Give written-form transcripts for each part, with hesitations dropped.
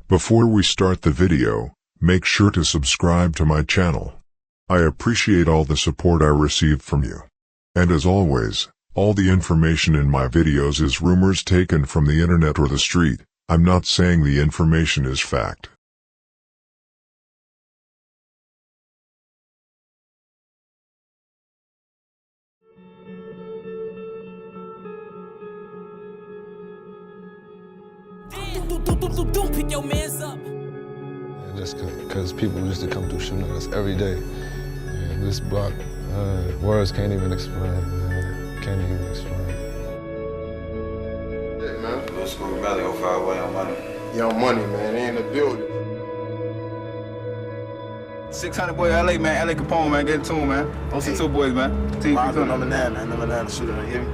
Before we start the video, make sure to subscribe to my channel. I appreciate all the support I received from you. And as always, all the information in my videos is rumors taken from the internet or the street. I'm not saying the information is fact. Pick your mans up. And just because people used to come through shooting us every day. And this block, words can't even explain, man. Can't even explain. Yeah, man. Little School Valley, 05 way on money. Young Money, man. They in the building. 600 boy LA, man. LA Capone, man. Get it to him, man. OC2 boys, man. Team Number 9, man. Number 9 shooter. You hear me?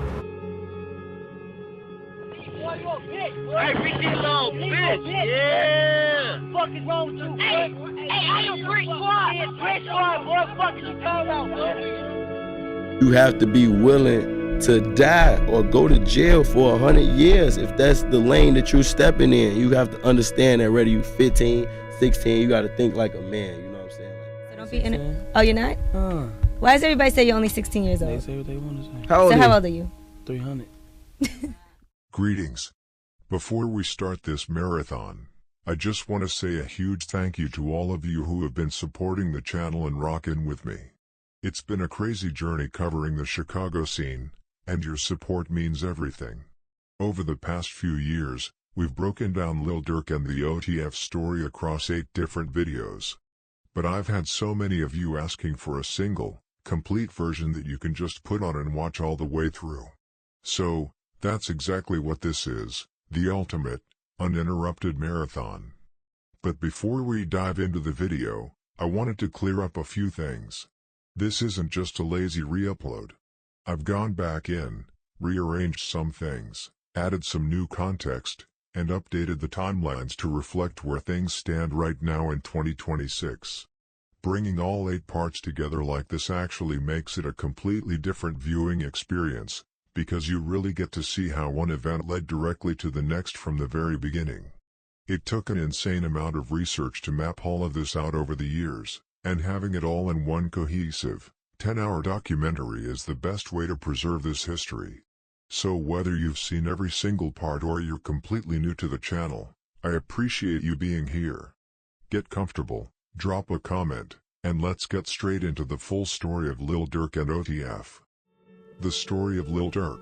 Hey, bitch, you little bitch. Yeah. What the fuck is wrong with you? Hey, I am Brick Squad. Yeah, Brick Squad, boy. What the fuck is you talking about, boy? You have to be willing to die or go to jail for 100 years if that's the lane that you're stepping in. You have to understand that whether you're 15, 16, you got to think like a man. You know what I'm saying? So don't be in it. Oh, you're not? Why does everybody say you're only 16 years old? They say what they want to say. How How old are you? 300. Greetings. Before we start this marathon, I just want to say a huge thank you to all of you who have been supporting the channel and rockin' with me. It's been a crazy journey covering the Chicago scene, and your support means everything. Over the past few years, we've broken down Lil Durk and the OTF story across 8 different videos. But I've had so many of you asking for a single, complete version that you can just put on and watch all the way through. So, that's exactly what this is. The ultimate, uninterrupted marathon. But before we dive into the video, I wanted to clear up a few things. This isn't just a lazy re-upload. I've gone back in, rearranged some things, added some new context, and updated the timelines to reflect where things stand right now in 2026. Bringing all 8 parts together like this actually makes it a completely different viewing experience, because you really get to see how one event led directly to the next from the very beginning. It took an insane amount of research to map all of this out over the years, and having it all in one cohesive, 10-hour documentary is the best way to preserve this history. So whether you've seen every single part or you're completely new to the channel, I appreciate you being here. Get comfortable, drop a comment, and let's get straight into the full story of Lil Durk and OTF. The story of Lil Durk.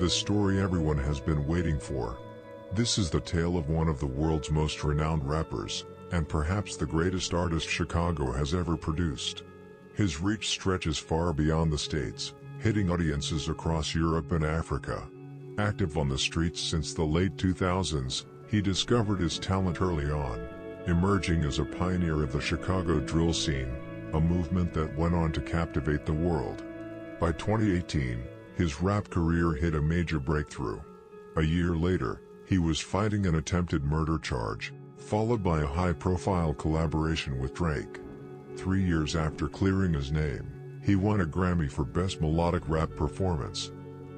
The story everyone has been waiting for. This is the tale of one of the world's most renowned rappers, and perhaps the greatest artist Chicago has ever produced. His reach stretches far beyond the States, hitting audiences across Europe and Africa. Active on the streets since the late 2000s, he discovered his talent early on, emerging as a pioneer of the Chicago drill scene, a movement that went on to captivate the world. By 2018, his rap career hit a major breakthrough. A year later, he was fighting an attempted murder charge, followed by a high-profile collaboration with Drake. 3 years after clearing his name, he won a Grammy for Best Melodic Rap Performance.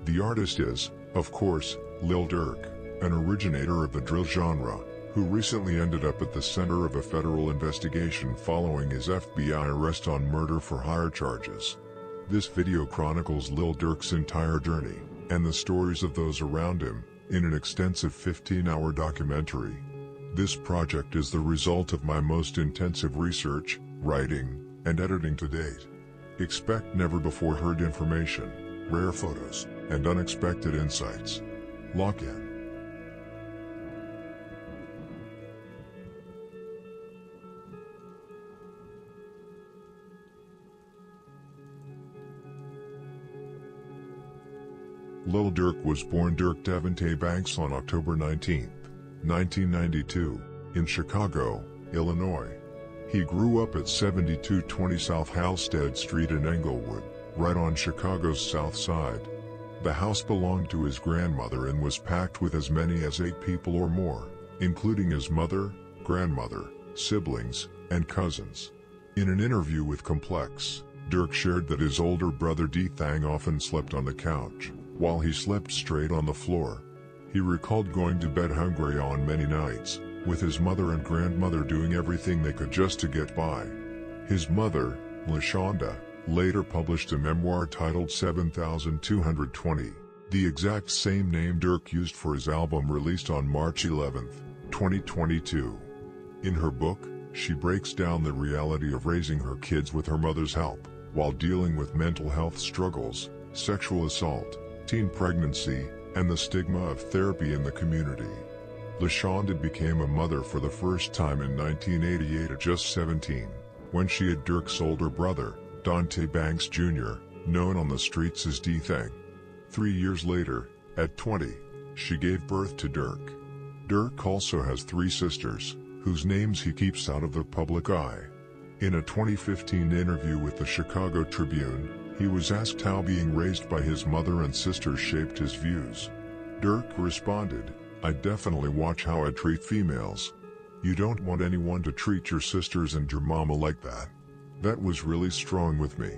The artist is, of course, Lil Durk, an originator of the drill genre, who recently ended up at the center of a federal investigation following his FBI arrest on murder-for-hire charges. This video chronicles Lil Durk's entire journey, and the stories of those around him, in an extensive 15-hour documentary. This project is the result of my most intensive research, writing, and editing to date. Expect never-before-heard information, rare photos, and unexpected insights. Lock in. Lil Durk was born Durk Devontae Banks on October 19, 1992, in Chicago, Illinois. He grew up at 7220 South Halstead Street in Englewood, right on Chicago's south side. The house belonged to his grandmother and was packed with as many as 8 people or more, including his mother, grandmother, siblings, and cousins. In an interview with Complex, Durk shared that his older brother D-Thang often slept on the couch, while he slept straight on the floor. He recalled going to bed hungry on many nights, with his mother and grandmother doing everything they could just to get by. His mother, LaShonda, later published a memoir titled 7220, the exact same name Durk used for his album released on March 11, 2022. In her book, she breaks down the reality of raising her kids with her mother's help, while dealing with mental health struggles, sexual assault, teen pregnancy, and the stigma of therapy in the community. LaShonda became a mother for the first time in 1988 at just 17, when she had Durk's older brother, Dante Banks Jr., known on the streets as D-Thang. 3 years later, at 20, she gave birth to Durk. Durk also has 3 sisters, whose names he keeps out of the public eye. In a 2015 interview with the Chicago Tribune, he was asked how being raised by his mother and sisters shaped his views. Durk responded, "I definitely watch how I treat females. You don't want anyone to treat your sisters and your mama like that. That was really strong with me."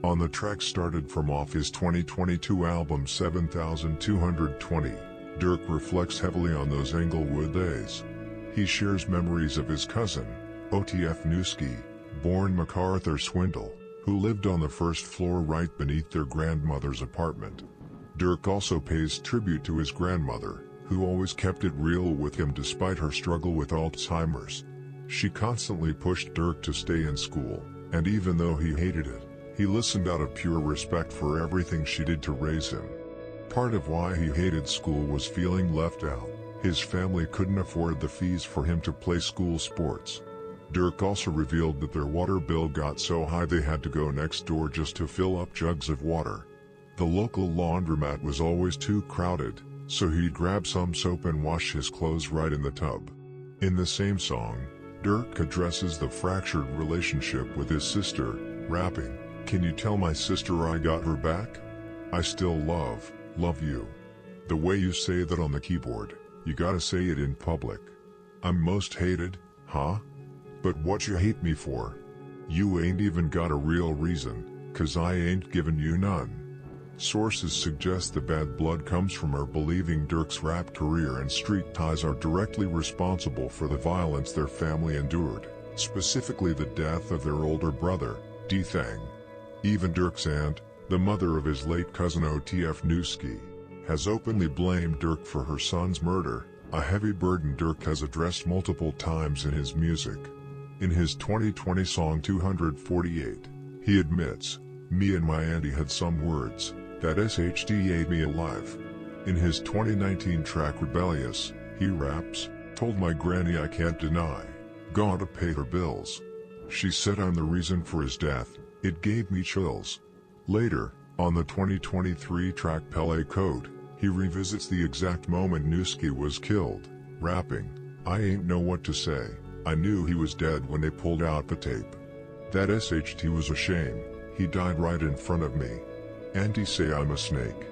On the track started from off his 2022 album 7220, Durk reflects heavily on those Englewood days. He shares memories of his cousin, OTF Newski, born MacArthur Swindle, who lived on the first floor right beneath their grandmother's apartment. Durk also pays tribute to his grandmother, who always kept it real with him despite her struggle with Alzheimer's. She constantly pushed Durk to stay in school, and even though he hated it, he listened out of pure respect for everything she did to raise him. Part of why he hated school was feeling left out. His family couldn't afford the fees for him to play school sports. Durk also revealed that their water bill got so high they had to go next door just to fill up jugs of water. The local laundromat was always too crowded, so he'd grab some soap and wash his clothes right in the tub. In the same song, Durk addresses the fractured relationship with his sister, rapping, "Can you tell my sister I got her back? I still love you. The way you say that on the keyboard, you gotta say it in public. I'm most hated, huh? But what you hate me for? You ain't even got a real reason, 'cause I ain't giving you none. Sources suggest the bad blood comes from her, believing Durk's rap career and street ties are directly responsible for the violence their family endured, specifically the death of their older brother, D-Thang. Even Durk's aunt, the mother of his late cousin OTF Newski, has openly blamed Durk for her son's murder, a heavy burden Durk has addressed multiple times in his music. In his 2020 song 248, he admits, "Me and my auntie had some words that SHT ate me alive." In his 2019 track Rebellious, he raps, "Told my granny I can't deny, gotta pay her bills. She said I'm the reason for his death, it gave me chills." Later, on the 2023 track Pele Code, he revisits the exact moment Newski was killed, rapping, "I ain't know what to say, I knew he was dead when they pulled out the tape. That SHT was a shame, he died right in front of me. Auntie say I'm a snake."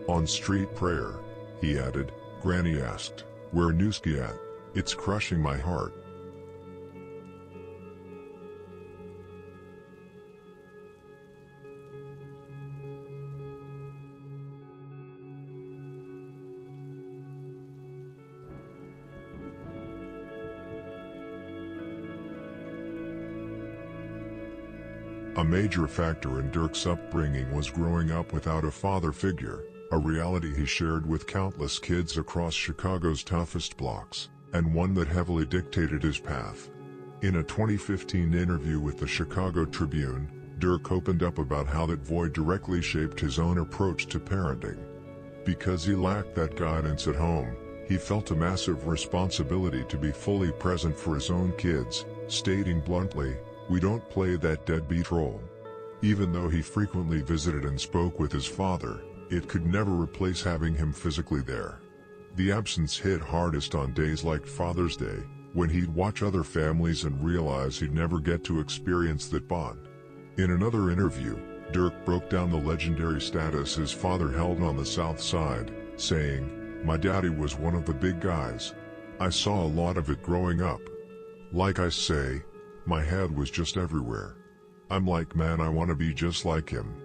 On Street Prayer, he added, "Granny asked, where Newski at? It's crushing my heart." A major factor in Durk's upbringing was growing up without a father figure, a reality he shared with countless kids across Chicago's toughest blocks, and one that heavily dictated his path. In a 2015 interview with the Chicago Tribune, Durk opened up about how that void directly shaped his own approach to parenting. Because he lacked that guidance at home, he felt a massive responsibility to be fully present for his own kids, stating bluntly, "We don't play that deadbeat role." Even though he frequently visited and spoke with his father, it could never replace having him physically there. The absence hit hardest on days like Father's Day, when he'd watch other families and realize he'd never get to experience that bond. In another interview, Durk broke down the legendary status his father held on the South Side, saying, "My daddy was one of the big guys. I saw a lot of it growing up. Like I say, my head was just everywhere. I'm like, man, I want to be just like him."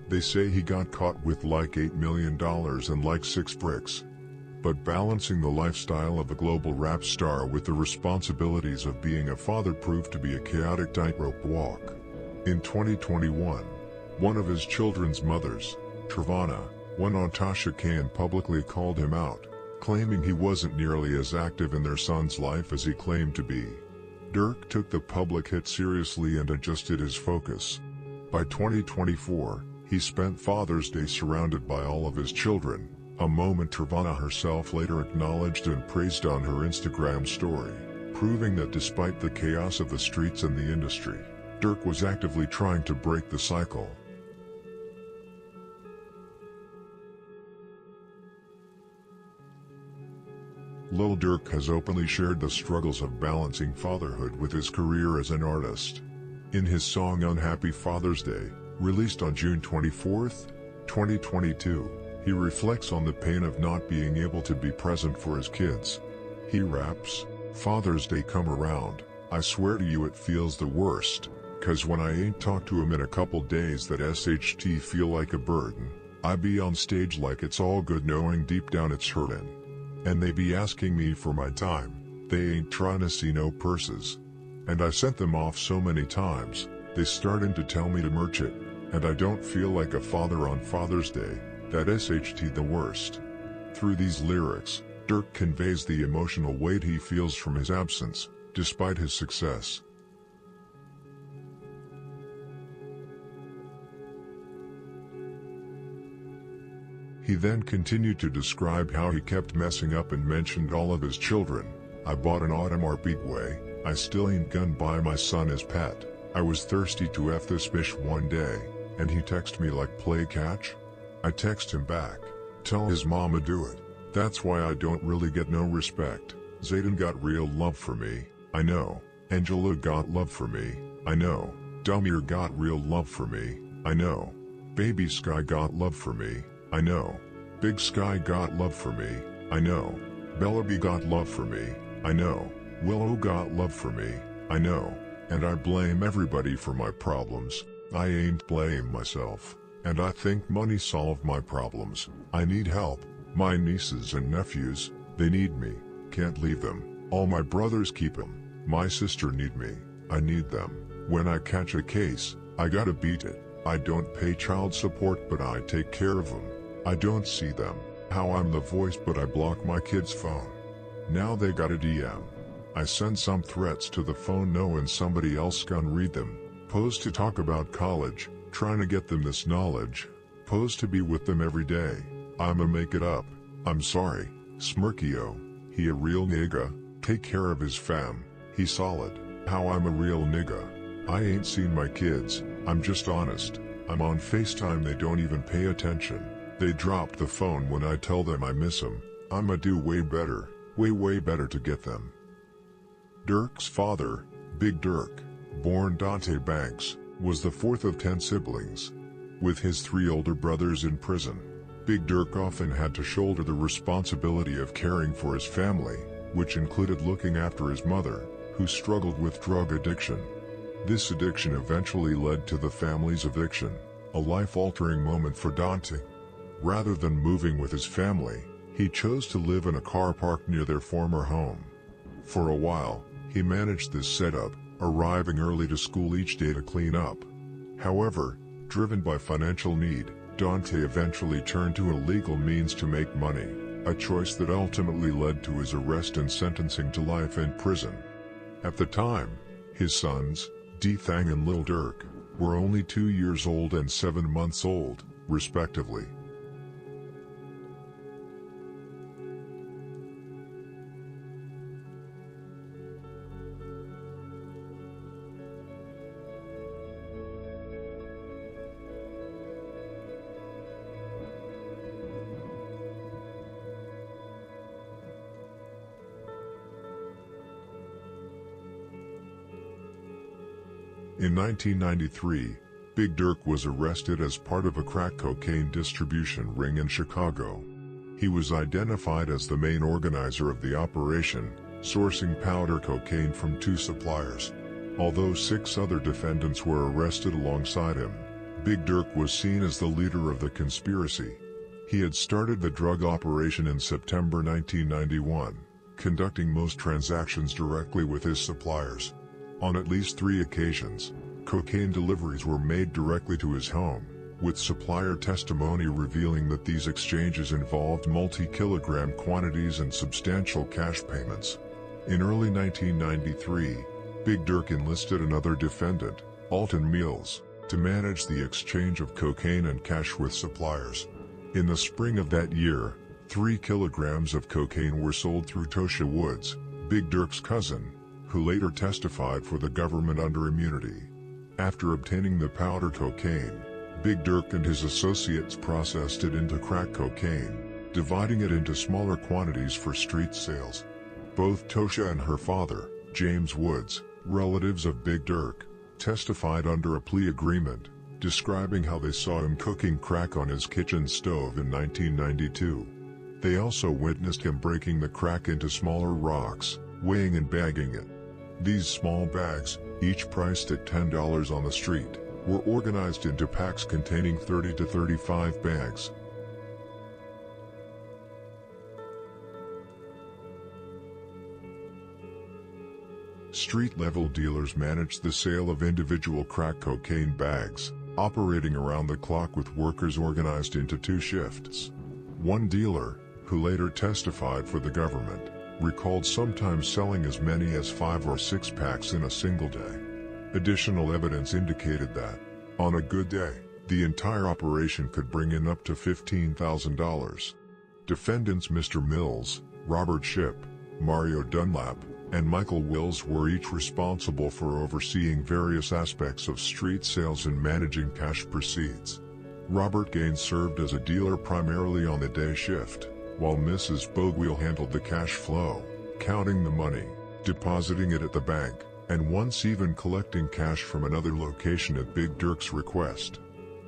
They say he got caught with like $8 million and like 6 bricks. But balancing the lifestyle of a global rap star with the responsibilities of being a father proved to be a chaotic tightrope walk. In 2021, one of his children's mothers, Travana, went on Tasha K and publicly called him out, claiming he wasn't nearly as active in their son's life as he claimed to be. Durk took the public hit seriously and adjusted his focus. By 2024, he spent Father's Day surrounded by all of his children, a moment Travana herself later acknowledged and praised on her Instagram story, proving that despite the chaos of the streets and the industry, Durk was actively trying to break the cycle. Lil Durk has openly shared the struggles of balancing fatherhood with his career as an artist. In his song Unhappy Father's Day, released on June 24, 2022, he reflects on the pain of not being able to be present for his kids. He raps, "Father's Day come around, I swear to you it feels the worst, 'cause when I ain't talked to him in a couple days that SHT feel like a burden. I be on stage like it's all good knowing deep down it's hurtin'. And they be asking me for my time, they ain't trying to see no purses. And I sent them off so many times, they startin' to tell me to merch it, and I don't feel like a father on Father's Day, that SHT the worst." Through these lyrics, Durk conveys the emotional weight he feels from his absence, despite his success. He then continued to describe how he kept messing up and mentioned all of his children. "I bought an Audemars Piguet, I still ain't gonna buy my son his pet. I was thirsty to F this bitch one day, and he text me like play catch? I text him back, tell his mama do it. That's why I don't really get no respect. Zayden got real love for me, I know. Angela got love for me, I know. Dumir got real love for me, I know. Baby Sky got love for me, I know. Big Sky got love for me, I know. Bellaby got love for me, I know. Willow got love for me, I know. And I blame everybody for my problems, I ain't blame myself. And I think money solved my problems. I need help. My nieces and nephews, they need me. Can't leave them. All my brothers keep them. My sister need me. I need them. When I catch a case, I gotta beat it. I don't pay child support, but I take care of them. I don't see them. How I'm the voice, but I block my kid's phone. Now they got a DM. I send some threats to the phone knowing somebody else can read them. Pose to talk about college, trying to get them this knowledge. Pose to be with them every day. I'ma make it up. I'm sorry, Smirkio. He a real nigga, take care of his fam. He solid. How I'm a real nigga. I ain't seen my kids, I'm just honest. I'm on FaceTime, they don't even pay attention. They dropped the phone when I tell them I miss them. I'ma do way better, way better to get them. Durk's father, Big Durk, born Dante Banks, was the fourth of 10 siblings. With his 3 older brothers in prison, Big Durk often had to shoulder the responsibility of caring for his family, which included looking after his mother, who struggled with drug addiction. This addiction eventually led to the family's eviction, a life-altering moment for Dante. Rather than moving with his family, he chose to live in a car park near their former home. For a while, he managed this setup, arriving early to school each day to clean up. However, driven by financial need, Dante eventually turned to illegal means to make money, a choice that ultimately led to his arrest and sentencing to life in prison. At the time, his sons, D-Thang and Lil Durk, were only 2 years old and 7 months old, respectively. In 1993, Big Durk was arrested as part of a crack cocaine distribution ring in Chicago. He was identified as the main organizer of the operation, sourcing powder cocaine from 2 suppliers. Although 6 other defendants were arrested alongside him, Big Durk was seen as the leader of the conspiracy. He had started the drug operation in September 1991, conducting most transactions directly with his suppliers. On at least 3 occasions, cocaine deliveries were made directly to his home, with supplier testimony revealing that these exchanges involved multi-kilogram quantities and substantial cash payments. In early 1993, Big Durk enlisted another defendant, Alton Mills, to manage the exchange of cocaine and cash with suppliers. In the spring of that year, 3 kilograms of cocaine were sold through Tosha Woods, Big Durk's cousin, who later testified for the government under immunity. After obtaining the powder cocaine, Big Durk and his associates processed it into crack cocaine, dividing it into smaller quantities for street sales. Both Tosha and her father, James Woods, relatives of Big Durk, testified under a plea agreement, describing how they saw him cooking crack on his kitchen stove in 1992. They also witnessed him breaking the crack into smaller rocks, weighing and bagging it. These small bags, each priced at $10 on the street, were organized into packs containing 30 to 35 bags. Street-level dealers managed the sale of individual crack cocaine bags, operating around the clock with workers organized into 2 shifts. One dealer, who later testified for the government, recalled sometimes selling as many as 5 or 6 packs in a single day. Additional evidence indicated that, on a good day, the entire operation could bring in up to $15,000. Defendants Mr. Mills, Robert Shipp, Mario Dunlap, and Michael Wills were each responsible for overseeing various aspects of street sales and managing cash proceeds. Robert Gaines served as a dealer primarily on the day shift, while Mrs. Boguil handled the cash flow, counting the money, depositing it at the bank, and once even collecting cash from another location at Big Durk's request.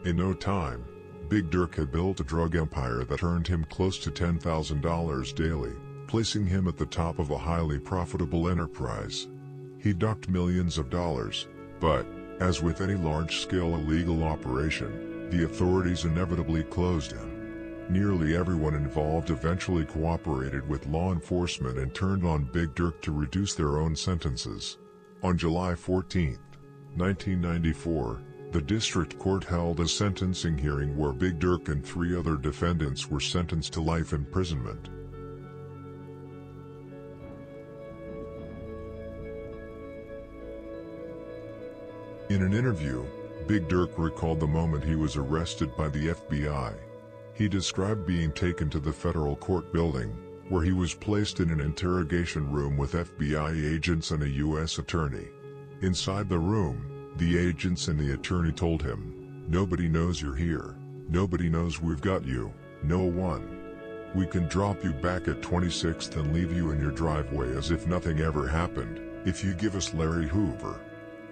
In no time, Big Durk had built a drug empire that earned him close to $10,000 daily, placing him at the top of a highly profitable enterprise. He ducked millions of dollars, but, as with any large-scale illegal operation, the authorities inevitably closed in. Nearly everyone involved eventually cooperated with law enforcement and turned on Big Durk to reduce their own sentences. On July 14, 1994, the district court held a sentencing hearing where Big Durk and 3 other defendants were sentenced to life imprisonment. In an interview, Big Durk recalled the moment he was arrested by the FBI. He described being taken to the federal court building, where he was placed in an interrogation room with FBI agents and a U.S. attorney. Inside the room, the agents and the attorney told him, "Nobody knows you're here. Nobody knows we've got you. No one. We can drop you back at 26th and leave you in your driveway as if nothing ever happened, if you give us Larry Hoover."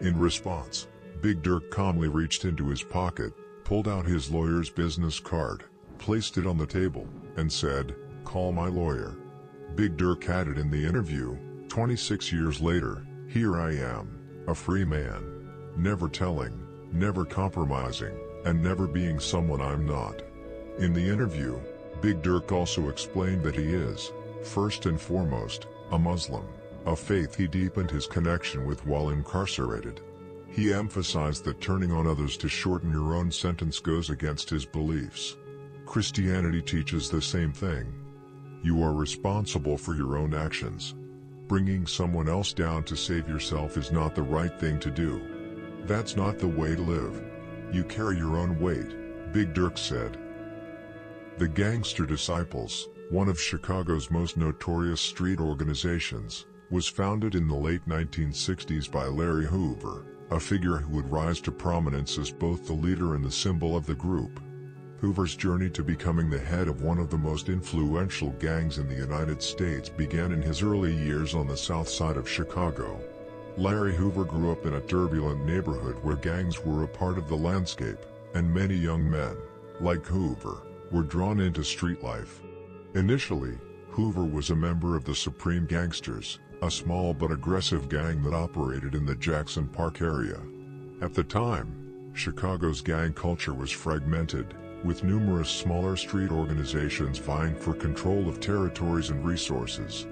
In response, Big Durk calmly reached into his pocket, pulled out his lawyer's business card, placed it on the table, and said, "Call my lawyer." Big Durk added in the interview, "26 years later, here I am, a free man. Never telling, never compromising, and never being someone I'm not." In the interview, Big Durk also explained that he is, first and foremost, a Muslim, a faith he deepened his connection with while incarcerated. He emphasized that turning on others to shorten your own sentence goes against his beliefs. Christianity teaches the same thing. You are responsible for your own actions. Bringing someone else down to save yourself is not the right thing to do. That's not the way to live. You carry your own weight, Big Durk said. The Gangster Disciples, one of Chicago's most notorious street organizations, was founded in the late 1960s by Larry Hoover, a figure who would rise to prominence as both the leader and the symbol of the group. Hoover's journey to becoming the head of one of the most influential gangs in the United States began in his early years on the south side of Chicago. Larry Hoover grew up in a turbulent neighborhood where gangs were a part of the landscape, and many young men, like Hoover, were drawn into street life. Initially, Hoover was a member of the Supreme Gangsters, a small but aggressive gang that operated in the Jackson Park area. At the time, Chicago's gang culture was fragmented, with numerous smaller street organizations vying for control of territories and resources.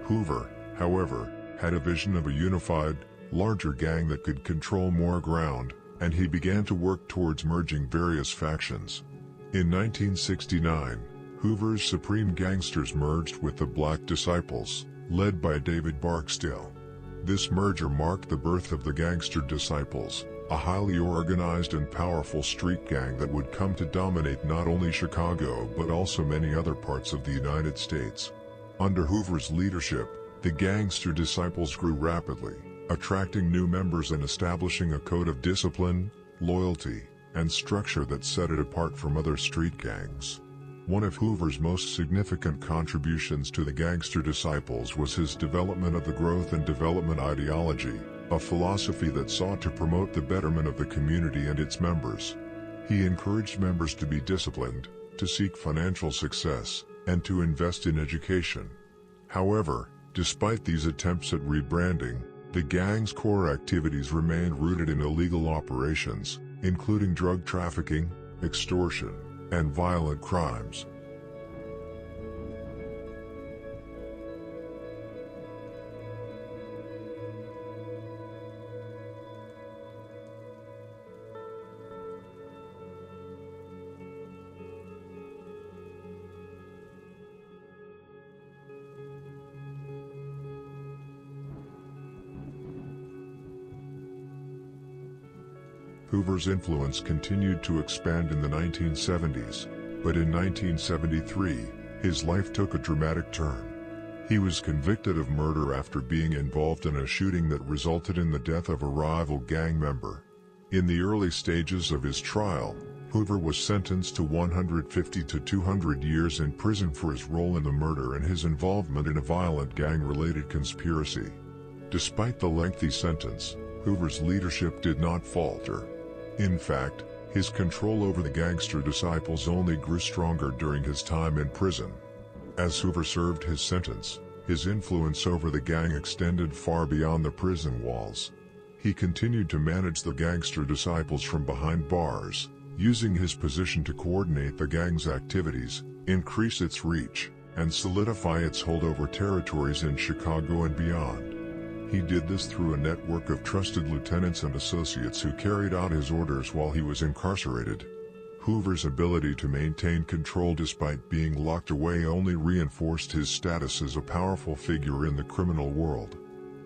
Hoover, however, had a vision of a unified, larger gang that could control more ground, and he began to work towards merging various factions. In 1969, Hoover's Supreme Gangsters merged with the Black Disciples, led by David Barksdale. This merger marked the birth of the Gangster Disciples, a highly organized and powerful street gang that would come to dominate not only Chicago but also many other parts of the United States. Under Hoover's leadership, the Gangster Disciples grew rapidly, attracting new members and establishing a code of discipline, loyalty, and structure that set it apart from other street gangs. One of Hoover's most significant contributions to the Gangster Disciples was his development of the growth and development ideology, a philosophy that sought to promote the betterment of the community and its members. He encouraged members to be disciplined, to seek financial success, and to invest in education. However, despite these attempts at rebranding, the gang's core activities remained rooted in illegal operations, including drug trafficking, extortion, and violent crimes. Hoover's influence continued to expand in the 1970s, but in 1973, his life took a dramatic turn. He was convicted of murder after being involved in a shooting that resulted in the death of a rival gang member. In the early stages of his trial, Hoover was sentenced to 150 to 200 years in prison for his role in the murder and his involvement in a violent gang-related conspiracy. Despite the lengthy sentence, Hoover's leadership did not falter. In fact, his control over the Gangster Disciples only grew stronger during his time in prison. As Hoover served his sentence, his influence over the gang extended far beyond the prison walls. He continued to manage the Gangster Disciples from behind bars, using his position to coordinate the gang's activities, increase its reach, and solidify its hold over territories in Chicago and beyond. He did this through a network of trusted lieutenants and associates who carried out his orders while he was incarcerated. Hoover's ability to maintain control despite being locked away only reinforced his status as a powerful figure in the criminal world.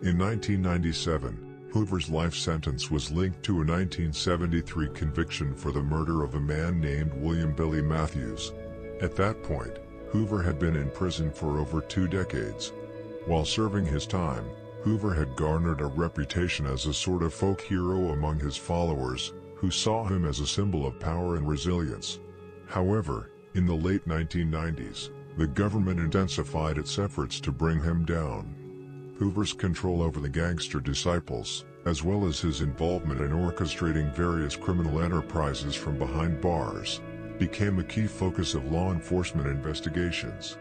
In 1997, Hoover's life sentence was linked to a 1973 conviction for the murder of a man named William Billy Matthews. At that point, Hoover had been in prison for over 2 decades. While serving his time, Hoover had garnered a reputation as a sort of folk hero among his followers, who saw him as a symbol of power and resilience. However, in the late 1990s, the government intensified its efforts to bring him down. Hoover's control over the gangster disciples, as well as his involvement in orchestrating various criminal enterprises from behind bars, became a key focus of law enforcement investigations.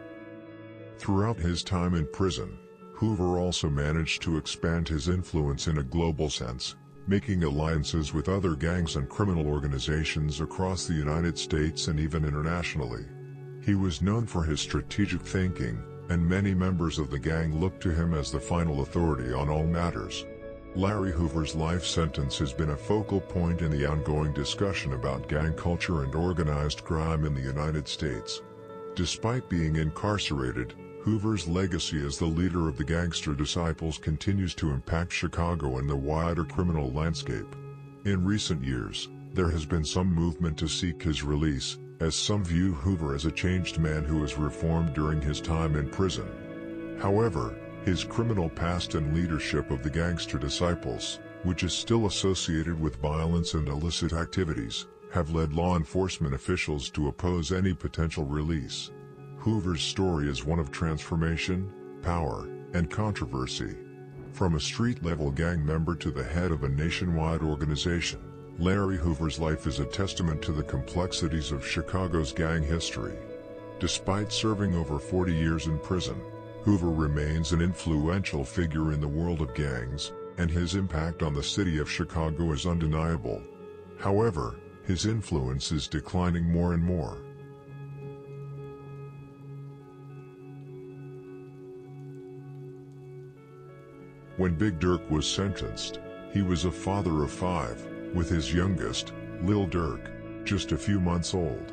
Throughout his time in prison, Hoover also managed to expand his influence in a global sense, making alliances with other gangs and criminal organizations across the United States and even internationally. He was known for his strategic thinking, and many members of the gang looked to him as the final authority on all matters. Larry Hoover's life sentence has been a focal point in the ongoing discussion about gang culture and organized crime in the United States. Despite being incarcerated, Hoover's legacy as the leader of the gangster disciples continues to impact Chicago and the wider criminal landscape. In recent years, there has been some movement to seek his release, as some view Hoover as a changed man who was reformed during his time in prison. However, his criminal past and leadership of the gangster disciples, which is still associated with violence and illicit activities, have led law enforcement officials to oppose any potential release. Hoover's story is one of transformation, power, and controversy. From a street-level gang member to the head of a nationwide organization, Larry Hoover's life is a testament to the complexities of Chicago's gang history. Despite serving over 40 years in prison, Hoover remains an influential figure in the world of gangs, and his impact on the city of Chicago is undeniable. However, his influence is declining more and more. When Big Durk was sentenced, he was a father of 5, with his youngest, Lil Durk, just a few months old.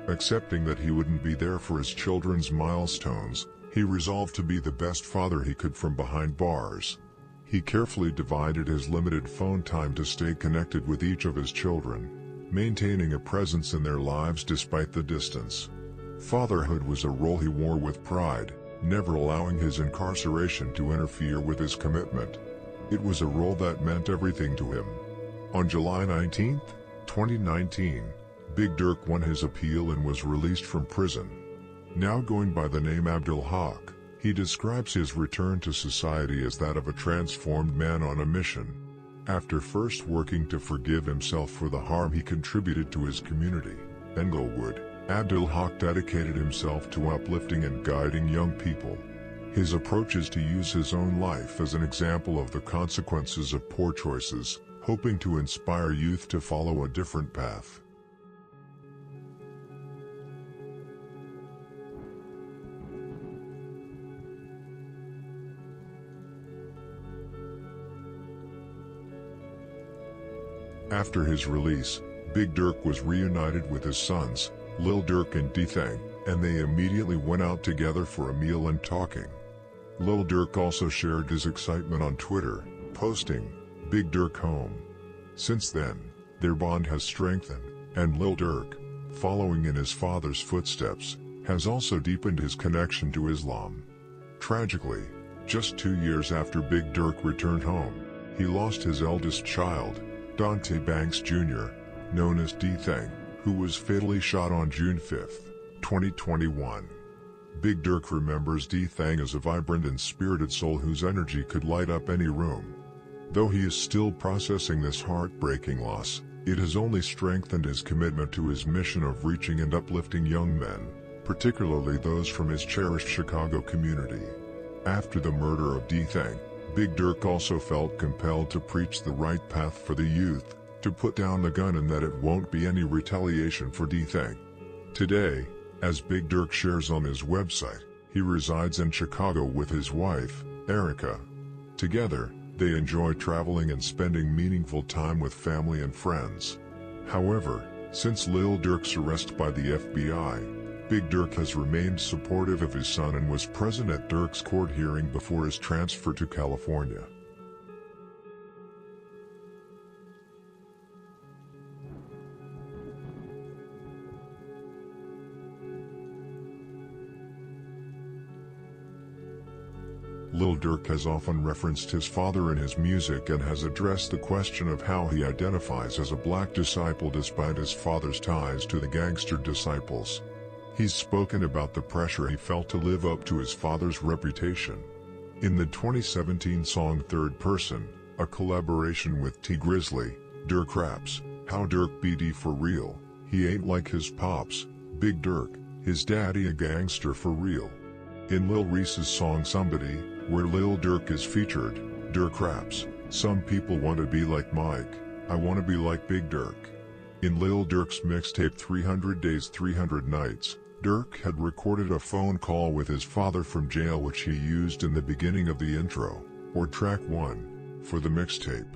Accepting that he wouldn't be there for his children's milestones, he resolved to be the best father he could from behind bars. He carefully divided his limited phone time to stay connected with each of his children, maintaining a presence in their lives despite the distance. Fatherhood was a role he wore with pride, never allowing his incarceration to interfere with his commitment. It was a role that meant everything to him. On July 19, 2019, Big Durk won his appeal and was released from prison. Now going by the name Abdul Haq, he describes his return to society as that of a transformed man on a mission. After first working to forgive himself for the harm he contributed to his community, Englewood, Abdul Haq dedicated himself to uplifting and guiding young people. His approach is to use his own life as an example of the consequences of poor choices, hoping to inspire youth to follow a different path. After his release, Big Durk was reunited with his sons, Lil Durk and D-Thang, and they immediately went out together for a meal and talking. Lil Durk also shared his excitement on Twitter, posting, "Big Durk home." Since then, their bond has strengthened, and Lil Durk, following in his father's footsteps, has also deepened his connection to Islam. Tragically, just 2 years after Big Durk returned home, he lost his eldest child, Dante Banks Jr., known as D-Thang, who was fatally shot on June 5, 2021. Big Durk remembers D-Thang as a vibrant and spirited soul whose energy could light up any room. Though he is still processing this heartbreaking loss, it has only strengthened his commitment to his mission of reaching and uplifting young men, particularly those from his cherished Chicago community. After the murder of D-Thang, Big Durk also felt compelled to preach the right path for the youth, to put down the gun and that it won't be any retaliation for D-Thing. Today, as Big Durk shares on his website, he resides in Chicago with his wife, Erica. Together, they enjoy traveling and spending meaningful time with family and friends. However, since Lil Durk's arrest by the FBI, Big Durk has remained supportive of his son and was present at Durk's court hearing before his transfer to California. Lil Durk has often referenced his father in his music and has addressed the question of how he identifies as a black disciple despite his father's ties to the gangster disciples. He's spoken about the pressure he felt to live up to his father's reputation. In the 2017 song Third Person, a collaboration with T Grizzly, Durk raps, "How Durk BD for real, he ain't like his pops, Big Durk, his daddy a gangster for real." In Lil Reese's song Somebody, where Lil Durk is featured, Durk raps, "Some people want to be like Mike, I want to be like Big Durk." In Lil Durk's mixtape 300 Days 300 Nights, Durk had recorded a phone call with his father from jail which he used in the beginning of the intro, or track 1, for the mixtape.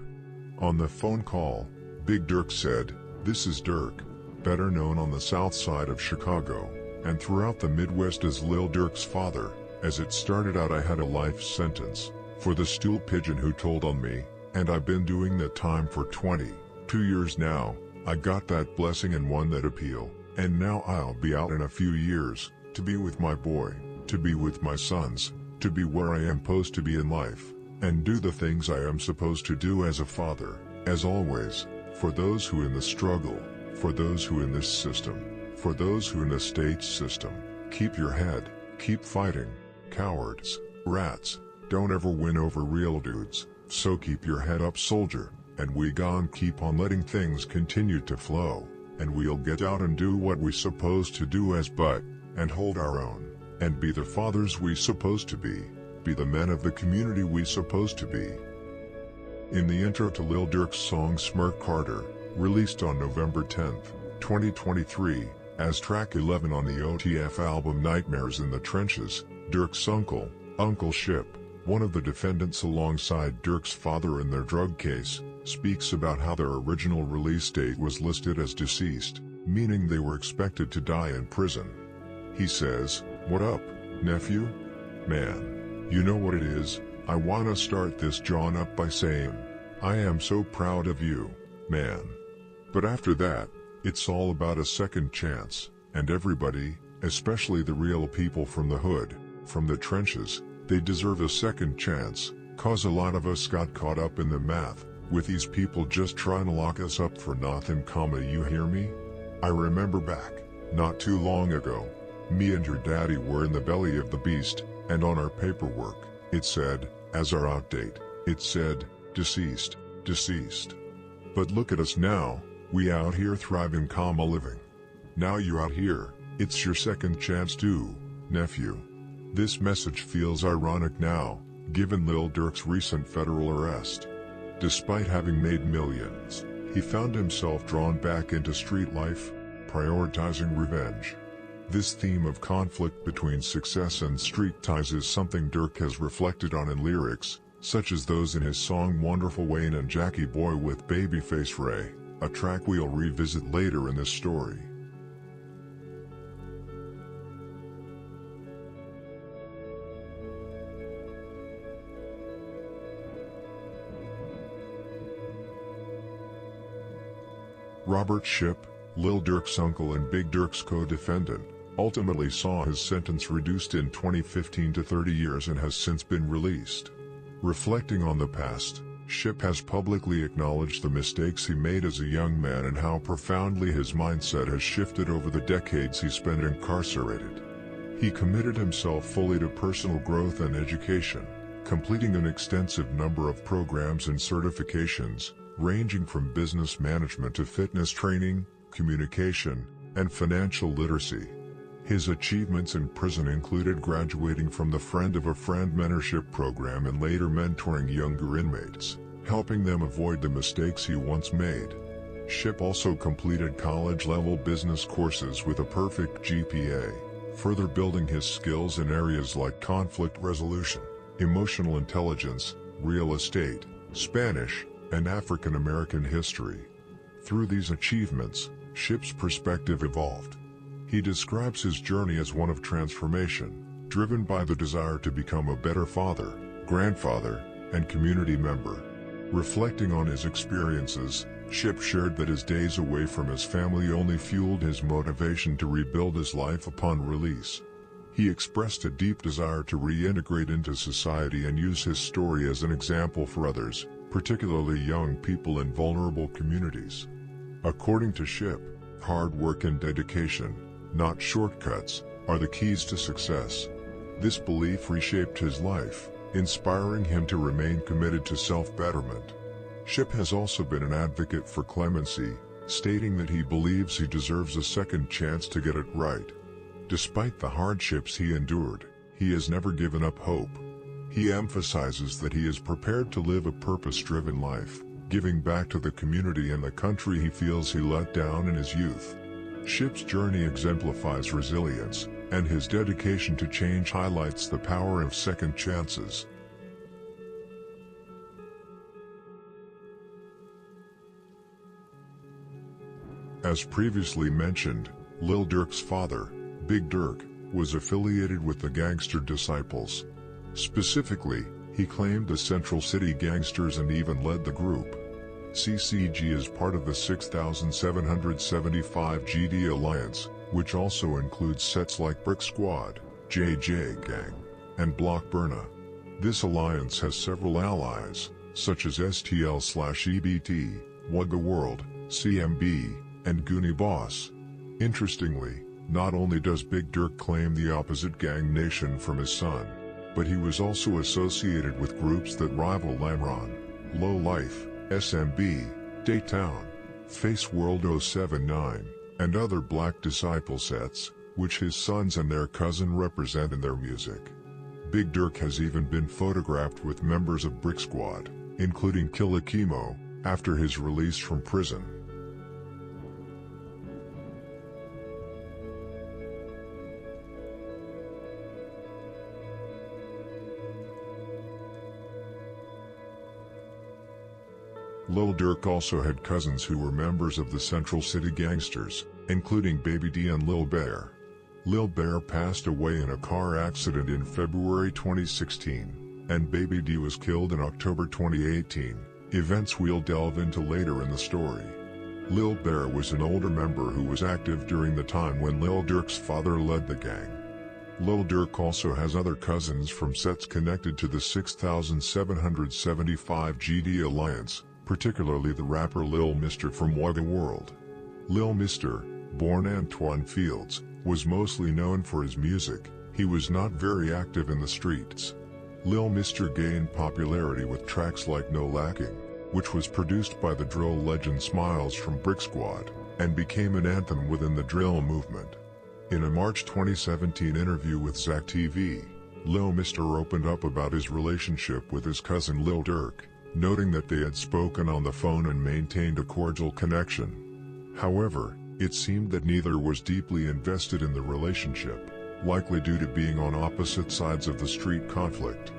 On the phone call, Big Durk said, "This is Durk, better known on the south side of Chicago, and throughout the Midwest as Lil Durk's father. As it started out I had a life sentence, for the stool pigeon who told on me, and I've been doing that time for 22 years now. I got that blessing and won that appeal, and now I'll be out in a few years, to be with my boy, to be with my sons, to be where I am supposed to be in life, and do the things I am supposed to do as a father, as always, for those who in the struggle, for those who in this system, for those who in the state system, keep your head, keep fighting. Cowards, rats, don't ever win over real dudes, so keep your head up soldier, and we gon' keep on letting things continue to flow, and we'll get out and do what we supposed to do as but, and hold our own, and be the fathers we supposed to be the men of the community we supposed to be." In the intro to Lil Durk's song Smirk Carter, released on November 10, 2023, as track 11 on the OTF album Nightmares in the Trenches, Durk's uncle, Uncle Ship, one of the defendants alongside Durk's father in their drug case, speaks about how their original release date was listed as deceased, meaning they were expected to die in prison. He says, "What up, nephew? Man, you know what it is, I wanna start this John up by saying, I am so proud of you, man. But after that, it's all about a second chance, and everybody, especially the real people from the hood, from the trenches, they deserve a second chance, cause a lot of us got caught up in the math, with these people just trying to lock us up for nothing, you hear me? I remember back, not too long ago, me and your daddy were in the belly of the beast, and on our paperwork, it said, as our out date, it said, deceased, deceased. But look at us now, we out here thriving, living. Now you out here, it's your second chance too, nephew." This message feels ironic now, given Lil Durk's recent federal arrest. Despite having made millions, he found himself drawn back into street life, prioritizing revenge. This theme of conflict between success and street ties is something Durk has reflected on in lyrics, such as those in his song Wonderful Wayne and Jackie Boy with Babyface Ray, a track we'll revisit later in this story. Robert Shipp, Lil Durk's uncle and Big Durk's co-defendant, ultimately saw his sentence reduced in 2015 to 30 years and has since been released. Reflecting on the past, Shipp has publicly acknowledged the mistakes he made as a young man and how profoundly his mindset has shifted over the decades he spent incarcerated. He committed himself fully to personal growth and education, completing an extensive number of programs and certifications, ranging from business management to fitness training, communication, and financial literacy. His achievements in prison included graduating from the Friend of a Friend mentorship program and later mentoring younger inmates, helping them avoid the mistakes he once made. Ship also completed college-level business courses with a perfect GPA, further building his skills in areas like conflict resolution, emotional intelligence, real estate, Spanish, and African American history. Through these achievements, Ship's perspective evolved. He describes his journey as one of transformation, driven by the desire to become a better father, grandfather, and community member. Reflecting on his experiences, Ship shared that his days away from his family only fueled his motivation to rebuild his life upon release. He expressed a deep desire to reintegrate into society and use his story as an example for others, particularly young people in vulnerable communities. According to Ship, hard work and dedication, not shortcuts, are the keys to success. This belief reshaped his life, inspiring him to remain committed to self-betterment. Ship has also been an advocate for clemency, stating that he believes he deserves a second chance to get it right. Despite the hardships he endured, he has never given up hope. He emphasizes that he is prepared to live a purpose-driven life, giving back to the community and the country he feels he let down in his youth. Ship's journey exemplifies resilience, and his dedication to change highlights the power of second chances. As previously mentioned, Lil Durk's father, Big Durk, was affiliated with the Gangster Disciples. Specifically, he claimed the Central City Gangsters and even led the group. CCG is part of the 6775 GD Alliance, which also includes sets like Brick Squad, JJ Gang, and Block Burna. This alliance has several allies, such as STL/EBT, Wugga World, CMB, and Goonie Boss. Interestingly, not only does Big Durk claim the opposite gang nation from his son, but he was also associated with groups that rival Lamron, Low Life, SMB, Daytown, Face World 079, and other Black Disciple sets, which his sons and their cousin represent in their music. Big Durk has even been photographed with members of Brick Squad, including Killa Kimo, after his release from prison. Lil Durk also had cousins who were members of the Central City Gangsters, including Baby D and Lil Bear. Lil Bear passed away in a car accident in February 2016, and Baby D was killed in October 2018, events we'll delve into later in the story. Lil Bear was an older member who was active during the time when Lil Durk's father led the gang. Lil Durk also has other cousins from sets connected to the 6775 GD Alliance, particularly the rapper Lil Mr. from Wugga World. Lil Mr., born Antoine Fields, was mostly known for his music. He was not very active in the streets. Lil Mr. gained popularity with tracks like No Lacking, which was produced by the drill legend Smiles from Brick Squad, and became an anthem within the drill movement. In a March 2017 interview with Zach TV, Lil Mr. opened up about his relationship with his cousin Lil Durk, noting that they had spoken on the phone and maintained a cordial connection. However, it seemed that neither was deeply invested in the relationship, likely due to being on opposite sides of the street conflict.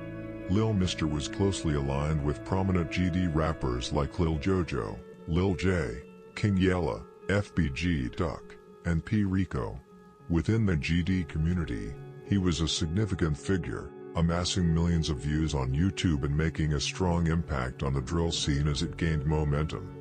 Lil Mr. was closely aligned with prominent GD rappers like Lil Jojo, Lil J, King Yella, FBG Duck, and P. Rico. Within the GD community, he was a significant figure, amassing millions of views on YouTube and making a strong impact on the drill scene as it gained momentum.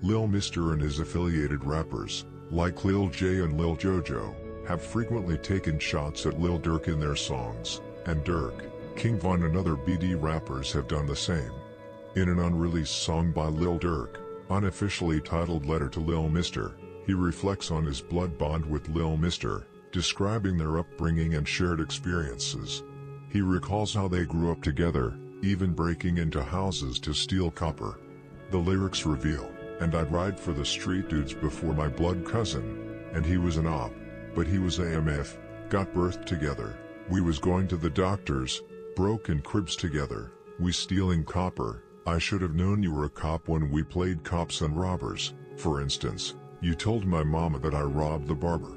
Lil Mister and his affiliated rappers, like Lil J and Lil Jojo, have frequently taken shots at Lil Durk in their songs, and Durk, King Von and other BD rappers have done the same. In an unreleased song by Lil Durk, unofficially titled Letter to Lil Mister, he reflects on his blood bond with Lil Mister, describing their upbringing and shared experiences. He recalls how they grew up together, even breaking into houses to steal copper. The lyrics reveal, "And I'd ride for the street dudes before my blood cousin, and he was an op, but he was AMF, got birthed together, we was going to the doctors, broke in cribs together, we stealing copper, I should have known you were a cop when we played cops and robbers, for instance, you told my mama that I robbed the barber."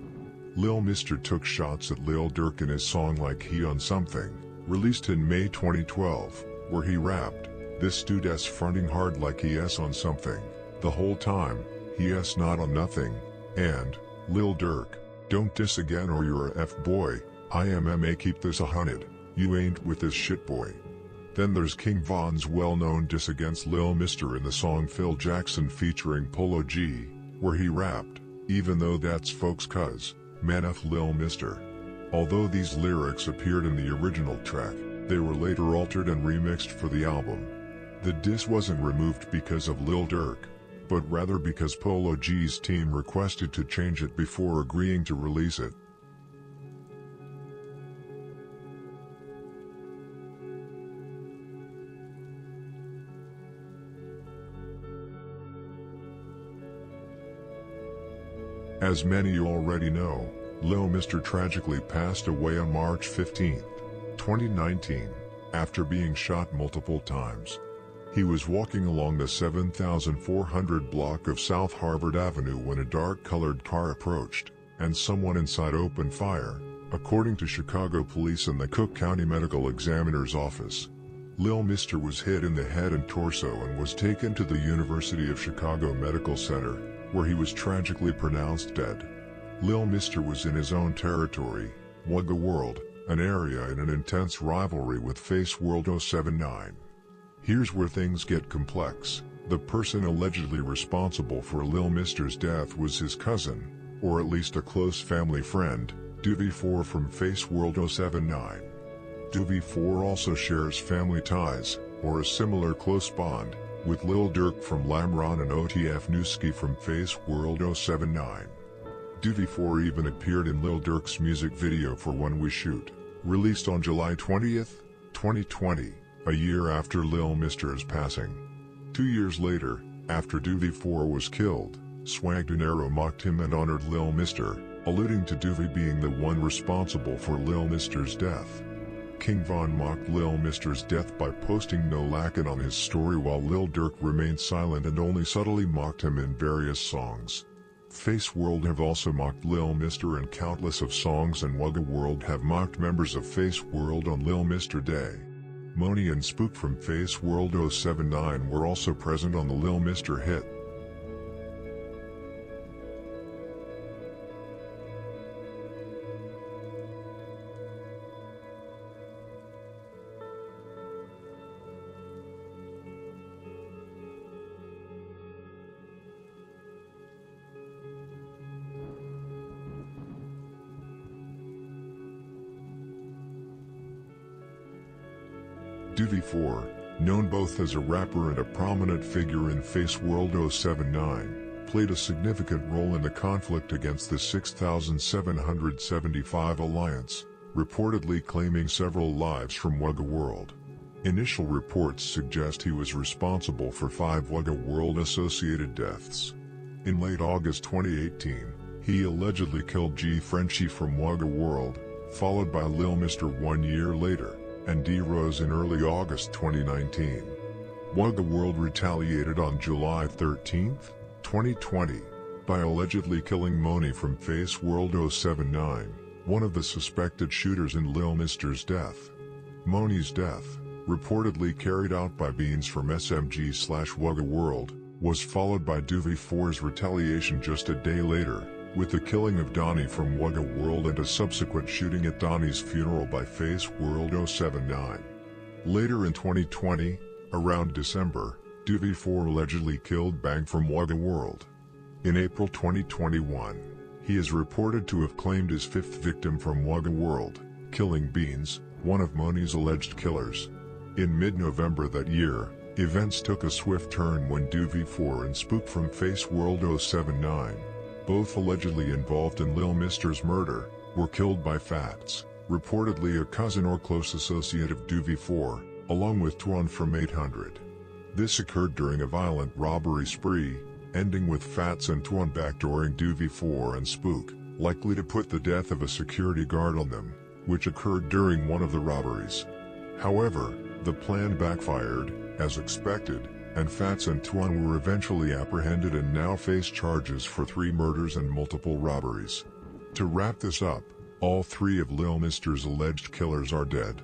Lil Mister took shots at Lil Durk in his song Like He on Something, released in May 2012, where he rapped, "This dude S fronting hard like he S on something, the whole time, he S not on nothing," and, "Lil Durk, don't diss again or you're a F-boy, IMMA keep this 100, you ain't with this shit boy." Then there's King Von's well-known diss against Lil Mister in the song Phil Jackson featuring Polo G, where he rapped, "Even though that's folks cuz, man F Lil Mister." Although these lyrics appeared in the original track, they were later altered and remixed for the album. The diss wasn't removed because of Lil Durk, but rather because Polo G's team requested to change it before agreeing to release it. As many already know, Lil Mister tragically passed away on March 15, 2019, after being shot multiple times. He was walking along the 7400 block of South Harvard Avenue when a dark-colored car approached, and someone inside opened fire, according to Chicago police and the Cook County Medical Examiner's office. Lil Mister was hit in the head and torso and was taken to the University of Chicago Medical Center, where he was tragically pronounced dead. Lil Mister was in his own territory, Wugga World, an area in an intense rivalry with Face World 079. Here's where things get complex. The person allegedly responsible for Lil Mister's death was his cousin, or at least a close family friend, Durk from Face World 079. Durk also shares family ties, or a similar close bond, with Lil Durk from Lamron and OTF Newski from Face World 079. Durk even appeared in Lil Durk's music video for When We Shoot, released on July 20, 2020, a year after Lil Mister's passing. 2 years later, after Durk was killed, Swag Dinero mocked him and honored Lil Mister, alluding to Durk being the one responsible for Lil Mister's death. King Von mocked Lil Mister's death by posting no lackin' on his story while Lil Durk remained silent and only subtly mocked him in various songs. Face World have also mocked Lil Mister in countless of songs, and Wugga World have mocked members of Face World on Lil Mister Day. Moni and Spook from Face World 079 were also present on the Lil Mister hit. Durk, known both as a rapper and a prominent figure in Face World 079, played a significant role in the conflict against the 6775 Alliance, reportedly claiming several lives from Wugga World. Initial reports suggest he was responsible for 5 Wugga World associated deaths. In late August 2018, he allegedly killed G Frenchie from Wugga World, followed by Lil Mister 1 year later, and D Rose in early August 2019. Wugga World retaliated on July 13, 2020, by allegedly killing Moni from Face World 079, one of the suspected shooters in Lil Mister's death. Moni's death, reportedly carried out by Beans from SMG/Wugga World, was followed by Durk's retaliation just a day later, with the killing of Donnie from Wugga World and a subsequent shooting at Donnie's funeral by Face World 079. Later in 2020, around December, Doovie 4 allegedly killed Bang from Wagga World. In April 2021, he is reported to have claimed his fifth victim from Wagga World, killing Beans, one of Moni's alleged killers. In mid-November that year, events took a swift turn when Doovie 4 and Spook from Face World 079, both allegedly involved in Lil Mister's murder, were killed by Fats, reportedly a cousin or close associate of Doovie 4, along with Twan from 800. This occurred during a violent robbery spree, ending with Fats and Twan backdooring Doovie 4 and Spook, likely to put the death of a security guard on them, which occurred during one of the robberies. However, the plan backfired, as expected, and Fats and Twan were eventually apprehended and now face charges for 3 murders and multiple robberies. To wrap this up, all 3 of Lil Mister's alleged killers are dead.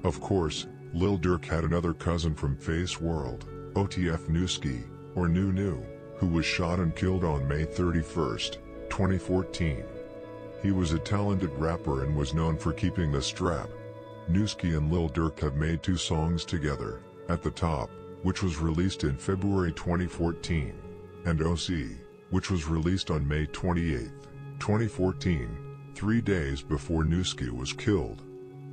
Of course, Lil Durk had another cousin from Face World, OTF Newski, or New, who was shot and killed on May 31, 2014. He was a talented rapper and was known for keeping the strap. Newski and Lil Durk have made 2 songs together, At the Top, which was released in February 2014, and OC, which was released on May 28, 2014, 3 days before Newski was killed.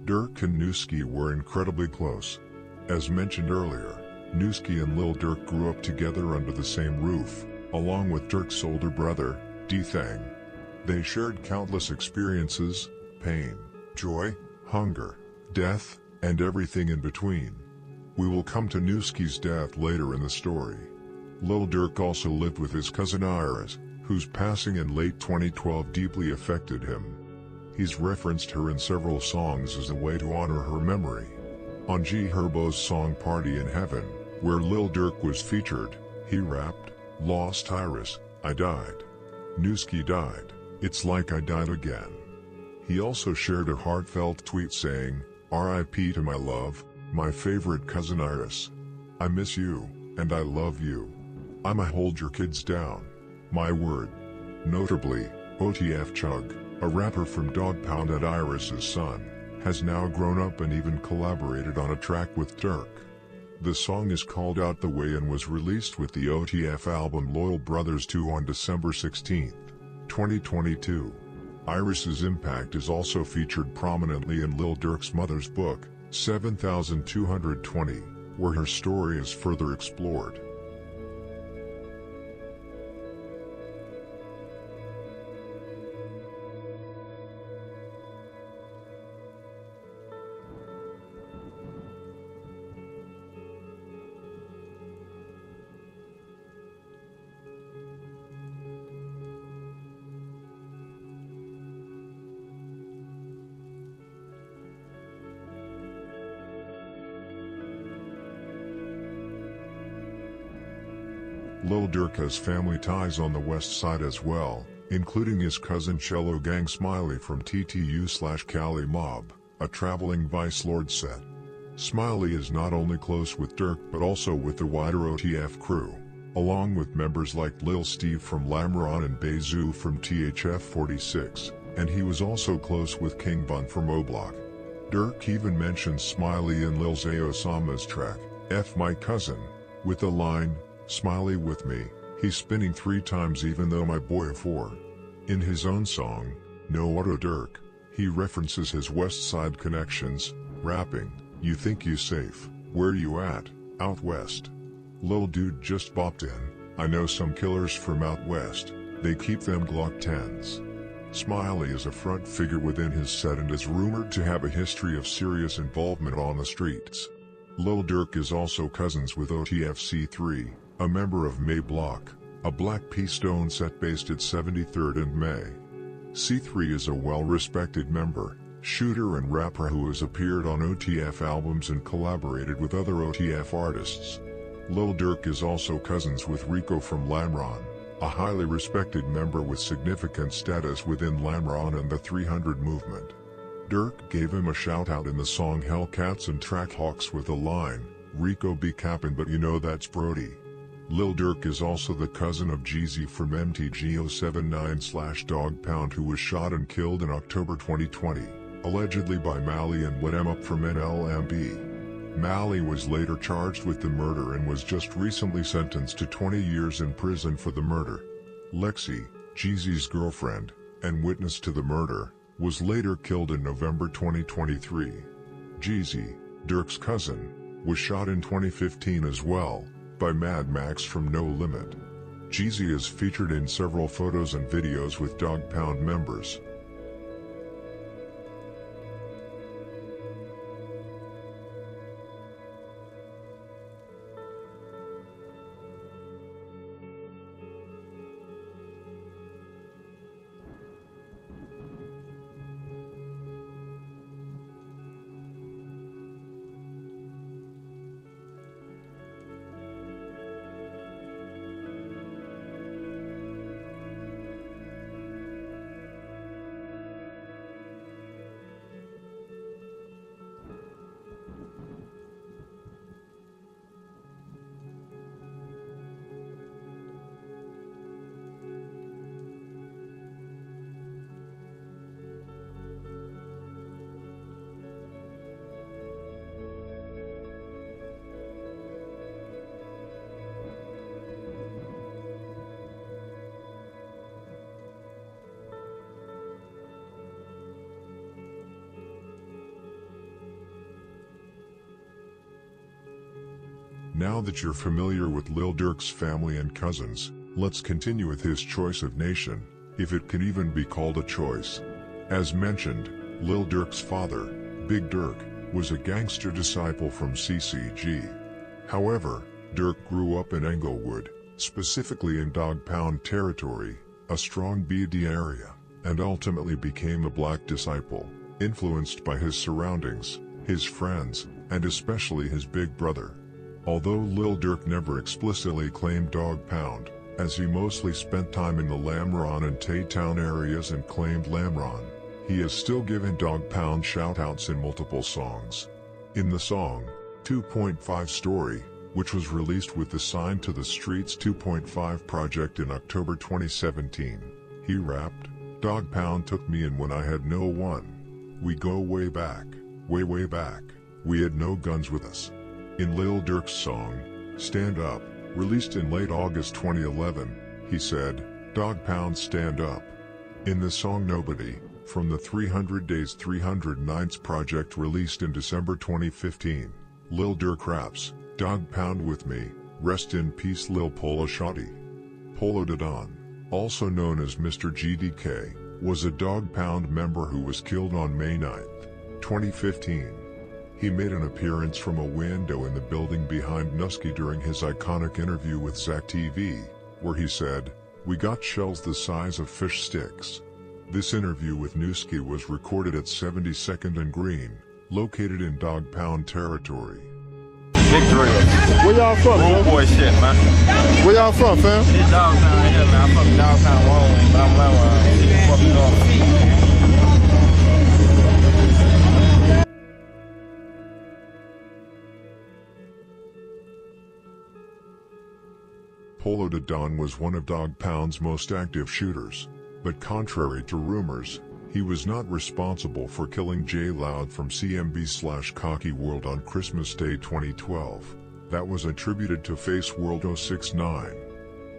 Durk and Newski were incredibly close. As mentioned earlier, Newski and Lil Durk grew up together under the same roof, along with Durk's older brother, D-Thang. They shared countless experiences, pain, joy, hunger, death, and everything in between. We will come to Newski's death later in the story. Lil Durk also lived with his cousin Iris, whose passing in late 2012 deeply affected him. He's referenced her in several songs as a way to honor her memory. On G Herbo's song Party in Heaven, where Lil Durk was featured, he rapped, "Lost Iris, I died. Newski died, it's like I died again." He also shared a heartfelt tweet saying, "RIP to my love, my favorite cousin Iris. I miss you, and I love you. I'ma hold your kids down. My word." Notably, OTF Chug, a rapper from Dog Pound and Iris's son, has now grown up and even collaborated on a track with Durk. The song is called Out the Way and was released with the OTF album Loyal Brothers 2 on December 16, 2022. Iris's impact is also featured prominently in Lil Durk's mother's book, 7220, where her story is further explored. Lil Durk has family ties on the west side as well, including his cousin Cello Gang Smiley from TTU/Cali Mob, a traveling Vice Lord set. Smiley is not only close with Durk but also with the wider OTF crew, along with members like Lil Steve from Lamron and Bezu from THF 46, and he was also close with King Bun from O-Block. Durk even mentions Smiley in Lil Zay Osama's track, F My Cousin, with the line, "Smiley with me, he's spinning 3 times even though my boy 4. In his own song, No Auto Durk, he references his West Side connections, rapping, "You think you safe, where you at, out west? Lil dude just bopped in, I know some killers from out west, They keep them Glock 10s. Smiley is a front figure within his set and is rumored to have a history of serious involvement on the streets. Lil Durk is also cousins with OTFC3, a member of May Block, a Black P Stone set based at 73rd and May. C3 is a well-respected member, shooter and rapper who has appeared on OTF albums and collaborated with other OTF artists. Lil Durk is also cousins with Rico from Lamron, a highly respected member with significant status within Lamron and the 300 movement. Durk gave him a shout-out in the song Hellcats and Trackhawks with the line, "Rico be cappin' but you know that's Brody." Lil Durk is also the cousin of Jeezy from MTG079/Dog Pound, who was shot and killed in October 2020, allegedly by Mally and What Em Up from NLMB. Mally was later charged with the murder and was just recently sentenced to 20 years in prison for the murder. Lexi, Jeezy's girlfriend, and witness to the murder, was later killed in November 2023. Jeezy, Durk's cousin, was shot in 2015 as well, by Mad Max from No Limit. Jeezy is featured in several photos and videos with Dog Pound members. Now that you're familiar with Lil Durk's family and cousins, let's continue with his choice of nation, if it can even be called a choice. As mentioned, Lil Durk's father, Big Durk, was a gangster disciple from CCG. However, Durk grew up in Englewood, specifically in Dog Pound territory, a strong BD area, and ultimately became a black disciple, influenced by his surroundings, his friends, and especially his big brother. Although Lil Durk never explicitly claimed Dog Pound, as he mostly spent time in the Lamron and Taytown areas and claimed Lamron, he has still given Dog Pound shoutouts in multiple songs. In the song, 2.5 Story, which was released with the Sign to the Streets 2.5 project in October 2017, he rapped, "Dog Pound took me in when I had no one. We go way back, way back. We had no guns with us." In Lil Durk's song, Stand Up, released in late August 2011, he said, "Dog Pound stand up." In the song Nobody, from the 300 Days 300 Nights project released in December 2015, Lil Durk raps, "Dog Pound with me, rest in peace Lil Polo Shotty." Polo da Don, also known as Mr. GDK, was a Dog Pound member who was killed on May 9, 2015. He made an appearance from a window in the building behind Nusky during his iconic interview with Zach TV, where he said, "We got shells the size of fish sticks." This interview with Nusky was recorded at 72nd and Green, located in Dog Pound territory. Victory. Where y'all from, man? Boy shit, man. Where y'all from, fam? This Dog Pound right here, man. I'm from Dog Pound Road, but I'm fucking off. Polo da Don was one of Dog Pound's most active shooters, but contrary to rumors, he was not responsible for killing J Loud from CMB/Cocky World on Christmas Day 2012. That was attributed to Face World 069.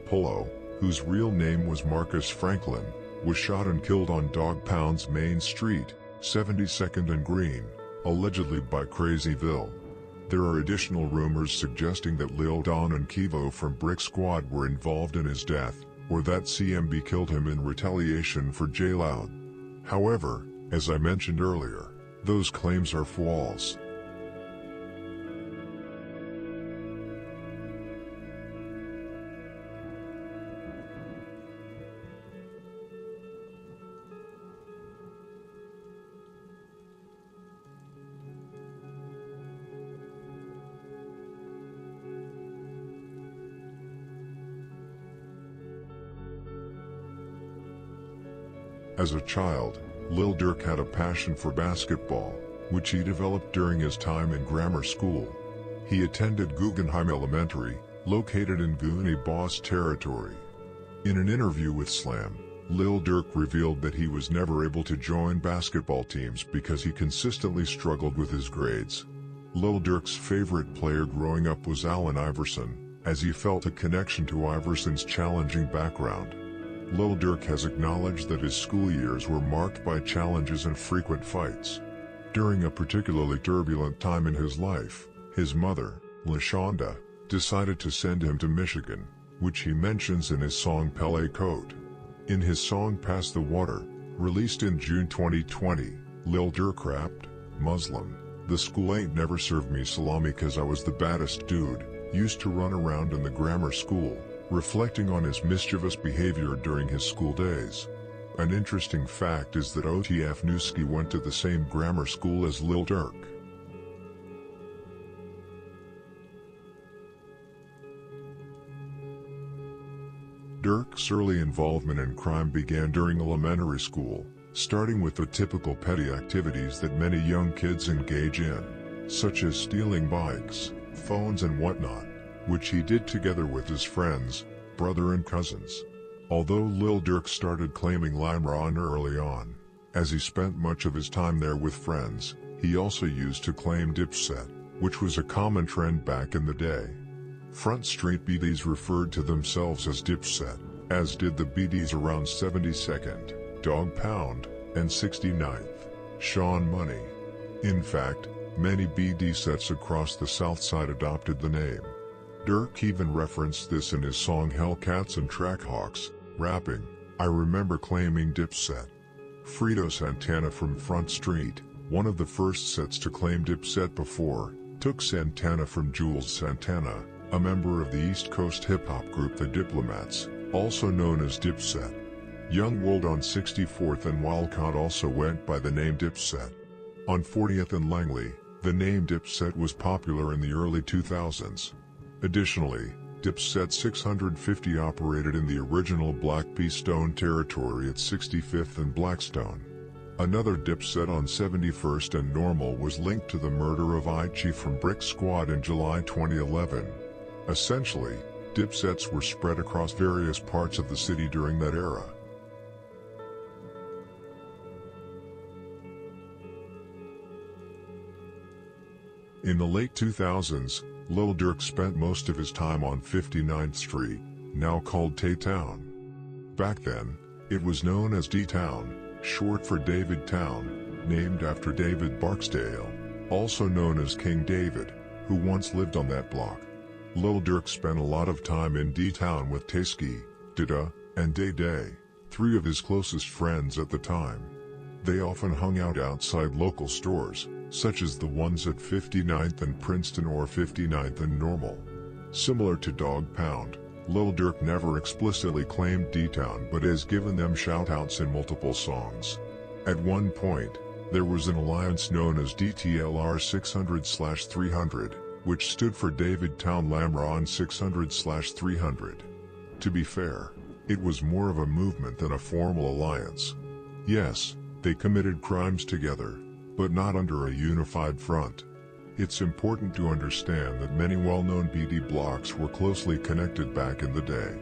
Polo, whose real name was Marcus Franklin, was shot and killed on Dog Pound's main street, 72nd and Green, allegedly by Crazyville. There are additional rumors suggesting that Lil Don and Kivo from Brick Squad were involved in his death, or that CMB killed him in retaliation for J-Loud. However, as I mentioned earlier, those claims are false. As a child, Lil Durk had a passion for basketball, which he developed during his time in grammar school. He attended Guggenheim Elementary, located in Goonie Boss territory. In an interview with Slam, Lil Durk revealed that he was never able to join basketball teams because he consistently struggled with his grades. Lil Durk's favorite player growing up was Allen Iverson, as he felt a connection to Iverson's challenging background. Lil Durk has acknowledged that his school years were marked by challenges and frequent fights. During a particularly turbulent time in his life, his mother, LaShonda, decided to send him to Michigan, which he mentions in his song Pele Coat. In his song Pass the Water, released in June 2020, Lil Durk rapped, "Muslim, the school ain't never served me salami 'cause I was the baddest dude, used to run around in the grammar school," reflecting on his mischievous behavior during his school days. An interesting fact is that OTF Newski went to the same grammar school as Lil Durk. Durk's early involvement in crime began during elementary school, starting with the typical petty activities that many young kids engage in, such as stealing bikes, phones and whatnot, which he did together with his friends, brother and cousins. Although Lil Durk started claiming Limron early on, as he spent much of his time there with friends, he also used to claim Dipset, which was a common trend back in the day. Front Street BDs referred to themselves as Dipset, as did the BDs around 72nd, Dog Pound, and 69th, Sean Money. In fact, many BD sets across the South Side adopted the name. Durk even referenced this in his song Hellcats and Trackhawks, rapping, "I remember claiming Dipset." Fredo Santana from Front Street, one of the first sets to claim Dipset before, took Santana from Jules Santana, a member of the East Coast hip-hop group The Diplomats, also known as Dipset. Young Wold on 64th and Wildcott also went by the name Dipset. On 40th and Langley, the name Dipset was popular in the early 2000s. Additionally, Dipset 650 operated in the original Black P Stone territory at 65th and Blackstone. Another Dipset on 71st and Normal was linked to the murder of I-Chief from Brick Squad in July 2011. Essentially, Dipsets were spread across various parts of the city during that era. In the late 2000s, Lil Durk spent most of his time on 59th Street, now called Tay-Town. Back then, it was known as D-Town, short for David Town, named after David Barksdale, also known as King David, who once lived on that block. Lil Durk spent a lot of time in D-Town with Taysky, Dida, and Day Day, three of his closest friends at the time. They often hung out outside local stores, such as the ones at 59th and Princeton or 59th and Normal. Similar to Dog Pound, Lil Durk never explicitly claimed D-Town but has given them shoutouts in multiple songs. At one point, there was an alliance known as DTLR 600/300, which stood for David Town Lamron 600/300. To be fair, it was more of a movement than a formal alliance. Yes, they committed crimes together, but not under a unified front. It's important to understand that many well-known BD blocks were closely connected back in the day.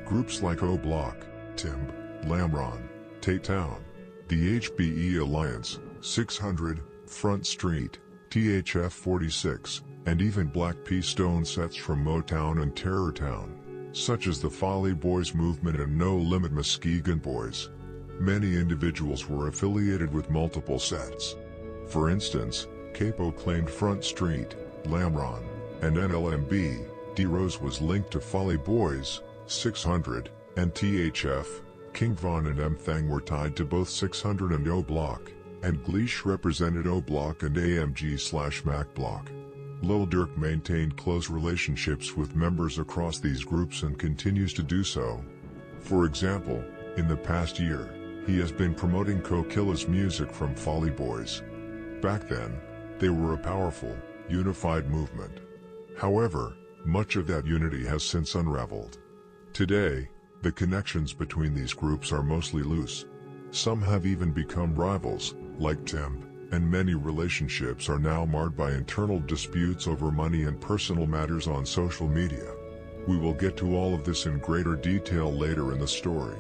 Groups like O Block, Timb, Lamron, Tay-Town, the HBE Alliance, 600, Front Street, THF 46, and even Black P Stone sets from Motown and Terrortown, such as the Folly Boys movement and No Limit Muskegon Boys. Many individuals were affiliated with multiple sets. For instance, Capo claimed Front Street, Lamron, and NLMB. D-Rose was linked to Folly Boys, 600, and THF, King Von and M Thang were tied to both 600 and O Block, and Gleesh represented O Block and AMG/Mac Block. Lil Durk maintained close relationships with members across these groups and continues to do so. For example, in the past year, he has been promoting Coquilla's music from Folly Boys. Back then, they were a powerful, unified movement. However, much of that unity has since unraveled. Today, the connections between these groups are mostly loose. Some have even become rivals, like Temp, and many relationships are now marred by internal disputes over money and personal matters on social media. We will get to all of this in greater detail later in the story.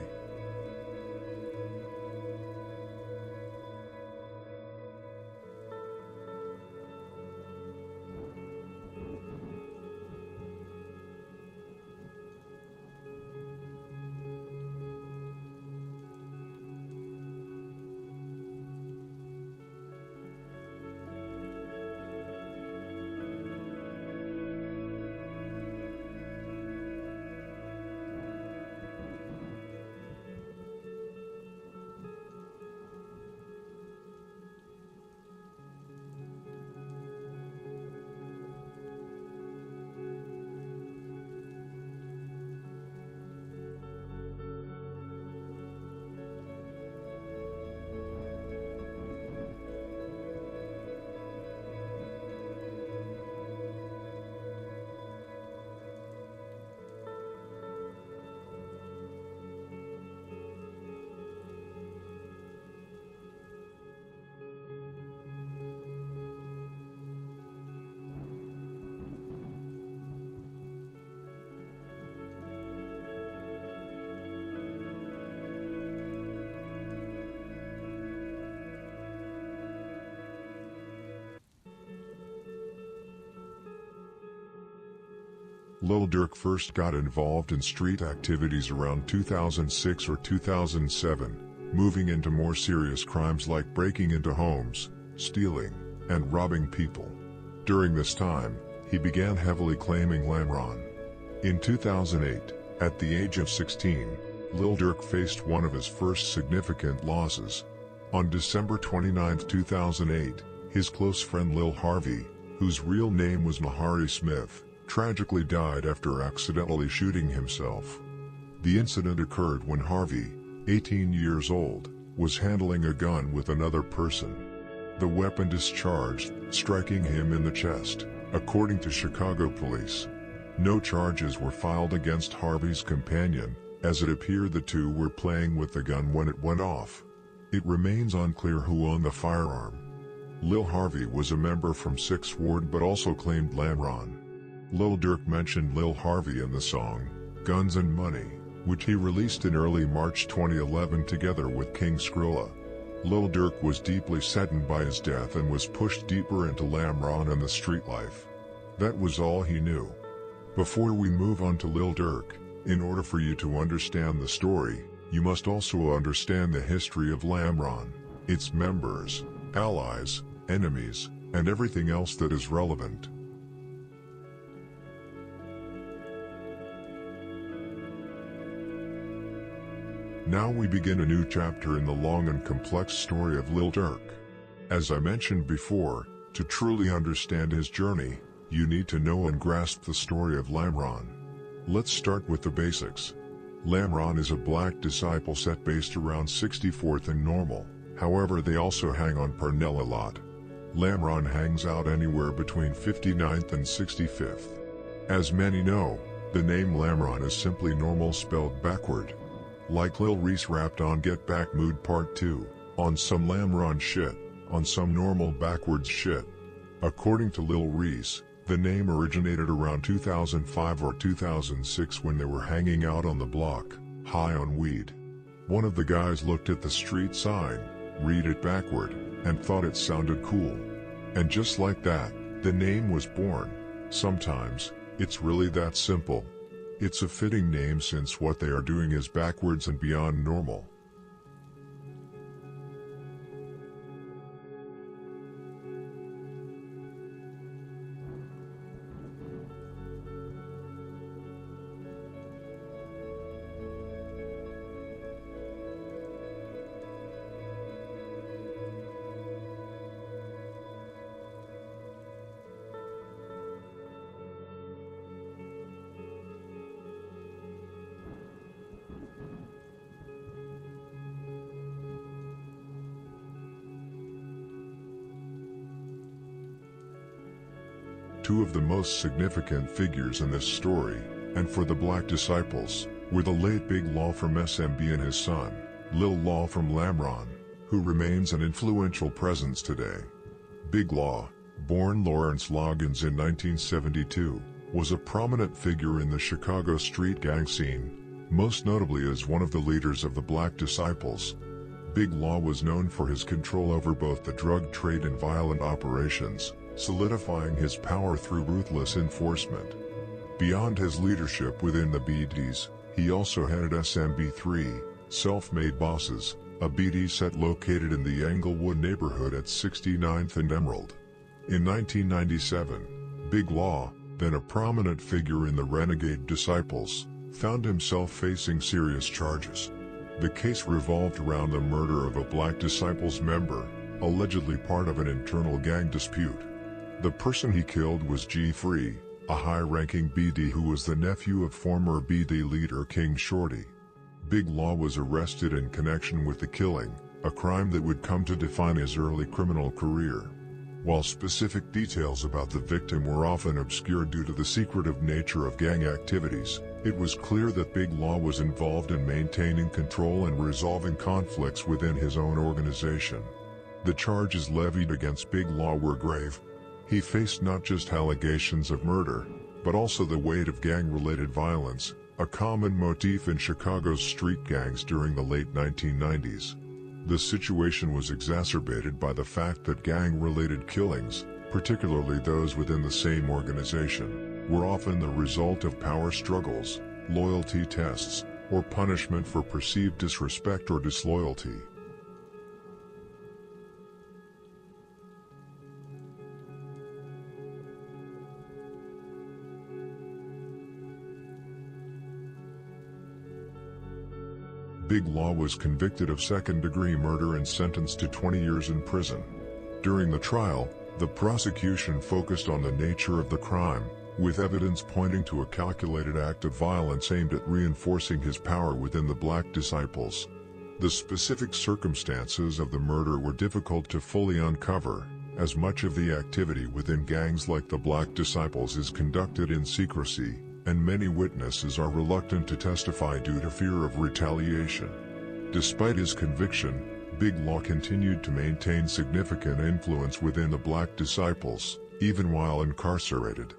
Lil Durk first got involved in street activities around 2006 or 2007, moving into more serious crimes like breaking into homes, stealing, and robbing people. During this time, he began heavily claiming Lamron. In 2008, at the age of 16, Lil Durk faced one of his first significant losses. On December 29, 2008, his close friend Lil Harvey, whose real name was Mahari Smith, tragically died after accidentally shooting himself. The incident occurred when Harvey, 18 years old, was handling a gun with another person. The weapon discharged, striking him in the chest, according to Chicago police. No charges were filed against Harvey's companion, as it appeared the two were playing with the gun when it went off. It remains unclear who owned the firearm. Lil Harvey was a member from 6th Ward but also claimed Lamron. Lil Durk mentioned Lil Harvey in the song, Guns and Money, which he released in early March 2011 together with King Skrilla. Lil Durk was deeply saddened by his death and was pushed deeper into Lamron and the street life. That was all he knew. Before we move on to Lil Durk, in order for you to understand the story, you must also understand the history of Lamron, its members, allies, enemies, and everything else that is relevant. Now we begin a new chapter in the long and complex story of Lil Durk. As I mentioned before, to truly understand his journey, you need to know and grasp the story of Lamron. Let's start with the basics. Lamron is a black disciple set based around 64th and Normal, however they also hang on Parnell a lot. Lamron hangs out anywhere between 59th and 65th. As many know, the name Lamron is simply Normal spelled backward. Like Lil Reese rapped on Get Back Mood Part 2, on some Lamron shit, on some normal backwards shit. According to Lil Reese, the name originated around 2005 or 2006 when they were hanging out on the block, high on weed. One of the guys looked at the street sign, read it backward, and thought it sounded cool. And just like that, the name was born. Sometimes, it's really that simple. It's a fitting name since what they are doing is backwards and beyond normal. Two of the most significant figures in this story, and for the Black Disciples, were the late Big Law from SMB and his son, Lil Law from Lamron, who remains an influential presence today. Big Law, born Lawrence Loggins in 1972, was a prominent figure in the Chicago street gang scene, most notably as one of the leaders of the Black Disciples. Big Law was known for his control over both the drug trade and violent operations, solidifying his power through ruthless enforcement. Beyond his leadership within the BDs, he also headed SMB3, Self-Made Bosses, a BD set located in the Englewood neighborhood at 69th and Emerald. In 1997, Big Law, then a prominent figure in the Renegade Disciples, found himself facing serious charges. The case revolved around the murder of a Black Disciples member, allegedly part of an internal gang dispute. The person he killed was G. Free, a high-ranking BD who was the nephew of former BD leader King Shorty. Big Law was arrested in connection with the killing, a crime that would come to define his early criminal career. While specific details about the victim were often obscure due to the secretive nature of gang activities, it was clear that Big Law was involved in maintaining control and resolving conflicts within his own organization. The charges levied against Big Law were grave. He faced not just allegations of murder, but also the weight of gang-related violence, a common motif in Chicago's street gangs during the late 1990s. The situation was exacerbated by the fact that gang-related killings, particularly those within the same organization, were often the result of power struggles, loyalty tests, or punishment for perceived disrespect or disloyalty. Big Law was convicted of second-degree murder and sentenced to 20 years in prison. During the trial, the prosecution focused on the nature of the crime, with evidence pointing to a calculated act of violence aimed at reinforcing his power within the Black Disciples. The specific circumstances of the murder were difficult to fully uncover, as much of the activity within gangs like the Black Disciples is conducted in secrecy, and many witnesses are reluctant to testify due to fear of retaliation. Despite his conviction, Big Law continued to maintain significant influence within the Black Disciples, even while incarcerated.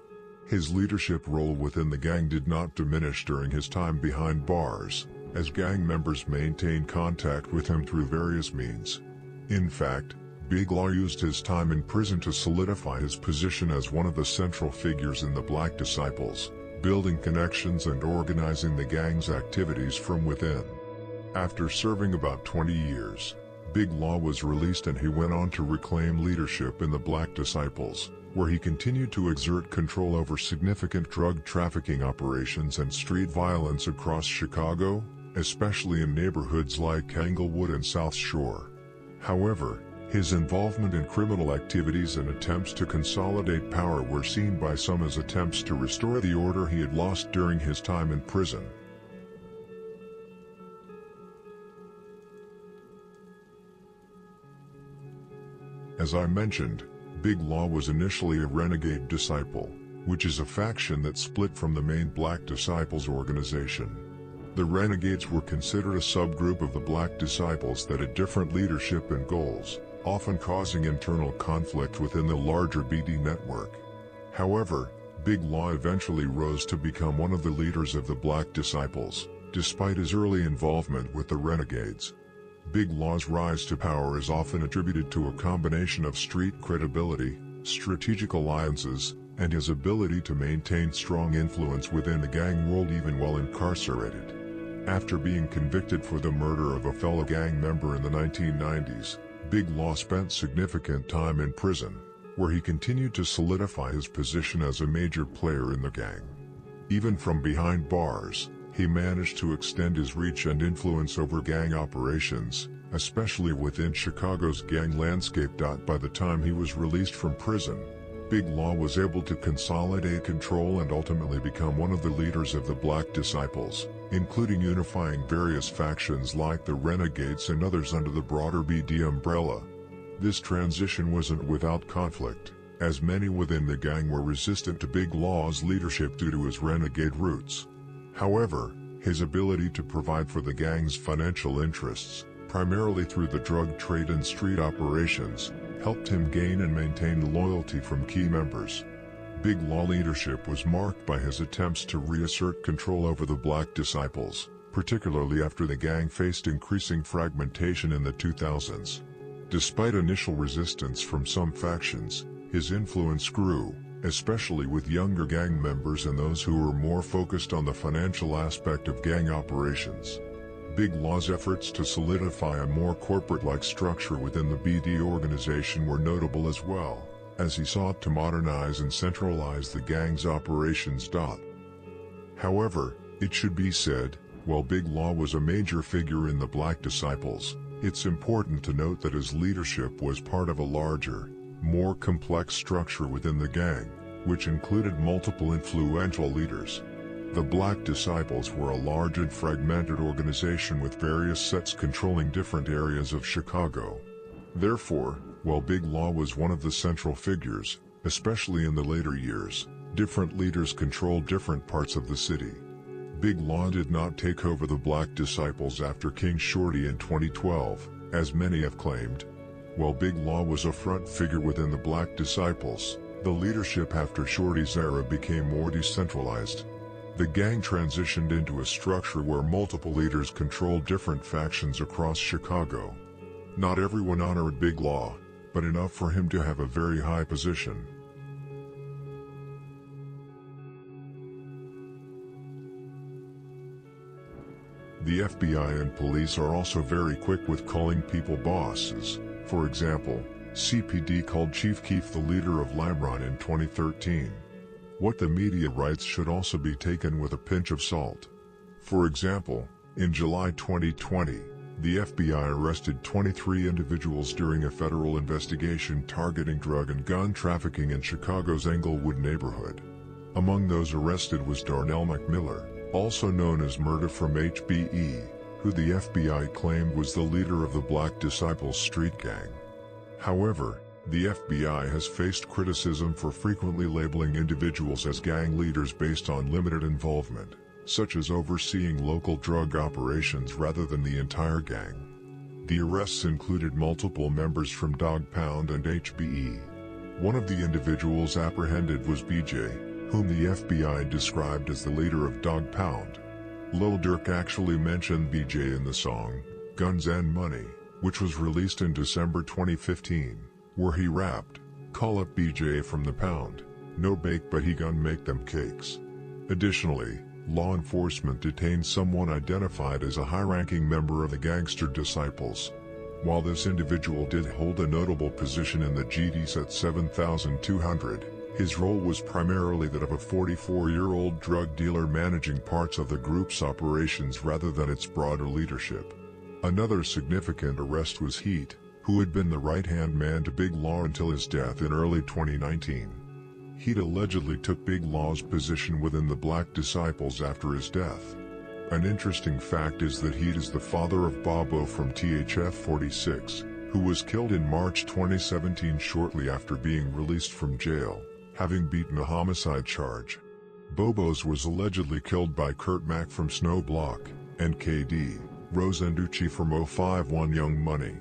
His leadership role within the gang did not diminish during his time behind bars, as gang members maintained contact with him through various means. In fact, Big Law used his time in prison to solidify his position as one of the central figures in the Black Disciples, building connections and organizing the gang's activities from within. After serving about 20 years, Big Law was released and he went on to reclaim leadership in the Black Disciples, where he continued to exert control over significant drug trafficking operations and street violence across Chicago, especially in neighborhoods like Englewood and South Shore. However, his involvement in criminal activities and attempts to consolidate power were seen by some as attempts to restore the order he had lost during his time in prison. As I mentioned, Big Law was initially a Renegade Disciple, which is a faction that split from the main Black Disciples organization. The Renegades were considered a subgroup of the Black Disciples that had different leadership and goals, often causing internal conflict within the larger BD network. However, Big Law eventually rose to become one of the leaders of the Black Disciples, despite his early involvement with the Renegades. Big Law's rise to power is often attributed to a combination of street credibility, strategic alliances, and his ability to maintain strong influence within the gang world even while incarcerated. After being convicted for the murder of a fellow gang member in the 1990s, Big Law spent significant time in prison, where he continued to solidify his position as a major player in the gang. Even from behind bars, he managed to extend his reach and influence over gang operations, especially within Chicago's gang landscape. By the time he was released from prison, Big Law was able to consolidate control and ultimately become one of the leaders of the Black Disciples, including unifying various factions like the Renegades and others under the broader BD umbrella. This transition wasn't without conflict. as many within the gang were resistant to Big Law's leadership due to his renegade roots. However, his ability to provide for the gang's financial interests, primarily through the drug trade and street operations, helped him gain and maintain loyalty from key members. Big Law leadership was marked by his attempts to reassert control over the Black Disciples, particularly after the gang faced increasing fragmentation in the 2000s. Despite initial resistance from some factions, his influence grew, especially with younger gang members and those who were more focused on the financial aspect of gang operations. Big Law's efforts to solidify a more corporate-like structure within the BD organization were notable as well, as he sought to modernize and centralize the gang's operations. However, it should be said, while Big Law was a major figure in the Black Disciples, it's important to note that his leadership was part of a larger, more complex structure within the gang, which included multiple influential leaders. The Black Disciples were a large and fragmented organization with various sets controlling different areas of Chicago. Therefore, while Big Law was one of the central figures, especially in the later years, different leaders controlled different parts of the city. Big Law did not take over the Black Disciples after King Shorty in 2012, as many have claimed. While Big Law was a front figure within the Black Disciples, the leadership after Shorty's era became more decentralized. The gang transitioned into a structure where multiple leaders controlled different factions across Chicago. Not everyone honored Big Law, but enough for him to have a very high position. The FBI and police are also very quick with calling people bosses. For example, CPD called Chief Keef the leader of Lamron in 2013. What the media writes should also be taken with a pinch of salt. For example, in July 2020, the FBI arrested 23 individuals during a federal investigation targeting drug and gun trafficking in Chicago's Englewood neighborhood. Among those arrested was Darnell McMiller, also known as Murder from HBE, who the FBI claimed was the leader of the Black Disciples street gang. However, the FBI has faced criticism for frequently labeling individuals as gang leaders based on limited involvement, such as overseeing local drug operations rather than the entire gang. The arrests included multiple members from Dog Pound and HBE. One of the individuals apprehended was BJ, whom the FBI described as the leader of Dog Pound. Lil Durk actually mentioned BJ in the song, Guns and Money, which was released in December 2015, where he rapped, "Call up BJ from the pound, no bake but he gun make them cakes." Additionally, law enforcement detained someone identified as a high-ranking member of the Gangster Disciples. While this individual did hold a notable position in the GDs at 7,200, his role was primarily that of a 44-year-old drug dealer managing parts of the group's operations rather than its broader leadership. Another significant arrest was Heat, who had been the right-hand man to Big Law until his death in early 2019. Heat allegedly took Big Law's position within the Black Disciples after his death. An interesting fact is that Heat is the father of Bobo from THF 46, who was killed in March 2017 shortly after being released from jail, having beaten a homicide charge. Bobo's was allegedly killed by Kurt Mack from Snow Block, and KD, Rosenducci from 051 Young Money.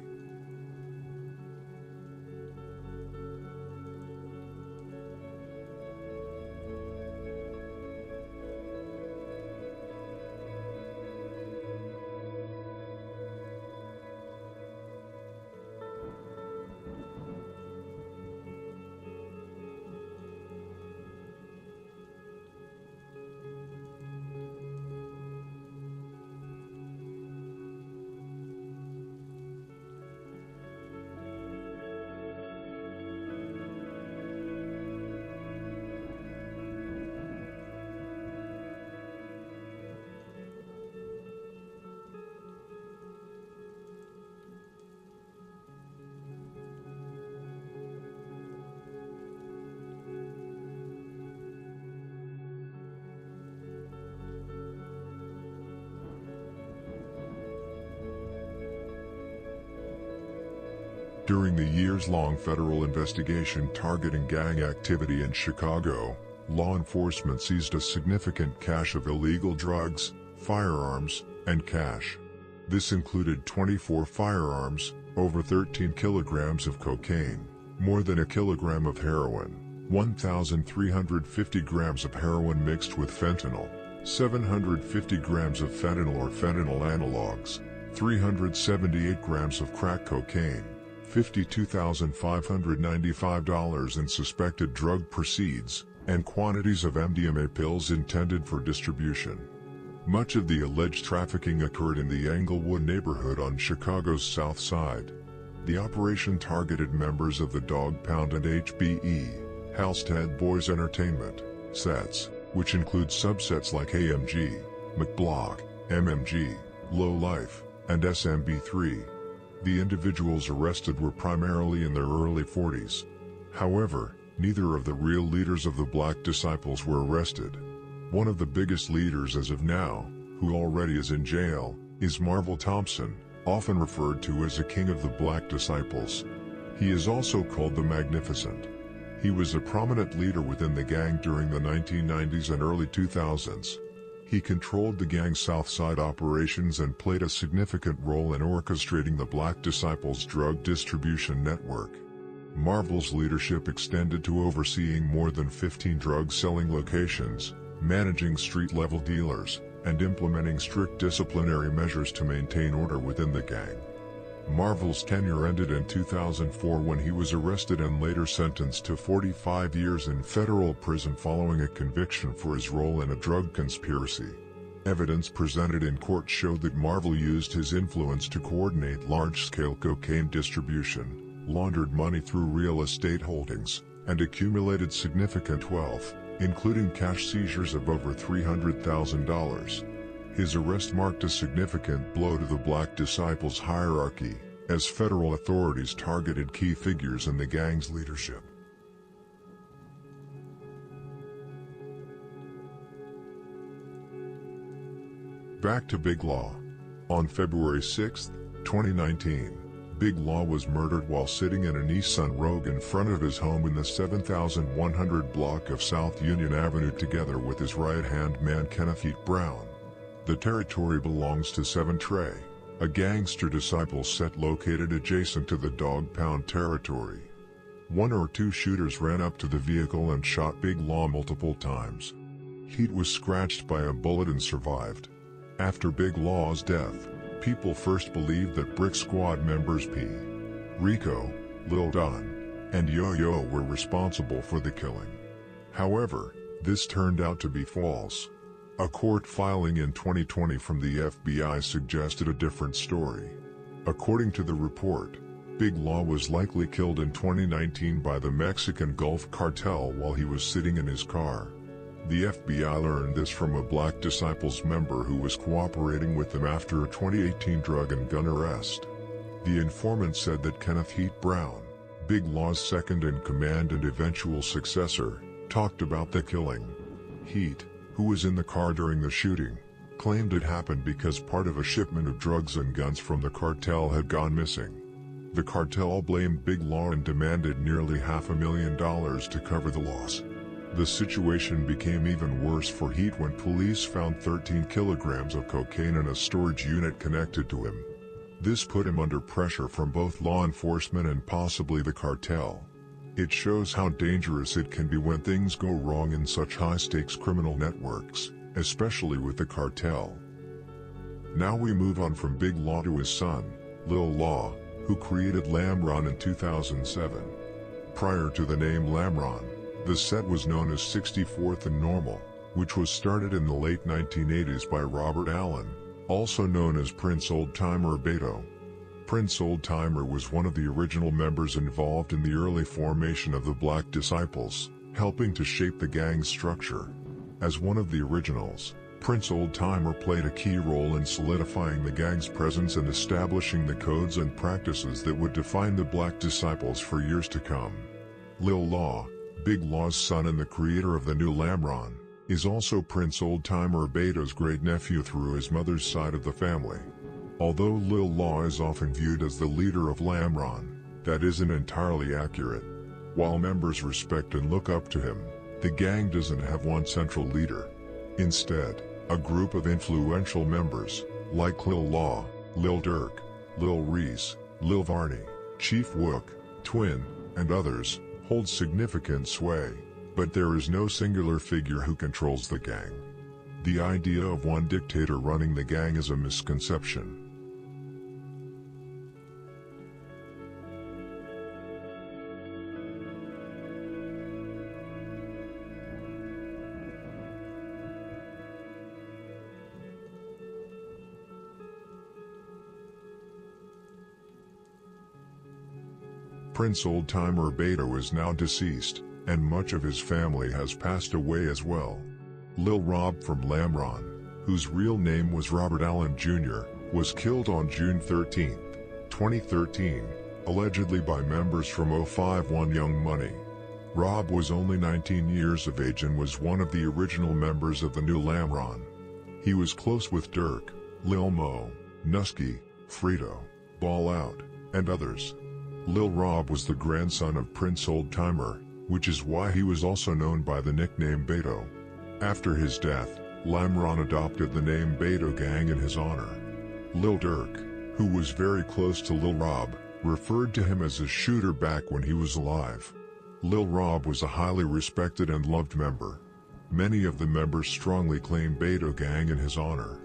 During the years-long federal investigation targeting gang activity in Chicago, law enforcement seized a significant cache of illegal drugs, firearms, and cash. This included 24 firearms, over 13 kilograms of cocaine, more than a kilogram of heroin, 1,350 grams of heroin mixed with fentanyl, 750 grams of fentanyl or fentanyl analogs, 378 grams of crack cocaine, $52,595 in suspected drug proceeds, and quantities of MDMA pills intended for distribution. Much of the alleged trafficking occurred in the Englewood neighborhood on Chicago's South Side. The operation targeted members of the Dog Pound and HBE, Halstead Boys Entertainment, sets, which include subsets like AMG, McBlock, MMG, Low Life, and SMB3. The individuals arrested were primarily in their early 40s. However, neither of the real leaders of the Black Disciples were arrested. One of the biggest leaders as of now, who already is in jail, is Marvel Thompson, often referred to as the King of the Black Disciples. He is also called the Magnificent. He was a prominent leader within the gang during the 1990s and early 2000s. He controlled the gang's Southside operations and played a significant role in orchestrating the Black Disciples' drug distribution network. Marvel's leadership extended to overseeing more than 15 drug-selling locations, managing street-level dealers, and implementing strict disciplinary measures to maintain order within the gang. Marvel's tenure ended in 2004 when he was arrested and later sentenced to 45 years in federal prison following a conviction for his role in a drug conspiracy. Evidence presented in court showed that Marvel used his influence to coordinate large-scale cocaine distribution, laundered money through real estate holdings, and accumulated significant wealth, including cash seizures of over $300,000. His arrest marked a significant blow to the Black Disciples hierarchy, as federal authorities targeted key figures in the gang's leadership. Back to Big Law. On February 6, 2019, Big Law was murdered while sitting in a Nissan Rogue in front of his home in the 7100 block of South Union Avenue together with his right-hand man Kenneth Heat Brown. The territory belongs to 7 Trey, a gangster disciple set located adjacent to the Dog Pound territory. 1 or 2 shooters ran up to the vehicle and shot Big Law multiple times. Heat was scratched by a bullet and survived. After Big Law's death, people first believed that Brick Squad members P. Rico, Lil Don, and Yo-Yo were responsible for the killing. However, this turned out to be false. A court filing in 2020 from the FBI suggested a different story. According to the report, Big Law was likely killed in 2019 by the Mexican Gulf Cartel while he was sitting in his car. The FBI learned this from a Black Disciples member who was cooperating with them after a 2018 drug and gun arrest. The informant said that Kenneth Heat Brown, Big Law's second-in-command and eventual successor, talked about the killing. Heat, who was in the car during the shooting, claimed it happened because part of a shipment of drugs and guns from the cartel had gone missing. The cartel blamed Big Law and demanded nearly $500,000 to cover the loss. The situation became even worse for Heat when police found 13 kilograms of cocaine in a storage unit connected to him. This put him under pressure from both law enforcement and possibly the cartel. It shows how dangerous it can be when things go wrong in such high-stakes criminal networks, especially with the cartel. Now we move on from Big Law to his son, Lil Law, who created Lamron in 2007. Prior to the name Lamron, the set was known as 64th and Normal, which was started in the late 1980s by Robert Allen, also known as Prince Oldtimer Beto. Prince Oldtimer was one of the original members involved in the early formation of the Black Disciples, helping to shape the gang's structure. As one of the originals, Prince Oldtimer played a key role in solidifying the gang's presence and establishing the codes and practices that would define the Black Disciples for years to come. Lil Law, Big Law's son and the creator of the new Lamron, is also Prince Oldtimer Beto's great-nephew through his mother's side of the family. Although Lil Law is often viewed as the leader of Lamron, That isn't entirely accurate. While members respect and look up to him, the gang doesn't have one central leader. Instead, a group of influential members, like Lil Law, Lil Durk, Lil Reese, Lil Varney, Chief Wook, Twin, and others, hold significant sway, but there is no singular figure who controls the gang. The idea of one dictator running the gang is a misconception. Prince Old Timer Beto is now deceased, and much of his family has passed away as well. Lil Rob from Lamron, whose real name was Robert Allen Jr., was killed on June 13, 2013, allegedly by members from 051 Young Money. Rob was only 19 years of age and was one of the original members of the new Lamron. He was close with Durk, Lil Mo, Nusky, Frito, Ball Out, and others. Lil Rob was the grandson of Prince Old Timer, which is why he was also known by the nickname Beto. After his death, Lamron adopted the name Beto Gang in his honor. Lil Durk, who was very close to Lil Rob, referred to him as a shooter back when he was alive. Lil Rob was a highly respected and loved member. Many of the members strongly claim Beto Gang in his honor.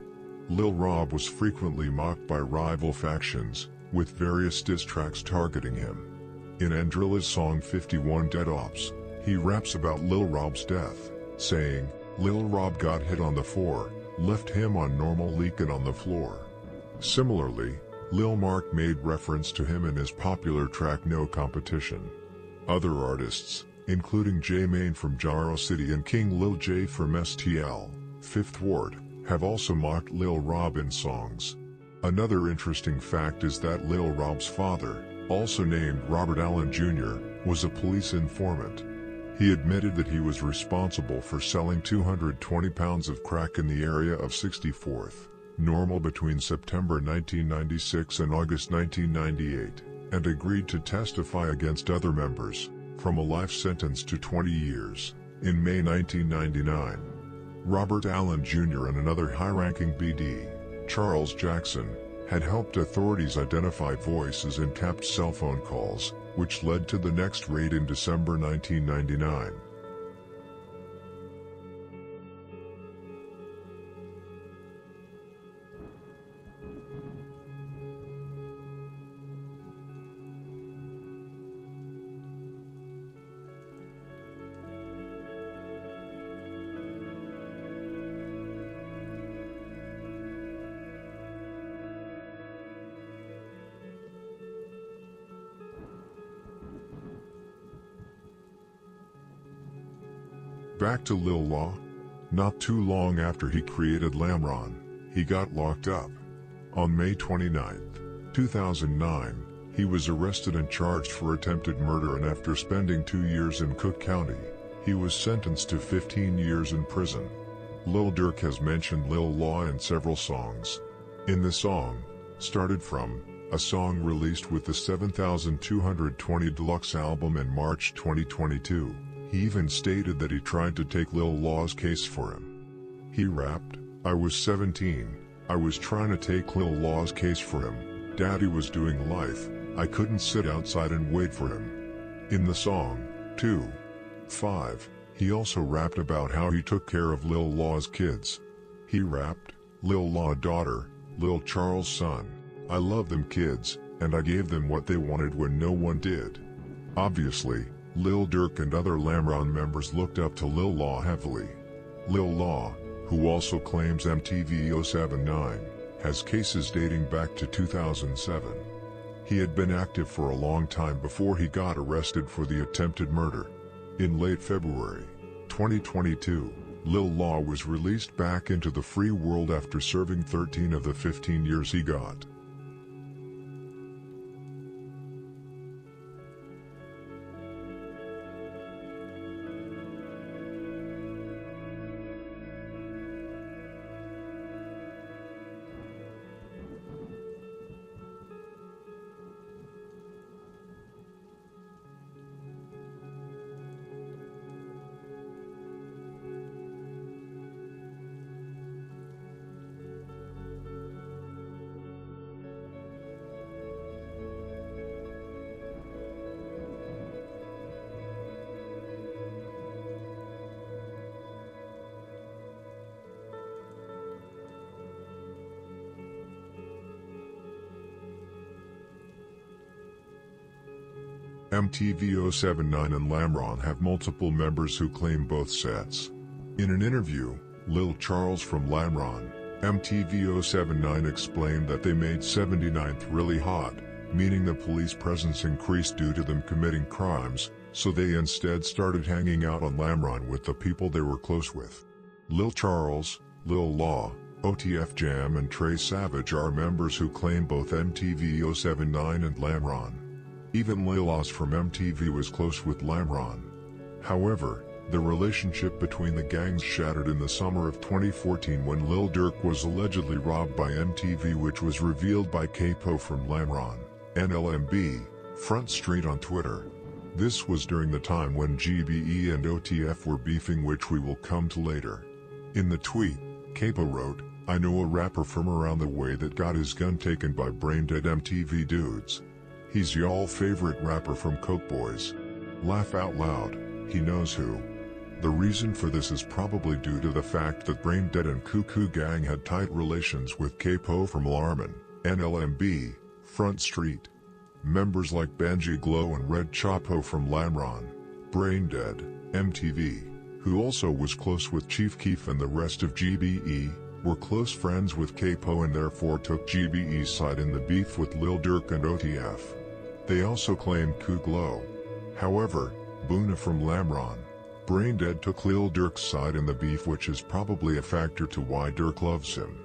Lil Rob was frequently mocked by rival factions, with various diss tracks targeting him. In Andrilla's song 51 Dead Ops, he raps about Lil Rob's death, saying, "Lil Rob got hit on the 4, left him on normal leaking on the floor." Similarly, Lil Mark made reference to him in his popular track No Competition. Other artists, including J-Mane from Jaro City and King Lil J from STL, 5th Ward, have also mocked Lil Rob in songs. Another interesting fact is that Lil Rob's father, also named Robert Allen Jr., was a police informant. He admitted that he was responsible for selling 220 pounds of crack in the area of 64th, Normal between September 1996 and August 1998, and agreed to testify against other members, from a life sentence to 20 years, in May 1999. Robert Allen Jr. and another high-ranking BD, Charles Jackson, had helped authorities identify voices and tapped cell phone calls, which led to the next raid in December 1999. Back to Lil Law. Not too long after he created Lamron, he got locked up. On May 29, 2009, he was arrested and charged for attempted murder, and after spending 2 years in Cook County, he was sentenced to 15 years in prison. Lil Durk has mentioned Lil Law in several songs. In the song, Started From, a song released with the 7220 Deluxe album in March 2022, he even stated that he tried to take Lil Law's case for him. He rapped, "I was 17, I was trying to take Lil Law's case for him, Daddy was doing life, I couldn't sit outside and wait for him." In the song, 2-5, he also rapped about how he took care of Lil Law's kids. He rapped, "Lil Law daughter, Lil Charles son, I love them kids, and I gave them what they wanted when no one did." Obviously, Lil Durk and other Lamron members looked up to Lil Law heavily. Lil Law, who also claims MTV 079, has cases dating back to 2007. He had been active for a long time before he got arrested for the attempted murder. In late February 2022, Lil Law was released back into the free world after serving 13 of the 15 years he got. MTV079 and Lamron have multiple members who claim both sets. In an interview, Lil Charles from Lamron, MTV079 explained that they made 79th really hot, meaning the police presence increased due to them committing crimes, so they instead started hanging out on Lamron with the people they were close with. Lil Charles, Lil Law, OTF Jam and Trey Savage are members who claim both MTV079 and Lamron. Even Lil Oz from MTV was close with Lamron. However, the relationship between the gangs shattered in the summer of 2014 when Lil Durk was allegedly robbed by MTV, which was revealed by Capo from Lamron, NLMB, Front Street on Twitter. This was during the time when GBE and OTF were beefing, which we will come to later. In the tweet, Capo wrote, "I know a rapper from around the way that got his gun taken by brain-dead MTV dudes. He's y'all favorite rapper from Coke Boys. Laugh out loud, he knows who." The reason for this is probably due to the fact that Brain Dead and Cuckoo Gang had tight relations with Capo from Larman, NLMB, Front Street. Members like Banji Glow and Red Chapo from Lamron, Brain Dead, MTV, who also was close with Chief Keef and the rest of GBE, were close friends with Capo and therefore took GBE's side in the beef with Lil Durk and OTF. They also claimed Ku Glow. However, Boona from Lamron, Brain Dead took Lil Durk's side in the beef, which is probably a factor to why Durk loves him.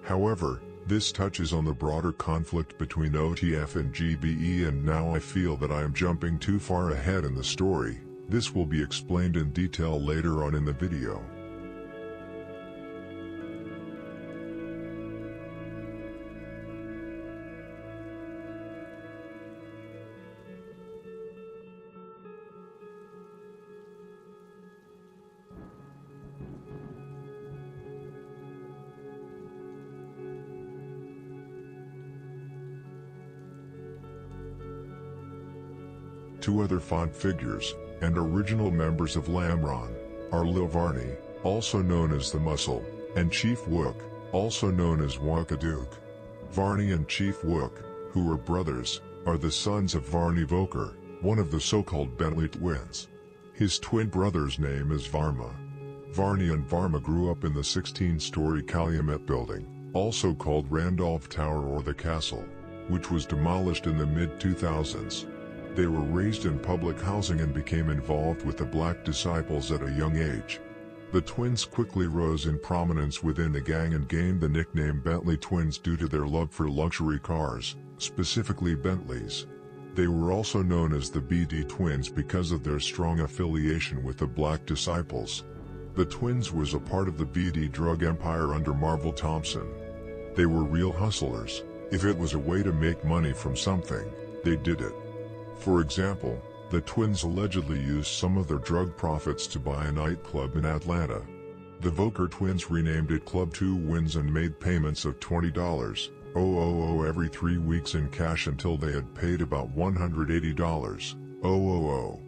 However, this touches on the broader conflict between OTF and GBE, and now I feel that I am jumping too far ahead in the story. This will be explained in detail later on in the video. Two other font figures, and original members of Lamron, are Lil Varney, also known as The Muscle, and Chief Wook, also known as Wakadook. Varney and Chief Wook, who were brothers, are the sons of Varney Voker, one of the so-called Bentley twins. His twin brother's name is Varma. Varney and Varma grew up in the 16-story Calumet building, also called Randolph Tower or the Castle, which was demolished in the mid-2000s. They were raised in public housing and became involved with the Black Disciples at a young age. The twins quickly rose in prominence within the gang and gained the nickname Bentley Twins due to their love for luxury cars, specifically Bentleys. They were also known as the BD Twins because of their strong affiliation with the Black Disciples. The twins was a part of the BD drug empire under Marvel Thompson. They were real hustlers. If it was a way to make money from something, they did it. For example, the twins allegedly used some of their drug profits to buy a nightclub in Atlanta. The Voker twins renamed it Club 2 Wins and made payments of $20,000 every 3 weeks in cash until they had paid about $180,000.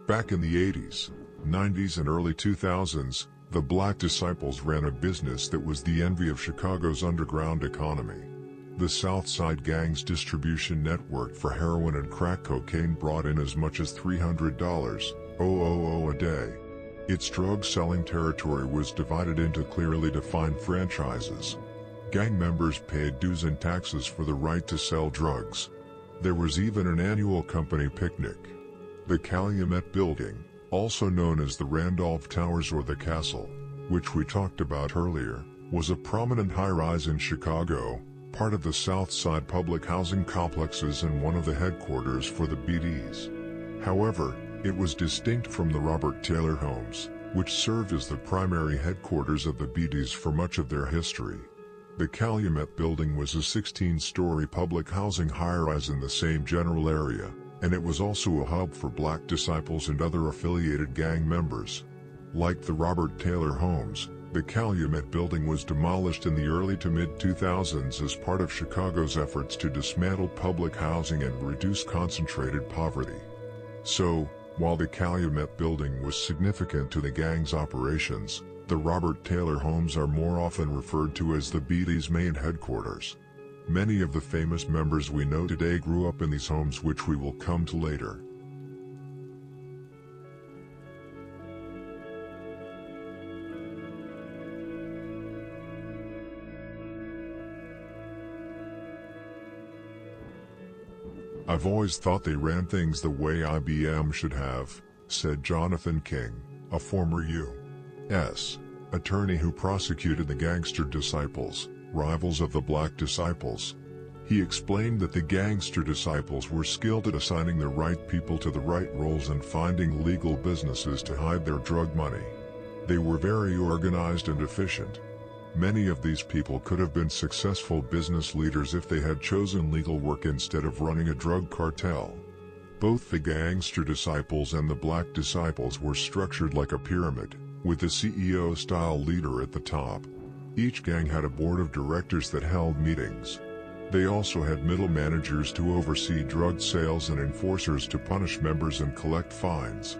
Back in the 80s, 90s and early 2000s, the Black Disciples ran a business that was the envy of Chicago's underground economy. The South Side Gang's distribution network for heroin and crack cocaine brought in as much as $300 a day. Its drug-selling territory was divided into clearly defined franchises. Gang members paid dues and taxes for the right to sell drugs. There was even an annual company picnic. The Calumet Building, also known as the Randolph Towers or the Castle, which we talked about earlier, was a prominent high-rise in Chicago, part of the South Side public housing complexes and one of the headquarters for the BDs. However, it was distinct from the Robert Taylor homes, which served as the primary headquarters of the BDs for much of their history. The Calumet Building was a 16-story public housing high-rise in the same general area, and it was also a hub for Black Disciples and other affiliated gang members. Like the Robert Taylor homes, the Calumet Building was demolished in the early to mid-2000s as part of Chicago's efforts to dismantle public housing and reduce concentrated poverty. So, While the Calumet building was significant to the gang's operations, the Robert Taylor homes are more often referred to as the BD's main headquarters. Many of the famous members we know today grew up in these homes, which we will come to later. I've always thought they ran things the way IBM should have, said Jonathan King, a former U.S. attorney who prosecuted the Gangster Disciples, rivals of the Black Disciples. He explained that the Gangster Disciples were skilled at assigning the right people to the right roles and finding legal businesses to hide their drug money. They were very organized and efficient. Many of these people could have been successful business leaders if they had chosen legal work instead of running a drug cartel. Both the Gangster Disciples and the Black Disciples were structured like a pyramid, with a CEO-style leader at the top. Each gang had a board of directors that held meetings. They also had middle managers to oversee drug sales and enforcers to punish members and collect fines.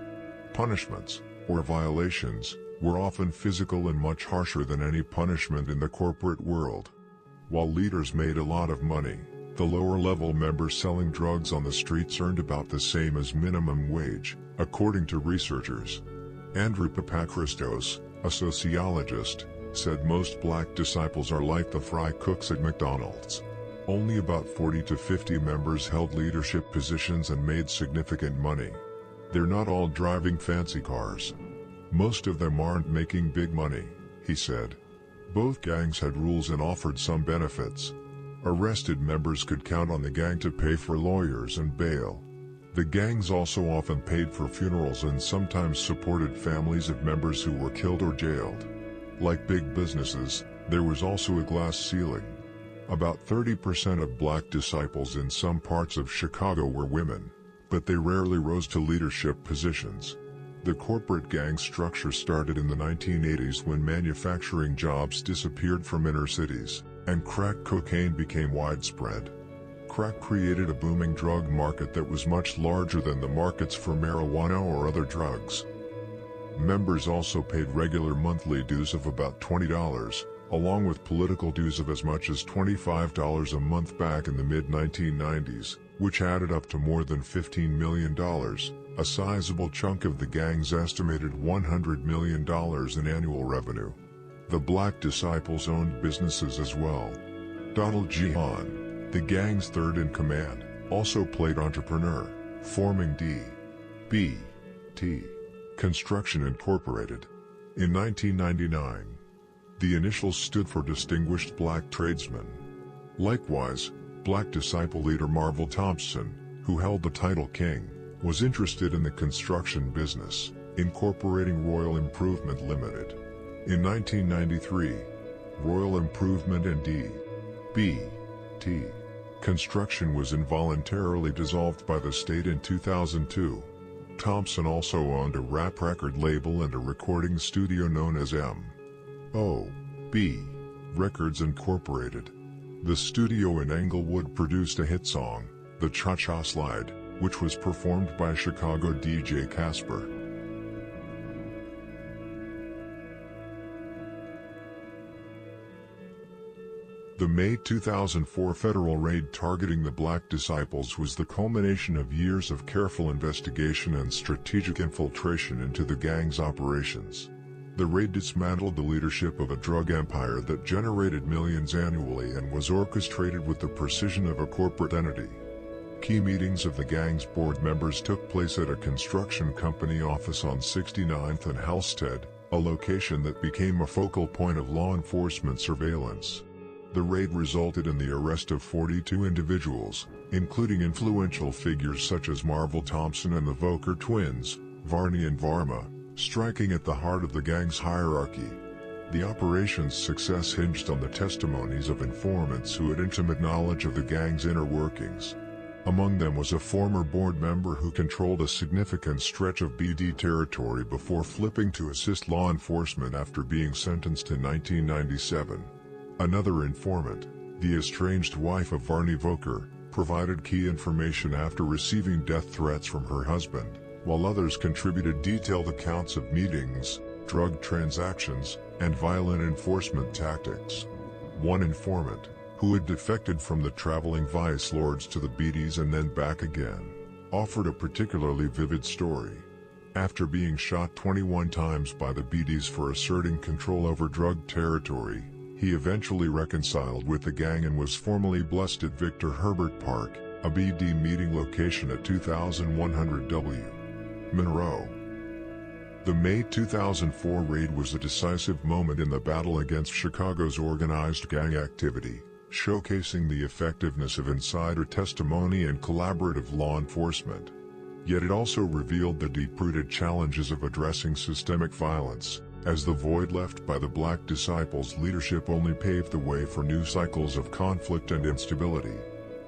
Punishments, or violations, were often physical and much harsher than any punishment in the corporate world. While leaders made a lot of money, the lower-level members selling drugs on the streets earned about the same as minimum wage, according to researchers. Andrew Papachristos, a sociologist, said most Black Disciples are like the fry cooks at McDonald's. Only about 40 to 50 members held leadership positions and made significant money. They're not all driving fancy cars. Most of them aren't making big money, he said. Both gangs had rules and offered some benefits. Arrested members could count on the gang to pay for lawyers and bail. The gangs also often paid for funerals and sometimes supported families of members who were killed or jailed. Like big businesses, there was also a glass ceiling. About 30% of Black Disciples in some parts of Chicago were women, but they rarely rose to leadership positions. The corporate gang structure started in the 1980s when manufacturing jobs disappeared from inner cities, and crack cocaine became widespread. Crack created a booming drug market that was much larger than the markets for marijuana or other drugs. Members also paid regular monthly dues of about $20, along with political dues of as much as $25 a month back in the mid-1990s, which added up to more than $15 million. A sizable chunk of the gang's estimated $100 million in annual revenue. The Black Disciples owned businesses as well. Donald G. Hahn, the gang's third-in-command, also played entrepreneur, forming D.B.T. Construction Incorporated. In 1999, the initials stood for Distinguished Black Tradesman. Likewise, Black Disciple leader Marvel Thompson, who held the title King, was interested in the construction business, incorporating Royal Improvement Limited. In 1993, Royal Improvement and D.B.T. Construction was involuntarily dissolved by the state in 2002. Thompson also owned a rap record label and a recording studio known as M.O.B. Records Incorporated. The studio in Englewood produced a hit song, The Cha-Cha Slide, which was performed by Chicago DJ Casper. The May 2004 federal raid targeting the Black Disciples was the culmination of years of careful investigation and strategic infiltration into the gang's operations. The raid dismantled the leadership of a drug empire that generated millions annually and was orchestrated with the precision of a corporate entity. Key meetings of the gang's board members took place at a construction company office on 69th and Halstead, a location that became a focal point of law enforcement surveillance. The raid resulted in the arrest of 42 individuals, including influential figures such as Marvel Thompson and the Voker twins, Varney and Varma, striking at the heart of the gang's hierarchy. The operation's success hinged on the testimonies of informants who had intimate knowledge of the gang's inner workings. Among them was a former board member who controlled a significant stretch of BD territory before flipping to assist law enforcement after being sentenced in 1997. Another informant, the estranged wife of Varney Voker, provided key information after receiving death threats from her husband. while others contributed detailed accounts of meetings, drug transactions, and violent enforcement tactics. One informant, who had defected from the traveling vice lords to the Beatties and then back again, offered a particularly vivid story. After being shot 21 times by the Beatties for asserting control over drug territory, he eventually reconciled with the gang and was formally blessed at Victor Herbert Park, a BD meeting location at 2100 W. Monroe. The May 2004 raid was a decisive moment in the battle against Chicago's organized gang activity, showcasing the effectiveness of insider testimony and collaborative law enforcement. Yet it also revealed the deep-rooted challenges of addressing systemic violence, as the void left by the Black Disciples' leadership only paved the way for new cycles of conflict and instability.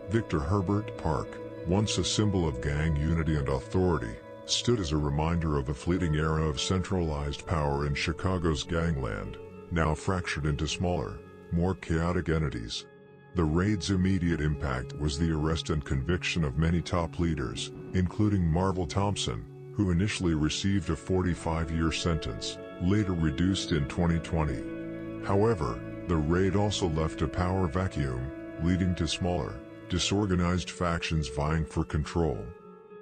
Victor Herbert Park, once a symbol of gang unity and authority, stood as a reminder of the fleeting era of centralized power in Chicago's gangland, now fractured into smaller, more chaotic entities. The raid's immediate impact was the arrest and conviction of many top leaders, including Marvel Thompson, who initially received a 45-year sentence, later reduced in 2020. However, the raid also left a power vacuum, leading to smaller, disorganized factions vying for control.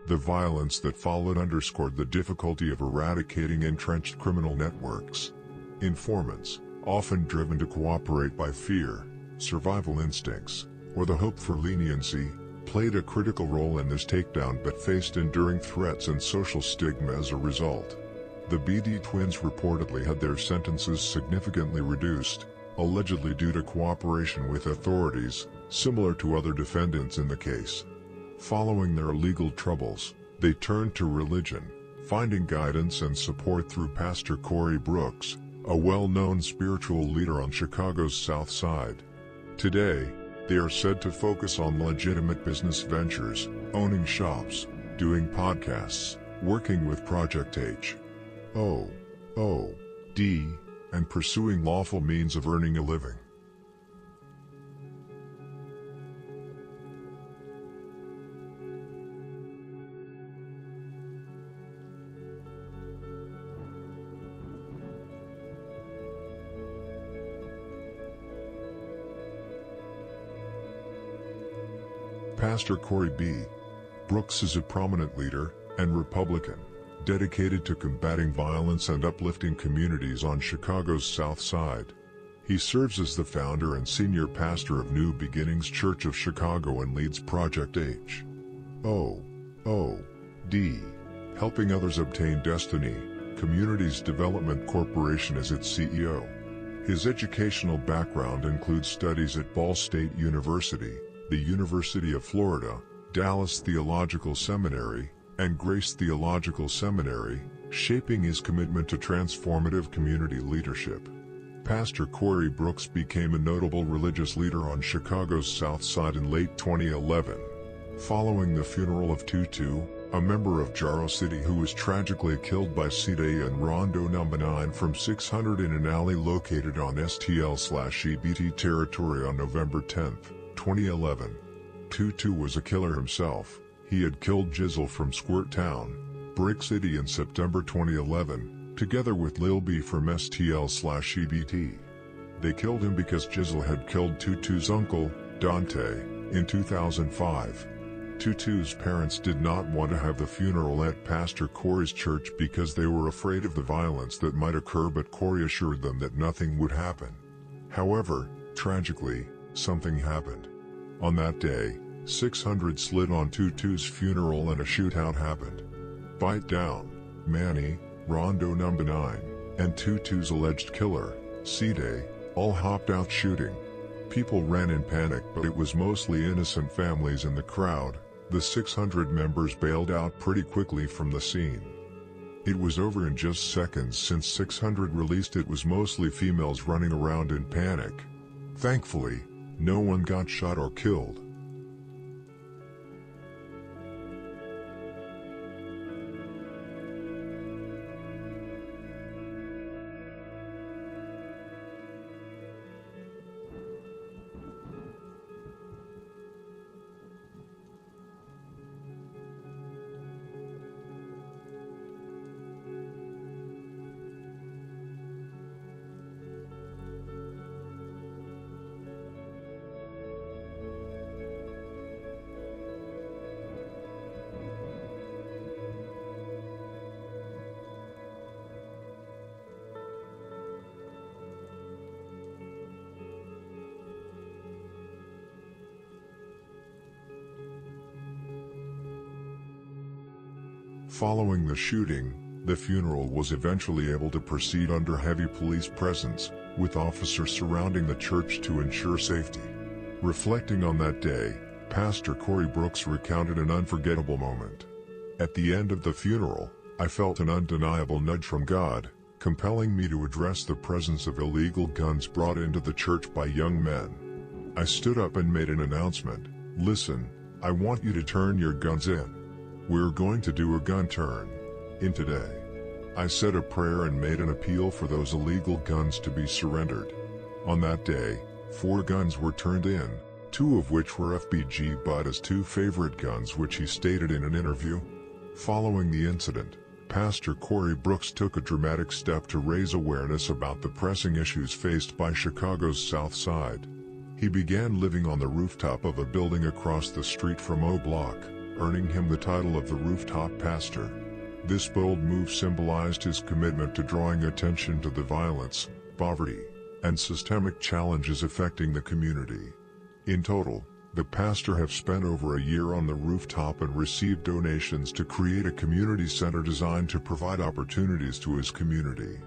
The violence that followed underscored the difficulty of eradicating entrenched criminal networks. Informants, often driven to cooperate by fear, survival instincts, or the hope for leniency, played a critical role in this takedown but faced enduring threats and social stigma as a result. The BD twins reportedly had their sentences significantly reduced, allegedly due to cooperation with authorities, similar to other defendants in the case. Following their legal troubles, they turned to religion, finding guidance and support through Pastor Corey Brooks, a well-known spiritual leader on Chicago's South Side. Today, they are said to focus on legitimate business ventures, owning shops, doing podcasts, working with Project H. O.O.D., and pursuing lawful means of earning a living. Pastor Corey B. Brooks is a prominent leader and Republican, dedicated to combating violence and uplifting communities on Chicago's South Side. He serves as the founder and senior pastor of New Beginnings Church of Chicago and leads Project H. O.O.D., Helping Others Obtain Destiny, Communities Development Corporation as its CEO. His educational background includes studies at Ball State University, the University of Florida, Dallas Theological Seminary, and Grace Theological Seminary, shaping his commitment to transformative community leadership. Pastor Corey Brooks became a notable religious leader on Chicago's South Side in late 2011. Following the funeral of Tutu, a member of Jarrow City who was tragically killed by C-Day and Rondo No. 9 from 600 in an alley located on STL/EBT territory on November 10, 2011. Tutu was a killer himself. He had killed Jizzle from Squirt Town, Brick City in September 2011, together with Lil B from STL/EBT. They killed him because Jizzle had killed Tutu's uncle, Dante, in 2005. Tutu's parents did not want to have the funeral at Pastor Corey's church because they were afraid of the violence that might occur, but Corey assured them that nothing would happen. However, tragically, something happened. On that day, 600 slid on Tutu's funeral and a shootout happened. Bite Down, Manny, Rondo No. 9, and Tutu's alleged killer, C-Day, all hopped out shooting. People ran in panic, but it was mostly innocent families in the crowd. The 600 members bailed out pretty quickly from the scene. It was over in just seconds. Since 600 released, it was mostly females running around in panic. Thankfully, no one got shot or killed. Following the shooting, the funeral was eventually able to proceed under heavy police presence, with officers surrounding the church to ensure safety. Reflecting on that day, Pastor Corey Brooks recounted an unforgettable moment. At the end of the funeral, I felt an undeniable nudge from God, compelling me to address the presence of illegal guns brought into the church by young men. I stood up and made an announcement. Listen, I want you to turn your guns in. We're going to do a gun turn in today. I said a prayer and made an appeal for those illegal guns to be surrendered. On that day, 4 guns were turned in, 2 of which were FBG Bud's 2 favorite guns, which he stated in an interview. Following the incident, Pastor Corey Brooks took a dramatic step to raise awareness about the pressing issues faced by Chicago's South Side. He began living on the rooftop of a building across the street from O Block, earning him the title of the Rooftop Pastor. This bold move symbolized his commitment to drawing attention to the violence, poverty, and systemic challenges affecting the community. In total, the pastor has spent over a year on the rooftop and received donations to create a community center designed to provide opportunities to his community.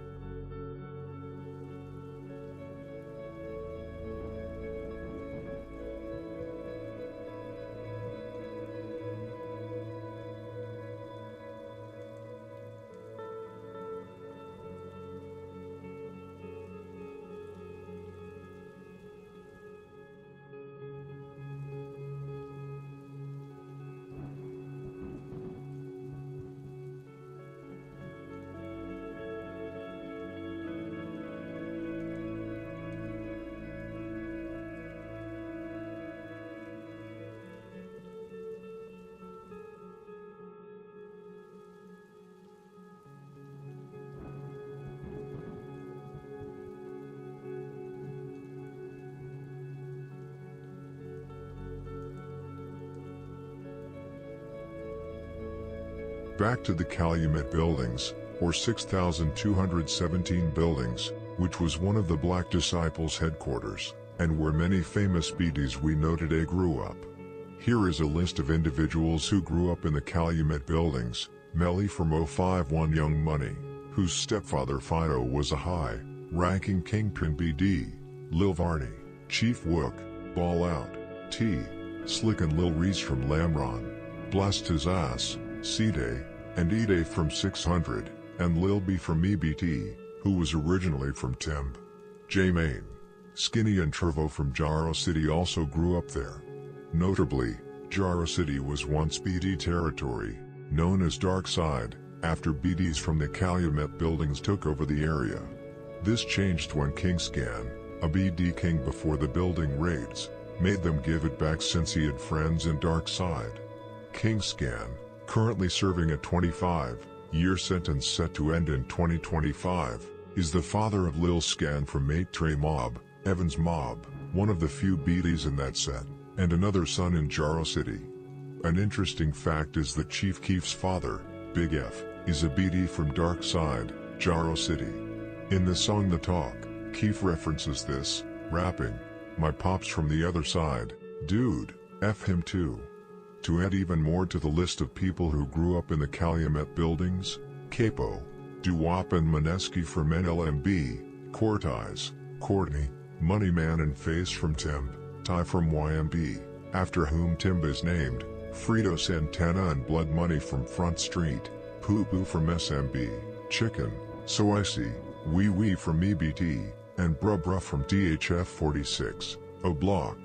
Back to the Calumet Buildings, or 6,217 buildings, which was one of the Black Disciples' headquarters, and where many famous BDs we know today grew up. Here is a list of individuals who grew up in the Calumet Buildings. Melly from 051 Young Money, whose stepfather Fido was a high-ranking kingpin BD. Lil Varney, Chief Wook, Ball Out, T. Slick and Lil Reese from Lamron, Blessed His Ass, C-Day, and E-Day from 600, and Lil B from EBT, who was originally from Timb. J-Main, Skinny and Trevo from Jaro City also grew up there. Notably, Jaro City was once BD territory, known as Dark Side, after BDs from the Calumet Buildings took over the area. This changed when King Scan, a BD king before the building raids, made them give it back since he had friends in Dark Side. King Scan, currently serving a 25-year sentence set to end in 2025, is the father of Lil Scan from Maitre Mob, Evans Mob, one of the few BDs in that set, and another son in Jaro City. An interesting fact is that Chief Keef's father, Big F, is a BD from Dark Side, Jaro City. In the song The Talk, Keef references this, rapping, "My pop's from the other side, dude, F him too." To add even more to the list of people who grew up in the Calumet Buildings, Capo, Doo-Wop and Mineski from NLMB, Cortez, Courtney, Moneyman and Face from Timb, Ty from YMB, after whom Timb is named, Frito Santana and Blood Money from Front Street, Poo Poo from SMB, Chicken, So I See, Wee Wee from EBT, and Bruh Bruh from DHF 46, O Block.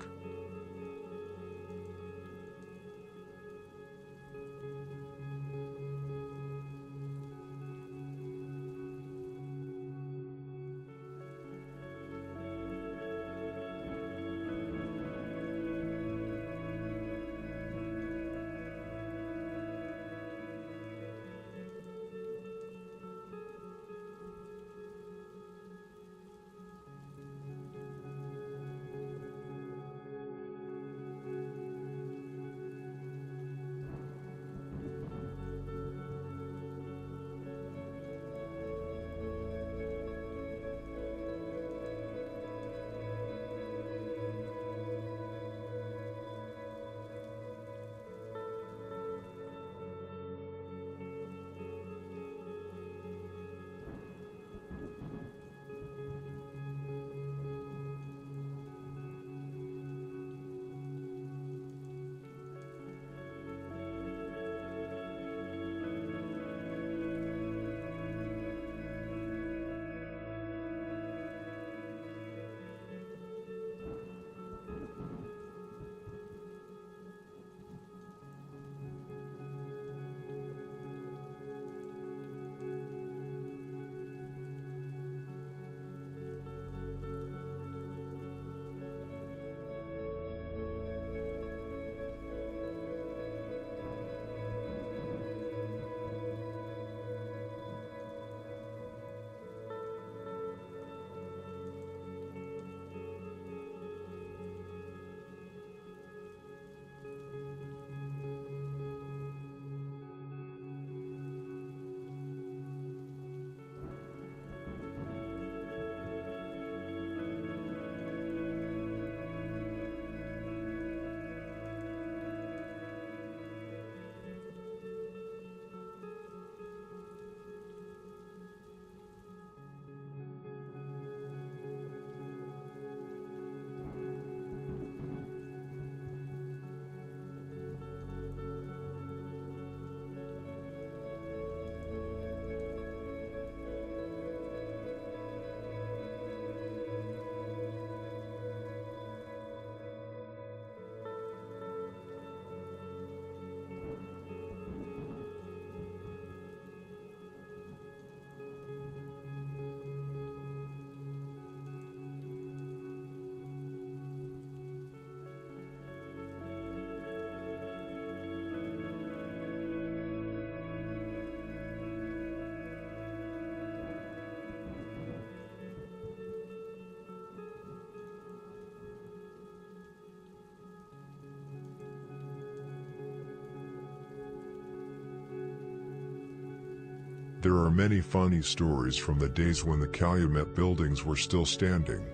There are many funny stories from the days when the Calumet buildings were still standing.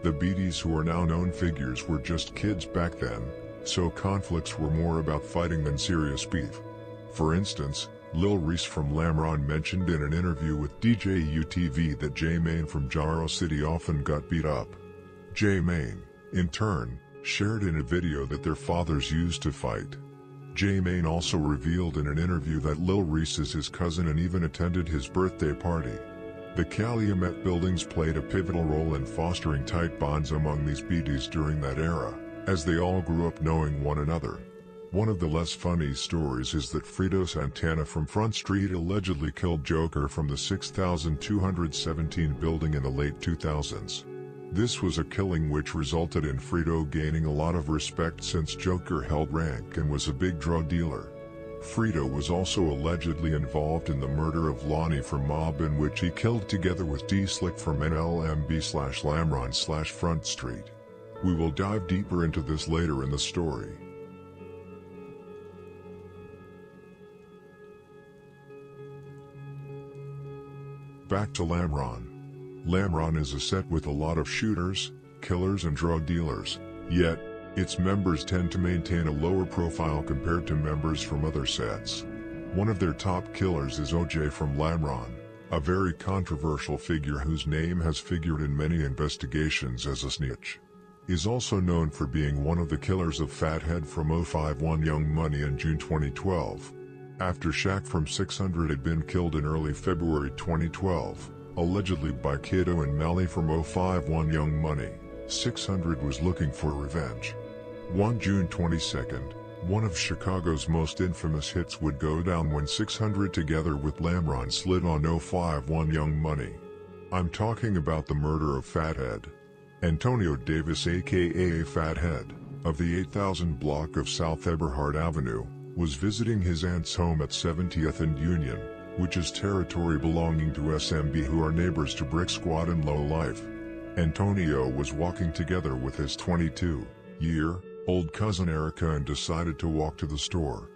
The Beatties, who are now known figures, were just kids back then, so conflicts were more about fighting than serious beef. For instance, Lil Reese from Lamron mentioned in an interview with DJ UTV that J-Mane from Jaro City often got beat up. J-Mane, in turn, shared in a video that their fathers used to fight. J-Mane also revealed in an interview that Lil Reese is his cousin and even attended his birthday party. The Calumet buildings played a pivotal role in fostering tight bonds among these Beatties during that era, as they all grew up knowing one another. One of the less funny stories is that Fredo Santana from Front Street allegedly killed Joker from the 6217 building in the late 2000s. This was a killing which resulted in Fredo gaining a lot of respect since Joker held rank and was a big drug dealer. Fredo was also allegedly involved in the murder of Lonnie from Mob, in which he killed together with D-Slick from NLMB/Lamron/Front Street. We will dive deeper into this later in the story. Back to Lamron. Lamron is a set with a lot of shooters, killers and drug dealers, yet, its members tend to maintain a lower profile compared to members from other sets. One of their top killers is OJ from Lamron, a very controversial figure whose name has figured in many investigations as a snitch. He is also known for being one of the killers of Fathead from 051 Young Money in June 2012. After Shaq from 600 had been killed in early February 2012, allegedly by Kiddo and Mally from 051 Young Money, 600 was looking for revenge. One June 22nd, one of Chicago's most infamous hits would go down when 600 together with Lamron slid on 051 Young Money. I'm talking about the murder of Fathead. Antonio Davis, aka Fathead, of the 8000 block of South Eberhard Avenue, was visiting his aunt's home at 70th and Union, which is territory belonging to SMB, who are neighbors to Brick Squad and Low Life. Antonio was walking together with his 22-year-old cousin Erica and decided to walk to the store.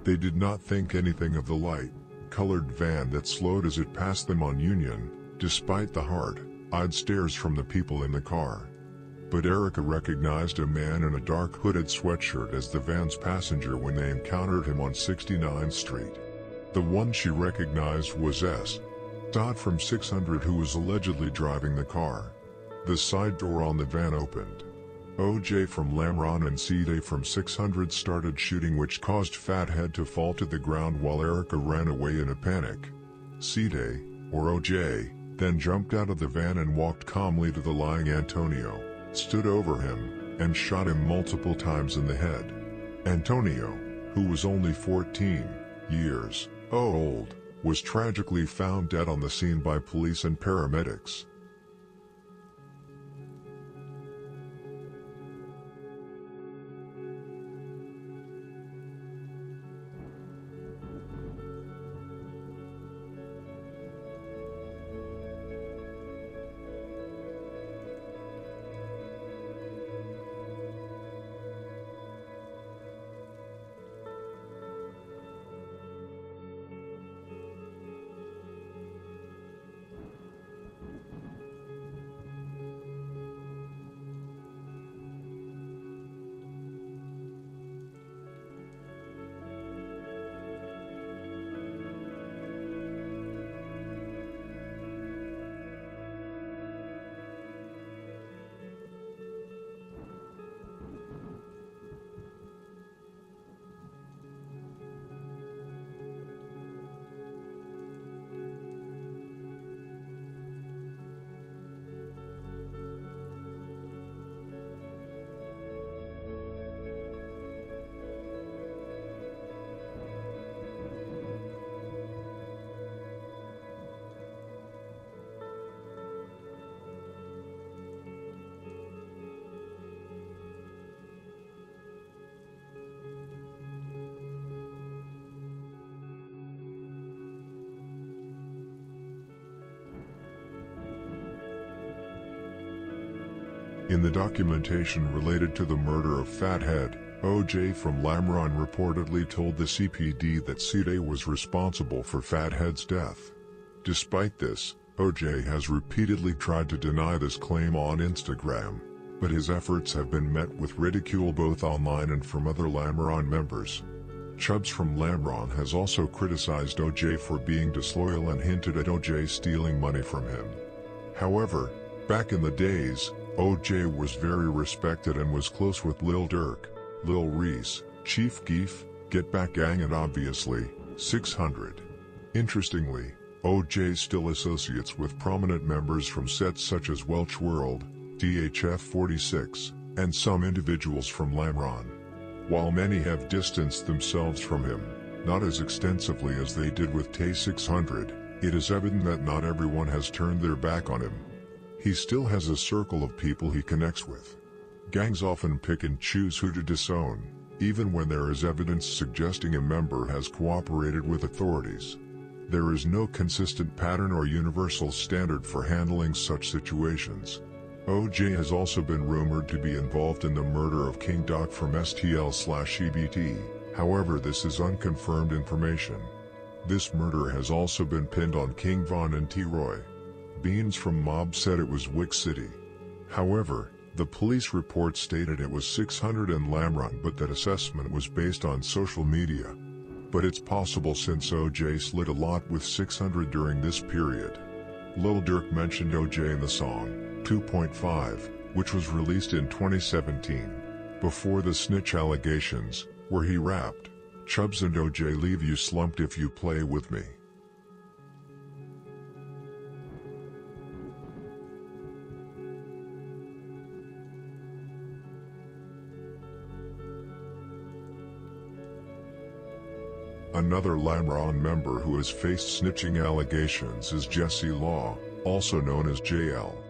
They did not think anything of the light-colored van that slowed as it passed them on Union, despite the hard-eyed stares from the people in the car. But Erica recognized a man in a dark hooded sweatshirt as the van's passenger when they encountered him on 69th Street. The one she recognized was S. Dodd from 600, who was allegedly driving the car. The side door on the van opened. OJ from Lamron and C-Day from 600 started shooting, which caused Fathead to fall to the ground while Erica ran away in a panic. C-Day, or OJ, then jumped out of the van and walked calmly to the lying Antonio, stood over him, and shot him multiple times in the head. Antonio, who was only 14 years old, was tragically found dead on the scene by police and paramedics. In the documentation related to the murder of Fathead, OJ from Lamron reportedly told the CPD that C-Day was responsible for Fathead's death. Despite this, OJ has repeatedly tried to deny this claim on Instagram, but his efforts have been met with ridicule both online and from other Lamron members. Chubbs from Lamron has also criticized OJ for being disloyal and hinted at OJ stealing money from him. However, back in the days, OJ was very respected and was close with Lil Durk, Lil Reese, Chief Keef, Get Back Gang and obviously, 600. Interestingly, OJ still associates with prominent members from sets such as Welch World, DHF 46, and some individuals from Lamron. While many have distanced themselves from him, not as extensively as they did with Tay 600, it is evident that not everyone has turned their back on him. He still has a circle of people he connects with. Gangs often pick and choose who to disown, even when there is evidence suggesting a member has cooperated with authorities. There is no consistent pattern or universal standard for handling such situations. OJ has also been rumored to be involved in the murder of King Doc from STL/EBT, however this is unconfirmed information. This murder has also been pinned on King Von and T-Roy. Beans from Mob said it was Wick City. However, the police report stated it was 600 and Lamron, but that assessment was based on social media. But it's possible since OJ slid a lot with 600 during this period. Lil Durk mentioned OJ in the song 2.5, which was released in 2017, before the snitch allegations, where he rapped, "Chubbs and OJ leave you slumped if you play with me." Another Lamron member who has faced snitching allegations is Jesse Law, also known as JL.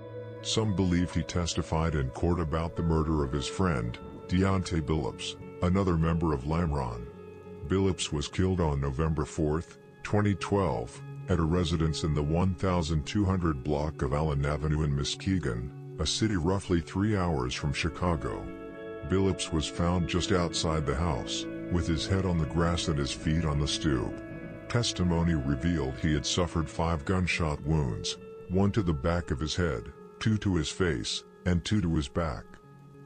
Some believe he testified in court about the murder of his friend, Deontay Billups, another member of Lamron. Billups was killed on November 4, 2012, at a residence in the 1200 block of Allen Avenue in Muskegon, a city roughly 3 hours from Chicago. Billups was found just outside the house, with his head on the grass and his feet on the stoop. Testimony revealed he had suffered 5 gunshot wounds, 1 to the back of his head, 2 to his face, and 2 to his back.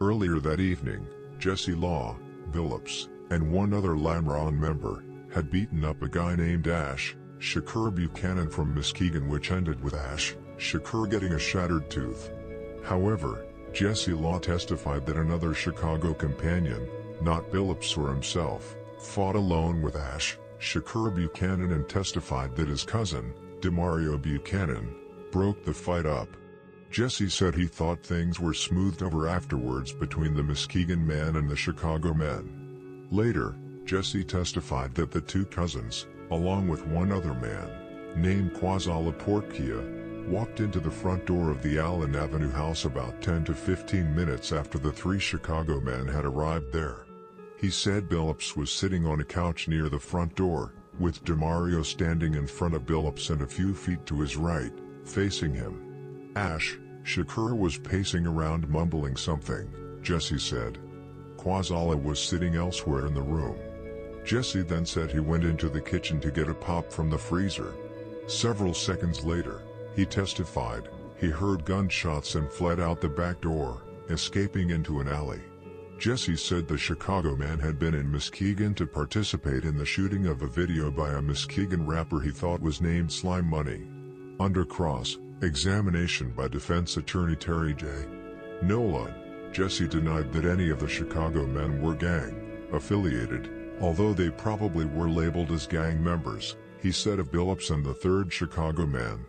Earlier that evening, Jesse Law, Billups, and 1 other Lamron member, had beaten up a guy named Ash Shakur Buchanan from Muskegon, which ended with Ash Shakur getting a shattered tooth. However, Jesse Law testified that another Chicago companion, not Billups or himself, fought alone with Ash Shakur Buchanan and testified that his cousin, Demario Buchanan, broke the fight up. Jesse said he thought things were smoothed over afterwards between the Muskegon man and the Chicago men. Later, Jesse testified that the 2 cousins, along with 1 other man, named Quazala Portia, walked into the front door of the Allen Avenue house about 10 to 15 minutes after the 3 Chicago men had arrived there. He said Billups was sitting on a couch near the front door, with Demario standing in front of Billups and a few feet to his right, facing him. Ash Shakur was pacing around mumbling something, Jesse said. Quazala was sitting elsewhere in the room. Jesse then said he went into the kitchen to get a pop from the freezer. Several seconds later, he testified, he heard gunshots and fled out the back door, escaping into an alley. Jesse said the Chicago man had been in Muskegon to participate in the shooting of a video by a Muskegon rapper he thought was named Slime Money. Under cross-examination by defense attorney Terry J. Nolan, Jesse denied that any of the Chicago men were gang-affiliated, although they probably were labeled as gang members, he said of Billups and the 3rd Chicago man.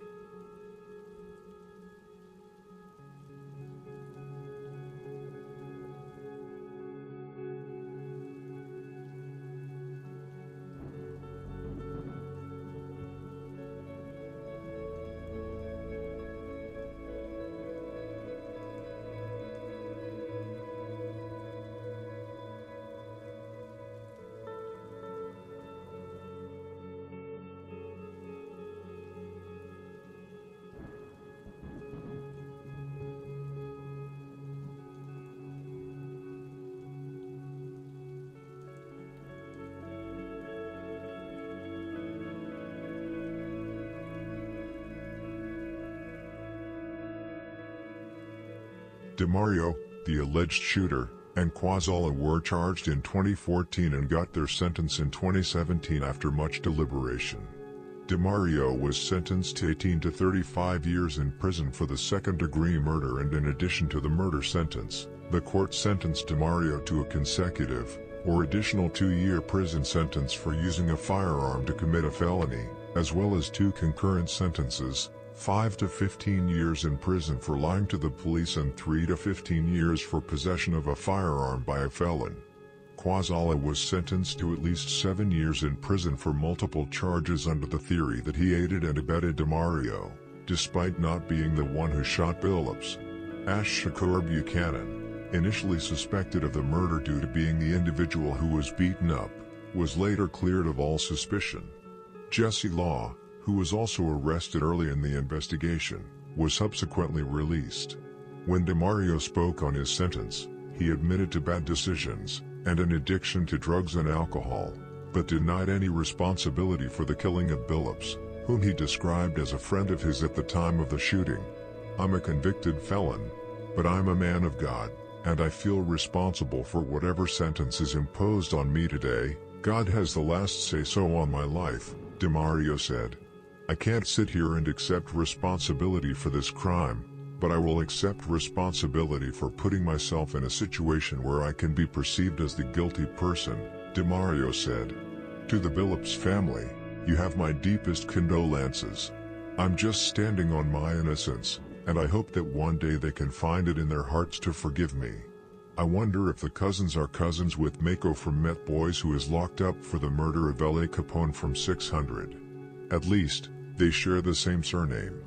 DeMario, the alleged shooter, and Quazala were charged in 2014 and got their sentence in 2017 after much deliberation. DeMario was sentenced to 18 to 35 years in prison for the second-degree murder, and in addition to the murder sentence, the court sentenced DeMario to a consecutive, or additional 2-year prison sentence for using a firearm to commit a felony, as well as 2 concurrent sentences, 5 to 15 years in prison for lying to the police and 3 to 15 years for possession of a firearm by a felon. Quazala was sentenced to at least 7 years in prison for multiple charges under the theory that he aided and abetted DeMario, despite not being the one who shot Billups. Ash Shakur Buchanan, initially suspected of the murder due to being the individual who was beaten up, was later cleared of all suspicion. Jesse Law, who was also arrested early in the investigation, was subsequently released. When DeMario spoke on his sentence, he admitted to bad decisions and an addiction to drugs and alcohol, but denied any responsibility for the killing of Billups, whom he described as a friend of his at the time of the shooting. "I'm a convicted felon, but I'm a man of God, and I feel responsible for whatever sentence is imposed on me today. God has the last say-so on my life," DeMario said. "I can't sit here and accept responsibility for this crime, but I will accept responsibility for putting myself in a situation where I can be perceived as the guilty person," DeMario said. "To the Billups family, you have my deepest condolences. I'm just standing on my innocence, and I hope that one day they can find it in their hearts to forgive me. I wonder if the cousins are cousins with Mako from Met Boys, who is locked up for the murder of L.A. Capone from 600. At least, they share the same surname."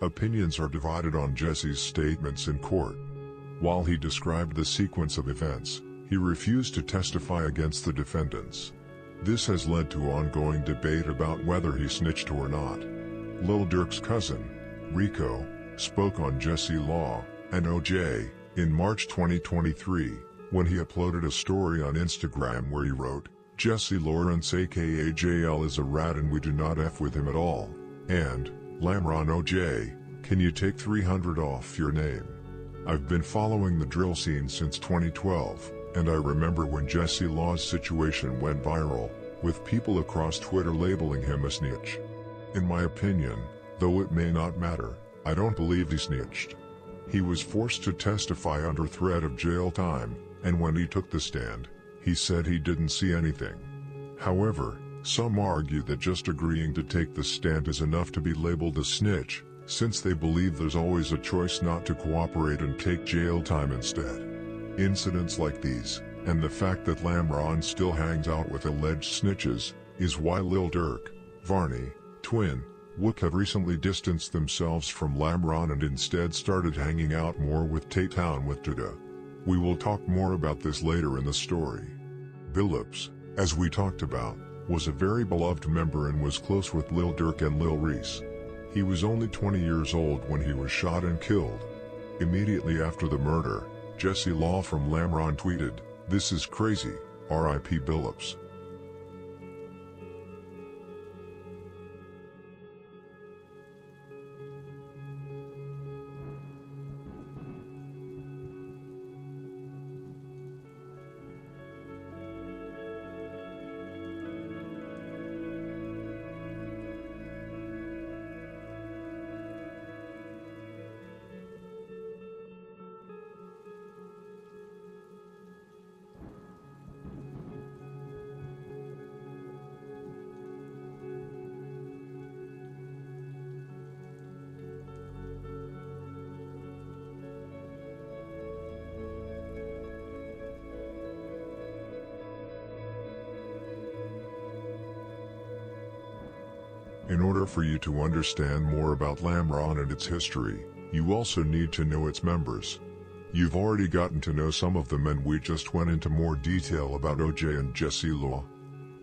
Opinions are divided on Jesse's statements in court. While he described the sequence of events, he refused to testify against the defendants. This has led to ongoing debate about whether he snitched or not. Lil Durk's cousin, Rico, spoke on Jesse Law and OJ in March 2023, when he uploaded a story on Instagram where he wrote, "Jesse Lawrence aka JL is a rat and we do not F with him at all," and "Lamron OJ, can you take 300 off your name? I've been following the drill scene since 2012, and I remember when Jesse Law's situation went viral, with people across Twitter labeling him a snitch. In my opinion, though it may not matter, I don't believe he snitched. He was forced to testify under threat of jail time, and when he took the stand, he said he didn't see anything. However, some argue that just agreeing to take the stand is enough to be labeled a snitch, since they believe there's always a choice not to cooperate and take jail time instead. Incidents like these, and the fact that Lamron still hangs out with alleged snitches, is why Lil Durk, Varney, Twin, Wook have recently distanced themselves from Lamron and instead started hanging out more with Tay-Town with Duda. We will talk more about this later in the story. Billups, as we talked about, was a very beloved member and was close with Lil Durk and Lil Reese. He was only 20 years old when he was shot and killed. Immediately after the murder, Jesse Law from Lamron tweeted, "This is crazy, R.I.P. Billups." In order for you to understand more about Lamron and its history, you also need to know its members. You've already gotten to know some of them and we just went into more detail about OJ and Jesse Law.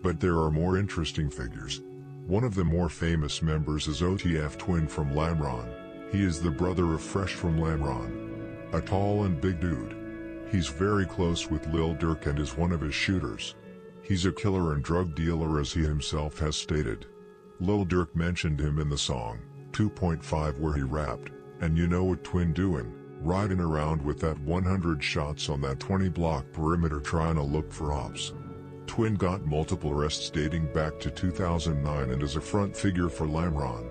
But there are more interesting figures. One of the more famous members is OTF Twin from Lamron. He is the brother of Fresh from Lamron. A tall and big dude. He's very close with Lil Durk and is one of his shooters. He's a killer and drug dealer, as he himself has stated. Lil Durk mentioned him in the song 2.5 where he rapped, "And you know what Twin doing? Riding around with that 100 shots on that 20-block perimeter trying to look for ops." Twin got multiple arrests dating back to 2009 and is a front figure for Lamron.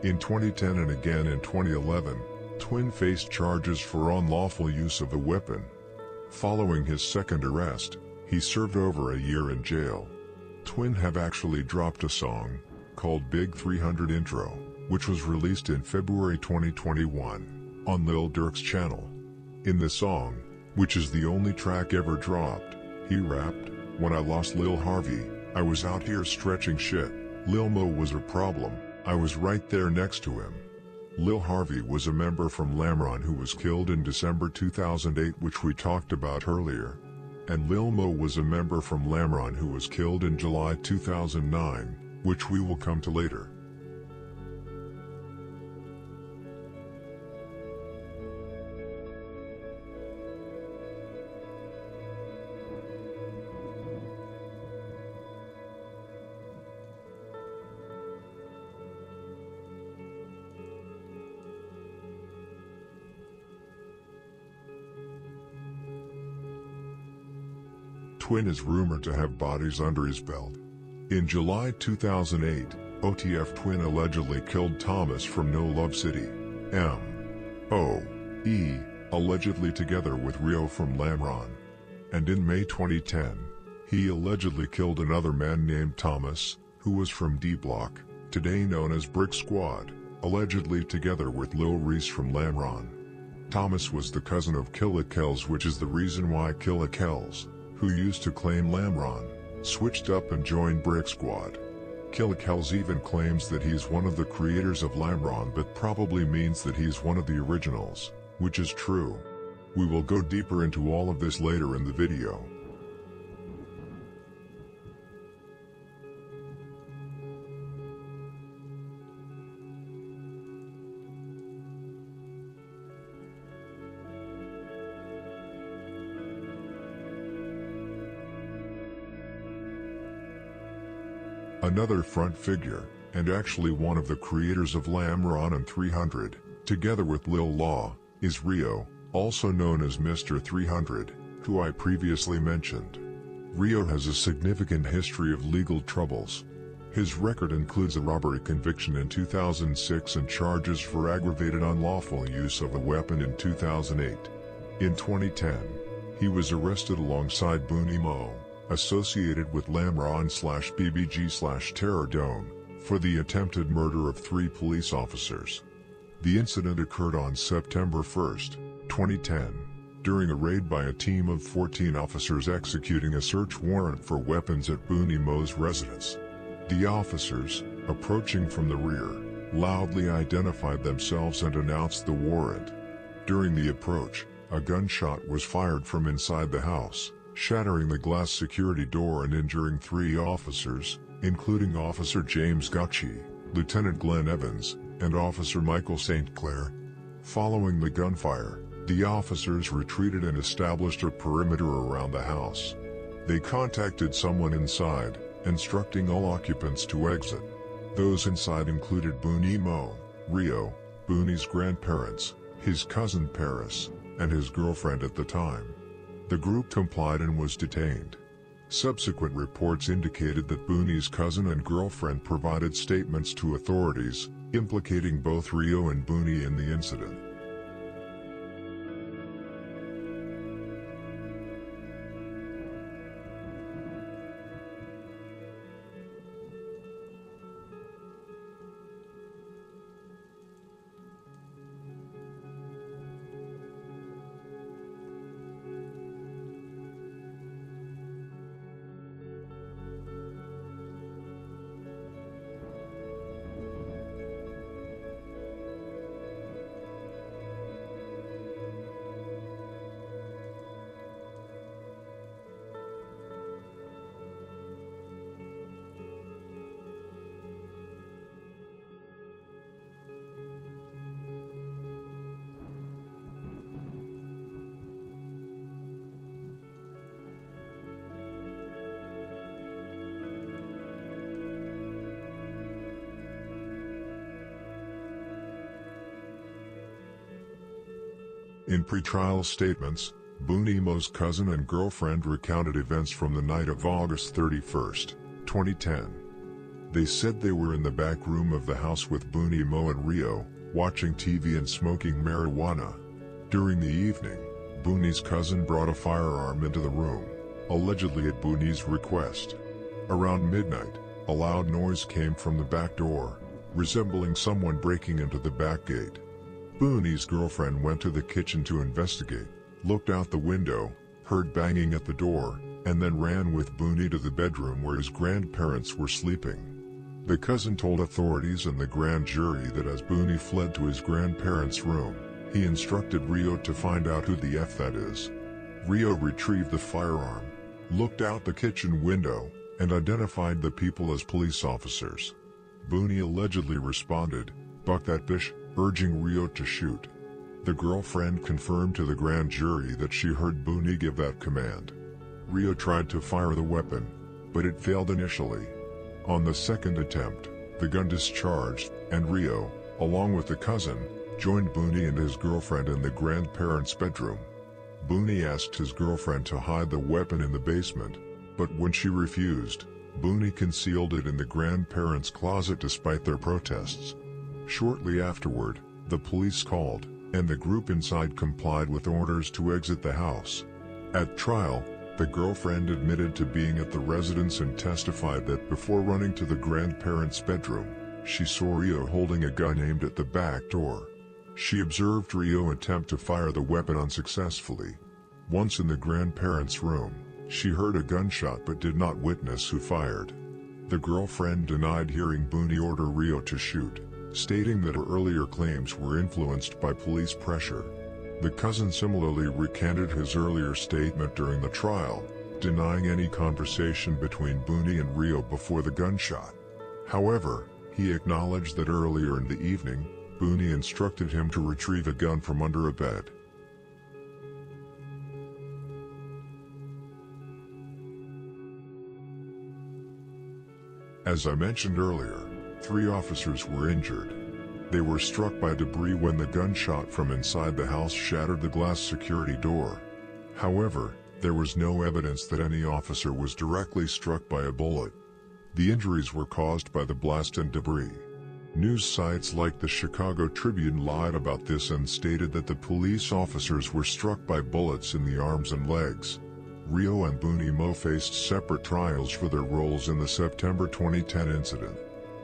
In 2010 and again in 2011, Twin faced charges for unlawful use of a weapon. Following his second arrest, he served over a year in jail. Twin have actually dropped a song called Big 300 Intro, which was released in February 2021 on Lil Durk's channel. In the song, which is the only track ever dropped, he rapped, "When I lost Lil Harvey, I was out here stretching shit. Lil Mo was a problem, I was right there next to him." Lil Harvey was a member from Lamron who was killed in December 2008, which we talked about earlier. And Lil Mo was a member from Lamron who was killed in July 2009, which we will come to later. Twin is rumored to have bodies under his belt. In July 2008, OTF Twin allegedly killed Thomas from No Love City, M.O.E., allegedly together with Rio from Lamron. And in May 2010, he allegedly killed another man named Thomas, who was from D Block, today known as Brick Squad, allegedly together with Lil Reese from Lamron. Thomas was the cousin of Killa Kells, which is the reason why Killa Kells, who used to claim Lamron, switched up and joined Brick Squad. Killa Kells even claims that he's one of the creators of Lamron, but probably means that he's one of the originals, which is true. We will go deeper into all of this later in the video. Another front figure, and actually one of the creators of Lamron and 300, together with Lil Law, is Rio, also known as Mr. 300, who I previously mentioned. Rio has a significant history of legal troubles. His record includes a robbery conviction in 2006 and charges for aggravated unlawful use of a weapon in 2008. In 2010, he was arrested alongside Booney Mo, associated with Lamron/BBG/Terror Dome, for the attempted murder of 3 police officers. The incident occurred on September 1, 2010, during a raid by a team of 14 officers executing a search warrant for weapons at Booney Mo's residence. The officers, approaching from the rear, loudly identified themselves and announced the warrant. During the approach, a gunshot was fired from inside the house, shattering the glass security door and injuring 3 officers, including Officer James Gotchi, Lieutenant Glenn Evans, and Officer Michael St. Clair. Following the gunfire, the officers retreated and established a perimeter around the house. They contacted someone inside, instructing all occupants to exit. Those inside included Booney Mo, Rio, Booney's grandparents, his cousin Paris, and his girlfriend at the time. The group complied and was detained. Subsequent reports indicated that Booney's cousin and girlfriend provided statements to authorities, implicating both Rio and Booney in the incident. In pretrial statements, Booney Mo's cousin and girlfriend recounted events from the night of August 31, 2010. They said they were in the back room of the house with Booney Mo and Rio, watching TV and smoking marijuana. During the evening, Booney's cousin brought a firearm into the room, allegedly at Booney's request. Around midnight, a loud noise came from the back door, resembling someone breaking into the back gate. Booney's girlfriend went to the kitchen to investigate, looked out the window, heard banging at the door, and then ran with Booney to the bedroom where his grandparents were sleeping. The cousin told authorities and the grand jury that as Booney fled to his grandparents' room, he instructed Rio to find out who the F that is. Rio retrieved the firearm, looked out the kitchen window, and identified the people as police officers. Booney allegedly responded, "Buck that bitch," urging Rio to shoot. The girlfriend confirmed to the grand jury that she heard Booney give that command. Rio tried to fire the weapon, but it failed initially. On the second attempt, the gun discharged, and Rio, along with the cousin, joined Booney and his girlfriend in the grandparents' bedroom. Booney asked his girlfriend to hide the weapon in the basement, but when she refused, Booney concealed it in the grandparents' closet despite their protests. Shortly afterward, the police called, and the group inside complied with orders to exit the house. At trial, the girlfriend admitted to being at the residence and testified that before running to the grandparents' bedroom, she saw Rio holding a gun aimed at the back door. She observed Rio attempt to fire the weapon unsuccessfully. Once in the grandparents' room, she heard a gunshot but did not witness who fired. The girlfriend denied hearing Booney order Rio to shoot, stating that her earlier claims were influenced by police pressure. The cousin similarly recanted his earlier statement during the trial, denying any conversation between Booney and Rio before the gunshot. However, he acknowledged that earlier in the evening, Booney instructed him to retrieve a gun from under a bed. As I mentioned earlier, 3 officers were injured. They were struck by debris when the gunshot from inside the house shattered the glass security door. However, there was no evidence that any officer was directly struck by a bullet. The injuries were caused by the blast and debris. News sites like the Chicago Tribune lied about this and stated that the police officers were struck by bullets in the arms and legs. Rio and Booney Mo faced separate trials for their roles in the September 2010 incident.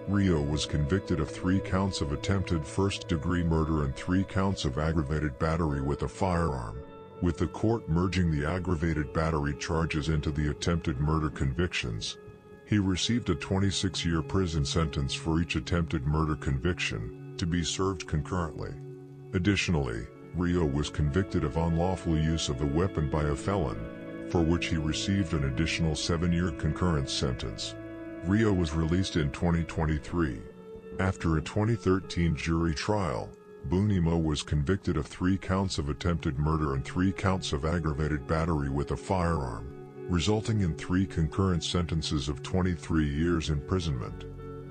Rio was convicted of 3 counts of attempted first-degree murder and 3 counts of aggravated battery with a firearm, with the court merging the aggravated battery charges into the attempted murder convictions. He received a 26-year prison sentence for each attempted murder conviction, to be served concurrently. Additionally, Rio was convicted of unlawful use of a weapon by a felon, for which he received an additional 7-year concurrent sentence. Rio was released in 2023. After a 2013 jury trial, Booney Mo was convicted of 3 counts of attempted murder and 3 counts of aggravated battery with a firearm, resulting in 3 concurrent sentences of 23 years imprisonment.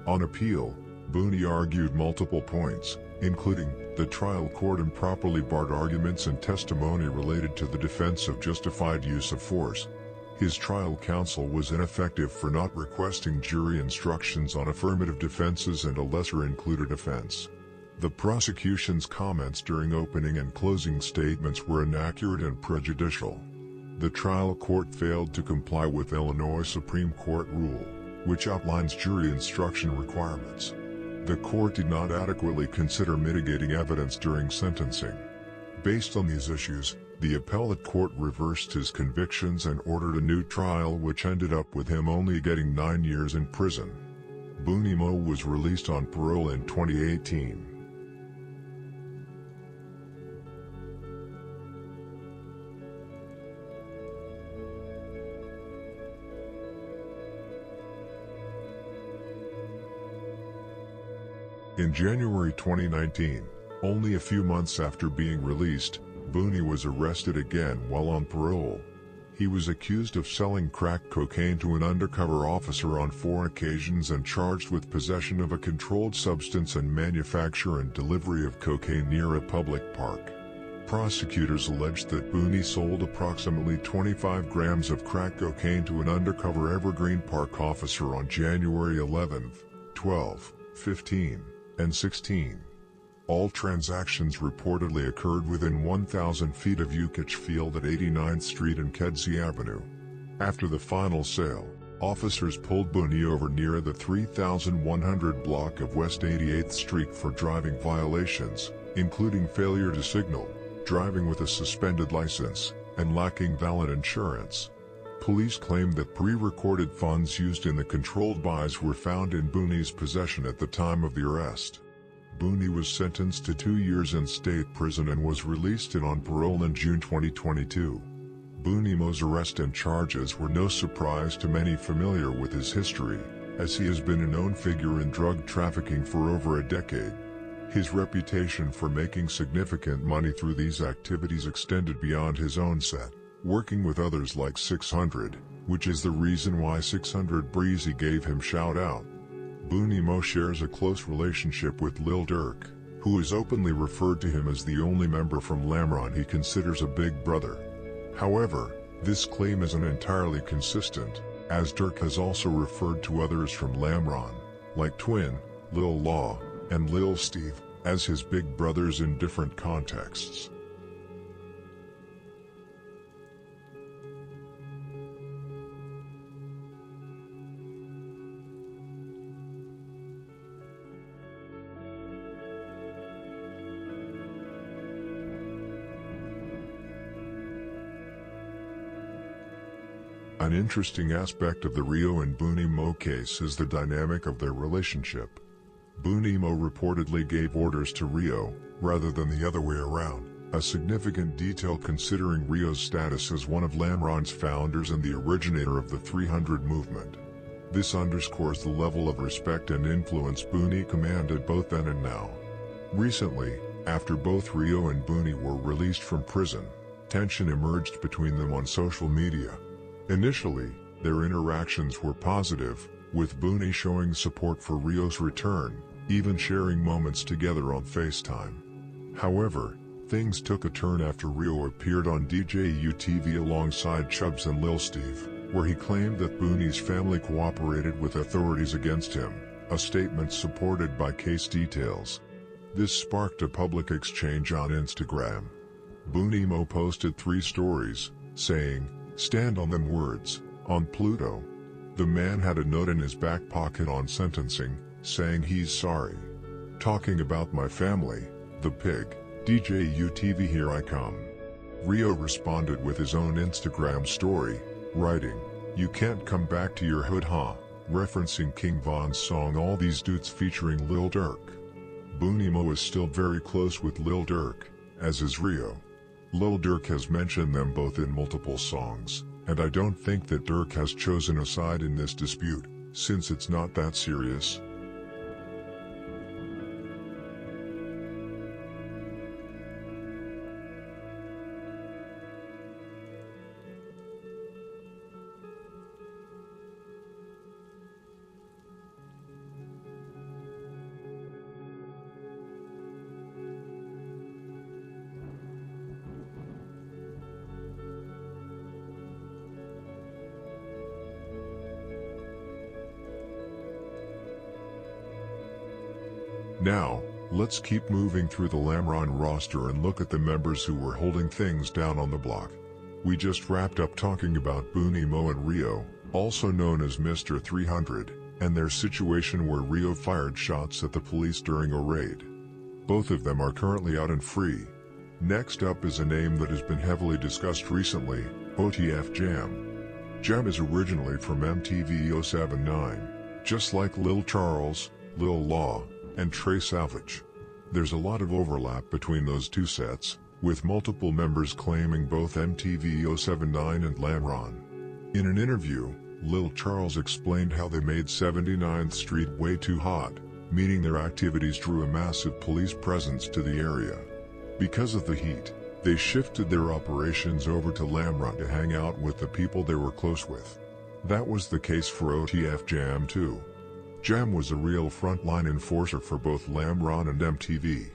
On appeal, Booney argued multiple points, including the trial court improperly barred arguments and testimony related to the defense of justified use of force. His trial counsel was ineffective for not requesting jury instructions on affirmative defenses and a lesser-included offense. The prosecution's comments during opening and closing statements were inaccurate and prejudicial. The trial court failed to comply with Illinois Supreme Court rule, which outlines jury instruction requirements. The court did not adequately consider mitigating evidence during sentencing. Based on these issues, the appellate court reversed his convictions and ordered a new trial, which ended up with him only getting 9 years in prison. Booney Mo was released on parole in 2018. In January 2019, only a few months after being released, Booney was arrested again while on parole. He was accused of selling crack cocaine to an undercover officer on 4 occasions and charged with possession of a controlled substance and manufacture and delivery of cocaine near a public park. Prosecutors alleged that Booney sold approximately 25 grams of crack cocaine to an undercover Evergreen Park officer on January 11, 12, 15, and 16. All transactions reportedly occurred within 1,000 feet of Yukich Field at 89th Street and Kedzie Avenue. After the final sale, officers pulled Booney over near the 3100 block of West 88th Street for driving violations, including failure to signal, driving with a suspended license, and lacking valid insurance. Police claimed that pre-recorded funds used in the controlled buys were found in Booney's possession at the time of the arrest. Booney was sentenced to 2 years in state prison and was released on parole in June 2022. Booney Mo's arrest and charges were no surprise to many familiar with his history, as he has been a known figure in drug trafficking for over a decade. His reputation for making significant money through these activities extended beyond his own set, working with others like 600, which is the reason why 600 Breezy gave him shout-out. Booney Mo shares a close relationship with Lil Durk, who is openly referred to him as the only member from Lamron he considers a big brother. However, this claim isn't entirely consistent, as Durk has also referred to others from Lamron, like Twin, Lil Law, and Lil Steve, as his big brothers in different contexts. An interesting aspect of the Rio and Booney Mo case is the dynamic of their relationship. Booney Mo reportedly gave orders to Rio, rather than the other way around, a significant detail considering Rio's status as one of Lamron's founders and the originator of the 300 movement. This underscores the level of respect and influence Booney commanded both then and now. Recently, after both Rio and Booney were released from prison, tension emerged between them on social media. Initially, their interactions were positive, with Booney showing support for Rio's return, even sharing moments together on FaceTime. However, things took a turn after Rio appeared on DJU TV alongside Chubbs and Lil Steve, where he claimed that Booney's family cooperated with authorities against him, a statement supported by case details. This sparked a public exchange on Instagram. Booney Mo posted 3 stories, saying, "Stand on them words," on Pluto. The man had a note in his back pocket on sentencing, saying he's sorry. "Talking about my family, the pig, DJU TV here I come." Rio responded with his own Instagram story, writing, "You can't come back to your hood huh?" referencing King Von's song All These Dudes featuring Lil Durk. Booney Mo is still very close with Lil Durk, as is Rio. Lil Durk has mentioned them both in multiple songs, and I don't think that Durk has chosen a side in this dispute, since it's not that serious. Now, let's keep moving through the Lamron roster and look at the members who were holding things down on the block. We just wrapped up talking about Booney Mo and Rio, also known as Mr. 300, and their situation where Rio fired shots at the police during a raid. Both of them are currently out and free. Next up is a name that has been heavily discussed recently, OTF Jam. Jam is originally from MTV 079, just like Lil Charles, Lil Law, and Trey Savage. There's a lot of overlap between those two sets, with multiple members claiming both MTV 079 and Lamron. In an interview, Lil Charles explained how they made 79th Street way too hot, meaning their activities drew a massive police presence to the area. Because of the heat, they shifted their operations over to Lamron to hang out with the people they were close with. That was the case for OTF Jam too. Jam was a real frontline enforcer for both Lamron and MTV.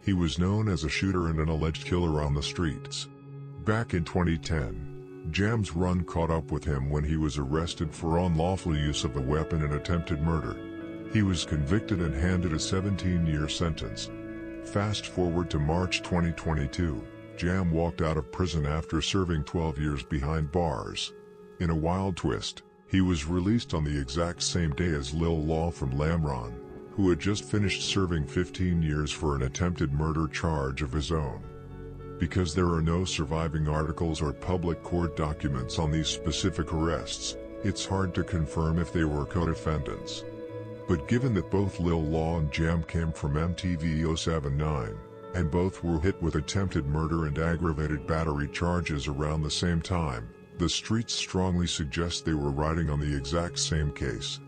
He was known as a shooter and an alleged killer on the streets. Back in 2010, Jam's run caught up with him when he was arrested for unlawful use of a weapon and attempted murder. He was convicted and handed a 17-year sentence. Fast forward to March 2022, Jam walked out of prison after serving 12 years behind bars. In a wild twist, he was released on the exact same day as Lil Law from Lamron, who had just finished serving 15 years for an attempted murder charge of his own. Because there are no surviving articles or public court documents on these specific arrests, it's hard to confirm if they were co-defendants. But given that both Lil Law and Jam came from MTV 079, and both were hit with attempted murder and aggravated battery charges around the same time, the streets strongly suggest they were riding on the exact same case.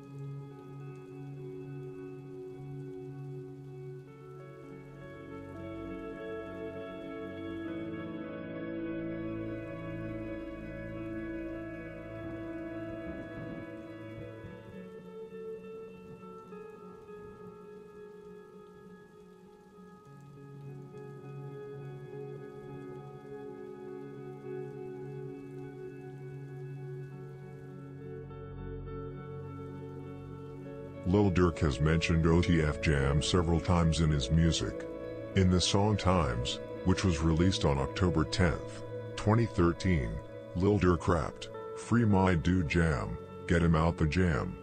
Lil Durk has mentioned OTF Jam several times in his music. In the song Times, which was released on October 10, 2013, Lil Durk rapped, "Free my dude Jam, get him out the jam."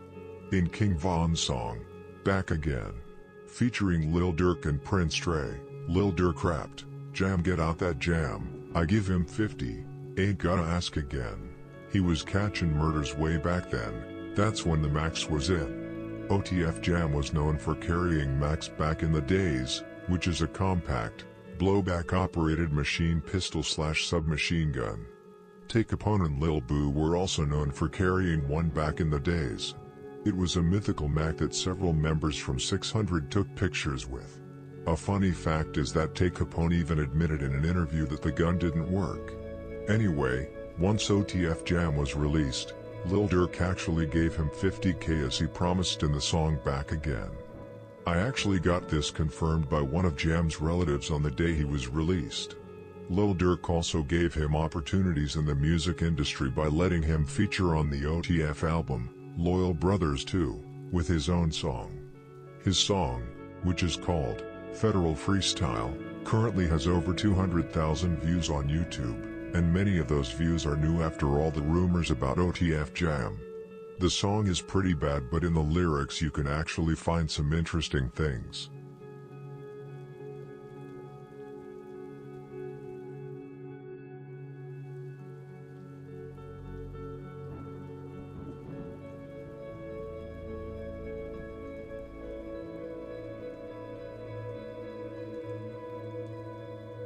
In King Von's song, Back Again, featuring Lil Durk and Prince Trey, Lil Durk rapped, "Jam get out that jam, I give him 50, ain't gotta ask again." He was catching murders way back then, that's when the Max was in. OTF Jam was known for carrying Max back in the days, which is a compact, blowback-operated machine pistol/submachine gun. Take Capone and Lil Boo were also known for carrying one back in the days. It was a mythical Mac that several members from 600 took pictures with. A funny fact is that Take Capone even admitted in an interview that the gun didn't work. Anyway, once OTF Jam was released, Lil Durk actually gave him 50K as he promised in the song Back Again. I actually got this confirmed by one of Jam's relatives on the day he was released. Lil Durk also gave him opportunities in the music industry by letting him feature on the OTF album, Loyal Brothers 2, with his own song. His song, which is called Federal Freestyle, currently has over 200,000 views on YouTube. And many of those views are new after all the rumors about OTF Jam. The song is pretty bad, but in the lyrics you can actually find some interesting things.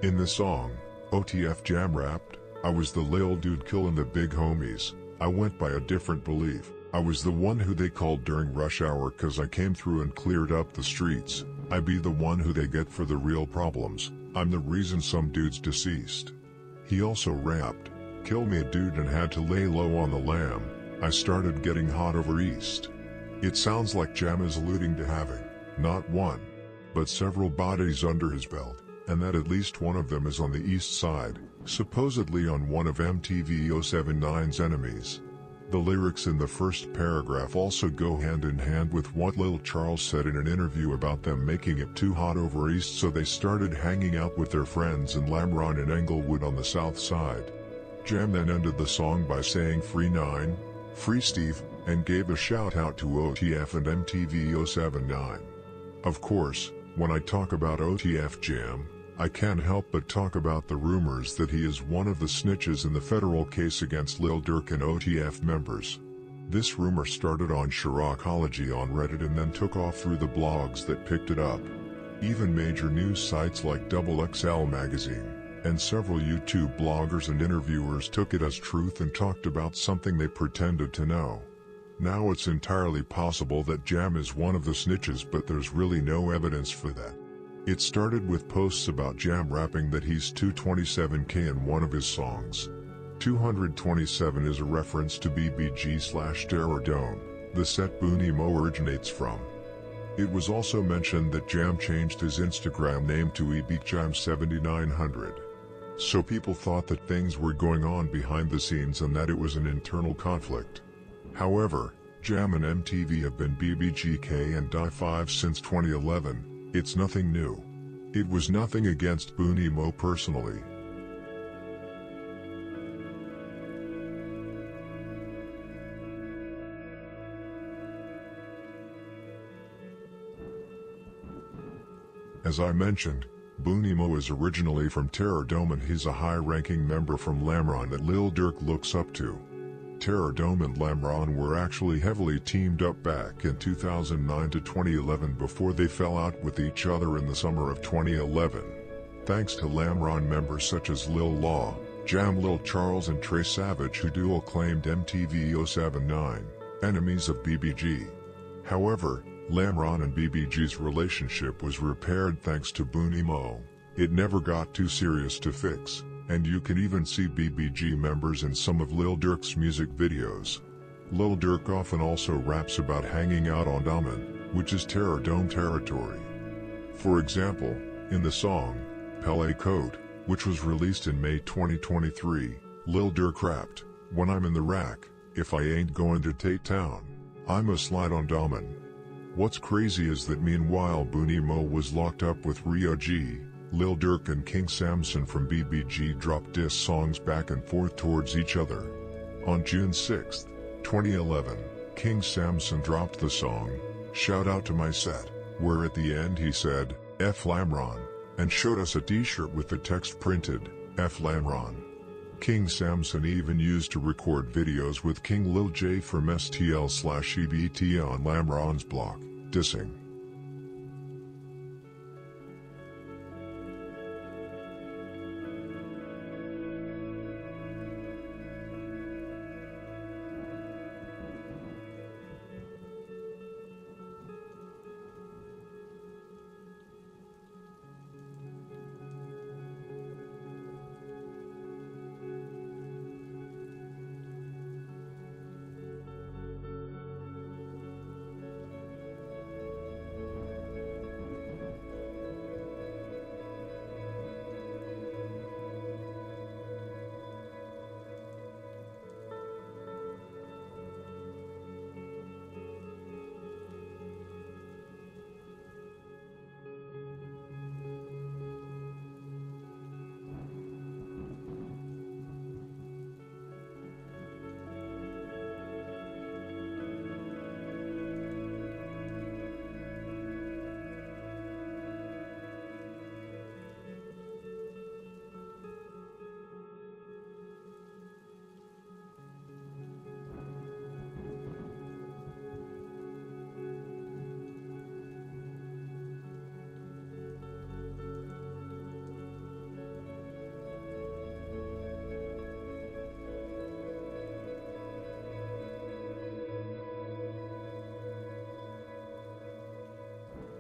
In the song, OTF Jam rapped, "I was the lil dude killing the big homies. I went by a different belief. I was the one who they called during rush hour cause I came through and cleared up the streets. I be the one who they get for the real problems. I'm the reason some dude's deceased." He also rapped, "Kill me a dude and had to lay low on the lam. I started getting hot over east." It sounds like Jam is alluding to having, not one, but several bodies under his belt, and that at least one of them is on the east side, supposedly on one of MTV 079's enemies. The lyrics in the first paragraph also go hand in hand with what Lil Charles said in an interview about them making it too hot over east, so they started hanging out with their friends in Lamron and Englewood on the south side. Jam then ended the song by saying "Free 9, Free Steve," and gave a shout out to OTF and MTV 079. Of course, when I talk about OTF Jam, I can't help but talk about the rumors that he is one of the snitches in the federal case against Lil Durk and OTF members. This rumor started on Chiracology on Reddit and then took off through the blogs that picked it up. Even major news sites like XXL Magazine, and several YouTube bloggers and interviewers took it as truth and talked about something they pretended to know. Now it's entirely possible that Jam is one of the snitches, but there's really no evidence for that. It started with posts about Jam rapping that he's 227K in one of his songs. 227 is a reference to BBG/Terror Dome, the set Booney Mo originates from. It was also mentioned that Jam changed his Instagram name to EBigJam7900. So people thought that things were going on behind the scenes and that it was an internal conflict. However, Jam and MTV have been BBGK and Die5 since 2011, it's nothing new. It was nothing against Booney Mo personally. As I mentioned, Booney Mo is originally from Terror Dome and he's a high-ranking member from Lamron that Lil Durk looks up to. Terror Dome and Lamron were actually heavily teamed up back in 2009 to 2011 before they fell out with each other in the summer of 2011. Thanks to Lamron members such as Lil Law, Jam Lil Charles and Trey Savage who dual-claimed MTV 079, enemies of BBG. However, Lamron and BBG's relationship was repaired thanks to Booney Mo. It never got too serious to fix, and you can even see BBG members in some of Lil Durk's music videos. Lil Durk often also raps about hanging out on Daman, which is Terror Dome territory. For example, in the song, Pele Code, which was released in May 2023, Lil Durk rapped, "When I'm in the rack, if I ain't going to Tate Town, I'ma slide on Daman." What's crazy is that meanwhile Booney Mo was locked up with Rio G, Lil Durk and King Samson from BBG dropped diss songs back and forth towards each other. On June 6, 2011, King Samson dropped the song, "Shout Out to My Set," where at the end he said, "F Lamron," and showed us a t-shirt with the text printed, "F Lamron." King Samson even used to record videos with King Lil J from STL/EBT on Lamron's block, dissing.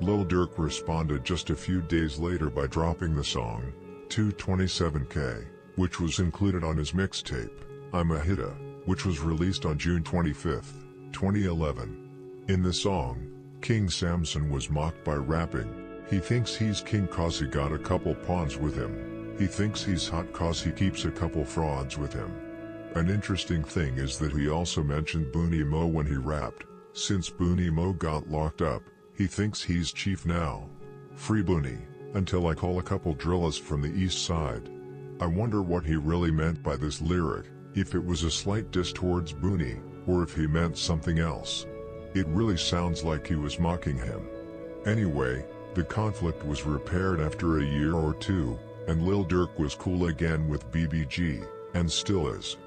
Lil Durk responded just a few days later by dropping the song, 227K, which was included on his mixtape, I'm a Hitta, which was released on June 25, 2011. In the song, King Samson was mocked by rapping, "He thinks he's king cause he got a couple pawns with him. He thinks he's hot cause he keeps a couple frauds with him." An interesting thing is that he also mentioned Booney Mo when he rapped, "Since Booney Mo got locked up, he thinks he's chief now. Free Booney, until I call a couple drillers from the east side." I wonder what he really meant by this lyric, if it was a slight diss towards Booney, or if he meant something else. It really sounds like he was mocking him. Anyway, the conflict was repaired after a year or two, and Lil Durk was cool again with BBG, and still is.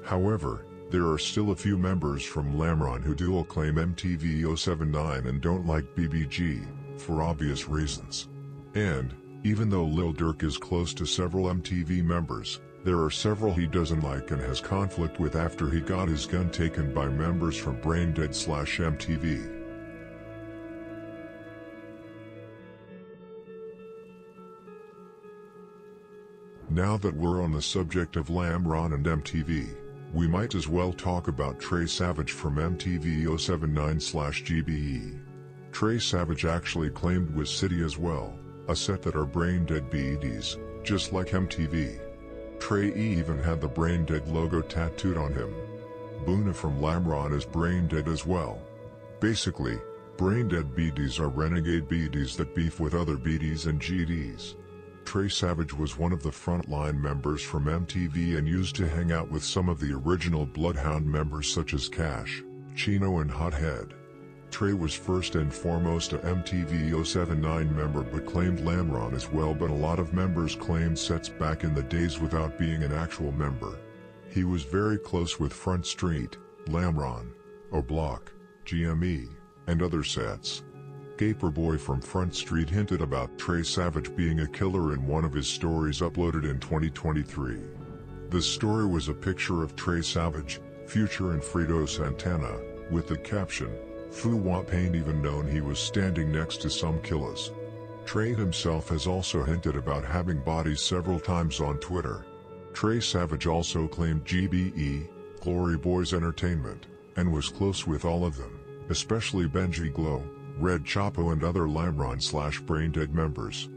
However, there are still a few members from Lamron who dual claim MTV 079 and don't like BBG, for obvious reasons. And, even though Lil Durk is close to several MTV members, there are several he doesn't like and has conflict with after he got his gun taken by members from Braindead/MTV. Now that we're on the subject of Lamron and MTV, we might as well talk about Trey Savage from MTV 079/GBE. Trey Savage actually claimed Wiz City as well, a set that are brain dead BEDs, just like MTV. Trey even had the Brain Dead logo tattooed on him. Boona from Lamron is brain dead as well. Basically, brain dead BDs are renegade BDs that beef with other BDs and GDs. Trey Savage was one of the frontline members from MTV and used to hang out with some of the original Bloodhound members such as Cash, Chino and Hothead. Trey was first and foremost a MTV 079 member but claimed Lamron as well, but a lot of members claimed sets back in the days without being an actual member. He was very close with Front Street, Lamron, O-Block, GME, and other sets. Gaperboy from Front Street hinted about Trey Savage being a killer in one of his stories uploaded in 2023. The story was a picture of Trey Savage, Future and Fredo Santana, with the caption, "Fu Wap ain't even known he was standing next to some killers." Trey himself has also hinted about having bodies several times on Twitter. Trey Savage also claimed GBE, Glory Boys Entertainment, and was close with all of them, especially Benji Glow, Red Chapo and other Lamron/Brain Dead members.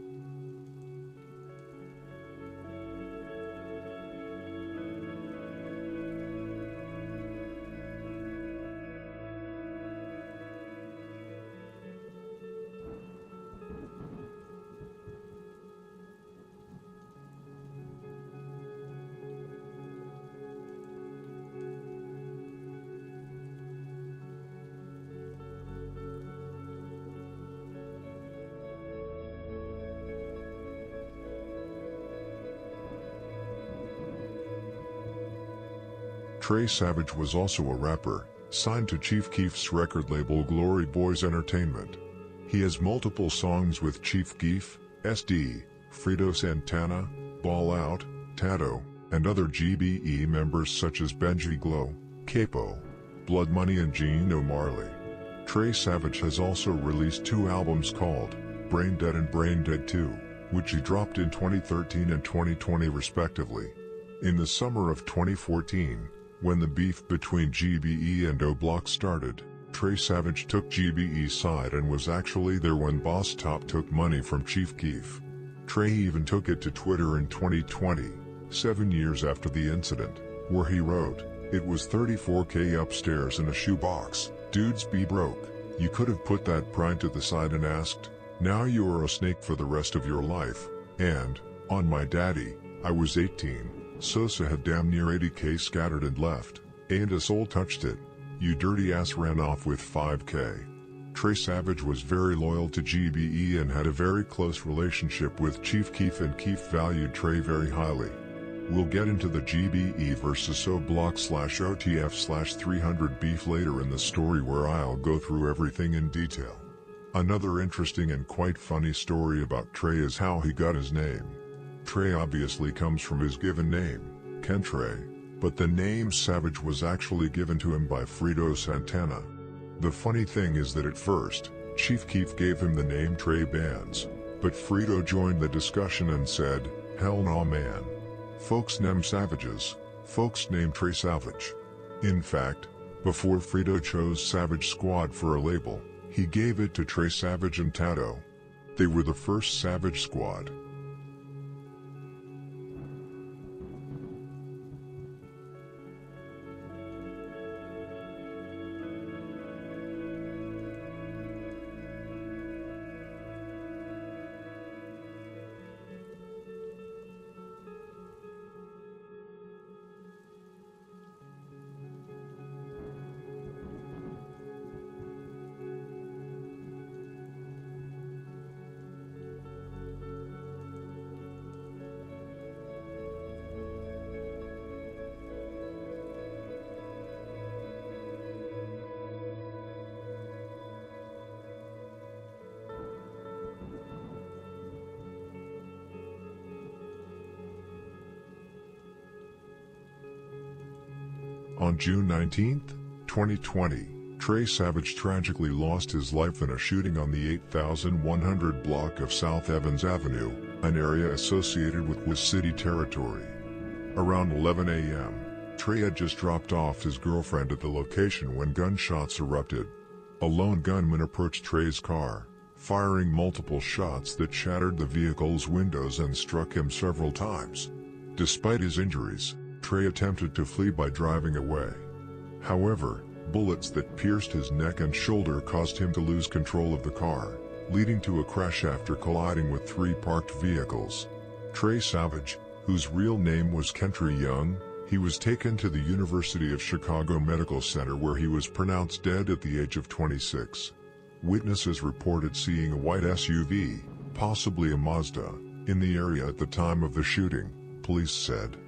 Trey Savage was also a rapper, signed to Chief Keef's record label Glory Boys Entertainment. He has multiple songs with Chief Keef, SD, Fredo Santana, Ball Out, Tato, and other GBE members such as Benji Glow, Capo, Blood Money and Gene O'Marley. Trey Savage has also released 2 albums called Brain Dead and Brain Dead 2, which he dropped in 2013 and 2020 respectively. In the summer of 2014, when the beef between GBE and O-Block started, Trey Savage took GBE's side and was actually there when Boss Top took money from Chief Keef. Trey even took it to Twitter in 2020, 7 years after the incident, where he wrote, "It was 34K upstairs in a shoebox, dudes be broke. You could have put that pride to the side and asked, now you are a snake for the rest of your life, and, on my daddy, I was 18. Sosa had damn near 80K scattered and left, ain't a soul touched it. You dirty ass ran off with 5K. Trey Savage was very loyal to GBE and had a very close relationship with Chief Keef, and Keef valued Trey very highly. We'll get into the GBE versus O-Block/OTF/300 beef later in the story, where I'll go through everything in detail. Another interesting and quite funny story about Trey is how he got his name. Trey obviously comes from his given name, Ken Trey, but the name Savage was actually given to him by Fredo Santana. The funny thing is that at first, Chief Keef gave him the name Trey Bands, but Fredo joined the discussion and said, "Hell nah man. Folks name Savages, folks name Trey Savage." In fact, before Fredo chose Savage Squad for a label, he gave it to Trey Savage and Tato. They were the first Savage Squad. On June 19, 2020, Trey Savage tragically lost his life in a shooting on the 8100 block of South Evans Avenue, an area associated with Wiz City territory. Around 11 a.m., Trey had just dropped off his girlfriend at the location when gunshots erupted. A lone gunman approached Trey's car, firing multiple shots that shattered the vehicle's windows and struck him several times. Despite his injuries, Trey attempted to flee by driving away. However, bullets that pierced his neck and shoulder caused him to lose control of the car, leading to a crash after colliding with 3 parked vehicles. Trey Savage, whose real name was Kentry Young, he was taken to the University of Chicago Medical Center where he was pronounced dead at the age of 26. Witnesses reported seeing a white SUV, possibly a Mazda, in the area at the time of the shooting, police said.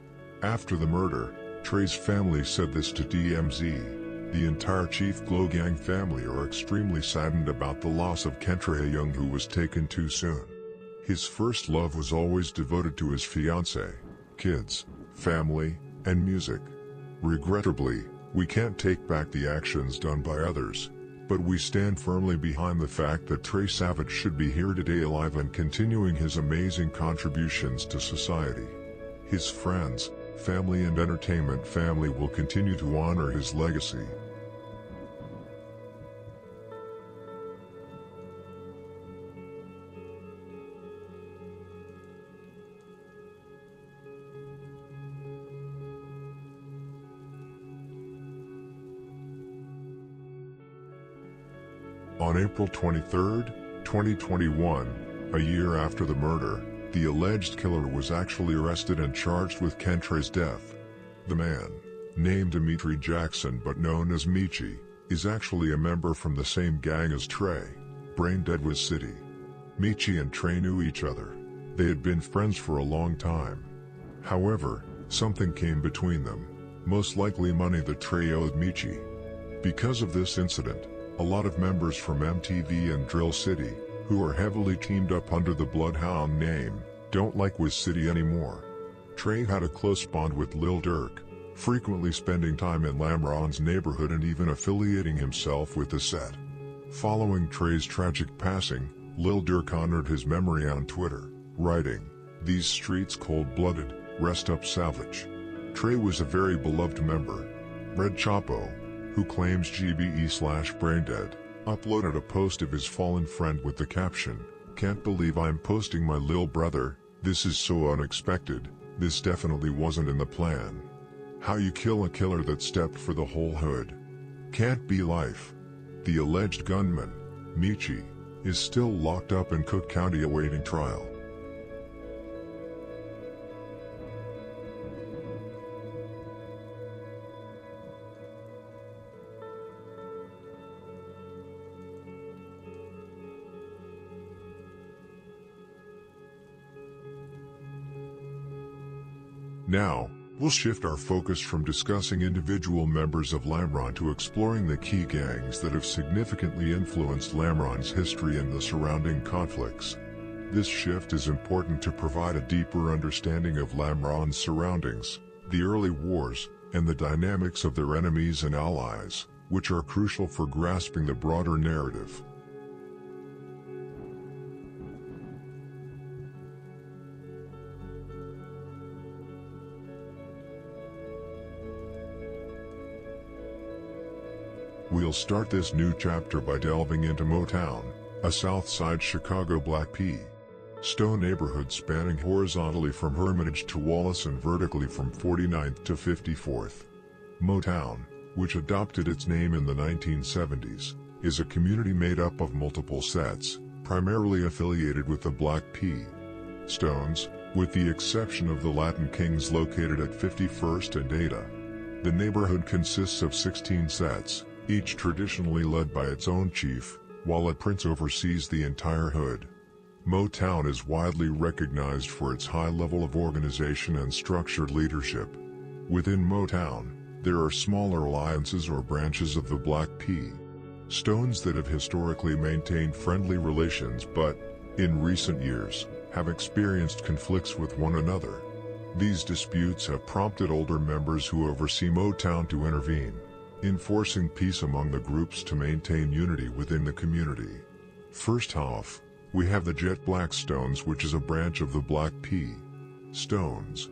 After the murder, Trey's family said this to DMZ. The entire Chief Glow Gang family are extremely saddened about the loss of Kentry Young, who was taken too soon. His first love was always devoted to his fiancée, kids, family, and music. Regrettably, we can't take back the actions done by others, but we stand firmly behind the fact that Trey Savage should be here today alive and continuing his amazing contributions to society. His friends, family and entertainment family will continue to honor his legacy. On April 23, 2021, a year after the murder, the alleged killer was actually arrested and charged with Kentry's death. The man, named Dimitri Jackson but known as Michi, is actually a member from the same gang as Trey, Braindead was City. Michi and Trey knew each other. They had been friends for a long time. However, something came between them, most likely money that Trey owed Michi. Because of this incident, a lot of members from MTV and Drill City, who are heavily teamed up under the Bloodhound name, don't like Wiz City anymore. Trey had a close bond with Lil Durk, frequently spending time in Lamron's neighborhood and even affiliating himself with the set. Following Trey's tragic passing, Lil Durk honored his memory on Twitter, writing, "These streets cold-blooded, rest up Savage." Trey was a very beloved member. Red Chapo, who claims GBE/Braindead, uploaded a post of his fallen friend with the caption, "Can't believe I'm posting my lil brother, this is so unexpected, this definitely wasn't in the plan. How you kill a killer that stepped for the whole hood? Can't be life." The alleged gunman, Michi, is still locked up in Cook County awaiting trial. Now, we'll shift our focus from discussing individual members of Lamron to exploring the key gangs that have significantly influenced Lamron's history and the surrounding conflicts. This shift is important to provide a deeper understanding of Lamron's surroundings, the early wars, and the dynamics of their enemies and allies, which are crucial for grasping the broader narrative. We'll start this new chapter by delving into Motown, a South Side Chicago Black P. Stone neighborhood spanning horizontally from Hermitage to Wallace and vertically from 49th to 54th. Motown, which adopted its name in the 1970s, is a community made up of multiple sets, primarily affiliated with the Black P. Stones, with the exception of the Latin Kings located at 51st and Ada. The neighborhood consists of 16 sets, each traditionally led by its own chief, while a prince oversees the entire hood. Motown is widely recognized for its high level of organization and structured leadership. Within Motown, there are smaller alliances or branches of the Black P. Stones that have historically maintained friendly relations but, in recent years, have experienced conflicts with one another. These disputes have prompted older members who oversee Motown to intervene, enforcing peace among the groups to maintain unity within the community. First off, we have the Jet Black Stones, which is a branch of the Black P. Stones.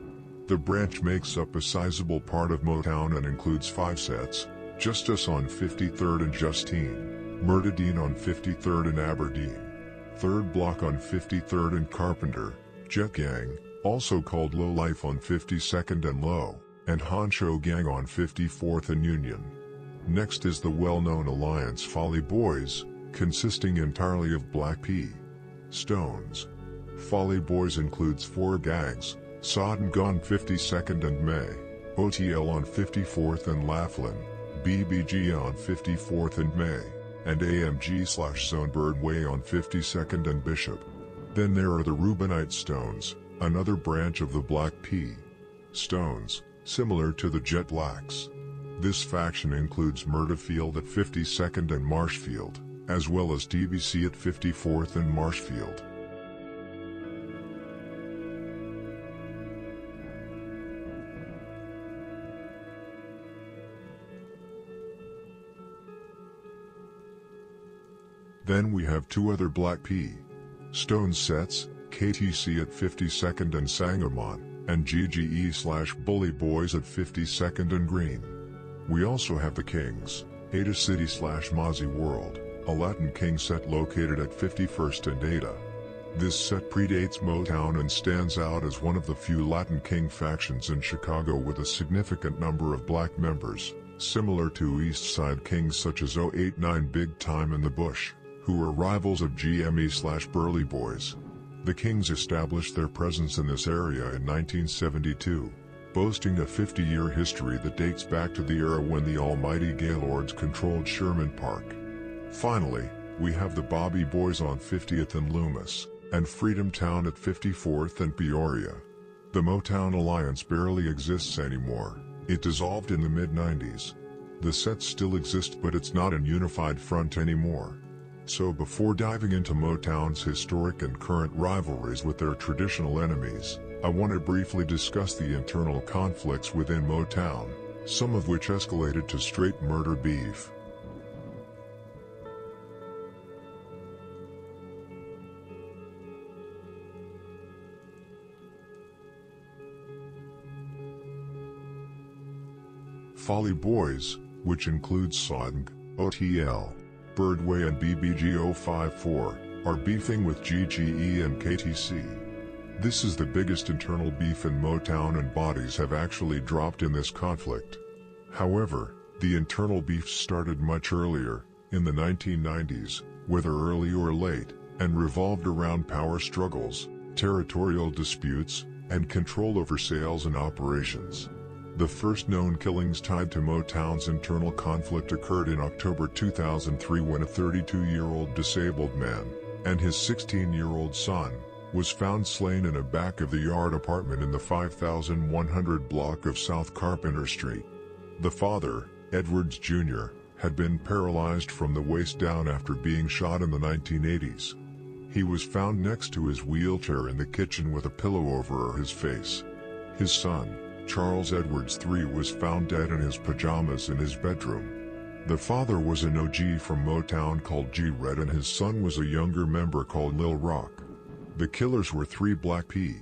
The branch makes up a sizable part of Motown and includes 5 sets, Justice on 53rd and Justine. Murtadine on 53rd and Aberdeen. 3rd Block on 53rd and Carpenter, Jet Gang, also called Low Life on 52nd and Low, and Honcho Gang on 54th and Union. Next is the well-known Alliance Folly Boys, consisting entirely of Black P. Stones. Folly Boys includes 4 gangs, Sodden Gone 52nd and May, OTL on 54th and Laughlin, BBG on 54th and May, and AMG/Sonebird Way on 52nd and Bishop. Then there are the Reubenite Stones, another branch of the Black P. Stones, similar to the Jet Blacks. This faction includes Murderfield at 52nd and Marshfield, as well as DBC at 54th and Marshfield. Then we have 2 other Black P. Stone sets, KTC at 52nd and Sangamon, and GGE/Bully Boys at 52nd and Green. We also have the Kings, Ada City/Mozzie World, a Latin King set located at 51st and Ada. This set predates Motown and stands out as one of the few Latin King factions in Chicago with a significant number of black members, similar to East Side Kings such as 089 Big Time and The Bush, who were rivals of GME/Burly Boys. The Kings established their presence in this area in 1972, boasting a 50-year history that dates back to the era when the almighty Gaylords controlled Sherman Park. Finally, we have the Bobby Boys on 50th and Loomis, and Freedom Town at 54th and Peoria. The Motown Alliance barely exists anymore. It dissolved in the mid-90s. The sets still exist, but it's not an unified front anymore. So before diving into Motown's historic and current rivalries with their traditional enemies, I want to briefly discuss the internal conflicts within Motown, some of which escalated to straight murder beef. Folly Boys, which includes Sodden, OTL, Birdway and BBG 054, are beefing with GGE and KTC. This is the biggest internal beef in Motown, and bodies have actually dropped in this conflict. However, the internal beef started much earlier, in the 1990s, whether early or late, and revolved around power struggles, territorial disputes, and control over sales and operations. The first known killings tied to Motown's internal conflict occurred in October 2003 when a 32-year-old disabled man, and his 16-year-old son, was found slain in a back-of-the-yard apartment in the 5100 block of South Carpenter Street. The father, Edwards Jr., had been paralyzed from the waist down after being shot in the 1980s. He was found next to his wheelchair in the kitchen with a pillow over his face. His son, Charles Edwards III, was found dead in his pajamas in his bedroom. The father was an OG from Motown called G-Red, and his son was a younger member called Lil Rock. The killers were 3 Black P.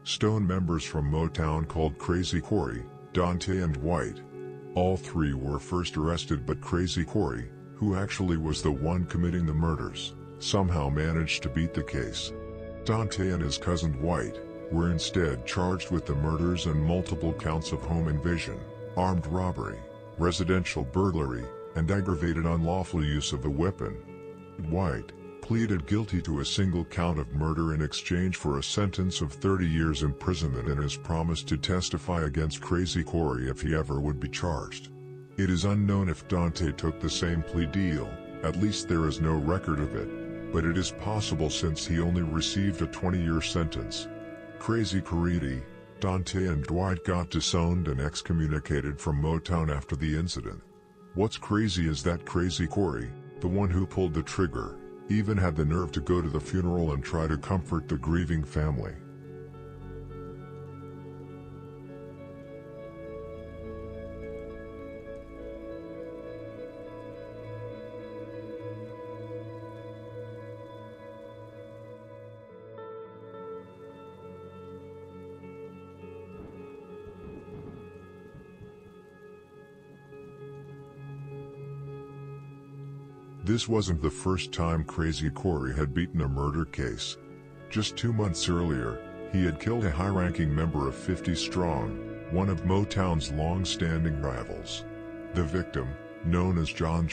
Stone members from Motown called Crazy Corey, Dante and White. All 3 were first arrested, but Crazy Corey, who actually was the one committing the murders, somehow managed to beat the case. Dante and his cousin White were instead charged with the murders and multiple counts of home invasion, armed robbery, residential burglary, and aggravated unlawful use of a weapon. White pleaded guilty to a single count of murder in exchange for a sentence of 30 years imprisonment, and has promised to testify against Crazy Corey if he ever would be charged. It is unknown if Dante took the same plea deal, at least there is no record of it, but it is possible since he only received a 20-year sentence. Crazy Corey, Dante and Dwight got disowned and excommunicated from Motown after the incident. What's crazy is that Crazy Corey, the one who pulled the trigger, even had the nerve to go to the funeral and try to comfort the grieving family. This wasn't the first time Crazy Corey had beaten a murder case. Just 2 months earlier, he had killed a high-ranking member of 50 Strong, one of Motown's long-standing rivals. The victim, known as John,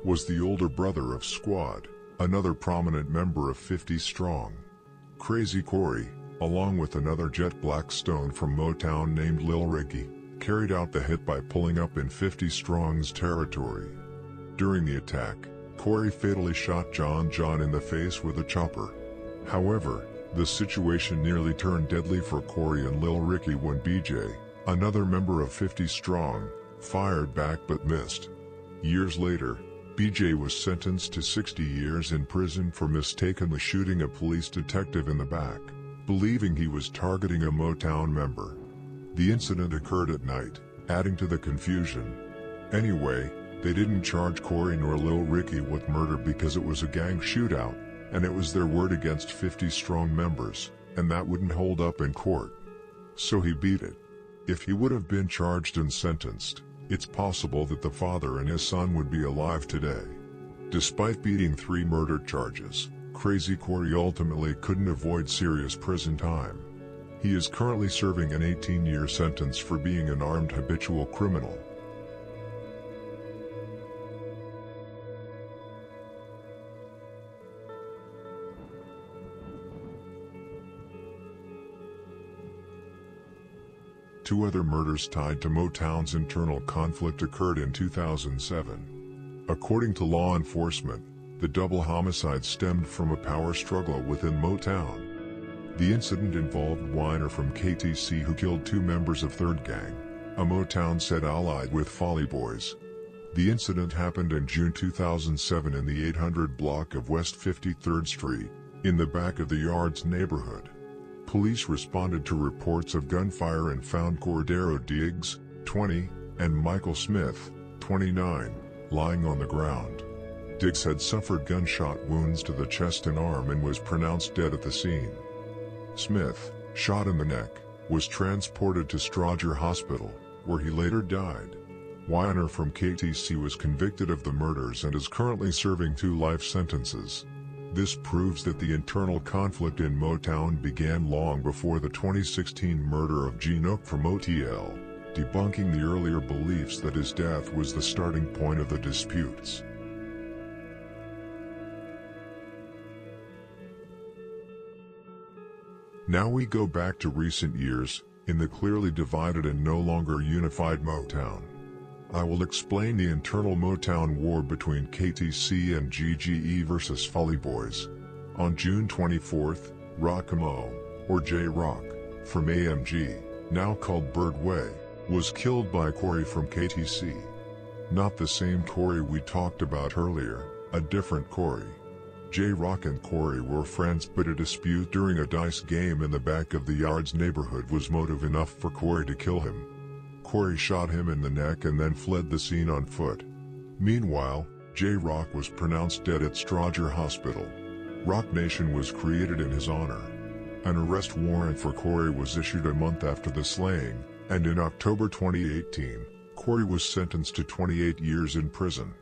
was the older brother of Squad, another prominent member of 50 Strong. Crazy Corey, along with another jet black stone from Motown named Lil Ricky, carried out the hit by pulling up in 50 Strong's territory. During the attack, Corey fatally shot John in the face with a chopper. However, the situation nearly turned deadly for Corey and Lil Ricky when BJ, another member of 50 Strong, fired back but missed. Years later, BJ was sentenced to 60 years in prison for mistakenly shooting a police detective in the back, believing he was targeting a Motown member. The incident occurred at night, adding to the confusion. Anyway, they didn't charge Corey nor Lil Ricky with murder because it was a gang shootout, and it was their word against 50 Strong members, and that wouldn't hold up in court. So he beat it. If he would have been charged and sentenced, it's possible that the father and his son would be alive today. Despite beating 3 murder charges, Crazy Corey ultimately couldn't avoid serious prison time. He is currently serving an 18-year sentence for being an armed habitual criminal. Two other murders tied to Motown's internal conflict occurred in 2007. According to law enforcement, the double homicide stemmed from a power struggle within Motown. The incident involved Weiner from KTC who killed 2 members of Third Gang, a Motown set allied with Folly Boys. The incident happened in June 2007 in the 800 block of West 53rd Street, in the back of the Yards neighborhood. Police responded to reports of gunfire and found Cordero Diggs, 20, and Michael Smith, 29, lying on the ground. Diggs had suffered gunshot wounds to the chest and arm and was pronounced dead at the scene. Smith, shot in the neck, was transported to Strodger Hospital, where he later died. Weiner from KTC was convicted of the murders and is currently serving 2 life sentences. This proves that the internal conflict in Motown began long before the 2016 murder of Durk from OTL, debunking the earlier beliefs that his death was the starting point of the disputes. Now we go back to recent years, in the clearly divided and no longer unified Motown. I will explain the internal Motown war between KTC and GGE versus Folly Boys. On June 24th, Rakim, or J-Rock, from AMG, now called Birdway, was killed by Corey from KTC. Not the same Corey we talked about earlier, a different Corey. J-Rock and Corey were friends, but a dispute during a dice game in the back of the Yards neighborhood was motive enough for Corey to kill him. Corey shot him in the neck and then fled the scene on foot. Meanwhile, J-Rock was pronounced dead at Strodger Hospital. Rock Nation was created in his honor. An arrest warrant for Corey was issued a month after the slaying, and in October 2018, Corey was sentenced to 28 years in prison.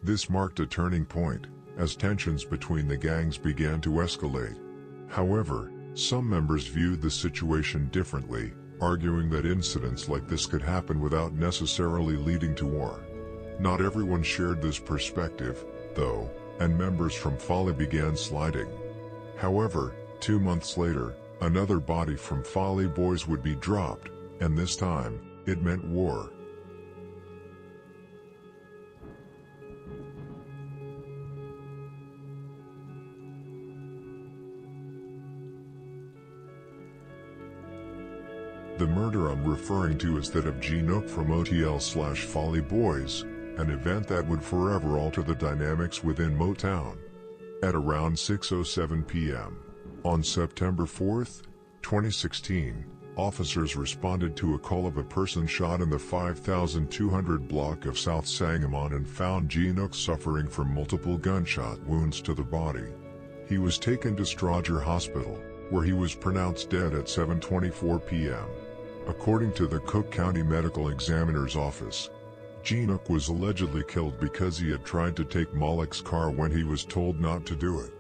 This marked a turning point, as tensions between the gangs began to escalate. However, some members viewed the situation differently, arguing that incidents like this could happen without necessarily leading to war. Not everyone shared this perspective, though, and members from Folly began sliding. However, 2 months later, another body from Folly Boys would be dropped, and this time, it meant war. The murder I'm referring to is that of Durk from OTL/Folly Boys, an event that would forever alter the dynamics within Motown. At around 6:07 p.m. on September 4, 2016, officers responded to a call of a person shot in the 5200 block of South Sangamon and found Durk suffering from multiple gunshot wounds to the body. He was taken to Strodger Hospital, where he was pronounced dead at 7:24 p.m. According to the Cook County Medical Examiner's Office, Durk was allegedly killed because he had tried to take Malik's car when he was told not to do it.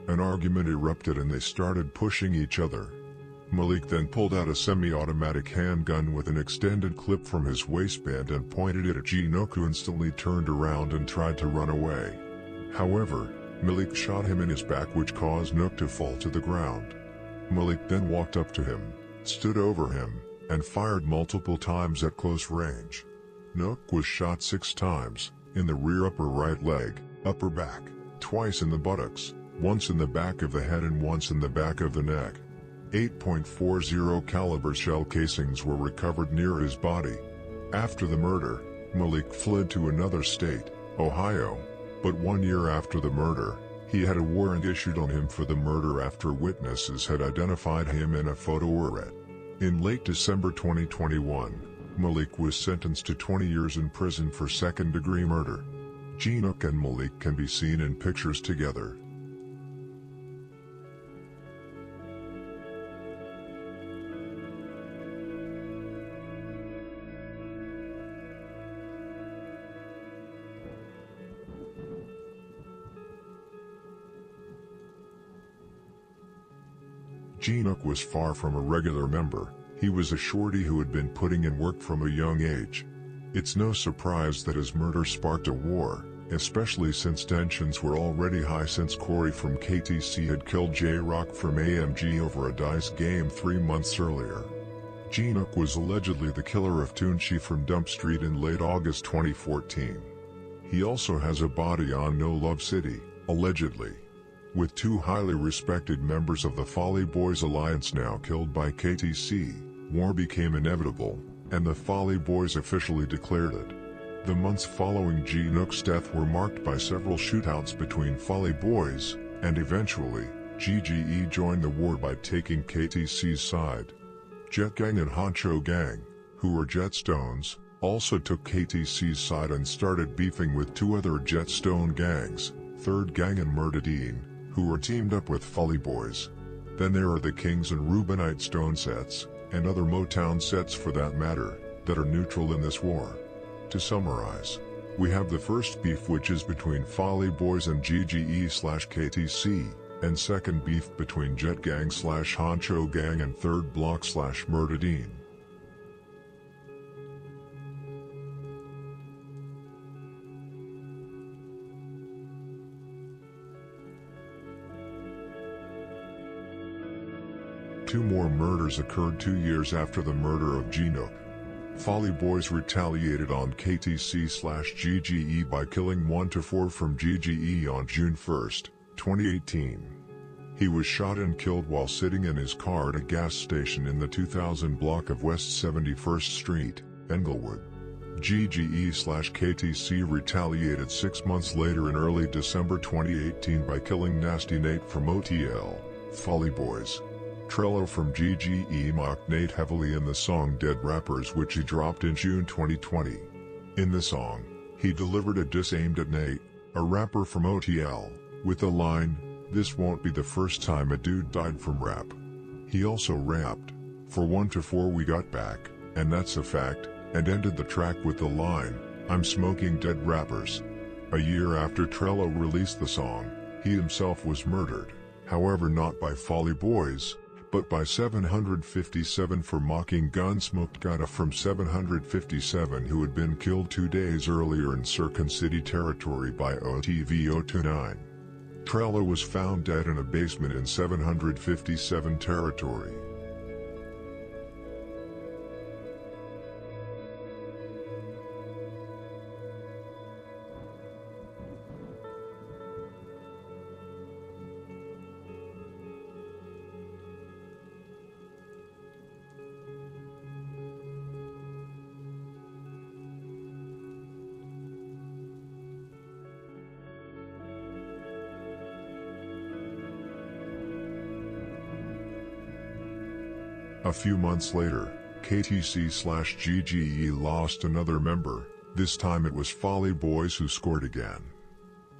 An argument erupted and they started pushing each other. Malik then pulled out a semi-automatic handgun with an extended clip from his waistband and pointed it at Durk, who instantly turned around and tried to run away. However, Malik shot him in his back, which caused Durk to fall to the ground. Malik then walked up to him, stood over him, and fired multiple times at close range. Durk was shot 6 times, in the rear upper right leg, upper back, twice in the buttocks, once in the back of the head and once in the back of the neck. 8.40 caliber shell casings were recovered near his body. After the murder, Malik fled to another state, Ohio, but 1 year after the murder, he had a warrant issued on him for the murder after witnesses had identified him in a photo array. In late December 2021, Malik was sentenced to 20 years in prison for second-degree murder. Durk and Malik can be seen in pictures together. Durk was far from a regular member. He was a shorty who had been putting in work from a young age. It's no surprise that his murder sparked a war, especially since tensions were already high since Corey from KTC had killed J-Rock from AMG over a dice game 3 months earlier. Durk was allegedly the killer of Tunchi from Dump Street in late August 2014. He also has a body on No Love City, allegedly. With 2 highly respected members of the Folly Boys Alliance now killed by KTC, war became inevitable, and the Folly Boys officially declared it. The months following Durk's death were marked by several shootouts between Folly Boys, and eventually, GGE joined the war by taking KTC's side. Jet Gang and Honcho Gang, who were Jetstones, also took KTC's side and started beefing with 2 other Jetstone gangs, Third Gang and Murtadine, who were teamed up with Folly Boys. Then there are the Kings and Rubinite Stone sets, and other Motown sets for that matter, that are neutral in this war. To summarize, we have the first beef, which is between Folly Boys and GGE/KTC, and second beef between Jet Gang/Honcho Gang and Third Block/Murtadine. Two more murders occurred 2 years after the murder of Durk. Folly Boys retaliated on KTC/GGE by killing 1 to 4 from GGE on June 1, 2018. He was shot and killed while sitting in his car at a gas station in the 2000 block of West 71st Street, Englewood. GGE/KTC retaliated 6 months later in early December 2018 by killing Nasty Nate from OTL, Folly Boys. Trello from GGE mocked Nate heavily in the song Dead Rappers, which he dropped in June 2020. In the song, he delivered a diss aimed at Nate, a rapper from OTL, with the line, "This won't be the first time a dude died from rap." He also rapped, "For 1 to 4 we got back, and that's a fact," and ended the track with the line, "I'm smoking dead rappers." A year after Trello released the song, he himself was murdered, however not by Folly Boys, but by 757 for mocking Gunsmoke Gata from 757, who had been killed 2 days earlier in Circon City territory by OTV-029. Trello was found dead in a basement in 757 territory. A few months later, KTC/GGE lost another member. This time it was Folly Boys who scored again.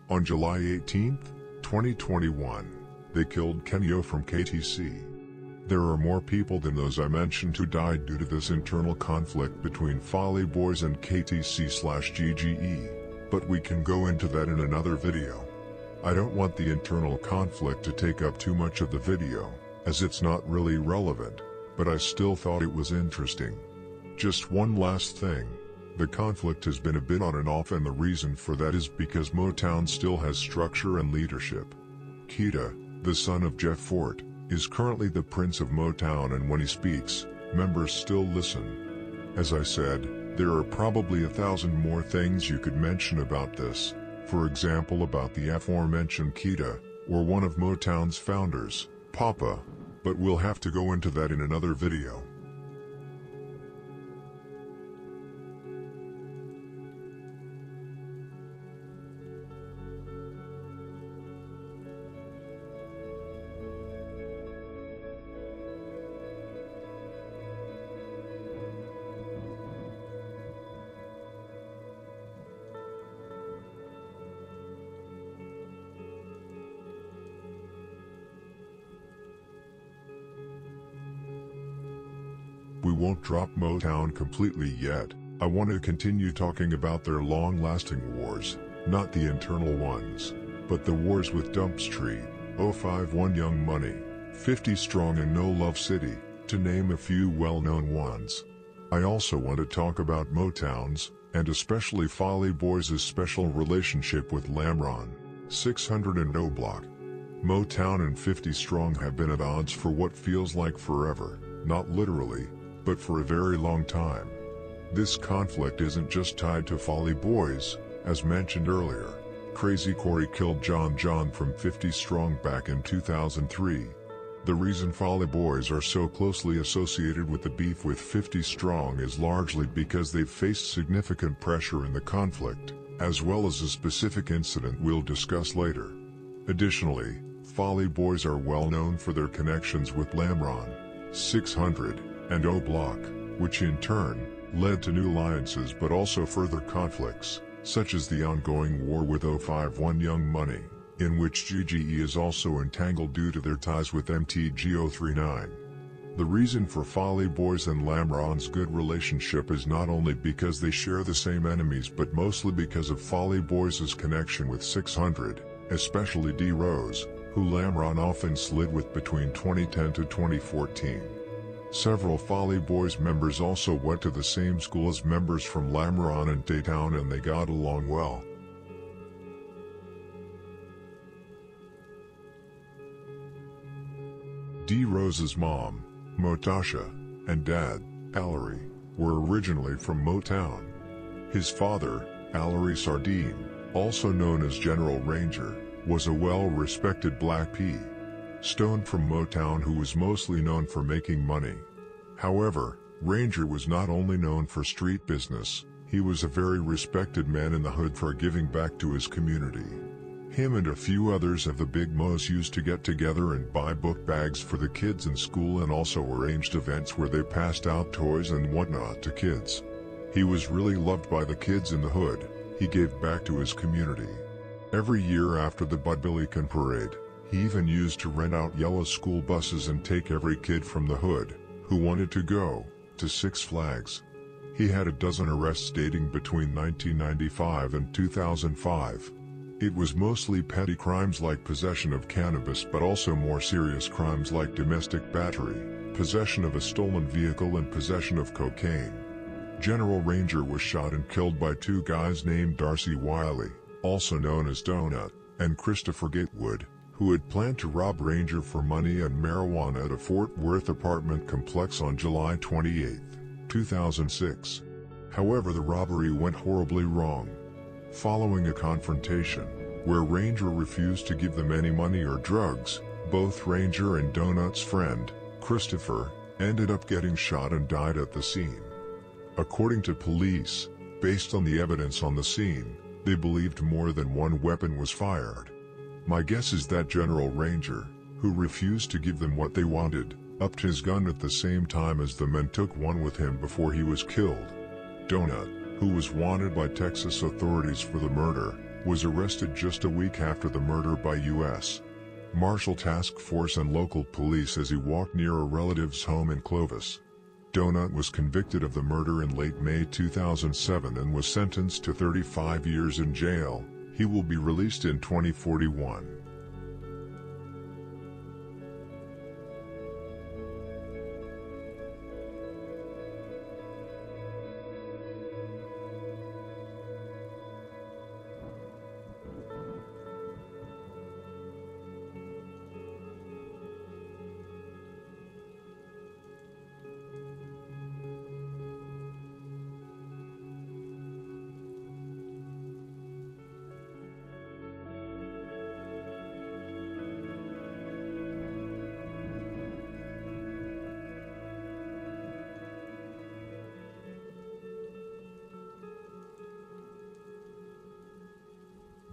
On July 18, 2021, they killed Kenyo from KTC. There are more people than those I mentioned who died due to this internal conflict between Folly Boys and KTC/GGE, but we can go into that in another video. I don't want the internal conflict to take up too much of the video, as it's not really relevant, but I still thought it was interesting. Just one last thing. The conflict has been a bit on and off, and the reason for that is because Motown still has structure and leadership. Keita, the son of Jeff Fort, is currently the Prince of Motown, and when he speaks, members still listen. As I said, there are probably 1,000 more things you could mention about this, for example about the aforementioned Keita, or one of Motown's founders, Papa, but we'll have to go into that in another video. We won't drop Motown completely yet. I want to continue talking about their long-lasting wars, not the internal ones, but the wars with Dump Street, 051 Young Money, 50 Strong and No Love City, to name a few well-known ones. I also want to talk about Motown's, and especially Folly Boys' special relationship with Lamron, 600 and O Block. Motown and 50 Strong have been at odds for what feels like forever, not literally, but for a very long time. This conflict isn't just tied to Folly Boys, as mentioned earlier. Crazy Corey killed John from 50 Strong back in 2003. The reason Folly Boys are so closely associated with the beef with 50 Strong is largely because they've faced significant pressure in the conflict, as well as a specific incident we'll discuss later. Additionally, Folly Boys are well known for their connections with Lamron, 600, and O Block, which in turn led to new alliances but also further conflicts, such as the ongoing war with 051 Young Money, in which GGE is also entangled due to their ties with MTG039. The reason for Folly Boys and Lamron's good relationship is not only because they share the same enemies but mostly because of Folly Boys' connection with 600, especially D Rose, who Lamron often slid with between 2010 to 2014. Several Folly Boys members also went to the same school as members from Lamron and Daytown, and they got along well. D Rose's mom, Motasha, and dad, Allery, were originally from Motown. His father, Allery Sardine, also known as General Ranger, was a well-respected Black P. Stone from Motown who was mostly known for making money. However, Ranger was not only known for street business, he was a very respected man in the hood for giving back to his community. Him and a few others of the Big Mo's used to get together and buy book bags for the kids in school, and also arranged events where they passed out toys and whatnot to kids. He was really loved by the kids in the hood. He gave back to his community. Every year after the Bud Billiken Parade, he even used to rent out yellow school buses and take every kid from the hood, who wanted to go, to Six Flags. He had a dozen arrests dating between 1995 and 2005. It was mostly petty crimes like possession of cannabis, but also more serious crimes like domestic battery, possession of a stolen vehicle, and possession of cocaine. General Ranger was shot and killed by two guys named Darcy Wiley, also known as Donut, and Christopher Gatewood, who had planned to rob Ranger for money and marijuana at a Fort Worth apartment complex on July 28, 2006. However, the robbery went horribly wrong. Following a confrontation, where Ranger refused to give them any money or drugs, both Ranger and Donut's friend, Christopher, ended up getting shot and died at the scene. According to police, based on the evidence on the scene, they believed more than one weapon was fired. My guess is that General Ranger, who refused to give them what they wanted, upped his gun at the same time as the men took one with him before he was killed. Donut, who was wanted by Texas authorities for the murder, was arrested just a week after the murder by U.S. Marshal Task Force and local police as he walked near a relative's home in Clovis. Donut was convicted of the murder in late May 2007 and was sentenced to 35 years in jail. He will be released in 2041.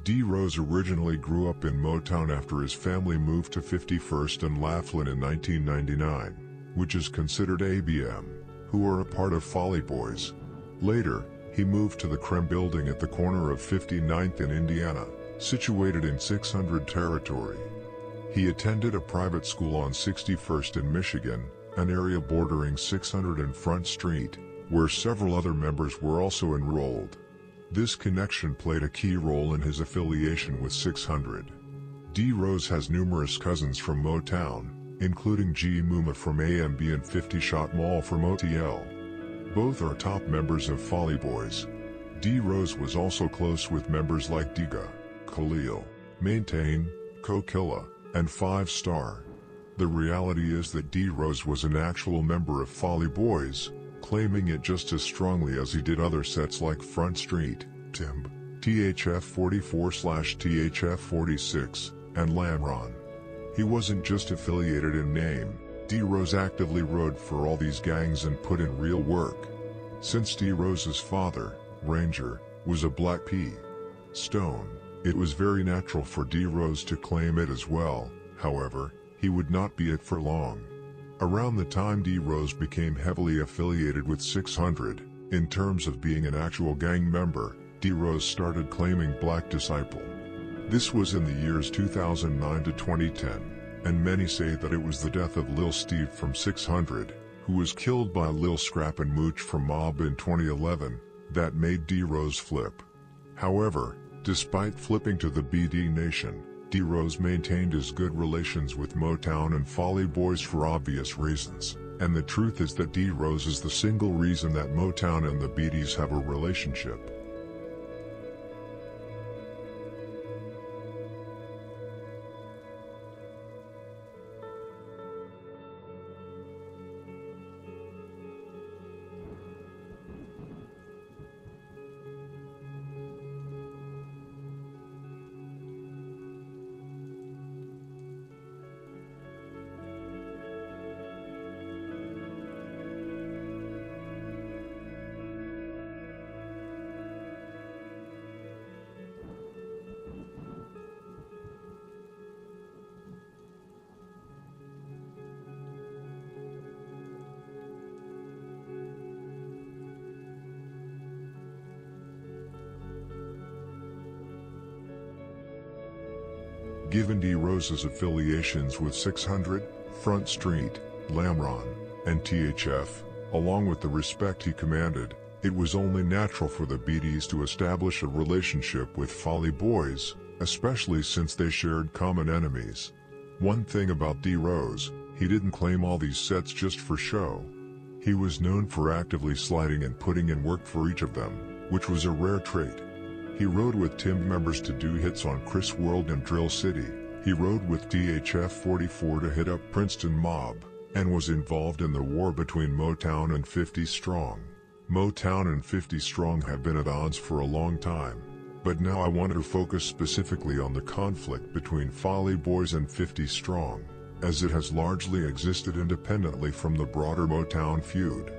D. Rose originally grew up in Motown after his family moved to 51st and Laughlin in 1999, which is considered ABM, who are a part of Folly Boys. Later, he moved to the Creme building at the corner of 59th in Indiana, situated in 600 territory. He attended a private school on 61st in Michigan, an area bordering 600 and Front Street, where several other members were also enrolled. This connection played a key role in his affiliation with 600. D. Rose has numerous cousins from Motown, including G. Muma from AMB and 50 Shot Mall from OTL. Both are top members of Folly Boys. D. Rose was also close with members like Diga, Khalil, Maintain, Kokilla, and 5 Star. The reality is that D. Rose was an actual member of Folly Boys, claiming it just as strongly as he did other sets like Front Street, Timb, THF-44/THF-46, and Lamron. He wasn't just affiliated in name. D. Rose actively rode for all these gangs and put in real work. Since D. Rose's father, Ranger, was a Black P. Stone, it was very natural for D. Rose to claim it as well. However, he would not be it for long. Around the time D. Rose became heavily affiliated with 600, in terms of being an actual gang member, D. Rose started claiming Black Disciple. This was in the years 2009 to 2010, and many say that it was the death of Lil Steve from 600, who was killed by Lil Scrap and Mooch from Mob in 2011, that made D. Rose flip. However, despite flipping to the BD Nation, D. Rose maintained his good relations with Motown and Folly Boys for obvious reasons, and the truth is that D. Rose is the single reason that Motown and the BDs have a relationship. Given D. Rose's affiliations with 600, Front Street, Lamron, and THF, along with the respect he commanded, it was only natural for the BDs to establish a relationship with Folly Boys, especially since they shared common enemies. One thing about D. Rose, he didn't claim all these sets just for show. He was known for actively sliding and putting in work for each of them, which was a rare trait. He rode with Tim members to do hits on Chris World and Drill City. He rode with THF-44 to hit up Princeton Mob, and was involved in the war between Motown and 50 Strong. Motown and 50 Strong have been at odds for a long time, but now I want to focus specifically on the conflict between Folly Boys and 50 Strong, as it has largely existed independently from the broader Motown feud.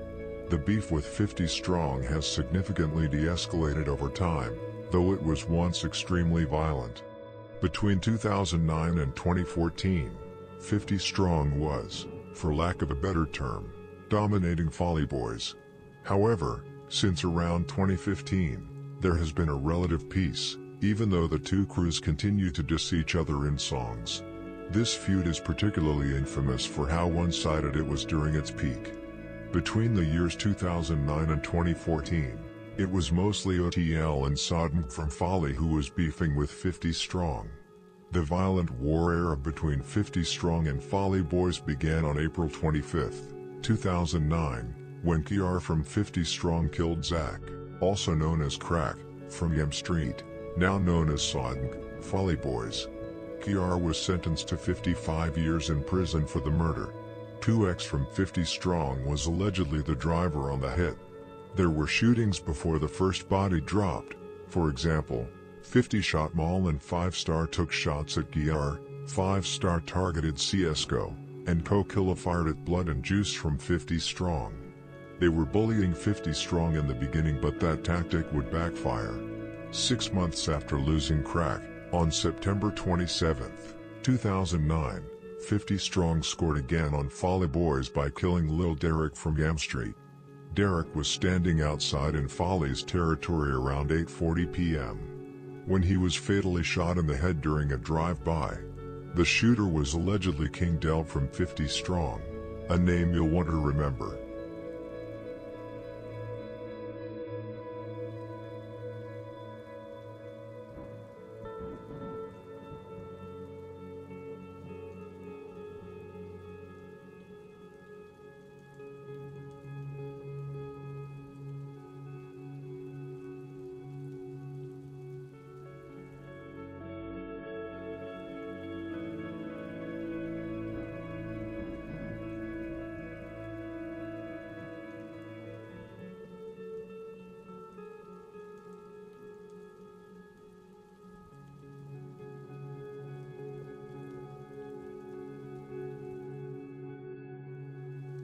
The beef with 50 Strong has significantly de-escalated over time, though it was once extremely violent. Between 2009 and 2014, 50 Strong was, for lack of a better term, dominating Folly Boys. However, since around 2015, there has been a relative peace, even though the two crews continue to diss each other in songs. This feud is particularly infamous for how one-sided it was during its peak. Between the years 2009 and 2014, it was mostly OTL and Sodom from Folly who was beefing with 50 Strong. The violent war era between 50 Strong and Folly Boys began on April 25, 2009, when Kiar from 50 Strong killed Zach, also known as Crack, from Yem Street, now known as Sodom, Folly Boys. Kiar was sentenced to 55 years in prison for the murder. 2X from 50 Strong was allegedly the driver on the hit. There were shootings before the first body dropped. For example, 50 shot Maul and 5 Star took shots at Kiar, 5 Star targeted CSGO, and Co-Killa fired at Blood and Juice from 50 Strong. They were bullying 50 Strong in the beginning, but that tactic would backfire. 6 months after losing Crack, on September 27, 2009, 50 Strong scored again on Folly Boys by killing Lil Derek from Yam Street. Derek was standing outside in Folly's territory around 8:40 p.m. when he was fatally shot in the head during a drive-by. The shooter was allegedly King Del from 50 Strong, a name you'll want to remember.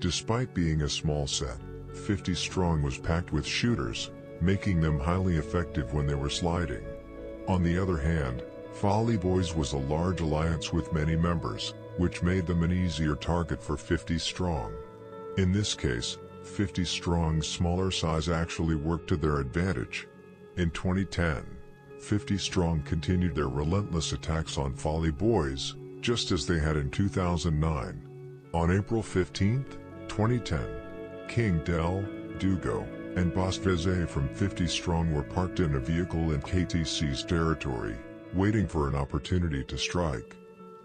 Despite being a small set, 50 Strong was packed with shooters, making them highly effective when they were sliding. On the other hand, Folly Boys was a large alliance with many members, which made them an easier target for 50 Strong. In this case, 50 Strong's smaller size actually worked to their advantage. In 2010, 50 Strong continued their relentless attacks on Folly Boys, just as they had in 2009. On April 15, 2010, King Del, Dugo, and Boss Veze from 50 Strong were parked in a vehicle in KTC's territory, waiting for an opportunity to strike.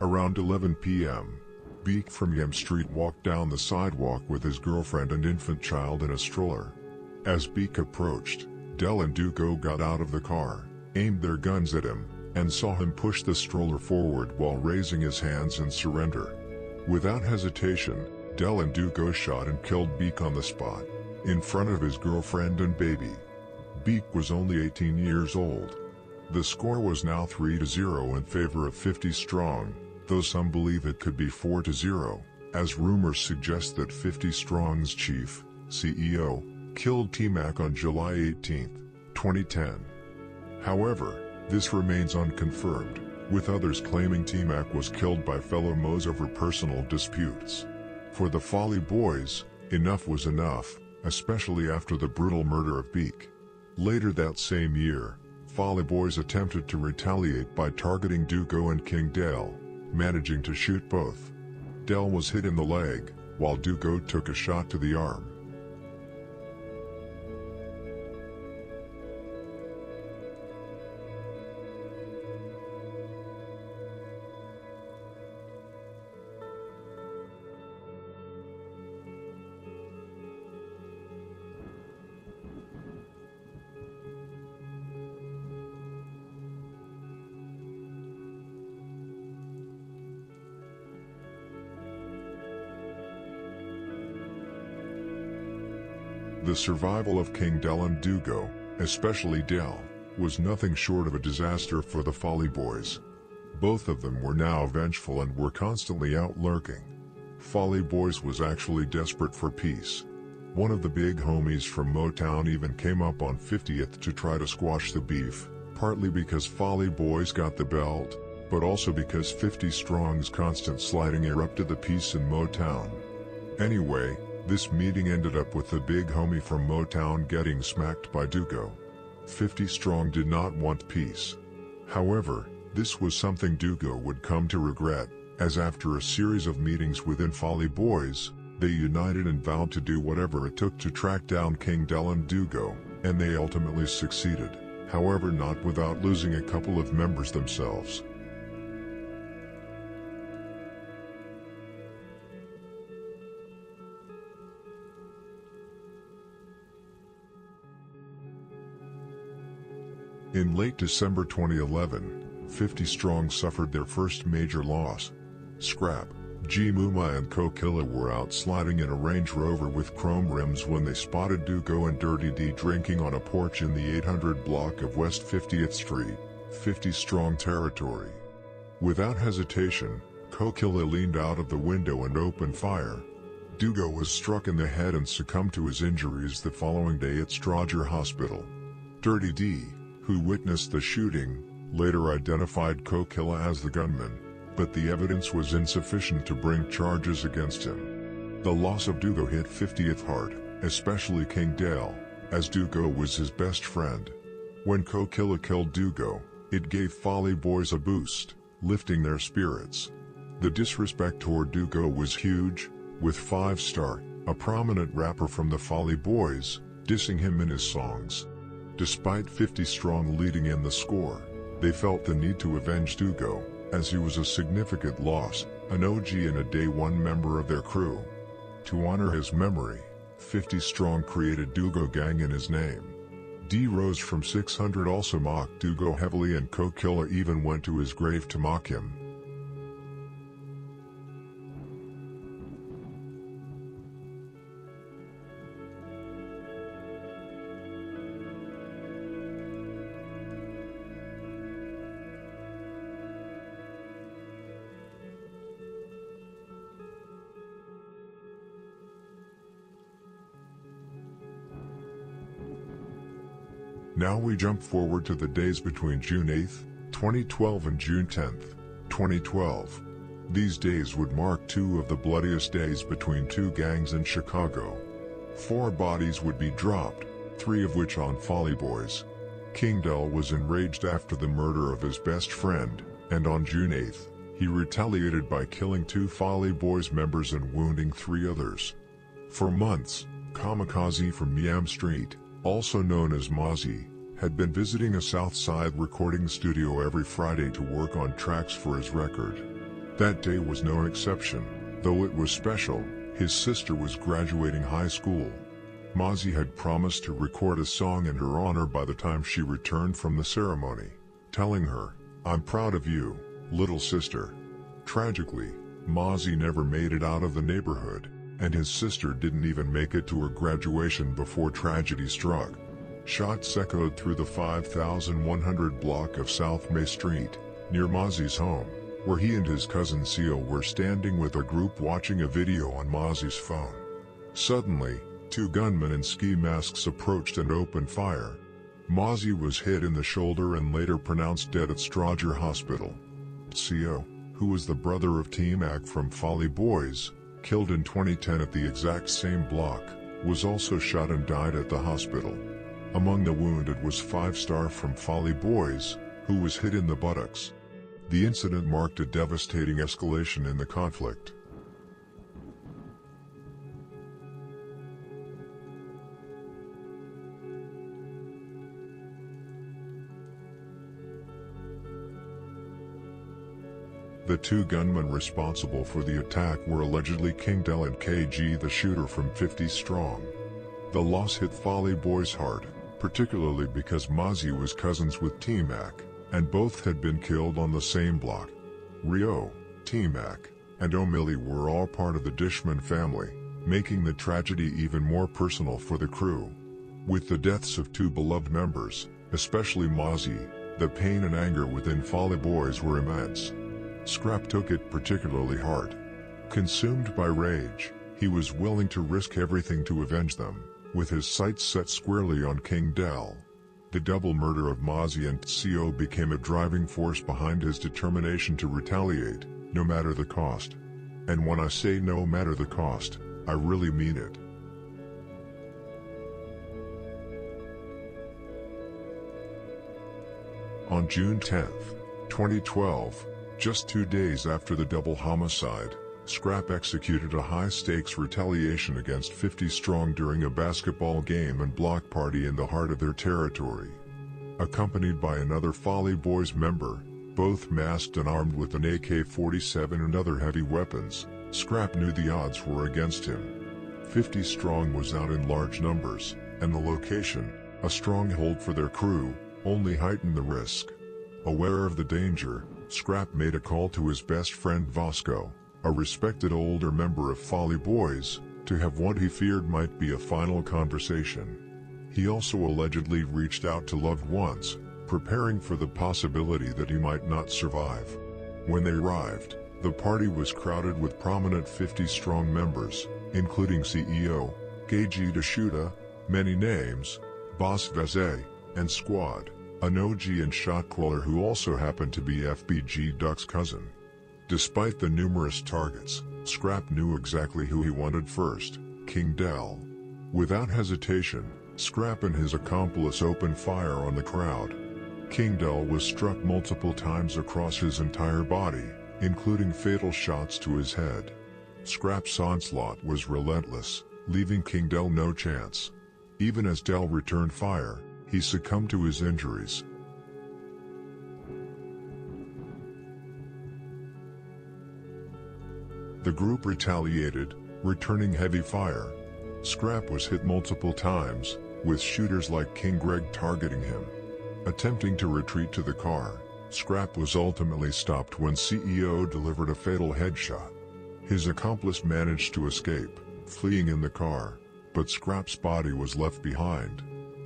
Around 11 p.m., Beak from Yem Street walked down the sidewalk with his girlfriend and infant child in a stroller. As Beak approached, Del and Dugo got out of the car, aimed their guns at him, and saw him push the stroller forward while raising his hands in surrender. Without hesitation, Del and Dugo shot and killed Beak on the spot, in front of his girlfriend and baby. Beak was only 18 years old. The score was now 3-0 in favor of 50 Strong, though some believe it could be 4-0, as rumors suggest that 50 Strong's chief, CEO, killed T-Mac on July 18, 2010. However, this remains unconfirmed, with others claiming T-Mac was killed by fellow Moes over personal disputes. For the Folly Boys, enough was enough, especially after the brutal murder of Beak. Later that same year, Folly Boys attempted to retaliate by targeting Dugo and King Del, managing to shoot both. Del was hit in the leg, while Dugo took a shot to the arm. The survival of King Del and Dugo, especially Del, was nothing short of a disaster for the Folly Boys. Both of them were now vengeful and were constantly out lurking. Folly Boys was actually desperate for peace. One of the big homies from Motown even came up on 50th to try to squash the beef, partly because Folly Boys got the belt, but also because 50 Strong's constant sliding erupted the peace in Motown. Anyway, this meeting ended up with the big homie from Motown getting smacked by Dugo. 50 Strong did not want peace. However, this was something Dugo would come to regret, as after a series of meetings within Folly Boys, they united and vowed to do whatever it took to track down King Del and Dugo, and they ultimately succeeded, however not without losing a couple of members themselves. In late December 2011, 50 Strong suffered their first major loss. Scrap, G Muma and Co Killa were out sliding in a Range Rover with chrome rims when they spotted Dugo and Dirty D drinking on a porch in the 800 block of West 50th Street, 50 Strong territory. Without hesitation, Co Killa leaned out of the window and opened fire. Dugo was struck in the head and succumbed to his injuries the following day at Strodger Hospital. Dirty D, who witnessed the shooting, later identified Co Killa as the gunman, but the evidence was insufficient to bring charges against him. The loss of Dugo hit 50th hard, especially King Dale, as Dugo was his best friend. When Co Killa killed Dugo, it gave Folly Boys a boost, lifting their spirits. The disrespect toward Dugo was huge, with 5 Star, a prominent rapper from the Folly Boys, dissing him in his songs. Despite 50 Strong leading in the score, they felt the need to avenge Dugo, as he was a significant loss, an OG and a Day One member of their crew. To honor his memory, 50 Strong created Dugo Gang in his name. D Rose from 600 also mocked Dugo heavily, and Co Killa even went to his grave to mock him. Now we jump forward to the days between June 8, 2012 and June 10, 2012. These days would mark 2 of the bloodiest days between 2 gangs in Chicago. 4 bodies would be dropped, 3 of which on Folly Boys. King Del was enraged after the murder of his best friend, and on June 8, he retaliated by killing 2 Folly Boys members and wounding 3 others. For months, Kamikaze from Miam Street, also known as Mozzie, had been visiting a South Side recording studio every Friday to work on tracks for his record. That day was no exception, though it was special. His sister was graduating high school. Mozzie had promised to record a song in her honor by the time she returned from the ceremony, telling her, "I'm proud of you, little sister." Tragically, Mozzie never made it out of the neighborhood, and his sister didn't even make it to her graduation before tragedy struck. Shots echoed through the 5100 block of South May Street, near Mozzie's home, where he and his cousin Seal were standing with a group watching a video on Mozzie's phone. Suddenly, 2 gunmen in ski masks approached and opened fire. Mozzie was hit in the shoulder and later pronounced dead at Strodger Hospital. Seal, who was the brother of T-Mac from Folly Boys, killed in 2010 at the exact same block, was also shot and died at the hospital. Among the wounded was 5 Star from Folly Boys, who was hit in the buttocks. The incident marked a devastating escalation in the conflict. The 2 gunmen responsible for the attack were allegedly King Del and KG, the shooter from 50 Strong. The loss hit Folly Boys hard, particularly because Mozzie was cousins with T-Mac, and both had been killed on the same block. Rio, T-Mac, and O'Malley were all part of the Dishman family, making the tragedy even more personal for the crew. With the deaths of 2 beloved members, especially Mozzie, the pain and anger within Folly Boys were immense. Scrap took it particularly hard. Consumed by rage, he was willing to risk everything to avenge them, with his sights set squarely on King Del. The double murder of Mozzie and CO became a driving force behind his determination to retaliate, no matter the cost. And when I say no matter the cost, I really mean it. On June 10, 2012, Just 2 days after the double homicide, Scrap executed a high-stakes retaliation against 50 Strong during a basketball game and block party in the heart of their territory. Accompanied by another Folly Boys member, both masked and armed with an AK-47 and other heavy weapons, Scrap knew the odds were against him. 50 Strong was out in large numbers, and the location, a stronghold for their crew, only heightened the risk. Aware of the danger, Scrap made a call to his best friend Vasco, a respected older member of Folly Boys, to have what he feared might be a final conversation. He also allegedly reached out to loved ones, preparing for the possibility that he might not survive. When they arrived, the party was crowded with prominent 50 Strong members, including CEO, Keiji Dashuta, many names, Boss Veze, and Squad, an OG and shot caller who also happened to be FBG Duck's cousin. Despite the numerous targets, Scrap knew exactly who he wanted first, King Del. Without hesitation, Scrap and his accomplice opened fire on the crowd. King Del was struck multiple times across his entire body, including fatal shots to his head. Scrap's onslaught was relentless, leaving King Del no chance. Even as Del returned fire, he succumbed to his injuries. The group retaliated, returning heavy fire. Scrap was hit multiple times, with shooters like King Greg targeting him. Attempting to retreat to the car, Scrap was ultimately stopped when CEO delivered a fatal headshot. His accomplice managed to escape, fleeing in the car, but Scrap's body was left behind.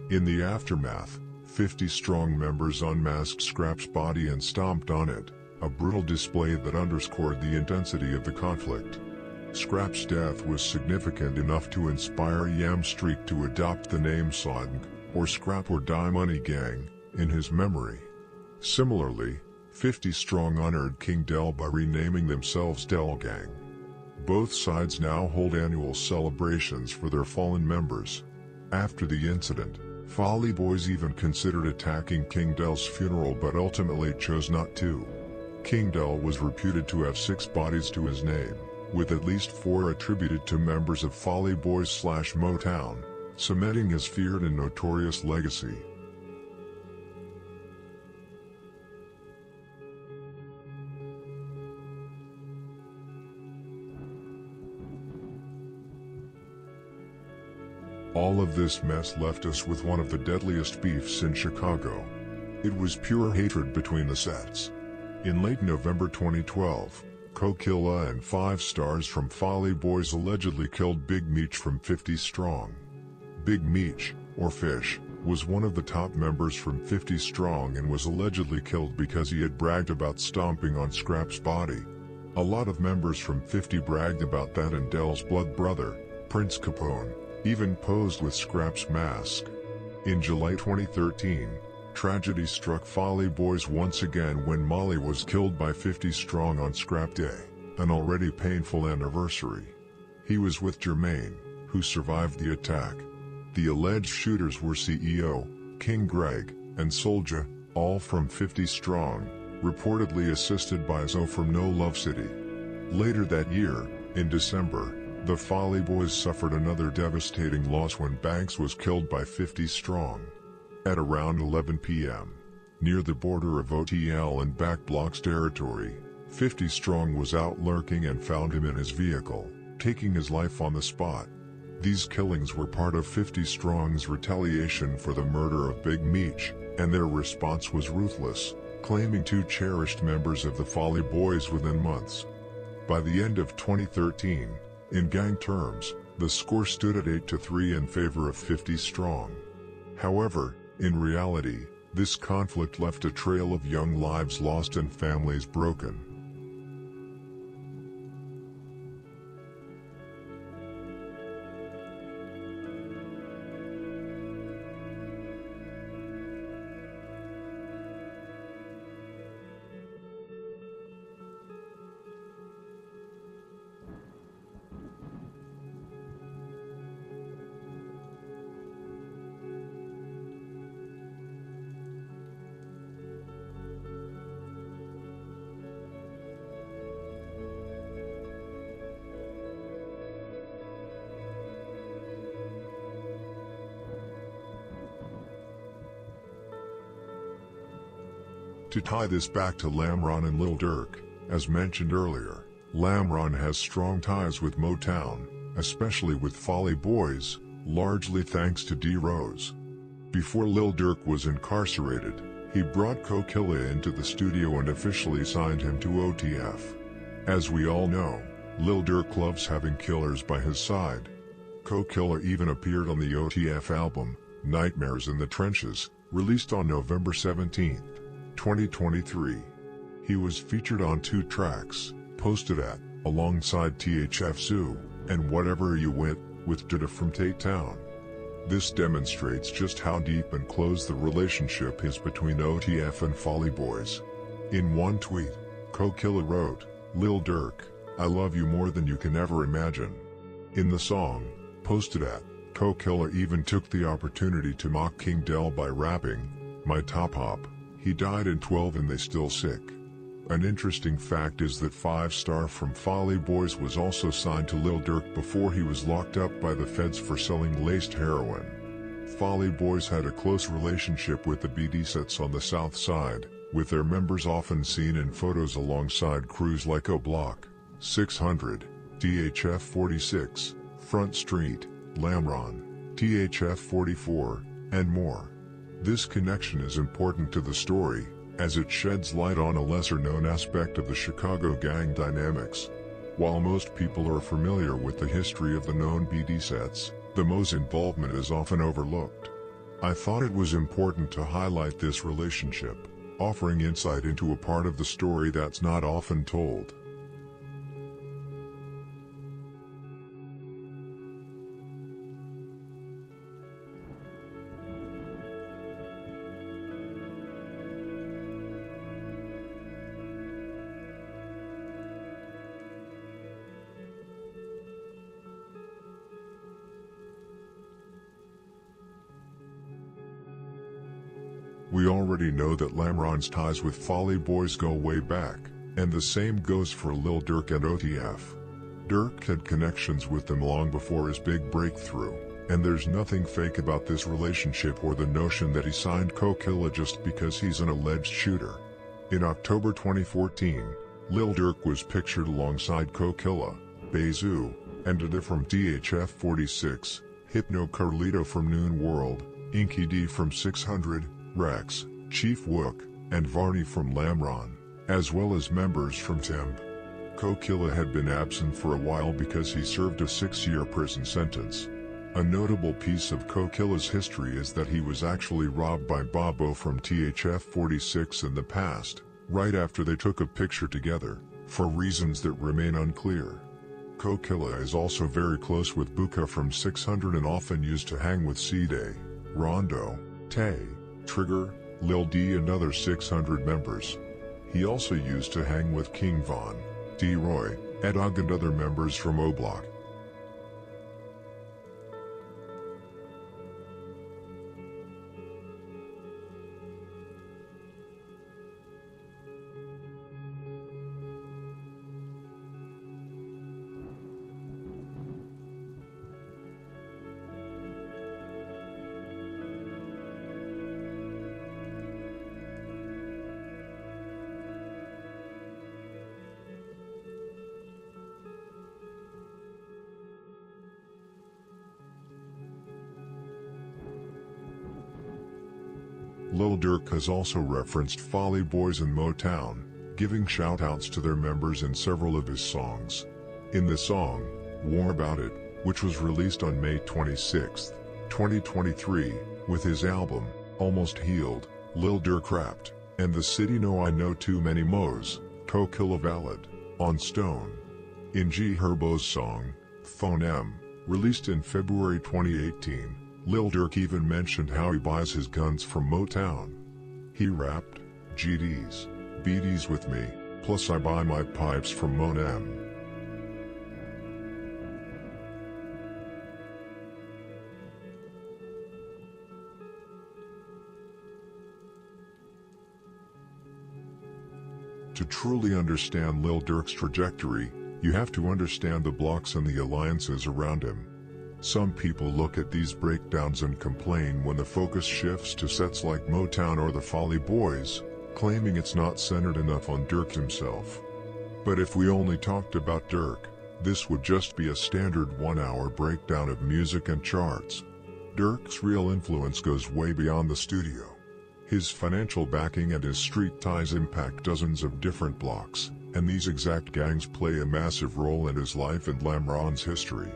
In the aftermath, 50 Strong members unmasked Scrap's body and stomped on it, a brutal display that underscored the intensity of the conflict. Scrap's death was significant enough to inspire Yam Streak to adopt the name Slang, or Scrap or Die Money Gang, in his memory. Similarly, 50 Strong honored King Del by renaming themselves Del Gang. Both sides now hold annual celebrations for their fallen members. After the incident, Folly Boys even considered attacking King Del's funeral but ultimately chose not to. King Del was reputed to have 6 bodies to his name, with at least 4 attributed to members of Folly Boys/Motown, cementing his feared and notorious legacy. All of this mess left us with one of the deadliest beefs in Chicago. It was pure hatred between the sets. In late November 2012, Kokilla and 5 stars from Folly Boys allegedly killed Big Meech from 50 Strong. Big Meech, or Fish, was one of the top members from 50 Strong and was allegedly killed because he had bragged about stomping on Scrap's body. A lot of members from 50 bragged about that, and Del's blood brother, Prince Capone, even posed with Scrap's mask. In July 2013, tragedy struck Folly Boys once again when Molly was killed by 50 Strong on Scrap Day, an already painful anniversary. He was with Jermaine, who survived the attack. The alleged shooters were CEO, King Greg, and Soulja, all from 50 Strong, reportedly assisted by Zo from No Love City. Later that year, in December, the Folly Boys suffered another devastating loss when Banks was killed by 50 Strong. At around 11 p.m., near the border of OTL and Back Blocks territory, 50 Strong was out lurking and found him in his vehicle, taking his life on the spot. These killings were part of 50 Strong's retaliation for the murder of Big Meech, and their response was ruthless, claiming 2 cherished members of the Folly Boys within months. By the end of 2013, in gang terms, the score stood at 8-3 in favor of 50 Strong. However, in reality, this conflict left a trail of young lives lost and families broken. To tie this back to Lamron and Lil Durk, as mentioned earlier, Lamron has strong ties with Motown, especially with Folly Boys, largely thanks to D Rose. Before Lil Durk was incarcerated, he brought Kokilla into the studio and officially signed him to OTF. As we all know, Lil Durk loves having killers by his side. Kokilla even appeared on the OTF album, Nightmares in the Trenches, released on November 17, 2023. He was featured on 2 tracks, Posted At, alongside THF Zoo, and Whatever You Went, with Dada from Tate Town. This demonstrates just how deep and close the relationship is between OTF and Folly Boys. In one tweet, Kokilla wrote, "Lil Durk, I love you more than you can ever imagine." In the song, Posted At, Kokilla even took the opportunity to mock King Del by rapping, "My top hop, he died in 12 and they still sick." An interesting fact is that 5 Star from Folly Boys was also signed to Lil Durk before he was locked up by the feds for selling laced heroin. Folly Boys had a close relationship with the BD sets on the South Side, with their members often seen in photos alongside crews like O Block, 600, THF 46, Front Street, Lamron, THF 44, and more. This connection is important to the story, as it sheds light on a lesser-known aspect of the Chicago gang dynamics. While most people are familiar with the history of the known BD sets, the Mo's involvement is often overlooked. I thought it was important to highlight this relationship, offering insight into a part of the story that's not often told. We already know that Lamron's ties with Folly Boys go way back, and the same goes for Lil Durk and OTF. Durk had connections with them long before his big breakthrough, and there's nothing fake about this relationship or the notion that he signed Kokilla just because he's an alleged shooter. In October 2014, Lil Durk was pictured alongside Kokilla, Bezu, and Dada from THF 46, Hypno Carlito from Noon World, Inky D from 600, Rex, Chief Wook, and Varney from Lamron, as well as members from Timb. Kokilla had been absent for a while because he served a 6-year prison sentence. A notable piece of Kokilla's history is that he was actually robbed by Bobo from THF 46 in the past, right after they took a picture together, for reasons that remain unclear. Kokilla is also very close with Buka from 600 and often used to hang with C-Day, Rondo, Tay, Trigger, Lil D and other 600 members. He also used to hang with King Von, D-Roy, Ed Ogg and other members from O Block. Lil Durk has also referenced Folly Boys and Motown, giving shout-outs to their members in several of his songs. In the song, War About It, which was released on May 26, 2023, with his album, Almost Healed, Lil Durk rapped, "And the city know I know too many Mo's," Kokilla Valid, on Stone. In G Herbo's song, Phone M, released in February 2018, Lil Durk even mentioned how he buys his guns from Motown. He rapped, "GDs, BDs with me, plus I buy my pipes from Monem." To truly understand Lil Durk's trajectory, you have to understand the blocks and the alliances around him. Some people look at these breakdowns and complain when the focus shifts to sets like Motown or the Folly Boys, claiming it's not centered enough on Durk himself. But if we only talked about Durk, this would just be a standard 1-hour breakdown of music and charts. Durk's real influence goes way beyond the studio. His financial backing and his street ties impact dozens of different blocks, and these exact gangs play a massive role in his life and Lamron's history.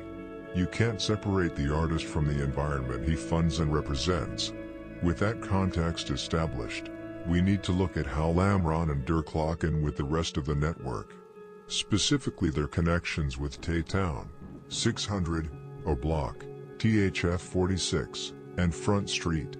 You can't separate the artist from the environment he funds and represents. With that context established, we need to look at how Lamron and Durk lock in with the rest of the network. Specifically their connections with Tay-Town, 600, O Block, THF 46, and Front Street.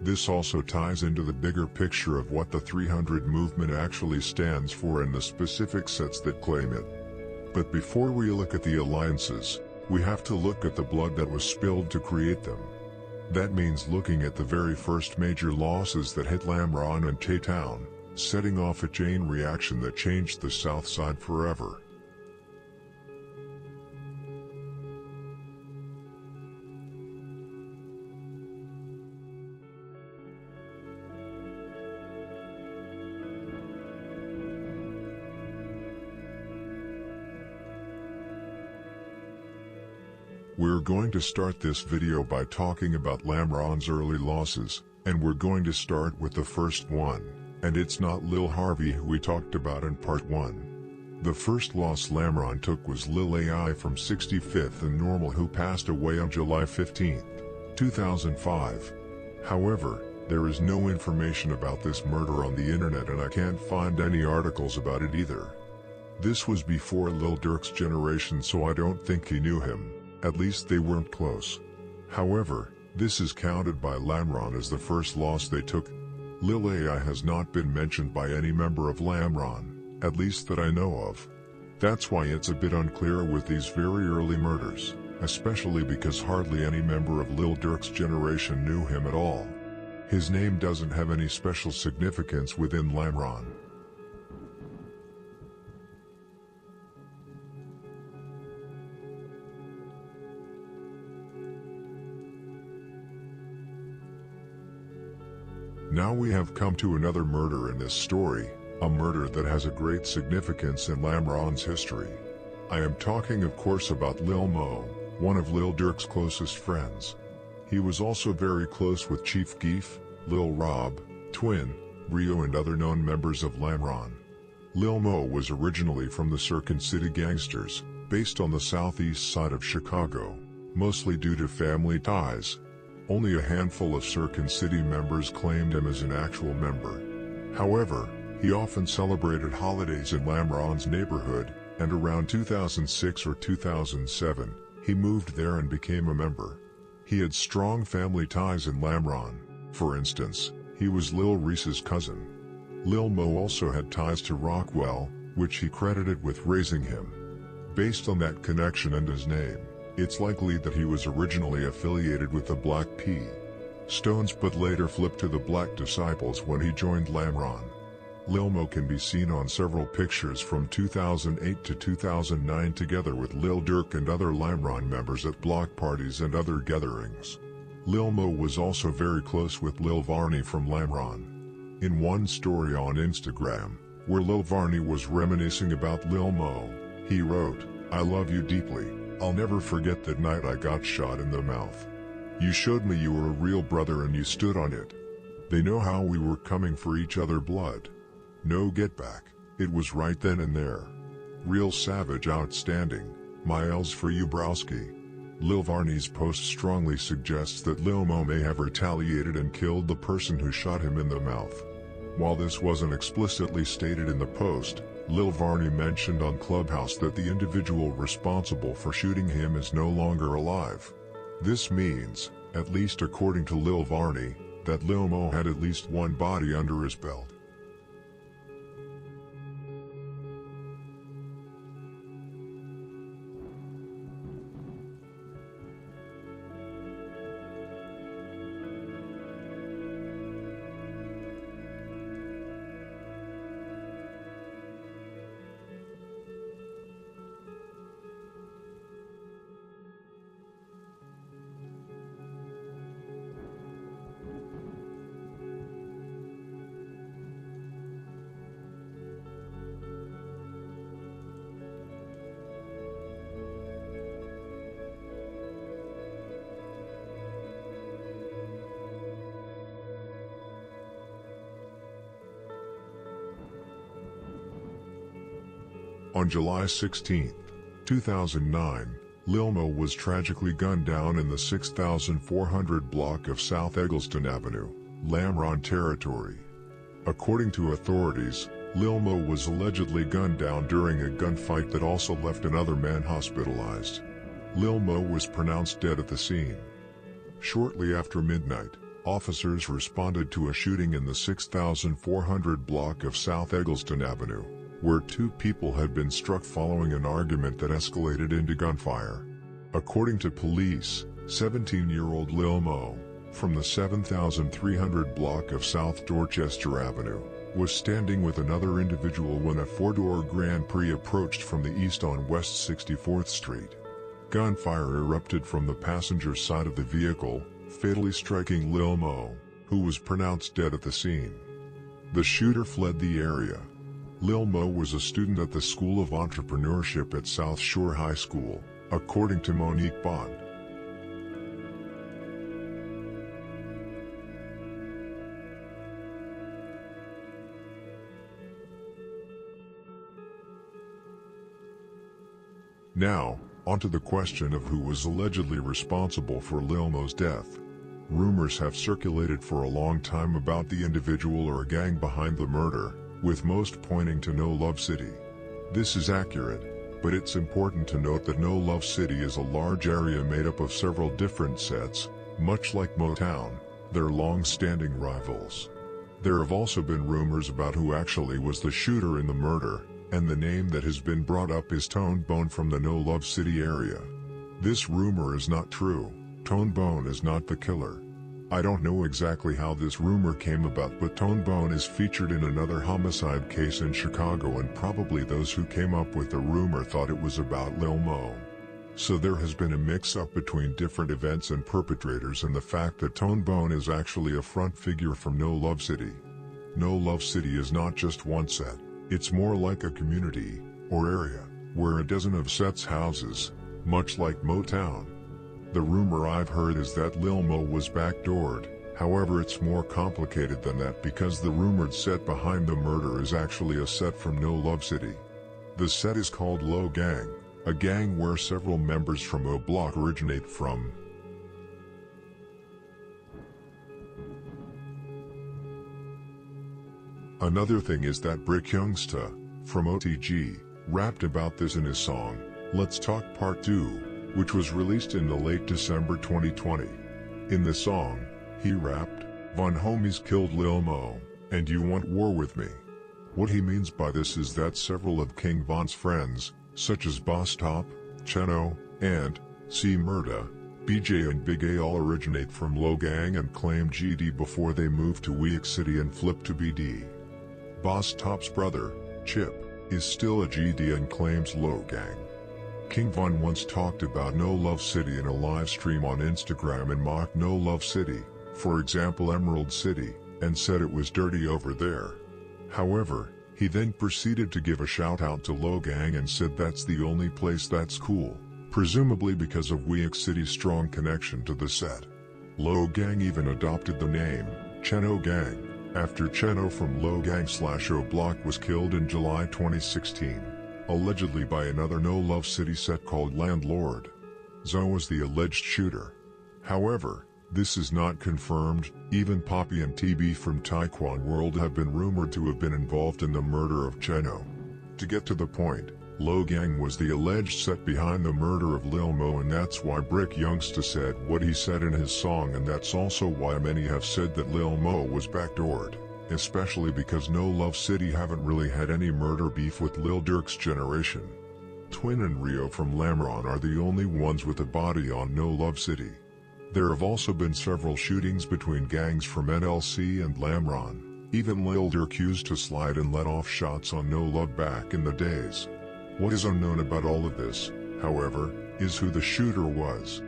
This also ties into the bigger picture of what the 300 movement actually stands for and the specific sets that claim it. But before we look at the alliances, we have to look at the blood that was spilled to create them. That means looking at the very first major losses that hit Lamron and Tay-Town, setting off a chain reaction that changed the South Side forever. We're going to start this video by talking about Lamron's early losses, and we're going to start with the first one, and it's not Lil Harvey who we talked about in part 1. The first loss Lamron took was Lil AI from 65th and Normal, who passed away on July 15, 2005. However, there is no information about this murder on the internet, and I can't find any articles about it either. This was before Lil Durk's generation, so I don't think he knew him. At least they weren't close. However, this is counted by Lamron as the first loss they took. Lil AI has not been mentioned by any member of Lamron, at least that I know of. That's why it's a bit unclear with these very early murders, especially because hardly any member of Lil Durk's generation knew him at all. His name doesn't have any special significance within Lamron. Now we have come to another murder in this story, a murder that has a great significance in Lamron's history. I am talking of course about Lil Mo, one of Lil Durk's closest friends. He was also very close with Chief Keef, Lil Rob, Twin, Rio and other known members of Lamron. Lil Mo was originally from the Circuit City Gangsters, based on the southeast side of Chicago, mostly due to family ties. Only a handful of Circuit City members claimed him as an actual member. However, he often celebrated holidays in Lamron's neighborhood, and around 2006 or 2007, he moved there and became a member. He had strong family ties in Lamron. For instance, he was Lil Reese's cousin. Lil Mo also had ties to Rockwell, which he credited with raising him. Based on that connection and his name, it's likely that he was originally affiliated with the Black P. Stones but later flipped to the Black Disciples when he joined Lamron. Lil Mo can be seen on several pictures from 2008 to 2009 together with Lil Durk and other Lamron members at block parties and other gatherings. Lil Mo was also very close with Lil Varney from Lamron. In one story on Instagram, where Lil Varney was reminiscing about Lil Mo, he wrote, "I love you deeply. I'll never forget that night I got shot in the mouth. You showed me you were a real brother and you stood on it. They know how we were coming for each other, blood. No get back. It was right then and there. Real savage, outstanding. My L's for you, browski." Lil Varney's post strongly suggests that Lil Mo may have retaliated and killed the person who shot him in the mouth. While this wasn't explicitly stated in the post, Lil Varney mentioned on Clubhouse that the individual responsible for shooting him is no longer alive. This means, at least according to Lil Varney, that Lil Mo had at least one body under his belt. On July 16, 2009, Lil Mo was tragically gunned down in the 6400 block of South Eggleston Avenue, Lamron Territory. According to authorities, Lil Mo was allegedly gunned down during a gunfight that also left another man hospitalized. Lil Mo was pronounced dead at the scene. Shortly after midnight, officers responded to a shooting in the 6400 block of South Eggleston Avenue, where two people had been struck following an argument that escalated into gunfire. According to police, 17-year-old Lil Mo, from the 7300 block of South Dorchester Avenue, was standing with another individual when a four-door Grand Prix approached from the east on West 64th Street. Gunfire erupted from the passenger side of the vehicle, fatally striking Lil Mo, who was pronounced dead at the scene. The shooter fled the area. Lil Mo was a student at the School of Entrepreneurship at South Shore High School, according to Monique Bond. Now, onto the question of who was allegedly responsible for Lil Mo's death. Rumors have circulated for a long time about the individual or gang behind the murder, with most pointing to No Love City. This is accurate, but it's important to note that No Love City is a large area made up of several different sets, much like Motown, they're long-standing rivals. There have also been rumors about who actually was the shooter in the murder, and the name that has been brought up is Tone Bone from the No Love City area. This rumor is not true. Tone Bone is not the killer. I don't know exactly how this rumor came about, but Tone Bone is featured in another homicide case in Chicago, and probably those who came up with the rumor thought it was about Lil Mo. So there has been a mix-up between different events and perpetrators, and the fact that Tone Bone is actually a front figure from No Love City. No Love City is not just one set, it's more like a community, or area, where a dozen of sets houses, much like Motown. The rumor I've heard is that Lil Mo was backdoored, however it's more complicated than that because the rumored set behind the murder is actually a set from No Love City. The set is called Low Gang, a gang where several members from O Block originate from. Another thing is that Brick Youngsta, from OTG, rapped about this in his song, Let's Talk Part 2, which was released in the late December 2020. In the song, he rapped, "Von homies killed Lil Mo, and you want war with me." What he means by this is that several of King Von's friends, such as Boss Top, Cheno, and C Murda, BJ and Big A all originate from Low Gang and claim GD before they moved to Week City and flipped to BD. Boss Top's brother, Chip, is still a GD and claims Low Gang. King Von once talked about No Love City in a live stream on Instagram and mocked No Love City, for example Emerald City, and said it was dirty over there. However, he then proceeded to give a shout out to Low Gang and said that's the only place that's cool, presumably because of Week City's strong connection to the set. Low Gang even adopted the name, Cheno Gang, after Cheno from Low Gang/O Block was killed in July 2016. Allegedly by another No Love City set called Landlord. Zoe was the alleged shooter. However, this is not confirmed. Even Poppy and TB from Taekwon World have been rumored to have been involved in the murder of Cheno. To get to the point, Low Gang was the alleged set behind the murder of Lil Mo, and that's why Brick Youngsta said what he said in his song, and that's also why many have said that Lil Mo was backdoored. Especially because No Love City haven't really had any murder beef with Lil Durk's generation. Twin and Rio from Lamron are the only ones with a body on No Love City. There have also been several shootings between gangs from NLC and Lamron. Even Lil Durk used to slide and let off shots on No Love back in the days. What is unknown about all of this, however, is who the shooter was.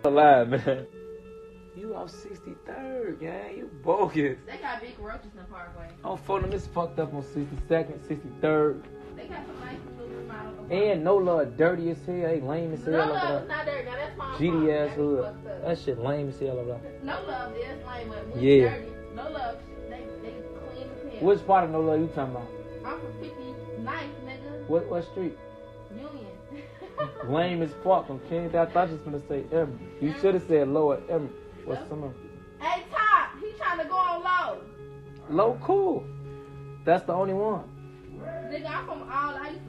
Alive, man. You off 63rd, gang. You bogus. They got big roaches in the parkway. I'm phoning this fucked up on 62nd, 63rd. They got some nice little remodels. And No Love dirty as hell. They lame as hell. No Love is not dirty. Now that's my GD ass hood. That shit lame as hell. No Love is lame, but yeah. dirty. No Love, they clean as hell. Which part of No Love you talking about? I'm from 59th, nigga. What street? Union. Lame as fuck. I'm kidding. I thought you was gonna say Emory. You should have said Lower Emory. What's some of them? Hey, Top, he trying to go on low. Low cool. That's the only one. Nigga, I'm from all, I'm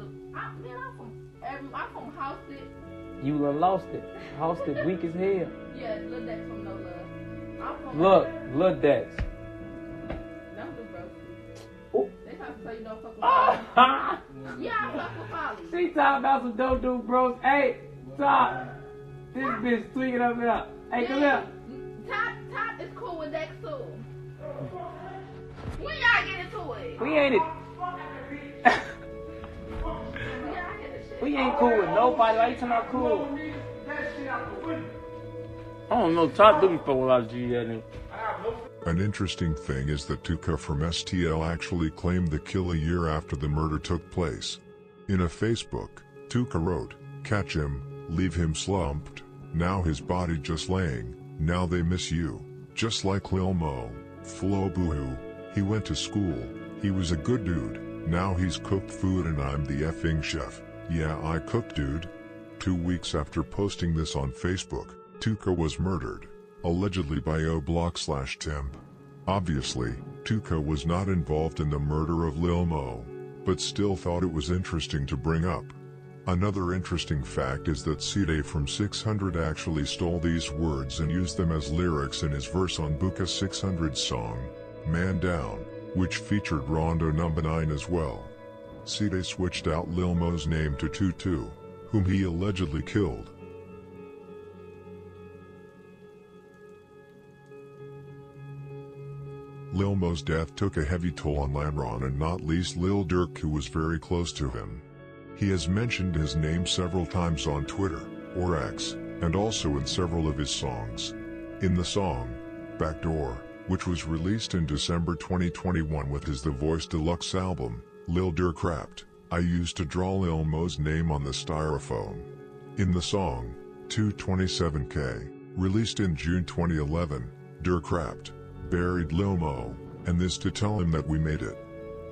from Houston. You done lost it. Houston weak as hell. Yeah, Lil Dex from No Love. I'm from Lil Dex. Don't do bro. Ooh. They trying to say you don't fuck with Polly. Yeah, I fuck with Polly. She talking about some don't do bros. Hey, Top. This bitch tweaking up here. Hey, come here. Top is cool with Dex too. When y'all get into it? We ain't it. We ain't cool with nobody. Why you talking about cool? I don't know. Top do me for a lot of G. An interesting thing is that Tuka from STL actually claimed the kill a year after the murder took place. In a Facebook, Tuka wrote, "Catch him, leave him slumped, now his body just laying, now they miss you, just like Lil Mo, Flo Boohoo, he went to school, he was a good dude, now he's cooked food and I'm the effing chef, yeah I cooked dude." 2 weeks after posting this on Facebook, Tuka was murdered, allegedly by O-Block/Temp. Obviously, Tuka was not involved in the murder of Lil Mo, but still thought it was interesting to bring up. Another interesting fact is that C-Day from 600 actually stole these words and used them as lyrics in his verse on Buka 600's song, Man Down, which featured Rondo number 9 as well. C-Day switched out Lil Mo's name to Tutu, whom he allegedly killed. Lil Mo's death took a heavy toll on Lamron and not least Lil Durk, who was very close to him. He has mentioned his name several times on Twitter, or X, and also in several of his songs. In the song, Backdoor, which was released in December 2021 with his The Voice Deluxe album, Lil Durk rapped, "I used to draw Lil Mo's name on the styrofoam." In the song, 227K, released in June 2011, Durk rapped, "Buried Lil Mo, and this to tell him that we made it."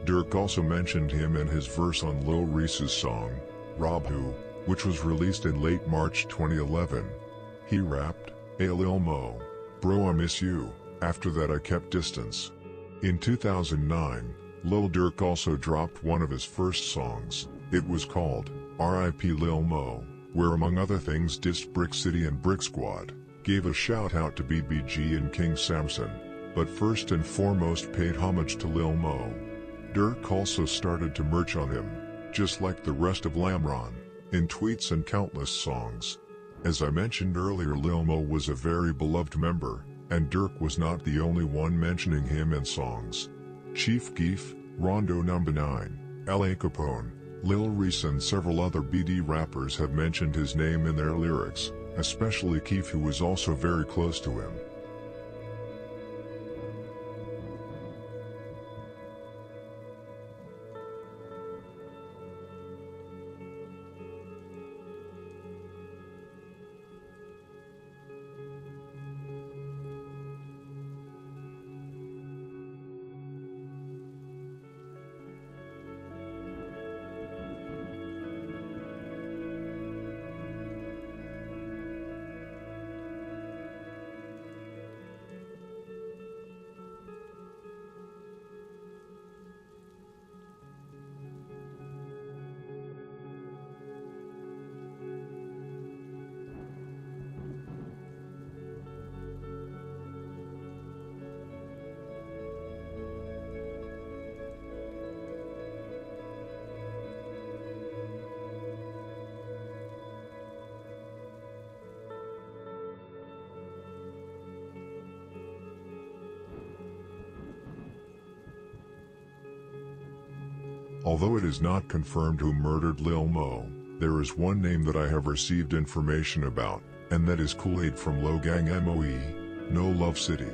Durk also mentioned him in his verse on Lil Reese's song, Rob Who, which was released in late March 2011. He rapped, "Hey Lil Mo, bro I miss you." After that I kept distance. In 2009, Lil Durk also dropped one of his first songs. It was called, R.I.P. Lil Mo, where among other things dissed Brick City and Brick Squad, gave a shout out to BBG and King Samson, but first and foremost paid homage to Lil Mo. Durk also started to merch on him, just like the rest of Lamron, in tweets and countless songs. As I mentioned earlier, Lil Mo was a very beloved member, and Durk was not the only one mentioning him in songs. Chief Keef, Rondo number 9, L.A. Capone, Lil Reese and several other BD rappers have mentioned his name in their lyrics, especially Keef, who was also very close to him. Although it is not confirmed who murdered Lil Mo, there is one name that I have received information about, and that is Kool-Aid from Logang MOE, No Love City.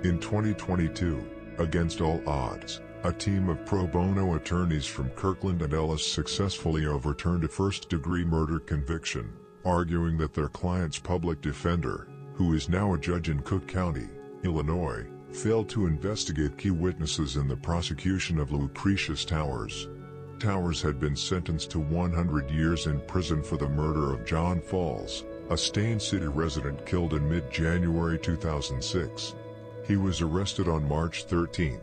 In 2022, against all odds, a team of pro bono attorneys from Kirkland and Ellis successfully overturned a first-degree murder conviction, arguing that their client's public defender, who is now a judge in Cook County, Illinois, failed to investigate key witnesses in the prosecution of Lucretius Towers. Towers had been sentenced to 100 years in prison for the murder of John Falls, a Stain City resident killed in mid-January 2006. He was arrested on March 13,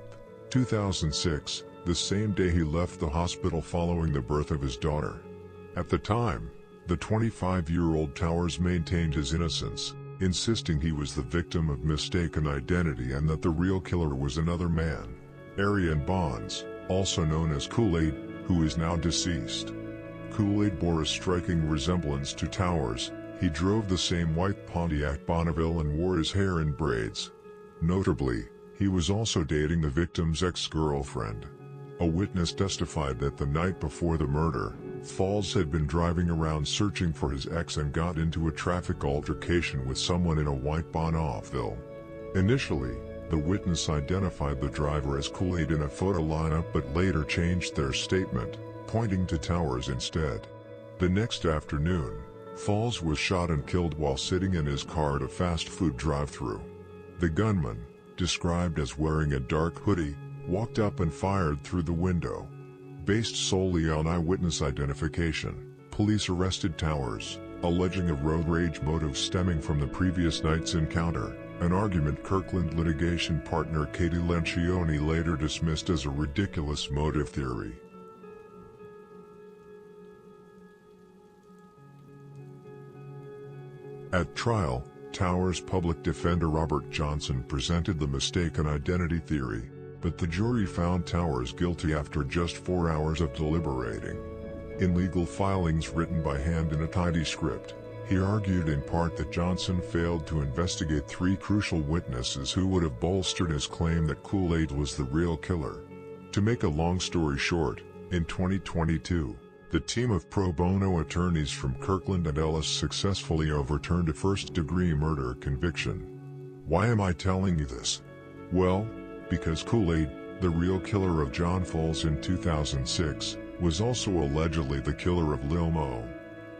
2006, the same day he left the hospital following the birth of his daughter. At the time, the 25-year-old Towers maintained his innocence, insisting he was the victim of mistaken identity and that the real killer was another man, Arian Bonds, also known as Kool-Aid, who is now deceased. Kool-Aid bore a striking resemblance to Towers. He drove the same white Pontiac Bonneville and wore his hair in braids. Notably, he was also dating the victim's ex-girlfriend. A witness testified that the night before the murder, Falls had been driving around searching for his ex and got into a traffic altercation with someone in a white Bonneville. Initially, the witness identified the driver as Kool-Aid in a photo lineup but later changed their statement, pointing to Towers instead. The next afternoon, Falls was shot and killed while sitting in his car at a fast food drive-thru. The gunman, described as wearing a dark hoodie, walked up and fired through the window. Based solely on eyewitness identification, police arrested Towers, alleging a road rage motive stemming from the previous night's encounter, an argument Kirkland litigation partner Katie Lencioni later dismissed as a ridiculous motive theory. At trial, Towers' public defender Robert Johnson presented the mistaken identity theory, but the jury found Towers guilty after just 4 hours of deliberating. In legal filings written by hand in a tidy script, he argued in part that Johnson failed to investigate 3 crucial witnesses who would have bolstered his claim that Kool-Aid was the real killer. To make a long story short, in 2022, the team of pro bono attorneys from Kirkland and Ellis successfully overturned a first-degree murder conviction. Why am I telling you this? Well, because Kool-Aid, the real killer of John Falls in 2006, was also allegedly the killer of Lil Mo.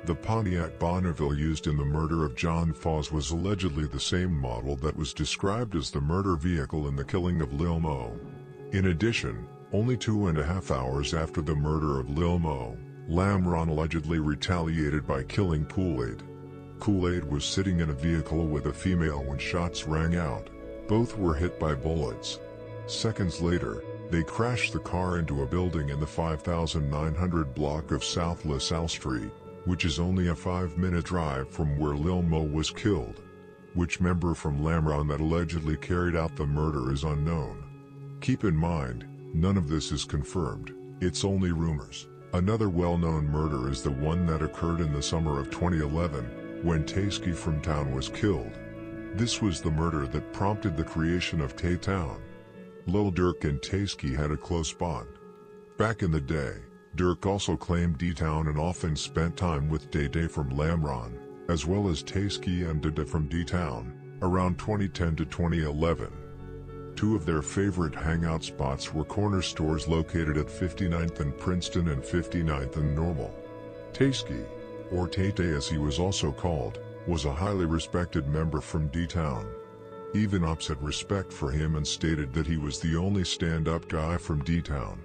The Pontiac Bonneville used in the murder of John Falls was allegedly the same model that was described as the murder vehicle in the killing of Lil Mo. In addition, only 2.5 hours after the murder of Lil Mo, Lamron allegedly retaliated by killing Kool-Aid. Kool-Aid was sitting in a vehicle with a female when shots rang out. Both were hit by bullets. Seconds later, they crashed the car into a building in the 5900 block of South LaSalle Street, which is only a 5-minute drive from where Lil Mo was killed. Which member from Lamron that allegedly carried out the murder is unknown. Keep in mind, none of this is confirmed, it's only rumors. Another well-known murder is the one that occurred in the summer of 2011, when Tasky from Town was killed. This was the murder that prompted the creation of Tay-Town. Lil Durk and Tasky had a close bond. Back in the day, Durk also claimed D-Town and often spent time with Day Day from Lamron, as well as Tasky and Dada from D-Town, around 2010 to 2011. 2 of their favorite hangout spots were corner stores located at 59th and Princeton and 59th and Normal. Tasky, or Tay-Tay as he was also called, was a highly respected member from D-Town. Even Ops had respect for him and stated that he was the only stand-up guy from D-Town.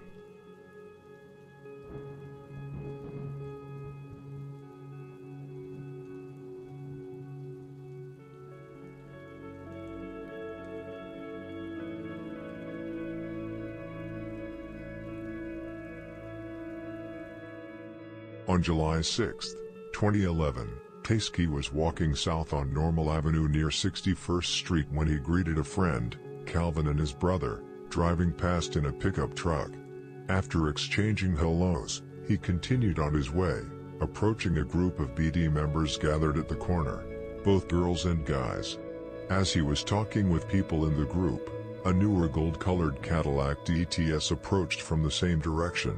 On July 6, 2011, Tasky was walking south on Normal Avenue near 61st Street when he greeted a friend, Calvin and his brother, driving past in a pickup truck. After exchanging hellos, he continued on his way, approaching a group of BD members gathered at the corner, both girls and guys. As he was talking with people in the group, a newer gold-colored Cadillac DTS approached from the same direction.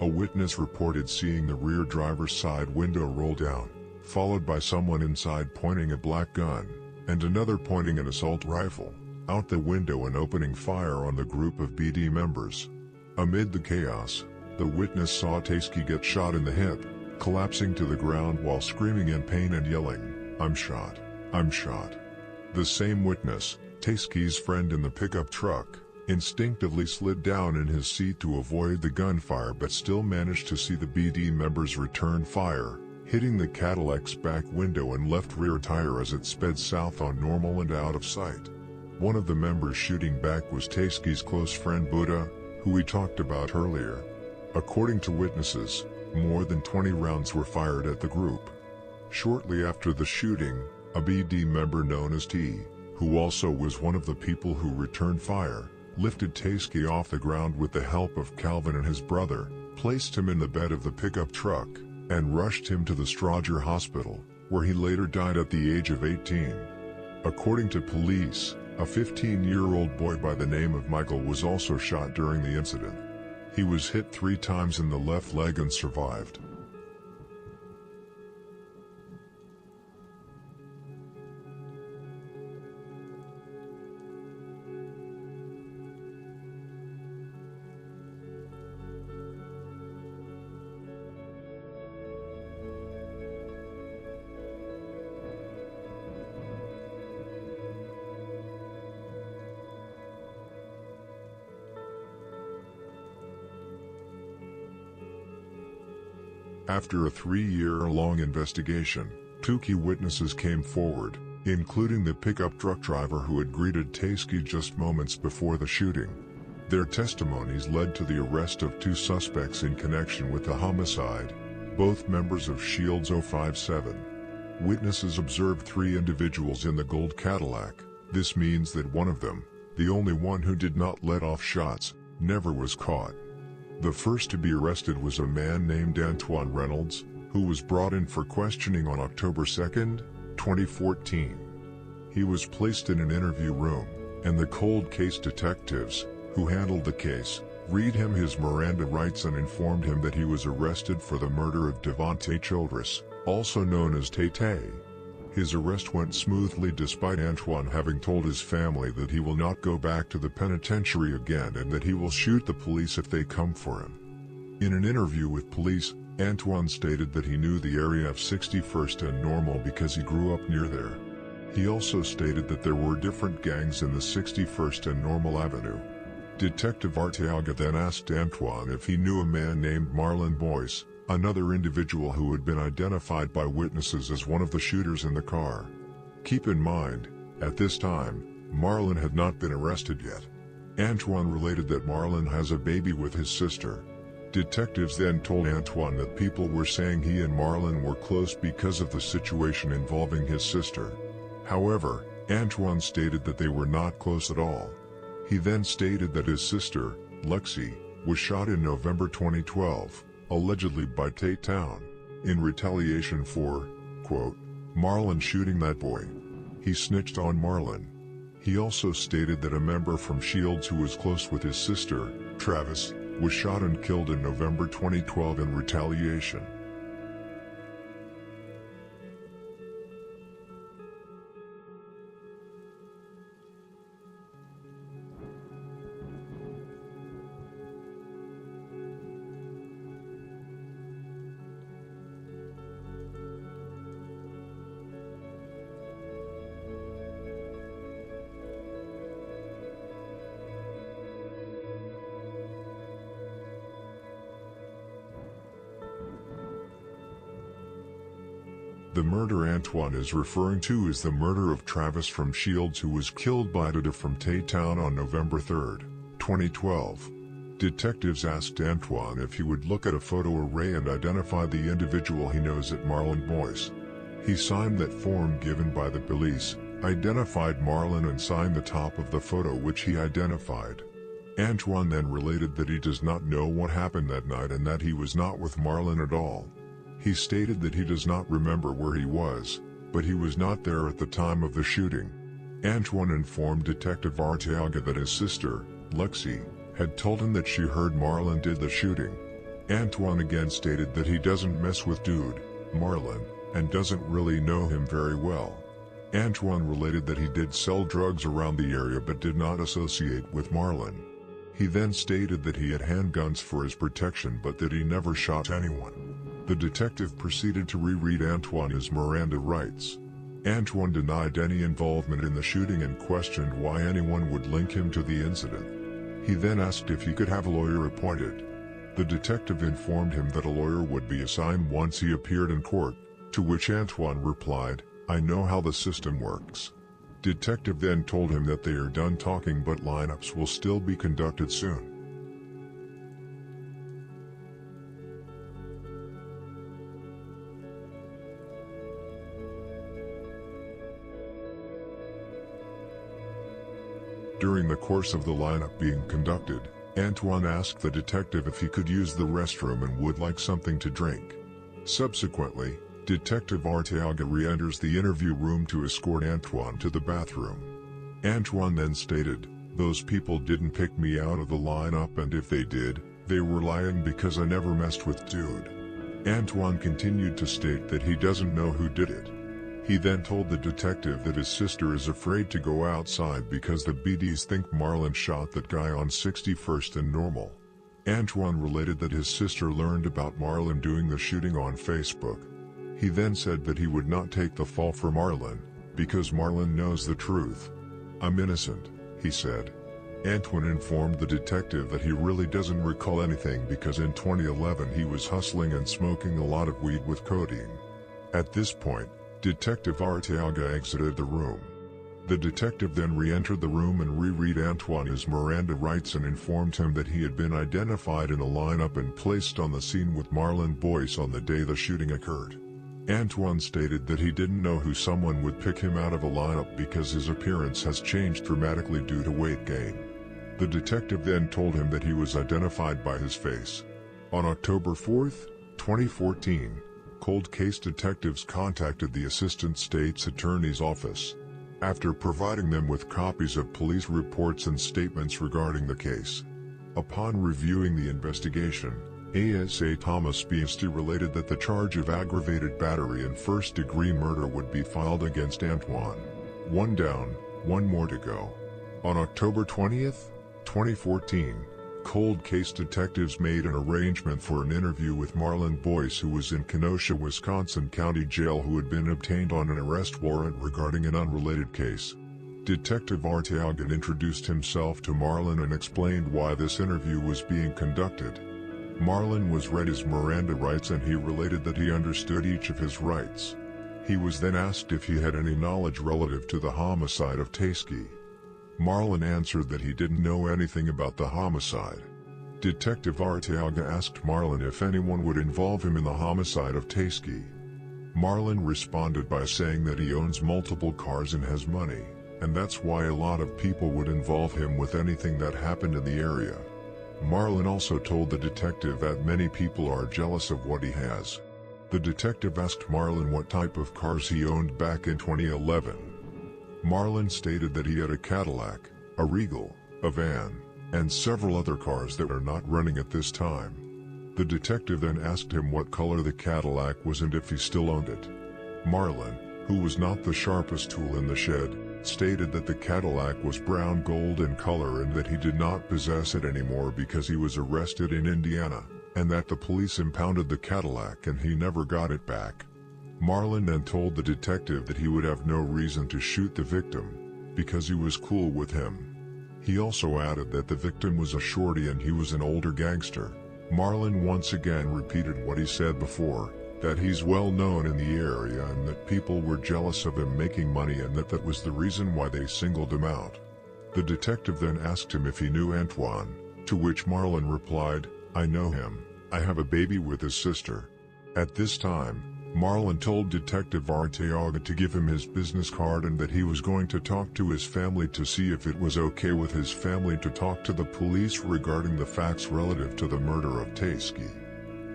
A witness reported seeing the rear driver's side window roll down, followed by someone inside pointing a black gun, and another pointing an assault rifle out the window and opening fire on the group of BD members. Amid the chaos, the witness saw Tasky get shot in the hip, collapsing to the ground while screaming in pain and yelling, "I'm shot, I'm shot." The same witness, Tasky's friend in the pickup truck, instinctively slid down in his seat to avoid the gunfire but still managed to see the BD members return fire, hitting the Cadillac's back window and left rear tire as it sped south on normal and out of sight. One of the members shooting back was Tasky's close friend Buddha, who we talked about earlier. According to witnesses, more than 20 rounds were fired at the group. Shortly after the shooting, a BD member known as T, who also was one of the people who returned fire, lifted Tasky off the ground with the help of Calvin and his brother, placed him in the bed of the pickup truck, and rushed him to the Strasser Hospital, where he later died at the age of 18. According to police, a 15-year-old boy by the name of Michael was also shot during the incident. He was hit 3 times in the left leg and survived. After a 3-year-long investigation, 2 key witnesses came forward, including the pickup truck driver who had greeted Tasky just moments before the shooting. Their testimonies led to the arrest of 2 suspects in connection with the homicide, both members of Shields 057. Witnesses observed 3 individuals in the gold Cadillac. This means that one of them, the only one who did not let off shots, never was caught. The first to be arrested was a man named Antoine Reynolds, who was brought in for questioning on October 2, 2014. He was placed in an interview room, and the cold case detectives, who handled the case, read him his Miranda rights and informed him that he was arrested for the murder of Devontae Childress, also known as Tay-Tay. His arrest went smoothly despite Antoine having told his family that he will not go back to the penitentiary again and that he will shoot the police if they come for him. In an interview with police, Antoine stated that he knew the area of 61st and Normal because he grew up near there. He also stated that there were different gangs in the 61st and Normal Avenue. Detective Arteaga then asked Antoine if he knew a man named Marlon Boyce, another individual who had been identified by witnesses as one of the shooters in the car. Keep in mind, at this time, Marlon had not been arrested yet. Antoine related that Marlon has a baby with his sister. Detectives then told Antoine that people were saying he and Marlon were close because of the situation involving his sister. However, Antoine stated that they were not close at all. He then stated that his sister, Lexi, was shot in November 2012. Allegedly by Tate Town, in retaliation for, quote, Marlon shooting that boy. He snitched on Marlon. He also stated that a member from Shields who was close with his sister, Travis, was shot and killed in November 2012 in retaliation. The murder Antoine is referring to is the murder of Travis from Shields, who was killed by Dada from Tate Town on November 3, 2012. Detectives asked Antoine if he would look at a photo array and identify the individual he knows as Marlon Boyce. He signed that form given by the police, identified Marlon and signed the top of the photo which he identified. Antoine then related that he does not know what happened that night and that he was not with Marlon at all. He stated that he does not remember where he was, but he was not there at the time of the shooting. Antoine informed Detective Arteaga that his sister, Lexi, had told him that she heard Marlon did the shooting. Antoine again stated that he doesn't mess with dude, Marlon, and doesn't really know him very well. Antoine related that he did sell drugs around the area but did not associate with Marlon. He then stated that he had handguns for his protection but that he never shot anyone. The detective proceeded to reread Antoine's Miranda rights. Antoine denied any involvement in the shooting and questioned why anyone would link him to the incident. He then asked if he could have a lawyer appointed. The detective informed him that a lawyer would be assigned once he appeared in court, to which Antoine replied, "I know how the system works." Detective then told him that they are done talking but lineups will still be conducted soon. During the course of the lineup being conducted, Antoine asked the detective if he could use the restroom and would like something to drink. Subsequently, Detective Arteaga re-enters the interview room to escort Antoine to the bathroom. Antoine then stated, "Those people didn't pick me out of the lineup, and if they did, they were lying because I never messed with dude." Antoine continued to state that he doesn't know who did it. He then told the detective that his sister is afraid to go outside because the BDs think Marlon shot that guy on 61st and Normal. Antoine related that his sister learned about Marlon doing the shooting on Facebook. He then said that he would not take the fall for Marlon, because Marlon knows the truth. "I'm innocent," he said. Antoine informed the detective that he really doesn't recall anything because in 2011 he was hustling and smoking a lot of weed with codeine. At this point, Detective Arteaga exited the room. The detective then re-entered the room and reread Antoine's Miranda rights and informed him that he had been identified in a lineup and placed on the scene with Marlon Boyce on the day the shooting occurred. Antoine stated that he didn't know who someone would pick him out of a lineup because his appearance has changed dramatically due to weight gain. The detective then told him that he was identified by his face. On October 4, 2014, cold case detectives contacted the Assistant State's Attorney's Office. After providing them with copies of police reports and statements regarding the case. Upon reviewing the investigation, ASA Thomas Beastie related that the charge of aggravated battery and first-degree murder would be filed against Antoine. One down, one more to go. On October 20, 2014, cold case detectives made an arrangement for an interview with Marlon Boyce, who was in Kenosha, Wisconsin County Jail, who had been obtained on an arrest warrant regarding an unrelated case. Detective Arteaga introduced himself to Marlon and explained why this interview was being conducted. Marlon was read his Miranda rights and he related that he understood each of his rights. He was then asked if he had any knowledge relative to the homicide of Taysky. Marlon answered that he didn't know anything about the homicide. Detective Arteaga asked Marlon if anyone would involve him in the homicide of Taysky. Marlon responded by saying that he owns multiple cars and has money, and that's why a lot of people would involve him with anything that happened in the area. Marlon also told the detective that many people are jealous of what he has. The detective asked Marlon what type of cars he owned back in 2011. Marlon stated that he had a Cadillac, a Regal, a van, and several other cars that are not running at this time. The detective then asked him what color the Cadillac was and if he still owned it. Marlon, who was not the sharpest tool in the shed, stated that the Cadillac was brown gold in color and that he did not possess it anymore because he was arrested in Indiana, and that the police impounded the Cadillac and he never got it back. Marlon then told the detective that he would have no reason to shoot the victim, because he was cool with him. He also added that the victim was a shorty and he was an older gangster. Marlon once again repeated what he said before, that he's well known in the area and that people were jealous of him making money and that was the reason why they singled him out. The detective then asked him if he knew Antoine, to which Marlon replied, "I know him. I have a baby with his sister." At this time, Marlon told Detective Arteaga to give him his business card and that he was going to talk to his family to see if it was okay with his family to talk to the police regarding the facts relative to the murder of Taysky.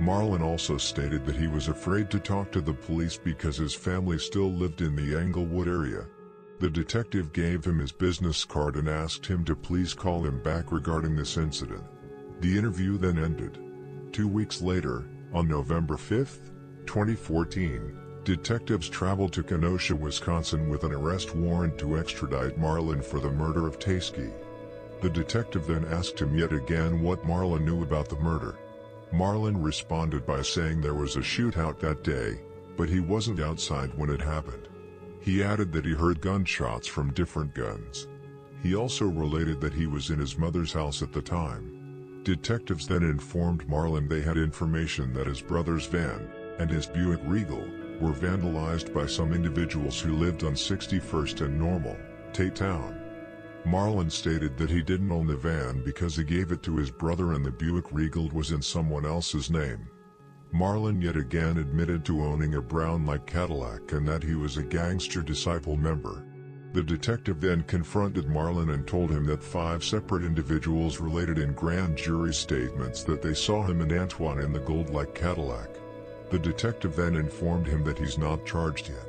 Marlon also stated that he was afraid to talk to the police because his family still lived in the Englewood area. The detective gave him his business card and asked him to please call him back regarding this incident. The interview then ended. 2 weeks later, on November 5, 2014, Detectives traveled to Kenosha, Wisconsin with an arrest warrant to extradite Marlon for the murder of Tasky. The detective then asked him yet again what Marlon knew about the murder. Marlon responded by saying there was a shootout that day, but he wasn't outside when it happened. He added that he heard gunshots from different guns. He also related that he was in his mother's house at the time. Detectives then informed Marlon they had information that his brother's van and his Buick Regal were vandalized by some individuals who lived on 61st and Normal, Tatetown. Marlon stated that he didn't own the van because he gave it to his brother and the Buick Regal was in someone else's name. Marlon yet again admitted to owning a brown-like Cadillac and that he was a Gangster Disciple member. The detective then confronted Marlon and told him that 5 separate individuals related in grand jury statements that they saw him and Antoine in the gold-like Cadillac. The detective then informed him that he's not charged yet.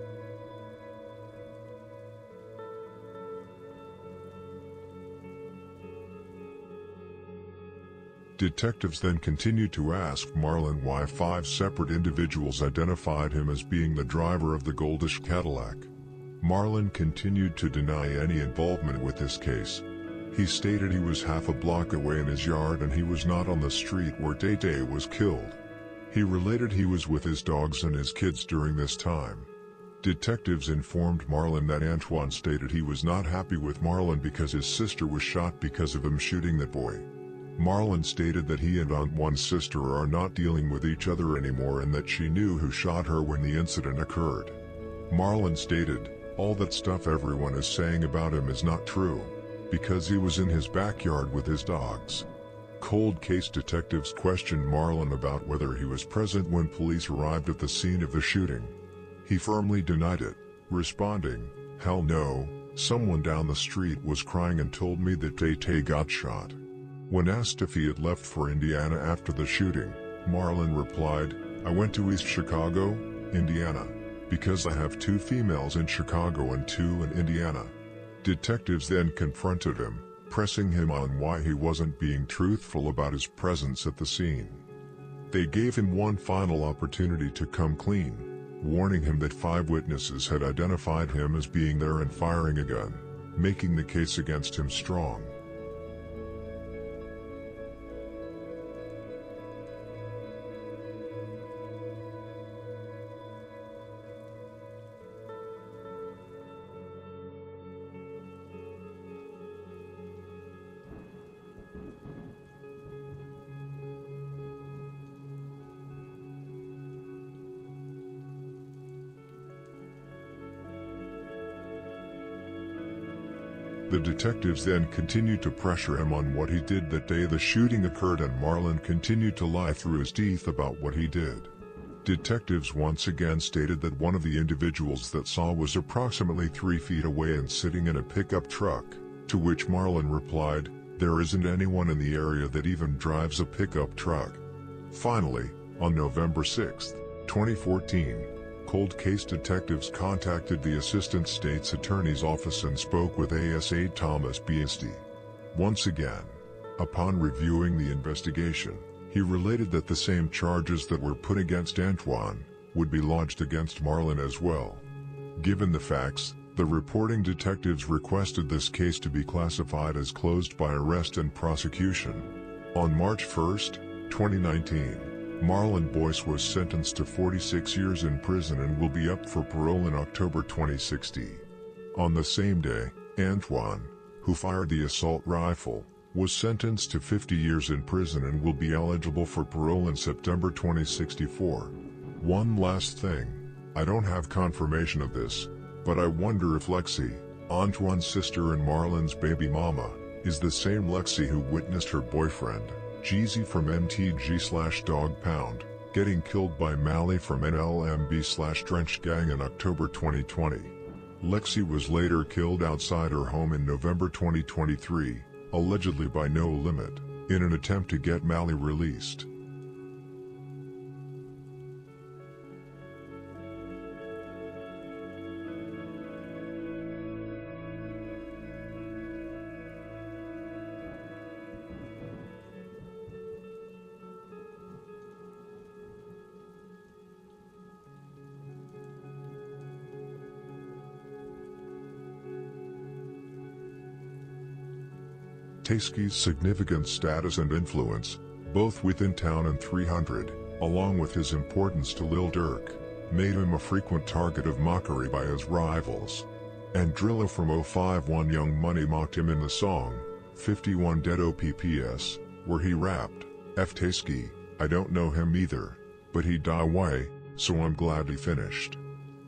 Detectives then continued to ask Marlon why 5 separate individuals identified him as being the driver of the goldish Cadillac. Marlon continued to deny any involvement with this case. He stated he was half a block away in his yard and he was not on the street where Tay was killed. He related he was with his dogs and his kids during this time. Detectives informed Marlon that Antoine stated he was not happy with Marlon because his sister was shot because of him shooting that boy. Marlon stated that he and Antoine's sister are not dealing with each other anymore and that she knew who shot her when the incident occurred. Marlon stated, "All that stuff everyone is saying about him is not true, because he was in his backyard with his dogs." Cold case detectives questioned Marlon about whether he was present when police arrived at the scene of the shooting. He firmly denied it, responding, "Hell no, someone down the street was crying and told me that Tay got shot." When asked if he had left for Indiana after the shooting, Marlon replied, "I went to East Chicago, Indiana, because I have 2 females in Chicago and 2 in Indiana." Detectives then confronted him, pressing him on why he wasn't being truthful about his presence at the scene. They gave him one final opportunity to come clean, warning him that 5 witnesses had identified him as being there and firing a gun, making the case against him strong. The detectives then continued to pressure him on what he did that day the shooting occurred, and Marlon continued to lie through his teeth about what he did. Detectives once again stated that one of the individuals that saw was approximately 3 feet away and sitting in a pickup truck, to which Marlon replied, "There isn't anyone in the area that even drives a pickup truck." Finally, on November 6, 2014, cold case detectives contacted the Assistant State's Attorney's Office and spoke with ASA Thomas Beastie. Once again, upon reviewing the investigation, he related that the same charges that were put against Antoine would be lodged against Marlon as well. Given the facts, the reporting detectives requested this case to be classified as closed by arrest and prosecution. On March 1, 2019, Marlon Boyce was sentenced to 46 years in prison and will be up for parole in October 2016. On the same day, Antoine, who fired the assault rifle, was sentenced to 50 years in prison and will be eligible for parole in September 2064. One last thing, I don't have confirmation of this, but I wonder if Lexi, Antoine's sister and Marlon's baby mama, is the same Lexi who witnessed her boyfriend, Jeezy from MTG/Dog Pound, getting killed by Mally from NLMB/Drench Gang in October 2020. Lexi was later killed outside her home in November 2023, allegedly by No Limit, in an attempt to get Mally released. Tasky's significant status and influence, both within town and 300, along with his importance to Lil Durk, made him a frequent target of mockery by his rivals. And Drilla from 051 Young Money mocked him in the song, 51 Dead OPPS, where he rapped, F Tasky, I don't know him either, but he die way, so I'm glad he finished.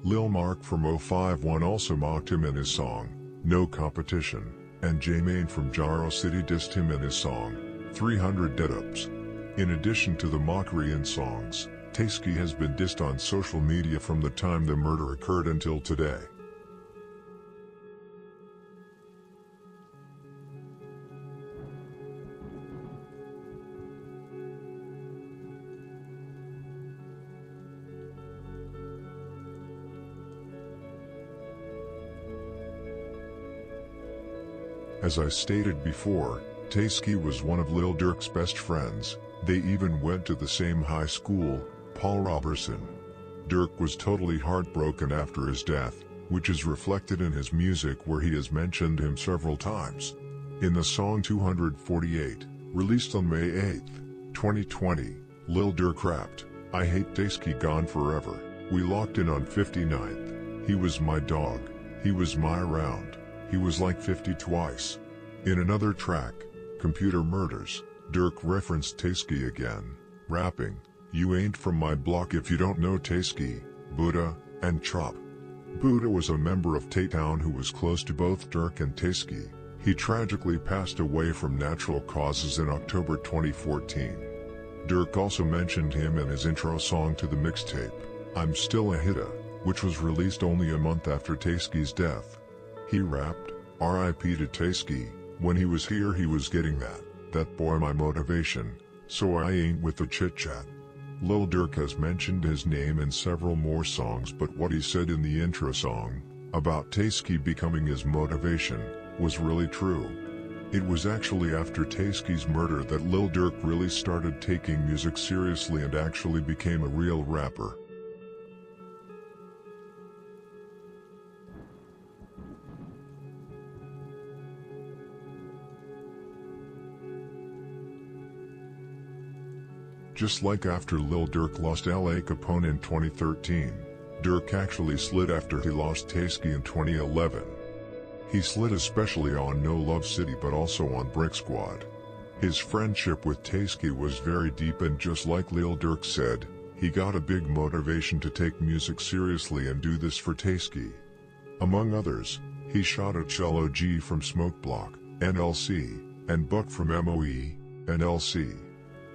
Lil Mark from 051 also mocked him in his song, No Competition, and J-Main from Jaro City dissed him in his song, 300 Dead Ups. In addition to the mockery in songs, Tasky has been dissed on social media from the time the murder occurred until today. As I stated before, Tasky was one of Lil Durk's best friends. They even went to the same high school, Paul Robertson. Durk was totally heartbroken after his death, which is reflected in his music where he has mentioned him several times. In the song 248, released on May 8, 2020, Lil Durk rapped, I hate Tasky gone forever, we locked in on 59th, he was my dog, he was my round, he was like 50 twice. In another track, Computer Murders, Durk referenced Tasky again, rapping, you ain't from my block if you don't know Tasky, Buddha, and Chop. Buddha was a member of Tay-Town who was close to both Durk and Tasky. He tragically passed away from natural causes in October 2014. Durk also mentioned him in his intro song to the mixtape, I'm Still a Hitta, which was released only a month after Tasky's death. He rapped, R.I.P. to Tasky, when he was here he was getting that boy my motivation, so I ain't with the chit-chat. Lil Durk has mentioned his name in several more songs, but what he said in the intro song, about Tasky becoming his motivation, was really true. It was actually after Tasky's murder that Lil Durk really started taking music seriously and actually became a real rapper. Just like after Lil Durk lost L.A. Capone in 2013, Durk actually slid after he lost Tasky in 2011. He slid especially on No Love City but also on Brick Squad. His friendship with Tasky was very deep, and just like Lil Durk said, he got a big motivation to take music seriously and do this for Tasky. Among others, he shot at Cello G from Smoke Block, NLC, and Buck from MOE, NLC.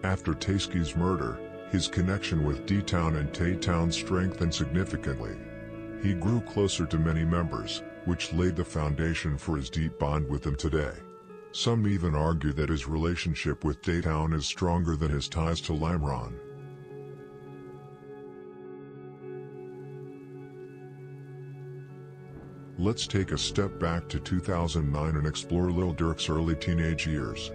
After Tasky's murder, his connection with D-Town and Tay-Town strengthened significantly. He grew closer to many members, which laid the foundation for his deep bond with them today. Some even argue that his relationship with Tay-Town is stronger than his ties to Limron. Let's take a step back to 2009 and explore Lil Durk's early teenage years.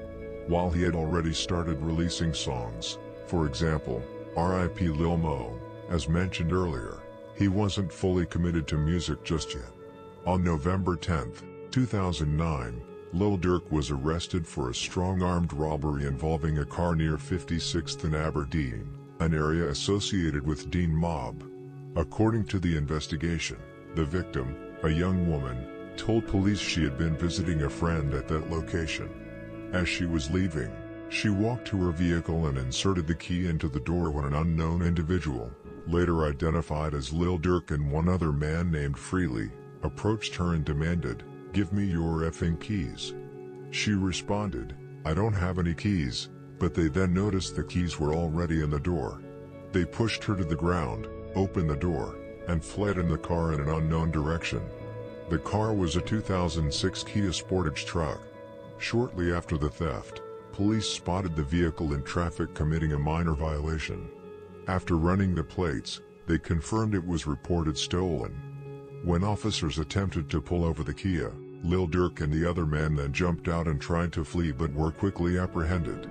While he had already started releasing songs, for example, R.I.P. Lil Mo, as mentioned earlier, he wasn't fully committed to music just yet. On November 10, 2009, Lil Durk was arrested for a strong-armed robbery involving a car near 56th and Aberdeen, an area associated with Dean Mob. According to the investigation, the victim, a young woman, told police she had been visiting a friend at that location. As she was leaving, she walked to her vehicle and inserted the key into the door when an unknown individual, later identified as Lil Durk and one other man named Freely, approached her and demanded, "Give me your effing keys." She responded, "I don't have any keys," but they then noticed the keys were already in the door. They pushed her to the ground, opened the door, and fled in the car in an unknown direction. The car was a 2006 Kia Sportage truck. Shortly after the theft, police spotted the vehicle in traffic committing a minor violation. After running the plates, they confirmed it was reported stolen. When officers attempted to pull over the Kia, Lil Durk and the other man then jumped out and tried to flee but were quickly apprehended.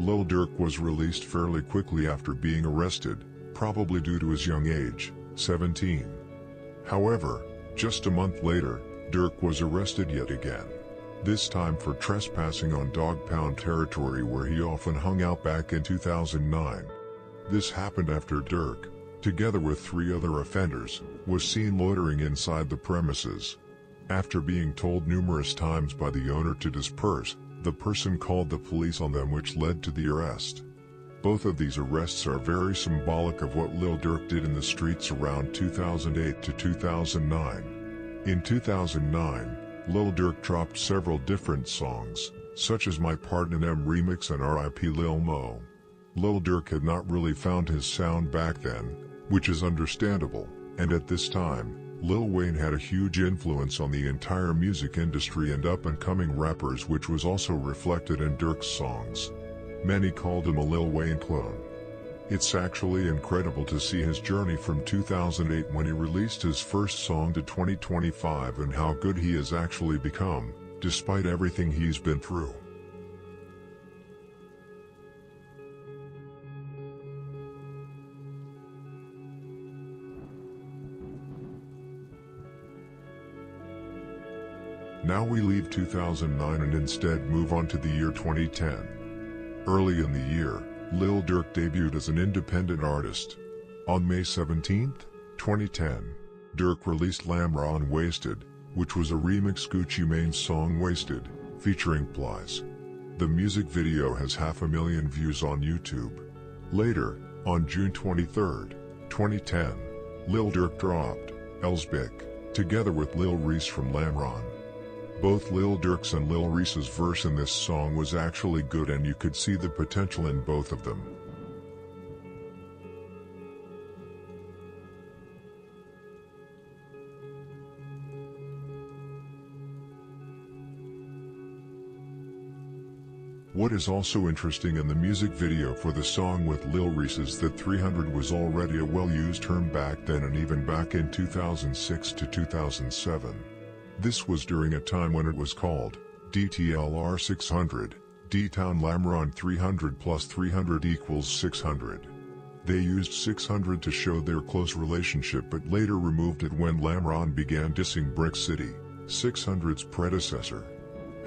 Lil Durk was released fairly quickly after being arrested, probably due to his young age, 17. However, just a month later, Durk was arrested yet again. This time for trespassing on dog pound territory where he often hung out back in 2009. This happened after Durk, together with 3 other offenders, was seen loitering inside the premises. After being told numerous times by the owner to disperse, the person called the police on them, which led to the arrest. Both of these arrests are very symbolic of what Lil Durk did in the streets around 2008 to 2009. In 2009, Lil Durk dropped several different songs, such as My Part in M remix and R.I.P. Lil Mo. Lil Durk had not really found his sound back then, which is understandable, and at this time, Lil Wayne had a huge influence on the entire music industry and up-and-coming rappers, which was also reflected in Durk's songs. Many called him a Lil Wayne clone. It's actually incredible to see his journey from 2008 when he released his first song to 2025 and how good he has actually become, despite everything he's been through. Now we leave 2009 and instead move on to the year 2010. Early in the year, Lil Durk debuted as an independent artist. On May 17, 2010, Durk released Lamron Wasted, which was a remix Gucci Mane's song Wasted, featuring Plies. The music video has 500,000 views on YouTube. Later, on June 23, 2010, Lil Durk dropped Elsbik, together with Lil Reese from Lamron. Both Lil Durk's and Lil Reese's verse in this song was actually good, and you could see the potential in both of them. What is also interesting in the music video for the song with Lil Reese is that 300 was already a well-used term back then and even back in 2006 to 2007. This was during a time when it was called DTLR 600, D-Town Lamron 300 plus 300 equals 600. They used 600 to show their close relationship, but later removed it when Lamron began dissing Brick City, 600's predecessor.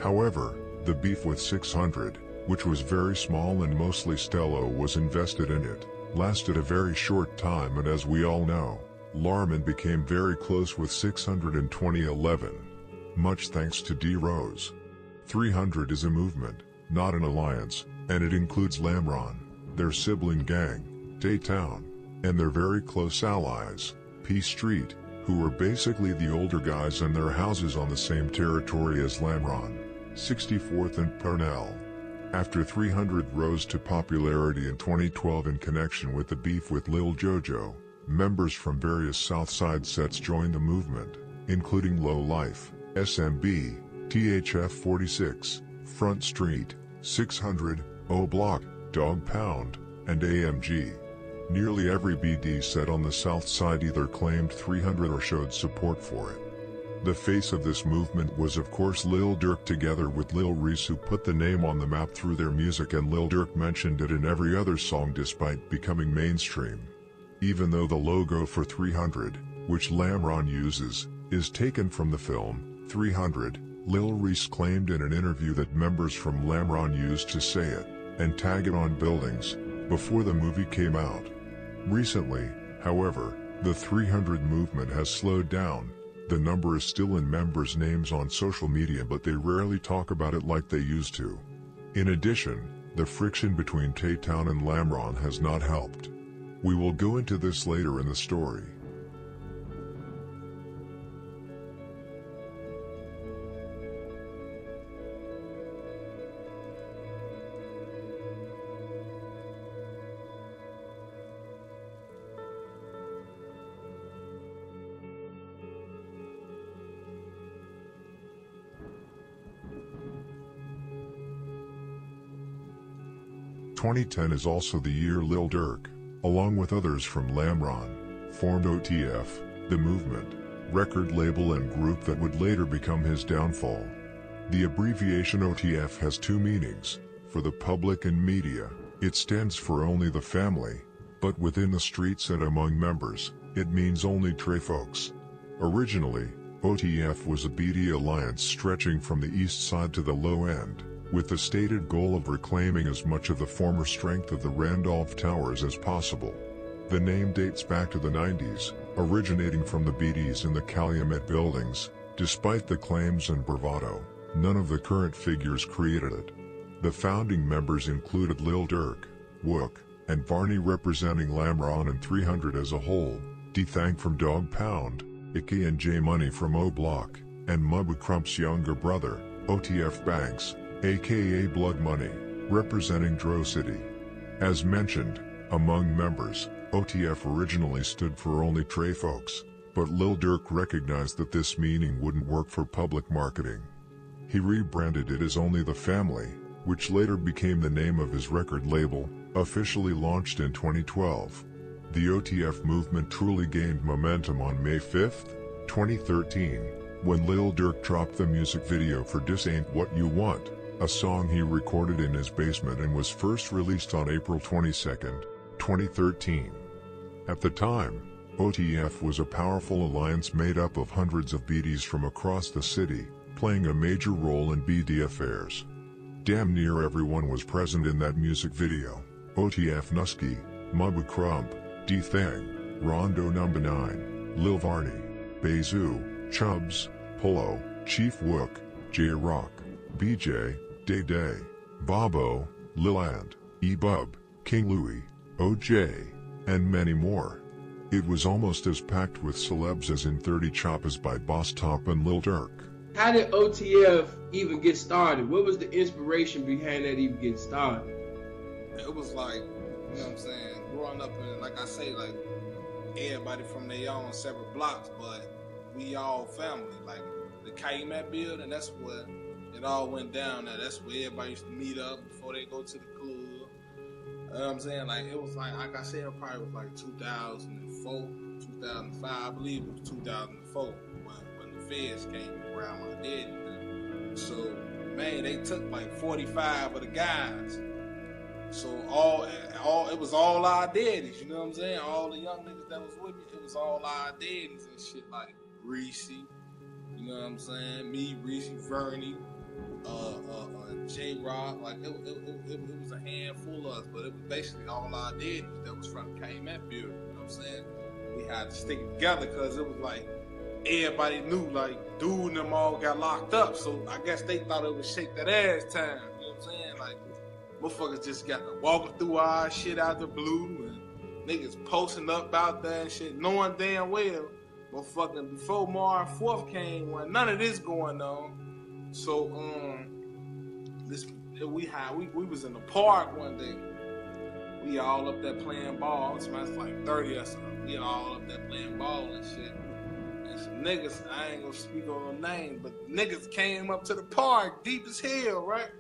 However, the beef with 600, which was very small and mostly Stello was invested in it, lasted a very short time, and as we all know, Larman became very close with 600 in 2011. Much thanks to D-Rose. 300 is a movement, not an alliance, and it includes Lamron, their sibling gang, Tay-Town, and their very close allies, P Street, who were basically the older guys and their houses on the same territory as Lamron, 64th and Parnell. After 300 rose to popularity in 2012 in connection with the beef with Lil Jojo, members from various Southside sets joined the movement, including Low Life, SMB, THF 46, Front Street, 600, O Block, Dog Pound, and AMG. Nearly every BD set on the South Side either claimed 300 or showed support for it. The face of this movement was of course Lil Durk together with Lil Reese, who put the name on the map through their music, and Lil Durk mentioned it in every other song despite becoming mainstream. Even though the logo for 300, which Lamron uses, is taken from the film 300, Lil Reese claimed in an interview that members from Lamron used to say it and tag it on buildings before the movie came out. Recently, however, the 300 movement has slowed down. The number is still in members' names on social media, but they rarely talk about it like they used to. In addition, the friction between Tay-Town and Lamron has not helped. We will go into this later in the story. "2010 is also the year Lil Durk, along with others from Lamron, formed OTF, the movement, record label and group that would later become his downfall. The abbreviation OTF has two meanings. for the public and media. It stands for only the family, but within the streets and among members, it means only Trey folks. Originally, OTF was a BD alliance stretching from the east side to the low end, with the stated goal of reclaiming as much of the former strength of the Randolph Towers as possible. The name dates back to the 90s, originating from the BDs in the Calumet buildings. Despite the claims and bravado, none of the current figures created it. The founding members included Lil Durk, Wook, and Barney representing Lamron and 300 as a whole, D-Thang from Dog Pound, Icky and J Money from O Block, and Mubba Crump's younger brother, OTF Banks, aka Blood Money, representing Dro City. As mentioned, among members, OTF originally stood for only Trey folks, but Lil Durk recognized that this meaning wouldn't work for public marketing. He rebranded it as Only the Family, which later became the name of his record label, officially launched in 2012. The OTF movement truly gained momentum on May 5, 2013, when Lil Durk dropped the music video for Dis Ain't What You Want, a song he recorded in his basement and was first released on April 22, 2013. At the time, OTF was a powerful alliance made up of hundreds of BDs from across the city, playing a major role in BD affairs. Damn near everyone was present in that music video: OTF Nusky, Mubba Crump, D-Thang, Rondo Number 9, Lil Varney, Bazoo, Chubbs, Polo, Chief Wook, J-Rock, BJ, Day Day, Bobo, Lil Ant, E-Bub, King Louie, OJ, and many more. It was almost as packed with celebs as in 30 Choppas by Boss Top and Lil Durk. How did OTF even get started? What was the inspiration behind that even getting started? It was like, you know what I'm saying, growing up in, like I say, like, everybody from their own separate blocks, but we all family. Like, the Calumet building, that's where it all went down at. That's where everybody used to meet up before they go to the club. You know what I'm saying? Like, it was like I said, it probably was like 2004, 2005, I believe it was 2004 when the feds came around my daddy. So, man, they took like 45 of the guys. So it was all our daddies, you know what I'm saying? All the young niggas that was with me, it was all our daddies and shit, like Reese, you know what I'm saying? Me, Reese, Vernie, J-Rock, like it was a handful of us, but it was basically all our daddies that was from Calumet building, you know what I'm saying? We had to stick it together because it was like everybody knew, like, dude and them all got locked up, so I guess they thought it was shake that ass time, you know what I'm saying? Like, motherfuckers just got to walking through our shit out the blue and niggas posting up out there and shit, knowing damn well, motherfucking before March 4th came, when none of this going on. So, we was in the park one day. We all up there playing ball. It's like 30 or something. We all up there playing ball and shit. And some niggas, I ain't gonna speak on no name, but niggas came up to the park deep as hell, right?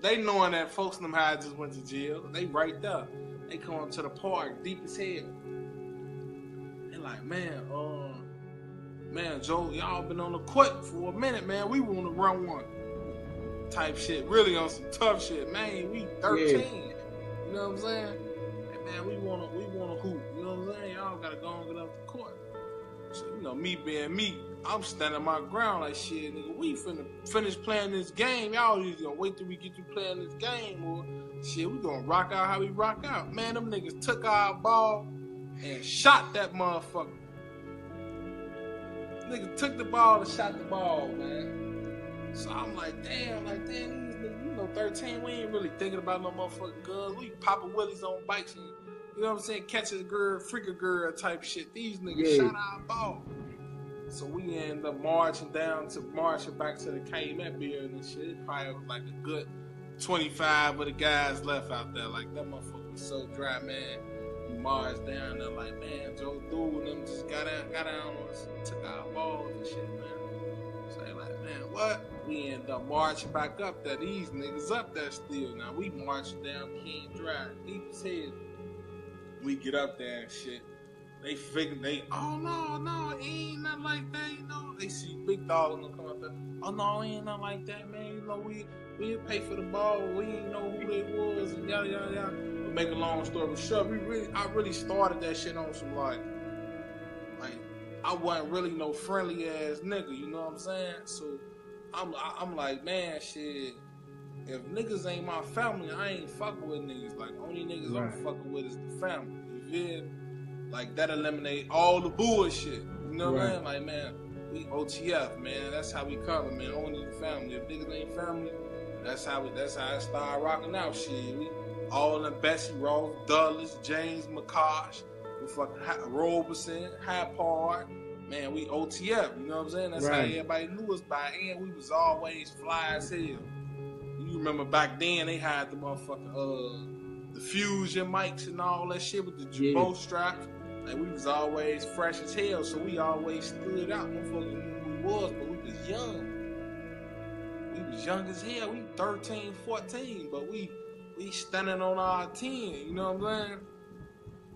They knowing that folks in them high just went to jail. They right there. They come up to the park deep as hell. They like, man, Joe, y'all been on the court for a minute, man. We want to run one. Type shit. Really on some tough shit. Man, we 13. Yeah. You know what I'm saying? Hey, man, we wanna hoop. You know what I'm saying? Y'all gotta go and get off the court. So, you know, me being me, I'm standing my ground like, shit, nigga, we finna finish playing this game. Y'all just gonna wait till we get through playing this game, or shit, we gonna rock out how we rock out. Man, them niggas took our ball and shot that motherfucker. Nigga took the ball and shot the ball, man. So I'm like, damn, these niggas, you know, 13, we ain't really thinking about no motherfucking guns. We popping willies on bikes and, you know what I'm saying, catch a girl, freak a girl type shit. These niggas shot our ball. So we end up marching back to the Calumet building and shit. Probably was like a good 25 of the guys left out there. Like, that motherfucker was so dry, man. We marched down there like, man, Joe Dude and them just got down on us, took our balls and shit, man. So they like, man, what? We end up marching back up there. These niggas up there still. Now we marching down King Drive, deep as hell. We get up there and shit. They figure oh no, it ain't nothing like that, you know. They they see big dogs gonna come up there. Oh no, ain't nothing like that, man. You know, we pay for the ball. We didn't know who they was and yada yada yada. But make a long story short, I really started that shit on some like I wasn't really no friendly ass nigga. You know what I'm saying? So I'm like, man, shit. If niggas ain't my family, I ain't fucking with niggas. Like, only niggas I'm fucking with is the family. You feel me? Like, that eliminate all the bullshit. You know what I mean? Like, man, we OTF, man. That's how we coming, man. Only the family. If niggas ain't family, that's how it started rocking out. Shit, we all in Bessie Ross, Dulles, James McCosh, we fucking Robeson, High Part. Man, we OTF. You know what I'm saying? That's how everybody knew us by. And we was always fly as hell. You remember back then they had the motherfucking the fusion mics and all that shit with the jabot straps. Like, we was always fresh as hell, so we always stood out. Motherfuckers knew who we was, but we was young. We was young as hell. We 13, 14, but we standing on our 10. You know what I'm saying?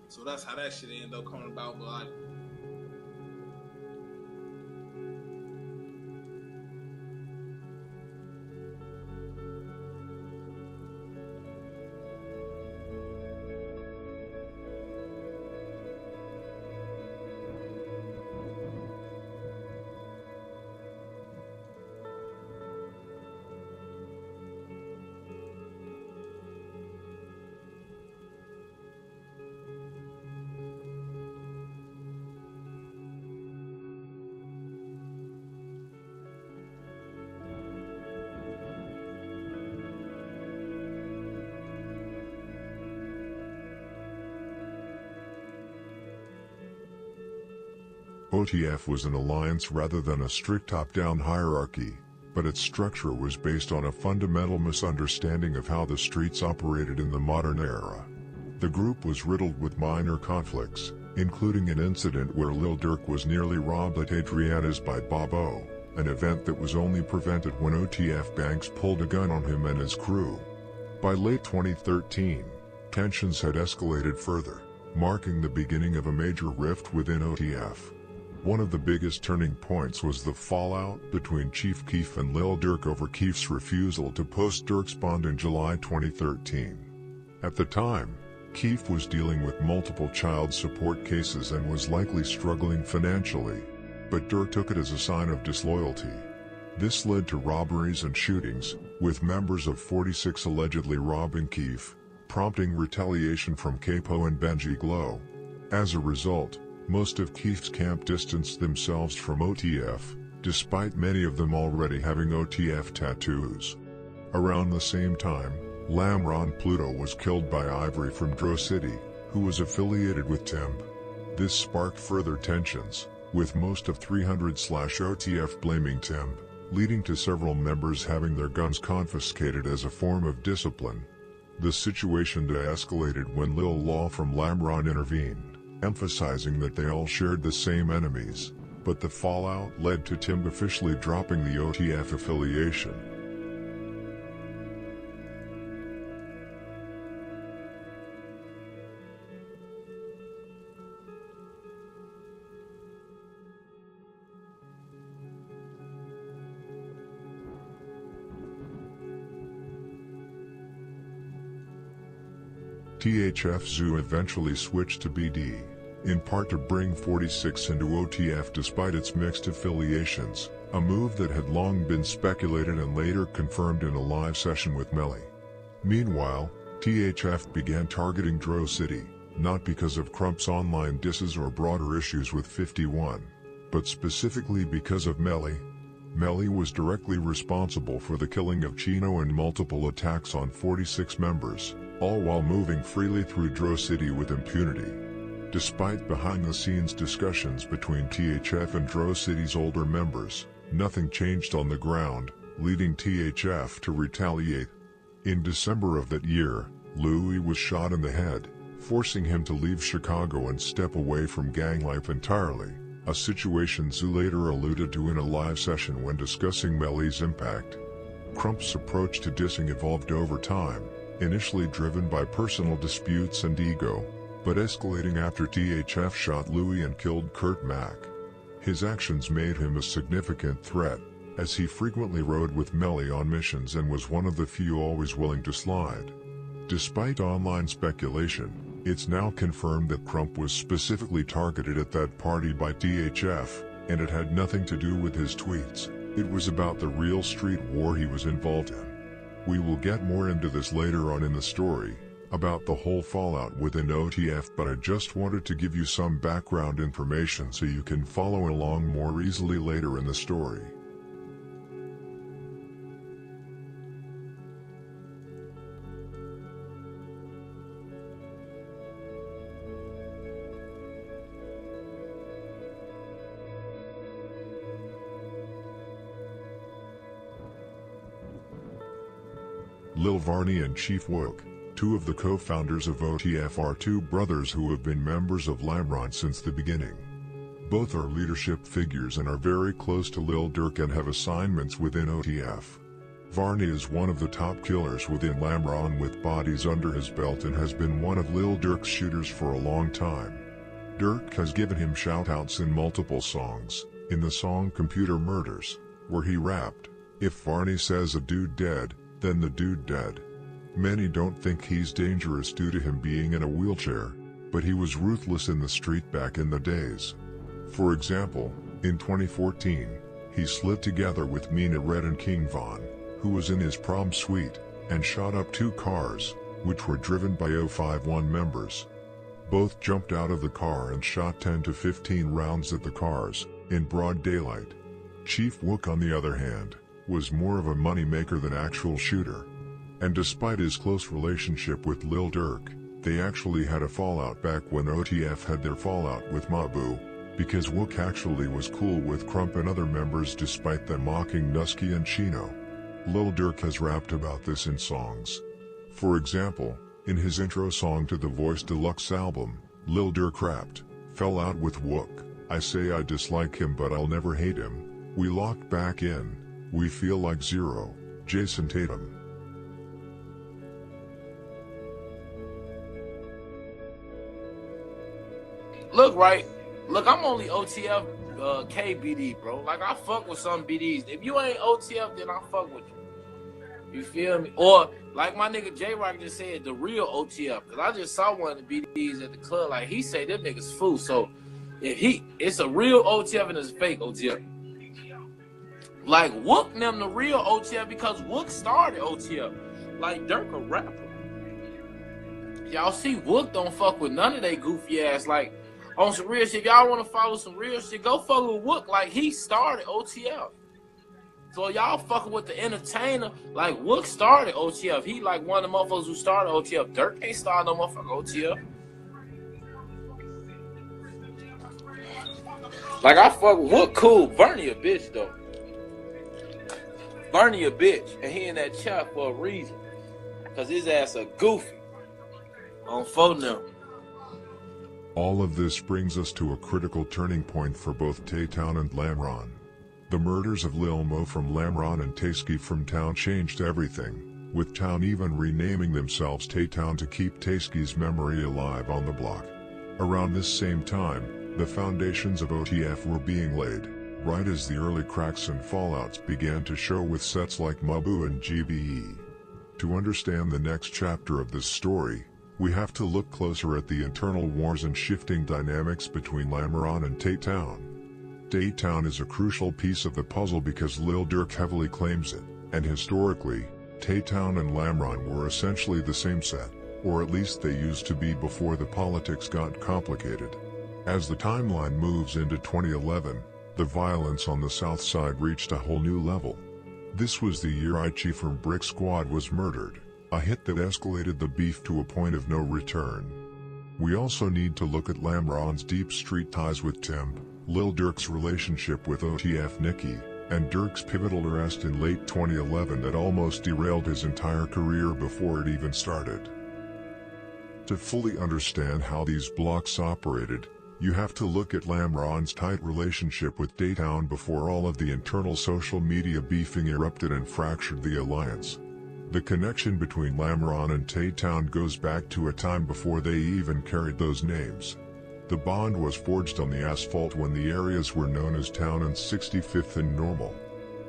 So that's how that shit ended up coming about. But like, OTF was an alliance rather than a strict top-down hierarchy, but its structure was based on a fundamental misunderstanding of how the streets operated in the modern era. The group was riddled with minor conflicts, including an incident where Lil Durk was nearly robbed at Adriana's by Bobo, an event that was only prevented when OTF Banks pulled a gun on him and his crew. By late 2013, tensions had escalated further, marking the beginning of a major rift within OTF. One of the biggest turning points was the fallout between Chief Keef and Lil Durk over Keef's refusal to post Durk's bond in July 2013. At the time, Keef was dealing with multiple child support cases and was likely struggling financially, but Durk took it as a sign of disloyalty. This led to robberies and shootings, with members of 46 allegedly robbing Keef, prompting retaliation from Capo and Benji Glow. As a result, most of Keef's camp distanced themselves from OTF, despite many of them already having OTF tattoos. Around the same time, Lamron Pluto was killed by Ivory from Dro City, who was affiliated with Timb. This sparked further tensions, with most of 300/OTF blaming Timb, leading to several members having their guns confiscated as a form of discipline. The situation de-escalated when Lil Law from Lamron intervened, emphasizing that they all shared the same enemies, but the fallout led to Timb officially dropping the OTF affiliation. THF Zoo eventually switched to BD, in part to bring 46 into OTF despite its mixed affiliations, a move that had long been speculated and later confirmed in a live session with Melly. Meanwhile, THF began targeting Dro City, not because of Crump's online disses or broader issues with 51, but specifically because of Melly. Melly was directly responsible for the killing of Chino and multiple attacks on 46 members, all while moving freely through Dro City with impunity. Despite behind-the-scenes discussions between THF and Dro City's older members, nothing changed on the ground, leading THF to retaliate. In December of that year, Louis was shot in the head, forcing him to leave Chicago and step away from gang life entirely, a situation Zoo later alluded to in a live session when discussing Melly's impact. Crump's approach to dissing evolved over time, initially driven by personal disputes and ego, but escalating after THF shot Louis and killed Kurt Mack. His actions made him a significant threat, as he frequently rode with Melly on missions and was one of the few always willing to slide. Despite online speculation, it's now confirmed that Crump was specifically targeted at that party by THF, and it had nothing to do with his tweets. It was about the real street war he was involved in. We will get more into this later on in the story, about the whole fallout within OTF, but I just wanted to give you some background information so you can follow along more easily later in the story. Lil Varney and Chief Wook, two of the co-founders of OTF, are two brothers who have been members of Lamron since the beginning. Both are leadership figures and are very close to Lil Durk and have assignments within OTF. Varney is one of the top killers within Lamron with bodies under his belt and has been one of Lil Durk's shooters for a long time. Durk has given him shoutouts in multiple songs, in the song Computer Murders, where he rapped, "If Varney says a dude dead, then the dude dead." Many don't think he's dangerous due to him being in a wheelchair, but he was ruthless in the street back in the days. For example, in 2014, he slid together with Mina Red and King Von, who was in his prom suite, and shot up 2 cars, which were driven by 051 members. Both jumped out of the car and shot 10 to 15 rounds at the cars, in broad daylight. Chief Wook, on the other hand, was more of a moneymaker than actual shooter. And despite his close relationship with Lil Durk, they actually had a fallout back when OTF had their fallout with Mabu, because Wook actually was cool with Crump and other members despite them mocking Nusky and Chino. Lil Durk has rapped about this in songs. For example, in his intro song to the Voice Deluxe album, Lil Durk rapped, "Fell out with Wook, I say I dislike him but I'll never hate him. We locked back in, we feel like zero, Jason Tatum." Look, right? Look, I'm only OTF KBD, bro. Like, I fuck with some BDs. If you ain't OTF, then I fuck with you. You feel me? Or, like my nigga J-Rock just said, the real OTF. Because I just saw one of the BDs at the club. Like, he say them niggas fool. So, if it's a real OTF and it's a fake OTF. Like, Wook them the real OTF because Wook started OTF. Like, Durk a rapper. Y'all see, Wook don't fuck with none of they goofy ass. Like, on some real shit, if y'all want to follow some real shit, go fuck with Wook. Like, he started OTF. So y'all fucking with the entertainer. Like, Wook started OTF. He like one of the motherfuckers who started OTF. Durk ain't started no motherfucking OTF. Like, I fuck with Wook cool. Bernie a bitch, though. Bernie a bitch. And he in that chair for a reason. Because his ass a goofy. On phone now. All of this brings us to a critical turning point for both Tay-Town and Lamron. The murders of Lil Mo from Lamron and Taysky from Town changed everything, with Town even renaming themselves Tay-Town to keep Taysky's memory alive on the block. Around this same time, the foundations of OTF were being laid, right as the early cracks and fallouts began to show with sets like Mabu and GBE. To understand the next chapter of this story, we have to look closer at the internal wars and shifting dynamics between Lamron and Tay-Town. Tay-Town is a crucial piece of the puzzle because Lil Durk heavily claims it, and historically, Tay-Town and Lamron were essentially the same set, or at least they used to be before the politics got complicated. As the timeline moves into 2011, the violence on the south side reached a whole new level. This was the year Ichi from Brick Squad was murdered, a hit that escalated the beef to a point of no return. We also need to look at Lamron's deep street ties with Tim, Lil Durk's relationship with OTF Nicki, and Durk's pivotal arrest in late 2011 that almost derailed his entire career before it even started. To fully understand how these blocks operated, you have to look at Lamron's tight relationship with Tay-Town before all of the internal social media beefing erupted and fractured the alliance. The connection between Lamron and Tay-Town goes back to a time before they even carried those names. The bond was forged on the asphalt when the areas were known as Town and 65th and Normal.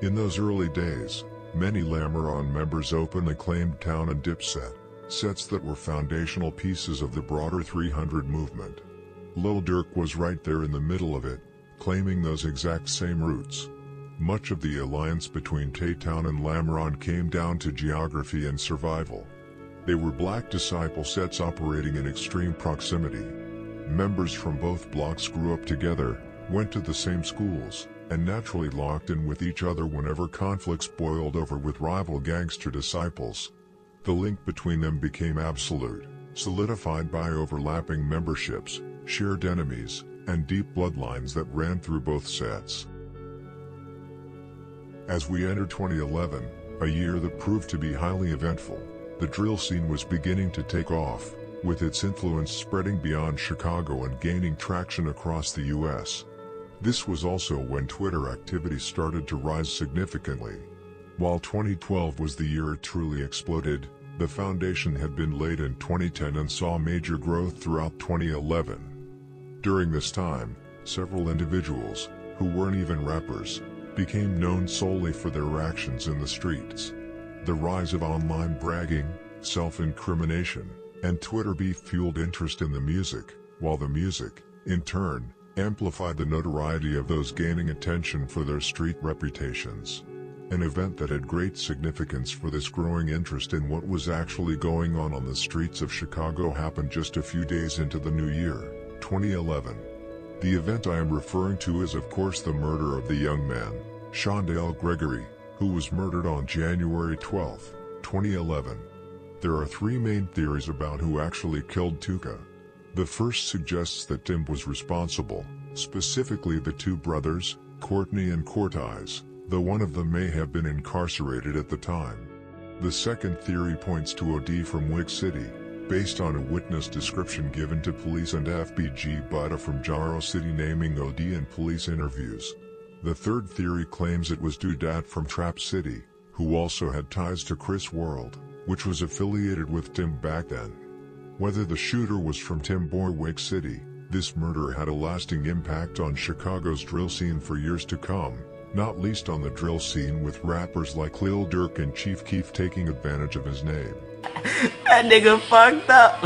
In those early days, many Lameron members openly claimed Town and Dipset, sets that were foundational pieces of the broader 300 movement. Lil Durk was right there in the middle of it, claiming those exact same roots. Much of the alliance between Tay-Town and Lameron came down to geography and survival. They were black disciple sets operating in extreme proximity. Members from both blocks grew up together, went to the same schools, and naturally locked in with each other whenever conflicts boiled over with rival gangster disciples. The link between them became absolute, solidified by overlapping memberships, shared enemies, and deep bloodlines that ran through both sets. As we entered 2011, a year that proved to be highly eventful, the drill scene was beginning to take off, with its influence spreading beyond Chicago and gaining traction across the U.S. This was also when Twitter activity started to rise significantly. While 2012 was the year it truly exploded, the foundation had been laid in 2010 and saw major growth throughout 2011. During this time, several individuals, who weren't even rappers, became known solely for their actions in the streets. The rise of online bragging, self-incrimination, and Twitter beef fueled interest in the music, while the music, in turn, amplified the notoriety of those gaining attention for their street reputations. An event that had great significance for this growing interest in what was actually going on the streets of Chicago happened just a few days into the new year, 2011. The event I am referring to is of course the murder of the young man, Shondale Gregory, who was murdered on January 12, 2011. There are three main theories about who actually killed Tuka. The first suggests that Tim was responsible, specifically the two brothers, Courtney and Cortez, though one of them may have been incarcerated at the time. The second theory points to OD from Wick City, based on a witness description given to police and FBG Butta from Jaro City naming OD in police interviews. The third theory claims it was Doodat from Trap City, who also had ties to Chris World, which was affiliated with Tim back then. Whether the shooter was from Tim or Wick City, this murder had a lasting impact on Chicago's drill scene for years to come, not least on the drill scene with rappers like Lil Durk and Chief Keef taking advantage of his name. That nigga fucked up.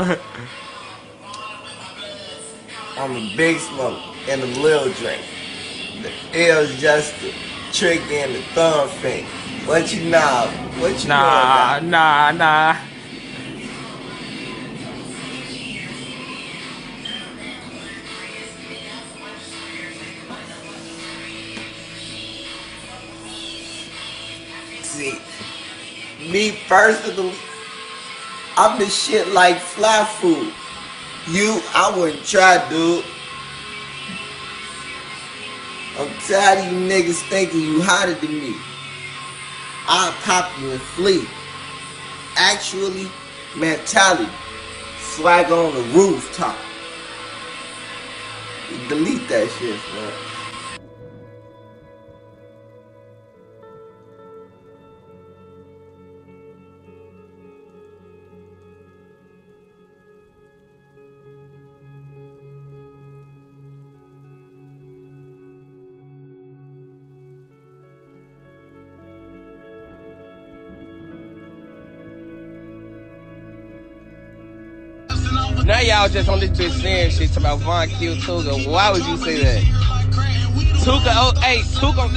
I'm a big smoke and a little drink. The L's just the trick and the thumb finger. What you know? What you know about? Nah. See, me personally, I'm the shit like fly food. You, I wouldn't try, dude. I'm tired of you niggas thinking you hotter than me. I'll pop you and flee. Actually, mentality. Swag on the rooftop. Delete that shit, man. Now y'all just on this bitch saying shit about Von kill Tuka. Why would you say that? Tuka, oh, hey, Tuka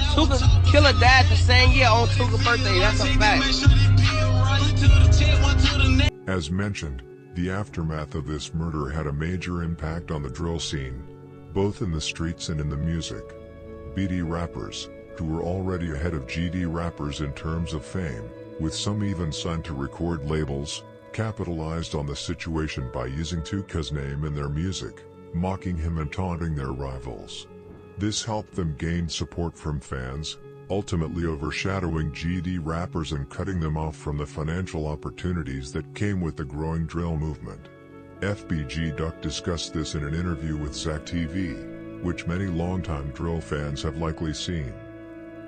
killer died the same year on Tuka's birthday. That's a fact. As mentioned, the aftermath of this murder had a major impact on the drill scene, both in the streets and in the music. BD rappers, who were already ahead of GD rappers in terms of fame, with some even signed to record labels, capitalized on the situation by using Tuka's name in their music, mocking him and taunting their rivals. This helped them gain support from fans, ultimately overshadowing GD rappers and cutting them off from the financial opportunities that came with the growing drill movement. FBG Duck discussed this in an interview with Zach TV, which many longtime drill fans have likely seen.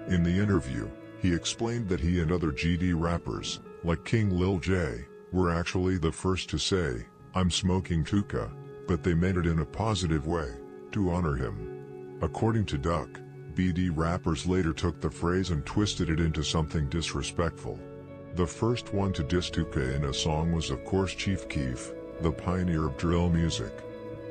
In the interview, he explained that he and other GD rappers, like King Lil J, were actually the first to say, "I'm smoking Tuka," but they meant it in a positive way, to honor him. According to Durk, BD rappers later took the phrase and twisted it into something disrespectful. The first one to diss Tuka in a song was of course Chief Keef, the pioneer of drill music.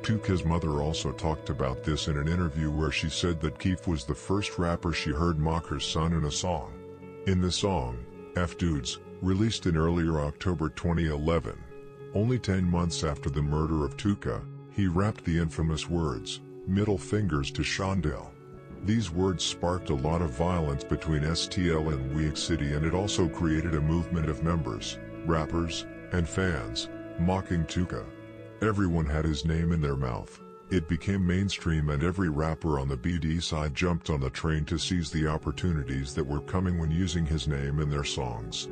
Tuka's mother also talked about this in an interview where she said that Keef was the first rapper she heard mock her son in a song. In the song, F Dudes, released in earlier October 2011, only 10 months after the murder of Tuka, he rapped the infamous words, "Middle fingers to Shondale." These words sparked a lot of violence between STL and Week City, and it also created a movement of members, rappers, and fans, mocking Tuka. Everyone had his name in their mouth. It became mainstream and every rapper on the BD side jumped on the train to seize the opportunities that were coming when using his name in their songs.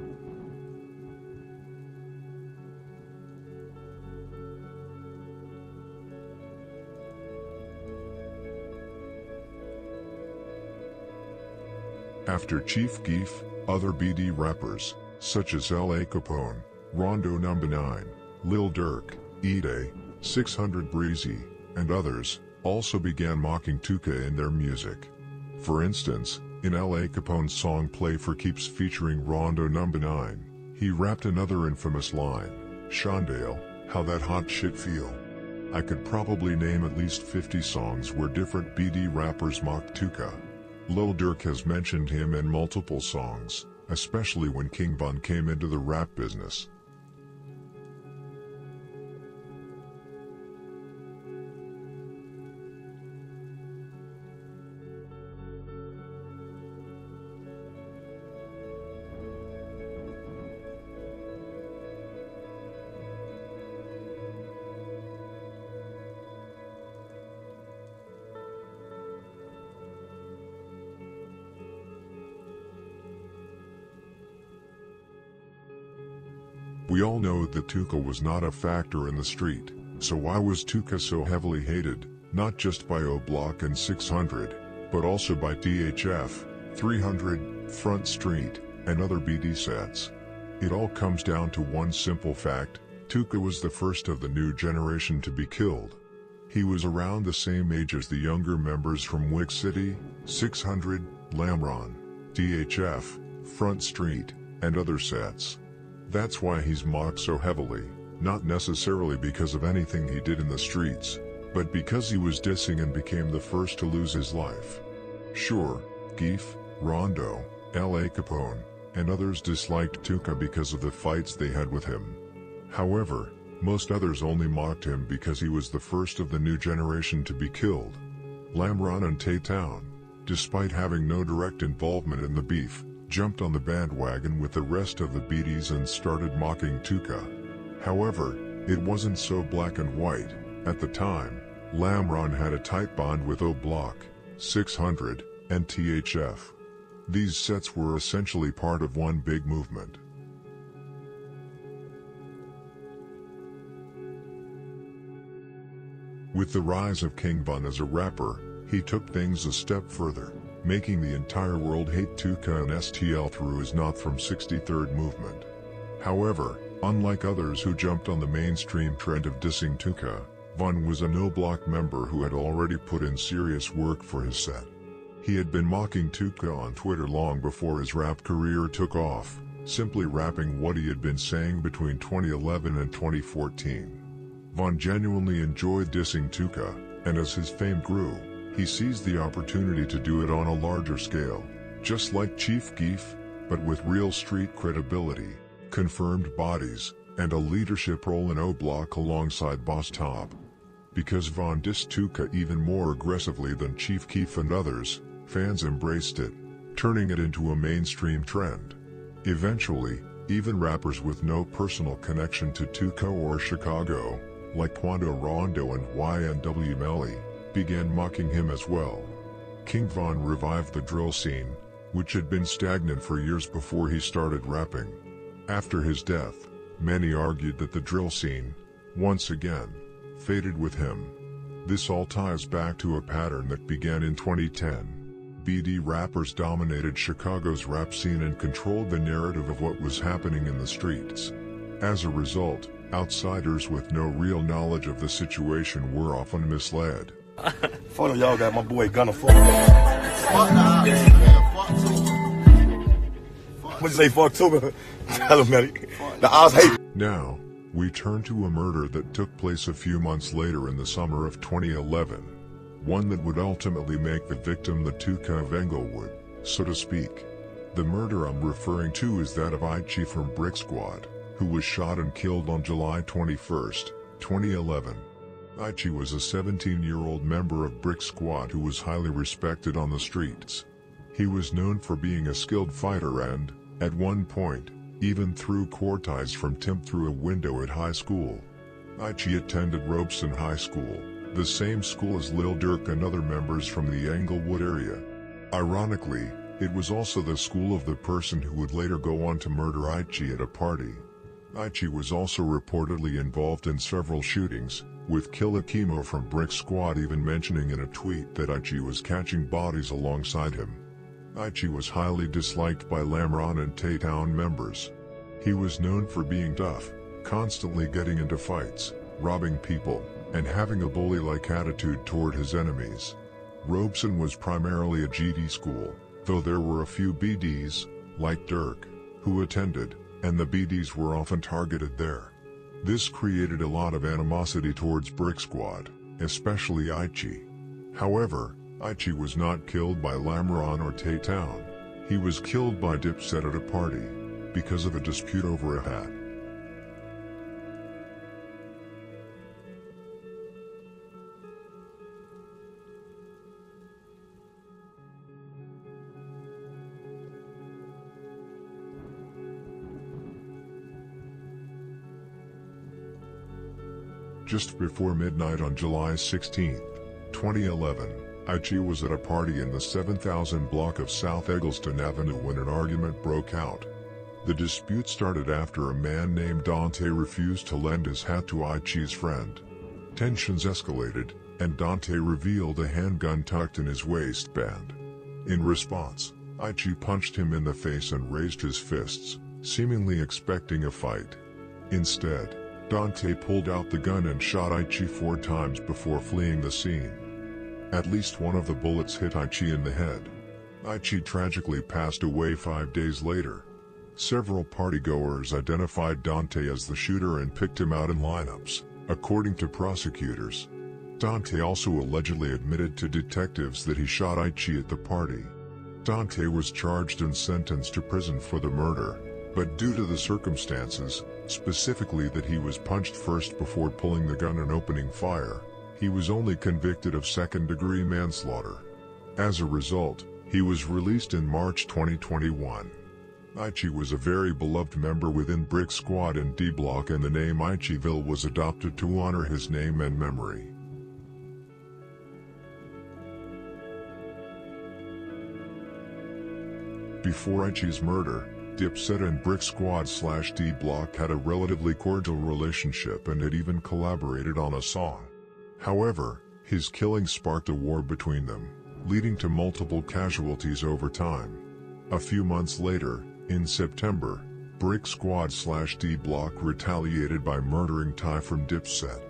After Chief Keef, other BD rappers, such as L.A. Capone, Rondo No. 9, Lil Durk, E-Day, 600 Breezy, and others, also began mocking Tuka in their music. For instance, in L.A. Capone's song Play for Keeps featuring Rondo No. 9, he rapped another infamous line, "Shondale, how that hot shit feel." I could probably name at least 50 songs where different BD rappers mocked Tuka. Lil Durk has mentioned him in multiple songs, especially when King Von came into the rap business. We all know that Tuka was not a factor in the street, so why was Tuka so heavily hated, not just by O Block and 600, but also by DHF, 300, Front Street, and other BD sets? It all comes down to one simple fact: Tuka was the first of the new generation to be killed. He was around the same age as the younger members from Wick City, 600, Lamron, DHF, Front Street, and other sets. That's why he's mocked so heavily, not necessarily because of anything he did in the streets, but because he was dissing and became the first to lose his life. Sure, Keef, Rondo, L.A. Capone, and others disliked Tuka because of the fights they had with him. However, most others only mocked him because he was the first of the new generation to be killed. Lamron and Tay-Town, despite having no direct involvement in the beef, jumped on the bandwagon with the rest of the BDs and started mocking Tuka. However, it wasn't so black and white. At the time, Lamron had a tight bond with O Block, 600, and THF. These sets were essentially part of one big movement. With the rise of King Von as a rapper, he took things a step further, making the entire world hate Tuka and STL through his Not From 63rd movement. However, unlike others who jumped on the mainstream trend of dissing Tuka, Von was a No Block member who had already put in serious work for his set. He had been mocking Tuka on Twitter long before his rap career took off, simply rapping what he had been saying between 2011 and 2014. Von genuinely enjoyed dissing Tuka, and as his fame grew, he seized the opportunity to do it on a larger scale, just like Chief Keef, but with real street credibility, confirmed bodies, and a leadership role in O Block alongside Boss Top. Because Von dissed Tuka even more aggressively than Chief Keef and others, fans embraced it, turning it into a mainstream trend. Eventually, even rappers with no personal connection to Tuka or Chicago, like Quando Rondo and YNW Melly, began mocking him as well. King Von revived the drill scene, which had been stagnant for years before he started rapping. After his death, many argued that the drill scene, once again, faded with him. This all ties back to a pattern that began in 2010. BD rappers dominated Chicago's rap scene and controlled the narrative of what was happening in the streets. As a result, Outsiders with no real knowledge of the situation were often misled. Fuck y'all got my boy Gunna fuck. What you say, fuck Tuga? Tell him that the odds hate. Now, we turn to a murder that took place a few months later in the summer of 2011. One that would ultimately make the victim the Tuka of Englewood, so to speak. The murder I'm referring to is that of Ichi from Brick Squad, who was shot and killed on July 21, 2011. Ichi was a 17-year-old member of Brick Squad who was highly respected on the streets. He was known for being a skilled fighter and, at one point, even threw core ties from Timp through a window at high school. Ichi attended Robeson High School, the same school as Lil Durk and other members from the Englewood area. Ironically, it was also the school of the person who would later go on to murder Ichi at a party. Ichi was also reportedly involved in several shootings, with Killa Kimo from Brick Squad even mentioning in a tweet that Ichi was catching bodies alongside him. Ichi was highly disliked by Lamron and Tay-Town members. He was known for being tough, constantly getting into fights, robbing people, and having a bully-like attitude toward his enemies. Robeson was primarily a GD school, though there were a few BDs, like Durk, who attended, and the BDs were often targeted there. This created a lot of animosity towards Brick Squad, especially Ichi. However, Ichi was not killed by Lamron or Tay-Town. He was killed by Dipset at a party, because of a dispute over a hat. Just before midnight on July 16, 2011, Ichi was at a party in the 7000 block of South Eggleston Avenue when an argument broke out. The dispute started after a man named Dante refused to lend his hat to Ichi's friend. Tensions escalated, and Dante revealed a handgun tucked in his waistband. In response, Ichi punched him in the face and raised his fists, seemingly expecting a fight. Instead, Dante pulled out the gun and shot Ichi 4 times before fleeing the scene. At least one of the bullets hit Ichi in the head. Ichi tragically passed away 5 days later. Several partygoers identified Dante as the shooter and picked him out in lineups, according to prosecutors. Dante also allegedly admitted to detectives that he shot Ichi at the party. Dante was charged and sentenced to prison for the murder, but due to the circumstances, specifically that he was punched first before pulling the gun and opening fire, he was only convicted of second-degree manslaughter. As a result, he was released in March 2021. Ichi was a very beloved member within Brick Squad and D-Block, and the name Ichiville was adopted to honor his name and memory. Before Ichi's murder, Dipset and Brick Squad / D-Block had a relatively cordial relationship and had even collaborated on a song. However, his killing sparked a war between them, leading to multiple casualties over time. A few months later, in September, Brick Squad / D-Block retaliated by murdering Ty from Dipset.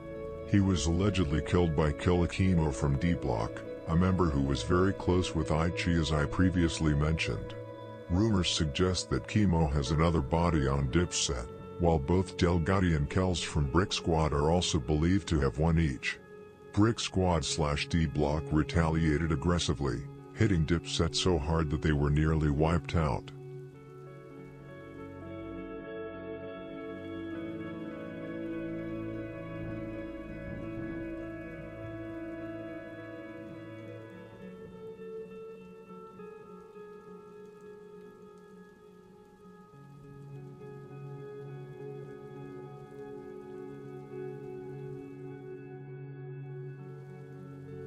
He was allegedly killed by Killa Kimo from D-Block, a member who was very close with Ichi, as I previously mentioned. Rumors suggest that Kimo has another body on Dipset, while both Delgatti and Kells from Brick Squad are also believed to have one each. Brick Squad / D-Block retaliated aggressively, hitting Dipset so hard that they were nearly wiped out.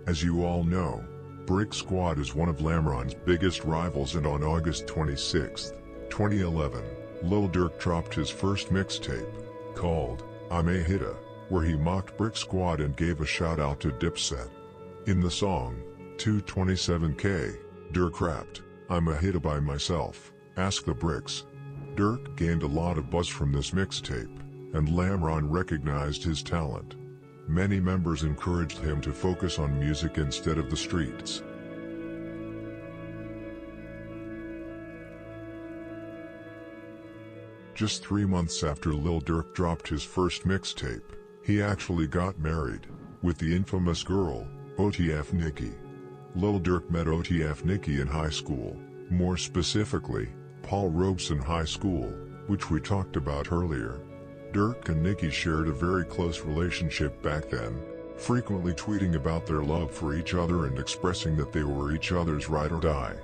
As you all know, Brick Squad is one of Lamron's biggest rivals, and on August 26, 2011, Lil Durk dropped his first mixtape, called I'm a Hitta, where he mocked Brick Squad and gave a shout out to Dipset. In the song, 227K, Durk rapped, I'm a hitta by myself, ask the bricks. Durk gained a lot of buzz from this mixtape, and Lamron recognized his talent. Many members encouraged him to focus on music instead of the streets. Just 3 months after Lil Durk dropped his first mixtape, he actually got married, with the infamous girl, OTF Nicki. Lil Durk met OTF Nicki in high school, more specifically, Paul Robeson High School, which we talked about earlier. Durk and Nicki shared a very close relationship back then, frequently tweeting about their love for each other and expressing that they were each other's ride or die.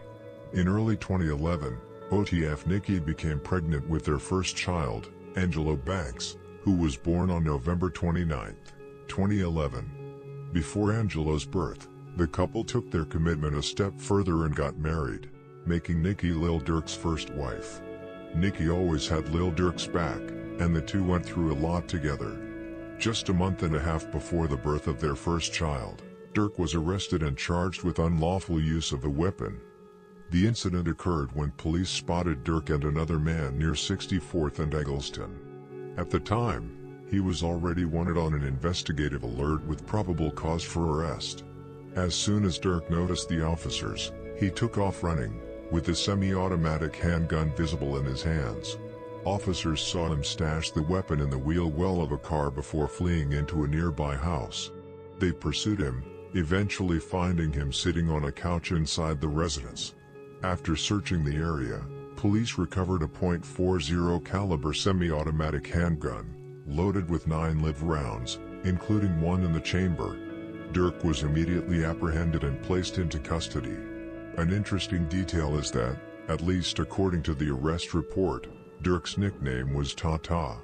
In early 2011, OTF Nicki became pregnant with their first child, Angelo Banks, who was born on November 29, 2011. Before Angelo's birth, the couple took their commitment a step further and got married, making Nicki Lil Durk's first wife. Nicki always had Lil Durk's back, and the two went through a lot together. Just a month and a half before the birth of their first child, Durk was arrested and charged with unlawful use of a weapon. The incident occurred when police spotted Durk and another man near 64th and Eggleston. At the time, he was already wanted on an investigative alert with probable cause for arrest. As soon as Durk noticed the officers, he took off running, with a semi-automatic handgun visible in his hands. Officers saw him stash the weapon in the wheel well of a car before fleeing into a nearby house. They pursued him, eventually finding him sitting on a couch inside the residence. After searching the area, police recovered a .40 caliber semi-automatic handgun, loaded with 9 live rounds, including one in the chamber. Durk was immediately apprehended and placed into custody. An interesting detail is that, at least according to the arrest report, Durk's nickname was Tata.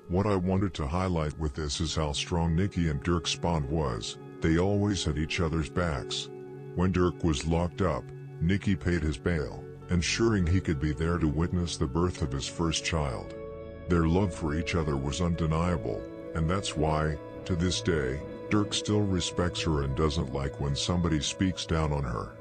What I wanted to highlight with this is how strong Nicki and Durk's bond was. They always had each other's backs. When Durk was locked up, Nicki paid his bail, ensuring he could be there to witness the birth of his first child. Their love for each other was undeniable, and that's why, to this day, Durk still respects her and doesn't like when somebody speaks down on her.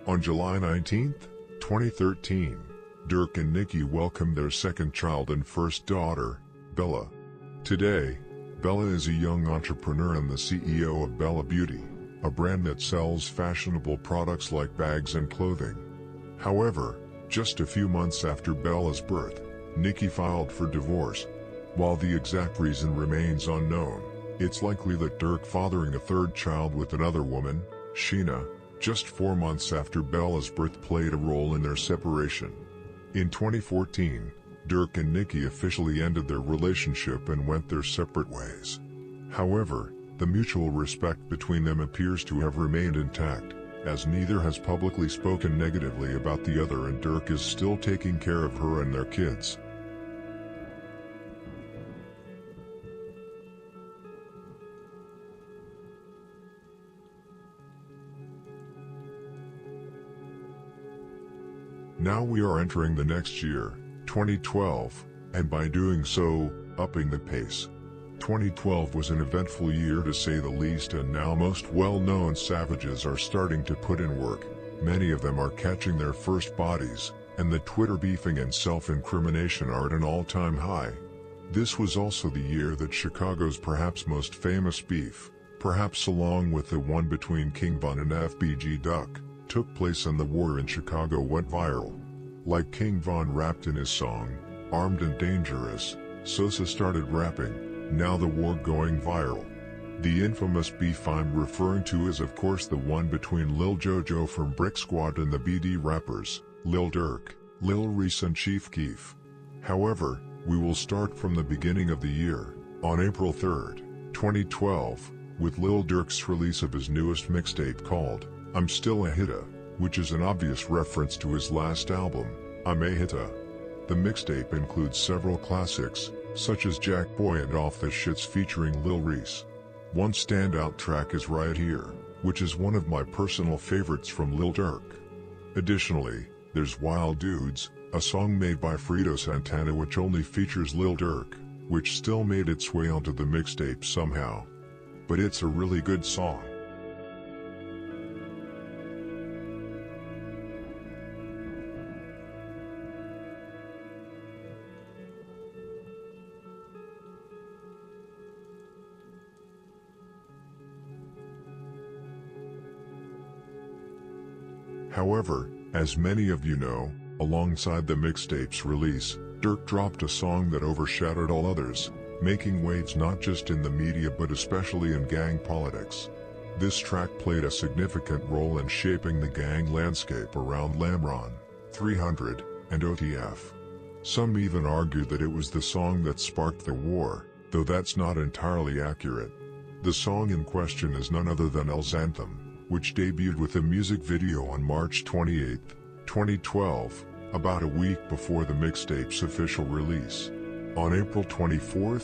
On July 19, 2013, Durk and Nicki welcomed their second child and first daughter, Bella. Today, Bella is a young entrepreneur and the CEO of Bella Beauty, a brand that sells fashionable products like bags and clothing. However, just a few months after Bella's birth, Nicki filed for divorce. While the exact reason remains unknown, it's likely that Durk fathering a third child with another woman, Sheena, just 4 months after Bella's birth played a role in their separation. In 2014, Durk and Nicki officially ended their relationship and went their separate ways. However, the mutual respect between them appears to have remained intact, as neither has publicly spoken negatively about the other and Durk is still taking care of her and their kids. Now we are entering the next year, 2012, and by doing so, upping the pace. 2012 was an eventful year to say the least, and now most well-known savages are starting to put in work. Many of them are catching their first bodies, and the Twitter beefing and self-incrimination are at an all-time high. This was also the year that Chicago's perhaps most famous beef, perhaps along with the one between King Von and FBG Duck, took place and the war in Chicago went viral. Like King Von rapped in his song, Armed and Dangerous, Sosa started rapping, now the war going viral. The infamous beef I'm referring to is of course the one between Lil Jojo from Brick Squad and the BD rappers, Lil Durk, Lil Reese and Chief Keef. However, we will start from the beginning of the year, on April 3, 2012, with Lil Durk's release of his newest mixtape called I'm Still a Hitta, which is an obvious reference to his last album, I'm a Hitta. The mixtape includes several classics, such as Jack Boy and Off the Shits featuring Lil Reese. One standout track is Right Here, which is one of my personal favorites from Lil Durk. Additionally, there's Wild Dudes, a song made by Fredo Santana which only features Lil Durk, which still made its way onto the mixtape somehow. But it's a really good song. However, as many of you know, alongside the mixtape's release, Durk dropped a song that overshadowed all others, making waves not just in the media but especially in gang politics. This track played a significant role in shaping the gang landscape around Lamron, 300, and OTF. Some even argue that it was the song that sparked the war, though that's not entirely accurate. The song in question is none other than L's Anthem, which debuted with a music video on March 28, 2012, about a week before the mixtape's official release. On April 24,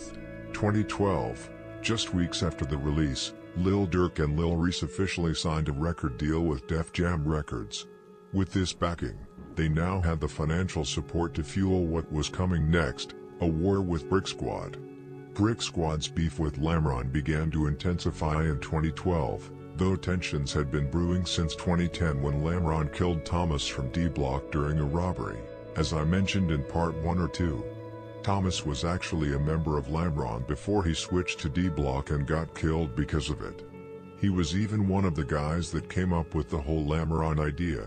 2012, just weeks after the release, Lil Durk and Lil Reese officially signed a record deal with Def Jam Records. With this backing, they now had the financial support to fuel what was coming next, a war with Brick Squad. Brick Squad's beef with Lamron began to intensify in 2012, though tensions had been brewing since 2010 when Lamron killed Thomas from D-Block during a robbery, as I mentioned in part 1 or 2. Thomas was actually a member of Lamron before he switched to D-Block and got killed because of it. He was even one of the guys that came up with the whole Lamron idea.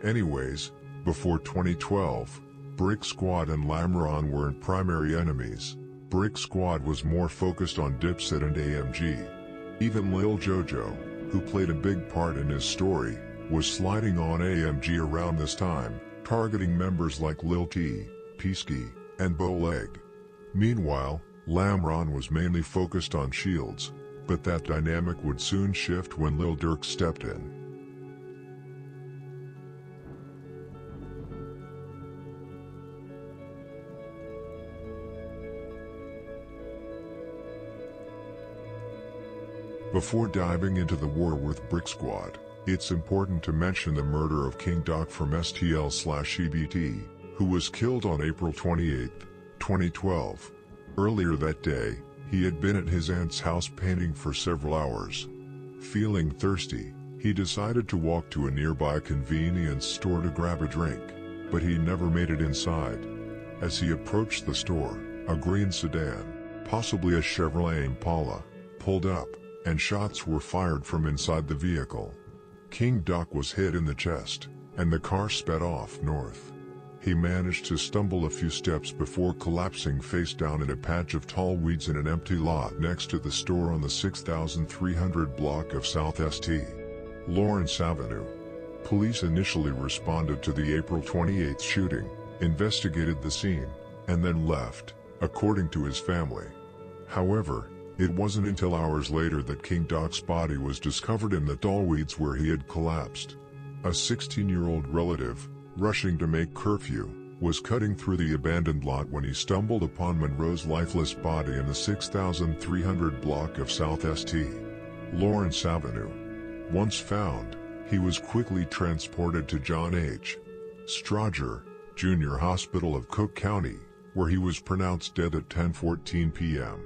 Anyways, before 2012, Brick Squad and Lamron weren't primary enemies. Brick Squad was more focused on Dipset and AMG. Even Lil Jojo, who played a big part in his story, was sliding on AMG around this time, targeting members like Lil T, Peasky, and Bowleg. Meanwhile, Lamron was mainly focused on Shields, but that dynamic would soon shift when Lil Durk stepped in. Before diving into the war with Brick Squad, it's important to mention the murder of King Doc from STL/EBT, who was killed on April 28, 2012. Earlier that day, he had been at his aunt's house painting for several hours. Feeling thirsty, he decided to walk to a nearby convenience store to grab a drink, but he never made it inside. As he approached the store, a green sedan, possibly a Chevrolet Impala, pulled up, and shots were fired from inside the vehicle. King Doc was hit in the chest, and the car sped off north. He managed to stumble a few steps before collapsing face down in a patch of tall weeds in an empty lot next to the store on the 6300 block of South St. Lawrence Avenue. Police initially responded to the April 28th shooting, investigated the scene, and then left, according to his family. However, it wasn't until hours later that King Doc's body was discovered in the tall weeds where he had collapsed. A 16-year-old relative, rushing to make curfew, was cutting through the abandoned lot when he stumbled upon Monroe's lifeless body in the 6300 block of South St. Lawrence Avenue. Once found, he was quickly transported to John H. Strother, Jr. Hospital of Cook County, where he was pronounced dead at 10:14 p.m.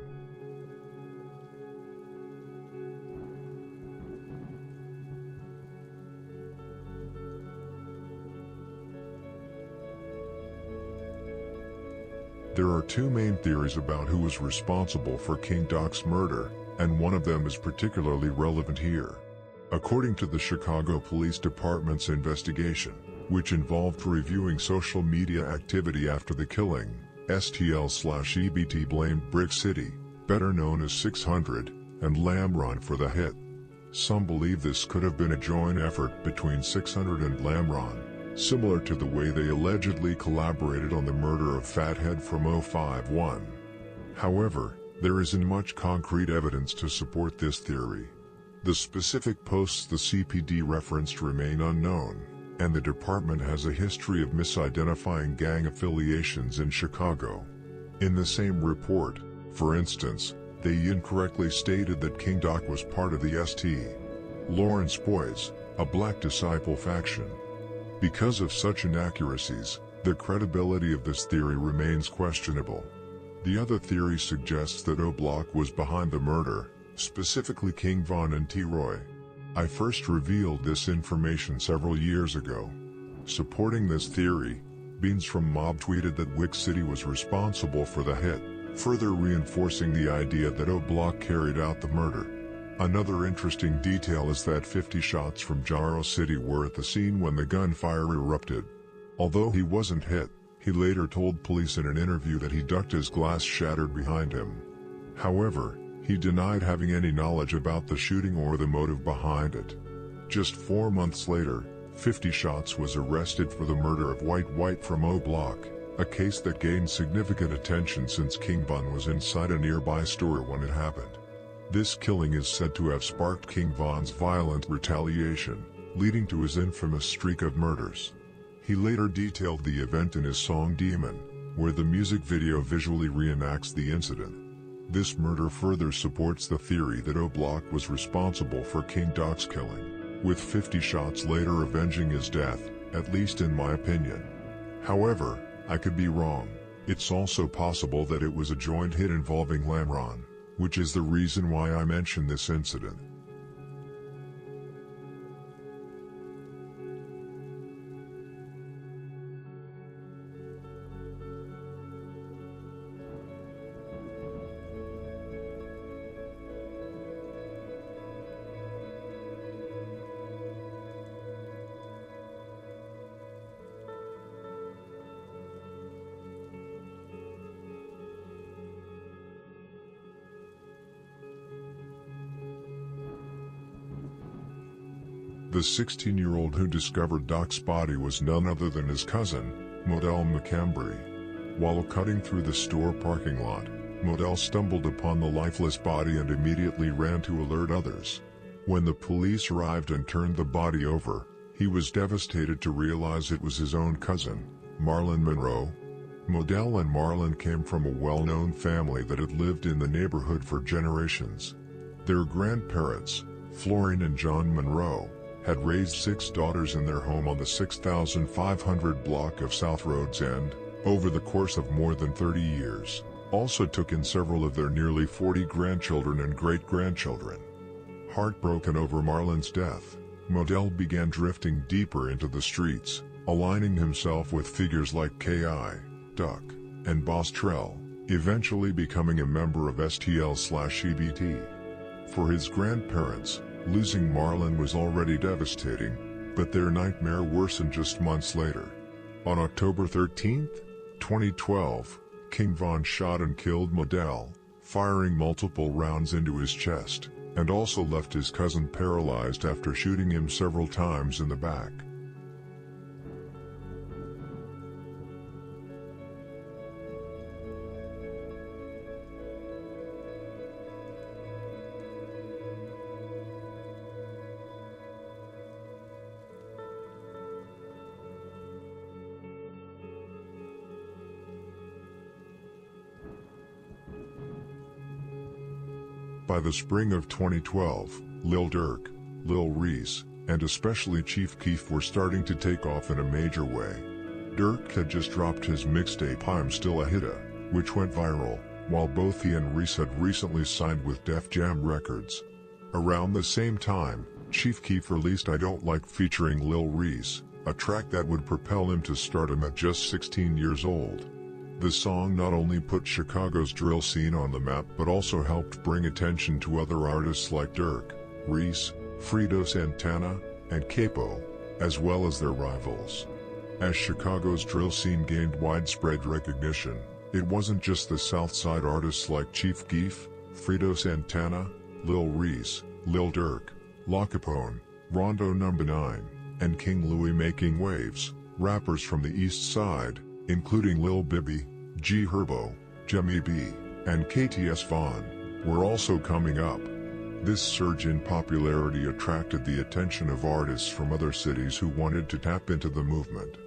There are two main theories about who was responsible for King Doc's murder, and one of them is particularly relevant here. According to the Chicago Police Department's investigation, which involved reviewing social media activity after the killing, STL/EBT blamed Brick City, better known as 600, and Lamron for the hit. Some believe this could have been a joint effort between 600 and Lamron, similar to the way they allegedly collaborated on the murder of Fathead from 051. However, there isn't much concrete evidence to support this theory. The specific posts the CPD referenced remain unknown, and the department has a history of misidentifying gang affiliations in Chicago. In the same report, for instance, they incorrectly stated that King Doc was part of the St. Lawrence Boys, a black disciple faction. Because of such inaccuracies, the credibility of this theory remains questionable. The other theory suggests that O-Block was behind the murder, specifically King Von and T-Roy. I first revealed this information several years ago. Supporting this theory, Beans from Mob tweeted that Wick City was responsible for the hit, further reinforcing the idea that O-Block carried out the murder. Another interesting detail is that 50 shots from Jaro City were at the scene when the gunfire erupted. Although he wasn't hit, he later told police in an interview that he ducked as glass shattered behind him. However, he denied having any knowledge about the shooting or the motive behind it. Just 4 months later, 50 Shots was arrested for the murder of White from O-Block, a case that gained significant attention since King Von was inside a nearby store when it happened. This killing is said to have sparked King Von's violent retaliation, leading to his infamous streak of murders. He later detailed the event in his song Demon, where the music video visually reenacts the incident. This murder further supports the theory that O-Block was responsible for King Doc's killing, with 50 Shots later avenging his death, at least in my opinion. However, I could be wrong. It's also possible that it was a joint hit involving Lamron, which is the reason why I mentioned this incident. The 16-year-old who discovered Doc's body was none other than his cousin, Modell McCambry. While cutting through the store parking lot, Modell stumbled upon the lifeless body and immediately ran to alert others. When the police arrived and turned the body over, he was devastated to realize it was his own cousin, Marlon Monroe. Modell and Marlon came from a well-known family that had lived in the neighborhood for generations. Their grandparents, Florine and John Monroe, had raised 6 daughters in their home on the 6,500 block of South Rhodes End, over the course of more than 30 years, also took in several of their nearly 40 grandchildren and great-grandchildren. Heartbroken over Marlon's death, Modell began drifting deeper into the streets, aligning himself with figures like K.I., Duck, and Boss Trell, eventually becoming a member of STL/EBT. For his grandparents, losing Marlon was already devastating, but their nightmare worsened just months later. On October 13, 2012, King Von shot and killed Modell, firing multiple rounds into his chest, and also left his cousin paralyzed after shooting him several times in the back. By the spring of 2012, Lil Durk, Lil Reese, and especially Chief Keef were starting to take off in a major way. Durk had just dropped his mixtape I'm Still a Hitta, which went viral, while both he and Reese had recently signed with Def Jam Records. Around the same time, Chief Keef released I Don't Like featuring Lil Reese, a track that would propel him to stardom at just 16 years old. The song not only put Chicago's drill scene on the map but also helped bring attention to other artists like Durk, Reese, Fredo Santana, and Capo, as well as their rivals. As Chicago's drill scene gained widespread recognition, it wasn't just the Southside artists like Chief Keef, Fredo Santana, Lil Reese, Lil Durk, La Capone, Rondo No. 9, and King Louie making waves. Rappers from the East Side, including Lil Bibby, G Herbo, Jemmy B, and KTS Vaughn, were also coming up. This surge in popularity attracted the attention of artists from other cities who wanted to tap into the movement.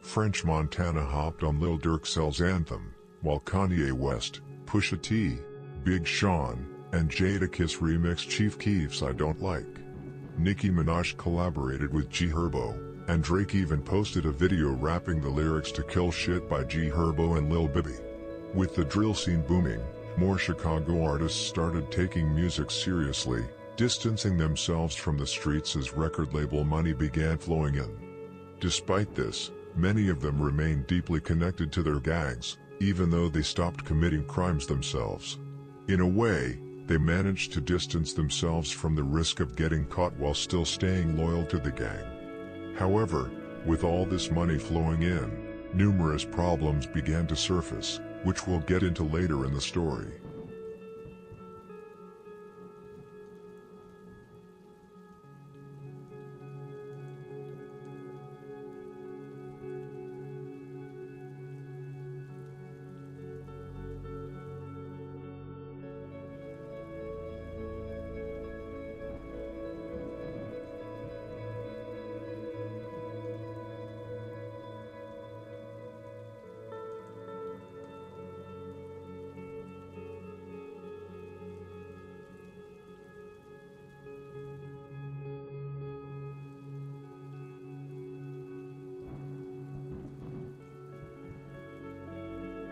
French Montana hopped on Lil Durk's anthem, while Kanye West, Pusha T, Big Sean, and Jadakiss remixed Chief Keef's I Don't Like. Nicki Minaj collaborated with G Herbo, and Drake even posted a video rapping the lyrics to Kill Shit by G Herbo and Lil Bibby. With the drill scene booming, more Chicago artists started taking music seriously, distancing themselves from the streets as record label money began flowing in. Despite this, many of them remained deeply connected to their gangs, even though they stopped committing crimes themselves. In a way, they managed to distance themselves from the risk of getting caught while still staying loyal to the gang. However, with all this money flowing in, numerous problems began to surface, which we'll get into later in the story.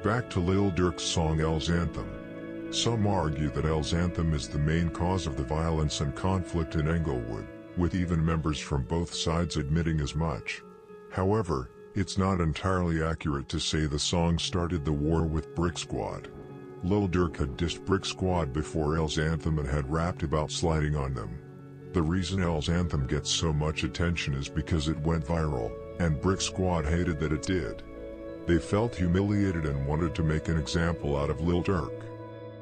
Back to Lil Durk's song L's Anthem. Some argue that L's Anthem is the main cause of the violence and conflict in Englewood, with even members from both sides admitting as much. However, it's not entirely accurate to say the song started the war with Brick Squad. Lil Durk had dissed Brick Squad before L's Anthem and had rapped about sliding on them. The reason L's Anthem gets so much attention is because it went viral, and Brick Squad hated that it did. They felt humiliated and wanted to make an example out of Lil Durk.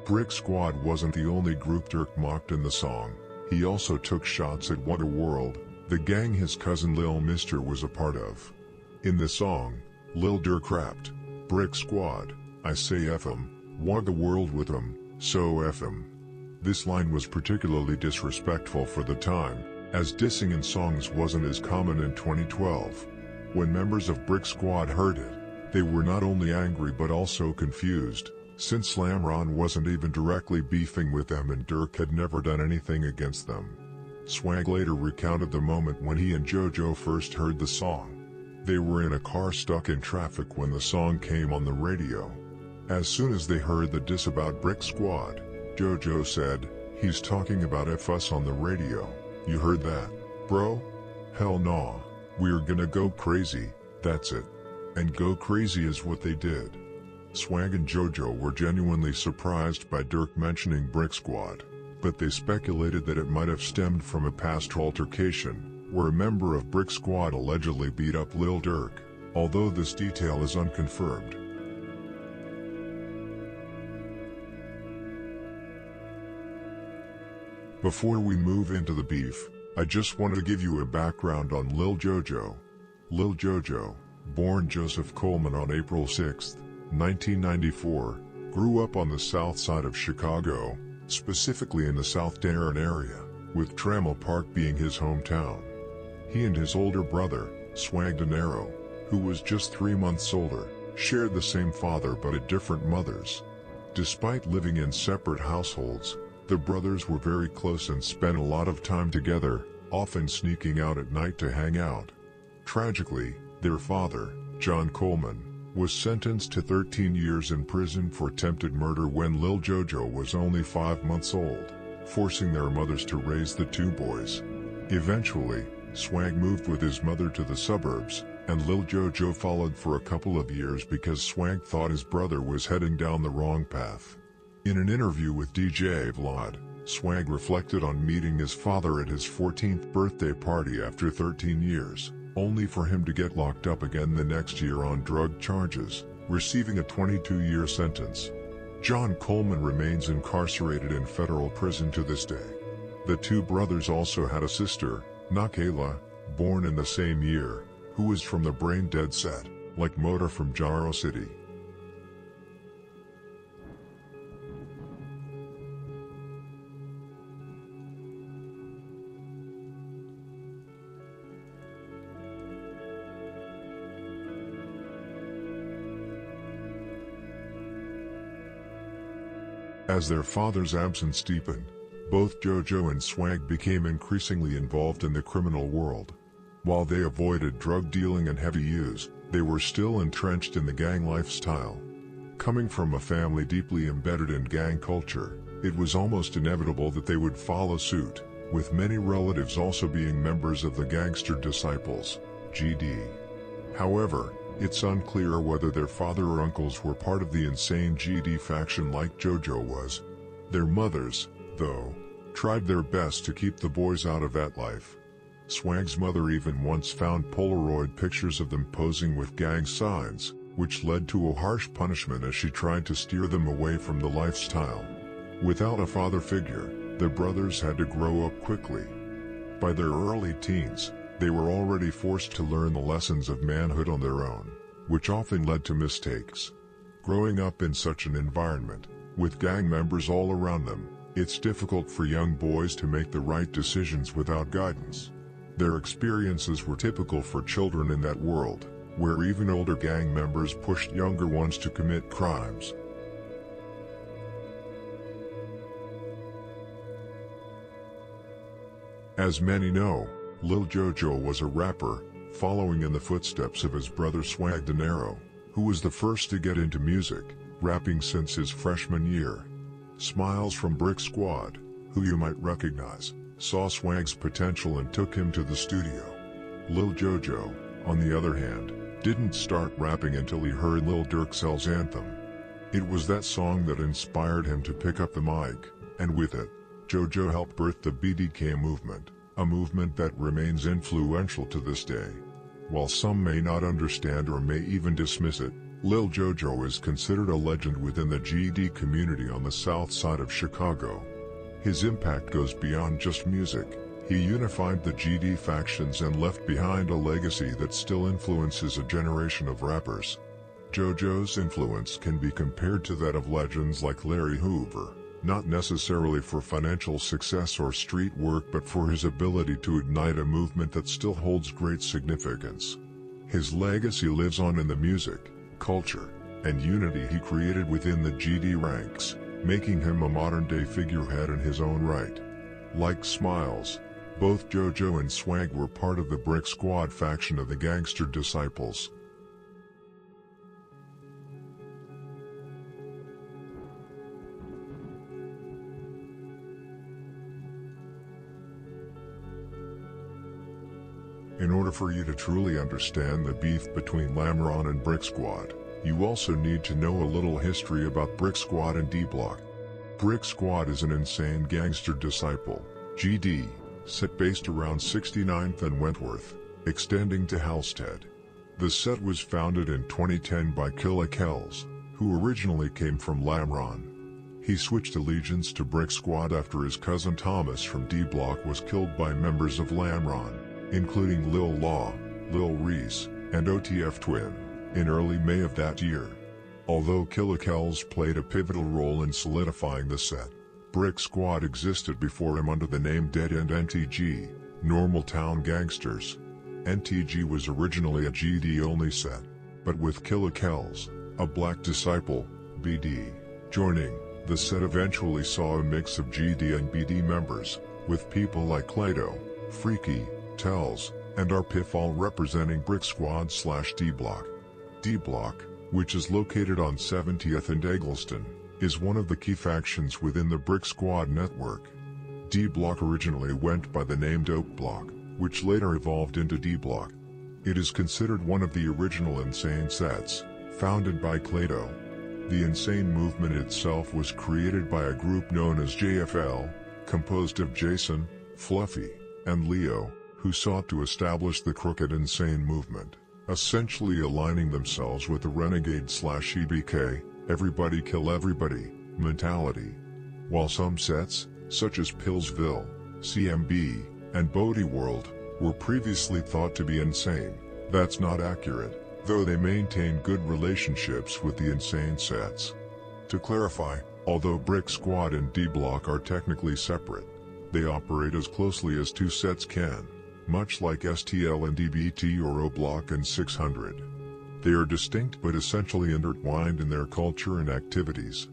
Brick Squad wasn't the only group Durk mocked in the song. He also took shots at What a World, the gang his cousin Lil Mister was a part of. In the song, Lil Durk rapped, "Brick Squad, I say F 'em, want the world with 'em, so F 'em." This line was particularly disrespectful for the time, as dissing in songs wasn't as common in 2012. When members of Brick Squad heard it, they were not only angry but also confused, since Slamron wasn't even directly beefing with them and Durk had never done anything against them. Swag later recounted the moment when he and JoJo first heard the song. They were in a car stuck in traffic when the song came on the radio. As soon as they heard the diss about Brick Squad, JoJo said, "He's talking about F us on the radio, you heard that, bro? Hell nah, we're gonna go crazy, that's it." And go crazy is what they did. Swag and JoJo were genuinely surprised by Durk mentioning Brick Squad, but they speculated that it might have stemmed from a past altercation, where a member of Brick Squad allegedly beat up Lil Durk, although this detail is unconfirmed. Before we move into the beef, I just wanted to give you a background on Lil Jojo. Lil Jojo, born Joseph Coleman on April 6, 1994, grew up on the south side of Chicago, specifically in the South Darren area, with Trammell Park being his hometown. He and his older brother, Swag De Niro, who was just 3 months older, shared the same father but at different mothers. Despite living in separate households, the brothers were very close and spent a lot of time together, often sneaking out at night to hang out. Tragically, their father, John Coleman, was sentenced to 13 years in prison for attempted murder when Lil Jojo was only 5 months old, forcing their mothers to raise the two boys. Eventually, Swag moved with his mother to the suburbs, and Lil Jojo followed for a couple of years because Swag thought his brother was heading down the wrong path. In an interview with DJ Vlad, Swag reflected on meeting his father at his 14th birthday party after 13 years. Only for him to get locked up again the next year on drug charges, receiving a 22-year sentence. John Coleman remains incarcerated in federal prison to this day. The two brothers also had a sister, Nakayla, born in the same year, who was from the Brain Dead set, like Moda from Jaro City. As their father's absence deepened, Both JoJo and Swag became increasingly involved in the criminal world. While they avoided drug dealing and heavy use, they were still entrenched in the gang lifestyle. Coming from a family deeply embedded in gang culture, it was almost inevitable that they would follow suit, with many relatives also being members of the Gangster Disciples, GD. However, it's unclear whether their father or uncles were part of the insane GD faction like JoJo was. Their mothers, though, tried their best to keep the boys out of that life. Swag's mother even once found Polaroid pictures of them posing with gang signs, which led to a harsh punishment as she tried to steer them away from the lifestyle. Without a father figure, the brothers had to grow up quickly. By their early teens, they were already forced to learn the lessons of manhood on their own, which often led to mistakes. Growing up in such an environment, with gang members all around them, it's difficult for young boys to make the right decisions without guidance. Their experiences were typical for children in that world, where even older gang members pushed younger ones to commit crimes. As many know, Lil JoJo was a rapper, following in the footsteps of his brother Swag Dinero, who was the first to get into music, rapping since his freshman year. Smiles from Brick Squad, who you might recognize, saw Swag's potential and took him to the studio. Lil JoJo, on the other hand, didn't start rapping until he heard Lil Durk's anthem. It was that song that inspired him to pick up the mic, and with it, JoJo helped birth the BDK movement, a movement that remains influential to this day. While some may not understand or may even dismiss it, Lil JoJo is considered a legend within the GD community on the south side of Chicago. His impact goes beyond just music. He unified the GD factions and left behind a legacy that still influences a generation of rappers. JoJo's influence can be compared to that of legends like Larry Hoover, not necessarily for financial success or street work but for his ability to ignite a movement that still holds great significance. His legacy lives on in the music, culture, and unity he created within the GD ranks, making him a modern-day figurehead in his own right. Like Smiles, both JoJo and Swag were part of the Brick Squad faction of the Gangster Disciples. In order for you to truly understand the beef between Lamron and Brick Squad, you also need to know a little history about Brick Squad and D-Block. Brick Squad is an insane gangster disciple, GD, set based around 69th and Wentworth, extending to Halstead. The set was founded in 2010 by Killa Kells, who originally came from Lamron. He switched allegiance to Brick Squad after his cousin Thomas from D-Block was killed by members of Lamron, including Lil Law, Lil Reese, and OTF Twin, in early May of that year. Although Killa Kells played a pivotal role in solidifying the set, Brick Squad existed before him under the name Dead End NTG, Normal Town Gangsters. NTG was originally a GD-only set, but with Killa Kells, a black disciple, BD, joining, the set eventually saw a mix of GD and BD members, with people like Clado, Freaky, Tells, and RPiff all representing Brick Squad/D-Block. D-Block, which is located on 70th and Eggleston, is one of the key factions within the Brick Squad network. D-Block originally went by the name Dope Block, which later evolved into D-Block. It is considered one of the original Insane sets, founded by Clado. The Insane movement itself was created by a group known as JFL, composed of Jason, Fluffy, and Leo, who sought to establish the Crooked Insane movement, essentially aligning themselves with the Renegade/EBK, everybody kill everybody, mentality. While some sets, such as Pillsville, CMB, and Bodie World, were previously thought to be insane, that's not accurate, though they maintain good relationships with the Insane sets. To clarify, although Brick Squad and D-Block are technically separate, they operate as closely as two sets can, much like STL and DBT or O-Block and 600. They are distinct but essentially intertwined in their culture and activities.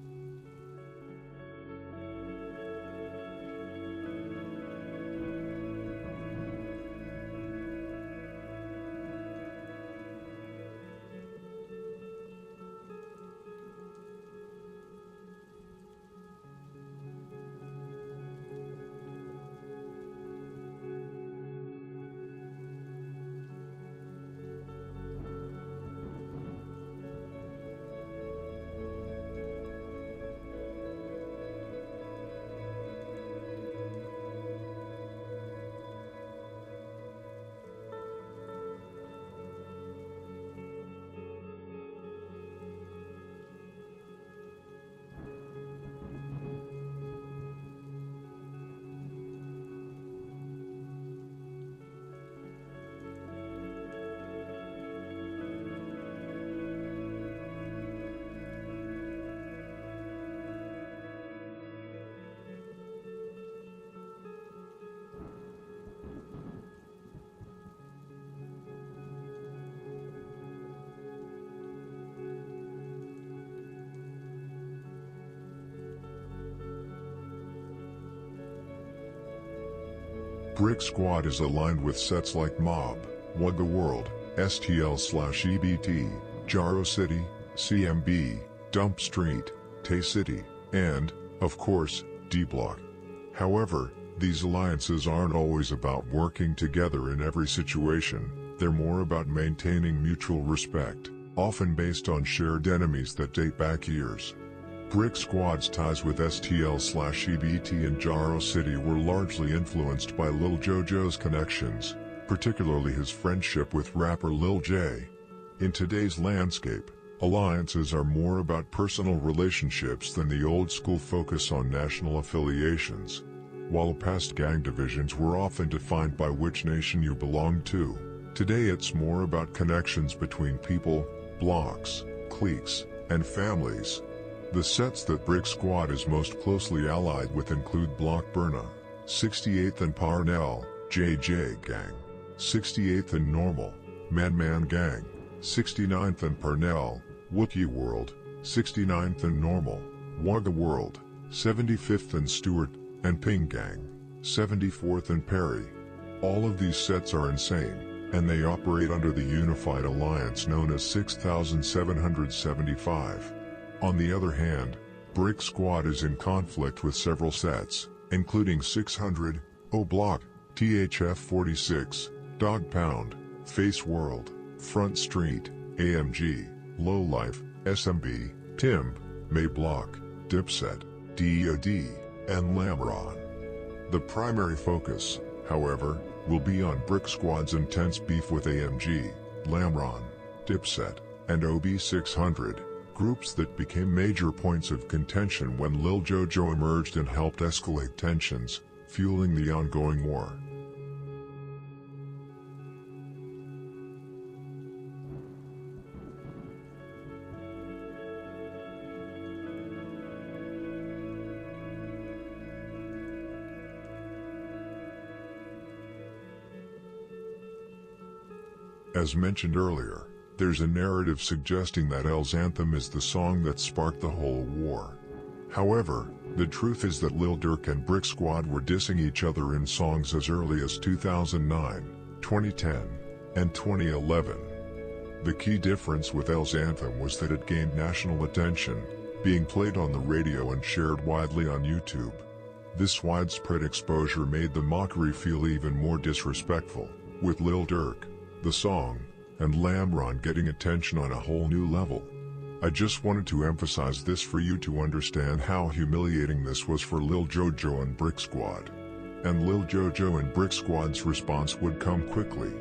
Brick Squad is aligned with sets like Mob, What the World, STL/EBT, Jaro City, CMB, Dump Street, Tay City, and, of course, D-Block. However, these alliances aren't always about working together in every situation, they're more about maintaining mutual respect, often based on shared enemies that date back years. Brick Squad's ties with STL/EBT and Jaro City were largely influenced by Lil Jojo's connections, particularly his friendship with rapper Lil J. In today's landscape, alliances are more about personal relationships than the old-school focus on national affiliations. While past gang divisions were often defined by which nation you belonged to, today it's more about connections between people, blocks, cliques, and families. The sets that Brick Squad is most closely allied with include Block Burna, 68th and Parnell, JJ Gang, 68th and Normal, Man Gang, 69th and Parnell, Wookie World, 69th and Normal, Wagga World, 75th and Stewart, and Ping Gang, 74th and Perry. All of these sets are insane, and they operate under the unified alliance known as 6775. On the other hand, Brick Squad is in conflict with several sets, including 600, O-Block, THF-46, Dog Pound, Face World, Front Street, AMG, Low Life, SMB, Timb, May Block, Dipset, DOD, and Lamron. The primary focus, however, will be on Brick Squad's intense beef with AMG, Lamron, Dipset, and OB600, groups that became major points of contention when Lil Jojo emerged and helped escalate tensions, fueling the ongoing war. As mentioned earlier, there's a narrative suggesting that L's anthem is the song that sparked the whole war. However, the truth is that Lil Durk and Brick Squad were dissing each other in songs as early as 2009, 2010, and 2011. The key difference with L's anthem was that it gained national attention, being played on the radio and shared widely on YouTube. This widespread exposure made the mockery feel even more disrespectful, with Lil Durk, the song, and Lamron getting attention on a whole new level. I just wanted to emphasize this for you to understand how humiliating this was for Lil Jojo and Brick Squad. And Lil Jojo and Brick Squad's response would come quickly.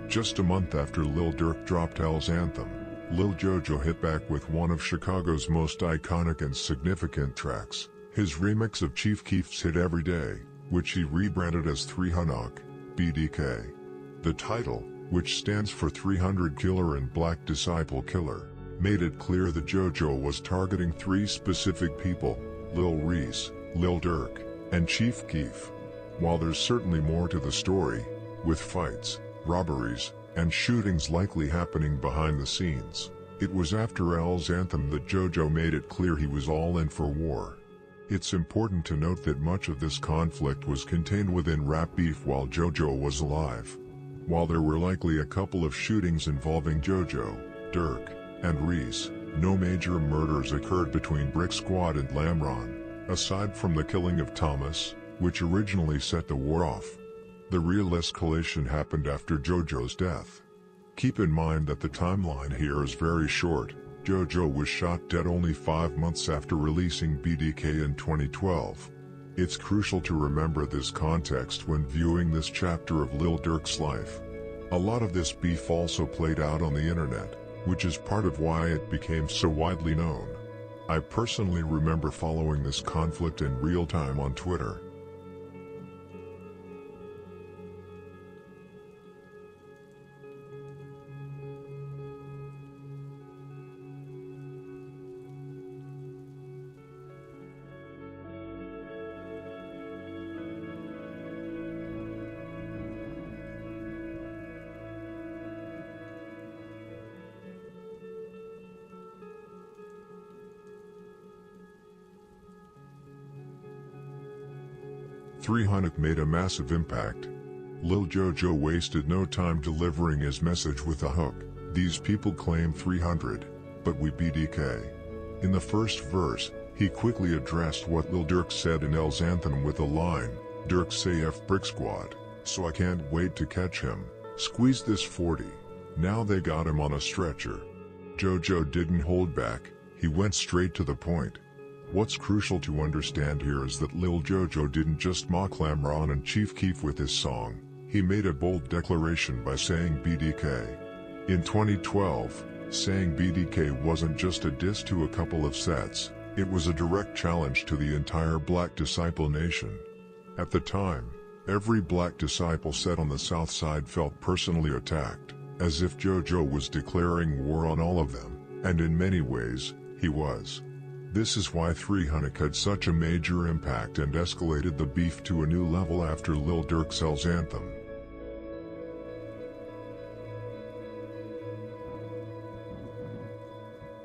Just a month after Lil Durk dropped L's anthem, Lil Jojo hit back with one of Chicago's most iconic and significant tracks, his remix of Chief Keef's hit Every Day, which he rebranded as 300 BDK. The title, which stands for 300 Killer and Black Disciple Killer, made it clear that JoJo was targeting three specific people, Lil Reese, Lil Durk, and Chief Keef. While there's certainly more to the story, with fights, robberies, and shootings likely happening behind the scenes, it was after L's anthem that JoJo made it clear he was all in for war. It's important to note that much of this conflict was contained within rap beef while JoJo was alive. While there were likely a couple of shootings involving JoJo, Durk, and Reese, no major murders occurred between Brick Squad and Lamron, aside from the killing of Thomas, which originally set the war off. The real escalation happened after JoJo's death. Keep in mind that the timeline here is very short. JoJo was shot dead only 5 months after releasing BDK in 2012. It's crucial to remember this context when viewing this chapter of Lil Durk's life. A lot of this beef also played out on the internet, which is part of why it became so widely known. I personally remember following this conflict in real time on Twitter. "300 made a massive impact, Lil Jojo wasted no time delivering his message with a hook. These people claim 300, but we BDK. In the first verse, he quickly addressed what Lil Durk said in L's anthem with the line, "Durk say F Brick Squad, so I can't wait to catch him, squeeze this 40. Now they got him on a stretcher." Jojo didn't hold back, he went straight to the point. What's crucial to understand here is that Lil Jojo didn't just mock Lamron and Chief Keef with his song, he made a bold declaration by saying BDK. In 2012, saying BDK wasn't just a diss to a couple of sets, it was a direct challenge to the entire Black Disciple Nation. At the time, every Black Disciple set on the South Side felt personally attacked, as if Jojo was declaring war on all of them, and in many ways, he was. This is why 300 had such a major impact and escalated the beef to a new level after Lil Durk's L's anthem.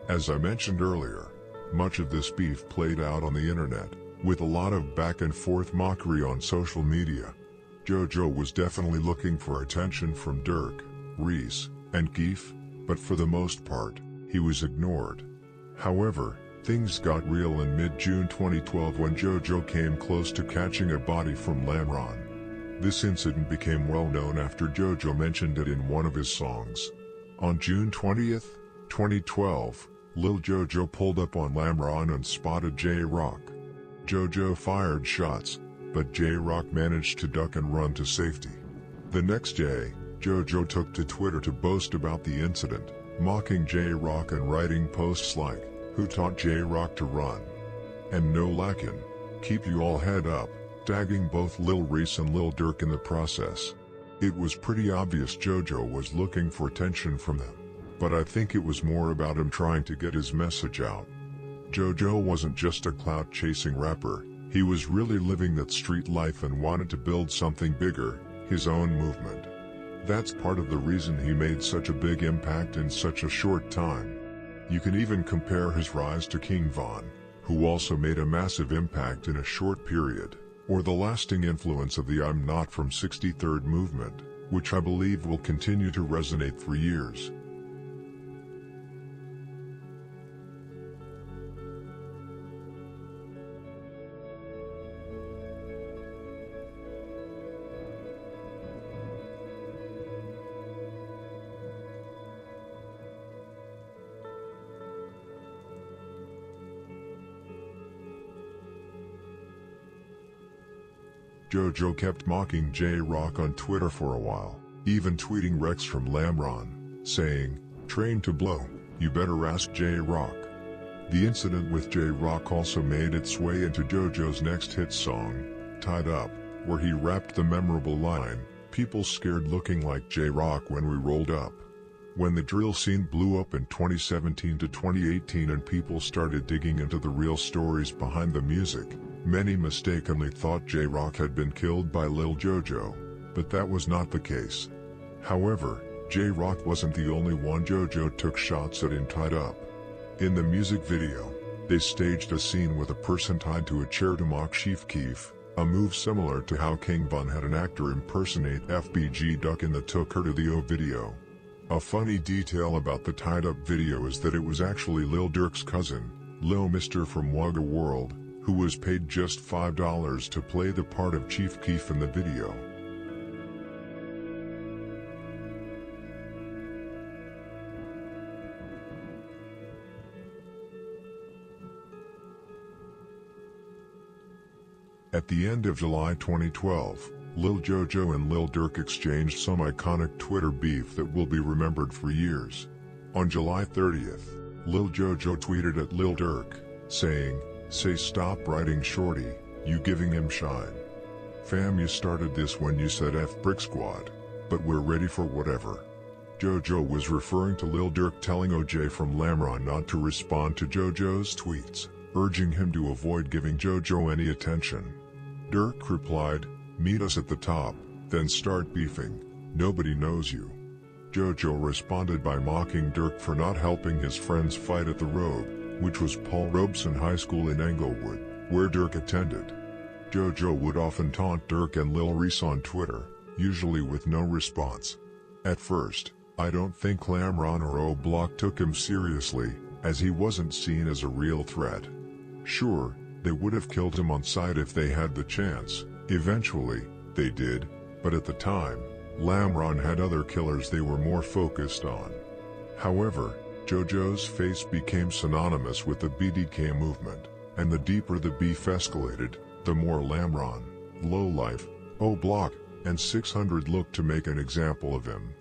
As I mentioned earlier, much of this beef played out on the internet, with a lot of back and forth mockery on social media. Jojo was definitely looking for attention from Durk, Reese, and Keef, but for the most part, he was ignored. However, things got real in mid-June 2012 when Jojo came close to catching a body from Lamron. This incident became well known after Jojo mentioned it in one of his songs. On June 20th, 2012, Lil Jojo pulled up on Lamron and spotted J-Rock. Jojo fired shots, but J-Rock managed to duck and run to safety. The next day, Jojo took to Twitter to boast about the incident, mocking J-Rock and writing posts like, "Who taught J-Rock to run?" and "No lackin', keep you all head up," tagging both Lil Reese and Lil Durk in the process. It was pretty obvious Jojo was looking for attention from them, but I think it was more about him trying to get his message out. Jojo wasn't just a clout-chasing rapper, he was really living that street life and wanted to build something bigger, his own movement. That's part of the reason he made such a big impact in such a short time. You can even compare his rise to King Von, who also made a massive impact in a short period, or the lasting influence of the I'm Not From 63rd movement, which I believe will continue to resonate for years. Jojo kept mocking J-Rock on Twitter for a while, even tweeting Rex from Lamron, saying, "Train to blow, you better ask J-Rock." The incident with J-Rock also made its way into Jojo's next hit song, Tied Up, where he rapped the memorable line, "People scared looking like J-Rock when we rolled up." When the drill scene blew up in 2017 to 2018 and people started digging into the real stories behind the music, many mistakenly thought J-Rock had been killed by Lil Jojo, but that was not the case. However, J-Rock wasn't the only one Jojo took shots at in Tied Up. In the music video, they staged a scene with a person tied to a chair to mock Chief Keef, a move similar to how King Von had an actor impersonate FBG Duck in the Took Her to the O video. A funny detail about the Tied Up video is that it was actually Lil Durk's cousin, Lil Mr. from Wagga World, who was paid just $5 to play the part of Chief Keef in the video. At the end of July 2012, Lil Jojo and Lil Durk exchanged some iconic Twitter beef that will be remembered for years. On July 30th, Lil Jojo tweeted at Lil Durk, saying, "Say stop writing shorty, you giving him shine. Fam, you started this when you said F Brick Squad, but we're ready for whatever." Jojo was referring to Lil Durk telling OJ from Lamron not to respond to Jojo's tweets, urging him to avoid giving Jojo any attention. Durk replied, "Meet us at the top, then start beefing, nobody knows you." Jojo responded by mocking Durk for not helping his friends fight at the Robe, which was Paul Robeson High School in Englewood, where Durk attended. Jojo would often taunt Durk and Lil Reese on Twitter, usually with no response. At first, I don't think Lamron or O Block took him seriously, as he wasn't seen as a real threat. Sure, they would have killed him on sight if they had the chance. Eventually, they did, but at the time, Lamron had other killers they were more focused on. However, JoJo's face became synonymous with the BDK movement, and the deeper the beef escalated, the more Lamron, Lowlife, O Block, and 600 looked to make an example of him.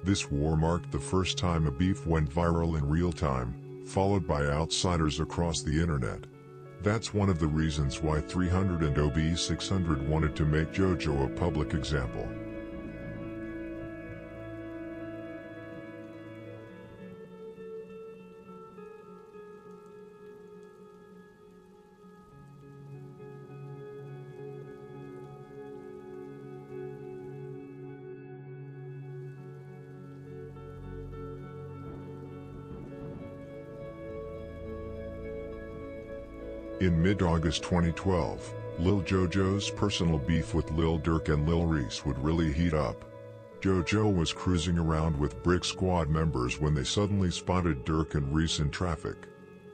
This war marked the first time a beef went viral in real time, followed by outsiders across the internet. That's one of the reasons why 300 and OB600 wanted to make JoJo a public example. In mid-August 2012, Lil JoJo's personal beef with Lil Durk and Lil Reese would really heat up. JoJo was cruising around with Brick Squad members when they suddenly spotted Durk and Reese in traffic.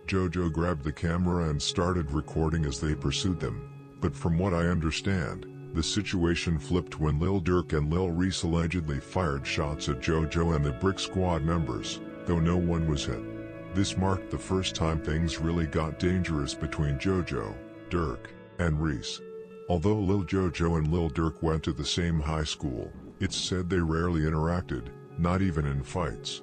JoJo grabbed the camera and started recording as they pursued them, but from what I understand, the situation flipped when Lil Durk and Lil Reese allegedly fired shots at JoJo and the Brick Squad members, though no one was hit. This marked the first time things really got dangerous between JoJo, Durk, and Reese. Although Lil JoJo and Lil Durk went to the same high school, it's said they rarely interacted, not even in fights.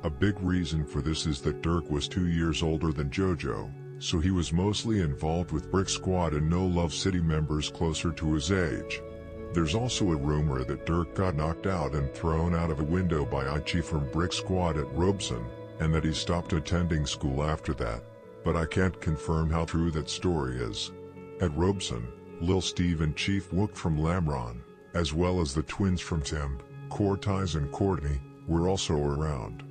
A big reason for this is that Durk was 2 years older than JoJo, so he was mostly involved with Brick Squad and No Love City members closer to his age. There's also a rumor that Durk got knocked out and thrown out of a window by Ichi from Brick Squad at Robeson, and that he stopped attending school after that, but I can't confirm how true that story is. At Robeson, Lil Steve and Chief Wook from Lamron, as well as the twins from Timb, Cortez and Courtney, were also around.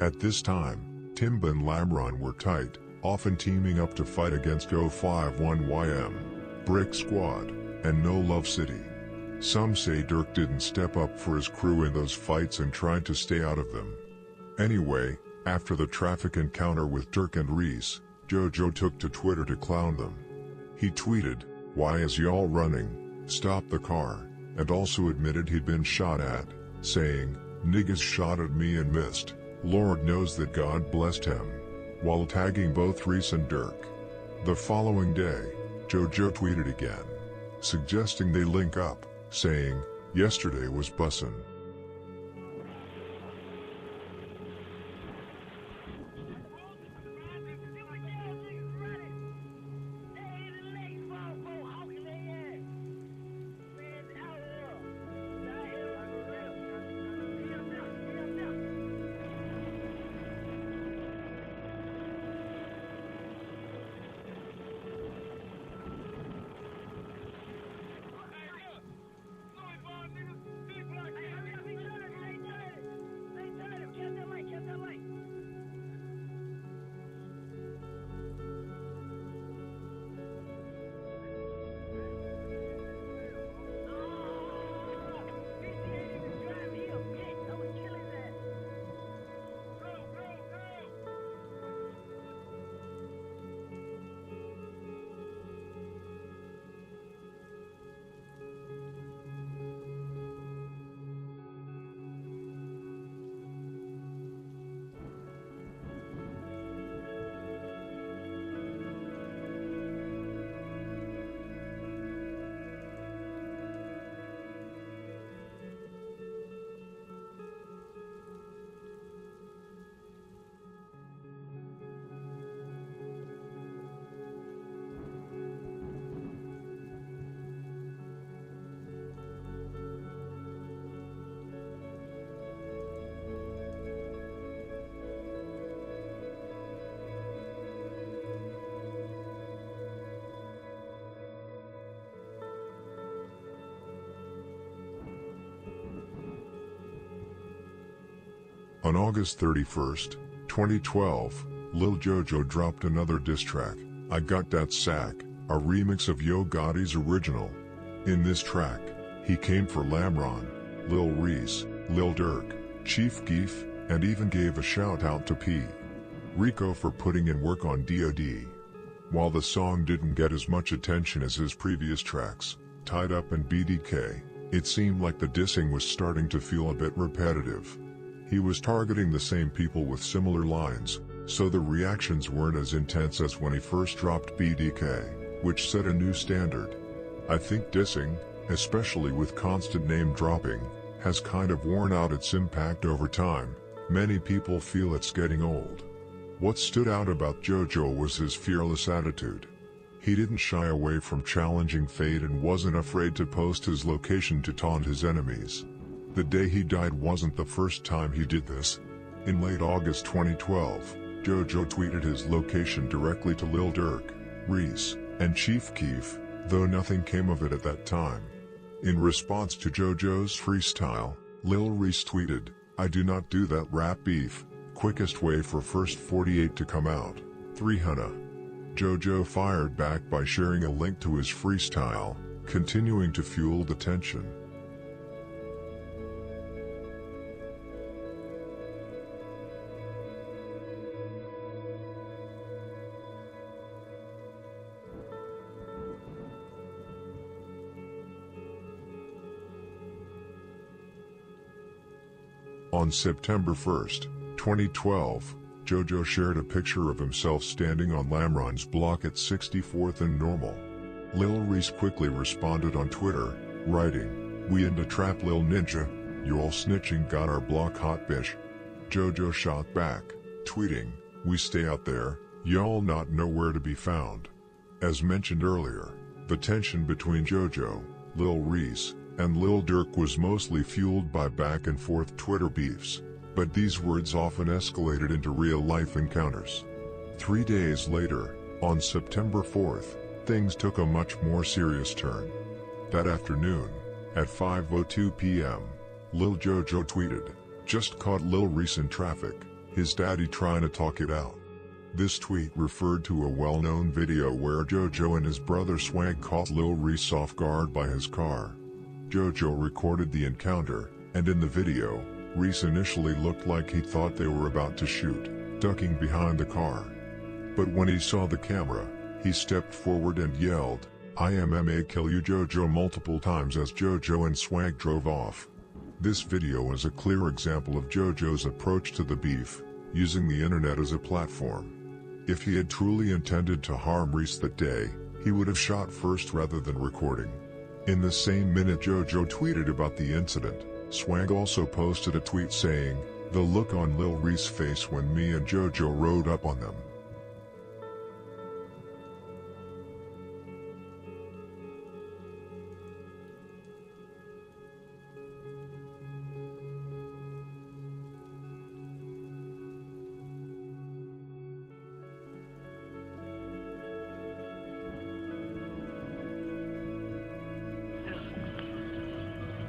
At this time, Timb and Lamron were tight, often teaming up to fight against 051YM, Brick Squad, and No Love City. Some say Durk didn't step up for his crew in those fights and tried to stay out of them. Anyway, after the traffic encounter with Durk and Reese, JoJo took to Twitter to clown them. He tweeted, "Why is y'all running? Stop the car," and also admitted he'd been shot at, saying, "Niggas shot at me and missed. Lord knows that God blessed him," while tagging both Reese and Durk. The following day, JoJo tweeted again, suggesting they link up, saying, "Yesterday was bussin'." On August 31st, 2012, Lil JoJo dropped another diss track, "I Got Dat Sack," a remix of Yo Gotti's original. In this track, he came for Lamron, Lil Reese, Lil Durk, Chief Keef, and even gave a shout out to P. Rico for putting in work on DOD. While the song didn't get as much attention as his previous tracks, Tied Up and BDK, it seemed like the dissing was starting to feel a bit repetitive. He was targeting the same people with similar lines, so the reactions weren't as intense as when he first dropped BDK, which set a new standard. I think dissing, especially with constant name dropping, has kind of worn out its impact over time. Many people feel it's getting old. What stood out about JoJo was his fearless attitude. He didn't shy away from challenging fate and wasn't afraid to post his location to taunt his enemies. The day he died wasn't the first time he did this. In late August 2012, JoJo tweeted his location directly to Lil Durk, Reese, and Chief Keef, though nothing came of it at that time. In response to JoJo's freestyle, Lil Reese tweeted, "I do not do that rap beef, quickest way for first 48 to come out, 300. JoJo fired back by sharing a link to his freestyle, continuing to fuel the tension. On September 1st, 2012, JoJo shared a picture of himself standing on Lamron's block at 64th and Normal. Lil Reese quickly responded on Twitter, writing, "We in the trap Lil Ninja, you all snitching got our block hot bitch." JoJo shot back, tweeting, "We stay out there, y'all not nowhere to be found." As mentioned earlier, the tension between JoJo, Lil Reese, and Lil Durk was mostly fueled by back and forth Twitter beefs, but these words often escalated into real-life encounters. 3 days later, on September 4th, things took a much more serious turn. That afternoon, at 5:02 p.m., Lil JoJo tweeted, "Just caught Lil Reese in traffic, his daddy trying to talk it out." This tweet referred to a well-known video where JoJo and his brother Swag caught Lil Reese off guard by his car. JoJo recorded the encounter, and in the video, Reese initially looked like he thought they were about to shoot, ducking behind the car. But when he saw the camera, he stepped forward and yelled, "I am MMA kill you JoJo" multiple times as JoJo and Swag drove off. This video is a clear example of JoJo's approach to the beef, using the internet as a platform. If he had truly intended to harm Reese that day, he would have shot first rather than recording. In the same minute JoJo tweeted about the incident, Swag also posted a tweet saying, "The look on Lil Reese's face when me and JoJo rode up on them."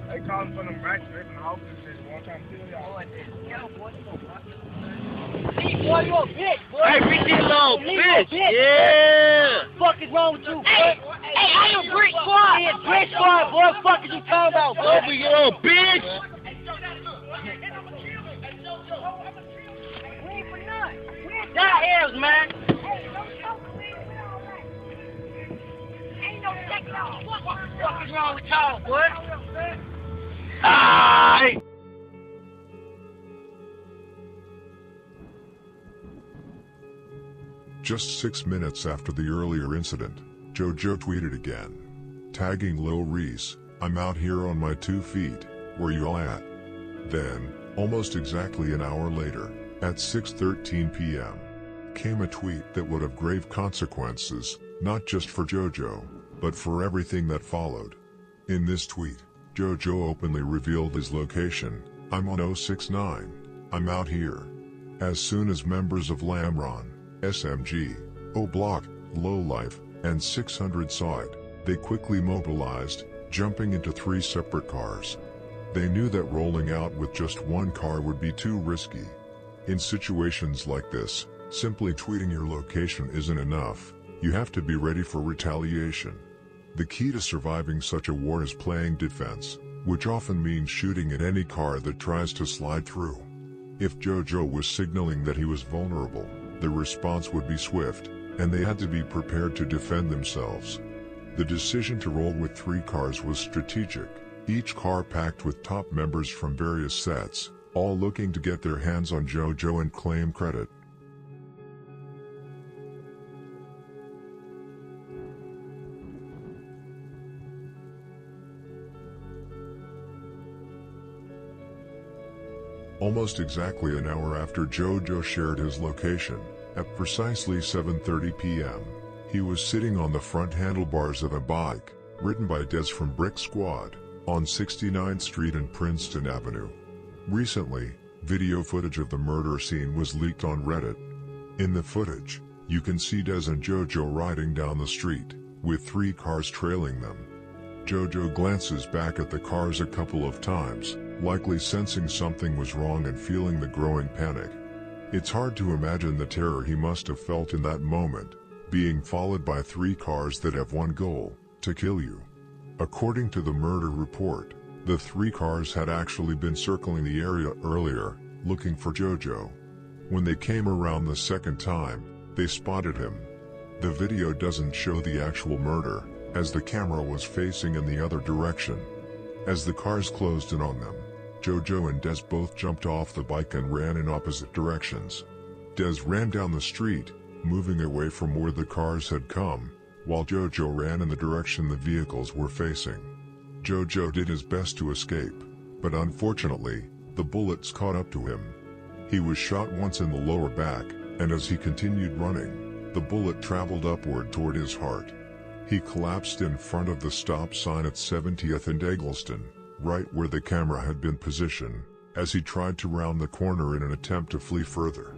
They calling for them racks, they from the offices, one time to kill y'all. Boy, you a bitch, boy. Hey, bitch, you little bitch. Yeah. Fuck is wrong with you, hey, boy? Hey, I am Brick Squad. Yeah, Brick Squad, boy. What the fuck is you talking about, boy? Over you little bitch. That airs, man. Ain't no sex on. What the fuck is wrong with y'all, boy? Aye. Just 6 minutes after the earlier incident, JoJo tweeted again, tagging Lil Reese, "I'm out here on my 2 feet, where y'all at?" Then, almost exactly an hour later, at 6:13 p.m., came a tweet that would have grave consequences, not just for JoJo, but for everything that followed. In this tweet, JoJo openly revealed his location, "I'm on 069, I'm out here." As soon as members of Lamron, SMG, O-Block, Lowlife, and 600 saw it, they quickly mobilized, jumping into 3 separate cars. They knew that rolling out with just one car would be too risky. In situations like this, simply tweeting your location isn't enough, you have to be ready for retaliation. The key to surviving such a war is playing defense. which often means shooting at any car that tries to slide through. If JoJo was signaling that he was vulnerable, the response would be swift, and they had to be prepared to defend themselves. The decision to roll with 3 cars was strategic, each car packed with top members from various sets, all looking to get their hands on JoJo and claim credit. Almost exactly an hour after JoJo shared his location, at precisely 7:30 p.m., he was sitting on the front handlebars of a bike, ridden by Dez from Brick Squad, on 69th Street and Princeton Avenue. Recently, video footage of the murder scene was leaked on Reddit. In the footage, you can see Dez and JoJo riding down the street, with 3 cars trailing them. JoJo glances back at the cars a couple of times, likely sensing something was wrong and feeling the growing panic. It's hard to imagine the terror he must have felt in that moment, being followed by 3 cars that have one goal: to kill you. According to the murder report, the 3 cars had actually been circling the area earlier, looking for JoJo. When they came around the second time, they spotted him. The video doesn't show the actual murder, as the camera was facing in the other direction. As the cars closed in on them, JoJo and Dez both jumped off the bike and ran in opposite directions. Dez ran down the street, moving away from where the cars had come, while JoJo ran in the direction the vehicles were facing. JoJo did his best to escape, but unfortunately, the bullets caught up to him. He was shot once in the lower back, and as he continued running, the bullet traveled upward toward his heart. He collapsed in front of the stop sign at 70th and Eggleston, right where the camera had been positioned, as he tried to round the corner in an attempt to flee further.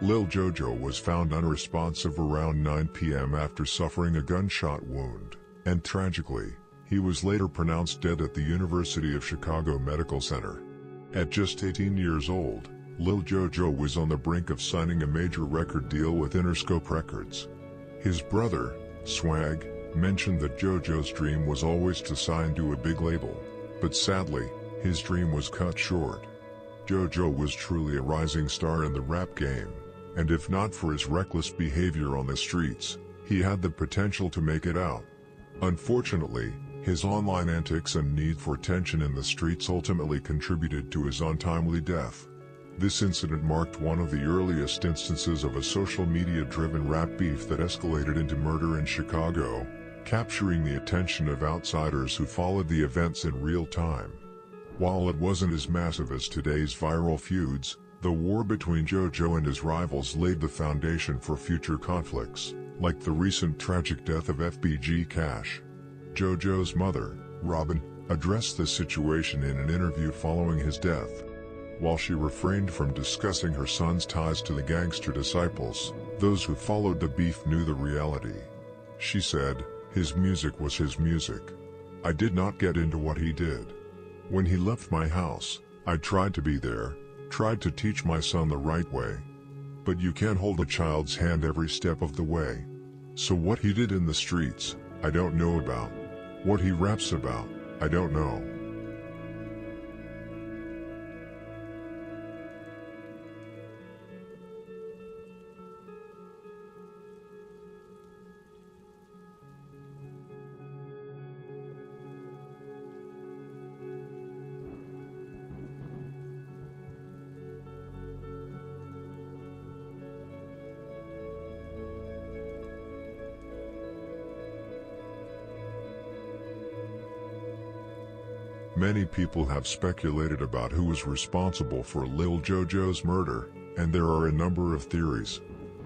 Lil Jojo was found unresponsive around 9 p.m. after suffering a gunshot wound, and tragically, he was later pronounced dead at the University of Chicago Medical Center. At just 18 years old, Lil Jojo was on the brink of signing a major record deal with Interscope Records. His brother, Swag, mentioned that Jojo's dream was always to sign to a big label, but sadly, his dream was cut short. Jojo was truly a rising star in the rap game, and if not for his reckless behavior on the streets, he had the potential to make it out. Unfortunately, his online antics and need for attention in the streets ultimately contributed to his untimely death. This incident marked one of the earliest instances of a social media-driven rap beef that escalated into murder in Chicago, capturing the attention of outsiders who followed the events in real time. While it wasn't as massive as today's viral feuds, the war between Jojo and his rivals laid the foundation for future conflicts, like the recent tragic death of FBG Cash. Jojo's mother, Robin, addressed the situation in an interview following his death. While she refrained from discussing her son's ties to the gangster disciples, those who followed the beef knew the reality. She said, "His music was his music. I did not get into what he did. When he left my house, I tried to be there, tried to teach my son the right way. But you can't hold a child's hand every step of the way. So what he did in the streets, I don't know about. What he raps about, I don't know." Many people have speculated about who was responsible for Lil Jojo's murder, and there are a number of theories.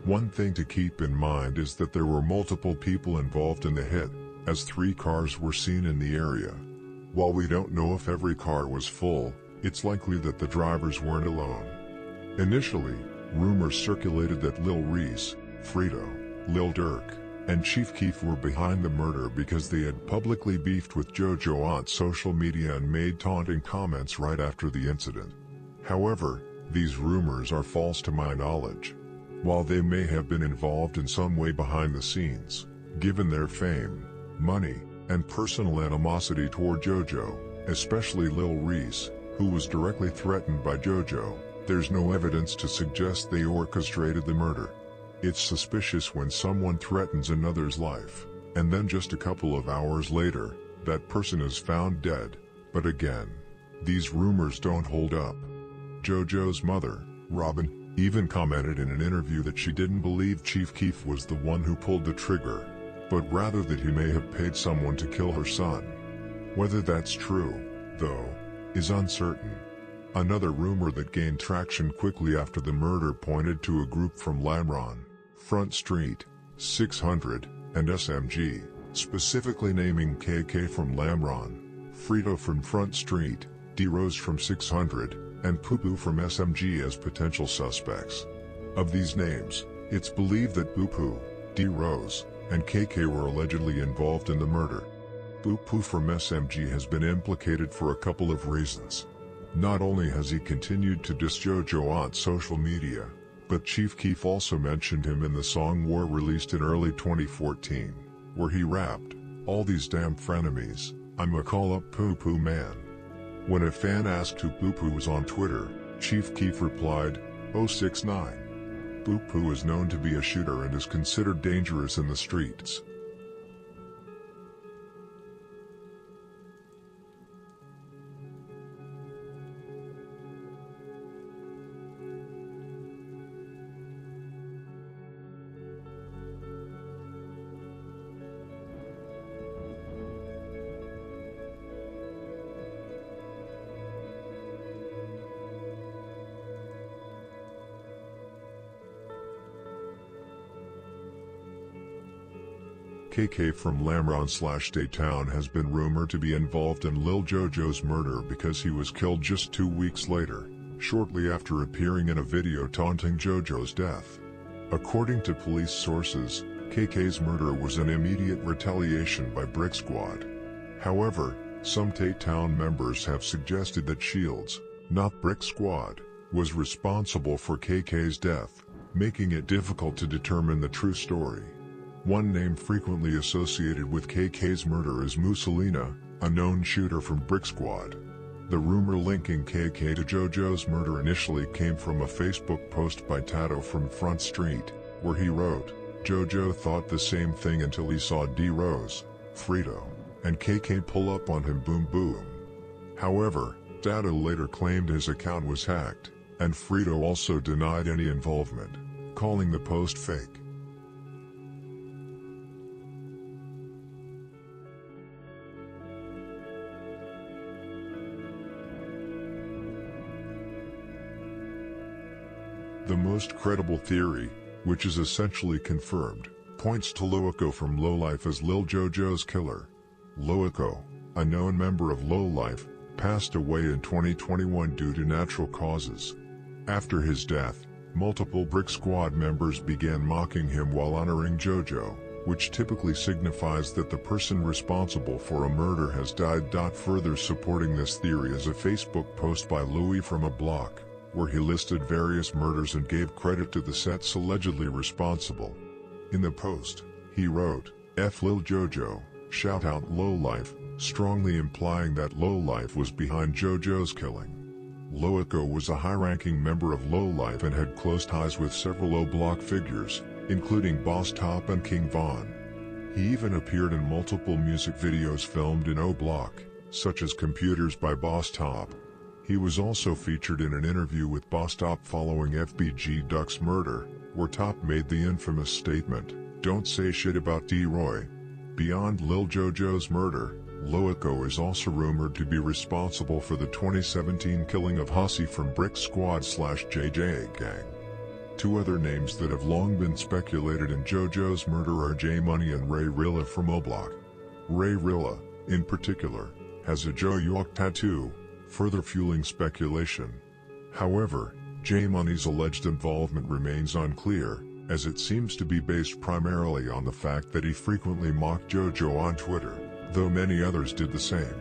One thing to keep in mind is that there were multiple people involved in the hit, as 3 cars were seen in the area. While we don't know if every car was full, it's likely that the drivers weren't alone. Initially, rumors circulated that Lil Reese, Frito, Lil Durk, and Chief Keef were behind the murder because they had publicly beefed with Jojo on social media and made taunting comments right after the incident. However, these rumors are false to my knowledge. While they may have been involved in some way behind the scenes, given their fame, money, and personal animosity toward Jojo, especially Lil Reese, who was directly threatened by Jojo, there's no evidence to suggest they orchestrated the murder. It's suspicious when someone threatens another's life, and then just a couple of hours later, that person is found dead. But again, these rumors don't hold up. Jojo's mother, Robin, even commented in an interview that she didn't believe Chief Keef was the one who pulled the trigger, but rather that he may have paid someone to kill her son. Whether that's true, though, is uncertain. Another rumor that gained traction quickly after the murder pointed to a group from Lamron, Front Street, 600, and SMG, specifically naming KK from Lamron, Frito from Front Street, D-Rose from 600, and Poo-Poo from SMG as potential suspects. Of these names, it's believed that Poo-Poo, D-Rose, and KK were allegedly involved in the murder. Poo-Poo from SMG has been implicated for a couple of reasons. Not only has he continued to diss Jojo on social media, but Chief Keef also mentioned him in the song War released in early 2014, where he rapped, "All these damn frenemies, I'ma call up Poo-Poo man." When a fan asked who Poo-Poo was on Twitter, Chief Keef replied, 069. Poo-Poo is known to be a shooter and is considered dangerous in the streets. KK from Lamron/Daytown has been rumored to be involved in Lil Jojo's murder because he was killed just 2 weeks later, shortly after appearing in a video taunting JoJo's death. According to police sources, KK's murder was an immediate retaliation by Brick Squad. However, some Tate Town members have suggested that Shields, not Brick Squad, was responsible for KK's death, making it difficult to determine the true story. One name frequently associated with KK's murder is Mussolina, a known shooter from Brick Squad. The rumor linking KK to JoJo's murder initially came from a Facebook post by Tato from Front Street, where he wrote, "JoJo thought the same thing until he saw D-Rose, Frito, and KK pull up on him boom boom." However, Tato later claimed his account was hacked, and Frito also denied any involvement, calling the post fake. The most credible theory, which is essentially confirmed, points to Loico from Lowlife as Lil JoJo's killer. Loico, a known member of Lowlife, passed away in 2021 due to natural causes. After his death, multiple Brick Squad members began mocking him while honoring JoJo, which typically signifies that the person responsible for a murder has died. Further supporting this theory is a Facebook post by Louis from a block, where he listed various murders and gave credit to the sets allegedly responsible. In the post, he wrote, "F Lil JoJo, shout out Lowlife," strongly implying that Lowlife was behind JoJo's killing. Loico was a high-ranking member of Lowlife and had close ties with several O-Block figures, including Boss Top and King Von. He even appeared in multiple music videos filmed in O-Block, such as Computers by Boss Top. He was also featured in an interview with Boss Top following FBG Duck's murder, where Top made the infamous statement, "Don't say shit about D-Roy." Beyond Lil JoJo's murder, Loico is also rumored to be responsible for the 2017 killing of Hussey from Brick Squad/JJ Gang. Two other names that have long been speculated in JoJo's murder are J Money and Ray Rilla from O-Block. Ray Rilla, in particular, has a Joe York tattoo, further fueling speculation. However, J Money's alleged involvement remains unclear, as it seems to be based primarily on the fact that he frequently mocked JoJo on Twitter, though many others did the same.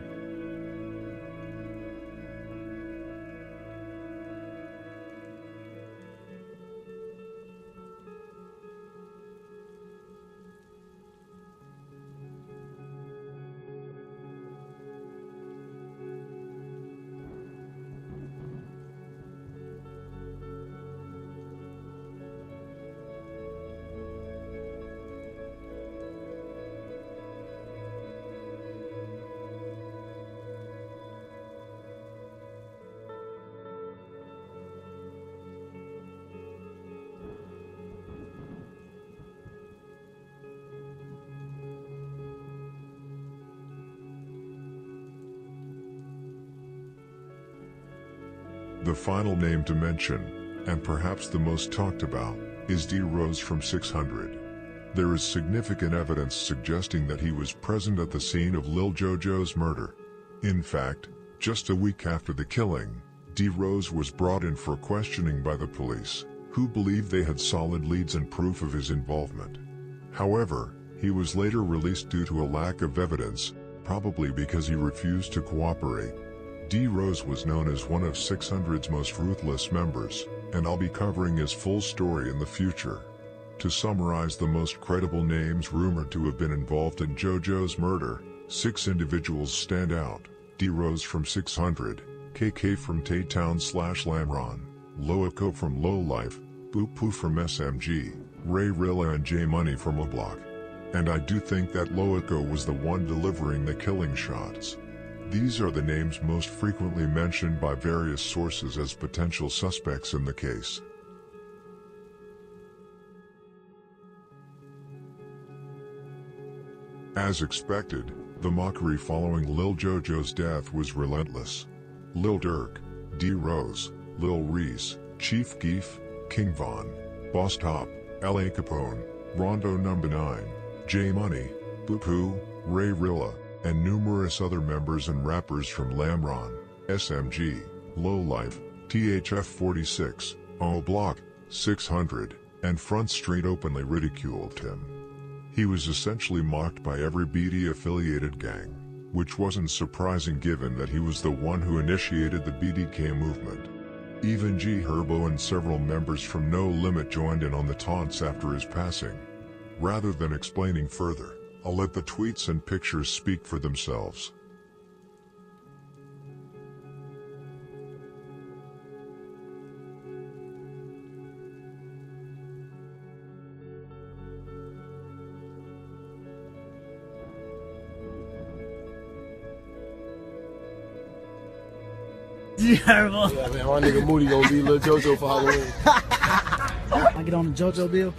The final name to mention, and perhaps the most talked about, is D-Rose from 600. There is significant evidence suggesting that he was present at the scene of Lil JoJo's murder. In fact, just a week after the killing, D-Rose was brought in for questioning by the police, who believed they had solid leads and proof of his involvement. However, he was later released due to a lack of evidence, probably because he refused to cooperate. D-Rose was known as one of 600's most ruthless members, and I'll be covering his full story in the future. To summarize the most credible names rumored to have been involved in JoJo's murder, 6 individuals stand out: D-Rose from 600, KK from Tate Town/Lamron, Loico from Lowlife, Boo-Poo from SMG, Ray Rilla and J Money from O-Block. And I do think that Loico was the one delivering the killing shots. These are the names most frequently mentioned by various sources as potential suspects in the case. As expected, the mockery following Lil JoJo's death was relentless. Lil Durk, D-Rose, Lil Reese, Chief Keef, King Von, Boss Top, L.A. Capone, Rondo No. 9, J Money, Boo-Poo, Ray Rilla, and numerous other members and rappers from Lamron, SMG, Lowlife, THF 46, O Block 600, and Front Street openly ridiculed him. He was essentially mocked by every BD-affiliated gang, which wasn't surprising given that he was the one who initiated the BDK movement. Even G Herbo and several members from No Limit joined in on the taunts after his passing. Rather than explaining further, I'll let the tweets and pictures speak for themselves. Terrible. Yeah, man, my nigga Moody gonna be Lil JoJo for Halloween. I get on the JoJo bill.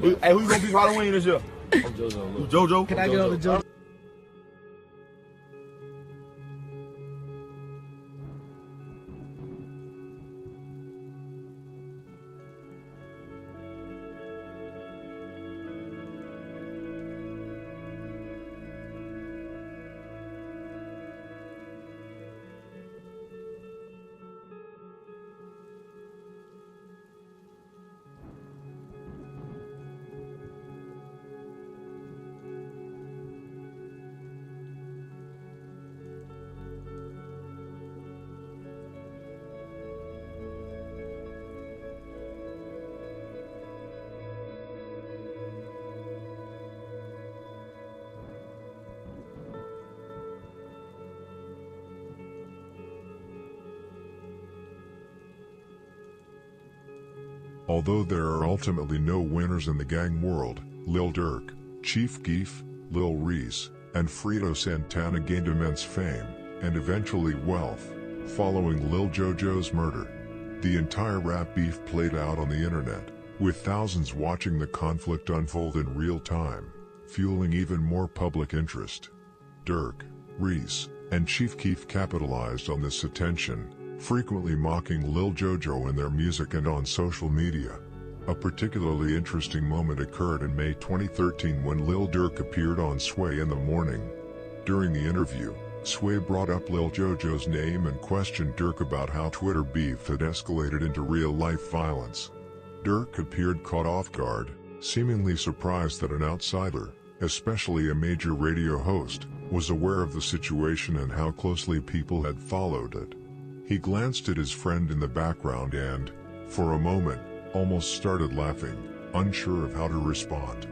Hey, who you gonna be for Halloween this year? I'm JoJo. Who, JoJo? Can I get on the JoJo? Although there are ultimately no winners in the gang world, Lil Durk, Chief Keef, Lil Reese, and Frito Santana gained immense fame, and eventually wealth, following Lil JoJo's murder. The entire rap beef played out on the internet, with thousands watching the conflict unfold in real time, fueling even more public interest. Durk, Reese, and Chief Keef capitalized on this attention, frequently mocking Lil JoJo in their music and on social media. A particularly interesting moment occurred in May 2013 when Lil Durk appeared on Sway in the Morning. During the interview, Sway brought up Lil JoJo's name and questioned Durk about how Twitter beef had escalated into real-life violence. Durk appeared caught off guard, seemingly surprised that an outsider, especially a major radio host, was aware of the situation and how closely people had followed it. He glanced at his friend in the background and, for a moment, almost started laughing, unsure of how to respond.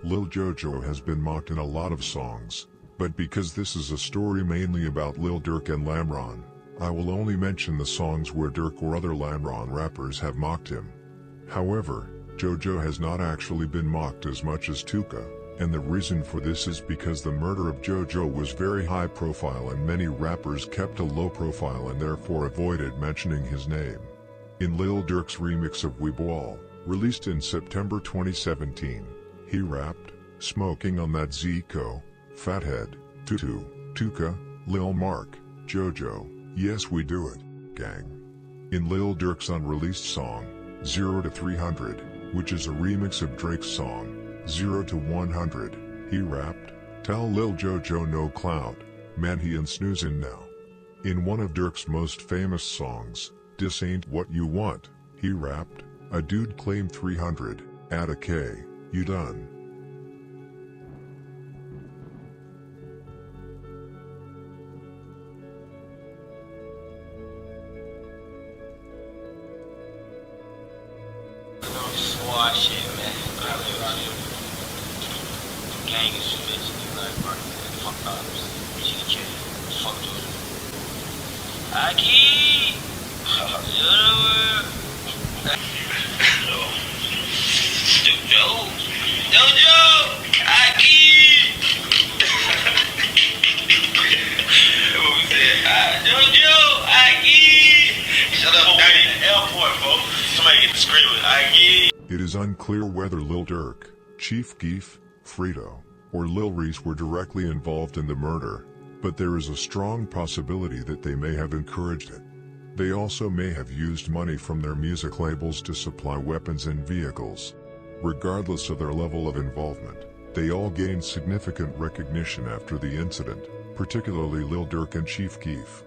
Lil JoJo has been mocked in a lot of songs, but because this is a story mainly about Lil Durk and Lamron, I will only mention the songs where Durk or other Lamron rappers have mocked him. However, JoJo has not actually been mocked as much as Tuka, and the reason for this is because the murder of JoJo was very high profile and many rappers kept a low profile and therefore avoided mentioning his name. In Lil Durk's remix of We Ball, released in September 2017, he rapped, "Smoking on that Zico, Fathead, Tutu, Tuka, Lil Mark, JoJo, yes we do it, gang." In Lil Durk's unreleased song, 0 to 300, which is a remix of Drake's song, 0 to 100, he rapped, "Tell Lil JoJo no clout, man he ain't snoozing now." In one of Durk's most famous songs, "Dis Ain't What You Want," he rapped, "A dude claimed 300, add a K, you done." Squash shit, man. Gang is too bitch. Fuck ops. She can chill. Fuck dude. Aki! JoJo! Aki! What we said? JoJo! Aki! Shut up, dirty airport, folks. Somebody get the screaming. Aki! It is unclear whether Lil Durk, Chief Keef, Frito, or Lil Reese were directly involved in the murder, but there is a strong possibility that they may have encouraged it. They also may have used money from their music labels to supply weapons and vehicles. Regardless of their level of involvement, They all gained significant recognition after the incident, particularly Lil Durk and Chief Keef.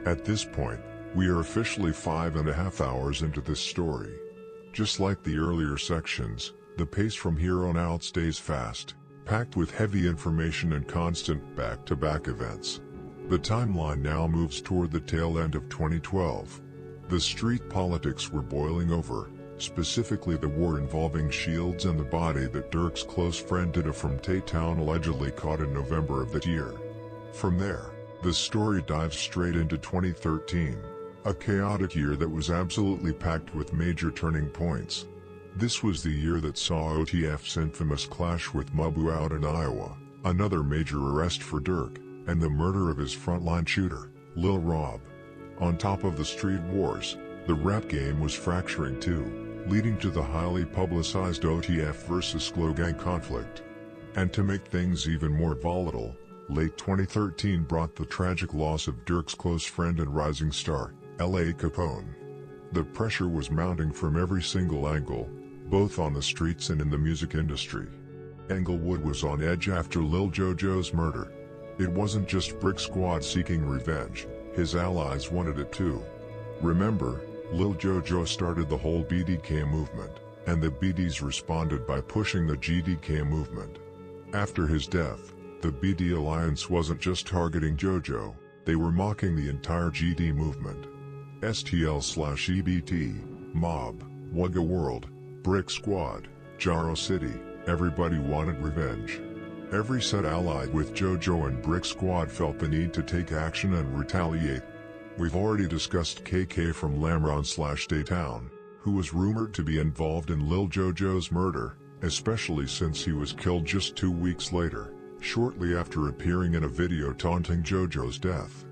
At this point, we are officially 5.5 hours into this story. Just like the earlier sections, the pace from here on out stays fast, packed with heavy information and constant back-to-back events. The timeline now moves toward the tail end of 2012. The street politics were boiling over, specifically the war involving Shields and the body that Durk's close friend Dida from Tay-Town allegedly caught in November of that year. From there, the story dives straight into 2013, a chaotic year that was absolutely packed with major turning points. This was the year that saw OTF's infamous clash with Mabu out in Iowa, another major arrest for Durk, and the murder of his frontline shooter, Lil Rob. On top of the street wars, the rap game was fracturing too, leading to the highly publicized OTF versus Glow Gang conflict. And to make things even more volatile, late 2013 brought the tragic loss of Durk's close friend and rising star, L.A. Capone. The pressure was mounting from every single angle, both on the streets and in the music industry. Englewood was on edge after Lil Jojo's murder. It wasn't just Brick Squad seeking revenge, his allies wanted it too. Remember, Lil Jojo started the whole BDK movement, and the BDs responded by pushing the GDK movement. After his death, the BD Alliance wasn't just targeting Jojo, they were mocking the entire GD movement. STL/EBT, Mob, Wugga World, Brick Squad, Jaro City, everybody wanted revenge. Every set allied with Jojo and Brick Squad felt the need to take action and retaliate. We've already discussed KK from Lamron/Daytown, who was rumored to be involved in Lil Jojo's murder, especially since he was killed just 2 weeks later, shortly after appearing in a video taunting Jojo's death.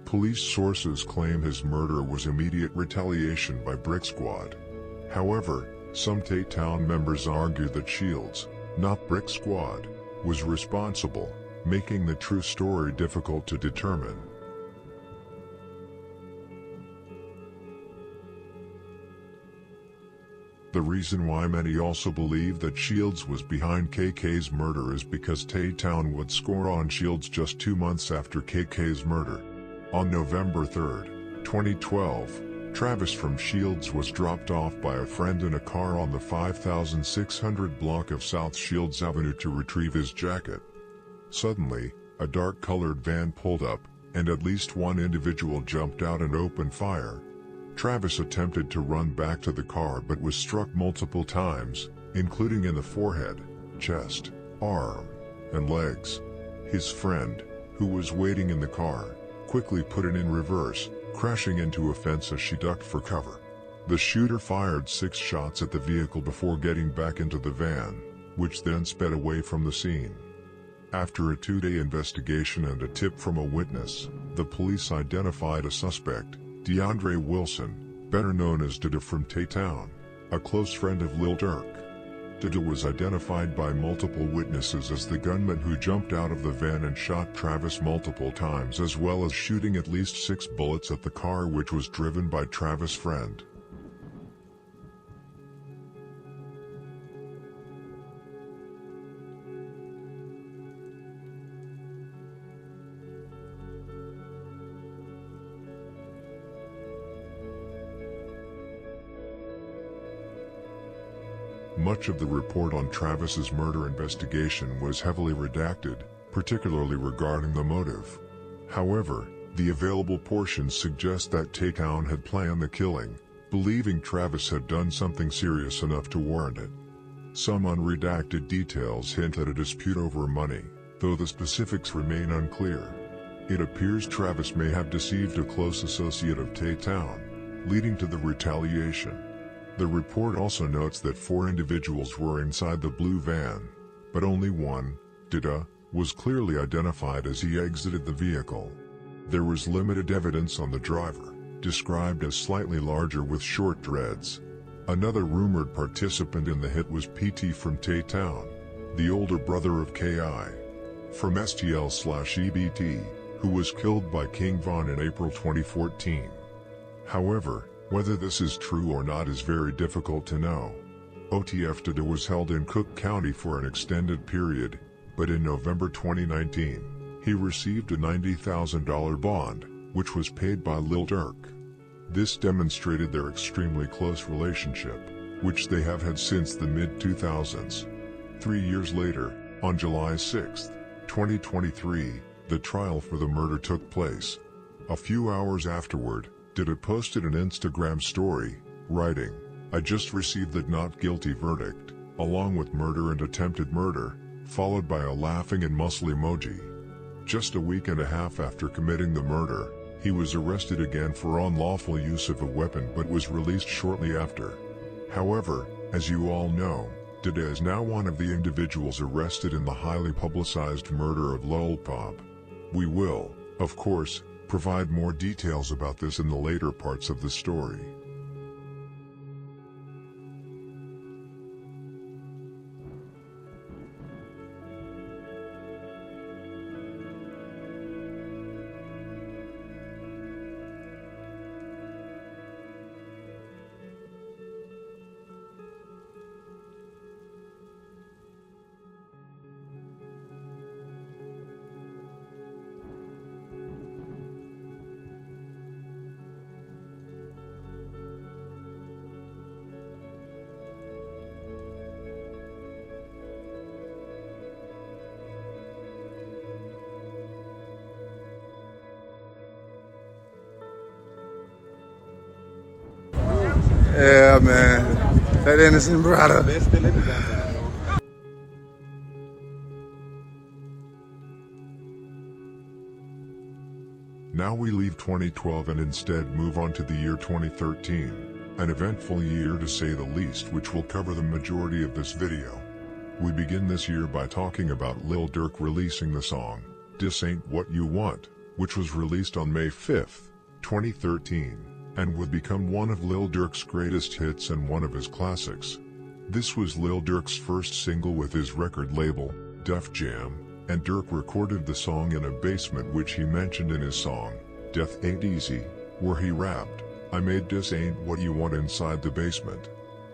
Police sources claim his murder was immediate retaliation by Brick Squad. However, some Tay-Town members argue that Shields, not Brick Squad, was responsible, making the true story difficult to determine. The reason why many also believe that Shields was behind KK's murder is because Tay-Town would score on Shields just 2 months after KK's murder. On November 3, 2012, Travis from Shields was dropped off by a friend in a car on the 5600 block of South Shields Avenue to retrieve his jacket. Suddenly, a dark-colored van pulled up, and at least one individual jumped out and opened fire. Travis attempted to run back to the car but was struck multiple times, including in the forehead, chest, arm, and legs. His friend, who was waiting in the car, quickly put it in reverse, crashing into a fence as she ducked for cover. The shooter fired 6 shots at the vehicle before getting back into the van, which then sped away from the scene. After a 2-day investigation and a tip from a witness, the police identified a suspect, DeAndre Wilson, better known as Dida from Tay-Town, a close friend of Lil Durk. Dida was identified by multiple witnesses as the gunman who jumped out of the van and shot Travis multiple times, as well as shooting at least 6 bullets at the car which was driven by Travis' friend. Much of the report on Travis's murder investigation was heavily redacted, particularly regarding the motive. However, the available portions suggest that Tay-Town had planned the killing, believing Travis had done something serious enough to warrant it. Some unredacted details hint at a dispute over money, though the specifics remain unclear. It appears Travis may have deceived a close associate of Tay-Town, leading to the retaliation. The report also notes that 4 individuals were inside the blue van, but only one, Dida, was clearly identified as he exited the vehicle. There was limited evidence on the driver, described as slightly larger with short dreads. Another rumored participant in the hit was PT from Tay-Town, the older brother of KI from STL/EBT, who was killed by King Von in April 2014. However, whether this is true or not is very difficult to know. OTF Dada was held in Cook County for an extended period, but in November 2019, he received a $90,000 bond, which was paid by Lil Durk. This demonstrated their extremely close relationship, which they have had since the mid-2000s. 3 years later, on July 6, 2023, the trial for the murder took place. A few hours afterward, Dada posted an Instagram story, writing, "I just received the not guilty verdict, along with murder and attempted murder," followed by a laughing and muscle emoji. Just a week and a half after committing the murder, he was arrested again for unlawful use of a weapon but was released shortly after. However, as you all know, Dada is now one of the individuals arrested in the highly publicized murder of Lil Pop. We will, of course, provide more details about this in the later parts of the story. Yeah, man. That innocent brother. Now we leave 2012 and instead move on to the year 2013, an eventful year to say the least, which will cover the majority of this video. We begin this year by talking about Lil Durk releasing the song, "Dis Ain't What You Want," which was released on May 5, 2013, and would become one of Lil Durk's greatest hits and one of his classics. This was Lil Durk's first single with his record label, Def Jam, and Durk recorded the song in a basement, which he mentioned in his song, "Death Ain't Easy," where he rapped, "I made dis ain't what you want inside the basement."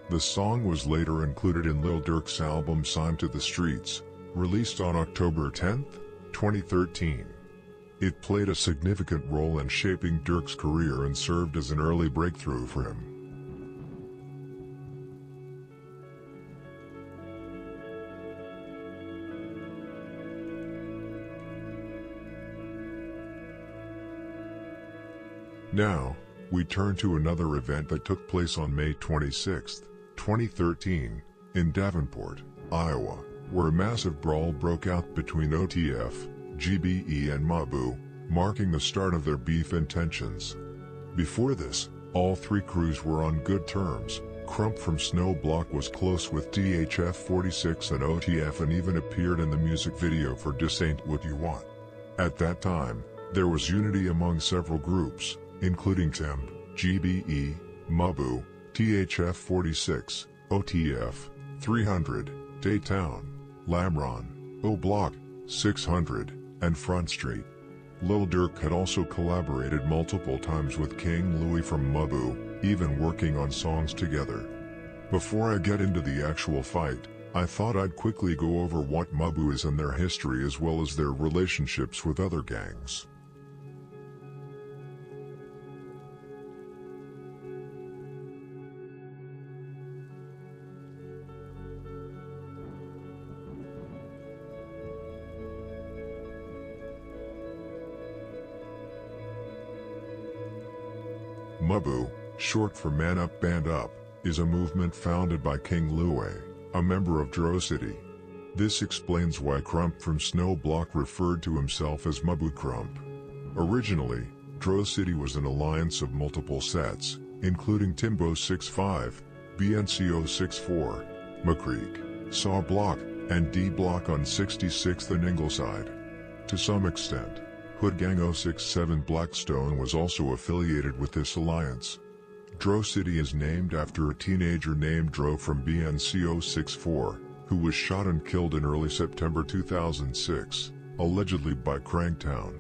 The song was later included in Lil Durk's album Sign to the Streets, released on October 10, 2013. It played a significant role in shaping Durk's career and served as an early breakthrough for him. Now, we turn to another event that took place on May 26, 2013, in Davenport, Iowa, where a massive brawl broke out between OTF, GBE and Mabu, marking the start of their beef and tensions. Before this, all three crews were on good terms. Crump from Snow Block was close with DHF46 and OTF and even appeared in the music video for Dis Ain't What You Want. At that time, there was unity among several groups, including Temp, GBE, Mabu, THF46, OTF, 300, Daytown, Lamron, O Block, 600, and Front Street. Lil Durk had also collaborated multiple times with King Louie from Mabu, even working on songs together. Before I get into the actual fight, I thought I'd quickly go over what Mabu is and their history as well as their relationships with other gangs. Mabu, short for Man Up Band Up, is a movement founded by King Louie, a member of Dro City. This explains why Crump from Snow Block referred to himself as Mabu Crump. Originally, Dro City was an alliance of multiple sets, including Timbo 65, BNCO 64, McCreek, Saw Block, and D Block on 66th and Ingleside. To some extent, Hood Gang 067 Blackstone was also affiliated with this alliance. Dro City is named after a teenager named Dro from BNC 064, who was shot and killed in early September 2006, allegedly by Cranktown.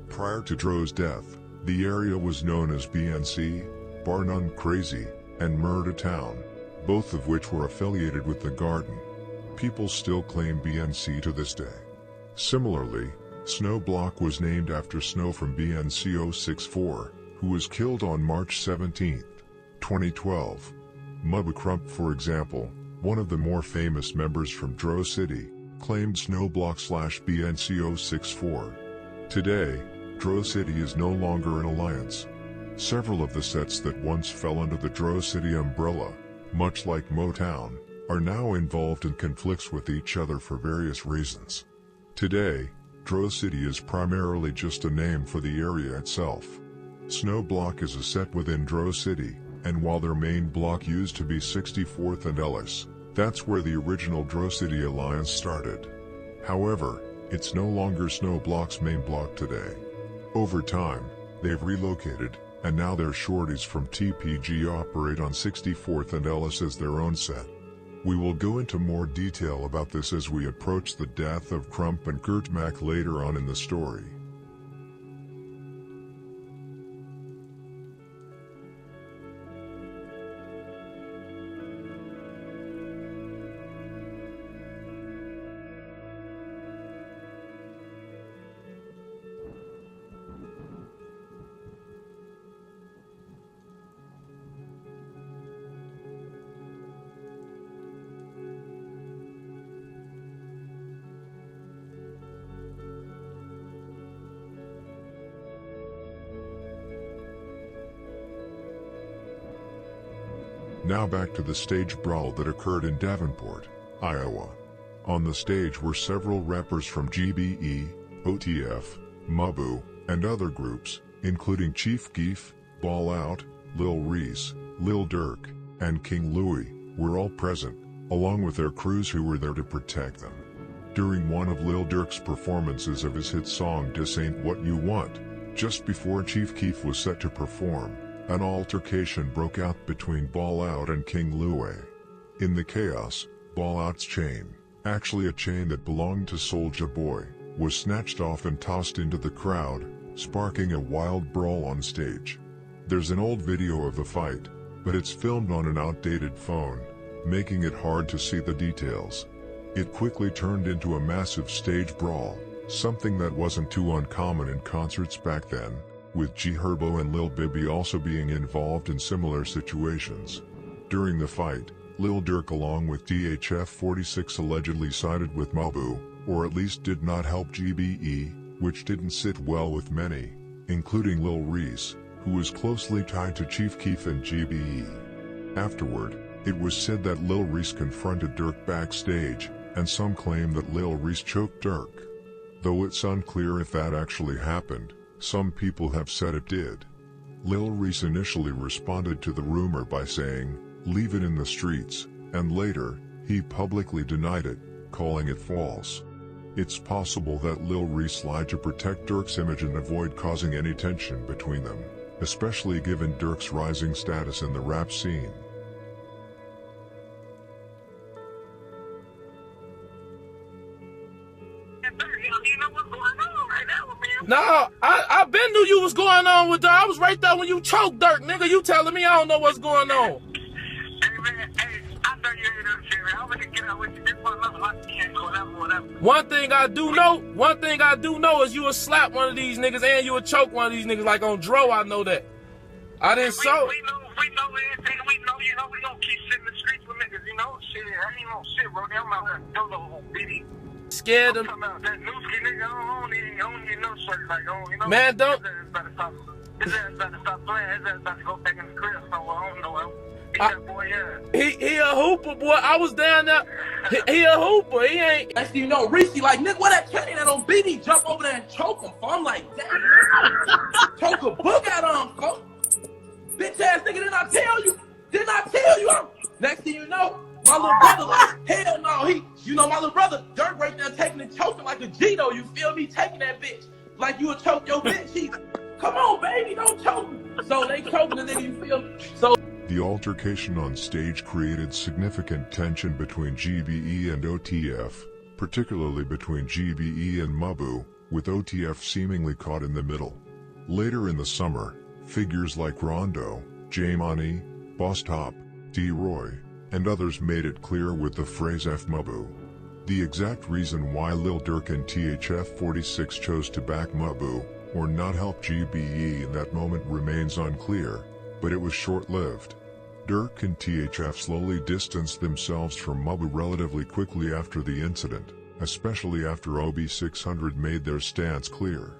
Prior to Dro's death, the area was known as BNC, Bar None Crazy, and Murder Town, both of which were affiliated with the Garden. People still claim BNC to this day. Similarly, Snow Block was named after Snow from BNC 064, who was killed on March 17, 2012. Mubba Crump, for example, one of the more famous members from Dro City, claimed Snow Block /BNC 064. Today, Dro City is no longer an alliance. Several of the sets that once fell under the Dro City umbrella, much like Motown, are now involved in conflicts with each other for various reasons. Today, Dro City is primarily just a name for the area itself. Snow Block is a set within Dro City, and while their main block used to be 64th and Ellis, that's where the original Dro City Alliance started. However, it's no longer Snow Block's main block today. Over time, they've relocated, and now their shorties from TPG operate on 64th and Ellis as their own set. We will go into more detail about this as we approach the death of Crump and Kurt Mack later on in the story. Now back to the stage brawl that occurred in Davenport, Iowa. On the stage were several rappers from GBE, OTF, Mabu, and other groups, including Chief Keef, Ball Out, Lil Reese, Lil Durk, and King Louie, were all present, along with their crews who were there to protect them. During one of Lil Durk's performances of his hit song Dis Ain't What You Want, just before Chief Keef was set to perform, an altercation broke out between Ball Out and King Louie. In the chaos, Ball Out's chain, actually a chain that belonged to Soulja Boy, was snatched off and tossed into the crowd, sparking a wild brawl on stage. There's an old video of the fight, but it's filmed on an outdated phone, making it hard to see the details. It quickly turned into a massive stage brawl, something that wasn't too uncommon in concerts back then, with G Herbo and Lil Bibby also being involved in similar situations. During the fight, Lil Durk along with DHF 46 allegedly sided with Mabu, or at least did not help GBE, which didn't sit well with many, including Lil Reese, who was closely tied to Chief Keef and GBE. Afterward, it was said that Lil Reese confronted Durk backstage, and some claim that Lil Reese choked Durk. Though it's unclear if that actually happened, some people have said it did. Lil Reese initially responded to the rumor by saying, "Leave it in the streets," and later, he publicly denied it, calling it false. It's possible that Lil Reese lied to protect Durk's image and avoid causing any tension between them, especially given Durk's rising status in the rap scene. No, I been knew you was going on with Durk. I was right there when you choked Durk, nigga. You telling me I don't know what's going on. One thing I do know is you would slap one of these niggas and you would choke one of these niggas like on Dro. I know that. I didn't so. We know everything. We know, we gonna keep sitting in the streets with niggas, shit. I ain't no shit, bro. I'm out here dolo bitty. Scared him. That Newski nigga, I don't even know shit. Like, man, don't. His ass about to stop playing. His ass about to go back in the crib somewhere. I don't know him. He a hooper, boy. I was down there. He a hooper. He ain't. Next thing you know, Reese like, nigga, what that chain that on BD jump over there and choke him, for? I'm like, damn. Choke a book out of him, folks. Bitch ass nigga, didn't I tell you? Next thing you know, my little brother like, hell no. My little brother, Durk right there taking and choking like a Gito, you feel me? Taking that bitch. like you would choke your bitch. She, come on, baby, don't choke me. So they choking the nigga, you feel me? So The altercation on stage created significant tension between GBE and OTF, particularly between GBE and Mabu, with OTF seemingly caught in the middle. Later in the summer, figures like Rondo, J-Money, Boss Top, D-Roy, and others made it clear with the phrase F Mabu. The exact reason why Lil Durk and THF-46 chose to back Mabu, or not help GBE in that moment remains unclear, but it was short-lived. Durk and THF slowly distanced themselves from Mabu relatively quickly after the incident, especially after OB600 made their stance clear.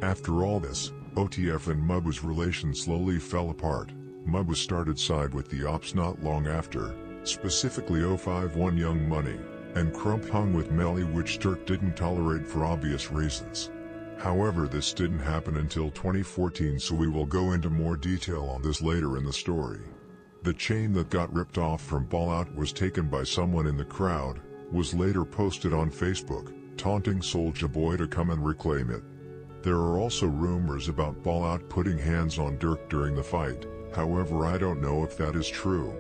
After all this, OTF and Mabu's relation slowly fell apart. Mabu started side with the ops not long after, specifically 051 Young Money, and Crump hung with Melly, which Durk didn't tolerate for obvious reasons. However, this didn't happen until 2014, so we will go into more detail on this later in the story. The chain that got ripped off from Fallout was taken by someone in the crowd, was later posted on Facebook, taunting Soulja Boy to come and reclaim it. There are also rumors about Fallout putting hands on Durk during the fight, however I don't know if that is true.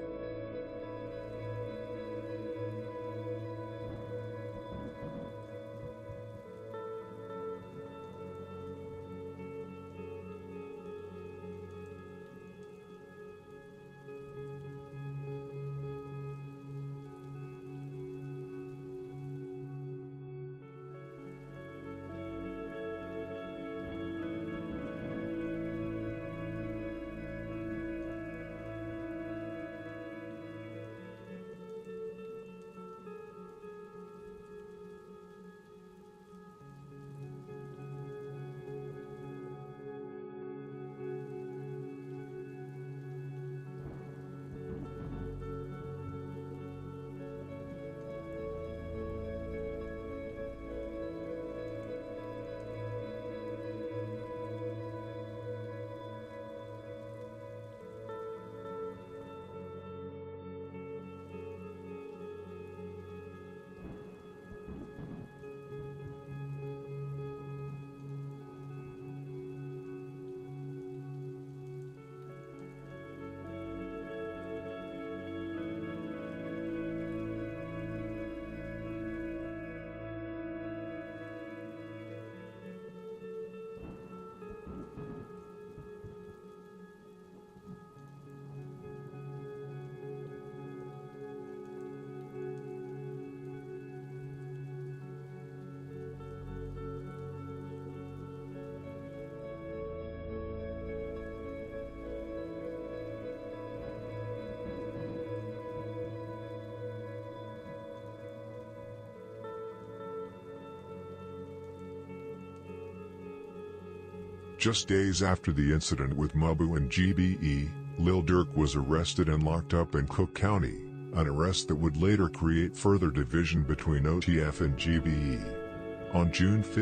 Just days after the incident with Mabu and GBE, Lil Durk was arrested and locked up in Cook County, an arrest that would later create further division between OTF and GBE. On June 5,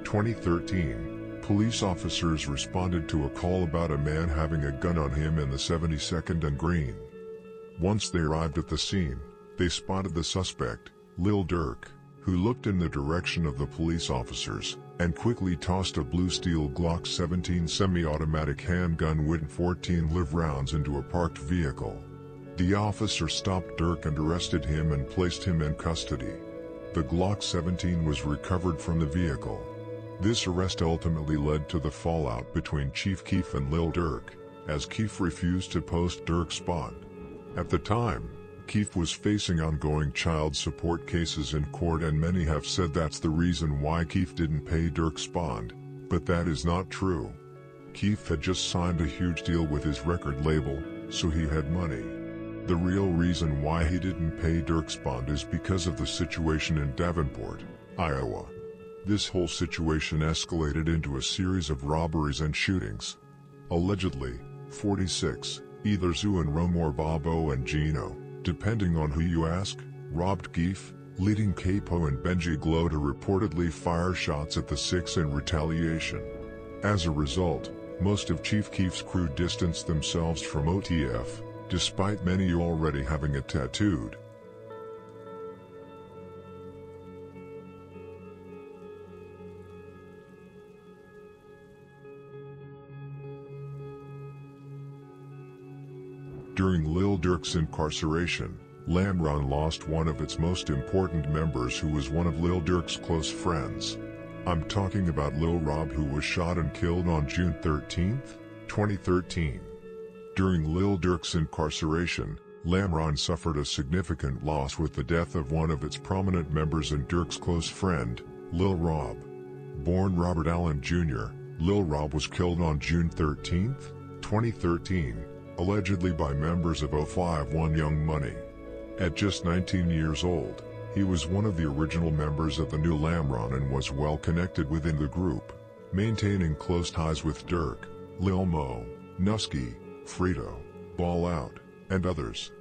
2013, police officers responded to a call about a man having a gun on him in the 72nd and Green. Once they arrived at the scene, they spotted the suspect, Lil Durk, who looked in the direction of the police officers, and quickly tossed a blue steel Glock 17 semi-automatic handgun with 14 live rounds into a parked vehicle. The officer stopped Durk and arrested him and placed him in custody. The Glock 17 was recovered from the vehicle. This arrest ultimately led to the fallout between Chief Keef and Lil Durk, as Keef refused to post Durk's bond. At the time, Keef was facing ongoing child support cases in court, and many have said that's the reason why Keef didn't pay Durk's bond, but that is not true. Keef had just signed a huge deal with his record label, so he had money. The real reason why he didn't pay Durk's bond is because of the situation in Davenport, Iowa. This whole situation escalated into a series of robberies and shootings. Allegedly, 46, either Zoo and Rome or Bobo and Gino, depending on who you ask, robbed Keef, leading Capo and Benji Glow to reportedly fire shots at the Six in retaliation. As a result, most of Chief Keef's crew distanced themselves from OTF, despite many already having it tattooed. During Lil Durk's incarceration, Lamron lost one of its most important members who was one of Lil Durk's close friends. I'm talking about Lil Rob, who was shot and killed on June 13, 2013. During Lil Durk's incarceration, Lamron suffered a significant loss with the death of one of its prominent members and Durk's close friend, Lil Rob. Born Robert Allen Jr., Lil Rob was killed on June 13, 2013, allegedly by members of 051 Young Money. At just 19 years old, he was one of the original members of the new Lamron and was well connected within the group, maintaining close ties with Durk, Lil Mo, Nusky, Frito, Ball Out, and others.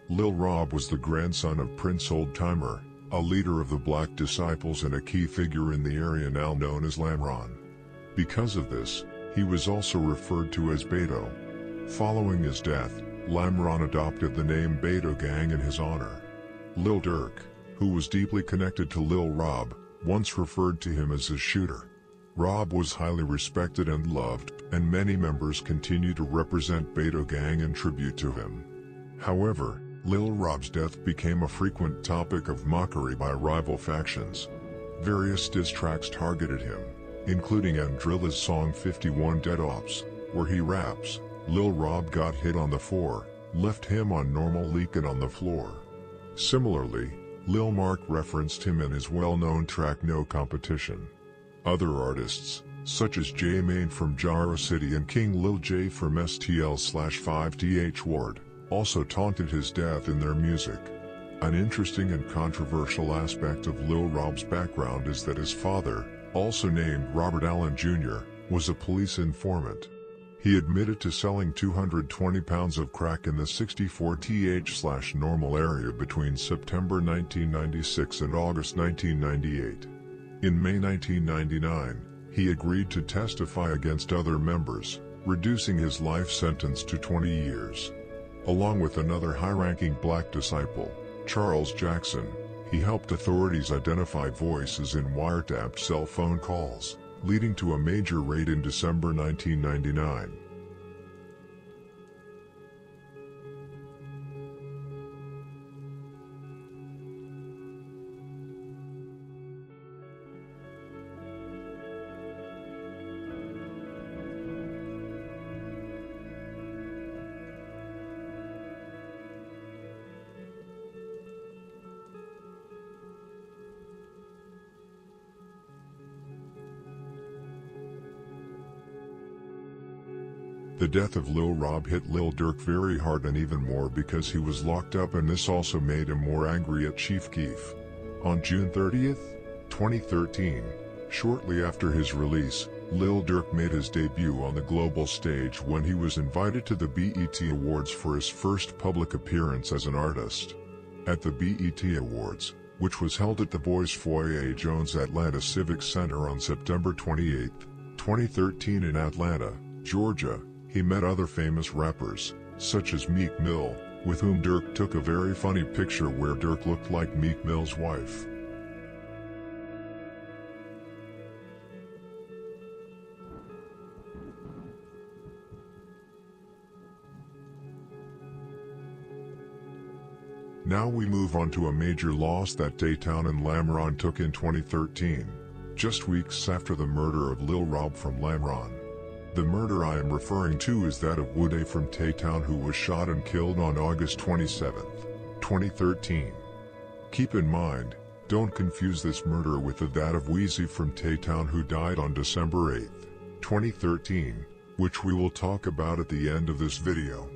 Lil Rob was the grandson of Prince Oldtimer, a leader of the Black Disciples and a key figure in the area now known as Lamron. Because of this, he was also referred to as Beto. Following his death, Lamron adopted the name Beto Gang in his honor. Lil Durk, who was deeply connected to Lil Rob, once referred to him as his shooter. Rob was highly respected and loved, and many members continue to represent Beto Gang in tribute to him. However, Lil Rob's death became a frequent topic of mockery by rival factions. Various diss tracks targeted him, including Andrilla's song 51 Dead Ops, where he raps, "Lil Rob got hit on the 4, left him on normal leaking on the floor." Similarly, Lil Mark referenced him in his well-known track No Competition. Other artists, such as J Mane from Jara City and King Lil J from STL/5TH Ward, also taunted his death in their music. An interesting and controversial aspect of Lil Rob's background is that his father, also named Robert Allen Jr., was a police informant. He admitted to selling 220 pounds of crack in the 64th/Normal area between September 1996 and August 1998. In May 1999, he agreed to testify against other members, reducing his life sentence to 20 years. Along with another high-ranking Black disciple, Charles Jackson, he helped authorities identify voices in wiretapped cell phone calls, leading to a major raid in December 1999. The death of Lil Rob hit Lil Durk very hard, and even more because he was locked up, and this also made him more angry at Chief Keef. On June 30, 2013, shortly after his release, Lil Durk made his debut on the global stage when he was invited to the BET Awards for his first public appearance as an artist. At the BET Awards, which was held at the Boys Foyer Jones Atlanta Civic Center on September 28, 2013 in Atlanta, Georgia, he met other famous rappers, such as Meek Mill, with whom Durk took a very funny picture where Durk looked like Meek Mill's wife. Now we move on to a major loss that Daytown and Lamron took in 2013, just weeks after the murder of Lil Rob from Lamron. The murder I am referring to is that of Woodé from Daytown, who was shot and killed on August 27, 2013. Keep in mind, don't confuse this murder with that of Weezy from Daytown, who died on December 8, 2013, which we will talk about at the end of this video.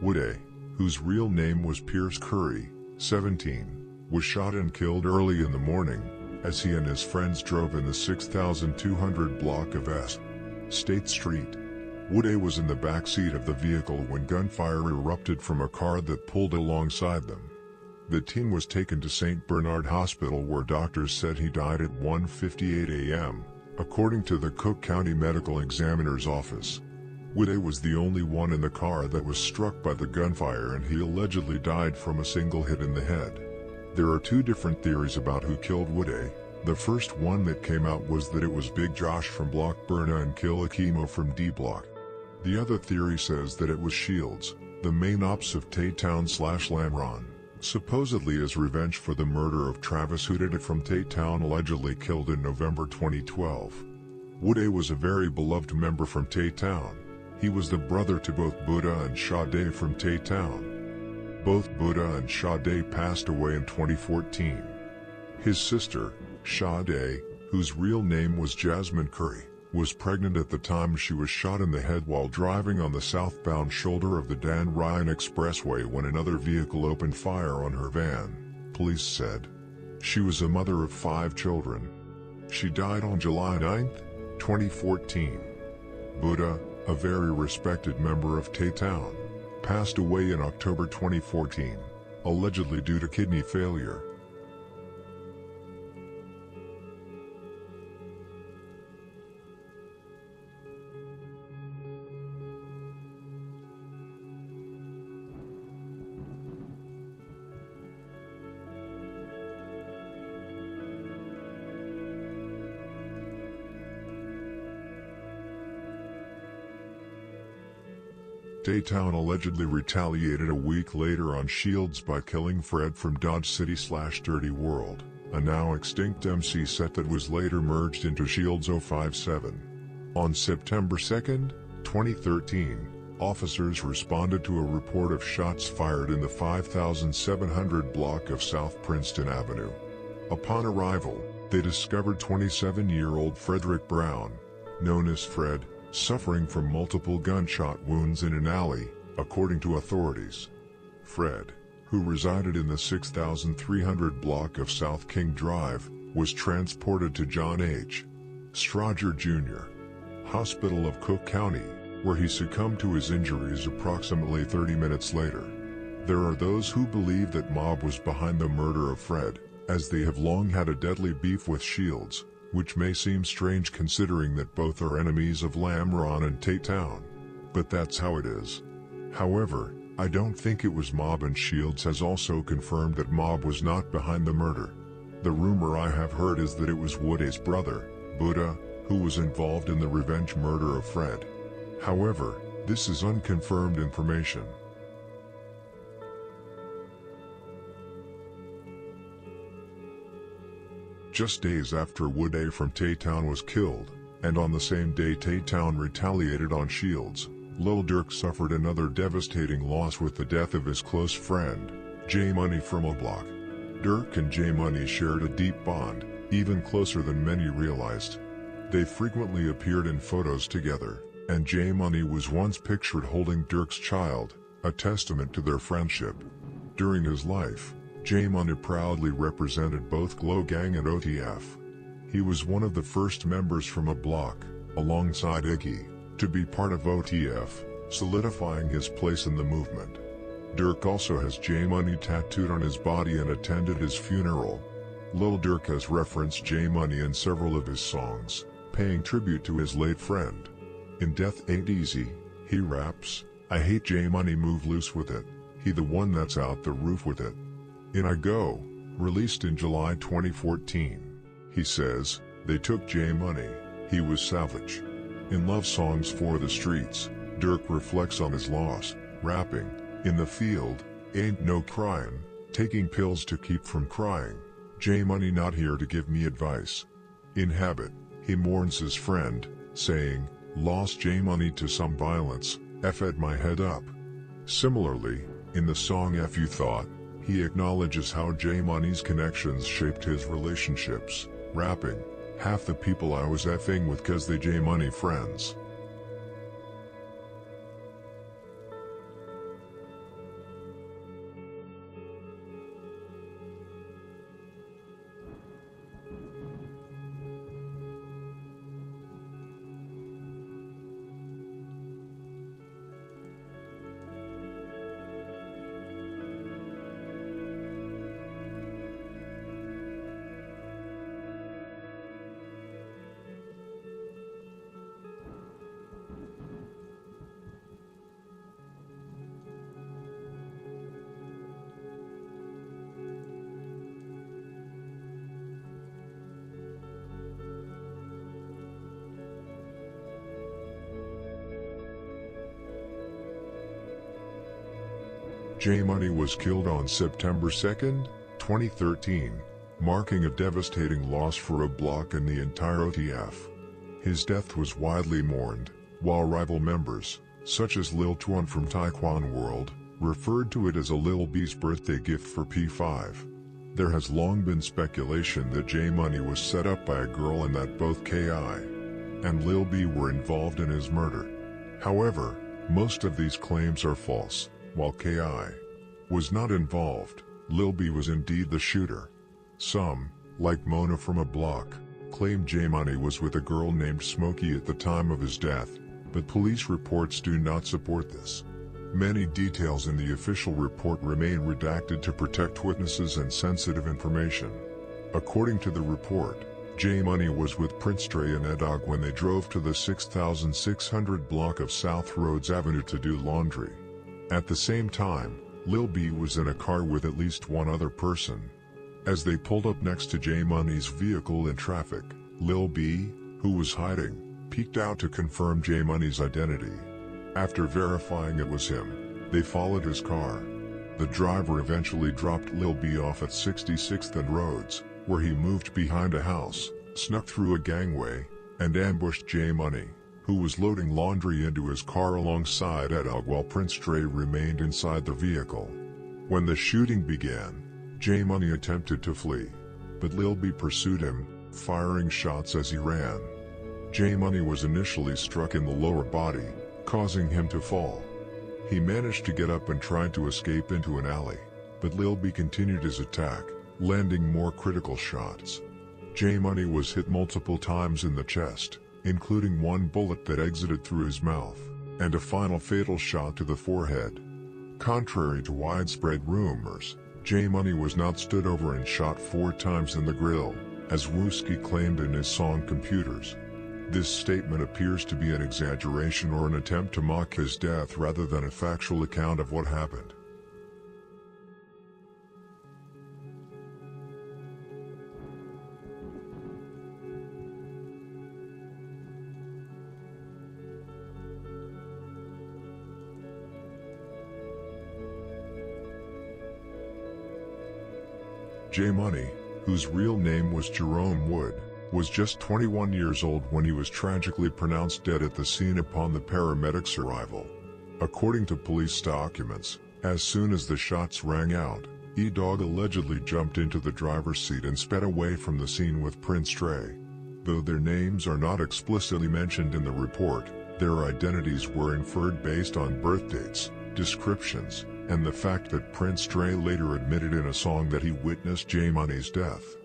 Woodé, whose real name was Pierce Curry, 17, was shot and killed early in the morning, as he and his friends drove in the 6200 block of S. State Street. Woodé was in the back seat of the vehicle when gunfire erupted from a car that pulled alongside them. The teen was taken to St. Bernard Hospital, where doctors said he died at 1:58 a.m., according to the Cook County Medical Examiner's Office. Woodé was the only one in the car that was struck by the gunfire, and he allegedly died from a single hit in the head. There are two different theories about who killed Woodé. The first one that came out was that it was Big Josh from Block Burna and Kill Akimo from D Block. The other theory says that it was Shields, the main ops of Taytown/Lamron, supposedly as revenge for the murder of Travis Hootedit from Taytown, allegedly killed in November 2012. Woode was a very beloved member from Taytown. He was the brother to both Buddha and Sade from Taytown. Both Buddha and Sade passed away in 2014. His sister, Sade, whose real name was Jasmine Curry, was pregnant at the time she was shot in the head while driving on the southbound shoulder of the Dan Ryan Expressway when another vehicle opened fire on her van, police said. She was a mother of 5 children. She died on July 9, 2014. Buddha, a very respected member of Taytown, passed away in October 2014, allegedly due to kidney failure. Taytown allegedly retaliated a week later on Shields by killing Fred from Dodge City/Dirty World, a now extinct MC set that was later merged into Shields 057. On September 2, 2013, officers responded to a report of shots fired in the 5700 block of South Princeton Avenue. Upon arrival, they discovered 27-year-old Frederick Brown, known as Fred, suffering from multiple gunshot wounds in an alley, according to authorities. Fred, who resided in the 6300 block of South King Drive, was transported to John H. Strodger Jr. Hospital of Cook County, where he succumbed to his injuries approximately 30 minutes later. There are those who believe that Mob was behind the murder of Fred, as they have long had a deadly beef with Shields, which may seem strange considering that both are enemies of Lamron and Taytown. But that's how it is. However, I don't think it was Mob, and Shields has also confirmed that Mob was not behind the murder. The rumor I have heard is that it was Woode's brother, Buddha, who was involved in the revenge murder of Fred. However, this is unconfirmed information. Just days after Woode from Taytown was killed, and on the same day Taytown retaliated on Shields, Lil Durk suffered another devastating loss with the death of his close friend, J Money from O Block. Durk and J Money shared a deep bond, even closer than many realized. They frequently appeared in photos together, and J Money was once pictured holding Durk's child, a testament to their friendship. During his life, J Money proudly represented both Glow Gang and OTF. He was one of the first members from A Block, alongside Iggy, to be part of OTF, solidifying his place in the movement. Durk also has J Money tattooed on his body and attended his funeral. Lil Durk has referenced J Money in several of his songs, paying tribute to his late friend. In Death Ain't Easy, he raps, "I hate J Money, move loose with it. He the one that's out the roof with it." In I Go, released in July 2014, he says, "They took J Money, he was savage." In Love Songs for the Streets, Durk reflects on his loss, rapping, "In the field, ain't no crying, taking pills to keep from crying. J Money not here to give me advice." In Habit, he mourns his friend, saying, "Lost J Money to some violence, F'd my head up." Similarly, in the song F You Thought, he acknowledges how J Money's connections shaped his relationships, rapping, "Half the people I was effing with 'cause they J Money friends." J Money was killed on September 2, 2013, marking a devastating loss for O Block and the entire OTF. His death was widely mourned, while rival members, such as Lil Twin from Taekwon World, referred to it as a Lil B's birthday gift for P5. There has long been speculation that J Money was set up by a girl and that both K.I. and Lil B were involved in his murder. However, most of these claims are false. While K.I. was not involved, Lil B was indeed the shooter. Some, like Mona from O Block, claim J Money was with a girl named Smokey at the time of his death, but police reports do not support this. Many details in the official report remain redacted to protect witnesses and sensitive information. According to the report, J Money was with Prince Dre and Edog when they drove to the 6600 block of South Rhodes Avenue to do laundry. At the same time, Lil B was in a car with at least one other person. As they pulled up next to J Money's vehicle in traffic, Lil B, who was hiding, peeked out to confirm J Money's identity. After verifying it was him, they followed his car. The driver eventually dropped Lil B off at 66th and Rhodes, where he moved behind a house, snuck through a gangway, and ambushed J Money, who was loading laundry into his car alongside Edog while Prince Dre remained inside the vehicle. When the shooting began, J Money attempted to flee, but Lil B pursued him, firing shots as he ran. J Money was initially struck in the lower body, causing him to fall. He managed to get up and tried to escape into an alley, but Lil B continued his attack, landing more critical shots. J Money was hit multiple times in the chest, including one bullet that exited through his mouth, and a final fatal shot to the forehead. Contrary to widespread rumors, J Money was not stood over and shot 4 times in the grill, as Wooski claimed in his song Computers. This statement appears to be an exaggeration or an attempt to mock his death rather than a factual account of what happened. J Money, whose real name was Jerome Wood, was just 21 years old when he was tragically pronounced dead at the scene upon the paramedics' arrival. According to police documents, as soon as the shots rang out, E-Dog allegedly jumped into the driver's seat and sped away from the scene with Prince Dre. Though their names are not explicitly mentioned in the report, their identities were inferred based on birth dates, descriptions, and the fact that Prince Dre later admitted in a song that he witnessed J Money's death.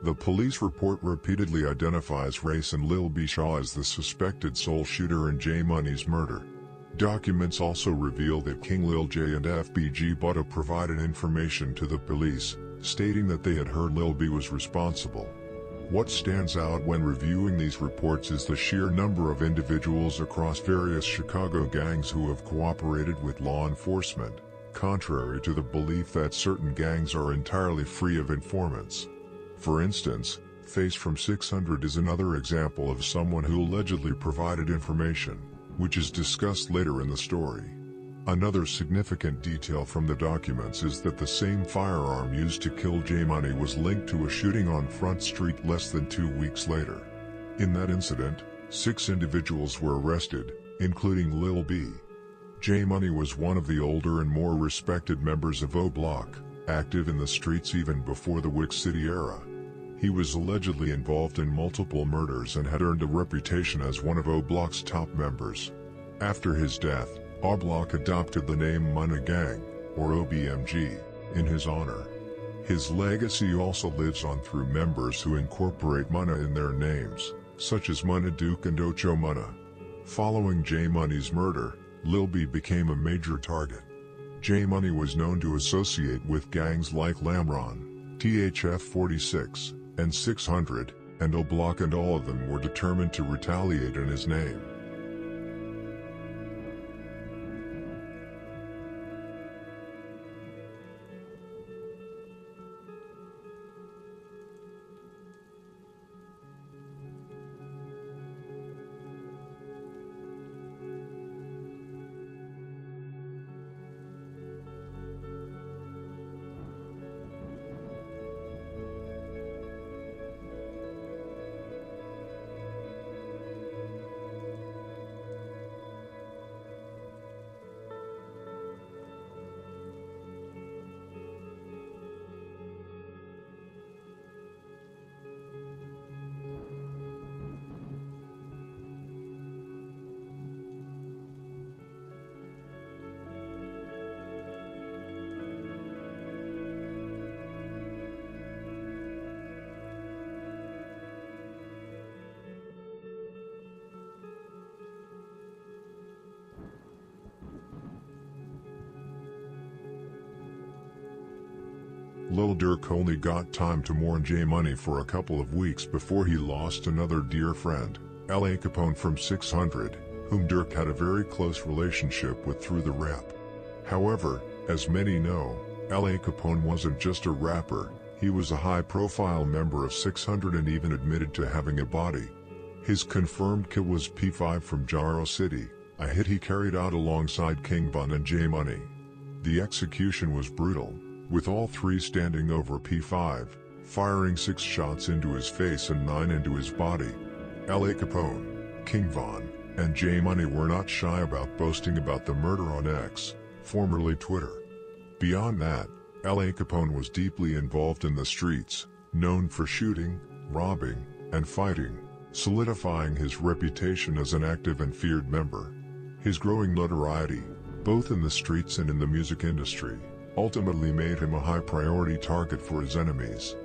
The police report repeatedly identifies Race and Lil B Shaw as the suspected sole shooter in J Money's murder. Documents also reveal that King Lil J and FBG Butta provided information to the police, stating that they had heard Lil B was responsible. What stands out when reviewing these reports is the sheer number of individuals across various Chicago gangs who have cooperated with law enforcement, contrary to the belief that certain gangs are entirely free of informants. For instance, Face from 600 is another example of someone who allegedly provided information, which is discussed later in the story. Another significant detail from the documents is that the same firearm used to kill J Money was linked to a shooting on Front Street less than 2 weeks later. In that incident, 6 individuals were arrested, including Lil B. J Money was one of the older and more respected members of O Block, active in the streets even before the Wick City era. He was allegedly involved in multiple murders and had earned a reputation as one of O Block's top members. After his death, O Block adopted the name Mana Gang, or OBMG, in his honor. His legacy also lives on through members who incorporate Mana in their names, such as Mana Duke and Ocho Mana. Following J Money's murder, Lil B became a major target. J Money was known to associate with gangs like Lamron, THF 46, and 600, and O Block, and all of them were determined to retaliate in his name. Lil Durk only got time to mourn J Money for a couple of weeks before he lost another dear friend, L.A. Capone from 600, whom Durk had a very close relationship with through the rap. However, as many know, L.A. Capone wasn't just a rapper, he was a high-profile member of 600 and even admitted to having a body. His confirmed kill was P5 from Jaro City, a hit he carried out alongside King Von and J Money. The execution was brutal, with all three standing over P5, firing 6 shots into his face and 9 into his body. L.A. Capone, King Von, and J Money were not shy about boasting about the murder on X, formerly Twitter. Beyond that, L.A. Capone was deeply involved in the streets, known for shooting, robbing, and fighting, solidifying his reputation as an active and feared member. His growing notoriety, both in the streets and in the music industry, ultimately made him a high-priority target for his enemies.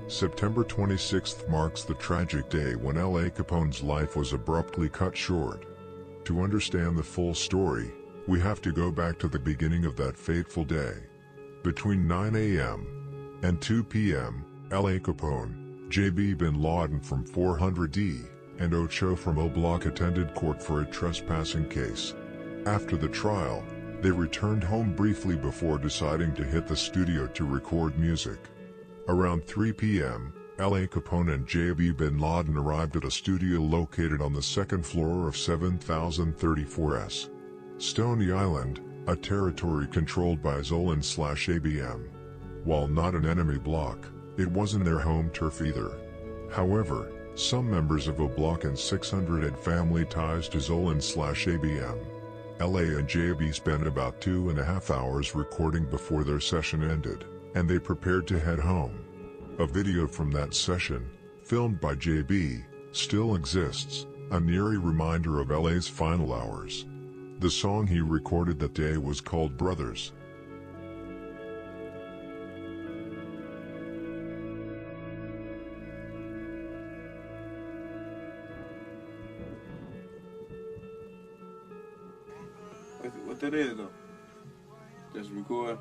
September 26th marks the tragic day when L.A. Capone's life was abruptly cut short. To understand the full story, we have to go back to the beginning of that fateful day. Between 9 a.m. and 2 p.m., L.A. Capone, J.B. bin Laden from 400D, and Ocho from O Block attended court for a trespassing case. After the trial, they returned home briefly before deciding to hit the studio to record music. Around 3 p.m., L.A. Capone and J.B. bin Laden arrived at a studio located on the second floor of 7034S. Stony Island, a territory controlled by Zolan/ABM. While not an enemy block, it wasn't their home turf either. However, some members of O Block and 600 had family ties to Zolan/ABM. L.A. and J.B. spent about 2.5 hours recording before their session ended, and they prepared to head home. A video from that session, filmed by J.B., still exists, an eerie reminder of L.A.'s final hours. The song he recorded that day was called Brothers. What that is though? Just record.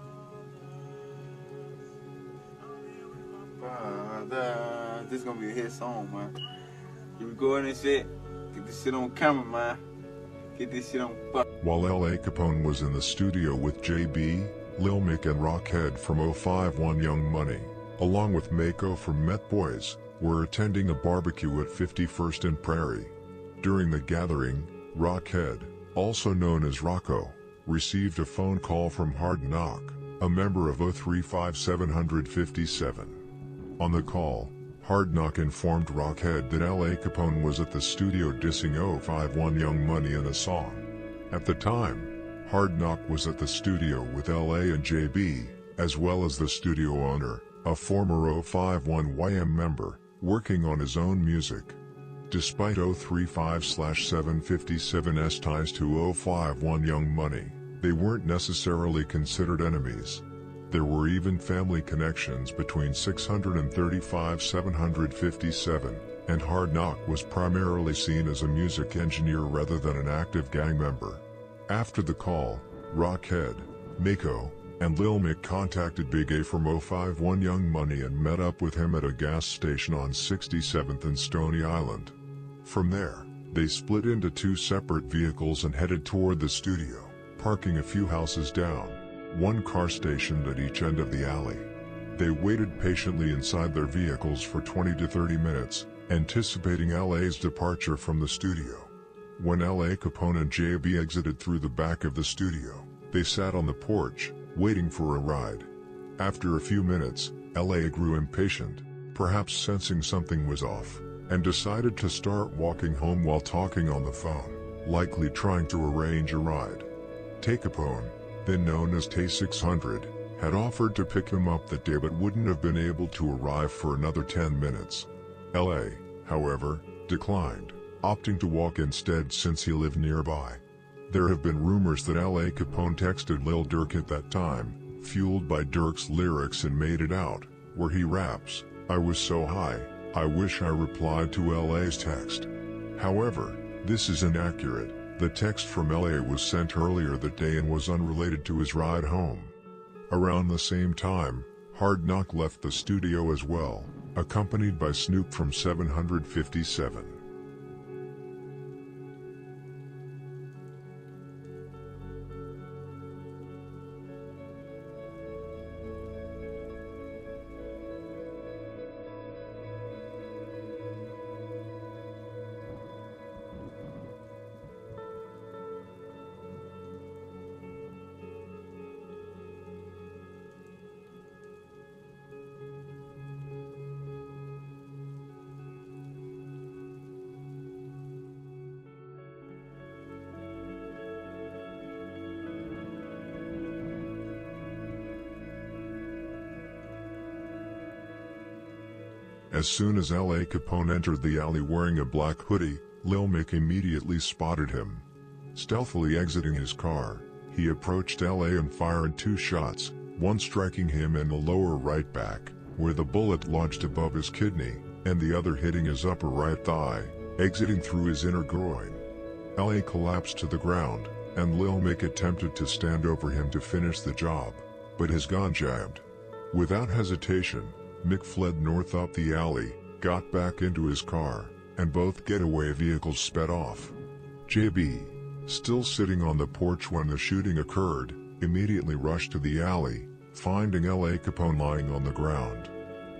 This gonna be a hit song, man. You recording this shit? Get this shit on camera, man. Get this shit on fuck. While L.A. Capone was in the studio with J.B., Lil Mick and Rockhead from 051 Young Money, along with Mako from Met Boys, were attending a barbecue at 51st and Prairie. During the gathering, Rockhead, also known as Rocco, received a phone call from Hard Knock, a member of 035757. On the call, Hard Knock informed Rockhead that L.A. Capone was at the studio dissing 051 Young Money in a song. At the time, Hard Knock was at the studio with L.A. and J.B., as well as the studio owner, a former 051 YM member, working on his own music. Despite 035/757's ties to 051 Young Money, they weren't necessarily considered enemies. There were even family connections between 635/757, and Hard Knock was primarily seen as a music engineer rather than an active gang member. After the call, Rockhead, Mako, and Lil Mick contacted Big A from 051 Young Money and met up with him at a gas station on 67th and Stony Island. From there, they split into 2 separate vehicles and headed toward the studio, parking a few houses down, 1 car stationed at each end of the alley. They waited patiently inside their vehicles for 20 to 30 minutes, anticipating LA's departure from the studio. When L.A. Capone and JB exited through the back of the studio, they sat on the porch, waiting for a ride. After a few minutes, L.A. grew impatient, perhaps sensing something was off, and decided to start walking home while talking on the phone, likely trying to arrange a ride. Tay Capone, then known as Tay 600, had offered to pick him up that day but wouldn't have been able to arrive for another 10 minutes. L.A., however, declined, opting to walk instead since he lived nearby. There have been rumors that L.A. Capone texted Lil Durk at that time, fueled by Durk's lyrics in Made It Out, where he raps, "I was so high, I wish I replied to L.A.'s text." However, this is inaccurate. The text from L.A. was sent earlier that day and was unrelated to his ride home. Around the same time, Hard Knock left the studio as well, accompanied by Snoop from 757. As soon as L.A. Capone entered the alley wearing a black hoodie, Lil Mick immediately spotted him. Stealthily exiting his car, he approached L.A. and fired 2 shots, one striking him in the lower right back, where the bullet lodged above his kidney, and the other hitting his upper right thigh, exiting through his inner groin. L.A. collapsed to the ground, and Lil Mick attempted to stand over him to finish the job, but his gun jabbed. Without hesitation, Mick fled north up the alley, got back into his car, and both getaway vehicles sped off. JB, still sitting on the porch when the shooting occurred, immediately rushed to the alley, finding L.A. Capone lying on the ground.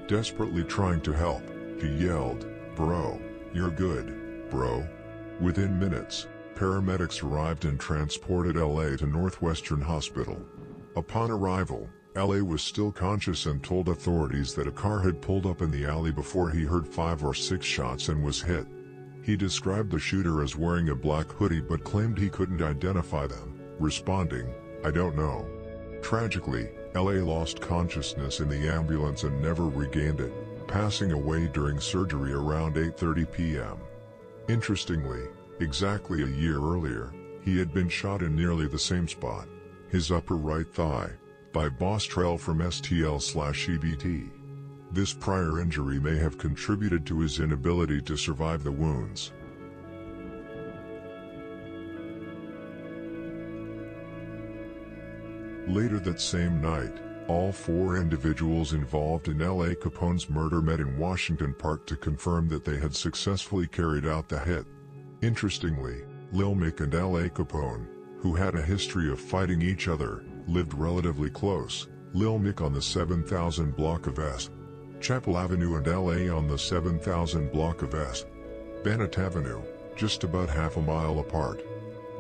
Desperately trying to help, he yelled, "Bro, you're good, bro." Within minutes, paramedics arrived and transported L.A. to Northwestern Hospital. Upon arrival, L.A. was still conscious and told authorities that a car had pulled up in the alley before he heard 5 or 6 shots and was hit. He described the shooter as wearing a black hoodie but claimed he couldn't identify them, responding, "I don't know." Tragically, L.A. lost consciousness in the ambulance and never regained it, passing away during surgery around 8:30 p.m. Interestingly, exactly a year earlier, he had been shot in nearly the same spot, his upper right thigh, by Boss Trail from STL/EBT. This prior injury may have contributed to his inability to survive the wounds. Later that same night, all 4 individuals involved in L.A. Capone's murder met in Washington Park to confirm that they had successfully carried out the hit. Interestingly, Lil Mick and L.A. Capone, who had a history of fighting each other, lived relatively close, Lil Mick on the 7000 block of S. Chapel Avenue and L.A. on the 7000 block of S. Bennett Avenue, just about half a mile apart.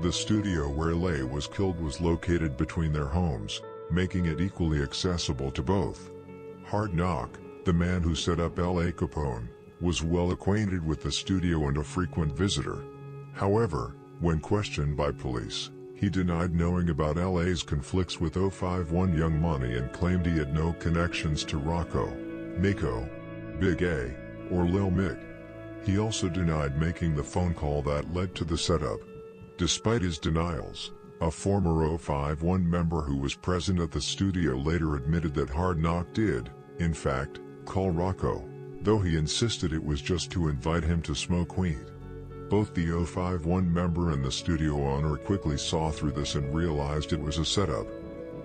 The studio where L.A. was killed was located between their homes, making it equally accessible to both. Hard Knock, the man who set up L.A. Capone, was well acquainted with the studio and a frequent visitor. However, when questioned by police, he denied knowing about L.A.'s conflicts with 051 Young Money and claimed he had no connections to Rocco, Mako, Big A, or Lil Mick. He also denied making the phone call that led to the setup. Despite his denials, a former 051 member who was present at the studio later admitted that Hard Knock did, in fact, call Rocco, though he insisted it was just to invite him to smoke weed. Both the 051 member and the studio owner quickly saw through this and realized it was a setup.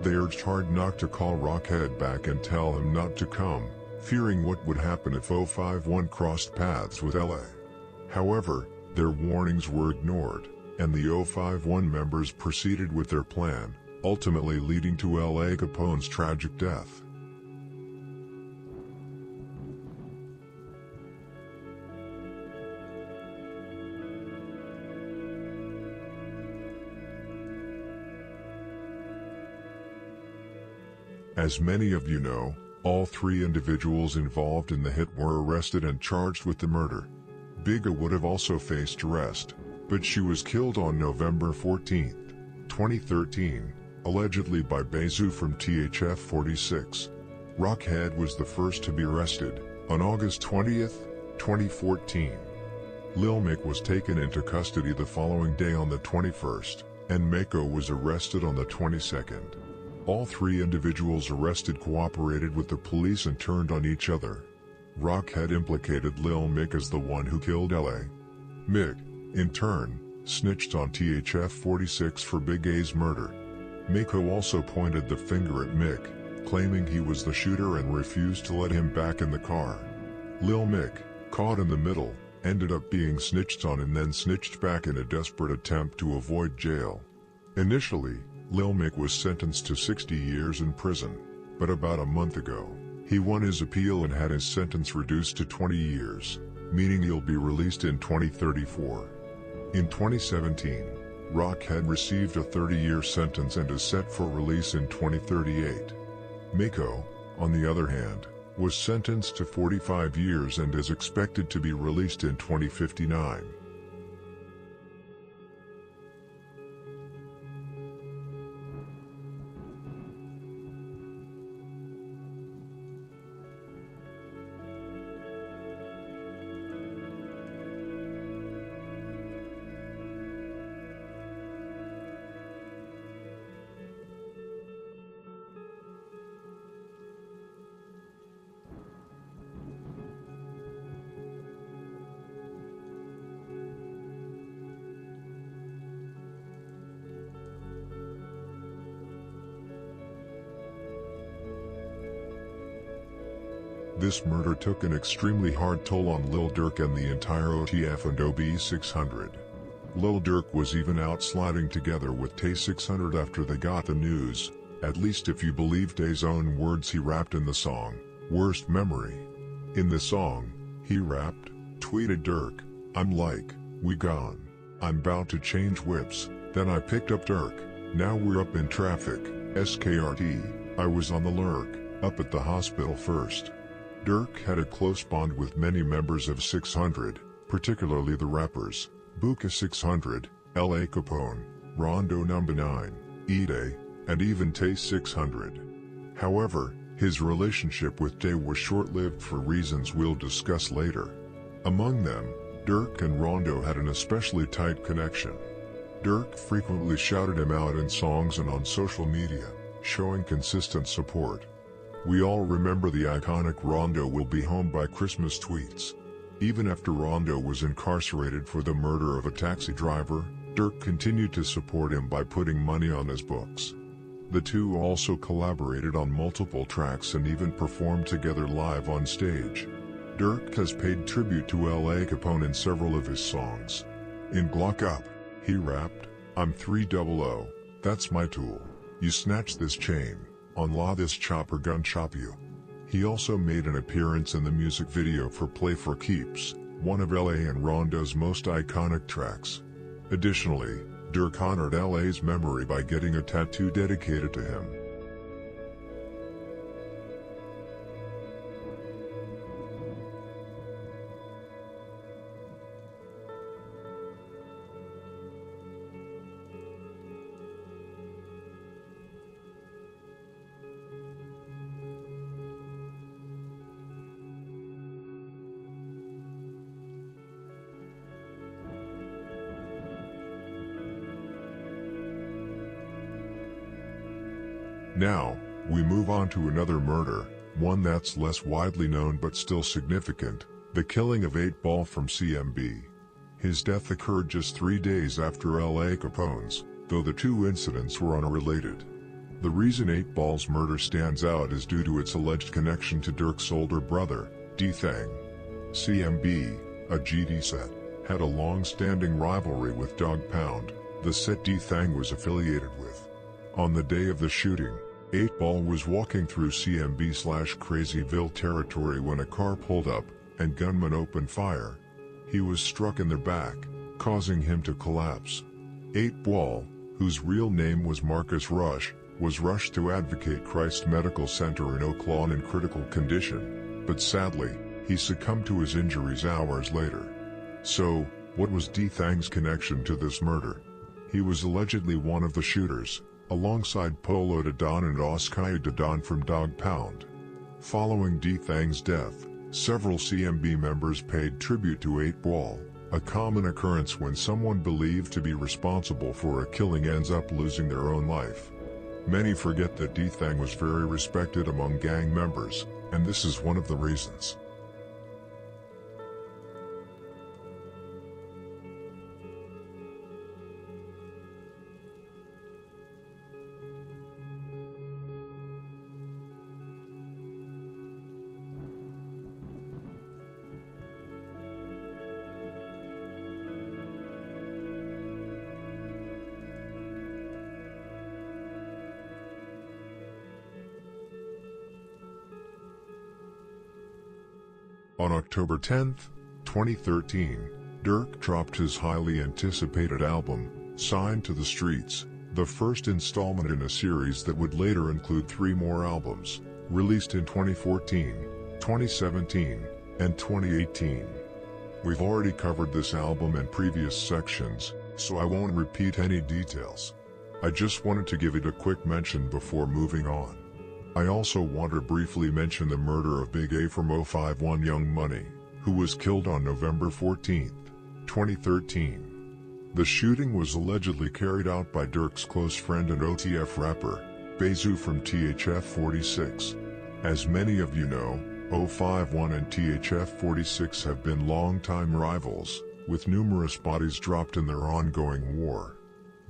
They urged Hard Knock to call Rockhead back and tell him not to come, fearing what would happen if 051 crossed paths with LA. However, their warnings were ignored, and the 051 members proceeded with their plan, ultimately leading to L.A. Capone's tragic death. As many of you know, all 3 individuals involved in the hit were arrested and charged with the murder. Bigga would have also faced arrest, but she was killed on November 14, 2013, allegedly by Bezu from THF 46. Rockhead was the first to be arrested, on August 20, 2014. Lil Mick was taken into custody the following day on the 21st, and Mako was arrested on the 22nd. All 3 individuals arrested cooperated with the police and turned on each other. Rockhead implicated Lil Mick as the one who killed L.A. Mick, in turn, snitched on THF 46 for Big A's murder. Mako also pointed the finger at Mick, claiming he was the shooter and refused to let him back in the car. Lil Mick, caught in the middle, ended up being snitched on and then snitched back in a desperate attempt to avoid jail. Initially, Lil Mick was sentenced to 60 years in prison, but about a month ago, he won his appeal and had his sentence reduced to 20 years, meaning he'll be released in 2034. In 2017, Rockhead received a 30-year sentence and is set for release in 2038. Mako, on the other hand, was sentenced to 45 years and is expected to be released in 2059. This murder took an extremely hard toll on Lil Durk and the entire OTF and OB600. Lil Durk was even out sliding together with Tay 600 after they got the news, at least if you believe Tay's own words he rapped in the song, Worst Memory. In the song, he rapped, tweeted Durk, "I'm like, we gone. I'm bout to change whips, then I picked up Durk, now we're up in traffic, SKRT, I was on the lurk, up at the hospital first." Durk had a close bond with many members of 600, particularly the rappers, Buka 600, L.A. Capone, Rondo No. 9, E-Day, and even Tay 600. However, his relationship with Tay was short-lived for reasons we'll discuss later. Among them, Durk and Rondo had an especially tight connection. Durk frequently shouted him out in songs and on social media, showing consistent support. We all remember the iconic "Rondo will be home by Christmas" tweets. Even after Rondo was incarcerated for the murder of a taxi driver, Durk continued to support him by putting money on his books. The two also collaborated on multiple tracks and even performed together live on stage. Durk has paid tribute to L.A. Capone in several of his songs. In Glock Up, he rapped, "I'm 300, that's my tool. You snatch this chain. On law this chopper gun chop you." He also made an appearance in the music video for Play for Keeps, one of L.A. and Rondo's most iconic tracks. Additionally, Durk honored L.A.'s memory by getting a tattoo dedicated to him. Now, we move on to another murder, one that's less widely known but still significant, the killing of 8 Ball from CMB. His death occurred just 3 days after L.A. Capone's, though the two incidents were unrelated. The reason 8 Ball's murder stands out is due to its alleged connection to Durk's older brother, D-Thang. CMB, a GD set, had a long-standing rivalry with Dog Pound, the set D-Thang was affiliated with. On the day of the shooting, 8 Ball was walking through CMB/Crazyville territory when a car pulled up, and gunmen opened fire. He was struck in the back, causing him to collapse. 8 Ball, whose real name was Marcus Rush, was rushed to Advocate Christ Medical Center in Oak Lawn in critical condition, but sadly, he succumbed to his injuries hours later. So, what was D-Thang's connection to this murder? He was allegedly one of the shooters, alongside Polo de Don and Oscar de Don from Dog Pound. Following D-Thang's death, several CMB members paid tribute to 8 Ball, a common occurrence when someone believed to be responsible for a killing ends up losing their own life. Many forget that D-Thang was very respected among gang members, and this is one of the reasons. On October 10, 2013, Durk dropped his highly anticipated album, Signed to the Streets, the first installment in a series that would later include 3 more albums, released in 2014, 2017, and 2018. We've already covered this album in previous sections, so I won't repeat any details. I just wanted to give it a quick mention before moving on. I also want to briefly mention the murder of Big A from 051 Young Money, who was killed on November 14, 2013. The shooting was allegedly carried out by Durk's close friend and OTF rapper, Bezu from THF 46. As many of you know, 051 and THF 46 have been longtime rivals, with numerous bodies dropped in their ongoing war.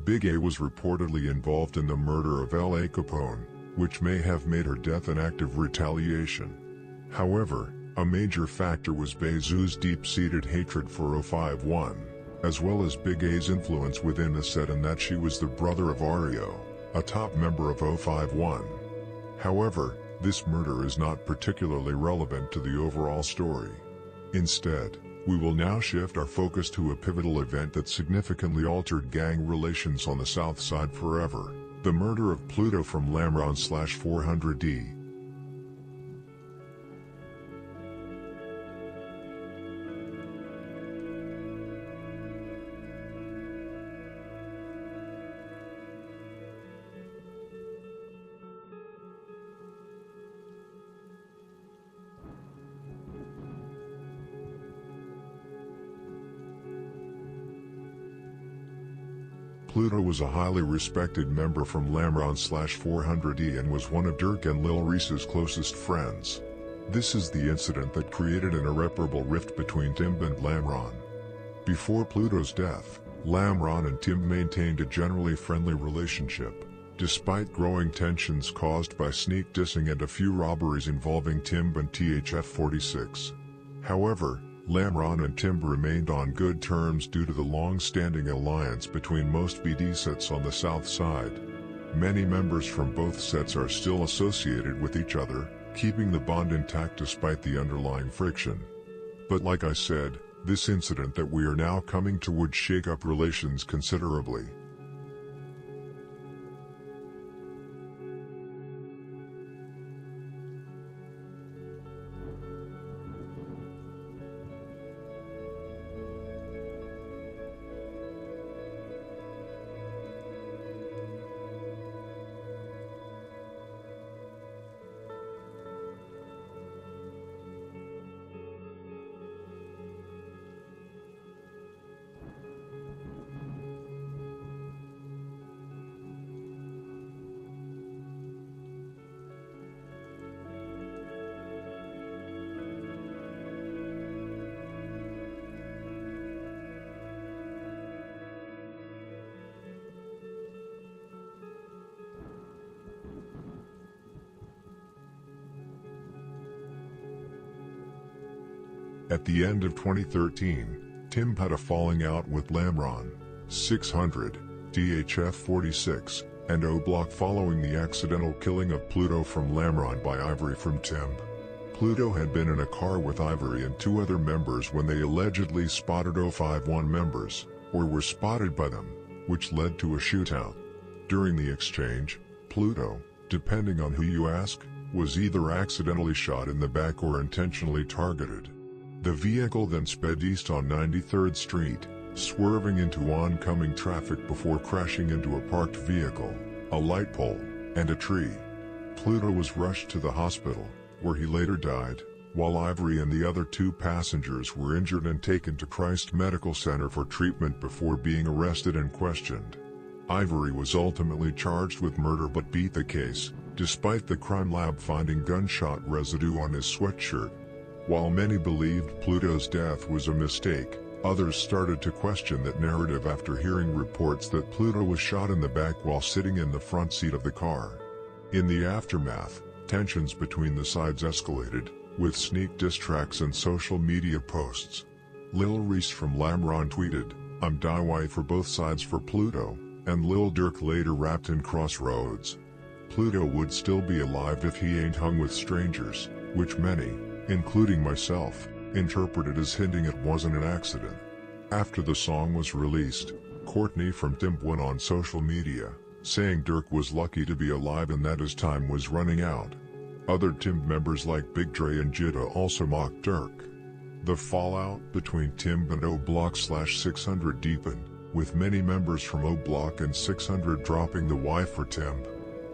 Big A was reportedly involved in the murder of L.A. Capone, which may have made her death an act of retaliation. However, a major factor was Bezu's deep-seated hatred for 051, as well as Big A's influence within the set and that she was the brother of Ario, a top member of 051. However, this murder is not particularly relevant to the overall story. Instead, we will now shift our focus to a pivotal event that significantly altered gang relations on the South Side forever. The murder of Pluto from Lamron/400D. Pluto was a highly respected member from Lamron/400D and was one of Durk and Lil Reese's closest friends. This is the incident that created an irreparable rift between Tim and Lamron. Before Pluto's death, Lamron and Tim maintained a generally friendly relationship, despite growing tensions caused by sneak dissing and a few robberies involving Tim and THF 46. However, Lamron and Tim remained on good terms due to the long-standing alliance between most BD sets on the South Side. Many members from both sets are still associated with each other, keeping the bond intact despite the underlying friction. But like I said, this incident that we are now coming to would shake up relations considerably. At the end of 2013, Tim had a falling out with Lamron, 600, DHF 46, and O-Block following the accidental killing of Pluto from Lamron by Ivory from Tim. Pluto had been in a car with Ivory and 2 other members when they allegedly spotted 051 members, or were spotted by them, which led to a shootout. During the exchange, Pluto, depending on who you ask, was either accidentally shot in the back or intentionally targeted. The vehicle then sped east on 93rd Street, swerving into oncoming traffic before crashing into a parked vehicle, a light pole, and a tree. Pluto was rushed to the hospital, where he later died, while Ivory and the other 2 passengers were injured and taken to Christ Medical Center for treatment before being arrested and questioned. Ivory was ultimately charged with murder but beat the case, despite the crime lab finding gunshot residue on his sweatshirt. While many believed Pluto's death was a mistake, others started to question that narrative after hearing reports that Pluto was shot in the back while sitting in the front seat of the car. In the aftermath, tensions between the sides escalated, with sneak diss tracks and social media posts. Lil Reese from Lamron tweeted, "I'm die white for both sides for Pluto," and Lil Durk later rapped in Crossroads, "Pluto would still be alive if he ain't hung with strangers," which many, including myself, interpreted as hinting it wasn't an accident. After the song was released, Courtney from Timb went on social media, saying Durk was lucky to be alive and that his time was running out. Other Timb members like Big Dre and Jidda also mocked Durk. The fallout between Timb and O Block/600 deepened, with many members from O Block and 600 dropping the Y for Timb.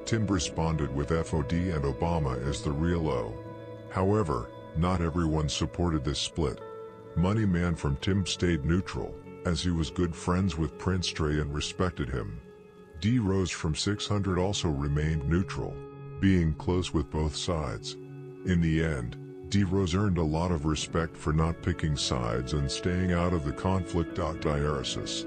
Timb responded with FOD and Obama as the real O. However, not everyone supported this split. Money Man from Timb stayed neutral, as he was good friends with Prince Dre and respected him. D Rose from 600 also remained neutral, being close with both sides. In the end, D Rose earned a lot of respect for not picking sides and staying out of the conflict. Diaresis.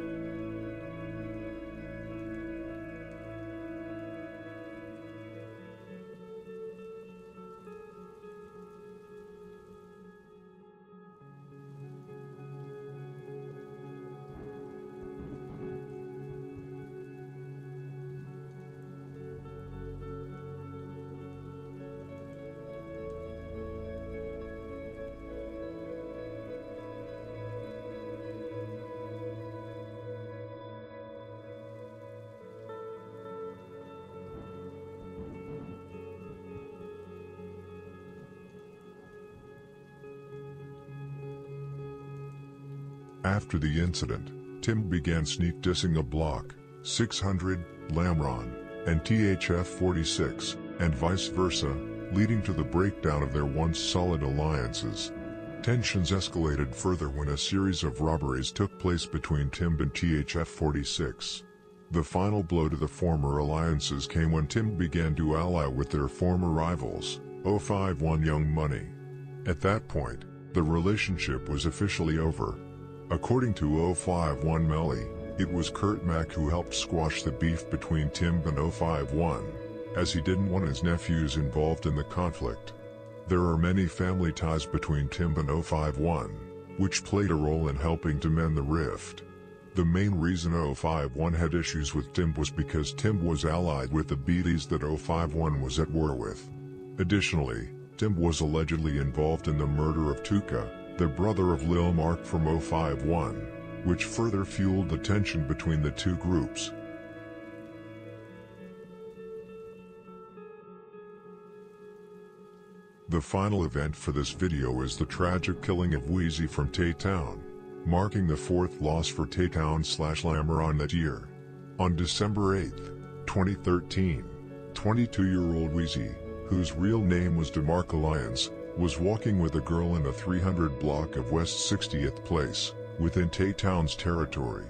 After the incident, Timb began sneak dissing the Block, 600, Lamron, and THF-46, and vice versa, leading to the breakdown of their once solid alliances. Tensions escalated further when a series of robberies took place between Timb and THF-46. The final blow to the former alliances came when Timb began to ally with their former rivals, 051 Young Money. At that point, the relationship was officially over. According to 051 Melly, it was Kurt Mack who helped squash the beef between Timb and 051, as he didn't want his nephews involved in the conflict. There are many family ties between Timb and 051, which played a role in helping to mend the rift. The main reason 051 had issues with Timb was because Timb was allied with the BDs that 051 was at war with. Additionally, Timb was allegedly involved in the murder of Tuka, the brother of Lil Mark from 051, which further fueled the tension between the two groups. The final event for this video is the tragic killing of Wheezy from Tay-Town, marking the 4th loss for Tay-Town/Lamron that year. On December 8, 2013, 22-year-old Wheezy, whose real name was DeMarco Lyons, was walking with a girl in the 300 block of West 60th Place, within Tay-Town's territory.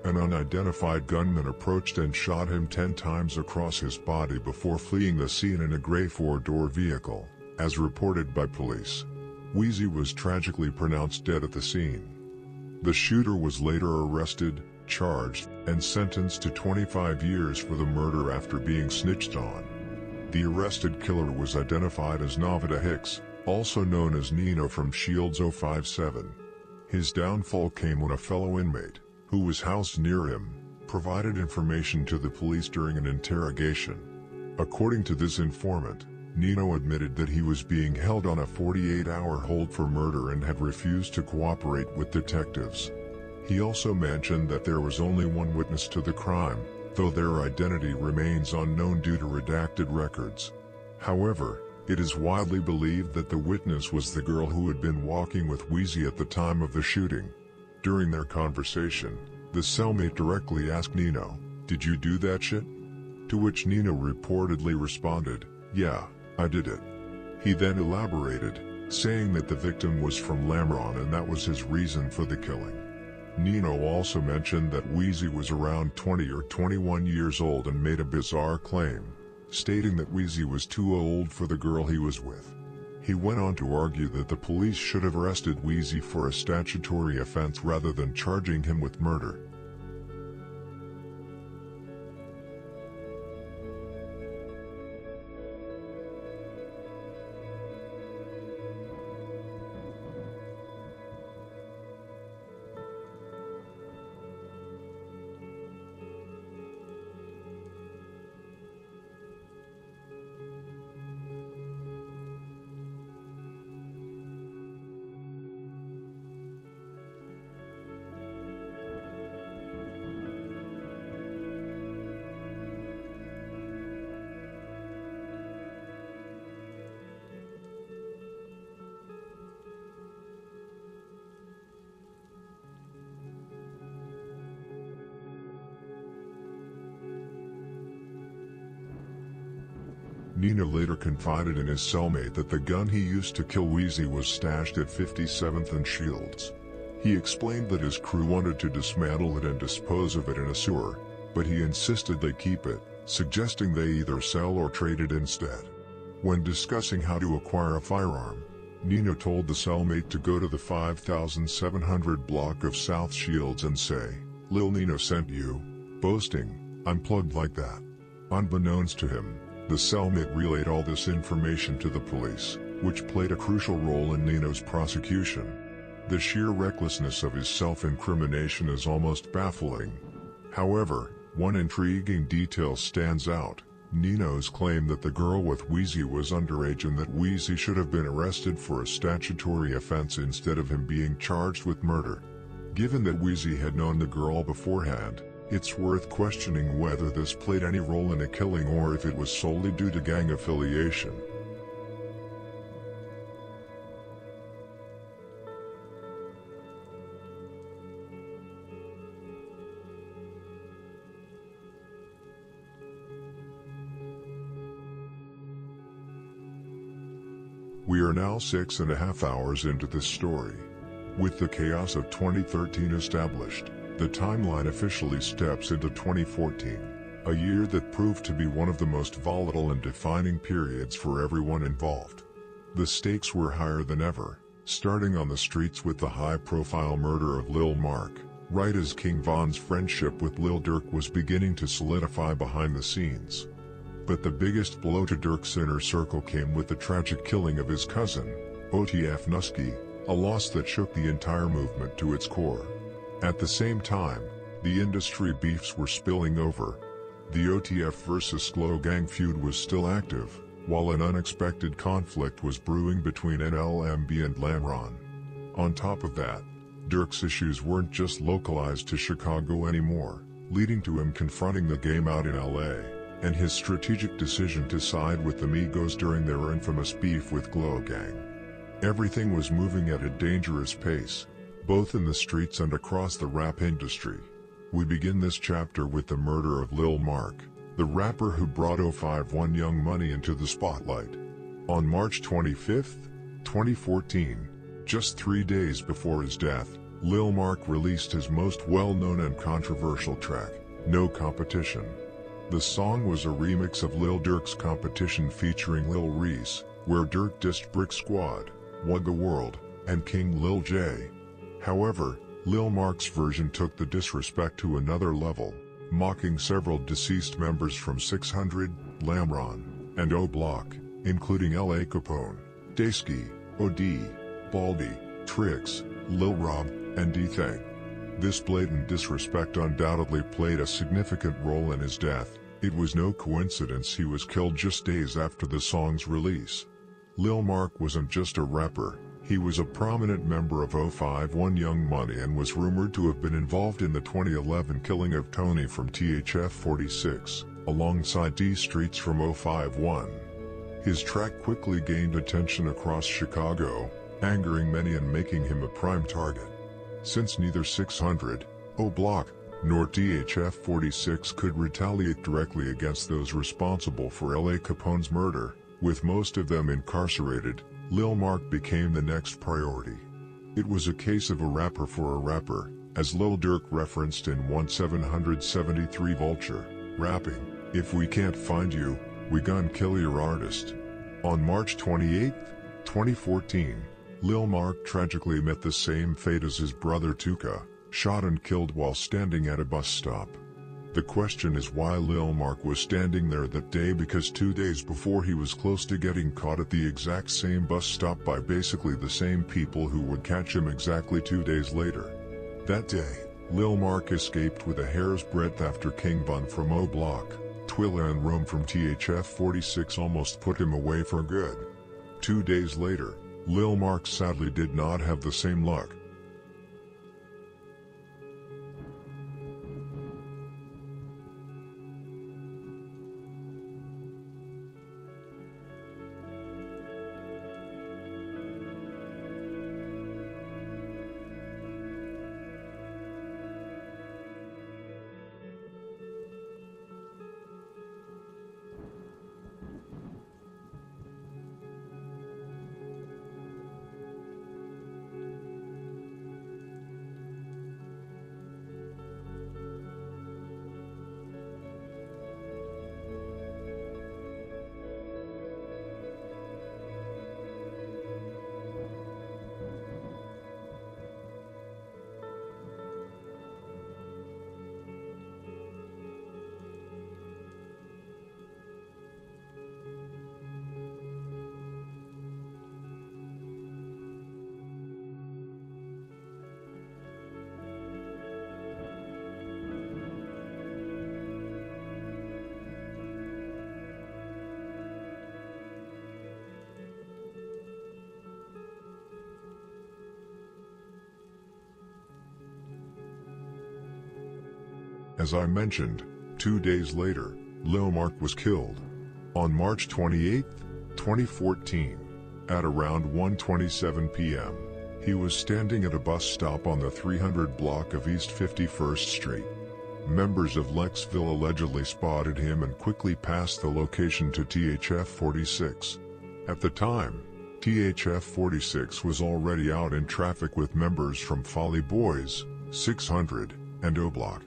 An unidentified gunman approached and shot him 10 times across his body before fleeing the scene in a gray 4-door vehicle, as reported by police. Wheezy was tragically pronounced dead at the scene. The shooter was later arrested, charged, and sentenced to 25 years for the murder after being snitched on. The arrested killer was identified as Navida Hicks, also known as Nino from Shields 057. His downfall came when a fellow inmate, who was housed near him, provided information to the police during an interrogation. According to this informant, Nino admitted that he was being held on a 48-hour hold for murder and had refused to cooperate with detectives. He also mentioned that there was only one witness to the crime, though their identity remains unknown due to redacted records. However, it is widely believed that the witness was the girl who had been walking with Weezy at the time of the shooting. During their conversation, the cellmate directly asked Nino, "Did you do that shit?" To which Nino reportedly responded, "Yeah, I did it." He then elaborated, saying that the victim was from Lamron and that was his reason for the killing. Nino also mentioned that Weezy was around 20 or 21 years old and made a bizarre claim, stating that Weezy was too old for the girl he was with. He went on to argue that the police should have arrested Weezy for a statutory offense rather than charging him with murder. Nino later confided in his cellmate that the gun he used to kill Weezy was stashed at 57th and Shields. He explained that his crew wanted to dismantle it and dispose of it in a sewer, but he insisted they keep it, suggesting they either sell or trade it instead. When discussing how to acquire a firearm, Nino told the cellmate to go to the 5700 block of South Shields and say, "Lil Nino sent you," boasting, "I'm plugged like that." Unbeknownst to him, the cellmate relayed all this information to the police, which played a crucial role in Nino's prosecution. The sheer recklessness of his self-incrimination is almost baffling. However, one intriguing detail stands out: Nino's claim that the girl with Weezy was underage and that Weezy should have been arrested for a statutory offense instead of him being charged with murder. Given that Weezy had known the girl beforehand, it's worth questioning whether this played any role in a killing or if it was solely due to gang affiliation. We are now 6.5 hours into this story. With the chaos of 2013 established, the timeline officially steps into 2014, a year that proved to be one of the most volatile and defining periods for everyone involved. The stakes were higher than ever, starting on the streets with the high-profile murder of Lil Mark, right as King Von's friendship with Lil Durk was beginning to solidify behind the scenes. But the biggest blow to Durk's inner circle came with the tragic killing of his cousin, OTF Nusky, a loss that shook the entire movement to its core. At the same time, the industry beefs were spilling over. The OTF versus Glow Gang feud was still active, while an unexpected conflict was brewing between NLMB and Lamron. On top of that, Durk's issues weren't just localized to Chicago anymore, leading to him confronting the game out in LA, and his strategic decision to side with the Migos during their infamous beef with Glow Gang. Everything was moving at a dangerous pace, both in the streets and across the rap industry. We begin this chapter with the murder of Lil Mark, the rapper who brought 051 Young Money into the spotlight. On March 25, 2014, just 3 days before his death, Lil Mark released his most well-known and controversial track, No Competition. The song was a remix of Lil Durk's Competition featuring Lil Reese, where Durk dissed Brick Squad, Wugga World, and King Lil J. However, Lil Mark's version took the disrespect to another level, mocking several deceased members from 600, Lamron, and O Block, including L.A. Capone, Daysky, O.D., Baldy, Trix, Lil Rob, and D-Thang. This blatant disrespect undoubtedly played a significant role in his death. It was no coincidence he was killed just days after the song's release. Lil Mark wasn't just a rapper, He was a prominent member of 051 Young Money and was rumored to have been involved in the 2011 killing of Tony from THF 46, alongside D Streets from 051. His track quickly gained attention across Chicago, angering many and making him a prime target. Since neither 600, O Block, nor THF 46 could retaliate directly against those responsible for L.A. Capone's murder, with most of them incarcerated, Lil Mark became the next priority. It was a case of a rapper for a rapper, as Lil Durk referenced in 1773 Vulture, rapping, "If we can't find you, we gon' kill your artist." On March 28, 2014, Lil Mark tragically met the same fate as his brother Tuka, shot and killed while standing at a bus stop. The question is why Lil Mark was standing there that day, because 2 days before he was close to getting caught at the exact same bus stop by basically the same people who would catch him exactly 2 days later. That day, Lil Mark escaped with a hair's breadth after King Von from O Block, Twilla and Rome from THF 46 almost put him away for good. 2 days later, Lil Mark sadly did not have the same luck. As I mentioned, 2 days later, Lil Mark was killed. On March 28, 2014, at around 1:27 p.m., he was standing at a bus stop on the 300 block of East 51st Street. Members of Lexville allegedly spotted him and quickly passed the location to THF 46. At the time, THF 46 was already out in traffic with members from Folly Boys, 600, and O Block.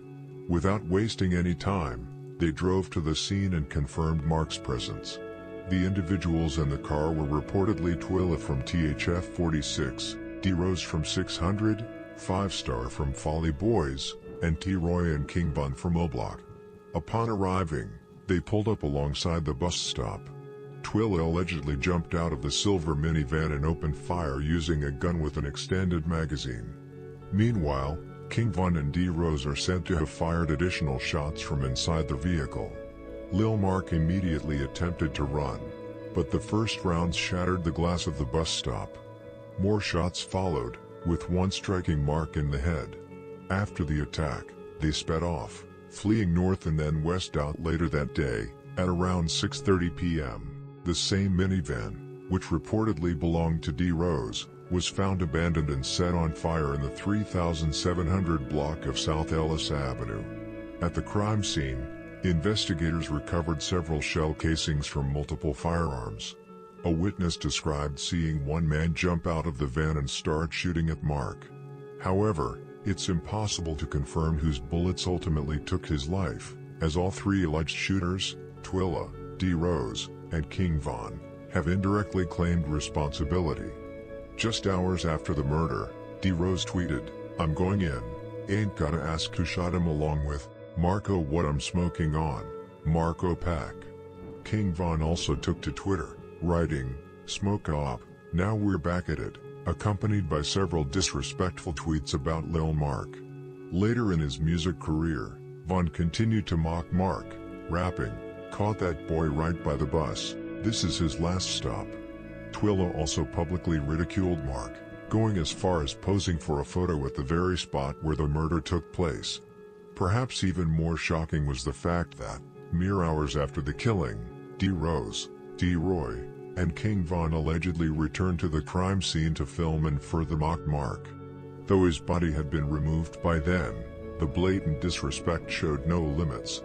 Without wasting any time, they drove to the scene and confirmed Mark's presence. The individuals in the car were reportedly Twilla from THF 46, D-Rose from 600, 5-Star from Folly Boys, and T-Roy and King Bun from O Block. Upon arriving, they pulled up alongside the bus stop. Twilla allegedly jumped out of the silver minivan and opened fire using a gun with an extended magazine. Meanwhile, King Von and D-Rose are said to have fired additional shots from inside the vehicle. Lil Mark immediately attempted to run, but the first rounds shattered the glass of the bus stop. More shots followed, with one striking Mark in the head. After the attack, they sped off, fleeing north and then west. Out later that day, at around 6:30 p.m., the same minivan, which reportedly belonged to D-Rose, was found abandoned and set on fire in the 3700 block of South Ellis Avenue. At the crime scene, investigators recovered several shell casings from multiple firearms. A witness described seeing one man jump out of the van and start shooting at Mark. However, it's impossible to confirm whose bullets ultimately took his life, as all three alleged shooters, Twilla, D-Rose, and King Von, have indirectly claimed responsibility. Just hours after the murder, D-Rose tweeted, "I'm going in, ain't gotta ask who shot him," along with, "Marco what I'm smoking on, Marco Pack." King Von also took to Twitter, writing, "Smoke op, now we're back at it," accompanied by several disrespectful tweets about Lil Mark. Later in his music career, Von continued to mock Mark, rapping, "Caught that boy right by the bus, this is his last stop." Twilla also publicly ridiculed Mark, going as far as posing for a photo at the very spot where the murder took place. Perhaps even more shocking was the fact that, mere hours after the killing, D. Rose, D. Roy, and King Von allegedly returned to the crime scene to film and further mock Mark. Though his body had been removed by then, the blatant disrespect showed no limits.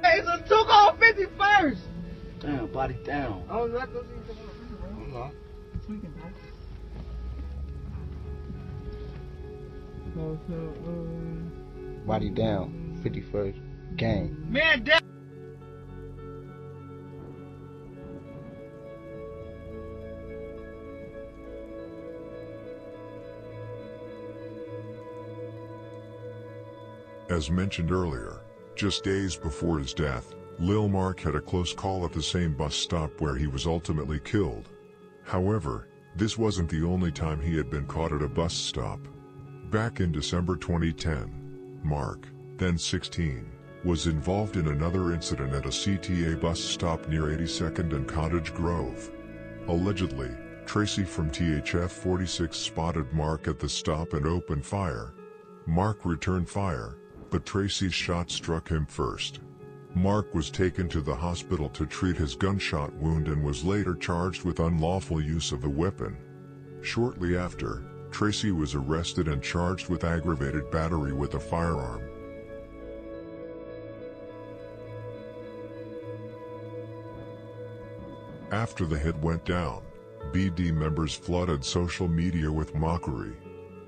It's a took on 51st. Damn, body down. I was not gonna see the Hold on. tweaking, bro. Body down. 51st. Gang. Man, that. As mentioned earlier, just days before his death, Lil Mark had a close call at the same bus stop where he was ultimately killed. However, this wasn't the only time he had been caught at a bus stop. Back in December 2010, Mark, then 16, was involved in another incident at a CTA bus stop near 82nd and Cottage Grove. Allegedly, Tracy from THF 46 spotted Mark at the stop and opened fire. Mark returned fire, but Tracy's shot struck him first. Mark was taken to the hospital to treat his gunshot wound and was later charged with unlawful use of a weapon. Shortly after, Tracy was arrested and charged with aggravated battery with a firearm. After the hit went down, BD members flooded social media with mockery.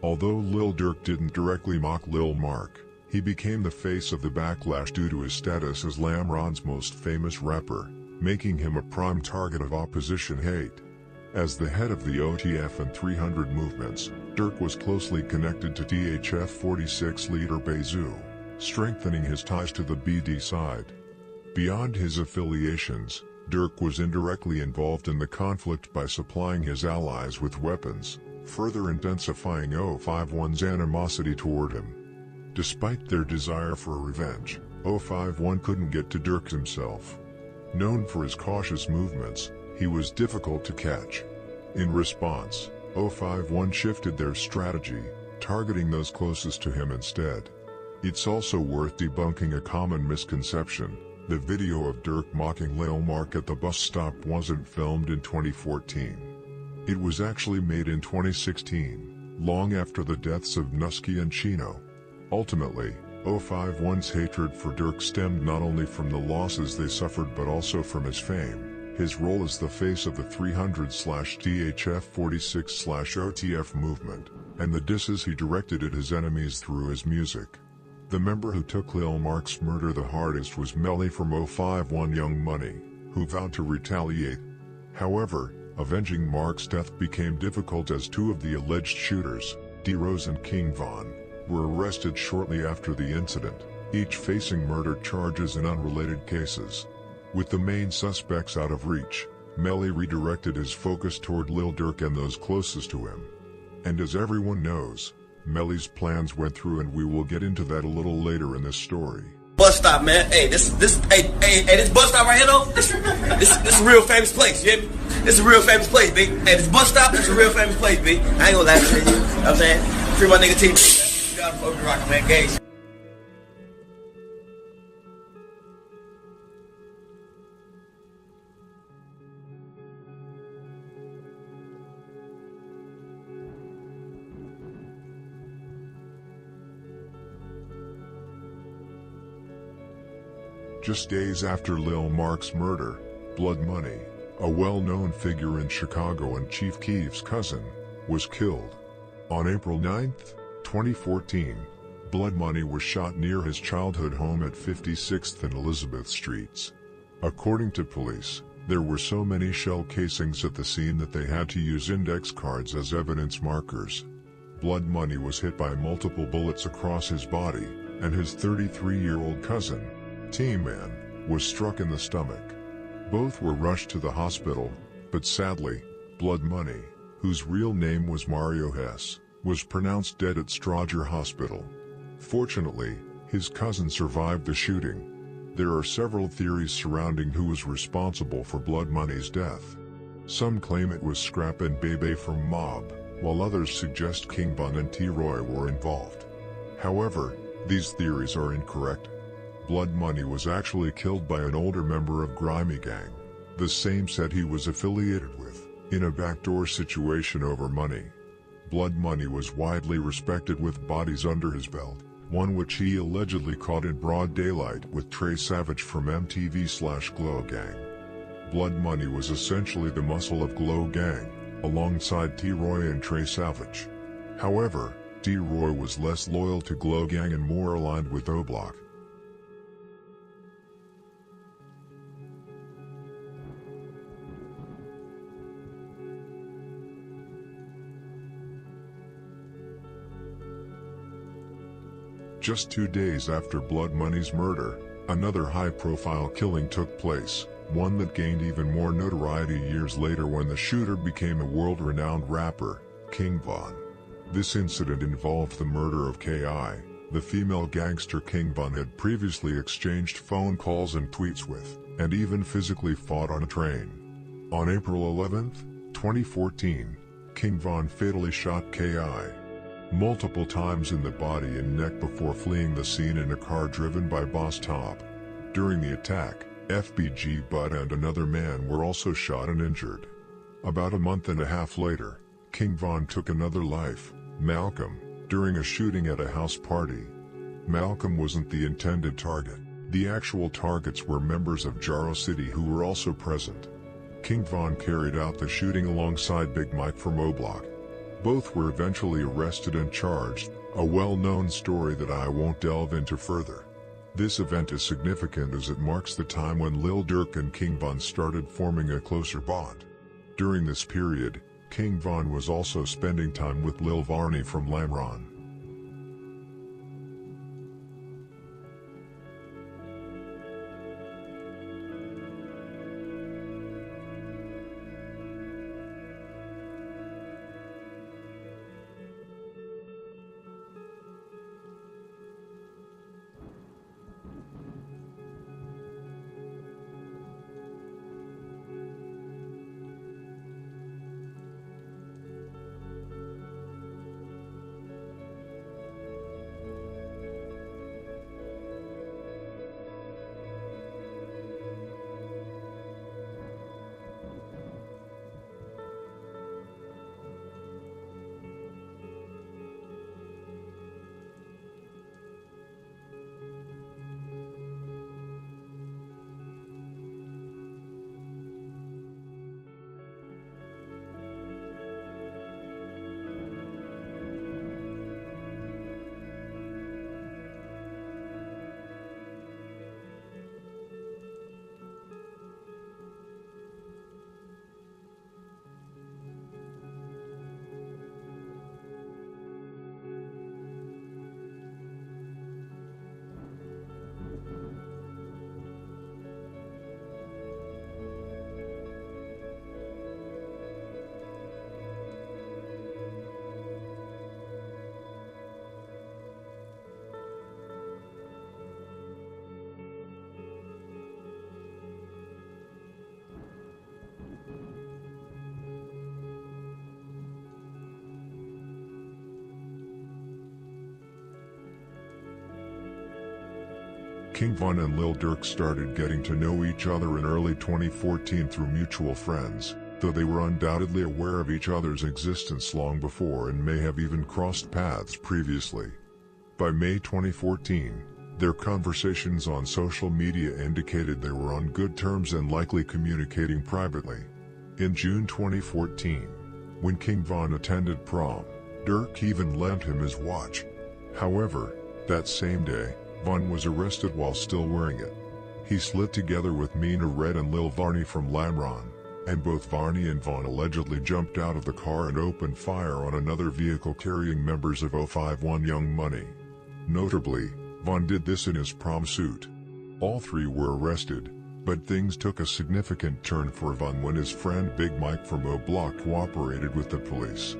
Although Lil Durk didn't directly mock Lil Mark, he became the face of the backlash due to his status as Lamron's most famous rapper, making him a prime target of opposition hate. As the head of the OTF and 300 movements, Durk was closely connected to THF 46 leader Bezu, strengthening his ties to the BD side. Beyond his affiliations, Durk was indirectly involved in the conflict by supplying his allies with weapons, further intensifying 051's animosity toward him. Despite their desire for revenge, 051 couldn't get to Durk himself. Known for his cautious movements, he was difficult to catch. In response, 051 shifted their strategy, targeting those closest to him instead. It's also worth debunking a common misconception. The video of Durk mocking Lil Mark at the bus stop wasn't filmed in 2014. It was actually made in 2016, long after the deaths of Nusky and Chino. Ultimately, 051's hatred for Durk stemmed not only from the losses they suffered but also from his fame, his role as the face of the 300/THF 46/OTF movement, and the disses he directed at his enemies through his music. The member who took Lil Mark's murder the hardest was Melly from 051 Young Money, who vowed to retaliate. However, avenging Mark's death became difficult as two of the alleged shooters, D. Rose and King Von, were arrested shortly after the incident, each facing murder charges in unrelated cases. With the main suspects out of reach, Melly redirected his focus toward Lil Durk and those closest to him. And as everyone knows, Melly's plans went through, and we will get into that a little later in this story. Bus stop, man. Hey, this bus stop right here though. This a real famous place. You hear me? This is a real famous place, B. Hey, this bus stop, this is a real famous place, B. I ain't gonna lie to you. You know what I'm saying? Free my nigga T. You gotta fuck with Rock, man. Gage. Just days after Lil Mark's murder, Blood Money, a well-known figure in Chicago and Chief Keef's cousin, was killed. On April 9, 2014, Blood Money was shot near his childhood home at 56th and Elizabeth Streets. According to police, there were so many shell casings at the scene that they had to use index cards as evidence markers. Blood Money was hit by multiple bullets across his body, and his 33-year-old cousin, T-Man, was struck in the stomach. Both were rushed to the hospital, but sadly, Blood Money, whose real name was Mario Hess, was pronounced dead at Strasser Hospital. Fortunately, his cousin survived the shooting. There are several theories surrounding who was responsible for Blood Money's death. Some claim it was Scrap and Bebe from Mob, while others suggest King Von and T-Roy were involved. However, these theories are incorrect. Blood Money was actually killed by an older member of Grimy Gang, the same set he was affiliated with, in a backdoor situation over money. Blood Money was widely respected with bodies under his belt, one which he allegedly caught in broad daylight with Trey Savage from MTV/Glow Gang. Blood Money was essentially the muscle of Glow Gang, alongside T-Roy and Trey Savage. However, T-Roy was less loyal to Glow Gang and more aligned with O-Block. Just 2 days after Blood Money's murder, another high-profile killing took place, one that gained even more notoriety years later when the shooter became a world-renowned rapper, King Von. This incident involved the murder of K.I., the female gangster King Von had previously exchanged phone calls and tweets with, and even physically fought on a train. On April 11, 2014, King Von fatally shot K.I. multiple times in the body and neck before fleeing the scene in a car driven by Boss Top. During the attack, FBG Bud and another man were also shot and injured. About a month and a half later, King Von took another life, Malcolm, during a shooting at a house party. Malcolm wasn't the intended target. The actual targets were members of Jaro City who were also present. King Von carried out the shooting alongside Big Mike from O-Block. Both were eventually arrested and charged, a well-known story that I won't delve into further. This event is significant as it marks the time when Lil Durk and King Von started forming a closer bond. During this period, King Von was also spending time with Lil Varney from Lamron. King Von and Lil Durk started getting to know each other in early 2014 through mutual friends, though they were undoubtedly aware of each other's existence long before and may have even crossed paths previously. By May 2014, their conversations on social media indicated they were on good terms and likely communicating privately. In June 2014, when King Von attended prom, Durk even lent him his watch. However, that same day, Von was arrested while still wearing it. He slid together with Mina Red and Lil Varney from Lamron, and both Varney and Von allegedly jumped out of the car and opened fire on another vehicle carrying members of 051 Young Money. Notably, Von did this in his prom suit. All three were arrested, but things took a significant turn for Von when his friend Big Mike from O Block cooperated with the police.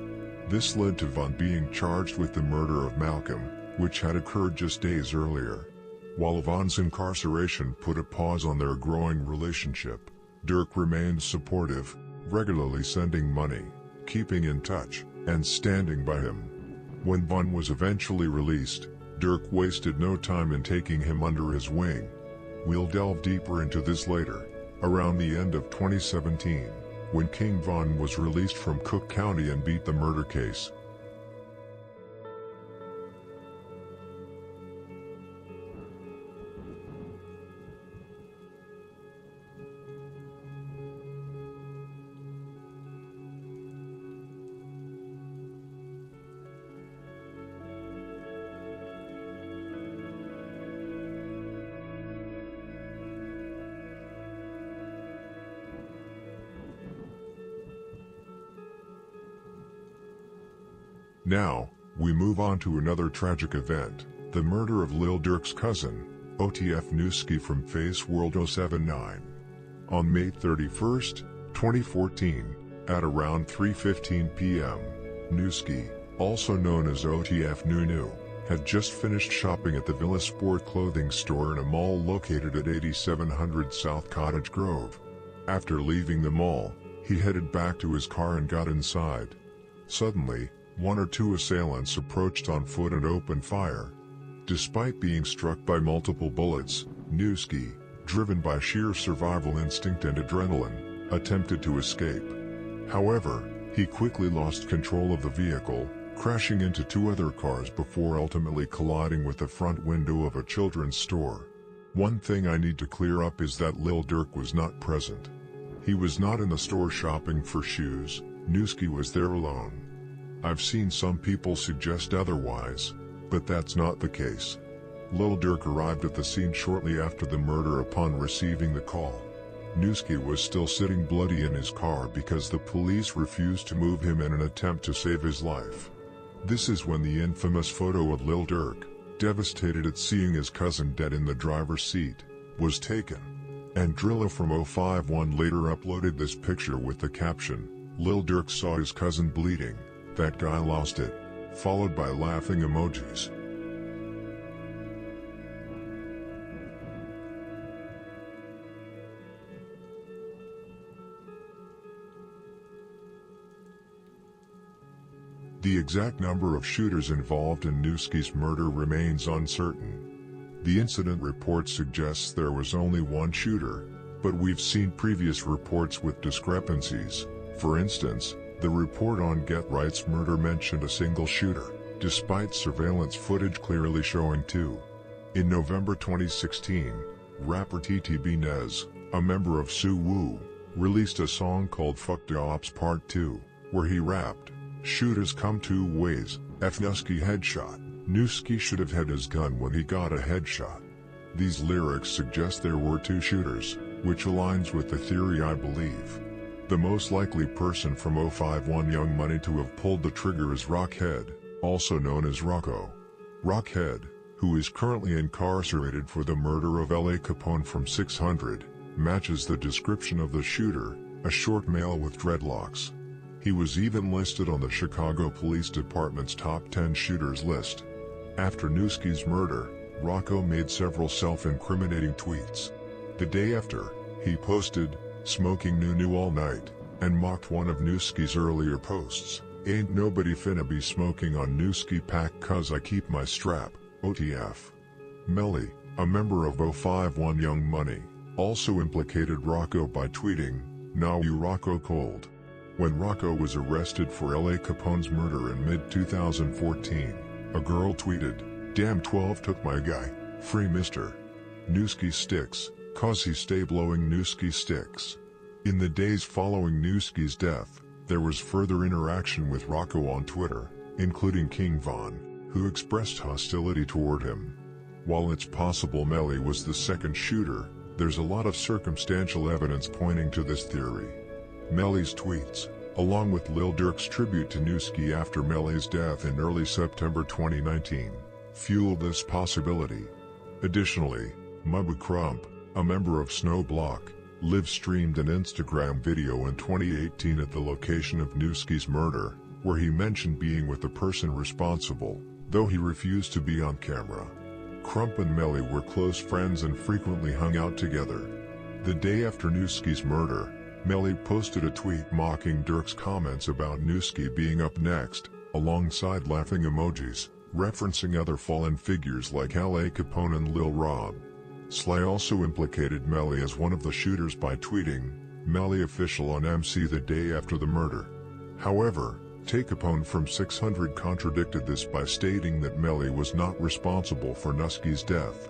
This led to Von being charged with the murder of Malcolm, which had occurred just days earlier. While Von's incarceration put a pause on their growing relationship, Durk remained supportive, regularly sending money, keeping in touch, and standing by him. When Von was eventually released, Durk wasted no time in taking him under his wing. We'll delve deeper into this later. Around the end of 2017, when King Von was released from Cook County and beat the murder case. Now, we move on to another tragic event, the murder of Lil Durk's cousin, OTF Newski from Face World 079. On May 31, 2014, at around 3:15 p.m., Newski, also known as OTF Nunu, had just finished shopping at the Villa Sport clothing store in a mall located at 8700 South Cottage Grove. After leaving the mall, he headed back to his car and got inside. Suddenly, one or two assailants approached on foot and opened fire. Despite being struck by multiple bullets, Newski, driven by sheer survival instinct and adrenaline, attempted to escape. However, he quickly lost control of the vehicle, crashing into two other cars before ultimately colliding with the front window of a children's store. One thing I need to clear up is that Lil Durk was not present. He was not in the store shopping for shoes. Newski was there alone. I've seen some people suggest otherwise, but that's not the case. Lil Durk arrived at the scene shortly after the murder upon receiving the call. Newski was still sitting bloody in his car because the police refused to move him in an attempt to save his life. This is when the infamous photo of Lil Durk, devastated at seeing his cousin dead in the driver's seat, was taken. And Drilla from 051 later uploaded this picture with the caption, "Lil Durk saw his cousin bleeding. That guy lost it," followed by laughing emojis. The exact number of shooters involved in Newski's murder remains uncertain. The incident report suggests there was only one shooter, but we've seen previous reports with discrepancies. For instance, the report on Get Right's murder mentioned a single shooter, despite surveillance footage clearly showing two. In November 2016, rapper TTB Nez, a member of Suwoo, released a song called Fuck the Ops Part 2, where he rapped, "Shooters come two ways, F Newski headshot. Newski should have had his gun when he got a headshot." These lyrics suggest there were two shooters, which aligns with the theory I believe. The most likely person from 051 Young Money to have pulled the trigger is Rockhead, also known as Rocco. Rockhead, who is currently incarcerated for the murder of L.A. Capone from 600, matches the description of the shooter, a short male with dreadlocks. He was even listed on the Chicago Police Department's top 10 shooters list. After Newski's murder, Rocco made several self-incriminating tweets. The day after, he posted, "Smoking Nunu all night," and mocked one of Newski's earlier posts, "Ain't nobody finna be smoking on Newski pack cuz I keep my strap, OTF. Melly, A member of 051 Young Money also implicated Rocco by tweeting, "Now you Rocco cold." When Rocco was arrested for L.A. Capone's murder in mid-2014, a girl tweeted, "Damn 12 took my guy, free Mr. Newski sticks, cause he stay blowing Newski sticks." In the days following Newski's death, there was further interaction with Rocco on Twitter, including King Von, who expressed hostility toward him. While it's possible Melly was the second shooter, there's a lot of circumstantial evidence pointing to this theory. Melly's tweets, along with Lil Durk's tribute to Newski after Melly's death in early September 2019, fueled this possibility. Additionally, Mubba Crump, a member of Snow Block, live-streamed an Instagram video in 2018 at the location of Newski's murder, where he mentioned being with the person responsible, though he refused to be on camera. Crump and Melly were close friends and frequently hung out together. The day after Newski's murder, Melly posted a tweet mocking Durk's comments about Newski being up next, alongside laughing emojis, referencing other fallen figures like L.A. Capone and Lil Rob. Sly also implicated Melly as one of the shooters by tweeting, "Melly official on MC the day after the murder." However, Tay Capone from 600 contradicted this by stating that Melly was not responsible for Newski's death.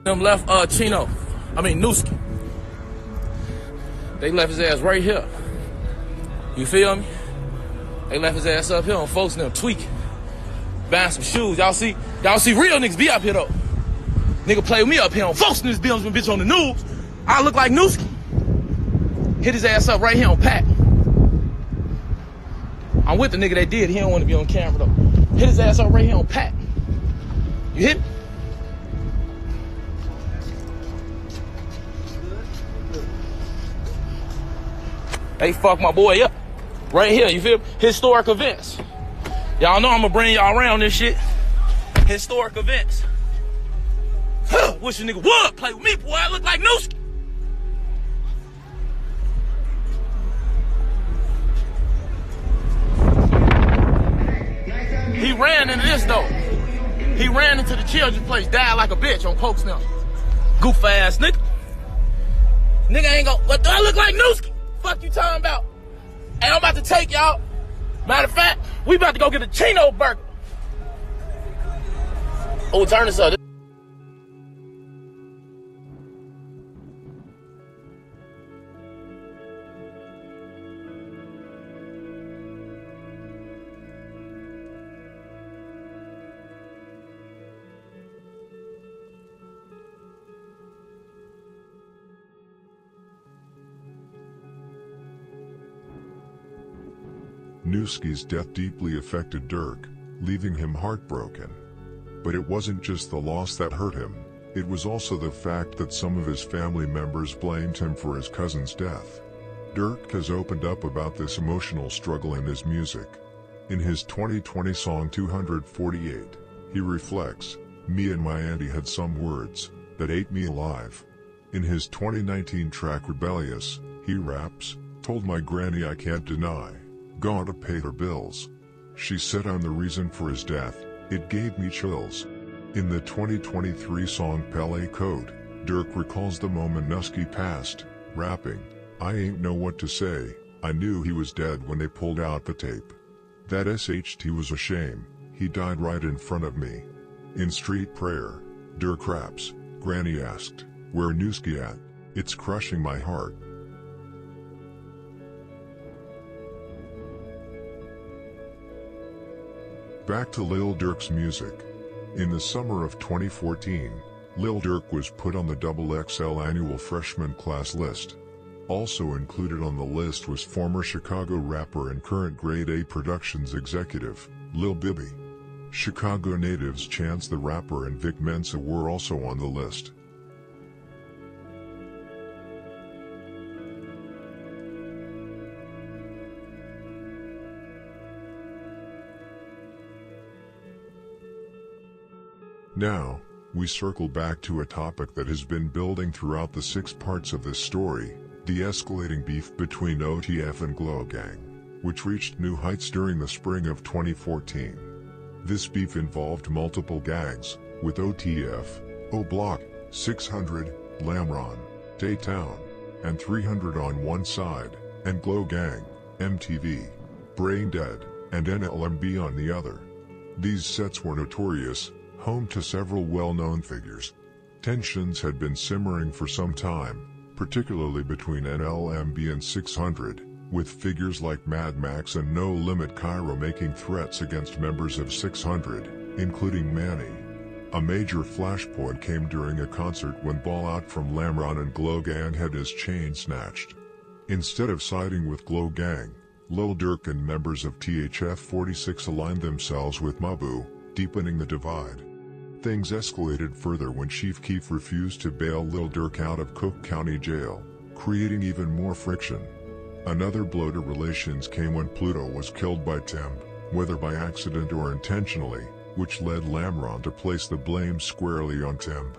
Them left Newski. They left his ass right here. You feel me? They left his ass up here on folks and them tweaking. Buying some shoes. Y'all see real niggas be up here though. Nigga play with me up here on folks in this building, bitch on the news. I look like Newski. Hit his ass up right here on Pat. I'm with the nigga that did. He don't want to be on camera though. Hit his ass up right here on Pat. You hit me? They fuck my boy up. Right here, you feel me? Historic events. Y'all know I'm gonna bring y'all around this shit. Historic events. Wish a nigga would play with me, boy. I look like Newski. He ran into this though. He ran into the children's place, died like a bitch on Pokes now. Goof ass nigga. Nigga ain't gon', but do I look like Newski? Fuck you talking about? Hey, I'm about to take y'all. Matter of fact, we about to go get a Chino burger. Oh, turn this up. Newski's death deeply affected Durk, leaving him heartbroken. But it wasn't just the loss that hurt him, it was also the fact that some of his family members blamed him for his cousin's death. Durk has opened up about this emotional struggle in his music. In his 2020 song 248, he reflects, "Me and my auntie had some words that ate me alive." In his 2019 track Rebellious, he raps, "Told my granny I can't deny, gotta pay her bills. She said I'm the reason for his death, it gave me chills." In the 2023 song Pele Code, Durk recalls the moment Newski passed, rapping, "I ain't know what to say, I knew he was dead when they pulled out the tape. That SHT was a shame, he died right in front of me." In Street Prayer, Durk raps, "Granny asked, where Newski at? It's crushing my heart." Back to Lil Durk's music. In the summer of 2014, Lil Durk was put on the XXL annual freshman class list. Also included on the list was former Chicago rapper and current Grade A Productions executive, Lil Bibby. Chicago natives Chance the Rapper and Vic Mensa were also on the list. Now, we circle back to a topic that has been building throughout the 6 parts of this story, the escalating beef between OTF and Glow Gang, which reached new heights during the spring of 2014. This beef involved multiple gangs, with OTF, O Block, 600, Lamron, Daytown, and 300 on one side, and Glow Gang, MTV, Brain Dead, and NLMB on the other. These sets were notorious, home to several well-known figures. Tensions had been simmering for some time, particularly between NLMB and 600, with figures like Mad Max and No Limit Cairo making threats against members of 600, including Manny. A major flashpoint came during a concert when Ball Out from Lamron and Glow Gang had his chain snatched. Instead of siding with Glow Gang, Lil Durk and members of THF 46 aligned themselves with Mabu, deepening the divide. Things escalated further when Chief Keef refused to bail Lil Durk out of Cook County Jail, creating even more friction. Another blow to relations came when Pluto was killed by Tim, whether by accident or intentionally, which led Lamron to place the blame squarely on Tim.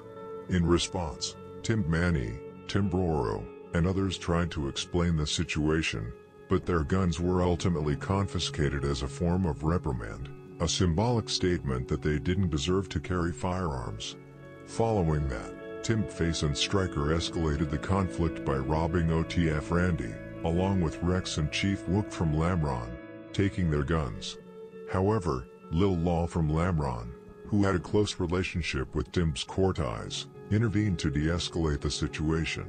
In response, Tim Manny, Tim Broro, and others tried to explain the situation, but their guns were ultimately confiscated as a form of reprimand, a symbolic statement that they didn't deserve to carry firearms. Following that, Tim Face and Stryker escalated the conflict by robbing OTF Randy, along with Rex and Chief Wook from Lamron, taking their guns. However, Lil Law from Lamron, who had a close relationship with Tim's core ties, intervened to de-escalate the situation.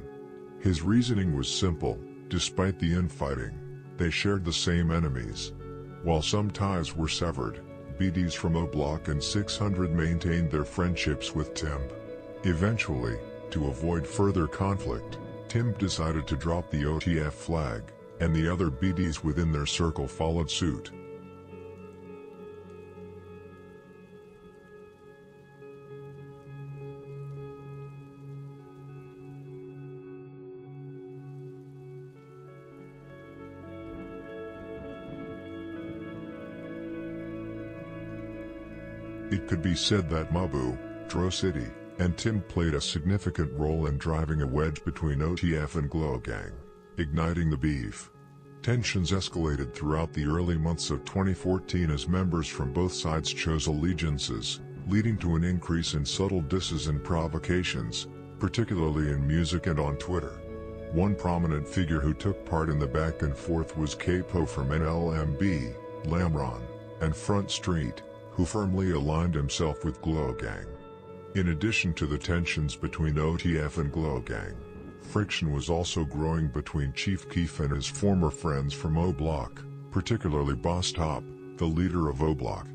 His reasoning was simple: despite the infighting, they shared the same enemies. While some ties were severed, BDs from O Block and 600 maintained their friendships with Tim. Eventually, to avoid further conflict, Tim decided to drop the OTF flag, and the other BDs within their circle followed suit. It could be said that Mabu, Dro City, and Tim played a significant role in driving a wedge between OTF and Glow Gang, igniting the beef. Tensions escalated throughout the early months of 2014 as members from both sides chose allegiances, leading to an increase in subtle disses and provocations, particularly in music and on Twitter. One prominent figure who took part in the back and forth was Capo from NLMB, Lamron, and Front Street, who firmly aligned himself with Glow Gang. In addition to the tensions between OTF and Glow Gang, friction was also growing between Chief Keef and his former friends from O Block, particularly Boss Top, the leader of O Block.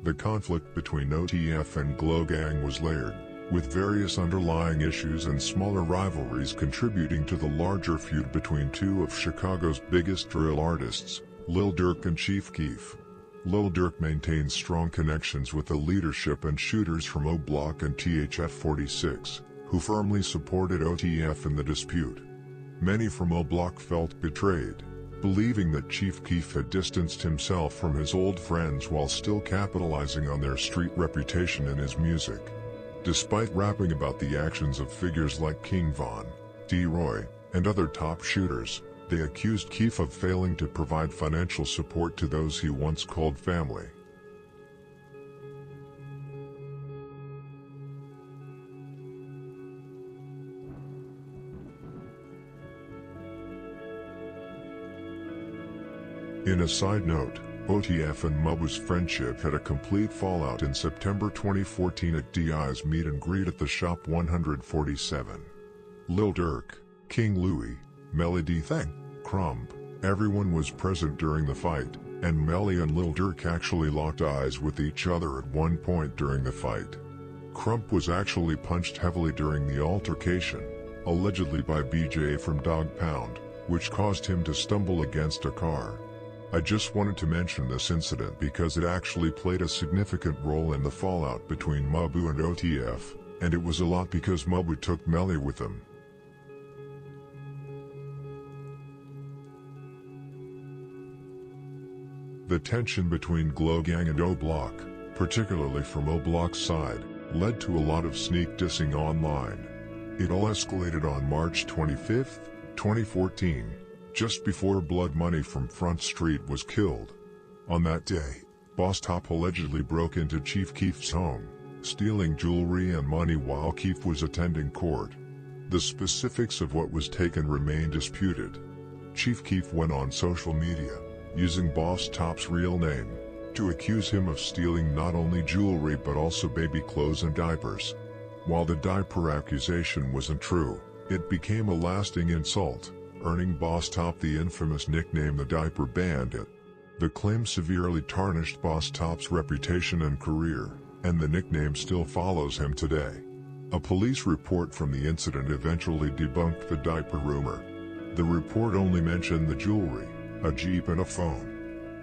The conflict between OTF and Glow Gang was layered, with various underlying issues and smaller rivalries contributing to the larger feud between two of Chicago's biggest drill artists, Lil Durk and Chief Keef. Lil Durk maintains strong connections with the leadership and shooters from O Block and THF 46, who firmly supported OTF in the dispute. Many from O Block felt betrayed, believing that Chief Keef had distanced himself from his old friends while still capitalizing on their street reputation in his music. Despite rapping about the actions of figures like King Von, D-Roy, and other top shooters, they accused Keef of failing to provide financial support to those he once called family. In a side note, OTF and Mabu's friendship had a complete fallout in September 2014 at DI's meet and greet at the Shop 147. Lil Durk, King Louie, Melody Thang, Crumb, everyone was present during the fight, and Melly and Lil Durk actually locked eyes with each other at one point during the fight. Crump was actually punched heavily during the altercation, allegedly by BJ from Dog Pound, which caused him to stumble against a car. I just wanted to mention this incident because it actually played a significant role in the fallout between Mabu and OTF, and it was a lot because Mabu took Melly with him. The tension between Glow Gang and O-Block, particularly from O-Block's side, led to a lot of sneak dissing online. It all escalated on March 25, 2014, just before Blood Money from Front Street was killed. On that day, Boss Top allegedly broke into Chief Keef's home, stealing jewelry and money while Keef was attending court. The specifics of what was taken remain disputed. Chief Keef went on social media, using Boss Top's real name, to accuse him of stealing not only jewelry but also baby clothes and diapers. While the diaper accusation wasn't true, it became a lasting insult, earning Boss Top the infamous nickname the Diaper Bandit. The claim severely tarnished Boss Top's reputation and career, and the nickname still follows him today. A police report from the incident eventually debunked the diaper rumor. The report only mentioned the jewelry, a Jeep and a phone.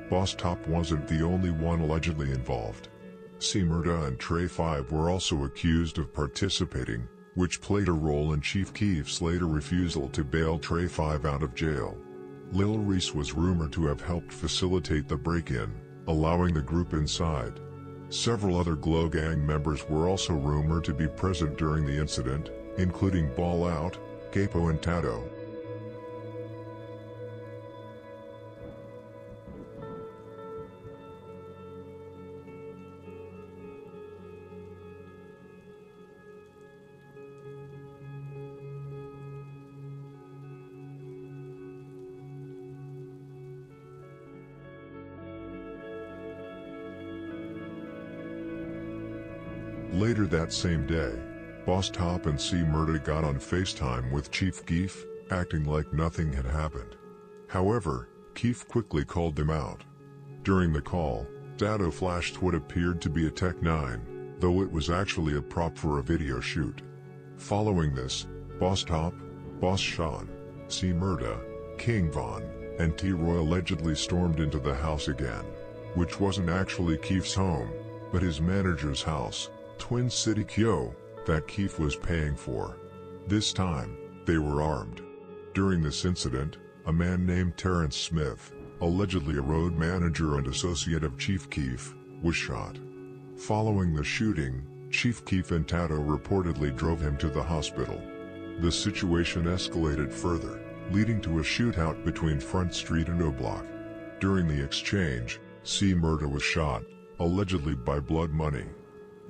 Boss Top wasn't the only one allegedly involved. C-Murda and Trey 5 were also accused of participating, which played a role in Chief Keef's later refusal to bail Trey 5 out of jail. Lil Reese was rumored to have helped facilitate the break-in, allowing the group inside. Several other Glow Gang members were also rumored to be present during the incident, including Ball Out, Capo and Tato. Later that same day, Boss Top and C-Murda got on FaceTime with Chief Keef, acting like nothing had happened. However, Keef quickly called them out. During the call, Dado flashed what appeared to be a Tech 9, though it was actually a prop for a video shoot. Following this, Boss Top, Boss Sean, C-Murda, King Von, and T-Roy allegedly stormed into the house again, which wasn't actually Keef's home, but his manager's house, Twin City Kyo, that Keef was paying for. This time, they were armed. During this incident, a man named Terrence Smith, allegedly a road manager and associate of Chief Keef, was shot. Following the shooting, Chief Keef and Tato reportedly drove him to the hospital. The situation escalated further, leading to a shootout between Front Street and O-Block. During the exchange, C-Murda was shot, allegedly by Blood Money.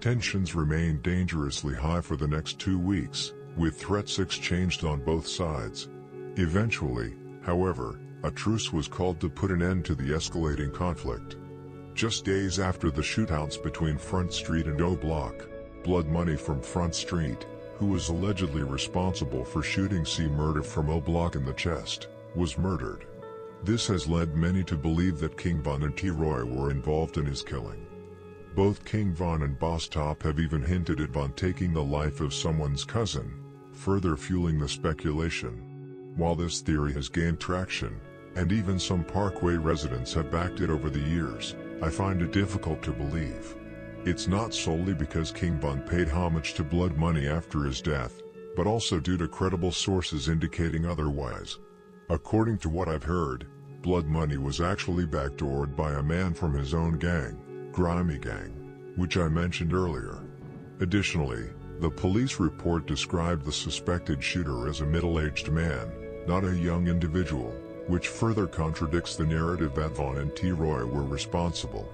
Tensions remained dangerously high for the next 2 weeks, with threats exchanged on both sides. Eventually, however, a truce was called to put an end to the escalating conflict. Just days after the shootouts between Front Street and O-Block, Blood Money from Front Street, who was allegedly responsible for shooting C-Murda from O-Block in the chest, was murdered. This has led many to believe that King Von and T-Roy were involved in his killing. Both King Von and Boss Top have even hinted at Von taking the life of someone's cousin, further fueling the speculation. While this theory has gained traction, and even some Parkway residents have backed it over the years, I find it difficult to believe. It's not solely because King Von paid homage to Blood Money after his death, but also due to credible sources indicating otherwise. According to what I've heard, Blood Money was actually backdoored by a man from his own gang, Grimy Gang, which I mentioned earlier. Additionally, the police report described the suspected shooter as a middle-aged man, not a young individual, which further contradicts the narrative that Von and T-Roy were responsible.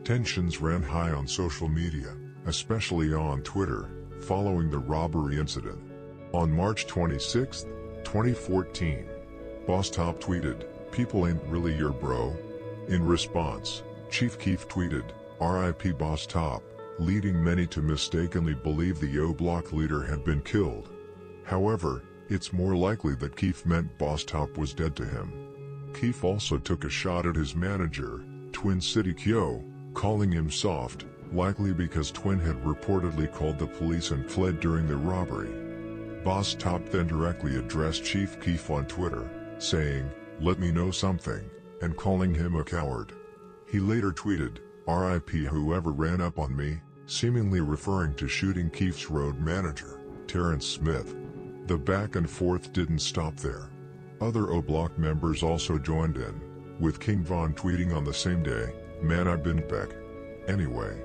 Tensions ran high on social media, especially on Twitter, following the robbery incident. On March 26, 2014, Boss Top tweeted, "People ain't really your bro." In response, Chief Keef tweeted, "RIP Boss Top," leading many to mistakenly believe the O Block leader had been killed. However, it's more likely that Keef meant Boss Top was dead to him. Keef also took a shot at his manager, Twin City Kyo, calling him soft, likely because Twin had reportedly called the police and fled during the robbery. Boss Top then directly addressed Chief Keef on Twitter, saying, "Let me know something," and calling him a coward. He later tweeted, "RIP whoever ran up on me," seemingly referring to shooting Keef's road manager, Terrence Smith. The back and forth didn't stop there. Other O Block members also joined in, with King Von tweeting on the same day, "Man, I've been back. Anyway."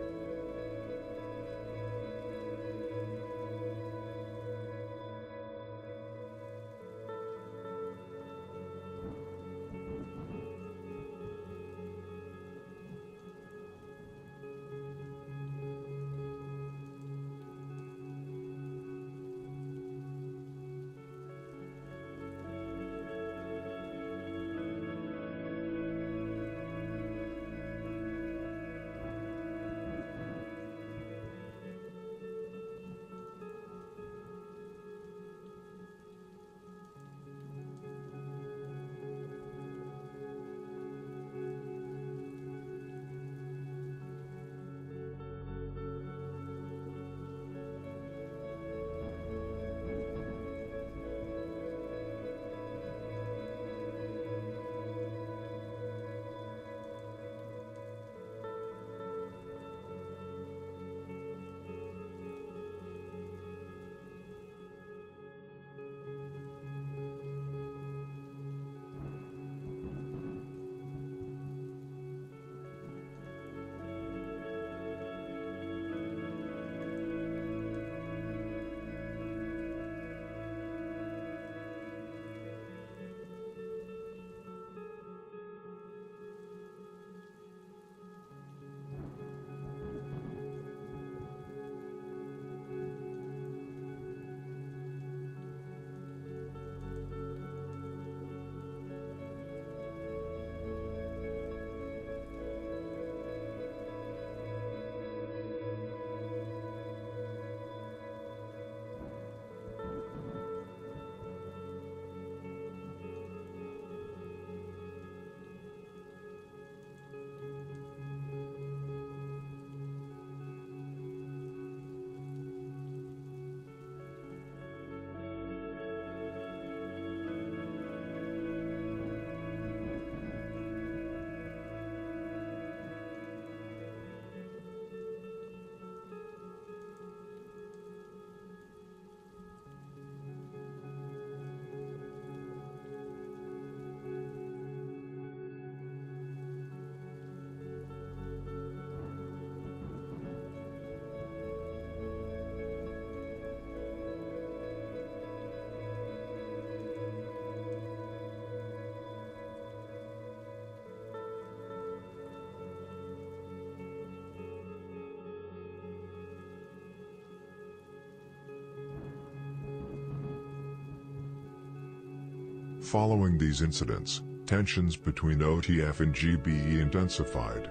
Following these incidents, tensions between OTF and GBE intensified.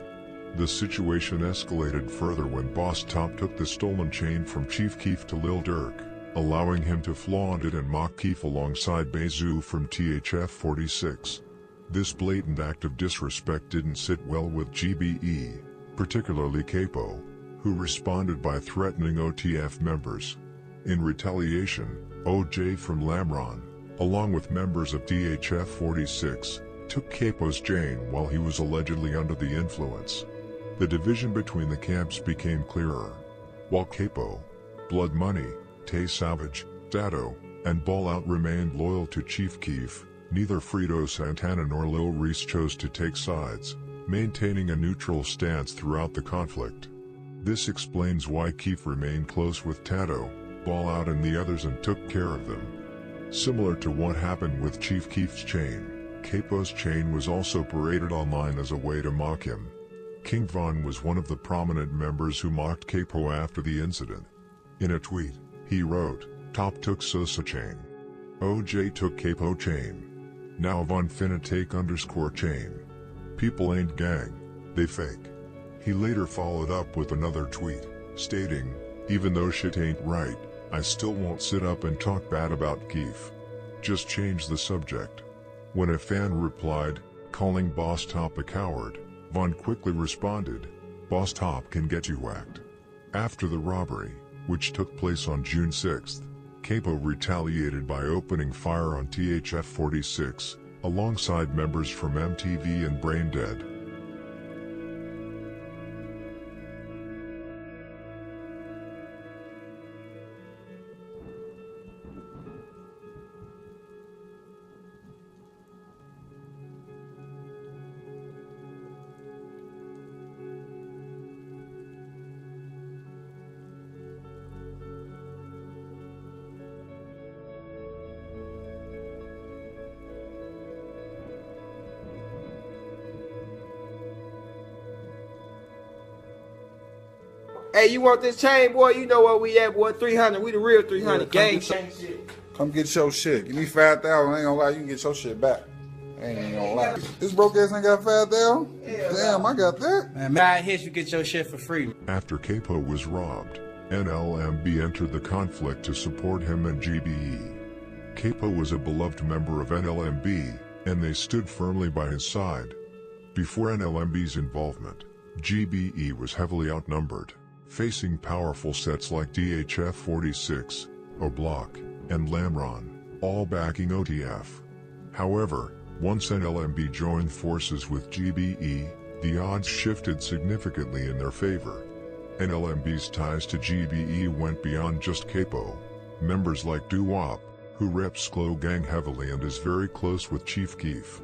The situation escalated further when Boss Top took the stolen chain from Chief Keef to Lil Durk, allowing him to flaunt it and mock Keef alongside Bezu from THF 46. This blatant act of disrespect didn't sit well with GBE, particularly Capo, who responded by threatening OTF members. In retaliation, OJ from Lamron, along with members of THF 46, took Capo's chain while he was allegedly under the influence. The division between the camps became clearer. While Capo, Blood Money, Tay Savage, Dado, and Ball Out remained loyal to Chief Keef, neither Fredo Santana nor Lil Reese chose to take sides, maintaining a neutral stance throughout the conflict. This explains why Keef remained close with Tato, Ball Out and the others and took care of them. Similar to what happened with Chief Keef's chain, Capo's chain was also paraded online as a way to mock him. King Von was one of the prominent members who mocked Capo after the incident. In a tweet, he wrote, "Top took Sosa chain. OJ took Capo chain. Now Von finna take _chain. People ain't gang, they fake." He later followed up with another tweet, stating, "Even though shit ain't right, I still won't sit up and talk bad about Keef. Just change the subject." When a fan replied, calling Boss Top a coward, Von quickly responded, "Boss Top can get you whacked." After the robbery, which took place on June 6th, Capo retaliated by opening fire on THF-46, alongside members from MTV and Braindead. Hey, you want this chain, boy? You know where we at, boy. 300. We the real 300 gang chain shit. Come get your shit. Give me 5,000. I ain't gonna lie, you can get your shit back. I ain't gonna lie. This broke ass ain't got 5,000? Damn, I got that. Man, I hit you get your shit for free. After Capo was robbed, NLMB entered the conflict to support him and GBE. Capo was a beloved member of NLMB, and they stood firmly by his side. Before NLMB's involvement, GBE was heavily outnumbered, facing powerful sets like DHF-46, O-Block, and Lamron, all backing OTF. However, once NLMB joined forces with GBE, the odds shifted significantly in their favor. NLMB's ties to GBE went beyond just Capo. Members like Doo-Wop, who reps Sklo Gang heavily and is very close with Chief Keef.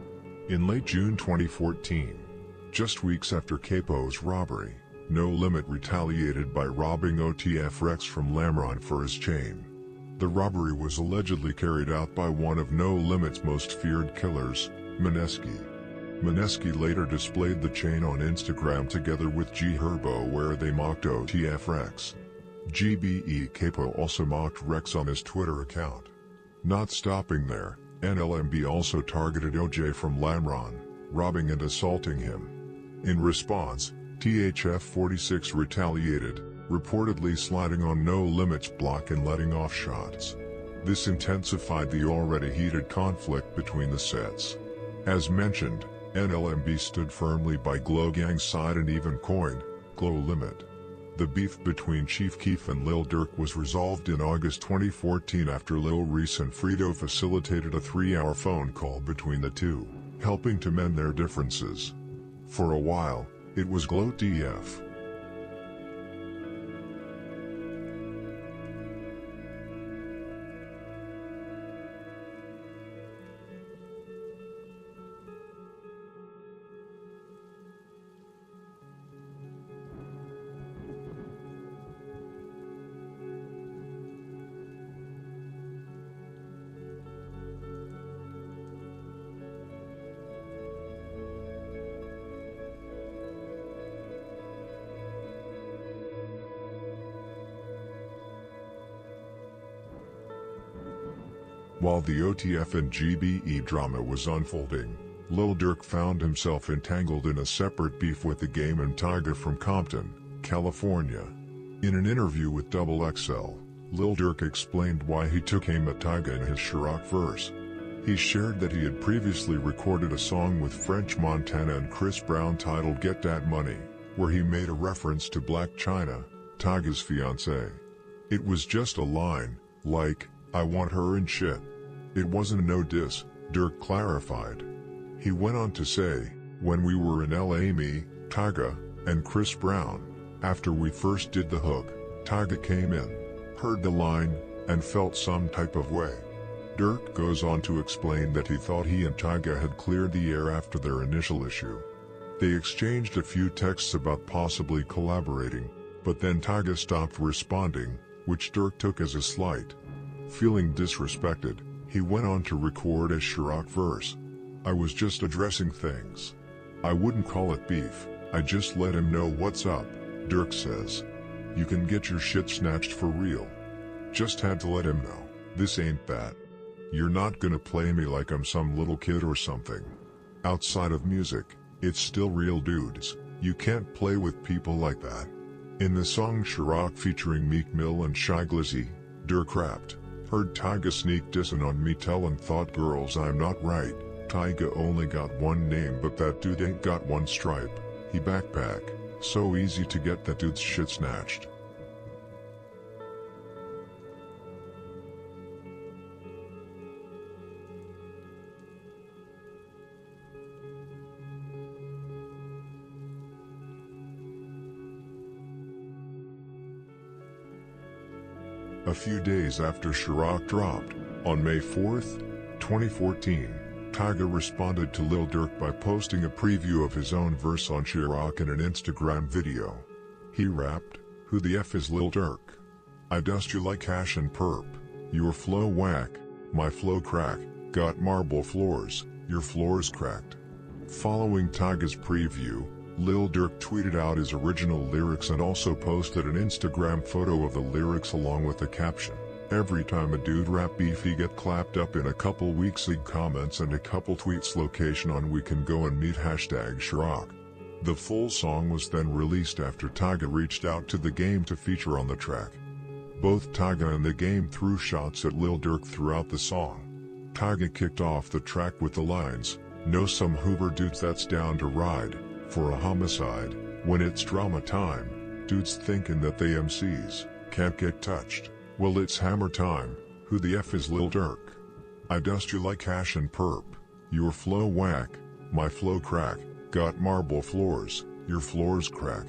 In late June 2014, just weeks after Capo's robbery, No Limit retaliated by robbing OTF Rex from Lamron for his chain. The robbery was allegedly carried out by one of No Limit's most feared killers, Mineski. Mineski later displayed the chain on Instagram together with G Herbo, where they mocked OTF Rex. GBE Capo also mocked Rex on his Twitter account. Not stopping there, NLMB also targeted OJ from Lamron, robbing and assaulting him. In response, THF-46 retaliated, reportedly sliding on No Limit's block and letting off shots. This intensified the already heated conflict between the sets. As mentioned, NLMB stood firmly by Glo Gang's side and even coined Glo Limit. The beef between Chief Keef and Lil Durk was resolved in August 2014 after Lil Reese and Frito facilitated a 3-hour phone call between the two, helping to mend their differences. For a while, it was Glo DF. While the OTF and GBE drama was unfolding, Lil Durk found himself entangled in a separate beef with The Game and Tyga from Compton, California. In an interview with XXL, Lil Durk explained why he took aim at Tyga in his Chirac verse. He shared that he had previously recorded a song with French Montana and Chris Brown titled Get Dat Money, where he made a reference to Black China, Tyga's fiancée. It was just a line, like, "I want her and shit." It wasn't a no diss, Durk clarified. He went on to say, "When we were in LA, me, Tyga, and Chris Brown, after we first did the hook, Tyga came in, heard the line, and felt some type of way." Durk goes on to explain that he thought he and Tyga had cleared the air after their initial issue. They exchanged a few texts about possibly collaborating, but then Tyga stopped responding, which Durk took as a slight. Feeling disrespected, he went on to record a Chirac verse. "I was just addressing things. I wouldn't call it beef. I just let him know what's up, Durk says. You can get your shit snatched for real. Just had to let him know, this ain't that. You're not gonna play me like I'm some little kid or something. Outside of music, it's still real dudes. You can't play with people like that. In the song Chirac featuring Meek Mill and Shy Glizzy, Durk rapped, heard Tyga sneak dissing on me tellin' thought girls I'm not right. Tyga only got one name but that dude ain't got one stripe. He backpack, so easy to get that dude's shit snatched. A few days after Chirac dropped, on May 4th, 2014, Tyga responded to Lil Durk by posting a preview of his own verse on Chirac in an Instagram video. He rapped, "Who the F is Lil Durk? I dust you like hash and perp. Your flow whack, my flow crack, got marble floors, your floors cracked." Following Tyga's preview, Lil Durk tweeted out his original lyrics and also posted an Instagram photo of the lyrics along with the caption, "Every time a dude rap beef he get clapped up in a couple weeks ig comments and a couple tweets location on we can go and meet #Chirac." The full song was then released after Tyga reached out to The Game to feature on the track. Both Tyga and The Game threw shots at Lil Durk throughout the song. Tyga kicked off the track with the lines, "Know some Hoover dudes that's down to ride for a homicide, when it's drama time, dudes thinking that they MCs, can't get touched, well it's hammer time, who the F is Lil Durk? I dust you like hash and perp, your flow whack, my flow crack, got marble floors, your floors crack."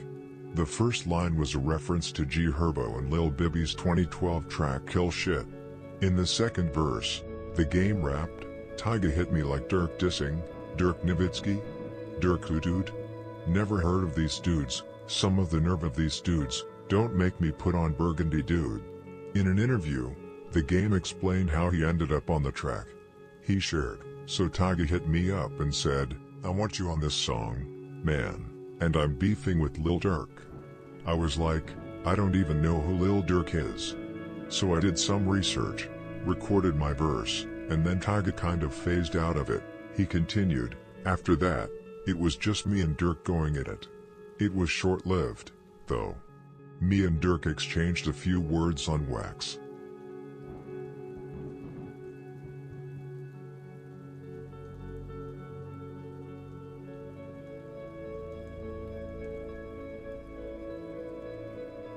The first line was a reference to G Herbo and Lil Bibby's 2012 track Kill Shit. In the second verse, The Game rapped, "Tyga hit me like Durk dissing, Dirk Nowitzki? Durk who dude? Never heard of these dudes, some of the nerve of these dudes, don't make me put on burgundy dude." In an interview, The Game explained how he ended up on the track. He shared, "So Tyga hit me up and said, I want you on this song, man, and I'm beefing with Lil Durk. I was like, I don't even know who Lil Durk is. So I did some research, recorded my verse, and then Tyga kind of phased out of it." He continued, "After that, it was just me and Durk going at it. It was short-lived, though. Me and Durk exchanged a few words on wax."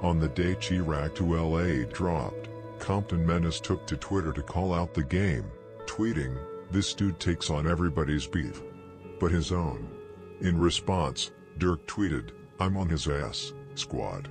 On the day Chirac to LA dropped, Compton Menace took to Twitter to call out The Game, tweeting, "This dude takes on everybody's beef but his own." In response, Durk tweeted, "I'm on his ass, squad."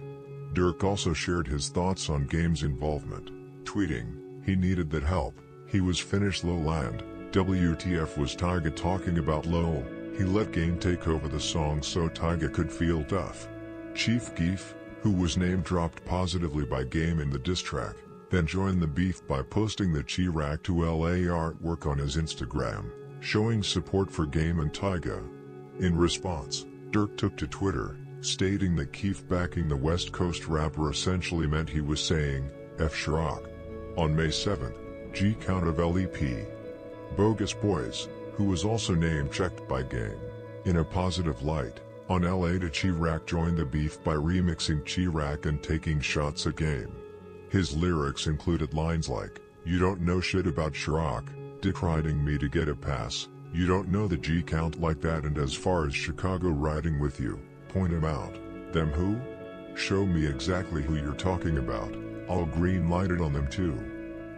Durk also shared his thoughts on Game's involvement, tweeting, "He needed that help, he was finished low land, WTF was Tyga talking about low, he let Game take over the song so Tyga could feel tough." Chief Keef, who was name-dropped positively by Game in the diss track, then joined the beef by posting the Chirac to LA artwork on his Instagram, showing support for Game and Tyga. In response, Durk took to Twitter, stating that Keef backing the West Coast rapper essentially meant he was saying, "F Chirac." On May 7th, G Count of LEP, Bogus Boys, who was also name-checked by Game, in a positive light, on LA to Chirac joined the beef by remixing Chirac and taking shots at Game. His lyrics included lines like, "You don't know shit about Chirac, dick riding me to get a pass, you don't know the G count like that, and as far as Chicago riding with you, point him out. Them who? Show me exactly who you're talking about, I'll green light it on them too."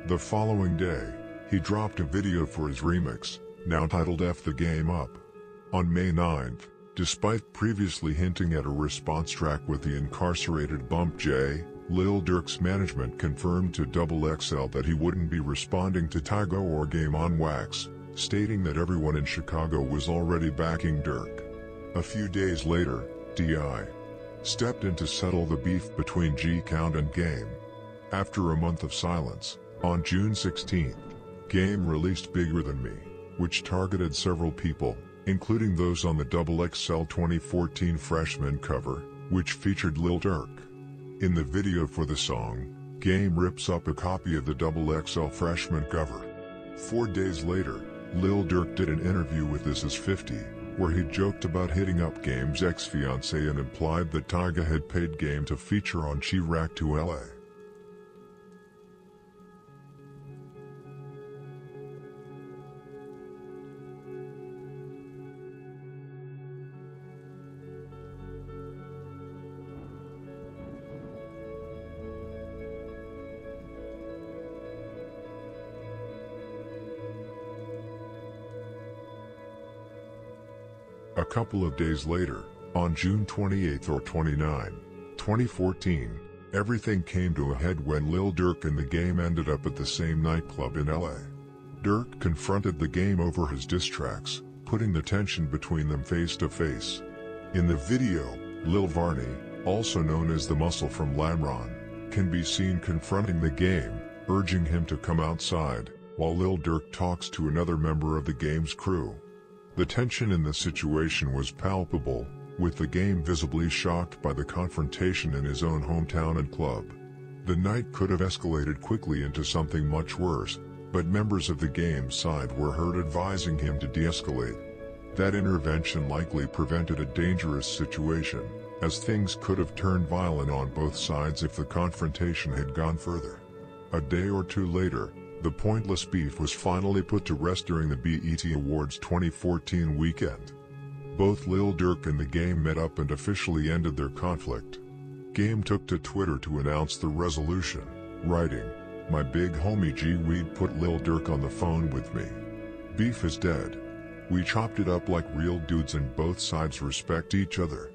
The following day, he dropped a video for his remix, now titled F the Game Up. On May 9th, despite previously hinting at a response track with the incarcerated Bump J, Lil Durk's management confirmed to XXL that he wouldn't be responding to Tyga or Game on wax, stating that everyone in Chicago was already backing Durk. A few days later, D.I. stepped in to settle the beef between G Count and Game. After a month of silence, on June 16th, Game released Bigger Than Me, which targeted several people, including those on the XXL 2014 Freshman cover, which featured Lil Durk. In the video for the song, Game rips up a copy of the XXL Freshman cover. 4 days later, Lil Durk did an interview with This Is 50, where he joked about hitting up Game's ex-fiancée and implied that Tyga had paid Game to feature on Chirac to LA. A couple of days later, on June 28 or 29, 2014, everything came to a head when Lil Durk and the Game ended up at the same nightclub in LA. Durk confronted the Game over his diss tracks, putting the tension between them face to face. In the video, Lil Varney, also known as the Muscle from Lamron, can be seen confronting the Game, urging him to come outside, while Lil Durk talks to another member of the Game's crew. The tension in the situation was palpable, with the Game visibly shocked by the confrontation in his own hometown and club. The night could have escalated quickly into something much worse, but members of the Game's side were heard advising him to de-escalate. That intervention likely prevented a dangerous situation, as things could have turned violent on both sides if the confrontation had gone further. A day or two later, the pointless beef was finally put to rest during the BET Awards 2014 weekend. Both Lil Durk and the Game met up and officially ended their conflict. Game took to Twitter to announce the resolution, writing, "My big homie G-Weed put Lil Durk on the phone with me. Beef is dead. We chopped it up like real dudes and both sides respect each other."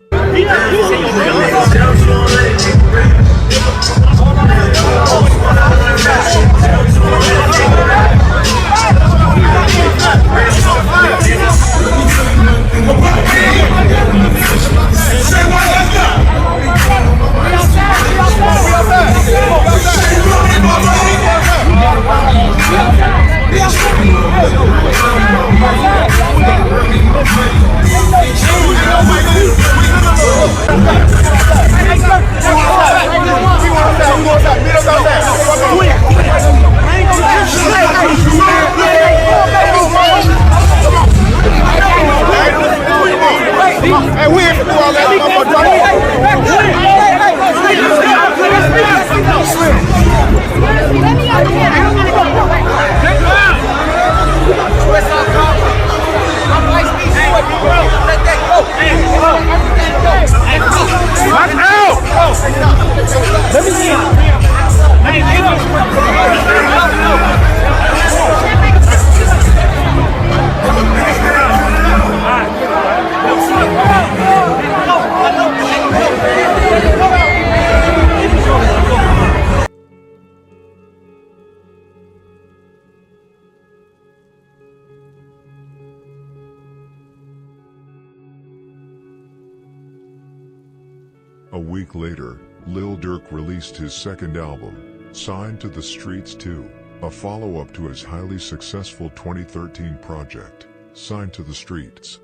A week later, Lil Durk released his second album, Signed to the Streets 2, a follow-up to his highly successful 2013 project, Signed to the Streets.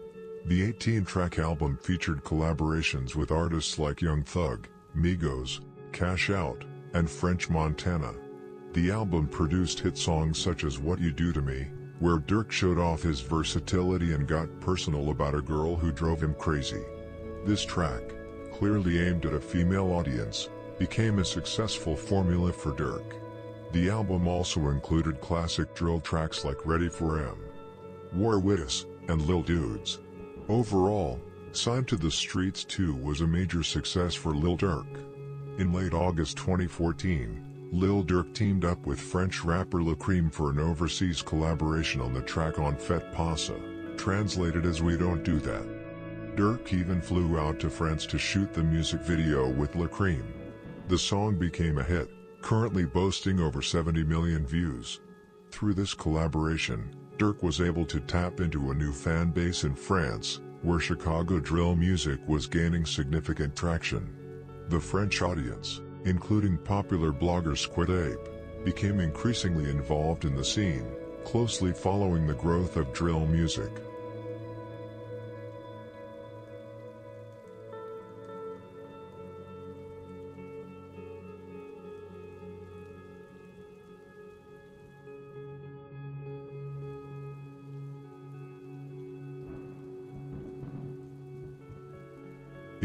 The 18-track album featured collaborations with artists like Young Thug, Migos, Cash Out, and French Montana. The album produced hit songs such as What You Do to Me, where Durk showed off his versatility and got personal about a girl who drove him crazy. This track, clearly aimed at a female audience, became a successful formula for Durk. The album also included classic drill tracks like Ready for M, War With Us, and Lil Dudes. Overall, Signed to the Streets 2 was a major success for Lil Durk. In late August 2014, Lil Durk teamed up with French rapper Lacrim for an overseas collaboration on the track On Fête Passa, translated as We Don't Do That. Durk even flew out to France to shoot the music video with Lacrim. The song became a hit, currently boasting over 70 million views. Through this collaboration, Durk was able to tap into a new fan base in France, where Chicago drill music was gaining significant traction. The French audience, including popular blogger Squid Ape, became increasingly involved in the scene, closely following the growth of drill music.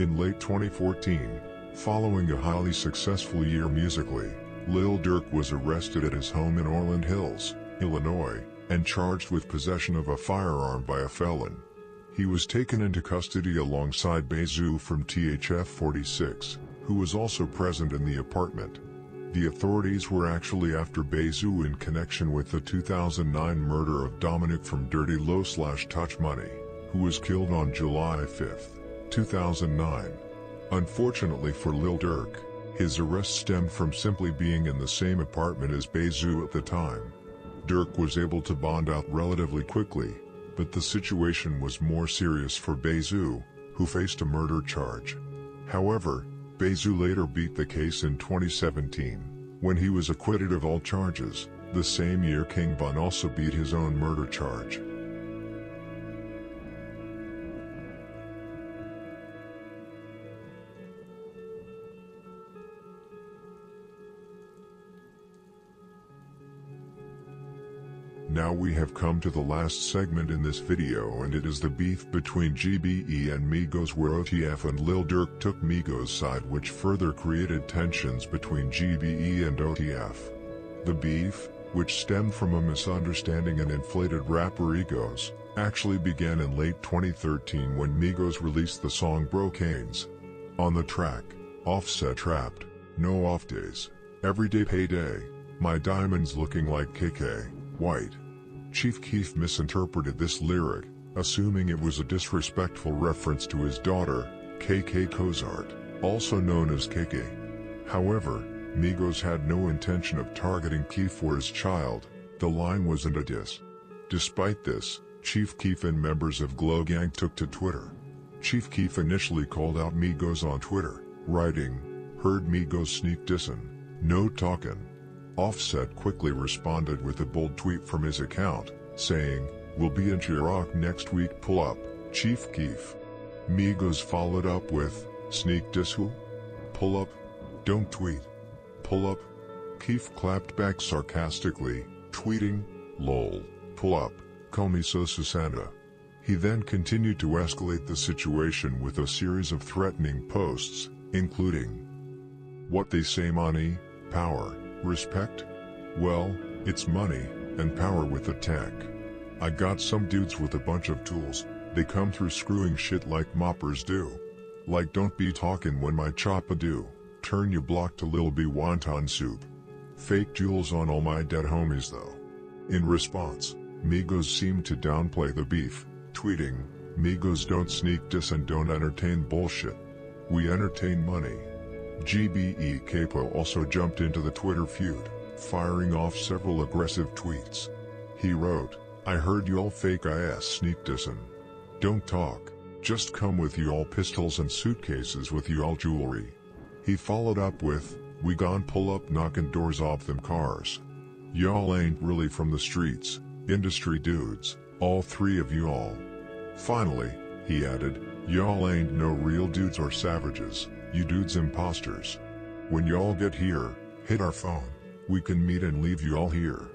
In late 2014, following a highly successful year musically, Lil Durk was arrested at his home in Orland Hills, Illinois, and charged with possession of a firearm by a felon. He was taken into custody alongside Bezu from THF 46, who was also present in the apartment. The authorities were actually after Bezu in connection with the 2009 murder of Dominic from Dirty Low/Touch Money, who was killed on July 5, 2009. Unfortunately for Lil Durk, his arrest stemmed from simply being in the same apartment as Bezu at the time. Durk was able to bond out relatively quickly, but the situation was more serious for Bezu, who faced a murder charge. However, Bezu later beat the case in 2017, when he was acquitted of all charges. The same year King Von also beat his own murder charge. Now we have come to the last segment in this video, and it is the beef between GBE and Migos, where OTF and Lil Durk took Migos' side, which further created tensions between GBE and OTF. The beef, which stemmed from a misunderstanding and inflated rapper egos, actually began in late 2013 when Migos released the song Brocanes. On the track, Offset rapped, "No off days, everyday payday, my diamonds looking like KK, white." Chief Keef misinterpreted this lyric, assuming it was a disrespectful reference to his daughter, KK Cozart, also known as KK. However, Migos had no intention of targeting Keef or his child. The line wasn't a diss. Despite this, Chief Keef and members of Glow Gang took to Twitter. Chief Keef initially called out Migos on Twitter, writing, "Heard Migos sneak dissin', no talkin'." Offset quickly responded with a bold tweet from his account, saying, "We'll be in Chirac next week, pull up, Chief Keef." Migos followed up with, "Sneak diss who? Pull up? Don't tweet. Pull up." Keef clapped back sarcastically, tweeting, "Lol, pull up, call me so Susanda." He then continued to escalate the situation with a series of threatening posts, including, "What they say money, power, respect? Well, it's money, and power with a tech. I got some dudes with a bunch of tools, they come through screwing shit like moppers do. Like don't be talking when my choppa do, turn your block to Lil B wonton soup. Fake jewels on all my dead homies though." In response, Migos seemed to downplay the beef, tweeting, "Migos don't sneak diss and don't entertain bullshit. We entertain money." GBE Capo also jumped into the Twitter feud, firing off several aggressive tweets. He wrote, "I heard y'all fake ass sneak dissin'. Don't talk, just come with y'all pistols and suitcases with y'all jewelry." He followed up with, "We gon' pull up knocking doors off them cars. Y'all ain't really from the streets, industry dudes, all three of y'all." Finally, he added, "Y'all ain't no real dudes or savages. You dudes imposters. When y'all get here, hit our phone. We can meet and leave y'all here."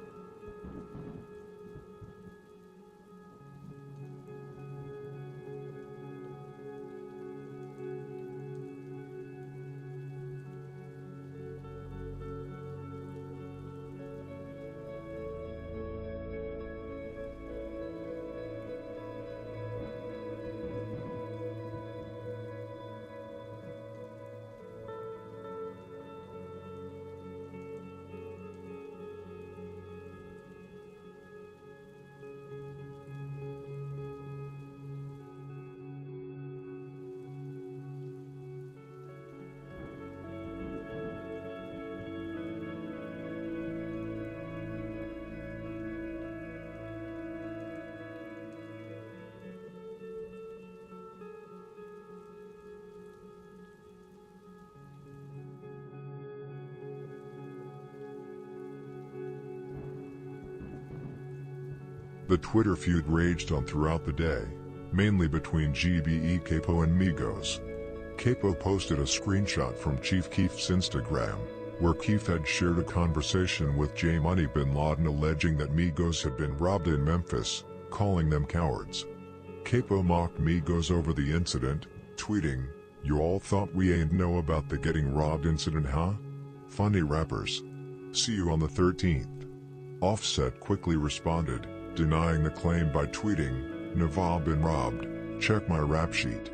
The Twitter feud raged on throughout the day, mainly between GBE Capo and Migos. Capo posted a screenshot from Chief Keef's Instagram, where Keef had shared a conversation with J Money Bin Laden alleging that Migos had been robbed in Memphis, calling them cowards. Capo mocked Migos over the incident, tweeting, You all thought we ain't know about the getting robbed incident, huh? Funny rappers. See you on the 13th. Offset quickly responded, denying the claim by tweeting, "Never been robbed. Check my rap sheet.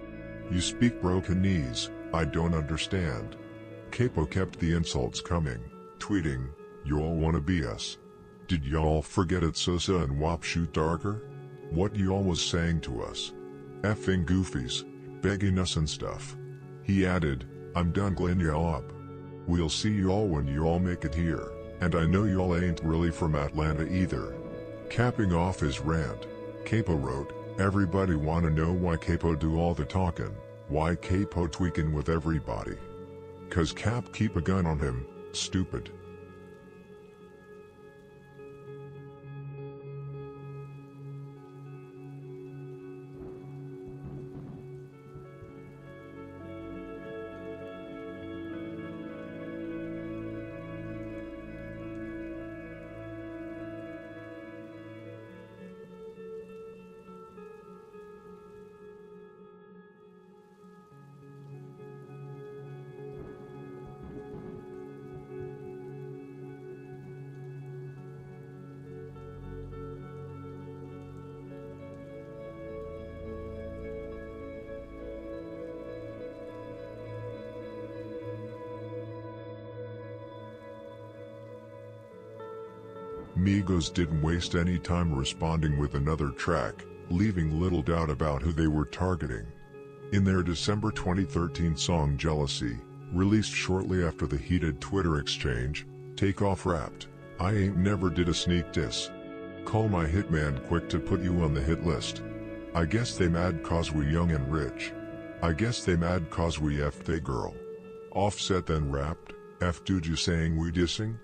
You speak brokenese, I don't understand." Capo kept the insults coming, tweeting, "Y'all wanna be us? Did y'all forget it Sosa and WAP shoot darker? What y'all was saying to us? Effing goofies, begging us and stuff." He added, "I'm done glin y'all up. We'll see y'all when y'all make it here, and I know y'all ain't really from Atlanta either." Capping off his rant, Capo wrote, "Everybody wanna know why Capo do all the talking, why Capo tweaking with everybody. 'Cause Cap keep a gun on him, stupid." Migos didn't waste any time responding with another track, leaving little doubt about who they were targeting. In their December 2013 song Jealousy, released shortly after the heated Twitter exchange, Takeoff rapped, "I ain't never did a sneak diss. Call my hitman quick to put you on the hit list. I guess they mad cause we young and rich. I guess they mad cause we effed they girl." Offset then rapped, "F dude you saying we dissing?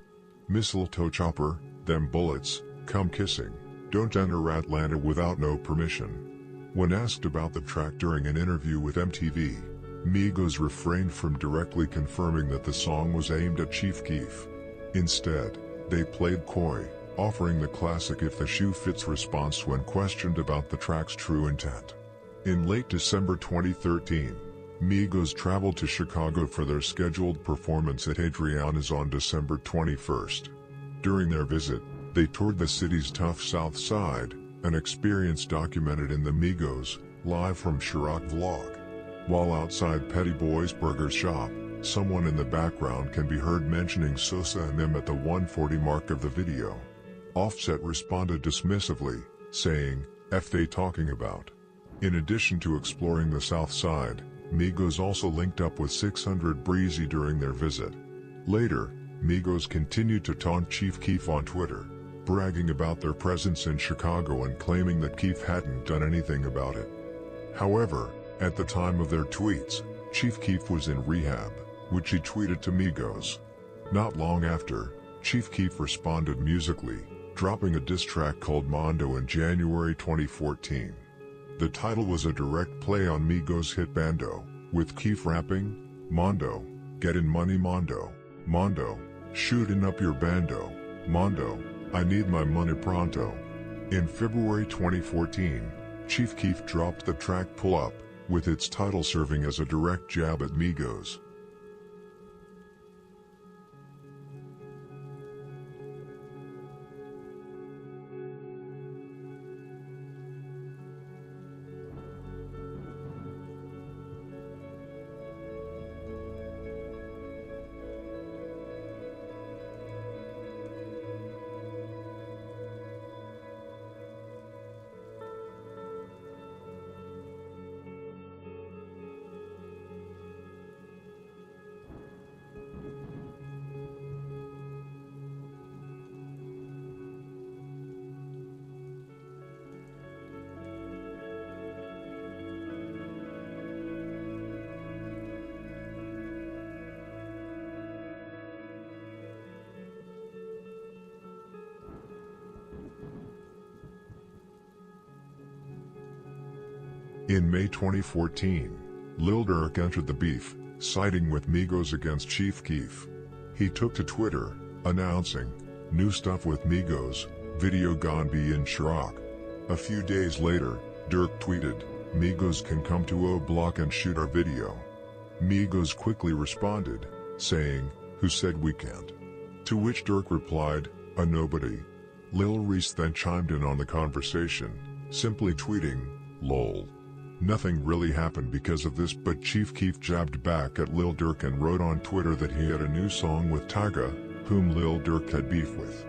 Mistletoe chopper, them bullets, come kissing. Don't enter Atlanta without no permission." When asked about the track during an interview with MTV, Migos refrained from directly confirming that the song was aimed at Chief Keef. Instead, they played coy, offering the classic "if the shoe fits" response when questioned about the track's true intent. In late December 2013, Migos traveled to Chicago for their scheduled performance at Adriana's on December 21st. During their visit, they toured the city's tough South Side, an experience documented in the Migos Live from Chirac vlog. While outside Petty Boy's Burger shop, someone in the background can be heard mentioning Sosa and them at the 140 mark of the video. Offset responded dismissively, saying, "F they talking about?" In addition to exploring the South Side, Migos also linked up with 600 Breezy during their visit. Later, Migos continued to taunt Chief Keef on Twitter, bragging about their presence in Chicago and claiming that Keef hadn't done anything about it. However, at the time of their tweets, Chief Keef was in rehab, which he tweeted to Migos. Not long after, Chief Keef responded musically, dropping a diss track called Mondo in January 2014. The title was a direct play on Migos' hit Bando, with Keef rapping, "Mondo, gettin' money Mondo, Mondo, shooting up your bando, Mondo, I need my money pronto." In February 2014, Chief Keef dropped the track Pull Up, with its title serving as a direct jab at Migos. In May 2014, Lil Durk entered the beef, siding with Migos against Chief Keef. He took to Twitter, announcing, "New stuff with Migos, video gon' be in Chirac." A few days later, Durk tweeted, "Migos can come to O Block and shoot our video." Migos quickly responded, saying, "Who said we can't?" To which Durk replied, "A nobody." Lil Reese then chimed in on the conversation, simply tweeting, "Lol." Nothing really happened because of this, but Chief Keef jabbed back at Lil Durk and wrote on Twitter that he had a new song with Tyga, whom Lil Durk had beef with.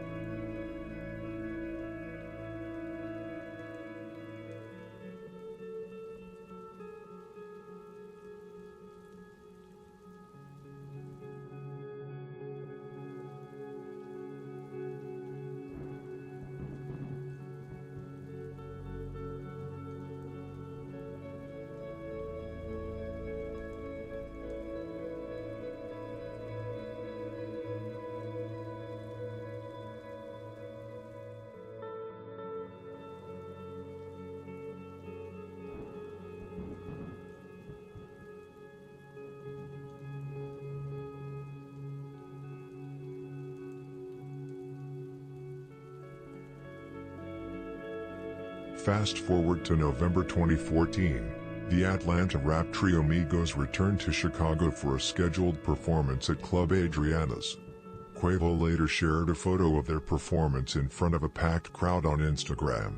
Fast forward to November 2014, the Atlanta rap trio Migos returned to Chicago for a scheduled performance at Club Adriana's. Quavo later shared a photo of their performance in front of a packed crowd on Instagram.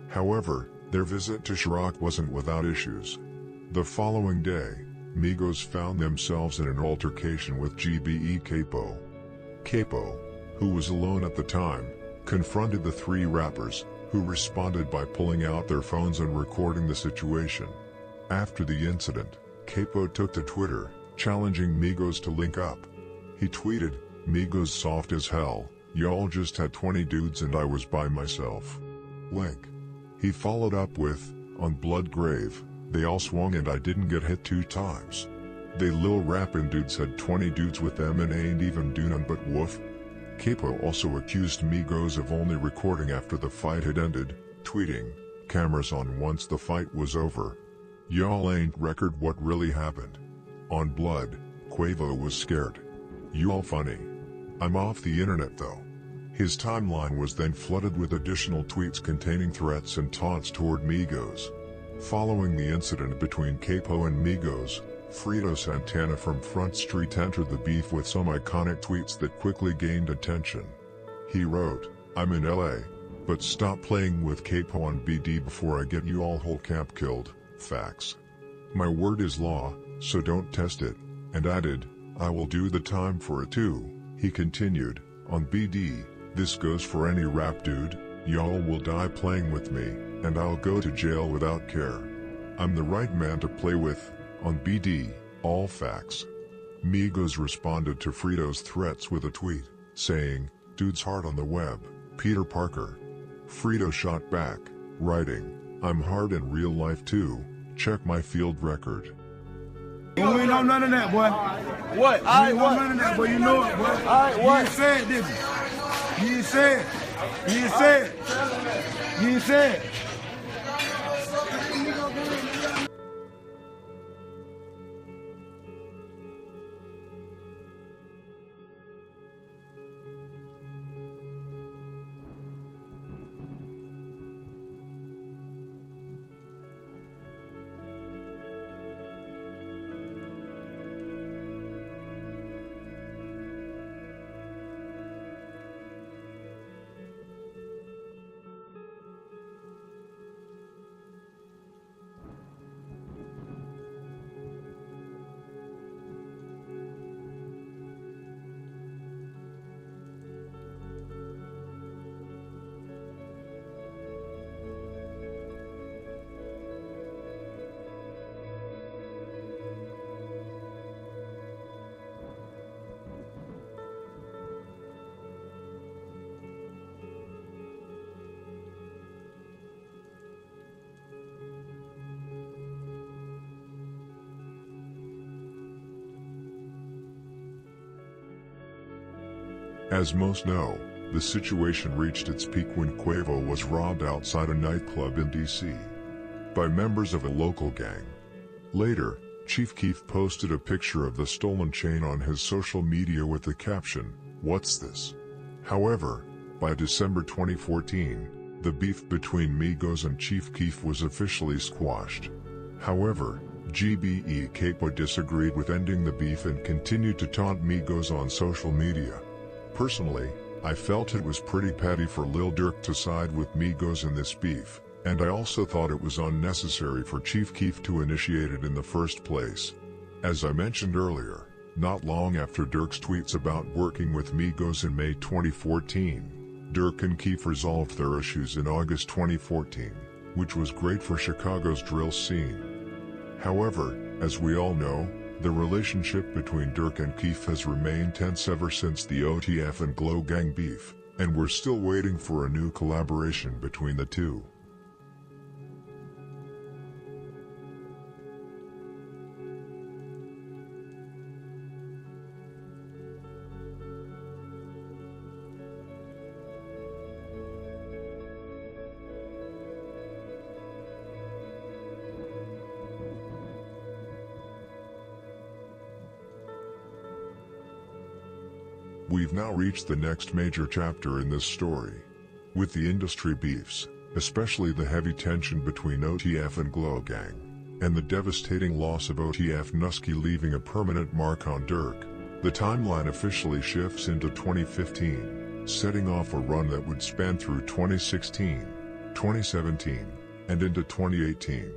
However, their visit to Chirac wasn't without issues. The following day, Migos found themselves in an altercation with GBE Capo. Capo, who was alone at the time, confronted the three rappers, who responded by pulling out their phones and recording the situation. After the incident, Capo took to Twitter, challenging Migos to link up. He tweeted, "Migos soft as hell, y'all just had 20 dudes and I was by myself. Link." He followed up with, "On Blood Grave, they all swung and I didn't get hit 2 times. They lil rapping dudes had 20 dudes with them and ain't even do none but woof." Capo also accused Migos of only recording after the fight had ended, tweeting, "Cameras on once the fight was over. Y'all ain't record what really happened. On Blood, Quavo was scared. You all funny. I'm off the internet though." His timeline was then flooded with additional tweets containing threats and taunts toward Migos. Following the incident between Capo and Migos, Fredo Santana from Front Street entered the beef with some iconic tweets that quickly gained attention. He wrote, "I'm in LA, but stop playing with Capo on BD before I get you all whole camp killed, facts. My word is law, so don't test it," and added, "I will do the time for it too." He continued, "On BD, this goes for any rap dude, y'all will die playing with me, and I'll go to jail without care. I'm the right man to play with. On BD, all facts." Migos responded to Fredo's threats with a tweet, saying, "Dude's hard on the web, Peter Parker." Fredo shot back, writing, "I'm hard in real life too, check my field record." We ain't know none of that, boy. What? You ain't know none of that, boy. You know it, boy. Alright, what? You ain't say it, did you? You ain't say it. You ain't say it. You ain't say it. As most know, the situation reached its peak when Quavo was robbed outside a nightclub in DC by members of a local gang. Later, Chief Keef posted a picture of the stolen chain on his social media with the caption, "What's this?" However, by December 2014, the beef between Migos and Chief Keef was officially squashed. However, GBE Capo disagreed with ending the beef and continued to taunt Migos on social media. Personally, I felt it was pretty petty for Lil Durk to side with Migos in this beef, and I also thought it was unnecessary for Chief Keef to initiate it in the first place. As I mentioned earlier, not long after Durk's tweets about working with Migos in May 2014, Durk and Keef resolved their issues in August 2014, which was great for Chicago's drill scene. However, as we all know, the relationship between Durk and Keef has remained tense ever since the OTF and Glow Gang beef, and we're still waiting for a new collaboration between the two. We've now reached the next major chapter in this story. With the industry beefs, especially the heavy tension between OTF and Glow Gang, and the devastating loss of OTF Nusky leaving a permanent mark on Durk, the timeline officially shifts into 2015, setting off a run that would span through 2016, 2017, and into 2018.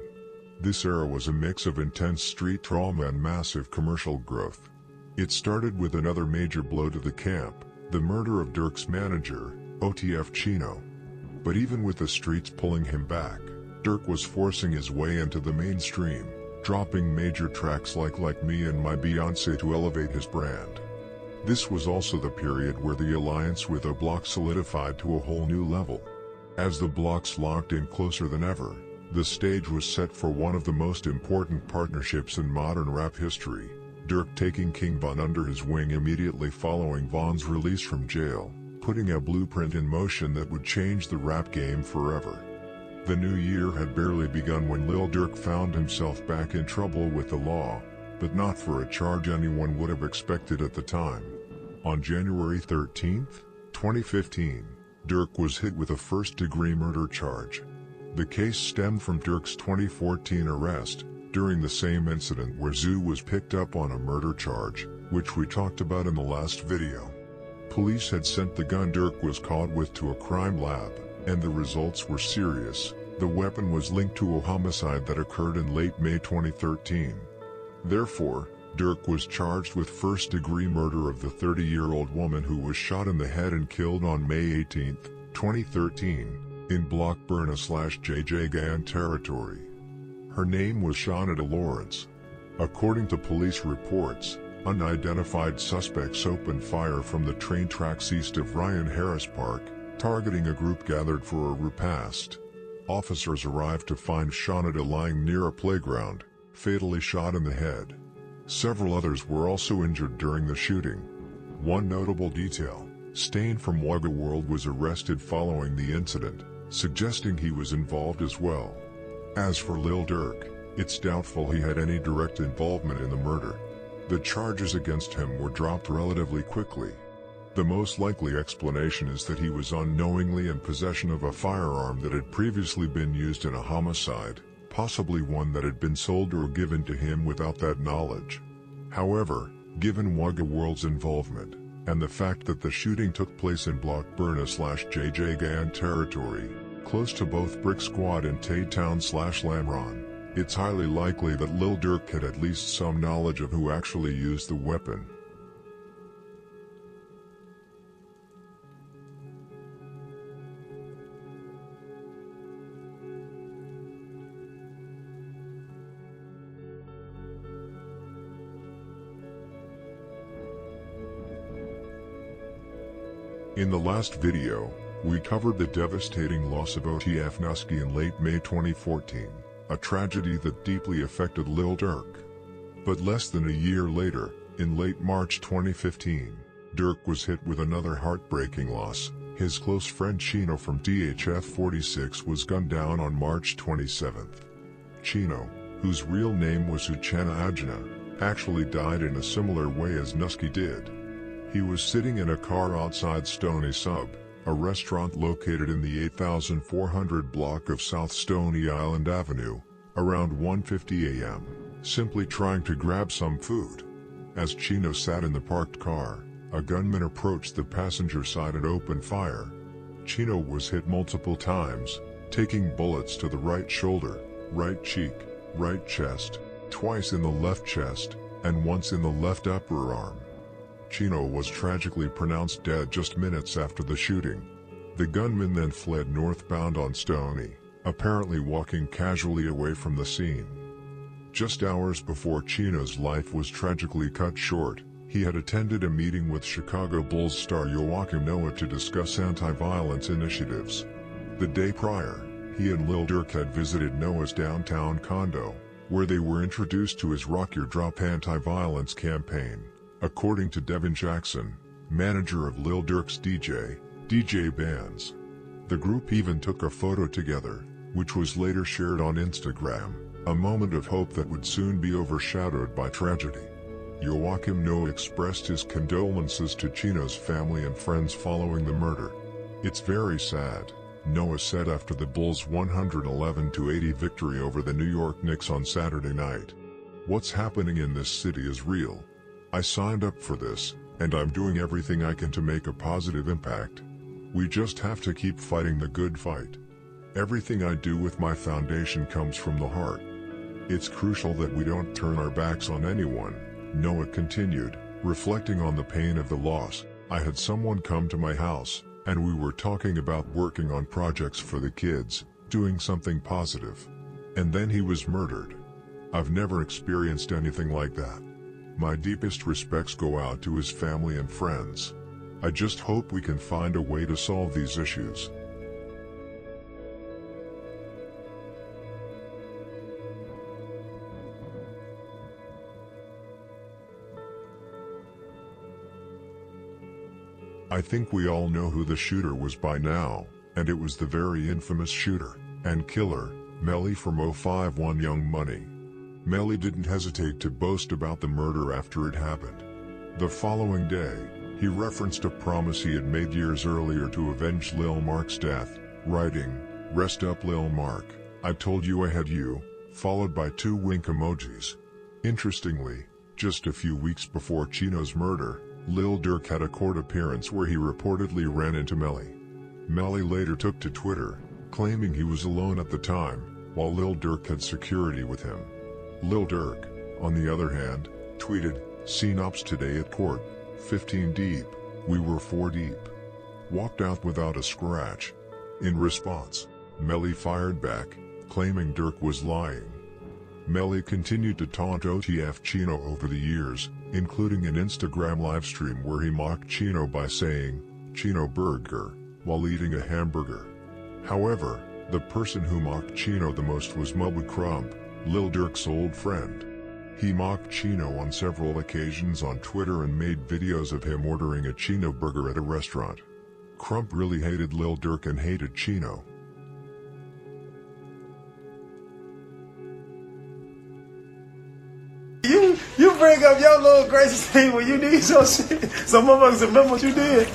This era was a mix of intense street trauma and massive commercial growth. It started with another major blow to the camp, the murder of Durk's manager, OTF Chino. But even with the streets pulling him back, Durk was forcing his way into the mainstream, dropping major tracks like Me and My Beyonce to elevate his brand. This was also the period where the alliance with O Block solidified to a whole new level. As the blocks locked in closer than ever, the stage was set for one of the most important partnerships in modern rap history. Durk taking King Von under his wing immediately following Von's release from jail, putting a blueprint in motion that would change the rap game forever. The new year had barely begun when Lil Durk found himself back in trouble with the law, but not for a charge anyone would have expected at the time. On January 13, 2015, Durk was hit with a first-degree murder charge. The case stemmed from Durk's 2014 arrest, during the same incident where Zoo was picked up on a murder charge, which we talked about in the last video. Police had sent the gun Durk was caught with to a crime lab, and the results were serious. The weapon was linked to a homicide that occurred in late May 2013. Therefore, Durk was charged with first-degree murder of the 30-year-old woman who was shot in the head and killed on May 18, 2013, in Block Burna/JJ Gan territory. Her name was Shawnada Lawrence. According to police reports, unidentified suspects opened fire from the train tracks east of Ryan Harris Park, targeting a group gathered for a repast. Officers arrived to find Shawnada lying near a playground, fatally shot in the head. Several others were also injured during the shooting. One notable detail, Stain from Wagga World was arrested following the incident, suggesting he was involved as well. As for Lil Durk, it's doubtful he had any direct involvement in the murder. The charges against him were dropped relatively quickly. The most likely explanation is that he was unknowingly in possession of a firearm that had previously been used in a homicide, possibly one that had been sold or given to him without that knowledge. However, given Wagga World's involvement, and the fact that the shooting took place in Block Burna/JJ Gan territory, close to both Brick Squad and Tay-Town/Lamron, it's highly likely that Lil Durk had at least some knowledge of who actually used the weapon. In the last video, we covered the devastating loss of OTF Nusky in late May 2014, a tragedy that deeply affected Lil Durk. But less than a year later, in late March 2015, Durk was hit with another heartbreaking loss. His close friend Chino from DHF 46 was gunned down on March 27th. Chino, whose real name was Uchenna Ajna, actually died in a similar way as Nusky did. He was sitting in a car outside Stony Sub, a restaurant located in the 8400 block of South Stony Island Avenue, around 1:50 a.m. simply trying to grab some food. As Chino sat in the parked car, a gunman approached the passenger side and opened fire. Chino was hit multiple times, taking bullets to the right shoulder, right cheek, right chest, twice in the left chest, and once in the left upper arm. Chino was tragically pronounced dead just minutes after the shooting. The gunman then fled northbound on Stony, apparently walking casually away from the scene. Just hours before Chino's life was tragically cut short, he had attended a meeting with Chicago Bulls star Joakim Noah to discuss anti-violence initiatives. The day prior, he and Lil Durk had visited Noah's downtown condo, where they were introduced to his Rock Your Drop anti-violence campaign. According to Devin Jackson, manager of Lil Durk's DJ Bands. The group even took a photo together, which was later shared on Instagram, a moment of hope that would soon be overshadowed by tragedy. Joakim Noah expressed his condolences to Chino's family and friends following the murder. "It's very sad," Noah said after the Bulls' 111-80 victory over the New York Knicks on Saturday night. "What's happening in this city is real. I signed up for this, and I'm doing everything I can to make a positive impact. We just have to keep fighting the good fight. Everything I do with my foundation comes from the heart. It's crucial that we don't turn our backs on anyone," Noah continued, reflecting on the pain of the loss. "I had someone come to my house, and we were talking about working on projects for the kids, doing something positive. And then he was murdered. I've never experienced anything like that. My deepest respects go out to his family and friends. I just hope we can find a way to solve these issues." I think we all know who the shooter was by now, and it was the very infamous shooter and killer, Melly from 051 Young Money. Melly didn't hesitate to boast about the murder after it happened. The following day, he referenced a promise he had made years earlier to avenge Lil Mark's death, writing, "Rest up Lil Mark, I told you I had you," followed by 2 wink emojis. Interestingly, just a few weeks before Chino's murder, Lil Durk had a court appearance where he reportedly ran into Melly. Melly later took to Twitter, claiming he was alone at the time, while Lil Durk had security with him. Lil Durk, on the other hand, tweeted, "Seen ops today at court, 15 deep, we were 4 deep. Walked out without a scratch." In response, Melly fired back, claiming Durk was lying. Melly continued to taunt OTF Chino over the years, including an Instagram livestream where he mocked Chino by saying, "Chino Burger," while eating a hamburger. However, the person who mocked Chino the most was Mubba Crump, Lil Durk's old friend. He mocked Chino on several occasions on Twitter and made videos of him ordering a Chino burger at a restaurant. Crump really hated Lil Durk and hated Chino. You bring up your little gracious thing when you need your shit. Some motherfuckers remember what you did.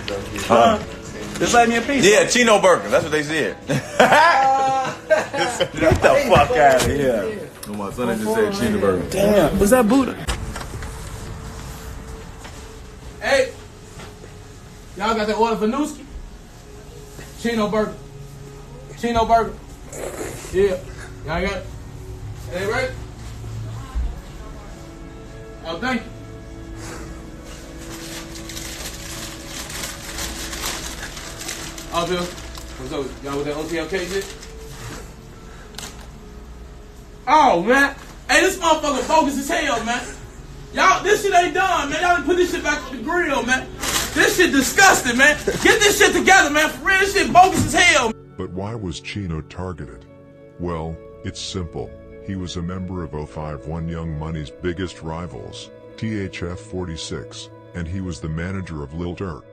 Just let me a piece. Yeah, Chino burger. That's what they said. Get the fuck out of here. No, my son just said Chino burger. Damn, was that Buddha? Hey, y'all got that order for Nooski? Chino burger. Chino burger. Yeah. Y'all got it? Hey, right? Oh, thank you. Oh, Bill. What's up? Y'all with that OTLK shit? Oh, man. Hey, this motherfucker bogus as hell, man. Y'all, this shit ain't done, man. Y'all done put this shit back on the grill, man. This shit disgusting, man. Get this shit together, man. For real, this shit bogus as hell. But why was Chino targeted? Well, it's simple. He was a member of 051 Young Money's biggest rivals, THF 46, and he was the manager of Lil Durk.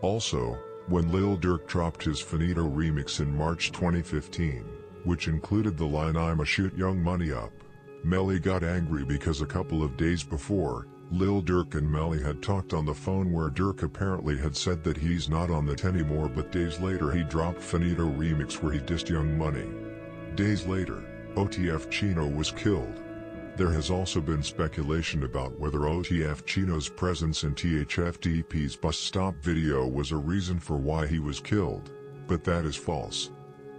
Also, when Lil Durk dropped his Finito remix in March 2015, which included the line "I'ma shoot Young Money up," Melly got angry because a couple of days before, Lil Durk and Melly had talked on the phone where Durk apparently had said that he's not on it anymore, but days later he dropped Finito remix where he dissed Young Money. Days later, OTF Chino was killed. There has also been speculation about whether OTF Chino's presence in THFDP's bus stop video was a reason for why he was killed, but that is false.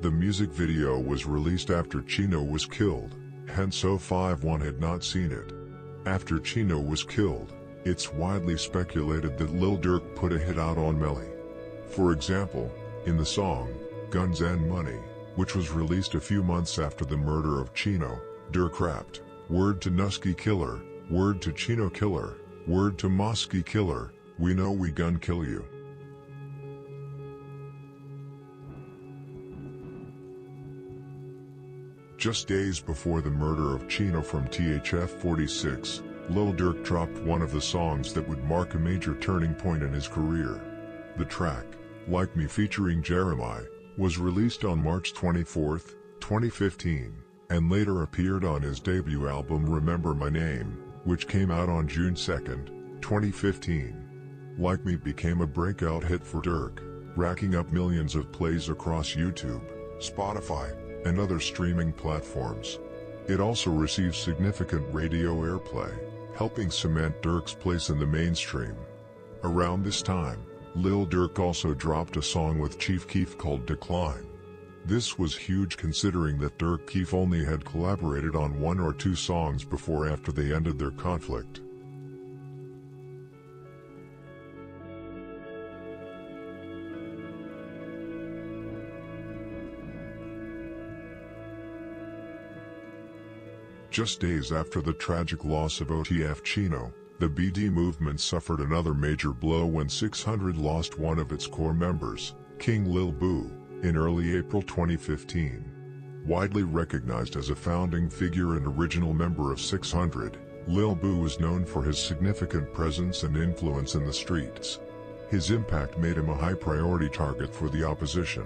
The music video was released after Chino was killed, hence 051 had not seen it. After Chino was killed, it's widely speculated that Lil Durk put a hit out on Melly. For example, in the song, Guns and Money, which was released a few months after the murder of Chino, Durk rapped, "Word to Nusky Killer, word to Chino Killer, word to Mosky Killer, we know we gun kill you." Just days before the murder of Chino from THF46, Lil Durk dropped one of the songs that would mark a major turning point in his career. The track, Like Me featuring Jeremiah, was released on March 24, 2015, and later appeared on his debut album Remember My Name, which came out on June 2, 2015. Like Me became a breakout hit for Durk, racking up millions of plays across YouTube, Spotify, and other streaming platforms. It also received significant radio airplay, helping cement Durk's place in the mainstream. Around this time, Lil Durk also dropped a song with Chief Keef called Decline. This was huge considering that Durk Keef only had collaborated on 1 or 2 songs before after they ended their conflict. Just days after the tragic loss of OTF Chino, the BD movement suffered another major blow when 600 lost one of its core members, King Lil Boo, in early April 2015. Widely recognized as a founding figure and original member of 600, Lil Boo was known for his significant presence and influence in the streets. His impact made him a high-priority target for the opposition.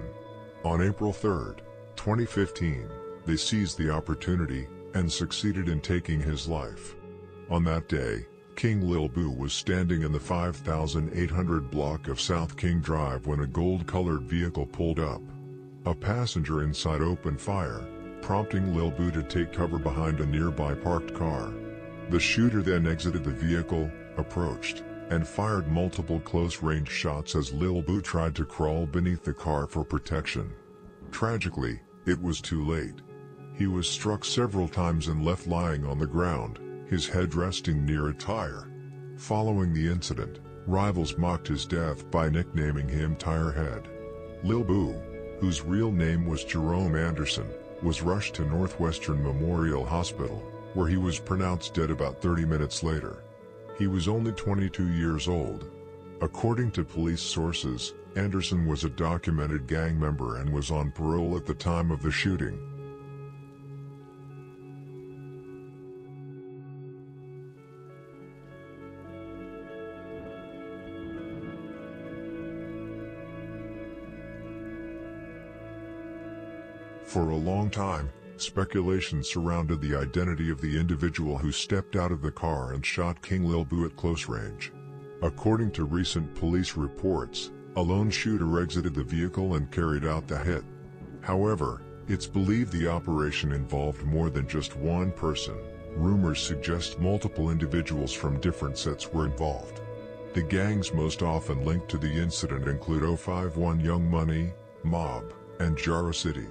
On April 3, 2015, they seized the opportunity and succeeded in taking his life. On that day, King Lil Boo was standing in the 5800 block of South King Drive when a gold-colored vehicle pulled up. A passenger inside opened fire, prompting Lil Boo to take cover behind a nearby parked car. The shooter then exited the vehicle, approached, and fired multiple close-range shots as Lil Boo tried to crawl beneath the car for protection. Tragically, it was too late. He was struck several times and left lying on the ground, his head resting near a tire. Following the incident, rivals mocked his death by nicknaming him Tire Head. Lil Boo, whose real name was Jerome Anderson, was rushed to Northwestern Memorial Hospital, where he was pronounced dead about 30 minutes later. He was only 22 years old. According to police sources, Anderson was a documented gang member and was on parole at the time of the shooting. For a long time, speculation surrounded the identity of the individual who stepped out of the car and shot King Lil Boo at close range. According to recent police reports, a lone shooter exited the vehicle and carried out the hit. However, it's believed the operation involved more than just one person. Rumors suggest multiple individuals from different sets were involved. The gangs most often linked to the incident include 051 Young Money, Mob, and Jaro City.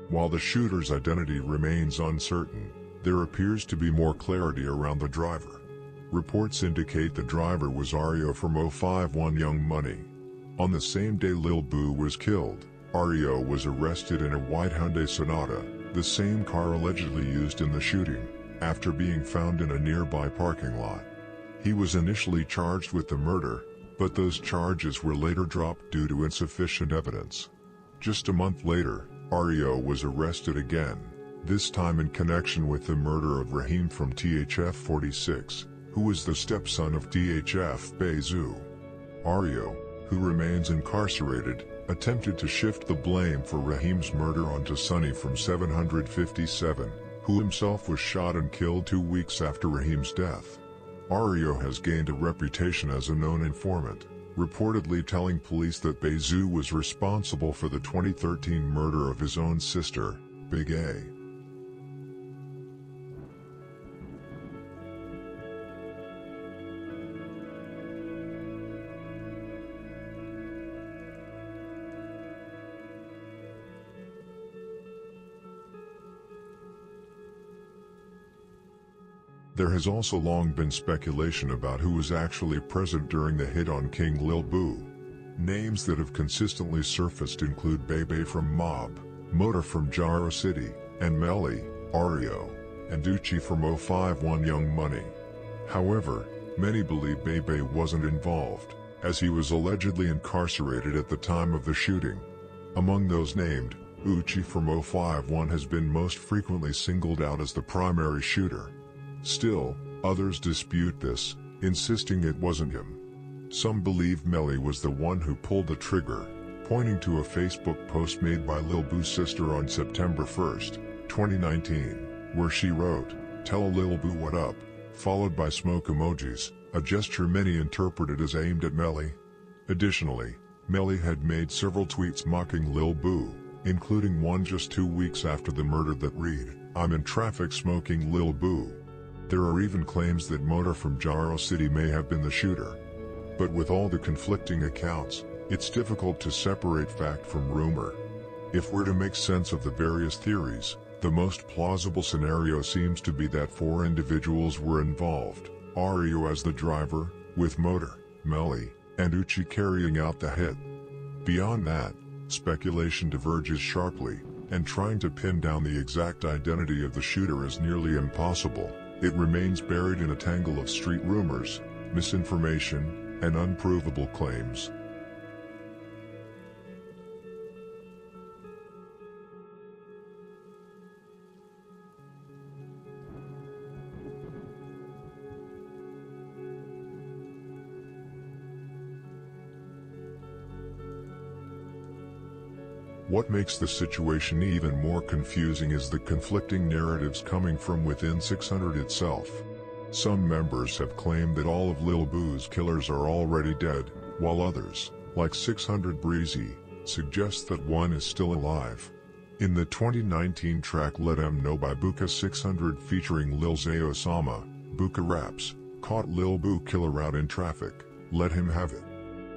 While the shooter's identity remains uncertain, there appears to be more clarity around the driver. Reports indicate the driver was Ario from 051 Young Money. On the same day Lil Boo was killed, Ario was arrested in a white Hyundai Sonata, the same car allegedly used in the shooting, after being found in a nearby parking lot. He was initially charged with the murder, but those charges were later dropped due to insufficient evidence. Just a month later, Ario was arrested again, this time in connection with the murder of Raheem from THF46, who was the stepson of THF Bezu. Ario, who remains incarcerated, attempted to shift the blame for Raheem's murder onto Sonny from 757, who himself was shot and killed 2 weeks after Raheem's death. Ario has gained a reputation as a known informant, reportedly telling police that Bezu was responsible for the 2013 murder of his own sister, Big A. There has also long been speculation about who was actually present during the hit on King Lil Boo. Names that have consistently surfaced include Bebe from Mob, Motor from Jaro City, and Melly, Ario, and Uchi from 051 Young Money. However, many believe Bebe wasn't involved, as he was allegedly incarcerated at the time of the shooting. Among those named, Uchi from 051 has been most frequently singled out as the primary shooter. Still, others dispute this, insisting it wasn't him. Some believe Melly was the one who pulled the trigger, pointing to a Facebook post made by Lil Boo's sister on September 1, 2019, where she wrote, "Tell Lil Boo what up," followed by smoke emojis, a gesture many interpreted as aimed at Melly. Additionally, Melly had made several tweets mocking Lil Boo, including one just 2 weeks after the murder that read, "I'm in traffic smoking Lil Boo." There are even claims that Motor from Jaro City may have been the shooter. But with all the conflicting accounts, it's difficult to separate fact from rumor. If we're to make sense of the various theories, the most plausible scenario seems to be that 4 individuals were involved, Ario as the driver, with Motor, Melly, and Uchi carrying out the hit. Beyond that, speculation diverges sharply, and trying to pin down the exact identity of the shooter is nearly impossible. It remains buried in a tangle of street rumors, misinformation, and unprovable claims. What makes the situation even more confusing is the conflicting narratives coming from within 600 itself. Some members have claimed that all of Lil Boo's killers are already dead, while others, like 600 Breezy, suggest that one is still alive. In the 2019 track Let 'Em Know by Buka 600 featuring Lil Zay Osama, Buka raps, "Caught Lil Boo killer out in traffic, let him have it."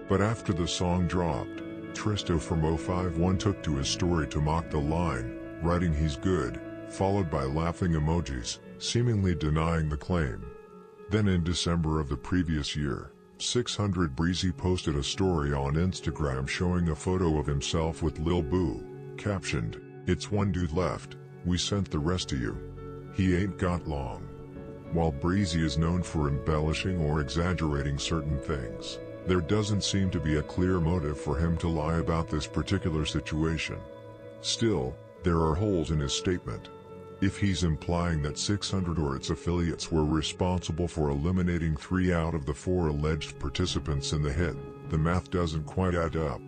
But after the song dropped, Tristo from 051 took to his story to mock the line, writing "he's good," followed by laughing emojis, seemingly denying the claim. Then in December of the previous year, 600 Breezy posted a story on Instagram showing a photo of himself with Lil Boo, captioned, "It's one dude left, we sent the rest to you. He ain't got long." While Breezy is known for embellishing or exaggerating certain things, there doesn't seem to be a clear motive for him to lie about this particular situation. Still, there are holes in his statement. If he's implying that 600 or its affiliates were responsible for eliminating 3 out of the 4 alleged participants in the hit, the math doesn't quite add up.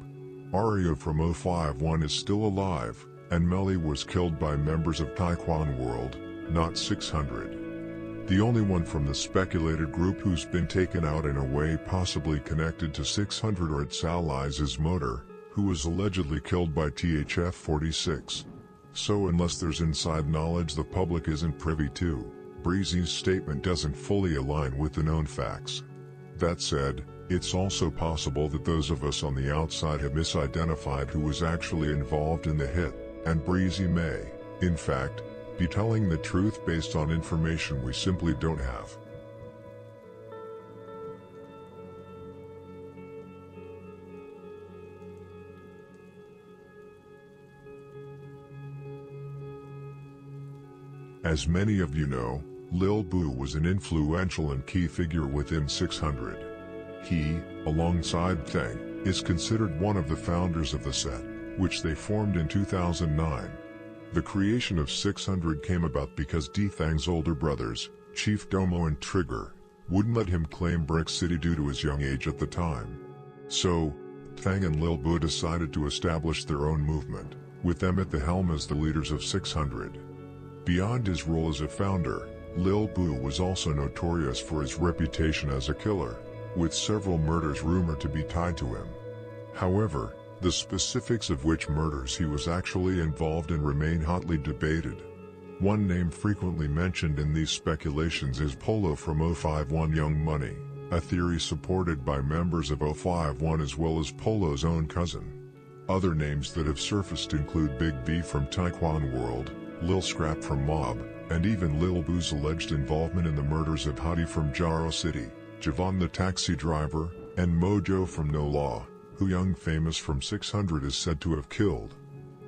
Ario from 051 is still alive, and Melly was killed by members of Taekwon World, not 600. The only one from the speculated group who's been taken out in a way possibly connected to 600 or its allies is Motor, who was allegedly killed by THF-46. So unless there's inside knowledge the public isn't privy to, Breezy's statement doesn't fully align with the known facts. That said, it's also possible that those of us on the outside have misidentified who was actually involved in the hit, and Breezy may, in fact, be telling the truth based on information we simply don't have. As many of you know, Lil Boo was an influential and key figure within 600. He, alongside Thang, is considered one of the founders of the set, which they formed in 2009. The creation of 600 came about because D-Thang's older brothers, Chief Domo and Trigger, wouldn't let him claim Brick City due to his young age at the time. So, Thang and Lil Boo decided to establish their own movement, with them at the helm as the leaders of 600. Beyond his role as a founder, Lil Boo was also notorious for his reputation as a killer, with several murders rumored to be tied to him. However, the specifics of which murders he was actually involved in remain hotly debated. One name frequently mentioned in these speculations is Polo from 051 Young Money, a theory supported by members of 051 as well as Polo's own cousin. Other names that have surfaced include Big B from Taekwon World, Lil Scrap from Mob, and even Lil Boo's alleged involvement in the murders of Huddy from Jaro City, Javon the taxi driver, and Mojo from No Law, who Young Famous from 600 is said to have killed.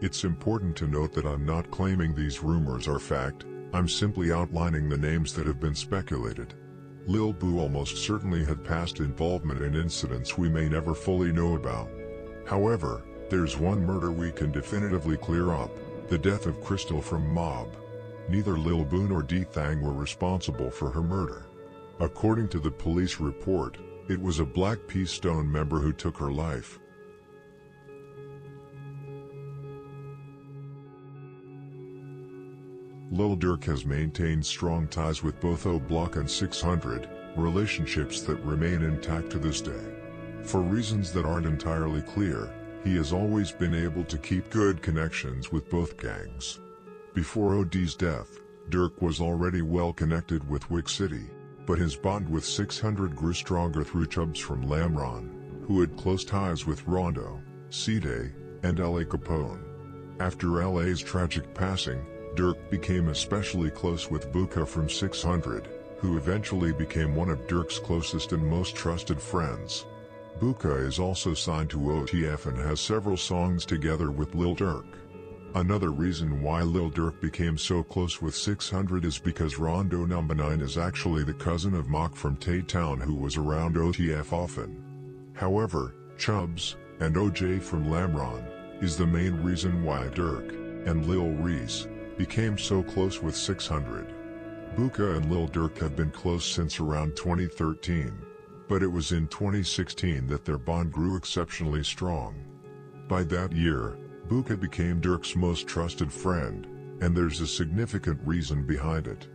It's important to note that I'm not claiming these rumors are fact, I'm simply outlining the names that have been speculated. Lil Boo almost certainly had past involvement in incidents we may never fully know about. However, there's one murder we can definitively clear up, the death of Crystal from Mob. Neither Lil Boo nor D-Thang were responsible for her murder. According to the police report, it was a Black P Stone member who took her life. Lil Durk has maintained strong ties with both O Block and 600, relationships that remain intact to this day. For reasons that aren't entirely clear, he has always been able to keep good connections with both gangs. Before OD's death, Durk was already well connected with Wick City, but his bond with 600 grew stronger through Chubbs from Lamron, who had close ties with Rondo, C-Day, and L.A. Capone. After L.A.'s tragic passing, Durk became especially close with Buka from 600, who eventually became one of Durk's closest and most trusted friends. Buka is also signed to OTF and has several songs together with Lil Durk. Another reason why Lil Durk became so close with 600 is because Rondo No. 9 is actually the cousin of Mock from Tay-Town, who was around OTF often. However, Chubbs, and OJ from Lamron, is the main reason why Durk, and Lil Reese, became so close with 600. Buka and Lil Durk have been close since around 2013, but it was in 2016 that their bond grew exceptionally strong. By that year, Buka became Durk's most trusted friend, and there's a significant reason behind it.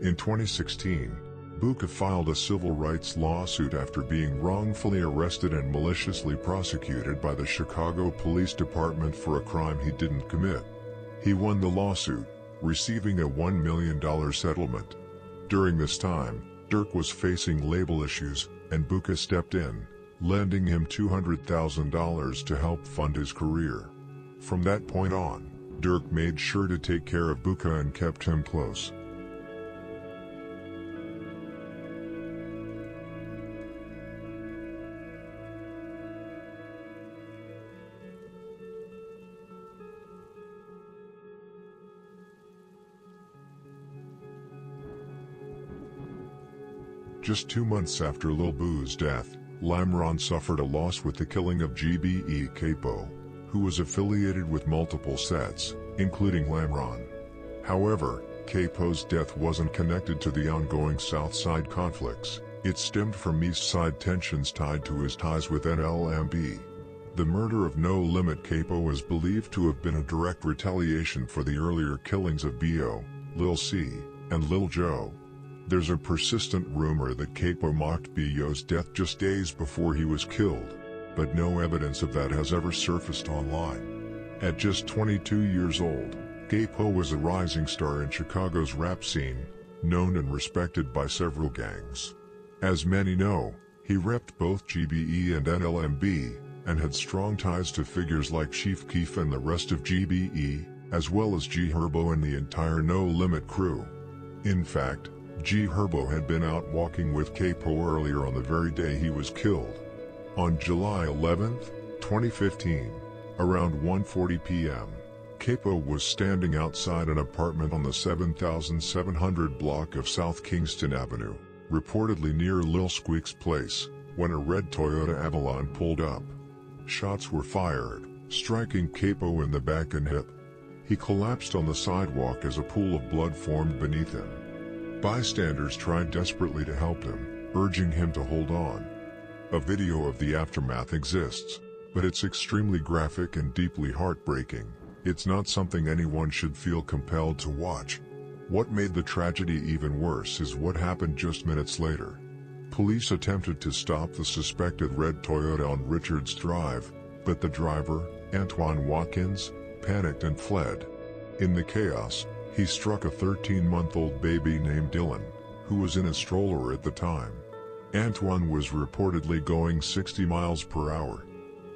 In 2016, Buka filed a civil rights lawsuit after being wrongfully arrested and maliciously prosecuted by the Chicago Police Department for a crime he didn't commit. He won the lawsuit, receiving a $1 million settlement. During this time, Durk was facing label issues, and Buka stepped in, lending him $200,000 to help fund his career. From that point on, Durk made sure to take care of Buka and kept him close. Just 2 months after Lil Boo's death, Lamron suffered a loss with the killing of GBE Capo, who was affiliated with multiple sets, including Lamron. However, Capo's death wasn't connected to the ongoing Southside conflicts, it stemmed from Eastside tensions tied to his ties with NLMB. The murder of No Limit Capo is believed to have been a direct retaliation for the earlier killings of B.O., Lil C, and Lil Joe. There's a persistent rumor that Capo mocked B.O.'s death just days before he was killed, but no evidence of that has ever surfaced online. At just 22 years old, Capo was a rising star in Chicago's rap scene, known and respected by several gangs. As many know, he repped both GBE and NLMB, and had strong ties to figures like Chief Keef and the rest of GBE, as well as G Herbo and the entire No Limit crew. In fact, G Herbo had been out walking with Capo earlier on the very day he was killed. On July 11, 2015, around 1:40 p.m., Capo was standing outside an apartment on the 7700 block of South Kingston Avenue, reportedly near Lil Squeak's place, when a red Toyota Avalon pulled up. Shots were fired, striking Capo in the back and hip. He collapsed on the sidewalk as a pool of blood formed beneath him. Bystanders tried desperately to help him, urging him to hold on. A video of the aftermath exists, but it's extremely graphic and deeply heartbreaking. It's not something anyone should feel compelled to watch. What made the tragedy even worse is what happened just minutes later. Police attempted to stop the suspected red Toyota on Richards Drive, but the driver, Antoine Watkins, panicked and fled. In the chaos, he struck a 13-month-old baby named Dylan, who was in a stroller at the time. Antoine was reportedly going 60 miles per hour.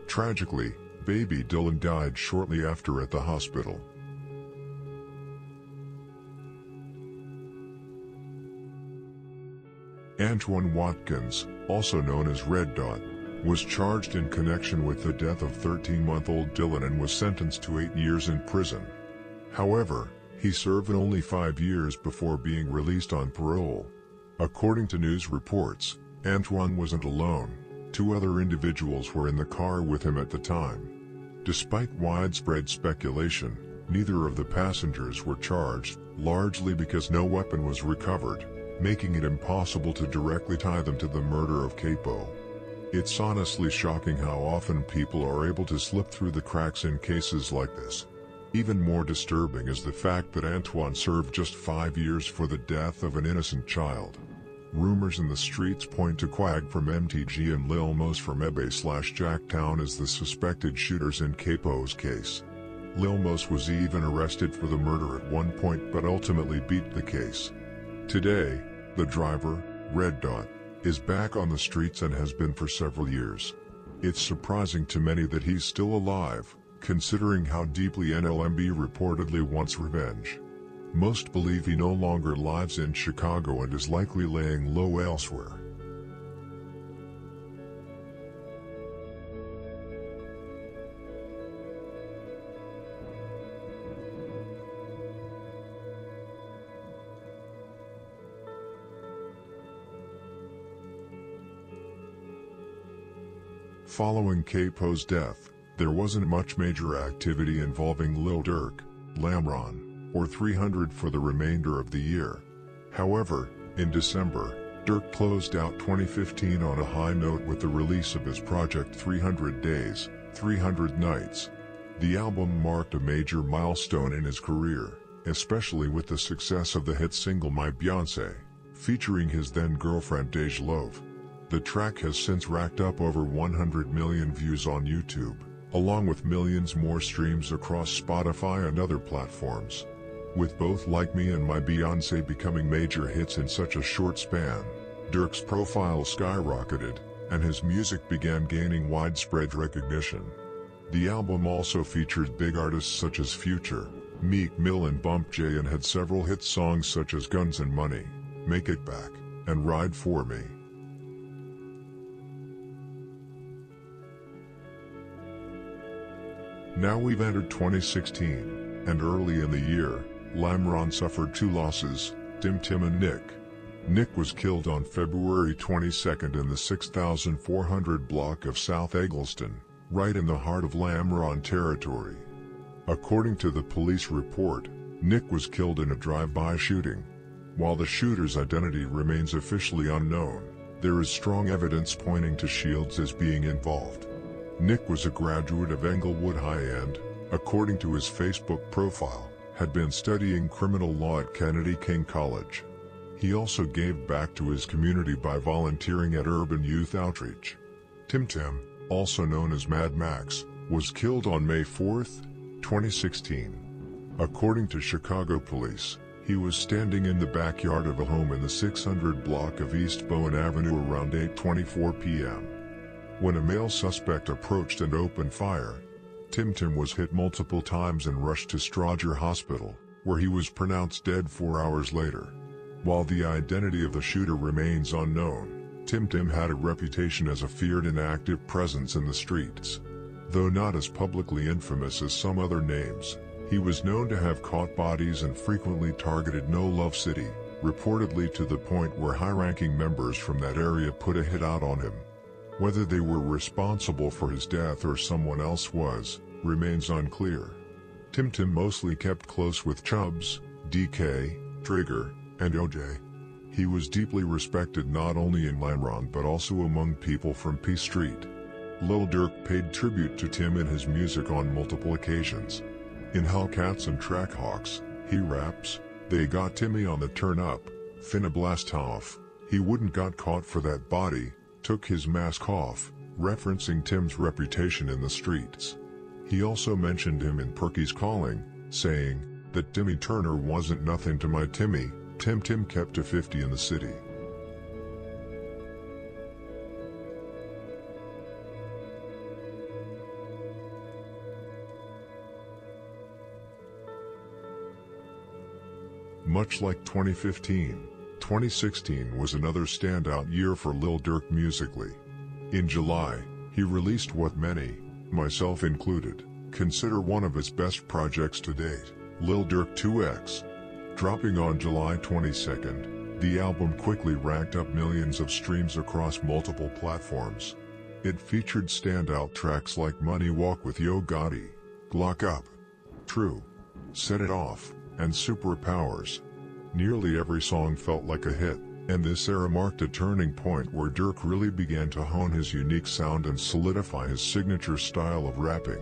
Tragically, baby Dylan died shortly after at the hospital. Antoine Watkins, also known as Red Dot, was charged in connection with the death of 13-month-old Dylan and was sentenced to 8 years in prison. However, he served only 5 years before being released on parole. According to news reports, Antoine wasn't alone. 2 other individuals were in the car with him at the time. Despite widespread speculation, neither of the passengers were charged, largely because no weapon was recovered, making it impossible to directly tie them to the murder of Capo. It's honestly shocking how often people are able to slip through the cracks in cases like this. Even more disturbing is the fact that Antoine served just 5 years for the death of an innocent child. Rumors in the streets point to Quag from MTG and Lil Mos from Ebay/Jacktown as the suspected shooters in Capo's case. Lil Mos was even arrested for the murder at one point but ultimately beat the case. Today, the driver, Red Dot, is back on the streets and has been for several years. It's surprising to many that he's still alive, considering how deeply NLMB reportedly wants revenge. Most believe he no longer lives in Chicago and is likely laying low elsewhere. Following Capo's death, there wasn't much major activity involving Lil Durk, Lamron, or 300 for the remainder of the year. However, in December, Durk closed out 2015 on a high note with the release of his project 300 Days, 300 Nights. The album marked a major milestone in his career, especially with the success of the hit single My Beyonce, featuring his then-girlfriend Dej Loaf. The track has since racked up over 100 million views on YouTube, along with millions more streams across Spotify and other platforms. With both Like Me and My Beyonce becoming major hits in such a short span, Durk's profile skyrocketed, and his music began gaining widespread recognition. The album also featured big artists such as Future, Meek Mill and Bump J and had several hit songs such as Guns and Money, Make It Back, and Ride For Me. Now we've entered 2016, and early in the year, Lamron suffered 2 losses, Tim and Nick. Nick was killed on February 22nd in the 6400 block of South Eggleston, right in the heart of Lamron territory. According to the police report, Nick was killed in a drive-by shooting. While the shooter's identity remains officially unknown, there is strong evidence pointing to Shields as being involved. Nick was a graduate of Englewood High and, according to his Facebook profile, had been studying criminal law at Kennedy King College. He also gave back to his community by volunteering at Urban Youth Outreach. Tim, also known as Mad Max, was killed on May 4, 2016. According to Chicago police, he was standing in the backyard of a home in the 600 block of East Bowen Avenue around 8:24 p.m. When a male suspect approached and opened fire, Tim was hit multiple times and rushed to Strodger Hospital, where he was pronounced dead 4 hours later. While the identity of the shooter remains unknown, Tim had a reputation as a feared and active presence in the streets. Though not as publicly infamous as some other names, he was known to have caught bodies and frequently targeted No Love City, reportedly to the point where high-ranking members from that area put a hit out on him. Whether they were responsible for his death or someone else was, remains unclear. Tim mostly kept close with Chubbs, DK, Trigger, and OJ. He was deeply respected not only in Lamron but also among people from P Street. Lil Durk paid tribute to Tim in his music on multiple occasions. In Hellcats and Trackhawks, he raps, "They got Timmy on the turn up, finna blast off, he wouldn't got caught for that body, took his mask off," referencing Tim's reputation in the streets. He also mentioned him in Perky's Calling, saying that Timmy Turner wasn't nothing to my Timmy. Tim kept to 50 in the city. Much like 2015, 2016 was another standout year for Lil Durk musically. In July, he released what many, myself included, consider one of his best projects to date, Lil Durk 2X. Dropping on July 22nd, the album quickly racked up millions of streams across multiple platforms. It featured standout tracks like Money Walk with Yo Gotti, Glock Up, True, Set It Off, and Superpowers. Nearly every song felt like a hit, and this era marked a turning point where Durk really began to hone his unique sound and solidify his signature style of rapping.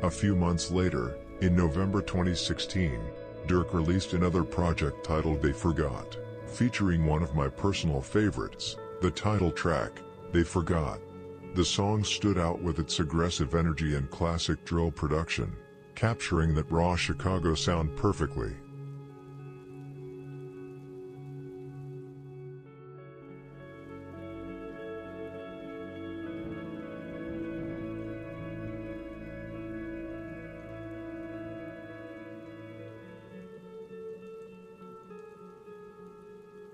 A few months later, in November 2016, Durk released another project titled They Forgot, featuring one of my personal favorites, the title track, They Forgot. The song stood out with its aggressive energy and classic drill production, capturing that raw Chicago sound perfectly.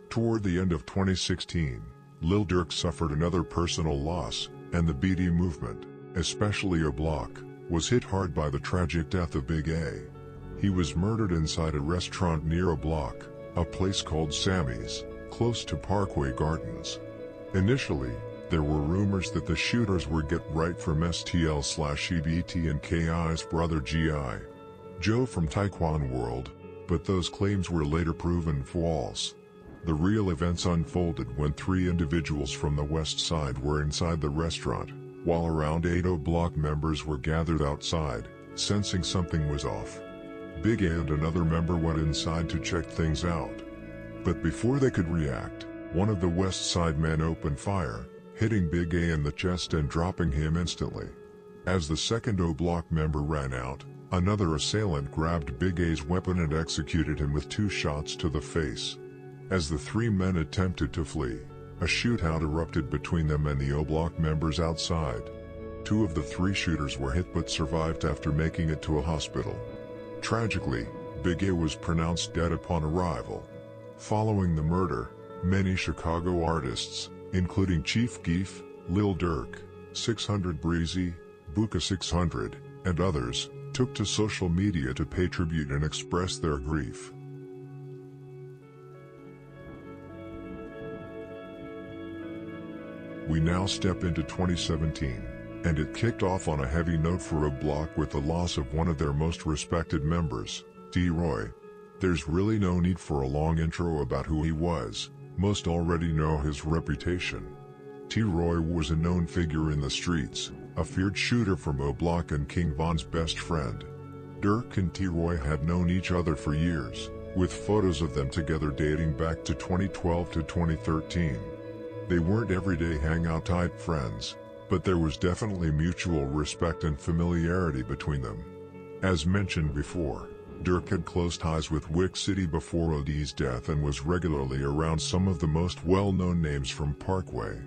Toward the end of 2016, Lil Durk suffered another personal loss, and the BD movement, especially O Block, was hit hard by the tragic death of Big A. He was murdered inside a restaurant near O Block, a place called Sammy's, close to Parkway Gardens. Initially, there were rumors that the shooters were Get Right from STL/EBT and KI's brother G.I. Joe from Taekwon World, but those claims were later proven false. The real events unfolded when 3 individuals from the West Side were inside the restaurant, while around 8 O Block members were gathered outside, sensing something was off. Big A and another member went inside to check things out. But before they could react, one of the West Side men opened fire, hitting Big A in the chest and dropping him instantly. As the second O Block member ran out, another assailant grabbed Big A's weapon and executed him with 2 shots to the face. As the 3 men attempted to flee, a shootout erupted between them and the O Block members outside. 2 of the 3 shooters were hit but survived after making it to a hospital. Tragically, Big A was pronounced dead upon arrival. Following the murder, many Chicago artists, including Chief Keef, Lil Durk, 600 Breezy, Buka 600, and others, took to social media to pay tribute and express their grief. We now step into 2017, and it kicked off on a heavy note for O Block with the loss of one of their most respected members, T-Roy. There's really no need for a long intro about who he was, most already know his reputation. T-Roy was a known figure in the streets, a feared shooter from O Block and King Von's best friend. Durk and T-Roy had known each other for years, with photos of them together dating back to 2012 to 2013. They weren't everyday hangout type friends, but there was definitely mutual respect and familiarity between them. As mentioned before, Durk had close ties with Wick City before OD's death and was regularly around some of the most well-known names from Parkway.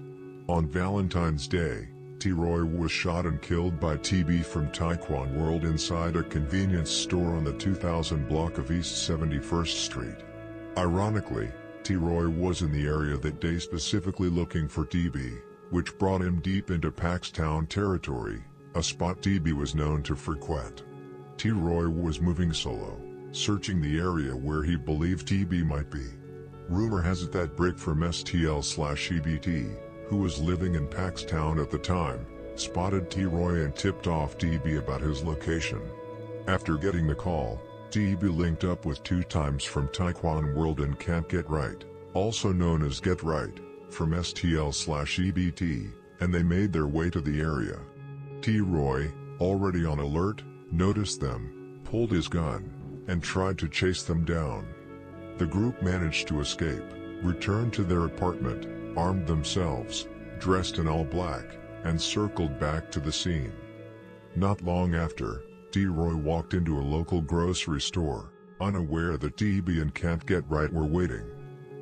On Valentine's Day, T-Roy was shot and killed by TB from Taekwon World inside a convenience store on the 2000 block of East 71st Street. Ironically, T-Roy was in the area that day specifically looking for TB, which brought him deep into Paxtown territory, a spot TB was known to frequent. T-Roy was moving solo, searching the area where he believed TB might be. Rumor has it that Brick from STL/EBT, who was living in Paxtown at the time, spotted T-Roy and tipped off TB about his location. After getting the call, TB linked up with 2 times from Taekwon World and Can't Get Right, also known as Get Right, from STL/EBT, and they made their way to the area. T-Roy, already on alert, noticed them, pulled his gun, and tried to chase them down. The group managed to escape, returned to their apartment, armed themselves, dressed in all black, and circled back to the scene. Not long after, T-Roy walked into a local grocery store, unaware that TB and Can't Get Right were waiting.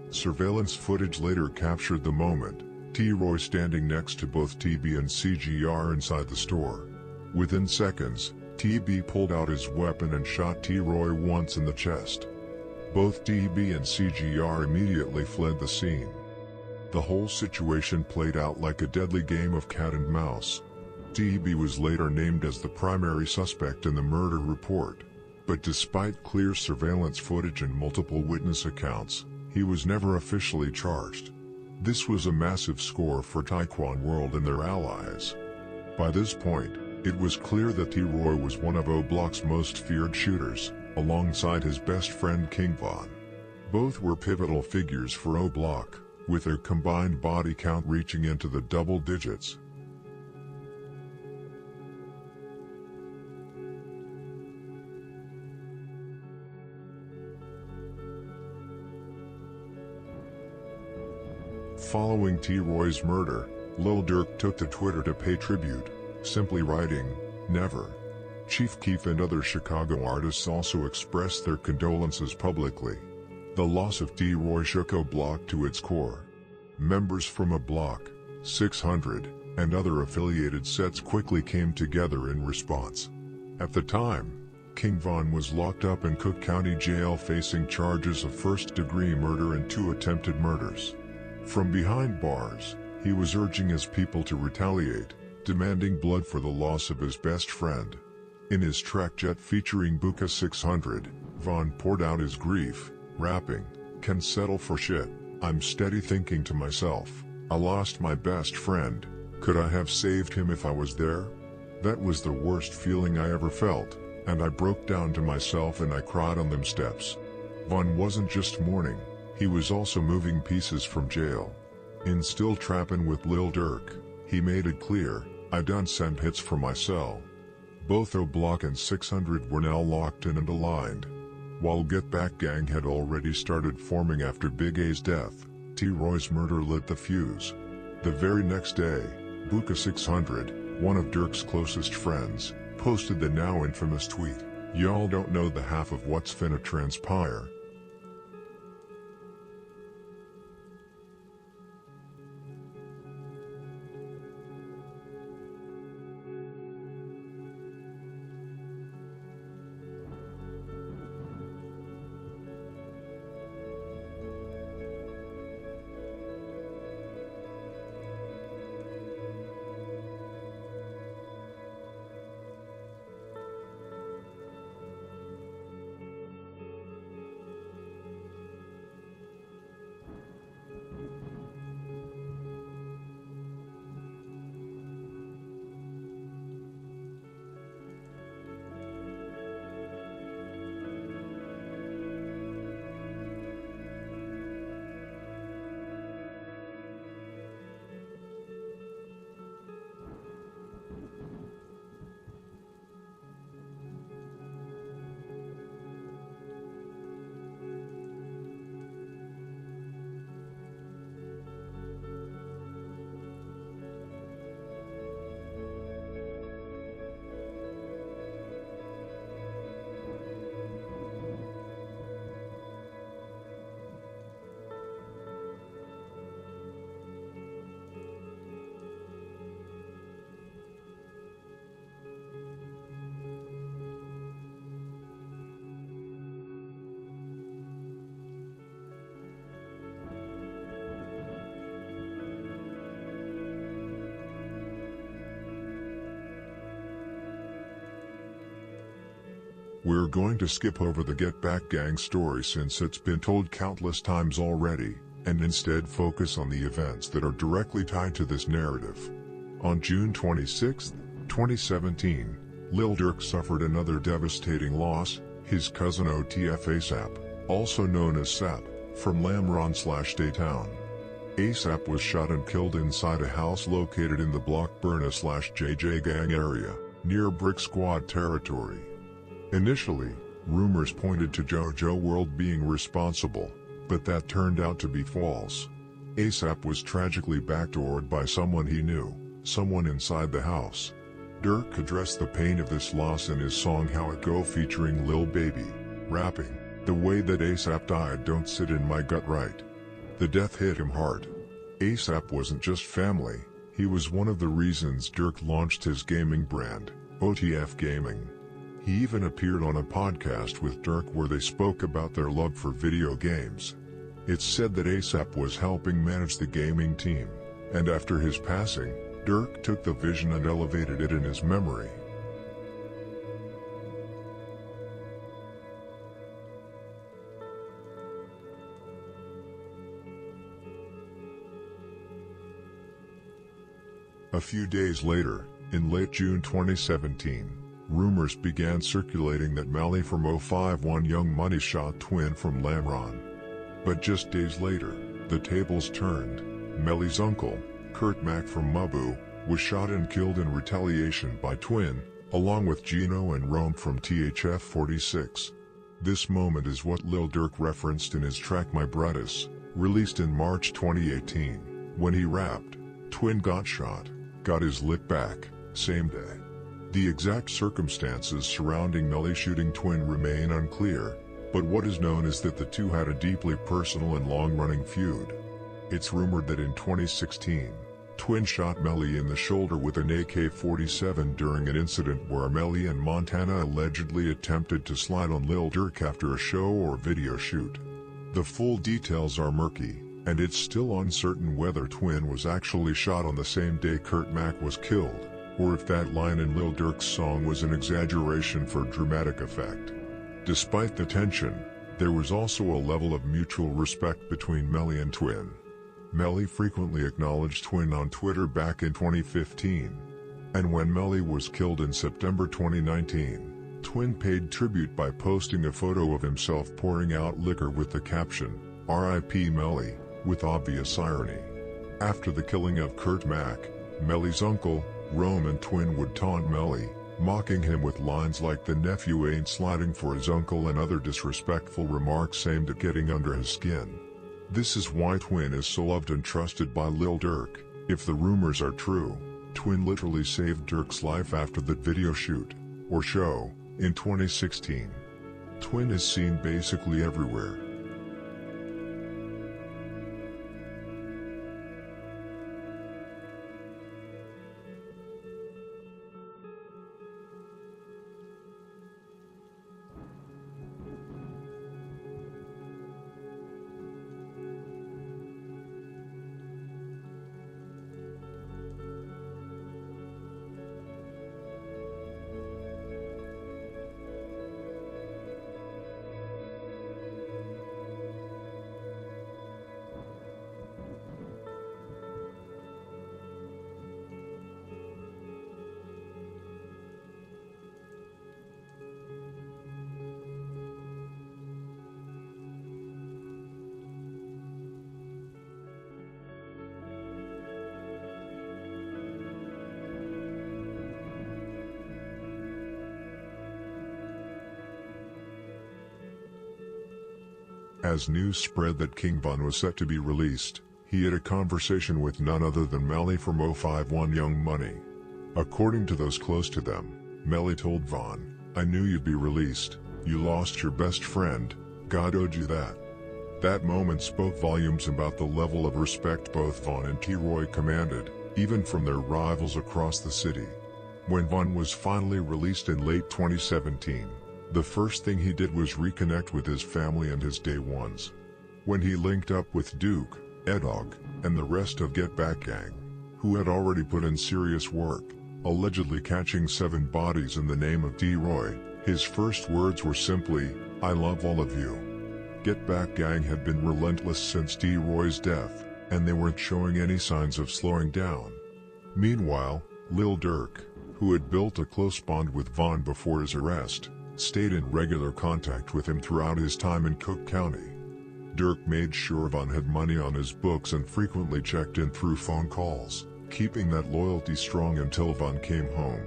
Surveillance footage later captured the moment, T-Roy standing next to both TB and CGR inside the store. Within seconds, TB pulled out his weapon and shot T-Roy once in the chest. Both DB and CGR immediately fled the scene. The whole situation played out like a deadly game of cat and mouse. DB was later named as the primary suspect in the murder report, but despite clear surveillance footage and multiple witness accounts, he was never officially charged. This was a massive score for Taekwon World and their allies. By this point, it was clear that T-Roy was one of O Block's most feared shooters, alongside his best friend King Von. Both were pivotal figures for O Block, with their combined body count reaching into the double digits. Following T-Roy's murder, Lil Durk took to Twitter to pay tribute, simply writing, "Never." Chief Keef and other Chicago artists also expressed their condolences publicly. The loss of T-Roy shook O Block to its core. Members from O Block, 600, and other affiliated sets quickly came together in response. At the time, King Von was locked up in Cook County Jail facing charges of first-degree murder and 2 attempted murders. From behind bars, he was urging his people to retaliate, demanding blood for the loss of his best friend. In his track Jet featuring Buka 600, Von poured out his grief, rapping, "Can settle for shit. I'm steady thinking to myself, I lost my best friend. Could I have saved him if I was there? That was the worst feeling I ever felt, and I broke down to myself and I cried on them steps." Von wasn't just mourning, he was also moving pieces from jail. In Still Trappin' with Lil Durk, he made it clear, "I done sent hits from my cell." Both O Block and 600 were now locked in and aligned. While Get Back Gang had already started forming after Big A's death, T-Roy's murder lit the fuse. The very next day, Buka 600, one of Durk's closest friends, posted the now infamous tweet, "Y'all don't know the half of what's finna transpire." We're going to skip over the Get Back Gang story since it's been told countless times already, and instead focus on the events that are directly tied to this narrative. On June 26, 2017, Lil Durk suffered another devastating loss. His cousin OTF ASAP, also known as Sap, from Lamron/Daytown. ASAP was shot and killed inside a house located in the Block Burna/JJ Gang area, near Brick Squad territory. Initially, rumors pointed to JoJo World being responsible, but that turned out to be false. ASAP was tragically backdoored by someone he knew, someone inside the house. Durk addressed the pain of this loss in his song How It Go featuring Lil Baby, rapping, "The way that ASAP died don't sit in my gut right." The death hit him hard. ASAP wasn't just family, he was one of the reasons Durk launched his gaming brand, OTF Gaming. He even appeared on a podcast with Durk where they spoke about their love for video games. It's said that ASAP was helping manage the gaming team, and after his passing, Durk took the vision and elevated it in his memory. A few days later, in late June 2017, rumors began circulating that Melly from 051 Young Money shot Twin from Lamron. But just days later, the tables turned. Melly's uncle, Kurt Mack from Mabu, was shot and killed in retaliation by Twin, along with Gino and Rome from THF 46. This moment is what Lil Durk referenced in his track My Brothers, released in March 2018, when he rapped, "Twin got shot, got his lick back, same day." The exact circumstances surrounding Melly shooting Twin remain unclear, but what is known is that the two had a deeply personal and long-running feud. It's rumored that in 2016, Twin shot Melly in the shoulder with an AK-47 during an incident where Melly and Montana allegedly attempted to slide on Lil Durk after a show or video shoot. The full details are murky, and it's still uncertain whether Twin was actually shot on the same day Kurt Mack was killed, or if that line in Lil Durk's song was an exaggeration for dramatic effect. Despite the tension, there was also a level of mutual respect between Melly and Twin. Melly frequently acknowledged Twin on Twitter back in 2015, and when Melly was killed in September 2019, Twin paid tribute by posting a photo of himself pouring out liquor with the caption, "R.I.P. Melly," with obvious irony. After the killing of Kurt Mack, Melly's uncle, Rome and Twin would taunt Melly, mocking him with lines like "the nephew ain't sliding for his uncle" and other disrespectful remarks aimed at getting under his skin. This is why Twin is so loved and trusted by Lil Durk. If the rumors are true, Twin literally saved Durk's life after that video shoot, or show, in 2016. Twin is seen basically everywhere. As news spread that King Von was set to be released, he had a conversation with none other than Melly from 051 Young Money. According to those close to them, Melly told Von, "I knew you'd be released, you lost your best friend, God owed you that." That moment spoke volumes about the level of respect both Von and T-Roy commanded, even from their rivals across the city. When Von was finally released in late 2017, the first thing he did was reconnect with his family and his day ones. When he linked up with Duke, Edog, and the rest of Get Back Gang, who had already put in serious work, allegedly catching 7 bodies in the name of D-Roy, his first words were simply, "I love all of you." Get Back Gang had been relentless since D-Roy's death, and they weren't showing any signs of slowing down. Meanwhile, Lil Durk, who had built a close bond with Von before his arrest, stayed in regular contact with him throughout his time in Cook County. Durk made sure Von had money on his books and frequently checked in through phone calls, keeping that loyalty strong until Von came home.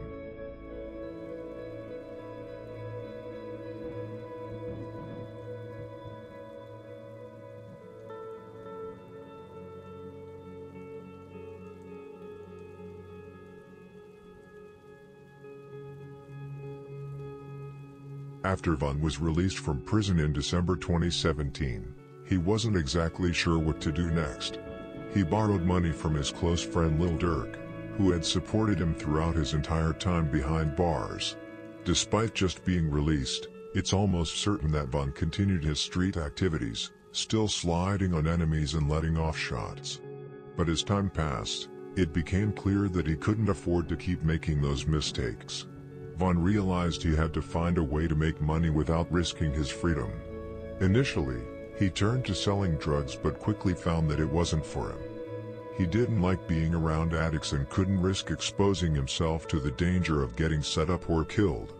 After Von was released from prison in December 2017, he wasn't exactly sure what to do next. He borrowed money from his close friend Lil Durk, who had supported him throughout his entire time behind bars. Despite just being released, it's almost certain that Von continued his street activities, still sliding on enemies and letting off shots. But as time passed, it became clear that he couldn't afford to keep making those mistakes. Von realized he had to find a way to make money without risking his freedom. Initially, he turned to selling drugs but quickly found that it wasn't for him. He didn't like being around addicts and couldn't risk exposing himself to the danger of getting set up or killed.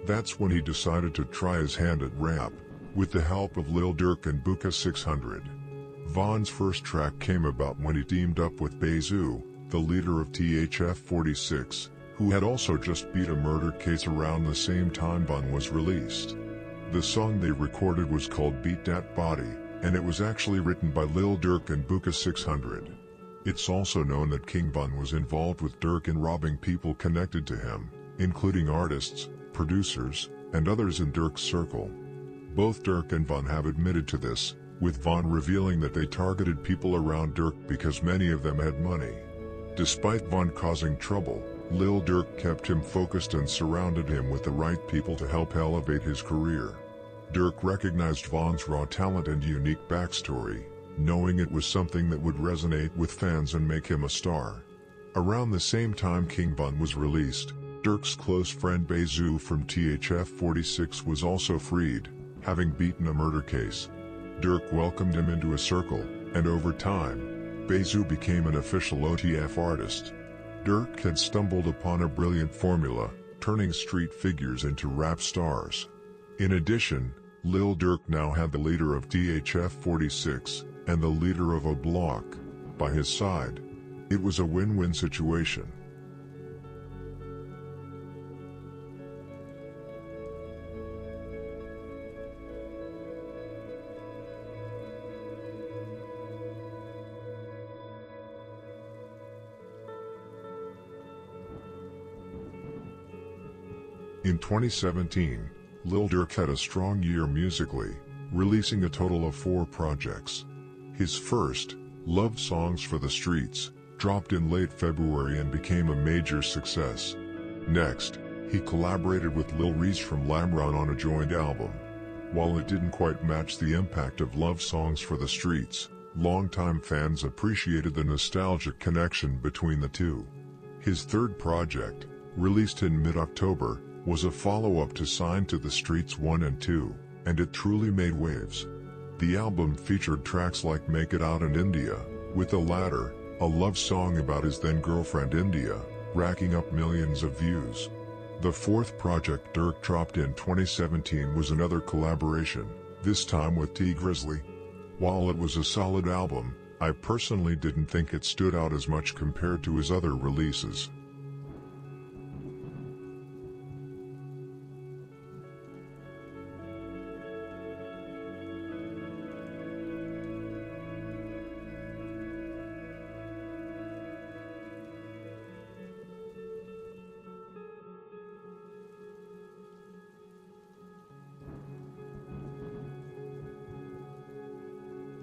That's when he decided to try his hand at rap, with the help of Lil Durk and Buka 600. Von's first track came about when he teamed up with Bezu, the leader of THF 46, who had also just beat a murder case around the same time Von was released. The song they recorded was called Beat Dat Body, and it was actually written by Lil Durk and Buka 600. It's also known that King Von was involved with Durk in robbing people connected to him, including artists, producers, and others in Durk's circle. Both Durk and Von have admitted to this, with Von revealing that they targeted people around Durk because many of them had money. Despite Von causing trouble, Lil Durk kept him focused and surrounded him with the right people to help elevate his career. Durk recognized Von's raw talent and unique backstory, knowing it was something that would resonate with fans and make him a star. Around the same time King Von was released, Durk's close friend Bezu from THF 46 was also freed, having beaten a murder case. Durk welcomed him into a circle, and over time, Bezu became an official OTF artist. Durk had stumbled upon a brilliant formula, turning street figures into rap stars. In addition, Lil Durk now had the leader of THF 46, and the leader of a block by his side. It was a win-win situation. In 2017, Lil Durk had a strong year musically, releasing a total of 4 projects. His first, Love Songs for the Streets, dropped in late February and became a major success. Next, he collaborated with Lil Reese from Lamron on a joint album. While it didn't quite match the impact of Love Songs for the Streets, longtime fans appreciated the nostalgic connection between the two. His third project, released in mid-October, was a follow-up to Sign to the Streets 1 and 2, and it truly made waves. The album featured tracks like Make It Out in India, with the latter, a love song about his then-girlfriend India, racking up millions of views. The fourth project Durk dropped in 2017 was another collaboration, this time with T Grizzly. While it was a solid album, I personally didn't think it stood out as much compared to his other releases.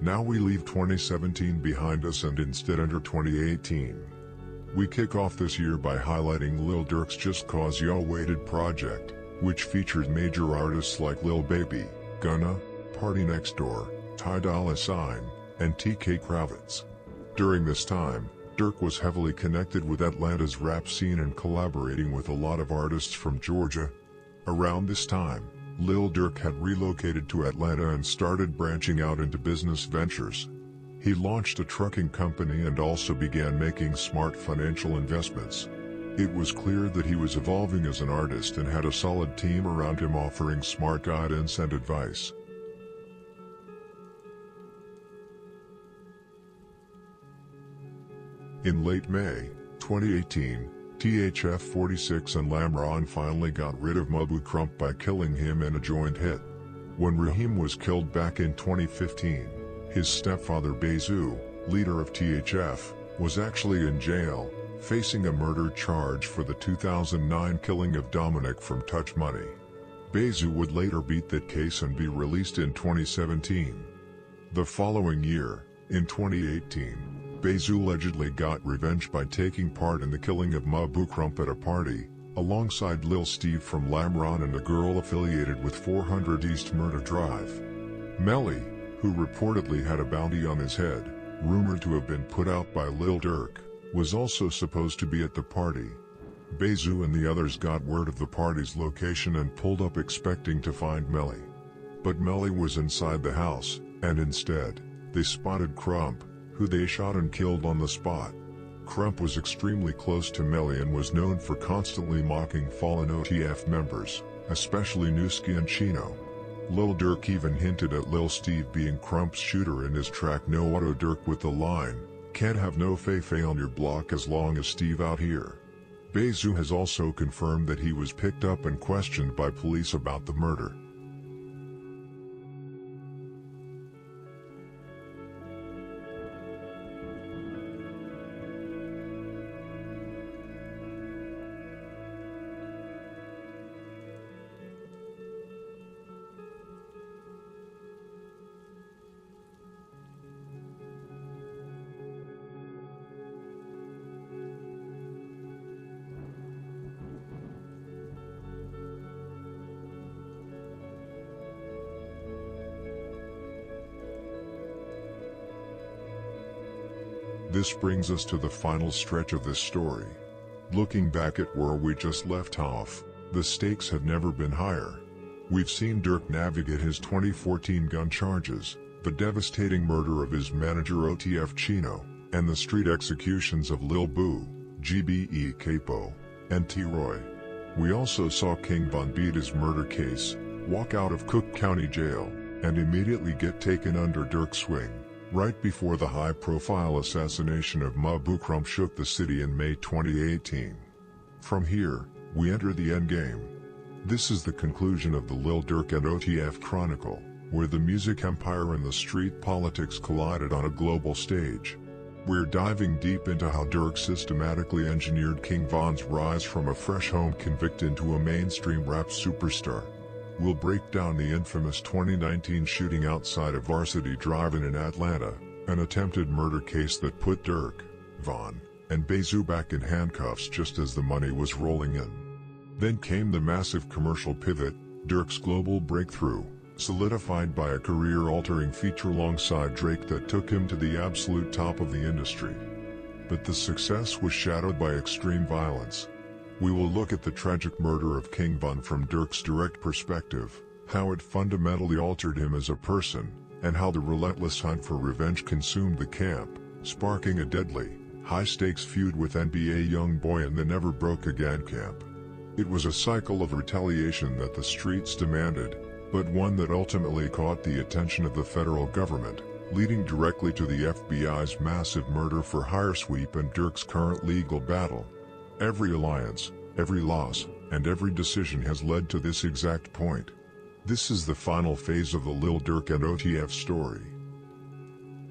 Now we leave 2017 behind us and instead enter 2018. We kick off this year by highlighting Lil Durk's Just Cause Y'all-Waited project, which featured major artists like Lil Baby, Gunna, Party Next Door, Ty Dolla $ign, and TK Kravitz. During this time, Durk was heavily connected with Atlanta's rap scene and collaborating with a lot of artists from Georgia. Around this time, Lil Durk had relocated to Atlanta and started branching out into business ventures. He launched a trucking company and also began making smart financial investments. It was clear that he was evolving as an artist and had a solid team around him offering smart guidance and advice. In late May 2018, THF 46 and Lamron finally got rid of Mabu Crump by killing him in a joint hit. When Raheem was killed back in 2015, his stepfather Bezu, leader of THF, was actually in jail, facing a murder charge for the 2009 killing of Dominic from Touch Money. Bezu would later beat that case and be released in 2017. The following year, in 2018, Bezu allegedly got revenge by taking part in the killing of Mabu Crump at a party, alongside Lil Steve from Lamron and a girl affiliated with 400 East Murder Drive. Melly, who reportedly had a bounty on his head, rumored to have been put out by Lil Durk, was also supposed to be at the party. Bezu and the others got word of the party's location and pulled up expecting to find Melly. But Melly was inside the house, and instead, they spotted Crump, who they shot and killed on the spot. Crump was extremely close to Melly and was known for constantly mocking fallen OTF members, especially Newski and Chino. Lil Durk even hinted at Lil Steve being Crump's shooter in his track No Auto Durk with the line, "Can't have no Feifei on your block as long as Steve out here." Bezu has also confirmed that he was picked up and questioned by police about the murder. This brings us to the final stretch of this story. Looking back at where we just left off, the stakes have never been higher. We've seen Durk navigate his 2014 gun charges, the devastating murder of his manager OTF Chino, and the street executions of Lil Boo, GBE Capo, and T-Roy. We also saw King Von beat his murder case, walk out of Cook County Jail, and immediately get taken under Durk's wing, right before the high-profile assassination of Mabu Crump shook the city in May 2018. From here, we enter the endgame. This is the conclusion of the Lil Durk and OTF Chronicle, where the music empire and the street politics collided on a global stage. We're diving deep into how Durk systematically engineered King Von's rise from a fresh home convict into a mainstream rap superstar. We'll break down the infamous 2019 shooting outside of Varsity Drive-In in Atlanta, an attempted murder case that put Durk, Von, and Bezu back in handcuffs just as the money was rolling in. Then came the massive commercial pivot, Durk's global breakthrough, solidified by a career-altering feature alongside Drake that took him to the absolute top of the industry. But the success was shadowed by extreme violence. We will look at the tragic murder of King Von from Durk's direct perspective, how it fundamentally altered him as a person, and how the relentless hunt for revenge consumed the camp, sparking a deadly, high-stakes feud with NBA YoungBoy and the Never Broke Again camp. It was a cycle of retaliation that the streets demanded, but one that ultimately caught the attention of the federal government, leading directly to the FBI's massive murder-for-hire sweep and Durk's current legal battle. Every alliance, every loss, and every decision has led to this exact point. This is the final phase of the Lil Durk and OTF story.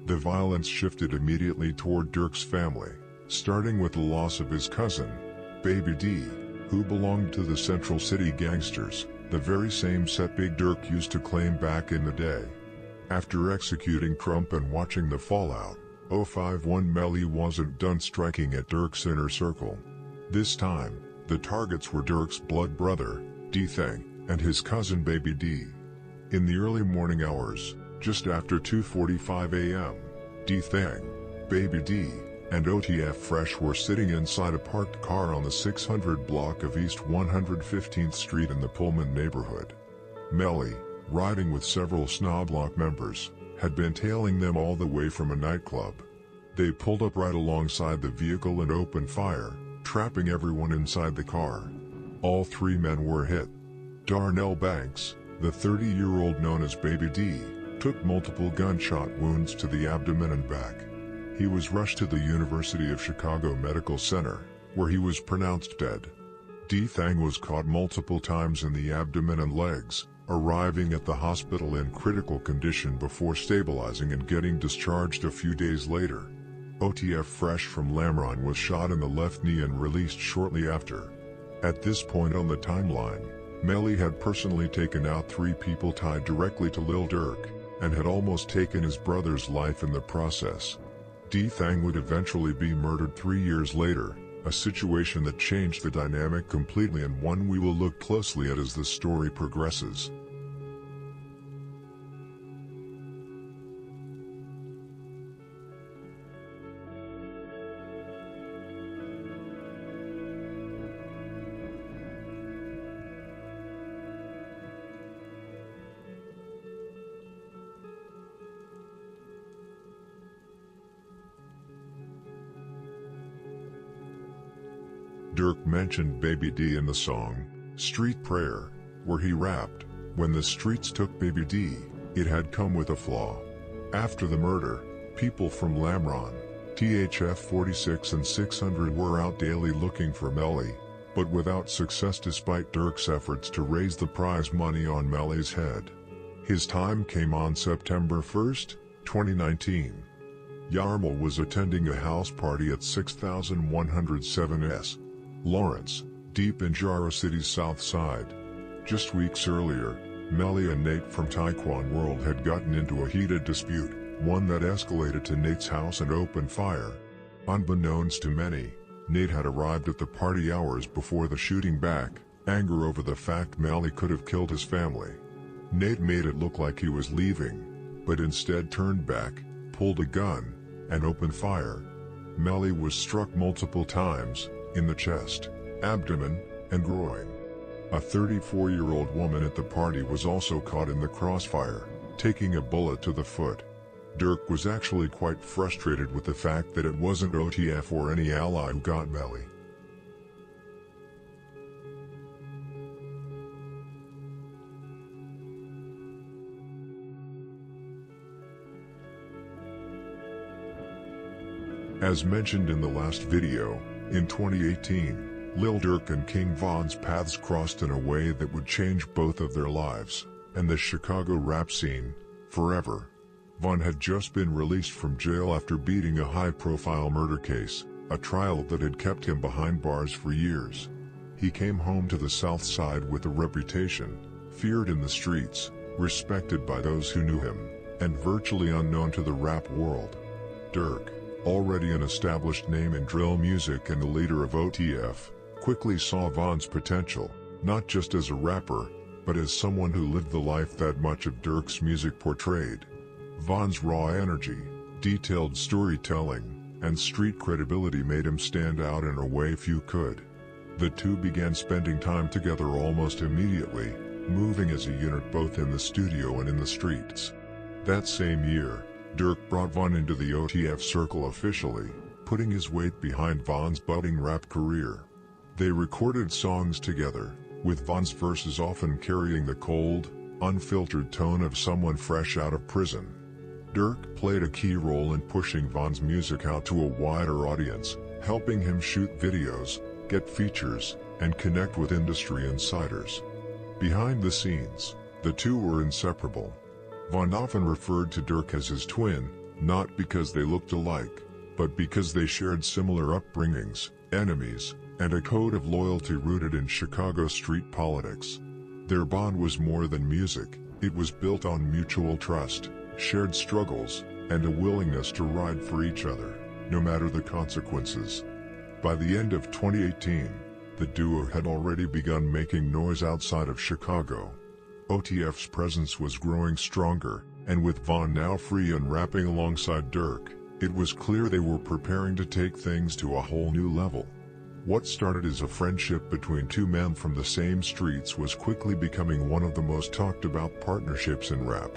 The violence shifted immediately toward Durk's family, starting with the loss of his cousin, Baby D, who belonged to the Central City Gangsters, the very same set Big Durk used to claim back in the day. After executing Crump and watching the fallout, 051 Melly wasn't done striking at Durk's inner circle. This time, the targets were Durk's blood brother, D-Thang, and his cousin Baby D. In the early morning hours, just after 2:45 a.m., D-Thang, Baby D, and OTF Fresh were sitting inside a parked car on the 600 block of East 115th Street in the Pullman neighborhood. Melly, riding with several Snoblock members, had been tailing them all the way from a nightclub. They pulled up right alongside the vehicle and opened fire, trapping everyone inside the car. All three men were hit. Darnell Banks, the 30-year-old known as Baby D, took multiple gunshot wounds to the abdomen and back. He was rushed to the University of Chicago Medical Center, where he was pronounced dead. D-Thang was caught multiple times in the abdomen and legs, arriving at the hospital in critical condition before stabilizing and getting discharged a few days later. OTF Fresh from Lamron was shot in the left knee and released shortly after. At this point on the timeline, Melly had personally taken out 3 people tied directly to Lil Durk, and had almost taken his brother's life in the process. D-Thang would eventually be murdered 3 years later, a situation that changed the dynamic completely and one we will look closely at as the story progresses. Durk mentioned Baby D in the song, Street Prayer, where he rapped, "When the streets took Baby D, it had come with a flaw." After the murder, people from Lamron, THF 46 and 600 were out daily looking for Melly, but without success despite Durk's efforts to raise the prize money on Melly's head. His time came on September 1, 2019. Yarmul was attending a house party at 6107 Lawrence, deep in Jaro City's south side. Just weeks earlier, Melly and Nate from Taekwon World had gotten into a heated dispute, one that escalated to Nate's house and opened fire. Unbeknownst to many, Nate had arrived at the party hours before the shooting back, anger over the fact Melly could have killed his family. Nate made it look like he was leaving, but instead turned back, pulled a gun, and opened fire. Melly was struck multiple times, in the chest, abdomen, and groin. A 34-year-old woman at the party was also caught in the crossfire, taking a bullet to the foot. Durk was actually quite frustrated with the fact that it wasn't OTF or any ally who got Melly. As mentioned in the last video, in 2018, Lil Durk and King Von's paths crossed in a way that would change both of their lives, and the Chicago rap scene, forever. Von had just been released from jail after beating a high-profile murder case, a trial that had kept him behind bars for years. He came home to the South Side with a reputation, feared in the streets, respected by those who knew him, and virtually unknown to the rap world. Durk, already an established name in drill music and the leader of OTF, quickly saw Von's potential, not just as a rapper, but as someone who lived the life that much of Durk's music portrayed. Von's raw energy, detailed storytelling, and street credibility made him stand out in a way few could. The two began spending time together almost immediately, moving as a unit both in the studio and in the streets. That same year, Durk brought Von into the OTF circle officially, putting his weight behind Von's budding rap career. They recorded songs together, with Von's verses often carrying the cold, unfiltered tone of someone fresh out of prison. Durk played a key role in pushing Von's music out to a wider audience, helping him shoot videos, get features, and connect with industry insiders. Behind the scenes, the two were inseparable. Von often referred to Durk as his twin, not because they looked alike, but because they shared similar upbringings, enemies, and a code of loyalty rooted in Chicago street politics. Their bond was more than music, it was built on mutual trust, shared struggles, and a willingness to ride for each other, no matter the consequences. By the end of 2018, the duo had already begun making noise outside of Chicago. OTF's presence was growing stronger, and with Von now free and rapping alongside Durk, it was clear they were preparing to take things to a whole new level. What started as a friendship between two men from the same streets was quickly becoming one of the most talked about partnerships in rap.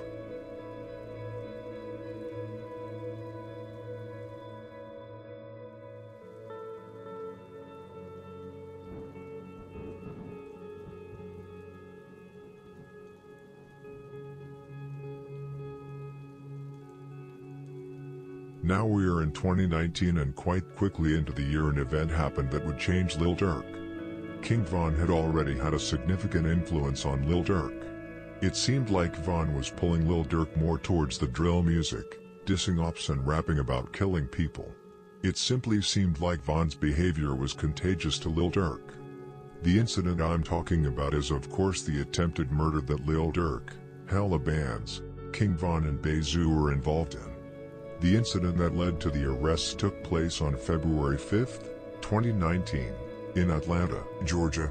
Now we are in 2019 and quite quickly into the year an event happened that would change Lil Durk. King Von had already had a significant influence on Lil Durk. It seemed like Von was pulling Lil Durk more towards the drill music, dissing ops and rapping about killing people. It simply seemed like Von's behavior was contagious to Lil Durk. The incident I'm talking about is of course the attempted murder that Lil Durk, Hella Bands, King Von and Bezu were involved in. The incident that led to the arrests took place on February 5, 2019, in Atlanta, Georgia.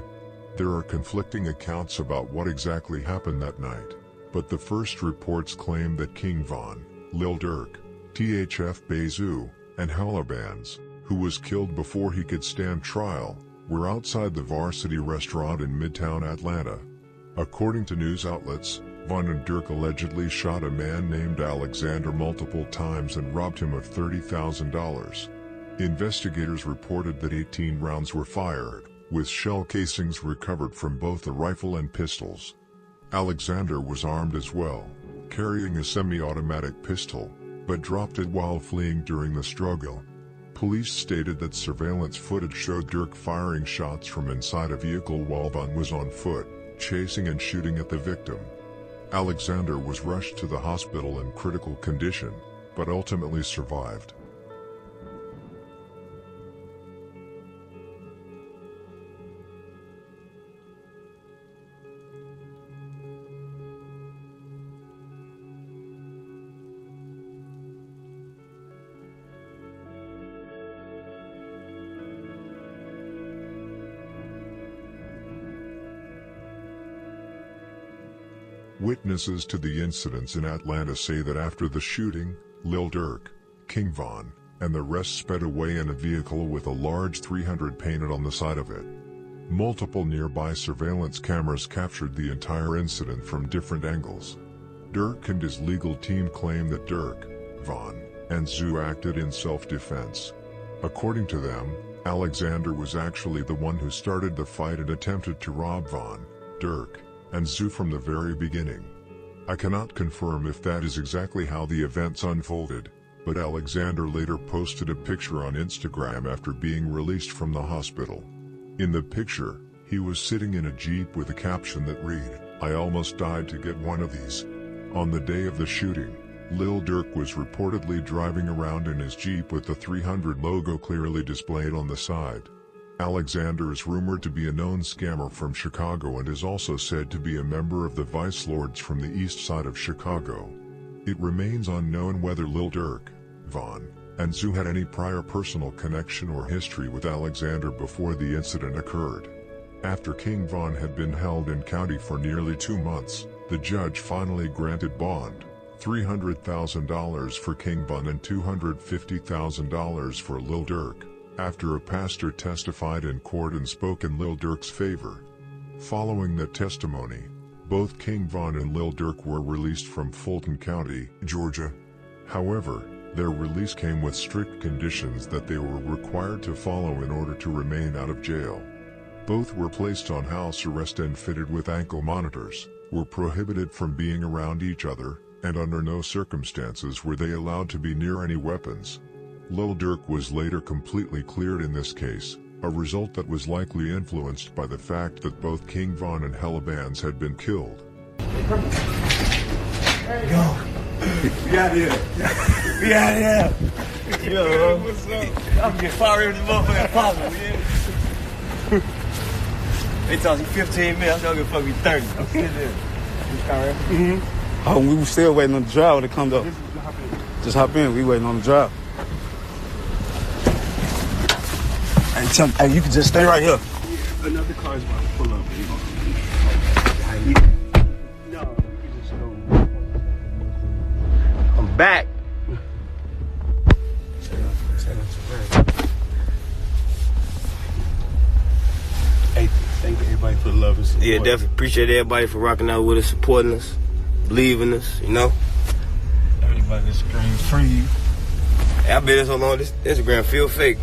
There are conflicting accounts about what exactly happened that night, but the first reports claim that King Von, Lil Durk, THF Bezoo, and Hellabans, who was killed before he could stand trial, were outside the Varsity restaurant in Midtown Atlanta. According to news outlets, Von and Durk allegedly shot a man named Alexander multiple times and robbed him of $30,000. Investigators reported that 18 rounds were fired, with shell casings recovered from both the rifle and pistols. Alexander was armed as well, carrying a semi-automatic pistol, but dropped it while fleeing during the struggle. Police stated that surveillance footage showed Durk firing shots from inside a vehicle while Von was on foot, chasing and shooting at the victim. Alexander was rushed to the hospital in critical condition, but ultimately survived. Witnesses to the incidents in Atlanta say that after the shooting, Lil Durk, King Von, and the rest sped away in a vehicle with a large 300 painted on the side of it. Multiple nearby surveillance cameras captured the entire incident from different angles. Durk and his legal team claim that Durk, Von, and Zoo acted in self-defense. According to them, Alexander was actually the one who started the fight and attempted to rob Von, Durk, and Zoo from the very beginning. I cannot confirm if that is exactly how the events unfolded, but Alexander later posted a picture on Instagram after being released from the hospital. In the picture, he was sitting in a Jeep with a caption that read, "I almost died to get one of these." On the day of the shooting, Lil Durk was reportedly driving around in his Jeep with the 300 logo clearly displayed on the side. Alexander is rumored to be a known scammer from Chicago and is also said to be a member of the Vice Lords from the east side of Chicago. It remains unknown whether Lil Durk, Von, and Zoo had any prior personal connection or history with Alexander before the incident occurred. After King Von had been held in county for nearly 2 months, the judge finally granted bond, $300,000 for King Von and $250,000 for Lil Durk, after a pastor testified in court and spoke in Lil Durk's favor. Following the testimony, both King Von and Lil Durk were released from Fulton County, Georgia. However, their release came with strict conditions that they were required to follow in order to remain out of jail. Both were placed on house arrest and fitted with ankle monitors, were prohibited from being around each other, and under no circumstances were they allowed to be near any weapons. Lil Durk was later completely cleared in this case, a result that was likely influenced by the fact that both King Von and Hellabans had been killed. Yo, we out here. We out here. Yo, what's up? I'm getting fired in this motherfucker problem, man. They told you 15 minutes, I'm gonna fuck me 30. Okay, then. Oh, we were still waiting on the driver to come though. Just hop in. We waiting on the driver. Hey, tell me, hey, you can just stay right here. Another car is about to pull up. No, you just go. I'm back. Hey, thank everybody for the love and support. Yeah, definitely appreciate everybody for rocking out with us, supporting us, believing us, you know. Everybody that's scream free. Hey, I've been so long, this Instagram feel fake.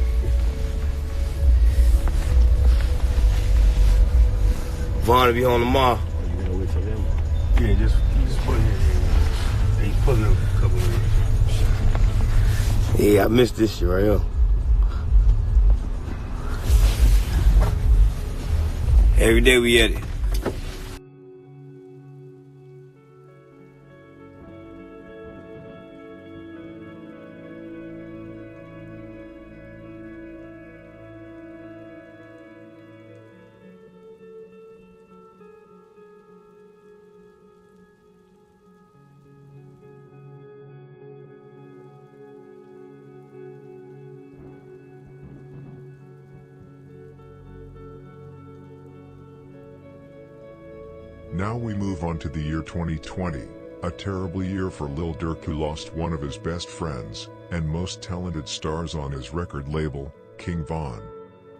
Vaughn will be home tomorrow. You gonna wait till them? Yeah, just put it in. Hey, put in a couple of minutes. Yeah, I missed this shit right here. Every day we at it. Now we move on to the year 2020, a terrible year for Lil Durk, who lost one of his best friends and most talented stars on his record label, King Von.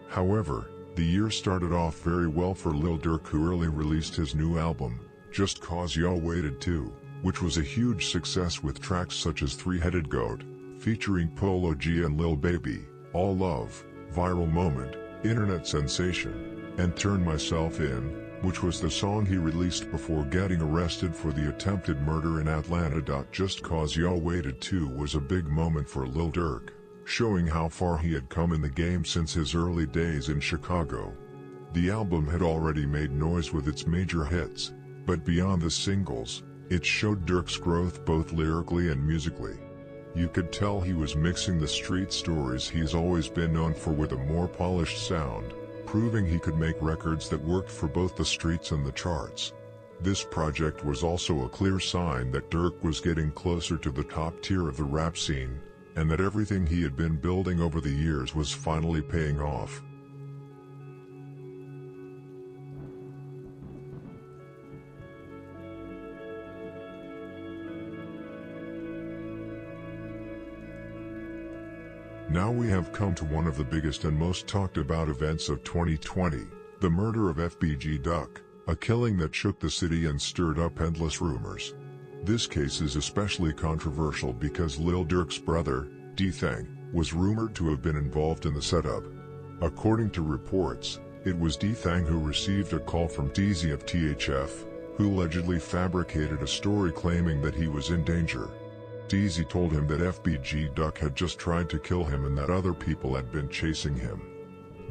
However, the year started off very well for Lil Durk, who early released his new album, Just Cause Y'all Waited To, which was a huge success with tracks such as Three-Headed Goat, featuring Polo G and Lil Baby, All Love, Viral Moment, Internet Sensation, and Turn Myself In, which was the song he released before getting arrested for the attempted murder in Atlanta. Just Cause Y'all Waited To was a big moment for Lil Durk, showing how far he had come in the game since his early days in Chicago. The album had already made noise with its major hits, but beyond the singles, it showed Durk's growth both lyrically and musically. You could tell he was mixing the street stories he's always been known for with a more polished sound, proving he could make records that worked for both the streets and the charts. This project was also a clear sign that Durk was getting closer to the top tier of the rap scene, and that everything he had been building over the years was finally paying off. Now we have come to one of the biggest and most talked about events of 2020, the murder of FBG Duck, a killing that shook the city and stirred up endless rumors. This case is especially controversial because Lil Durk's brother, D-Thang, was rumored to have been involved in the setup. According to reports, it was D-Thang who received a call from DZ of THF, who allegedly fabricated a story claiming that he was in danger. DZ told him that FBG Duck had just tried to kill him and that other people had been chasing him.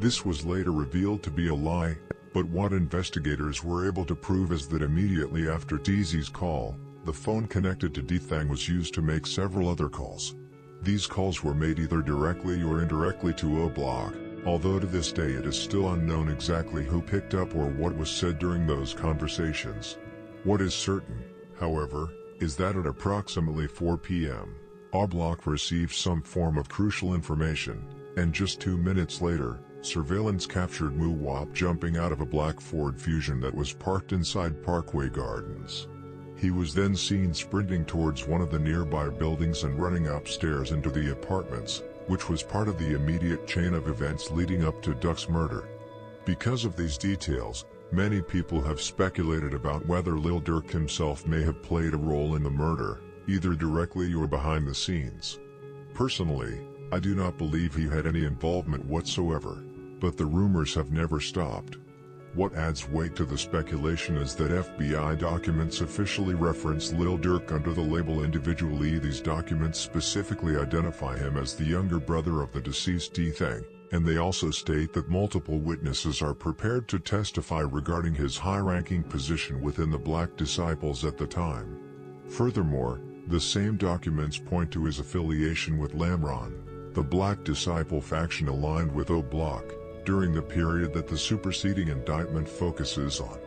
This was later revealed to be a lie, but what investigators were able to prove is that immediately after DZ's call, the phone connected to D-Thang was used to make several other calls. These calls were made either directly or indirectly to O-Block, although to this day it is still unknown exactly who picked up or what was said during those conversations. What is certain, however, is that at approximately 4 p.m., O-Block received some form of crucial information, and just 2 minutes later, surveillance captured Moo-Wop jumping out of a black Ford Fusion that was parked inside Parkway Gardens. He was then seen sprinting towards one of the nearby buildings and running upstairs into the apartments, which was part of the immediate chain of events leading up to Duck's murder. Because of these details, many people have speculated about whether Lil Durk himself may have played a role in the murder, either directly or behind the scenes. Personally, I do not believe he had any involvement whatsoever, but the rumors have never stopped. What adds weight to the speculation is that FBI documents officially reference Lil Durk under the label individually. These documents specifically identify him as the younger brother of the deceased D-Thang, and they also state that multiple witnesses are prepared to testify regarding his high-ranking position within the Black Disciples at the time. Furthermore, the same documents point to his affiliation with Lamron, the Black Disciple faction aligned with O-Block, during the period that the superseding indictment focuses on.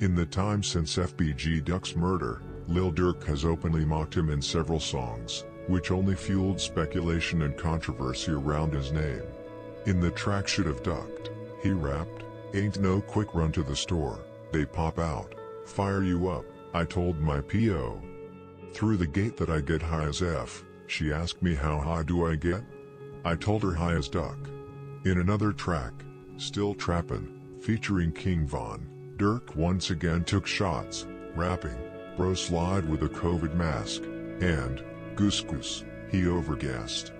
In the time since FBG Duck's murder, Lil Durk has openly mocked him in several songs, which only fueled speculation and controversy around his name. In the track Should've Ducked, he rapped, "Ain't no quick run to the store, they pop out, fire you up, I told my P.O. Through the gate that I get high as F, she asked me how high do I get? I told her high as Duck." In another track, Still Trappin', featuring King Von, Durk once again took shots, rapping, "Bro slide with a COVID mask," and "Goose Goose, he overgassed."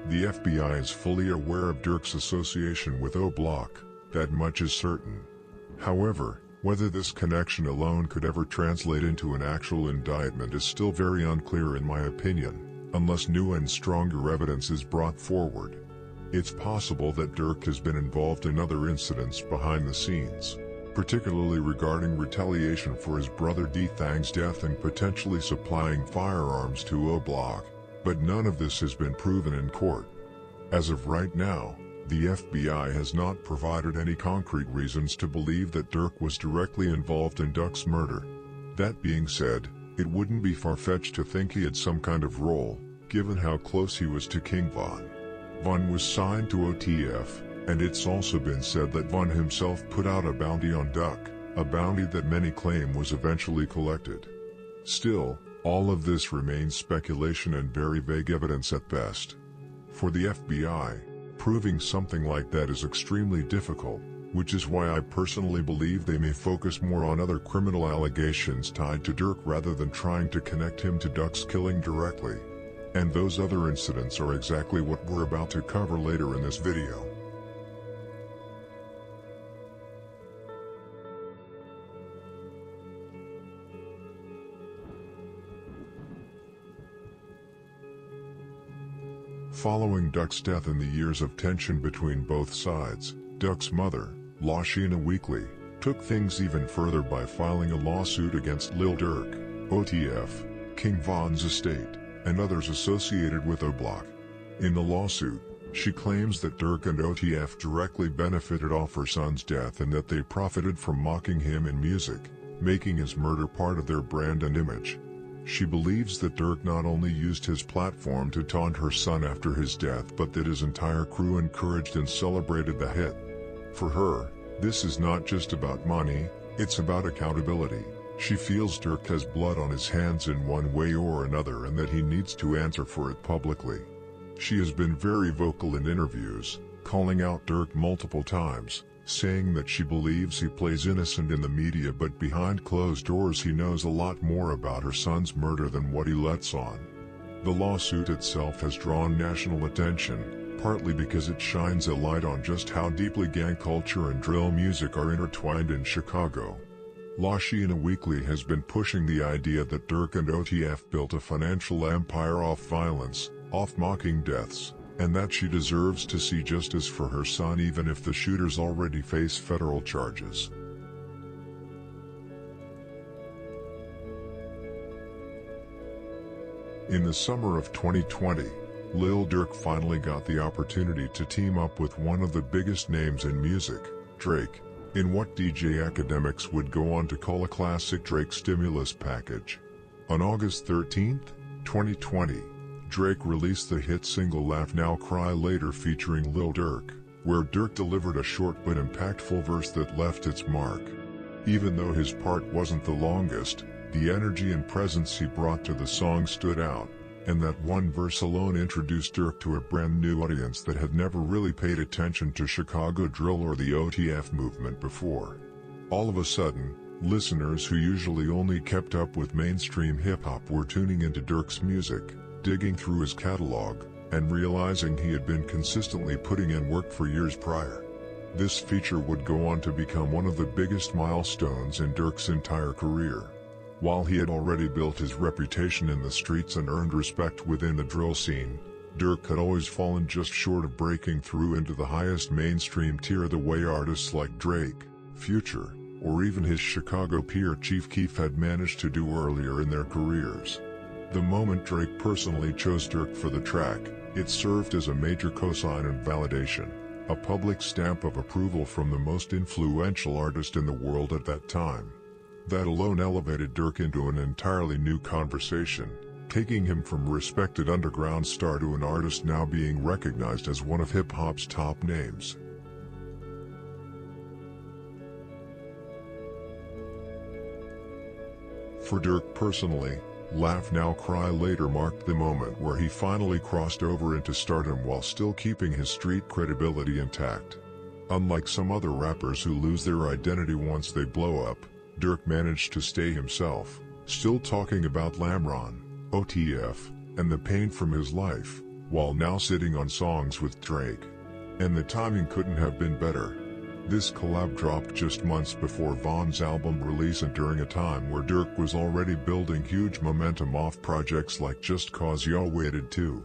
The FBI is fully aware of Durk's association with O-Block, that much is certain. However, Whether this connection alone could ever translate into an actual indictment is still very unclear in my opinion, unless new and stronger evidence is brought forward. It's possible that Durk has been involved in other incidents behind the scenes, particularly regarding retaliation for his brother D-Thang's death and potentially supplying firearms to O-Block, but none of this has been proven in court. As of right now, the FBI has not provided any concrete reasons to believe that Durk was directly involved in Duck's murder. That being said, it wouldn't be far-fetched to think he had some kind of role, given how close he was to King Von. Von was signed to OTF, and it's also been said that Von himself put out a bounty on Duck, a bounty that many claim was eventually collected. Still, all of this remains speculation and very vague evidence at best. For the FBI, proving something like that is extremely difficult, which is why I personally believe they may focus more on other criminal allegations tied to Durk rather than trying to connect him to Duck's killing directly. And those other incidents are exactly what we're about to cover later in this video. Following Duck's death and the years of tension between both sides, Duck's mother, Lashina Weekly, took things even further by filing a lawsuit against Lil Durk, OTF, King Von's estate, and others associated with O-Block. In the lawsuit, she claims that Durk and OTF directly benefited off her son's death and that they profited from mocking him in music, making his murder part of their brand and image. She believes that Durk not only used his platform to taunt her son after his death but that his entire crew encouraged and celebrated the hit. For her, this is not just about money, it's about accountability. She feels Durk has blood on his hands in one way or another and that he needs to answer for it publicly. She has been very vocal in interviews, calling out Durk multiple times, saying that she believes he plays innocent in the media but behind closed doors he knows a lot more about her son's murder than what he lets on. The lawsuit itself has drawn national attention, partly because it shines a light on just how deeply gang culture and drill music are intertwined in Chicago. Lashina Weekly has been pushing the idea that Durk and OTF built a financial empire off violence, off mocking deaths, and that she deserves to see justice for her son even if the shooters already face federal charges. In the summer of 2020, Lil Durk finally got the opportunity to team up with one of the biggest names in music, Drake, in what DJ academics would go on to call a classic Drake stimulus package. On August 13, 2020, Drake released the hit single Laugh Now Cry Later featuring Lil Durk, where Durk delivered a short but impactful verse that left its mark. Even though his part wasn't the longest, the energy and presence he brought to the song stood out, and that one verse alone introduced Durk to a brand new audience that had never really paid attention to Chicago drill or the OTF movement before. All of a sudden, listeners who usually only kept up with mainstream hip-hop were tuning into Durk's music, digging through his catalog, and realizing he had been consistently putting in work for years prior. This feature would go on to become one of the biggest milestones in Durk's entire career. While he had already built his reputation in the streets and earned respect within the drill scene, Durk had always fallen just short of breaking through into the highest mainstream tier the way artists like Drake, Future, or even his Chicago peer Chief Keef had managed to do earlier in their careers. The moment Drake personally chose Durk for the track, it served as a major cosign and validation, a public stamp of approval from the most influential artist in the world at that time. That alone elevated Durk into an entirely new conversation, taking him from a respected underground star to an artist now being recognized as one of hip-hop's top names. For Durk personally, Laugh Now Cry Later marked the moment where he finally crossed over into stardom while still keeping his street credibility intact. Unlike some other rappers who lose their identity once they blow up, Durk managed to stay himself, still talking about Lamron, OTF, and the pain from his life, while now sitting on songs with Drake. And the timing couldn't have been better. This collab dropped just months before Von's album release and during a time where Durk was already building huge momentum off projects like Just Cause Y'all Waited Too.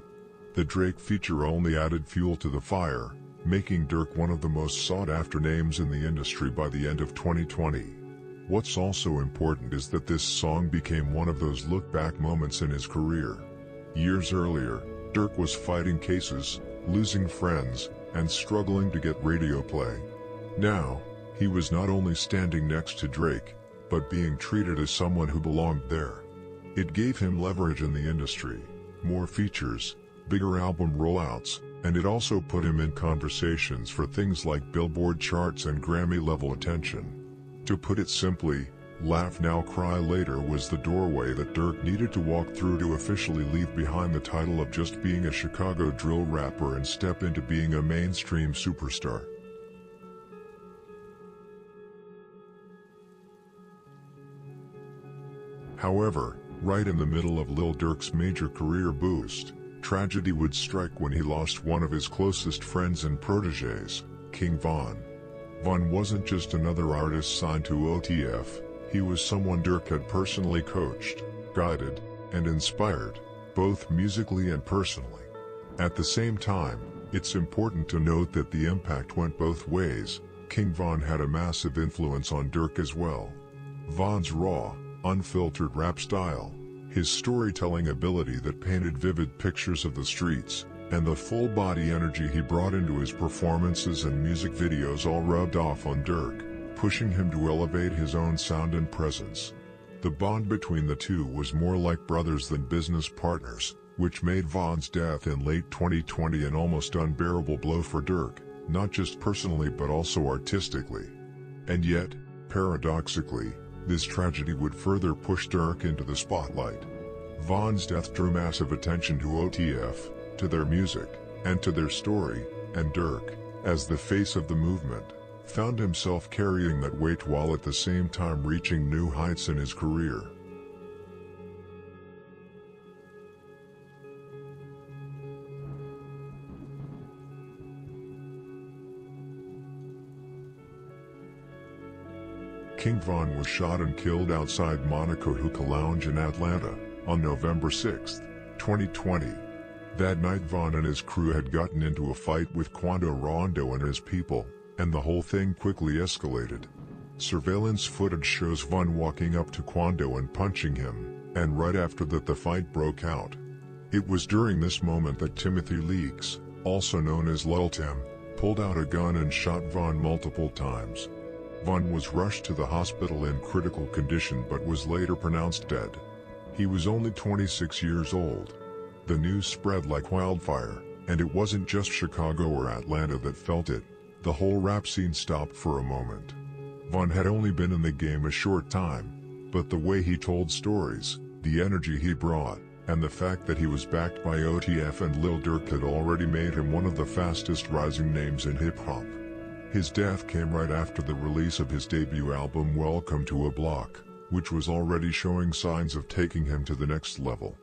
The Drake feature only added fuel to the fire, making Durk one of the most sought-after names in the industry by the end of 2020. What's also important is that this song became one of those look-back moments in his career. Years earlier, Durk was fighting cases, losing friends, and struggling to get radio play. Now, he was not only standing next to Drake, but being treated as someone who belonged there. It gave him leverage in the industry, more features, bigger album rollouts, and it also put him in conversations for things like Billboard charts and Grammy-level attention. To put it simply, Laugh Now Cry Later was the doorway that Durk needed to walk through to officially leave behind the title of just being a Chicago drill rapper and step into being a mainstream superstar. However, right in the middle of Lil Durk's major career boost, tragedy would strike when he lost one of his closest friends and protégés, King Von. Von wasn't just another artist signed to OTF, he was someone Durk had personally coached, guided, and inspired, both musically and personally. At the same time, it's important to note that the impact went both ways. King Von had a massive influence on Durk as well. Von's raw, unfiltered rap style, his storytelling ability that painted vivid pictures of the streets, and the full-body energy he brought into his performances and music videos all rubbed off on Durk, pushing him to elevate his own sound and presence. The bond between the two was more like brothers than business partners, which made Von's death in late 2020 an almost unbearable blow for Durk, not just personally but also artistically. And yet, paradoxically, this tragedy would further push Durk into the spotlight. Von's death drew massive attention to OTF, to their music, and to their story, and Durk, as the face of the movement, found himself carrying that weight while at the same time reaching new heights in his career. King Von was shot and killed outside Monaco Hookah Lounge in Atlanta on November 6, 2020. That night Von and his crew had gotten into a fight with Quando Rondo and his people, and the whole thing quickly escalated. Surveillance footage shows Von walking up to Quando and punching him, and right after that the fight broke out. It was during this moment that Timothy Leaks, also known as Lil Tim, pulled out a gun and shot Von multiple times. Von was rushed to the hospital in critical condition but was later pronounced dead. He was only 26 years old. The news spread like wildfire, and it wasn't just Chicago or Atlanta that felt it. The whole rap scene stopped for a moment. Von had only been in the game a short time, but the way he told stories, the energy he brought, and the fact that he was backed by OTF and Lil Durk had already made him one of the fastest rising names in hip-hop. His death came right after the release of his debut album Welcome to a Block, which was already showing signs of taking him to the next level.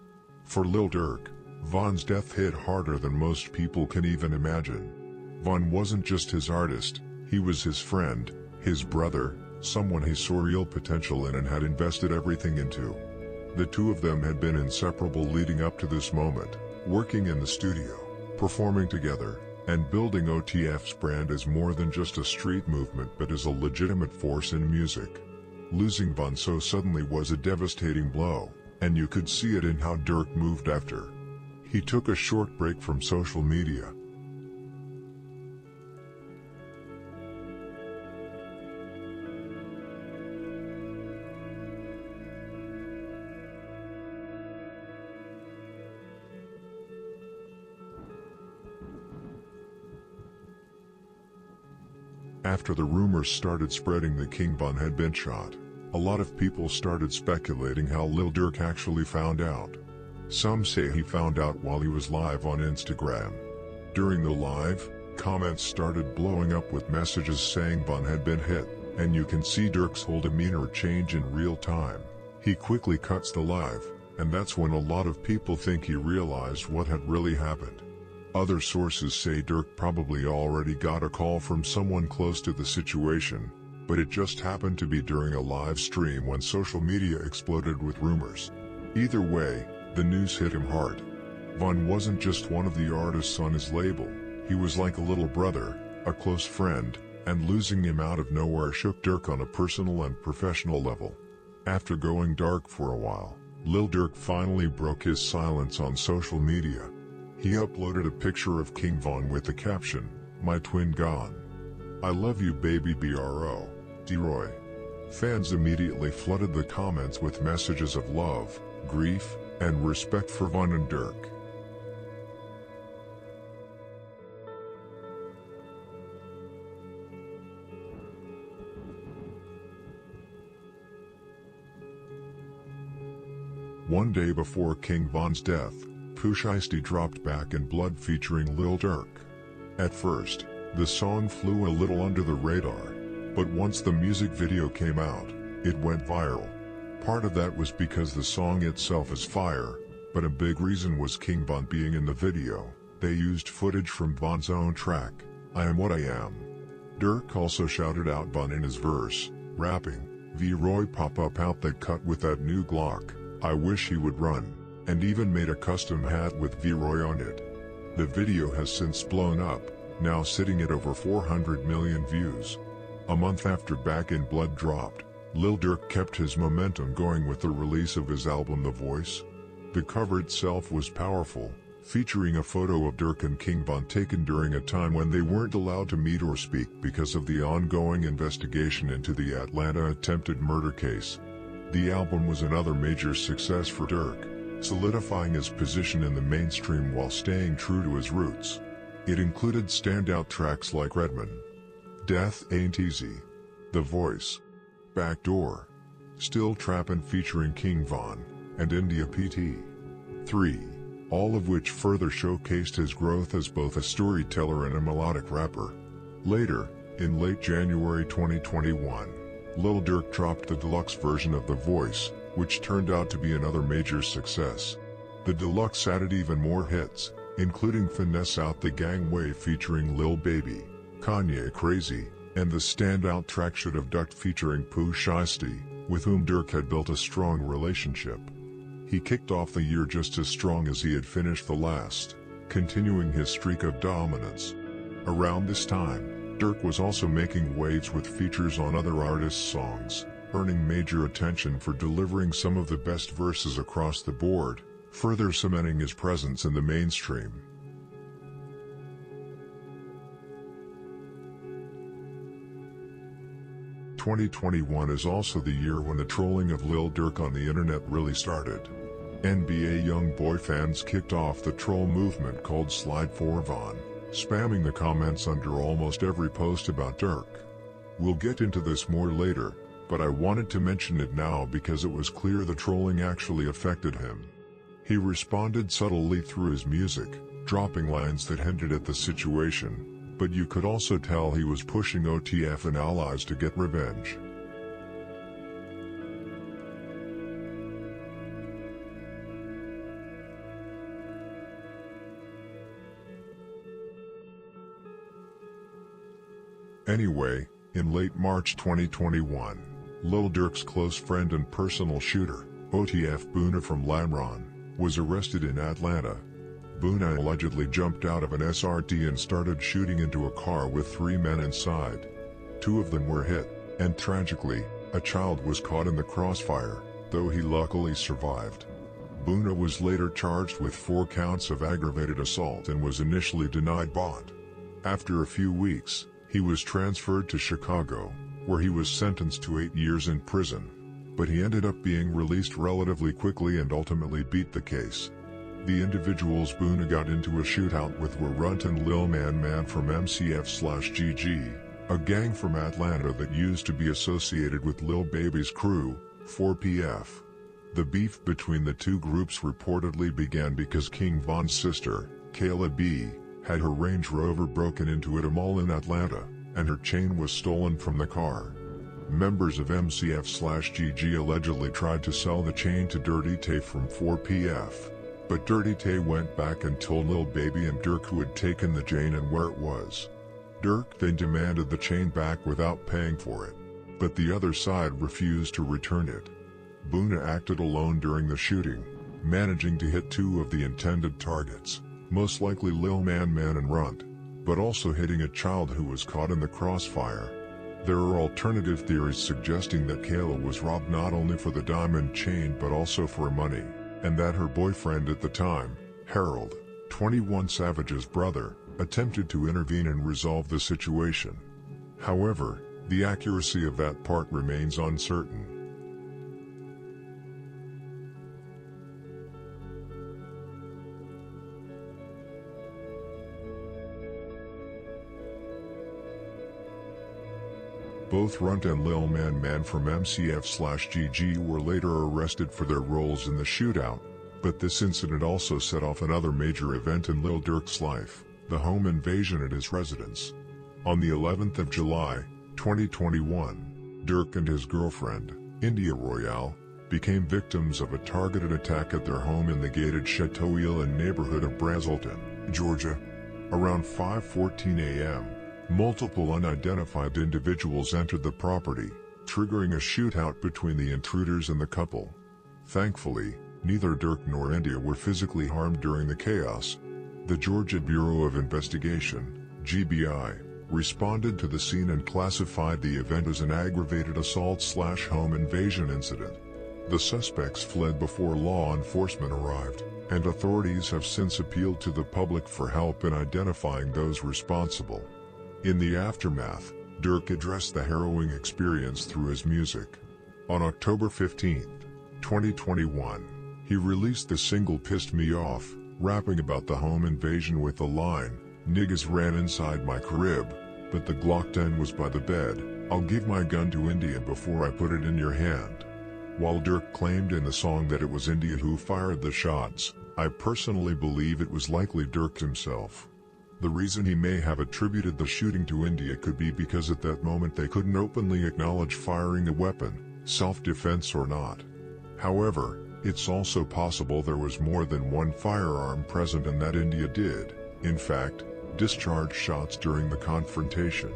For Lil Durk, Von's death hit harder than most people can even imagine. Von wasn't just his artist, he was his friend, his brother, someone he saw real potential in and had invested everything into. The two of them had been inseparable leading up to this moment, working in the studio, performing together, and building OTF's brand as more than just a street movement but as a legitimate force in music. Losing Von so suddenly was a devastating blow, and you could see it in how Durk moved after. He took a short break from social media. After the rumors started spreading that King Von had been shot, a lot of people started speculating how Lil Durk actually found out. Some say he found out while he was live on Instagram. During the live, comments started blowing up with messages saying Von had been hit, and you can see Durk's whole demeanor change in real time. He quickly cuts the live, and that's when a lot of people think he realized what had really happened. Other sources say Durk probably already got a call from someone close to the situation, but it just happened to be during a live stream when social media exploded with rumors. Either way, the news hit him hard. Von wasn't just one of the artists on his label, he was like a little brother, a close friend, and losing him out of nowhere shook Durk on a personal and professional level. After going dark for a while, Lil Durk finally broke his silence on social media. He uploaded a picture of King Von with the caption, "My twin gone. I love you baby bro, D-Roy." Fans immediately flooded the comments with messages of love, grief, and respect for Von and Durk. One day before King Von's death, Pooh Shiesty dropped Back in Blood featuring Lil Durk. At first, the song flew a little under the radar, but once the music video came out, it went viral. Part of that was because the song itself is fire, but a big reason was King Von being in the video. They used footage from Von's own track, "I Am What I Am." Durk also shouted out Von in his verse, rapping, "V-Roy pop up out that cut with that new Glock, I wish he would run," and even made a custom hat with V-Roy on it. The video has since blown up, now sitting at over 400 million views. A month after Back in Blood dropped, Lil Durk kept his momentum going with the release of his album The Voice. The cover itself was powerful, featuring a photo of Durk and King Von taken during a time when they weren't allowed to meet or speak because of the ongoing investigation into the Atlanta attempted murder case. The album was another major success for Durk, solidifying his position in the mainstream while staying true to his roots. It included standout tracks like Redman, Death Ain't Easy, The Voice, Backdoor, Still Trappin' featuring King Von, and India PT. 3, all of which further showcased his growth as both a storyteller and a melodic rapper. Later, in late January 2021, Lil Durk dropped the deluxe version of The Voice, which turned out to be another major success. The deluxe added even more hits, including Finesse Out the Gangway featuring Lil Baby, Kanye Crazy, and the standout track Should Have Ducked featuring Pooh Shiesty, with whom Durk had built a strong relationship. He kicked off the year just as strong as he had finished the last, continuing his streak of dominance. Around this time, Durk was also making waves with features on other artists' songs, earning major attention for delivering some of the best verses across the board, further cementing his presence in the mainstream. "2021 is also the year when the trolling of Lil Durk on the internet really started. NBA YoungBoy fans kicked off the troll movement called Slide for Von, spamming the comments under almost every post about Durk. We'll get into this more later, but I wanted to mention it now because it was clear the trolling actually affected him. He responded subtly through his music, dropping lines that hinted at the situation, but you could also tell he was pushing OTF and allies to get revenge. Anyway, in late March 2021, Lil Durk's close friend and personal shooter, OTF Boona from Lamron, was arrested in Atlanta. Boona allegedly jumped out of an SRT and started shooting into a car with 3 men inside. 2 of them were hit, and tragically, a child was caught in the crossfire, though he luckily survived. Boona was later charged with 4 counts of aggravated assault and was initially denied bond. After a few weeks, he was transferred to Chicago, where he was sentenced to 8 years in prison, but he ended up being released relatively quickly and ultimately beat the case. The individuals Boona got into a shootout with were Runt and Lil Man from MCF/GG, a gang from Atlanta that used to be associated with Lil Baby's crew, 4PF. The beef between the two groups reportedly began because King Von's sister, Kayla B, had her Range Rover broken into at a mall in Atlanta, and her chain was stolen from the car. Members of MCF/GG allegedly tried to sell the chain to Dirty Tay from 4PF. But Dirty Tay went back and told Lil Baby and Durk who had taken the chain and where it was. Durk then demanded the chain back without paying for it, but the other side refused to return it. Boona acted alone during the shooting, managing to hit 2 of the intended targets, most likely Lil Man and Runt, but also hitting a child who was caught in the crossfire. There are alternative theories suggesting that Kayla was robbed not only for the diamond chain but also for money, and that her boyfriend at the time, Harold, 21 Savage's brother, attempted to intervene and resolve the situation. However, the accuracy of that part remains uncertain. Both Runt and Lil Man from MCF/GG were later arrested for their roles in the shootout, but this incident also set off another major event in Lil Durk's life, the home invasion at his residence. On the 11th of July, 2021, Durk and his girlfriend, India Royale, became victims of a targeted attack at their home in the gated Chateau Elan neighborhood of Brazelton, Georgia. Around 5:14 a.m., multiple unidentified individuals entered the property, triggering a shootout between the intruders and the couple. Thankfully, neither Durk nor India were physically harmed during the chaos. The Georgia Bureau of Investigation, GBI, responded to the scene and classified the event as an aggravated assault/home invasion incident. The suspects fled before law enforcement arrived, and authorities have since appealed to the public for help in identifying those responsible. In the aftermath, Durk addressed the harrowing experience through his music. On October 15, 2021, he released the single Pissed Me Off, rapping about the home invasion with the line, "Niggas ran inside my crib, but the Glock 10 was by the bed. I'll give my gun to India before I put it in your hand." While Durk claimed in the song that it was India who fired the shots, I personally believe it was likely Durk himself. The reason he may have attributed the shooting to India could be because at that moment they couldn't openly acknowledge firing a weapon, self-defense or not. However, it's also possible there was more than one firearm present and that India did, in fact, discharge shots during the confrontation.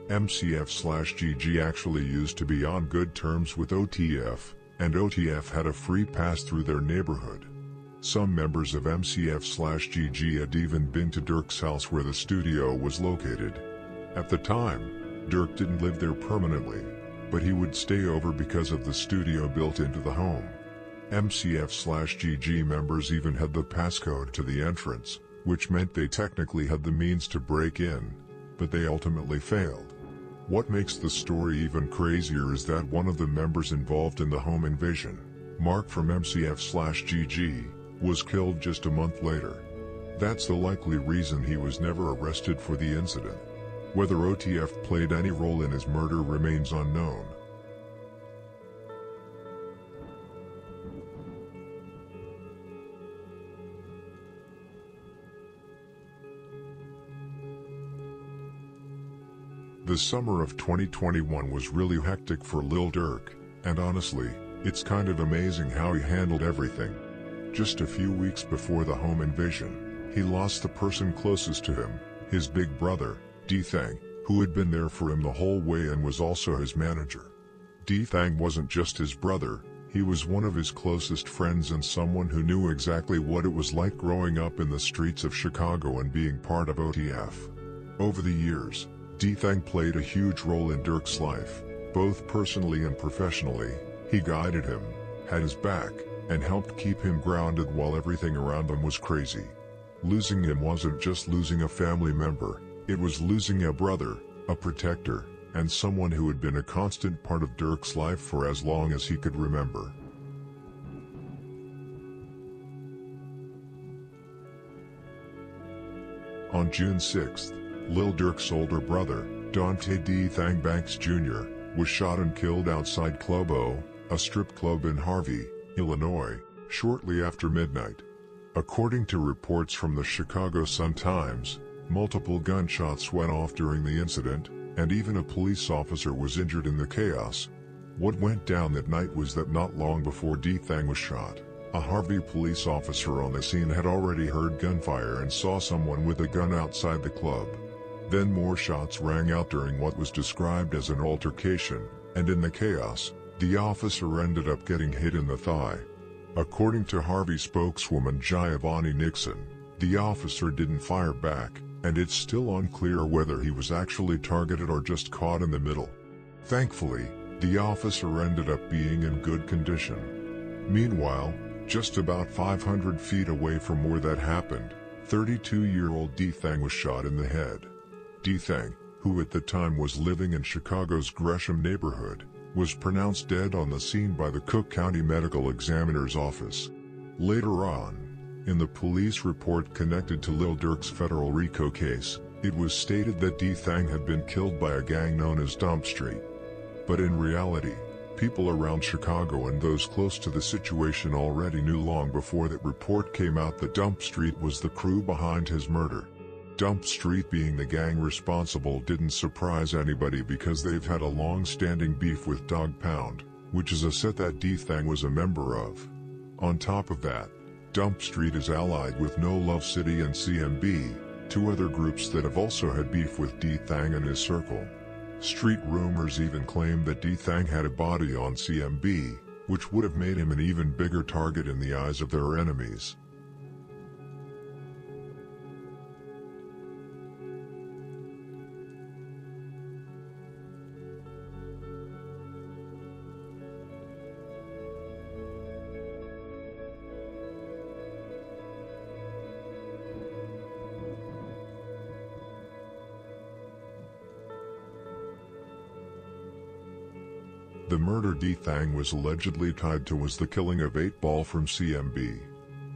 MCF/GG actually used to be on good terms with OTF, and OTF had a free pass through their neighborhood. Some members of MCF/GG had even been to Durk's house where the studio was located. At the time, Durk didn't live there permanently, but he would stay over because of the studio built into the home. MCF/GG members even had the passcode to the entrance, which meant they technically had the means to break in, but they ultimately failed. What makes the story even crazier is that one of the members involved in the home invasion, Mark from MCF/GG, was killed just a month later. That's the likely reason he was never arrested for the incident. Whether OTF played any role in his murder remains unknown. The summer of 2021 was really hectic for Lil Durk, and honestly, it's kind of amazing how he handled everything. Just a few weeks before the home invasion, he lost the person closest to him, his big brother, D-Thang, who had been there for him the whole way and was also his manager. D-Thang wasn't just his brother, he was one of his closest friends and someone who knew exactly what it was like growing up in the streets of Chicago and being part of OTF. Over the years, D-Thang played a huge role in Durk's life, both personally and professionally. He guided him, had his back, and helped keep him grounded while everything around him was crazy. Losing him wasn't just losing a family member, it was losing a brother, a protector, and someone who had been a constant part of Durk's life for as long as he could remember. On June 6th, Lil Durk's older brother, Dante D-Thang Banks Jr., was shot and killed outside Club O, a strip club in Harvey, Illinois, shortly after midnight. According to reports from the Chicago Sun-Times, multiple gunshots went off during the incident, and even a police officer was injured in the chaos. What went down that night was that not long before D-Thang was shot, a Harvey police officer on the scene had already heard gunfire and saw someone with a gun outside the club. Then more shots rang out during what was described as an altercation, and in the chaos, the officer ended up getting hit in the thigh. According to Harvey spokeswoman Giovanni Nixon, the officer didn't fire back, and it's still unclear whether he was actually targeted or just caught in the middle. Thankfully, the officer ended up being in good condition. Meanwhile, just about 500 feet away from where that happened, 32-year-old D-Thang was shot in the head. D-Thang, who at the time was living in Chicago's Gresham neighborhood, was pronounced dead on the scene by the Cook County Medical Examiner's office. Later on, in the police report connected to Lil Durk's federal RICO case, it was stated that D-Thang had been killed by a gang known as Dump Street. But in reality, people around Chicago and those close to the situation already knew long before that report came out that Dump Street was the crew behind his murder. Dump Street being the gang responsible didn't surprise anybody because they've had a long-standing beef with Dog Pound, which is a set that D-Thang was a member of. On top of that, Dump Street is allied with No Love City and CMB, two other groups that have also had beef with D-Thang and his circle. Street rumors even claim that D-Thang had a body on CMB, which would have made him an even bigger target in the eyes of their enemies. The murder D-Thang was allegedly tied to was the killing of 8-Ball from CMB.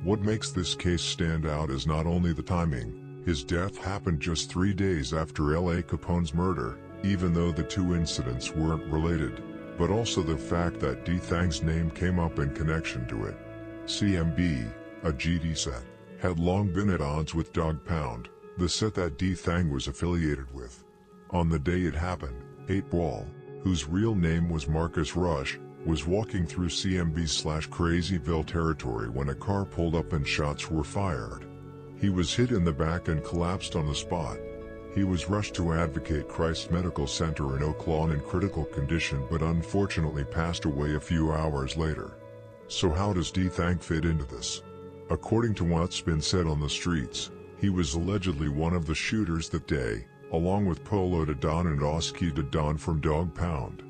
What makes this case stand out is not only the timing. His death happened just 3 days after L.A. Capone's murder, even though the two incidents weren't related, but also the fact that D-Thang's name came up in connection to it. CMB, a GD set, had long been at odds with Dog Pound, the set that D-Thang was affiliated with. On the day it happened, 8-Ball, whose real name was Marcus Rush, was walking through CMB/Crazyville territory when a car pulled up and shots were fired. He was hit in the back and collapsed on the spot. He was rushed to Advocate Christ Medical Center in Oak Lawn in critical condition but unfortunately passed away a few hours later. So how does D-Thang fit into this? According to what's been said on the streets, he was allegedly one of the shooters that day, along with Polo da Don and Oski da Don from Dog Pound.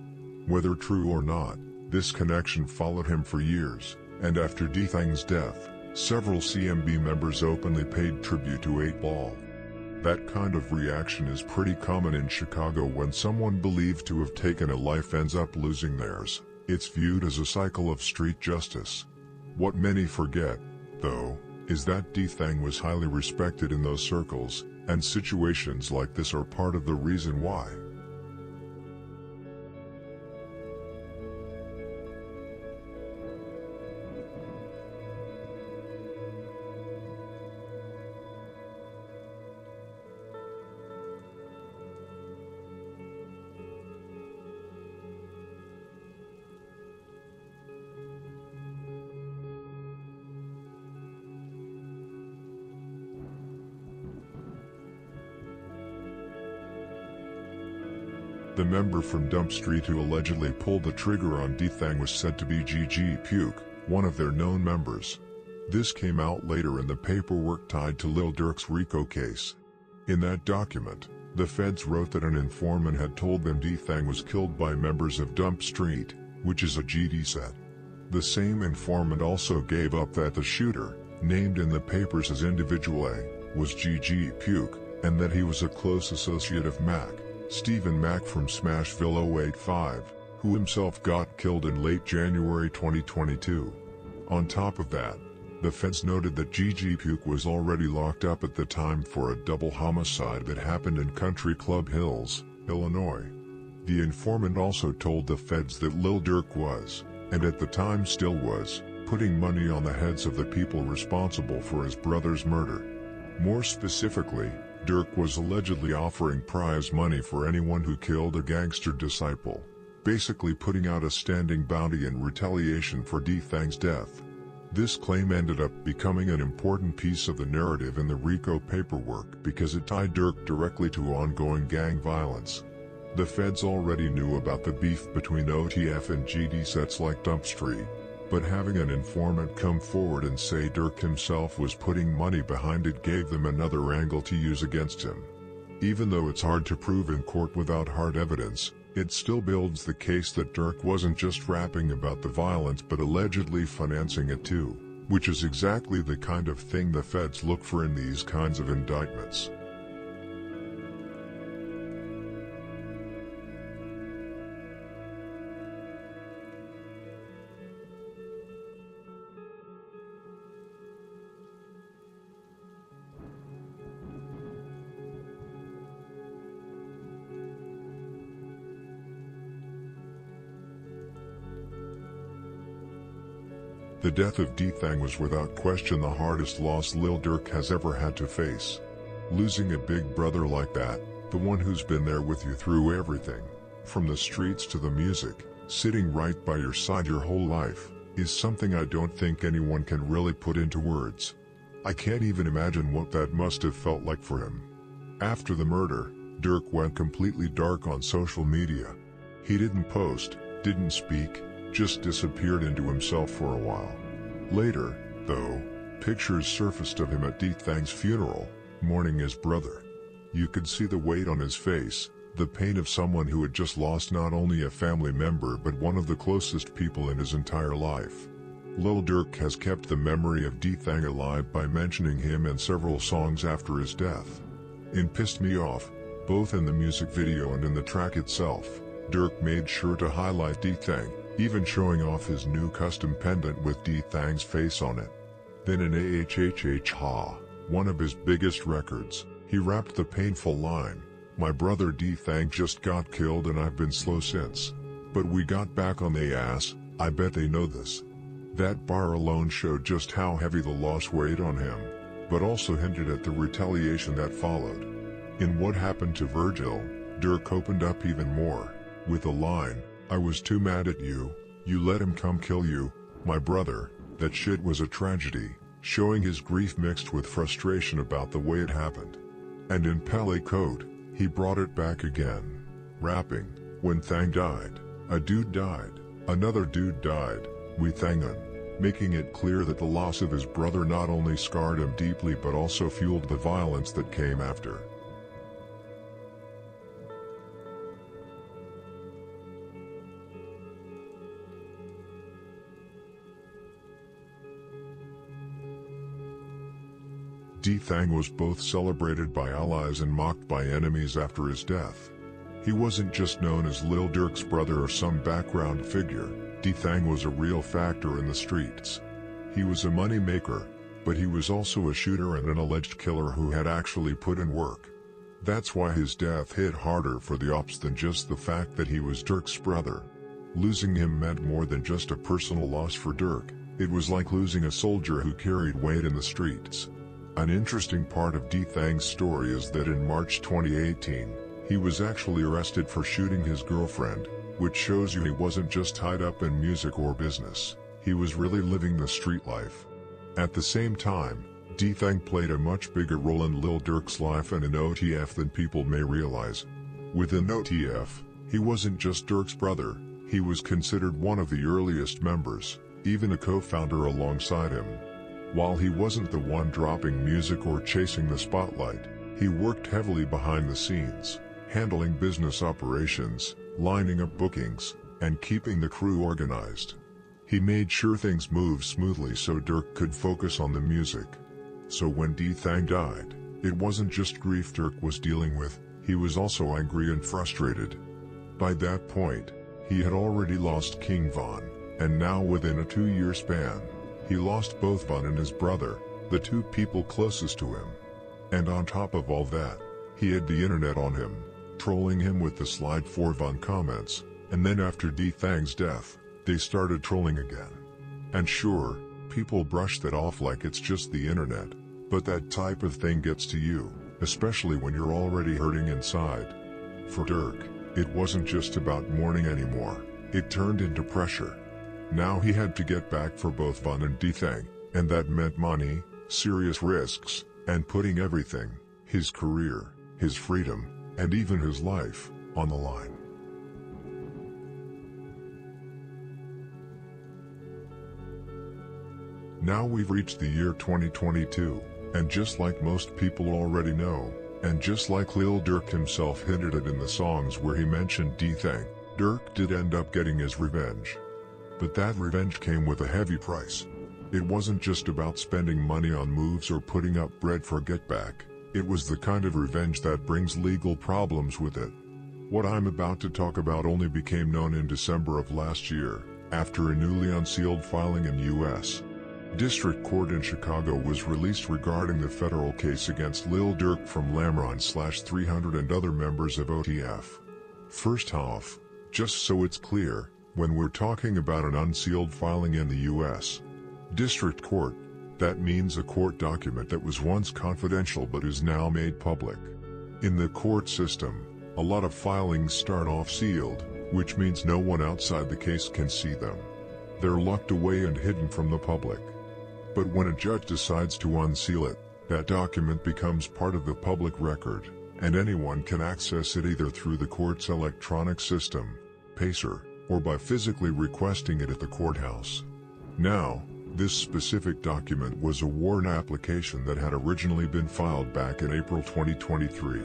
Whether true or not, this connection followed him for years, and after D-Thang's death, several CMB members openly paid tribute to 8-Ball. That kind of reaction is pretty common in Chicago when someone believed to have taken a life ends up losing theirs. It's viewed as a cycle of street justice. What many forget, though, is that D-Thang was highly respected in those circles, and situations like this are part of the reason why. The member from Dump Street who allegedly pulled the trigger on D-Thang was said to be GG Puke, one of their known members. This came out later in the paperwork tied to Lil Durk's RICO case. In that document, the feds wrote that an informant had told them D-Thang was killed by members of Dump Street, which is a GD set. The same informant also gave up that the shooter, named in the papers as Individual A, was GG Puke, and that he was a close associate of Mac, Stephen Mack from Smashville 085, who himself got killed in late January 2022. On top of that, the feds noted that GG Puke was already locked up at the time for a double homicide that happened in Country Club Hills, Illinois. The informant also told the feds that Lil Durk was, and at the time still was, putting money on the heads of the people responsible for his brother's murder. More specifically, Durk was allegedly offering prize money for anyone who killed a gangster disciple, basically putting out a standing bounty in retaliation for D-Thang's death. This claim ended up becoming an important piece of the narrative in the RICO paperwork because it tied Durk directly to ongoing gang violence. The feds already knew about the beef between OTF and GD sets like Dump Street, but having an informant come forward and say Durk himself was putting money behind it gave them another angle to use against him. Even though it's hard to prove in court without hard evidence, it still builds the case that Durk wasn't just rapping about the violence but allegedly financing it too, which is exactly the kind of thing the feds look for in these kinds of indictments. The death of D-Thang was without question the hardest loss Lil Durk has ever had to face. Losing a big brother like that, the one who's been there with you through everything, from the streets to the music, sitting right by your side your whole life, is something I don't think anyone can really put into words. I can't even imagine what that must have felt like for him. After the murder, Durk went completely dark on social media. He didn't post, didn't speak, just disappeared into himself for a while. Later, though, pictures surfaced of him at D-Thang's funeral, mourning his brother. You could see the weight on his face, the pain of someone who had just lost not only a family member but one of the closest people in his entire life. Lil Durk has kept the memory of D-Thang alive by mentioning him in several songs after his death. In Pissed Me Off, both in the music video and in the track itself, Durk made sure to highlight D-Thang, even showing off his new custom pendant with D-Thang's face on it. Then in AHHH, one of his biggest records, he rapped the painful line, "My brother D-Thang just got killed and I've been slow since. But we got back on they ass, I bet they know this." That bar alone showed just how heavy the loss weighed on him, but also hinted at the retaliation that followed. In What Happened to Virgil, Durk opened up even more, with the line, "I was too mad at you, you let him come kill you, my brother, that shit was a tragedy," showing his grief mixed with frustration about the way it happened. And in Pele Code, he brought it back again, rapping, "When Thang died, a dude died, another dude died, we thangun," making it clear that the loss of his brother not only scarred him deeply but also fueled the violence that came after. D-Thang was both celebrated by allies and mocked by enemies after his death. He wasn't just known as Lil Durk's brother or some background figure. D-Thang was a real factor in the streets. He was a money maker, but he was also a shooter and an alleged killer who had actually put in work. That's why his death hit harder for the ops than just the fact that he was Durk's brother. Losing him meant more than just a personal loss for Durk. It was like losing a soldier who carried weight in the streets. An interesting part of D-Thang's story is that in March 2018, he was actually arrested for shooting his girlfriend, which shows you he wasn't just tied up in music or business, he was really living the street life. At the same time, D-Thang played a much bigger role in Lil Durk's life and in OTF than people may realize. Within OTF, he wasn't just Durk's brother, he was considered one of the earliest members, even a co-founder alongside him. While he wasn't the one dropping music or chasing the spotlight, he worked heavily behind the scenes, handling business operations, lining up bookings, and keeping the crew organized. He made sure things moved smoothly so Durk could focus on the music. So when D-Thang died, it wasn't just grief Durk was dealing with, he was also angry and frustrated. By that point, he had already lost King Von, and now within a 2-year span, he lost both Von and his brother, the two people closest to him. And on top of all that, he had the internet on him, trolling him with the Slide 4 Von comments, and then after D-Thang's death, they started trolling again. And sure, people brush that off like it's just the internet, but that type of thing gets to you. especially when you're already hurting inside. For Durk, it wasn't just about mourning anymore, it turned into pressure. Now he had to get back for both Von and D-Thang, and that meant money, serious risks, and putting everything, his career, his freedom, and even his life, on the line. Now we've reached the year 2022, and just like most people already know, and just like Lil Durk himself hinted at in the songs where he mentioned D-Thang, Durk did end up getting his revenge. But that revenge came with a heavy price. It wasn't just about spending money on moves or putting up bread for get back, it was the kind of revenge that brings legal problems with it. What I'm about to talk about only became known in December of last year, after a newly unsealed filing in U.S. District Court in Chicago was released regarding the federal case against Lil Durk from Lamron/300 and other members of OTF. First off, just so it's clear, when we're talking about an unsealed filing in the U.S. District Court, that means a court document that was once confidential but is now made public. In the court system, a lot of filings start off sealed, which means no one outside the case can see them. They're locked away and hidden from the public. But when a judge decides to unseal it, that document becomes part of the public record, and anyone can access it either through the court's electronic system, PACER, or by physically requesting it at the courthouse. Now, this specific document was a warrant application that had originally been filed back in April 2023.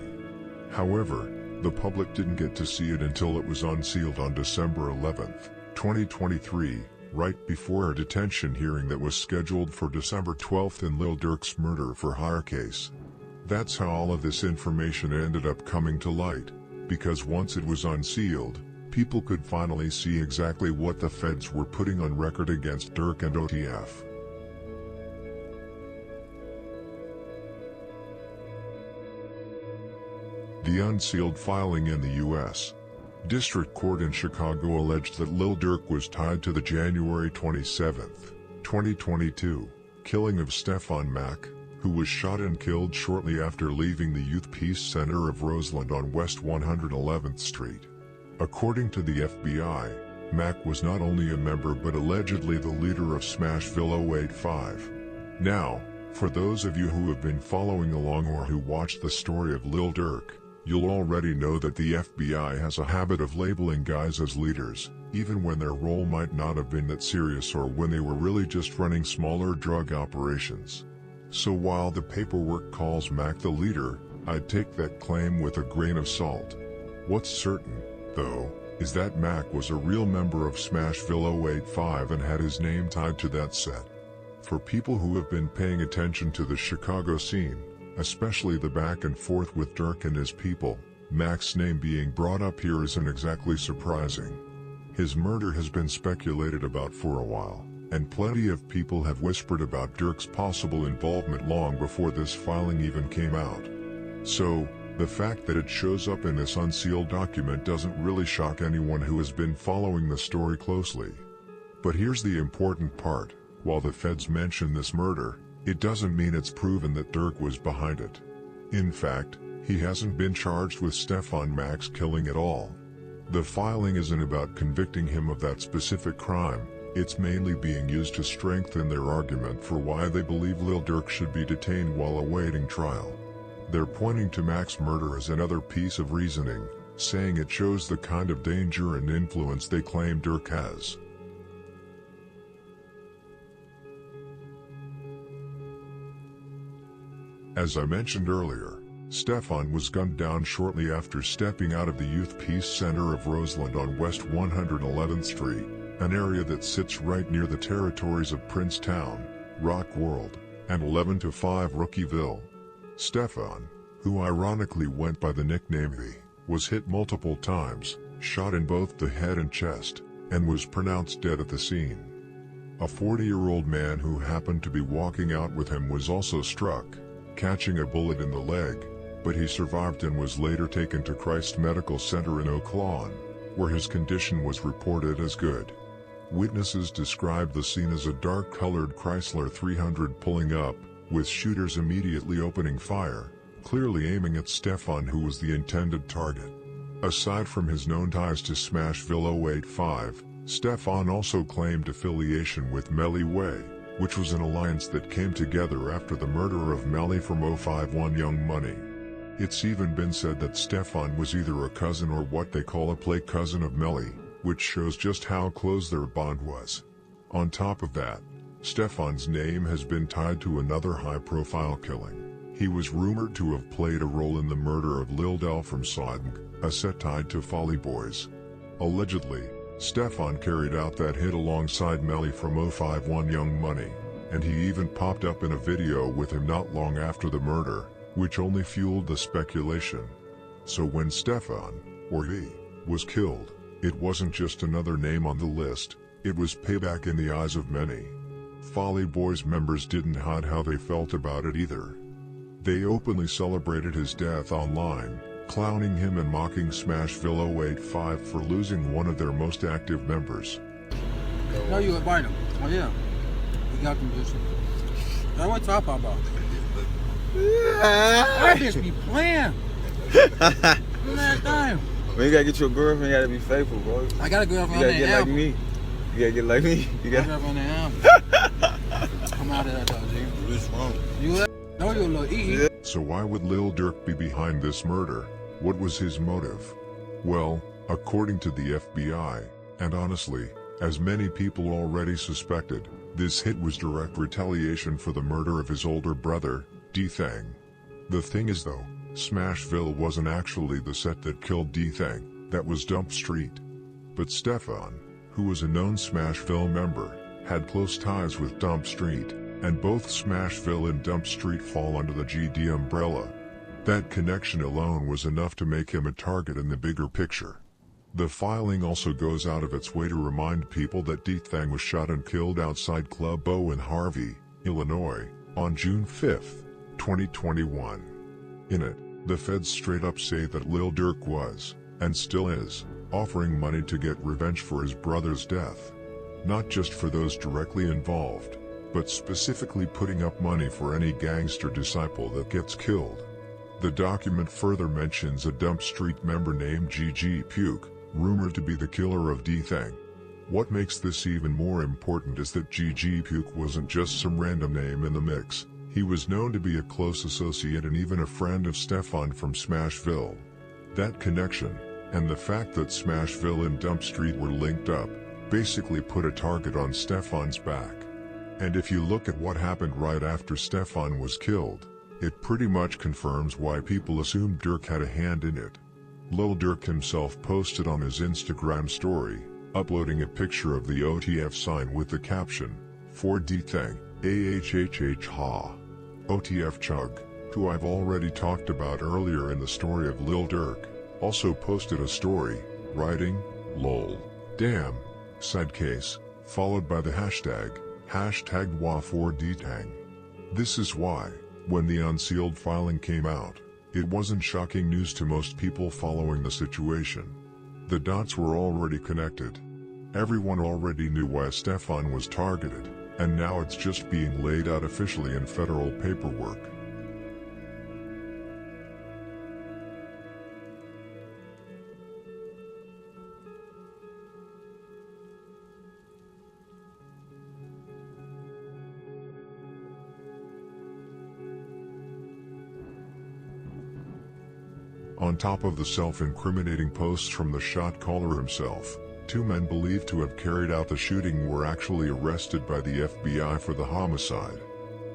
However, the public didn't get to see it until it was unsealed on December 11, 2023, right before a detention hearing that was scheduled for December 12 in Lil Durk's murder for hire case. That's how all of this information ended up coming to light, because once it was unsealed, people could finally see exactly what the feds were putting on record against Durk and OTF. The unsealed filing in the U.S. District Court in Chicago alleged that Lil Durk was tied to the January 27, 2022, killing of Stefan Mack, who was shot and killed shortly after leaving the Youth Peace Center of Roseland on West 111th Street. According to the FBI, Mack was not only a member but allegedly the leader of Smashville 085. Now, for those of you who have been following along or who watched the story of Lil Durk, you'll already know that the FBI has a habit of labeling guys as leaders, even when their role might not have been that serious or when they were really just running smaller drug operations. So while the paperwork calls Mack the leader, I'd take that claim with a grain of salt. What's certain, though, is that Mack was a real member of Smashville 085 and had his name tied to that set. For people who have been paying attention to the Chicago scene, especially the back and forth with Durk and his people, Mack's name being brought up here isn't exactly surprising. His murder has been speculated about for a while, and plenty of people have whispered about Durk's possible involvement long before this filing even came out. So, the fact that it shows up in this unsealed document doesn't really shock anyone who has been following the story closely. But here's the important part: while the feds mention this murder, it doesn't mean it's proven that Durk was behind it. In fact, he hasn't been charged with Stefan Mack's killing at all. The filing isn't about convicting him of that specific crime, it's mainly being used to strengthen their argument for why they believe Lil Durk should be detained while awaiting trial. They're pointing to Mack's murder as another piece of reasoning, saying it shows the kind of danger and influence they claim Durk has. As I mentioned earlier, Stefan was gunned down shortly after stepping out of the Youth Peace Center of Roseland on West 111th Street, an area that sits right near the territories of Princetown, Rock World, and 11-5 Rookieville. Stefan, who ironically went by the nickname V, was hit multiple times, shot in both the head and chest, and was pronounced dead at the scene. A 40-year-old man who happened to be walking out with him was also struck, catching a bullet in the leg, but he survived and was later taken to Christ Medical Center in Oak Lawn, where his condition was reported as good. Witnesses described the scene as a dark-colored Chrysler 300 pulling up, with shooters immediately opening fire, clearly aiming at Stefan, who was the intended target. Aside from his known ties to Smashville 085, Stefan also claimed affiliation with Melly Way, which was an alliance that came together after the murder of Melly from 051 Young Money. It's even been said that Stefan was either a cousin or what they call a play cousin of Melly, which shows just how close their bond was. On top of that, Stefan's name has been tied to another high-profile killing. He was rumored to have played a role in the murder of Lil Del from Sodom, a set tied to Folly Boys. Allegedly, Stefan carried out that hit alongside Melly from 051 Young Money, and he even popped up in a video with him not long after the murder, which only fueled the speculation. So when Stefan, or he, was killed, it wasn't just another name on the list, it was payback in the eyes of many. Folly Boys members didn't hide how they felt about it either. They openly celebrated his death online, clowning him and mocking Smashville 085 for losing one of their most active members. No, you invite him. Oh yeah. We got them just. That's what I'm talking about. That bitch be playing. That time. When you gotta get your girlfriend, you gotta be faithful, bro. I got a girlfriend. You gotta get like me. You gotta get like me. You got. Girlfriend on the album. Come out of that though, G. What's wrong? You know you a little ee. So why would Lil Durk be behind this murder? What was his motive? Well, according to the FBI, and honestly, as many people already suspected, this hit was direct retaliation for the murder of his older brother, D-Thang. The thing is though, Smashville wasn't actually the set that killed D-Thang, that was Dump Street. But Stefan, who was a known Smashville member, had close ties with Dump Street, and both Smashville and Dump Street fall under the GD umbrella. That connection alone was enough to make him a target in the bigger picture. The filing also goes out of its way to remind people that D-Thang was shot and killed outside Club O in Harvey, Illinois, on June 5, 2021. In it, the feds straight up say that Lil Durk was, and still is, offering money to get revenge for his brother's death. Not just for those directly involved, but specifically putting up money for any gangster disciple that gets killed. The document further mentions a Dump Street member named GG Puke, rumored to be the killer of D-Thang. What makes this even more important is that GG Puke wasn't just some random name in the mix. He was known to be a close associate and even a friend of Stefan from Smashville. That connection, and the fact that Smashville and Dump Street were linked up, basically put a target on Stefan's back. And if you look at what happened right after Stefan was killed, it pretty much confirms why people assumed Durk had a hand in it. Lil Durk himself posted on his Instagram story, uploading a picture of the OTF sign with the caption, "For D-Thang, AHHH ha. OTF Chug," who I've already talked about earlier in the story of Lil Durk, also posted a story, writing, "Lol. Damn. Sad case," followed by the hashtag #WA4DTang. This is why, when the unsealed filing came out, it wasn't shocking news to most people following the situation. The dots were already connected. Everyone already knew why Stefan was targeted, and now it's just being laid out officially in federal paperwork. On top of the self-incriminating posts from the shot caller himself, two men believed to have carried out the shooting were actually arrested by the FBI for the homicide.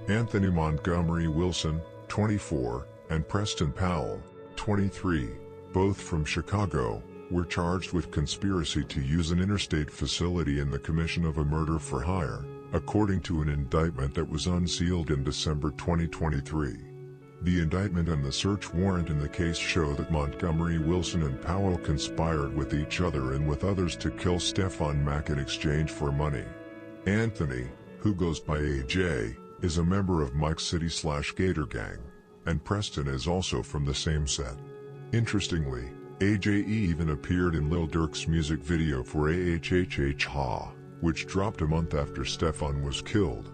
Anthony Montgomery Wilson, 24, and Preston Powell, 23, both from Chicago, were charged with conspiracy to use an interstate facility in the commission of a murder for hire, according to an indictment that was unsealed in December 2023. The indictment and the search warrant in the case show that Montgomery Wilson and Powell conspired with each other and with others to kill Stefan Mack in exchange for money. Anthony, who goes by AJ, is a member of Mike City/Gator Gang, and Preston is also from the same set. Interestingly, AJ even appeared in Lil Durk's music video for AHHH Ha, which dropped a month after Stefan was killed.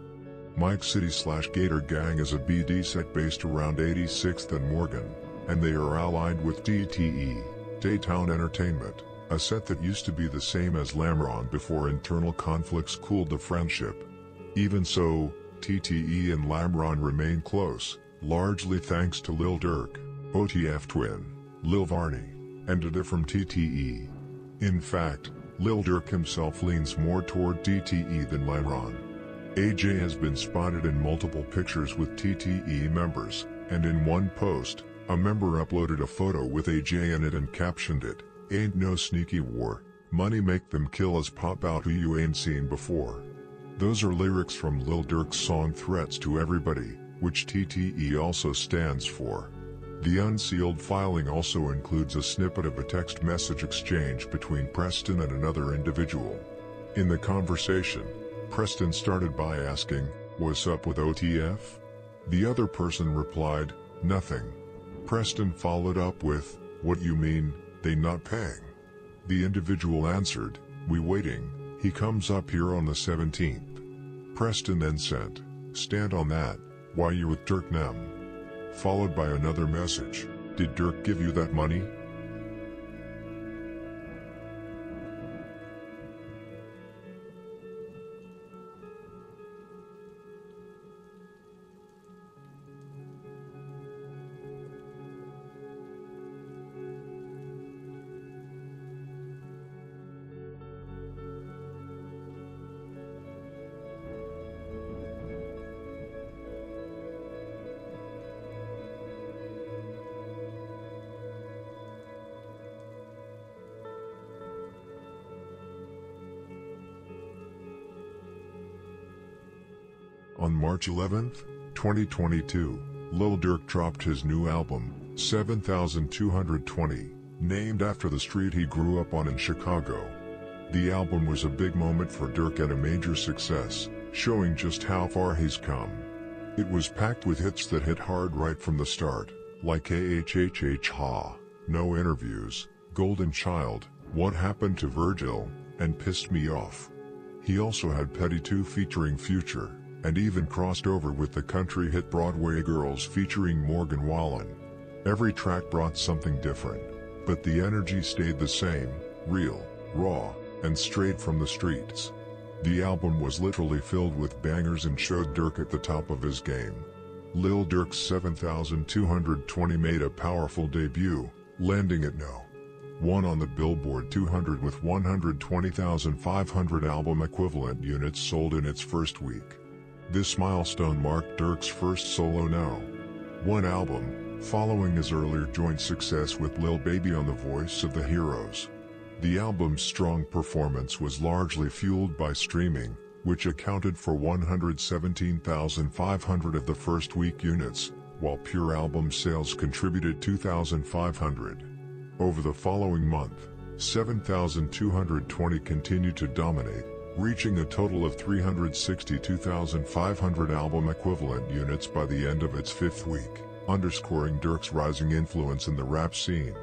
Mike City / Gator Gang is a BD set based around 86th and Morgan, and they are allied with DTE, Daytown Entertainment, a set that used to be the same as Lamron before internal conflicts cooled the friendship. Even so, TTE and Lamron remain close, largely thanks to Lil Durk, OTF twin, Lil Varney, and Ada from TTE. In fact, Lil Durk himself leans more toward DTE than Lamron. AJ has been spotted in multiple pictures with TTE members, and in one post, a member uploaded a photo with AJ in it and captioned it, "Ain't no sneaky war, money make them kill us, pop out who you ain't seen before." Those are lyrics from Lil Durk's song Threats to Everybody, which TTE also stands for. The unsealed filing also includes a snippet of a text message exchange between Preston and another individual. In the conversation, Preston started by asking, "What's up with OTF?" The other person replied, "Nothing." Preston followed up with, "What you mean, they not paying?" The individual answered, "We waiting, he comes up here on the 17th. Preston then sent, "Stand on that, why you with Durk nem?" Followed by another message, "Did Durk give you that money?" On March 11, 2022, Lil Durk dropped his new album, 7220, named after the street he grew up on in Chicago. The album was a big moment for Durk and a major success, showing just how far he's come. It was packed with hits that hit hard right from the start, like AHHH Ha, No Interviews, Golden Child, What Happened to Virgil, and Pissed Me Off. He also had Petty 2 featuring Future, and even crossed over with the country hit Broadway Girls featuring Morgan Wallen. Every track brought something different, but the energy stayed the same, real, raw, and straight from the streets. The album was literally filled with bangers and showed Durk at the top of his game. Lil Durk's 7220 made a powerful debut, landing at No. 1 on the Billboard 200 with 120,500 album equivalent units sold in its first week. This milestone marked Durk's first solo No. 1 album, following his earlier joint success with Lil Baby on The Voice of the Heroes. The album's strong performance was largely fueled by streaming, which accounted for 117,500 of the first week units, while pure album sales contributed 2,500. Over the following month, 7220 continued to dominate, reaching a total of 362,500 album equivalent units by the end of its fifth week, underscoring Durk's rising influence in the rap scene.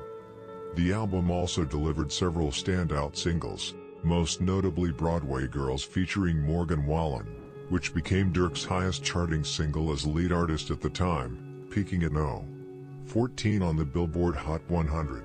The album also delivered several standout singles, most notably Broadway Girls featuring Morgan Wallen, which became Durk's highest charting single as lead artist at the time, peaking at No. 14 on the Billboard Hot 100.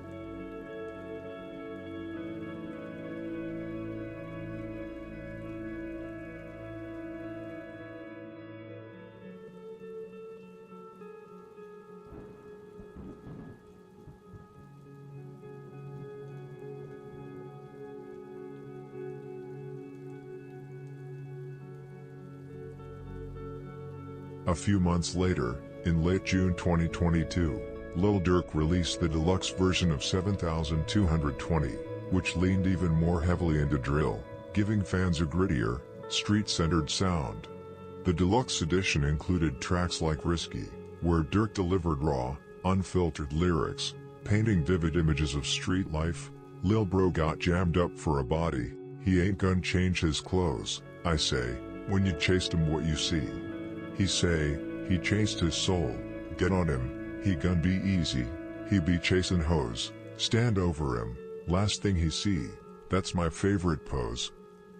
A few months later, in late June 2022, Lil Durk released the deluxe version of 7220, which leaned even more heavily into drill, giving fans a grittier, street-centered sound. The deluxe edition included tracks like Risky, where Durk delivered raw, unfiltered lyrics, painting vivid images of street life, Lil Bro got jammed up for a body, he ain't gonna change his clothes, I say, when you chased him what you see. He say, he chased his soul, get on him, he gon' be easy, he be chasing hoes, stand over him, last thing he see, that's my favorite pose.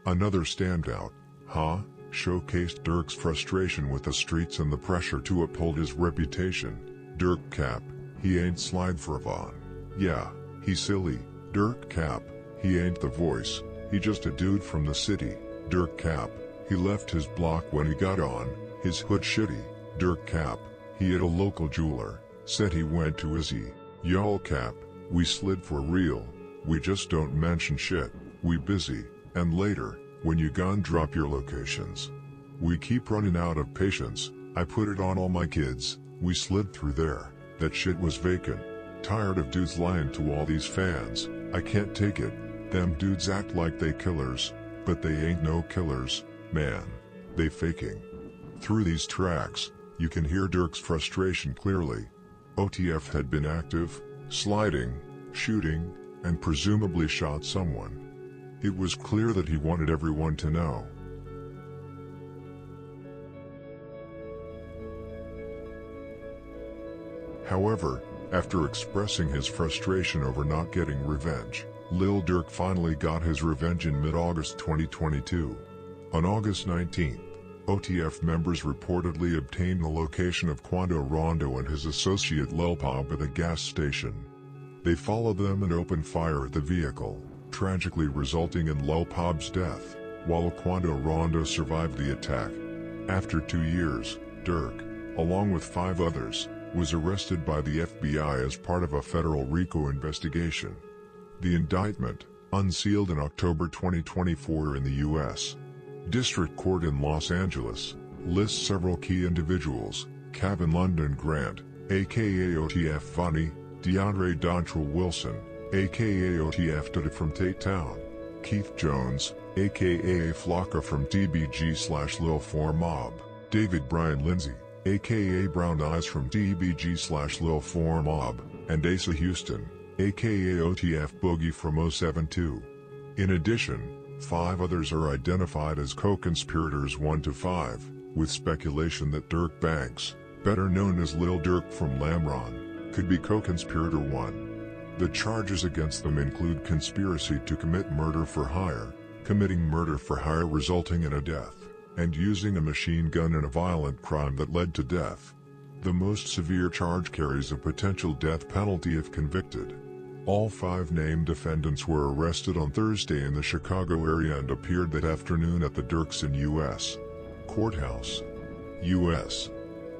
Another standout, huh, showcased Durk's frustration with the streets and the pressure to uphold his reputation. Durk cap, he ain't slide for Von. Yeah, he silly. Durk cap, he ain't the voice, he just a dude from the city. Durk cap, he left his block when he got on, his hood shitty. Durk cap, he at a local jeweler, said he went to Izzy. Y'all cap, we slid for real, we just don't mention shit, we busy, and later, when you gon' drop your locations. We keep running out of patience, I put it on all my kids, we slid through there, that shit was vacant. Tired of dudes lying to all these fans, I can't take it, them dudes act like they killers, but they ain't no killers, man, they faking. Through these tracks, you can hear Durk's frustration clearly. OTF had been active, sliding, shooting, and presumably shot someone. It was clear that he wanted everyone to know. However, after expressing his frustration over not getting revenge, Lil Durk finally got his revenge in mid-August 2022. On August 19th, OTF members reportedly obtained the location of Quando Rondo and his associate Lil Pop at a gas station. They followed them and opened fire at the vehicle, tragically resulting in Lil Pop's death, while Quando Rondo survived the attack. After 2 years, Durk, along with 5 others, was arrested by the FBI as part of a federal RICO investigation. The indictment, unsealed in October 2024 in the U.S. District Court in Los Angeles, lists several key individuals: Kevin London Grant, aka OTF Vonnie, DeAndre Dontrell Wilson, aka OTF Dada from Tate Town, Keith Jones, aka Flocka from DBG/Lil 4 Mob, David Brian Lindsay, aka Brown Eyes from DBG/Lil 4 Mob, and Asa Houston, aka OTF Boogie from 072. In addition, 5 others are identified as co-conspirators 1 to 5, with speculation that Durk Banks, better known as Lil Durk from Lamron, could be co-conspirator 1. The charges against them include conspiracy to commit murder for hire, committing murder for hire resulting in a death, and using a machine gun in a violent crime that led to death. The most severe charge carries a potential death penalty if convicted. All 5 named defendants were arrested on Thursday in the Chicago area and appeared that afternoon at the Durkson U.S. Courthouse. U.S.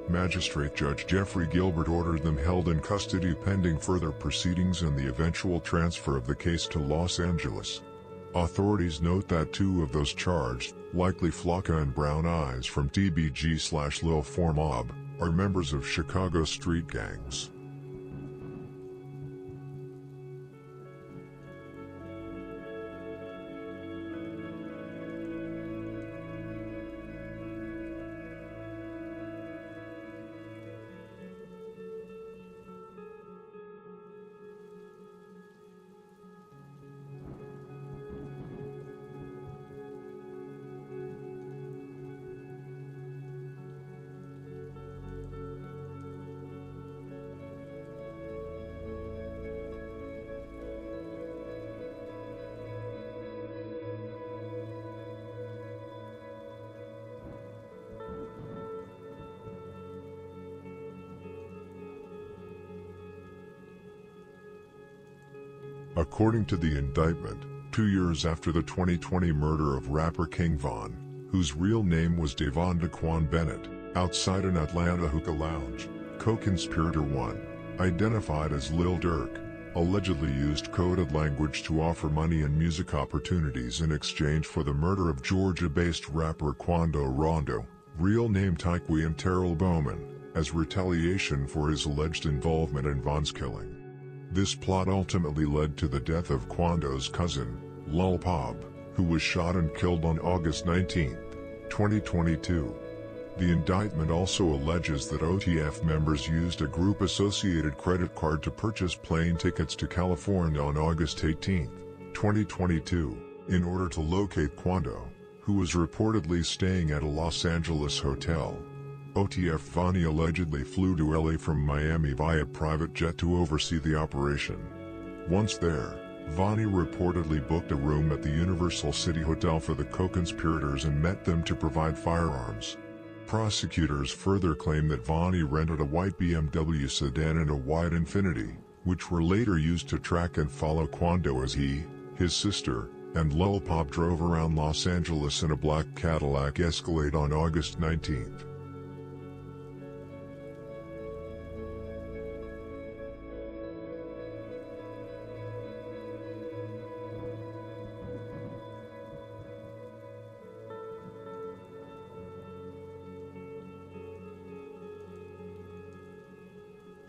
Magistrate Judge Jeffrey Gilbert ordered them held in custody pending further proceedings and the eventual transfer of the case to Los Angeles. Authorities note that 2 of those charged, likely Flocka and Brown Eyes from DBG/Lil 4 Mob, are members of Chicago street gangs. According to the indictment, 2 years after the 2020 murder of rapper King Von, whose real name was Davon Daquan Bennett, outside an Atlanta hookah lounge, co-conspirator 1, identified as Lil Durk, allegedly used coded language to offer money and music opportunities in exchange for the murder of Georgia-based rapper Quando Rondo, real name Tyquan Terrell Bowman, as retaliation for his alleged involvement in Von's killing. This plot ultimately led to the death of Quando's cousin, Lil Pop, who was shot and killed on August 19, 2022. The indictment also alleges that OTF members used a group-associated credit card to purchase plane tickets to California on August 18, 2022, in order to locate Quando, who was reportedly staying at a Los Angeles hotel. OTF Vonnie allegedly flew to LA from Miami via private jet to oversee the operation. Once there, Vonnie reportedly booked a room at the Universal City Hotel for the co-conspirators and met them to provide firearms. Prosecutors further claim that Vonnie rented a white BMW sedan and a white Infiniti, which were later used to track and follow Quando as he, his sister, and Lil Pop drove around Los Angeles in a black Cadillac Escalade on August 19th.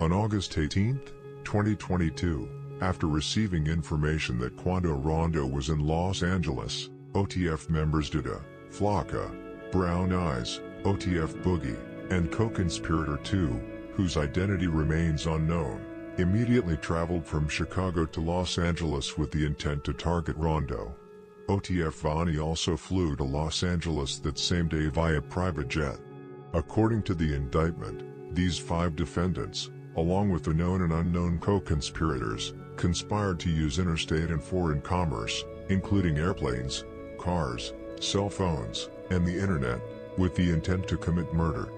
On August 18, 2022, after receiving information that Quando Rondo was in Los Angeles, OTF members Dida, Flocka, Brown Eyes, OTF Boogie, and co-conspirator 2, whose identity remains unknown, immediately traveled from Chicago to Los Angeles with the intent to target Rondo. OTF Vonnie also flew to Los Angeles that same day via private jet. According to the indictment, these 5 defendants, along with the known and unknown co-conspirators, conspired to use interstate and foreign commerce, including airplanes, cars, cell phones, and the internet, with the intent to commit murder.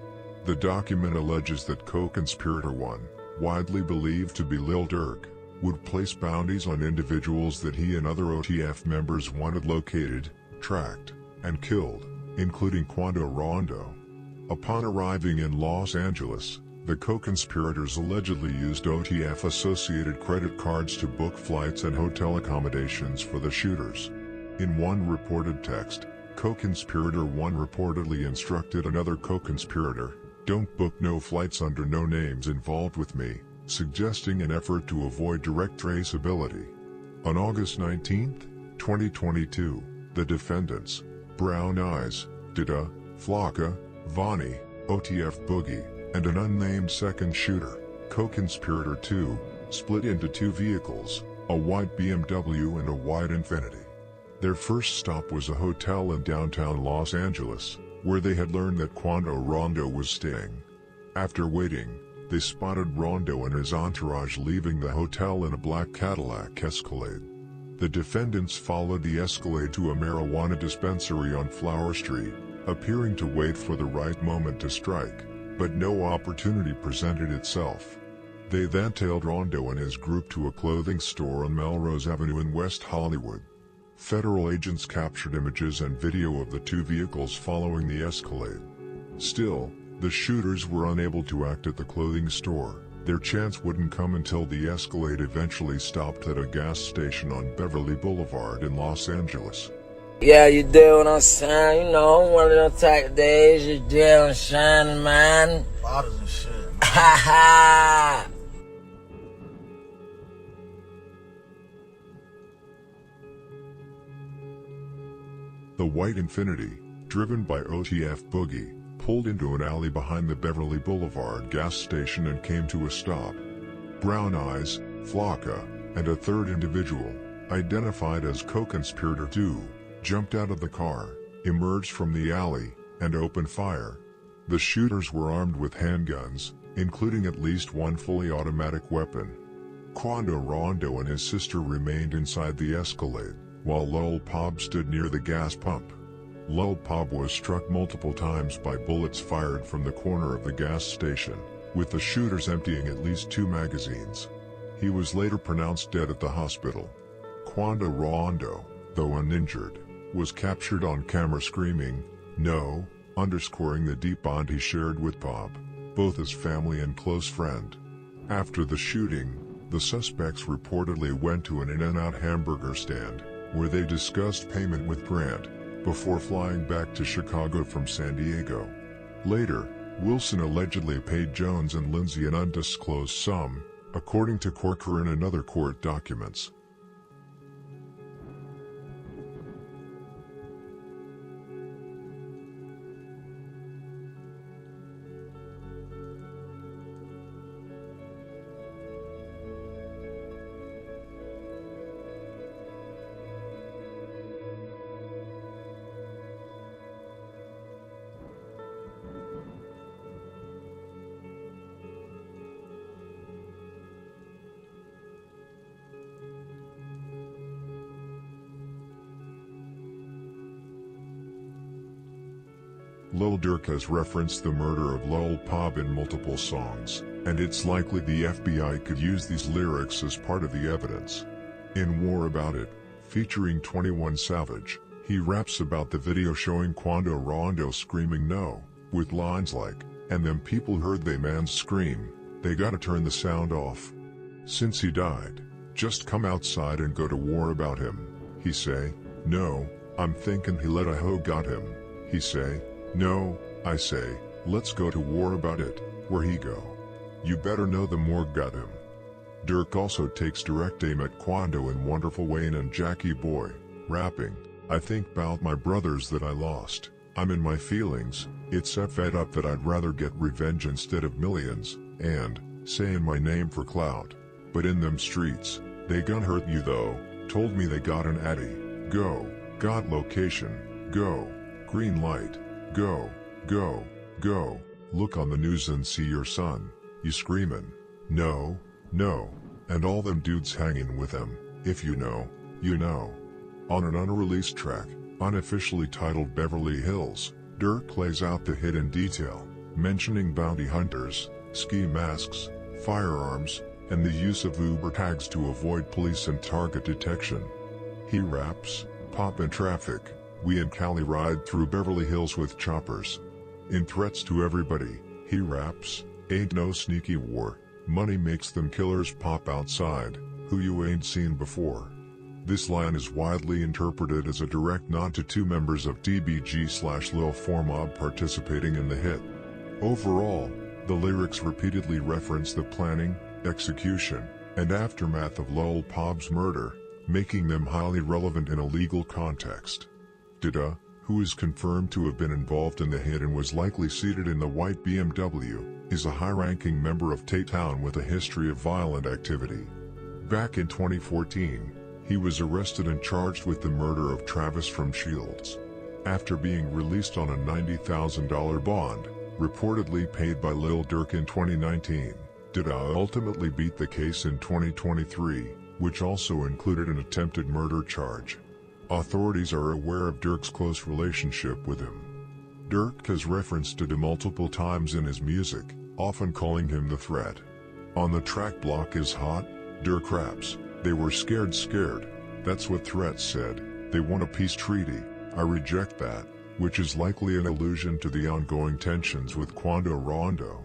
The document alleges that co-conspirator 1, widely believed to be Lil Durk, would place bounties on individuals that he and other OTF members wanted located, tracked, and killed, including Quando Rondo. Upon arriving in Los Angeles, the co-conspirators allegedly used OTF-associated credit cards to book flights and hotel accommodations for the shooters. In one reported text, co-conspirator 1 reportedly instructed another co-conspirator, "Don't book no flights under no names involved with me," suggesting an effort to avoid direct traceability. On August 19, 2022, the defendants, Brown Eyes, Dida, Flocka, Vonnie, OTF Boogie, and an unnamed second shooter, co-conspirator 2, split into 2 vehicles, a white BMW and a white Infiniti. Their first stop was a hotel in downtown Los Angeles, where they had learned that Quando Rondo was staying. After waiting, they spotted Rondo and his entourage leaving the hotel in a black Cadillac Escalade. The defendants followed the Escalade to a marijuana dispensary on Flower Street, appearing to wait for the right moment to strike, but no opportunity presented itself. They then tailed Rondo and his group to a clothing store on Melrose Avenue in West Hollywood. Federal agents captured images and video of the 2 vehicles following the Escalade. Still, the shooters were unable to act at the clothing store. Their chance wouldn't come until the Escalade eventually stopped at a gas station on Beverly Boulevard in Los Angeles. Yeah, you do what I'm saying, you know, one of them type of days, you deal and shining, man. Bottles and shit, man. Ha ha! The white Infiniti, driven by OTF Boogie, pulled into an alley behind the Beverly Boulevard gas station and came to a stop. Brown Eyes, Flocka, and a third individual, identified as co-conspirator 2, jumped out of the car, emerged from the alley, and opened fire. The shooters were armed with handguns, including at least 1 fully automatic weapon. Quando Rondo and his sister remained inside the Escalade, while Lil Pop stood near the gas pump. Lil Pop was struck multiple times by bullets fired from the corner of the gas station, with the shooters emptying at least 2 magazines. He was later pronounced dead at the hospital. Quando Rondo, though uninjured, was captured on camera screaming, "No," underscoring the deep bond he shared with Pop, both as family and close friend. After the shooting, the suspects reportedly went to an In-N-Out hamburger stand, where they discussed payment with Grant, before flying back to Chicago from San Diego. Later, Wilson allegedly paid Jones and Lindsay an undisclosed sum, according to Corcoran and other court documents. Lil Durk has referenced the murder of Lil Pop in multiple songs, and it's likely the FBI could use these lyrics as part of the evidence. In War About It, featuring 21 Savage, he raps about the video showing Quando Rondo screaming no, with lines like, "And them people heard they man's scream, they gotta turn the sound off. Since he died, just come outside and go to war about him." He say, "No, I'm thinking he let a hoe got him." He say, "No, I say, let's go to war about it, where he go. You better know the morgue got him." Durk also takes direct aim at Quando in Wonderful Wayne and Jackie Boy, rapping, "I think 'bout my brothers that I lost, I'm in my feelings, it's so fed up that I'd rather get revenge instead of millions, and, saying my name for clout. But in them streets, they gon' hurt you though, told me they got an addy, go, got location, go, green light, go, go, go, look on the news and see your son, you screamin', no, no, and all them dudes hanging with him, if you know, you know." On an unreleased track, unofficially titled Beverly Hills, Durk plays out the hit in detail, mentioning bounty hunters, ski masks, firearms, and the use of Uber tags to avoid police and target detection. He raps, "Pop in traffic, we in Cali ride through Beverly Hills with choppers." In threats to everybody, he raps, "Ain't no sneaky war, money makes them killers pop outside, who you ain't seen before." This line is widely interpreted as a direct nod to two members of DBG/Lil 4 Mob participating in the hit. Overall, the lyrics repeatedly reference the planning, execution, and aftermath of Lil Pop's murder, making them highly relevant in a legal context. Dida, who is confirmed to have been involved in the hit and was likely seated in the white BMW, is a high-ranking member of T-Town with a history of violent activity. Back in 2014, he was arrested and charged with the murder of Travis from Shields. After being released on a $90,000 bond, reportedly paid by Lil Durk in 2019, Dida ultimately beat the case in 2023, which also included an attempted murder charge. Authorities are aware of Durk's close relationship with him. Durk has referenced Dida multiple times in his music, often calling him the threat. On the track Block is Hot, Durk raps, "They were scared, that's what threats said, they want a peace treaty, I reject that," which is likely an allusion to the ongoing tensions with Quando Rondo.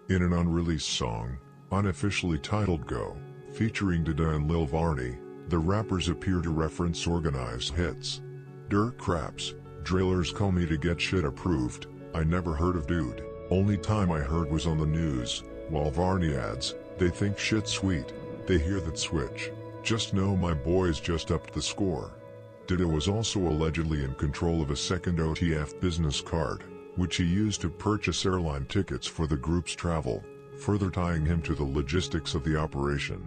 In an unreleased song, unofficially titled Go, featuring Dida and Lil Varney, the rappers appear to reference organized hits. Durk raps, "Drillers call me to get shit approved, I never heard of dude, only time I heard was on the news," while Varney adds, "They think shit sweet, they hear that switch, just know my boys just upped the score." Dida was also allegedly in control of a second OTF business card, which he used to purchase airline tickets for the group's travel, further tying him to the logistics of the operation.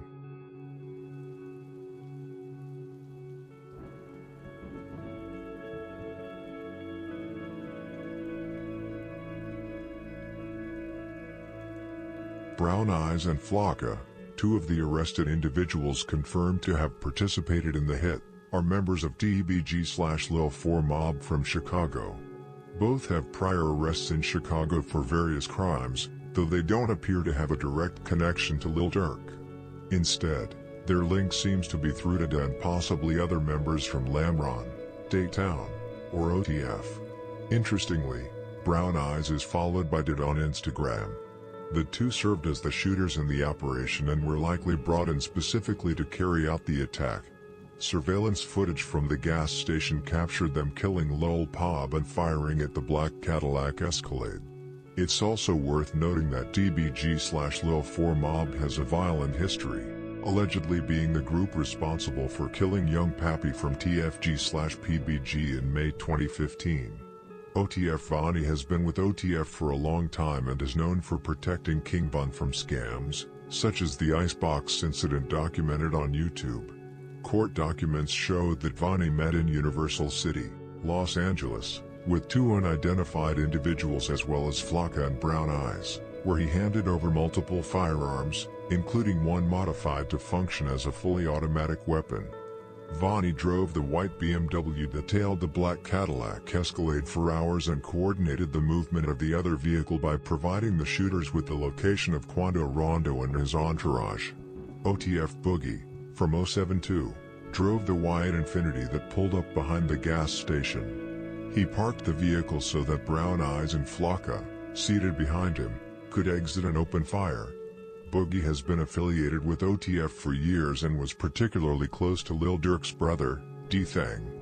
Brown Eyes and Flocka, two of the arrested individuals confirmed to have participated in the hit, are members of DBG/Lil 4 Mob from Chicago. Both have prior arrests in Chicago for various crimes, though they don't appear to have a direct connection to Lil Durk. Instead, their link seems to be through Dida and possibly other members from Lamron, Daytown, or OTF. Interestingly, Brown Eyes is followed by Dida on Instagram. The two served as the shooters in the operation and were likely brought in specifically to carry out the attack. Surveillance footage from the gas station captured them killing Lil Pop and firing at the black Cadillac Escalade. It's also worth noting that DBG/Lil 4 Mob has a violent history, allegedly being the group responsible for killing young Pappy from TFG/PBG in May 2015. OTF Vonnie has been with OTF for a long time and is known for protecting King Von from scams, such as the Icebox incident documented on YouTube. Court documents showed that Vonnie met in Universal City, Los Angeles, with two unidentified individuals as well as Flocka and Brown Eyes, where he handed over multiple firearms, including one modified to function as a fully automatic weapon. Vonnie drove the white BMW that tailed the black Cadillac Escalade for hours and coordinated the movement of the other vehicle by providing the shooters with the location of Quando Rondo and his entourage. OTF Boogie, from 072, drove the white Infiniti that pulled up behind the gas station. He parked the vehicle so that Brown Eyes and Flocka, seated behind him, could exit and open fire. Boogie has been affiliated with OTF for years and was particularly close to Lil Durk's brother, D-Thang.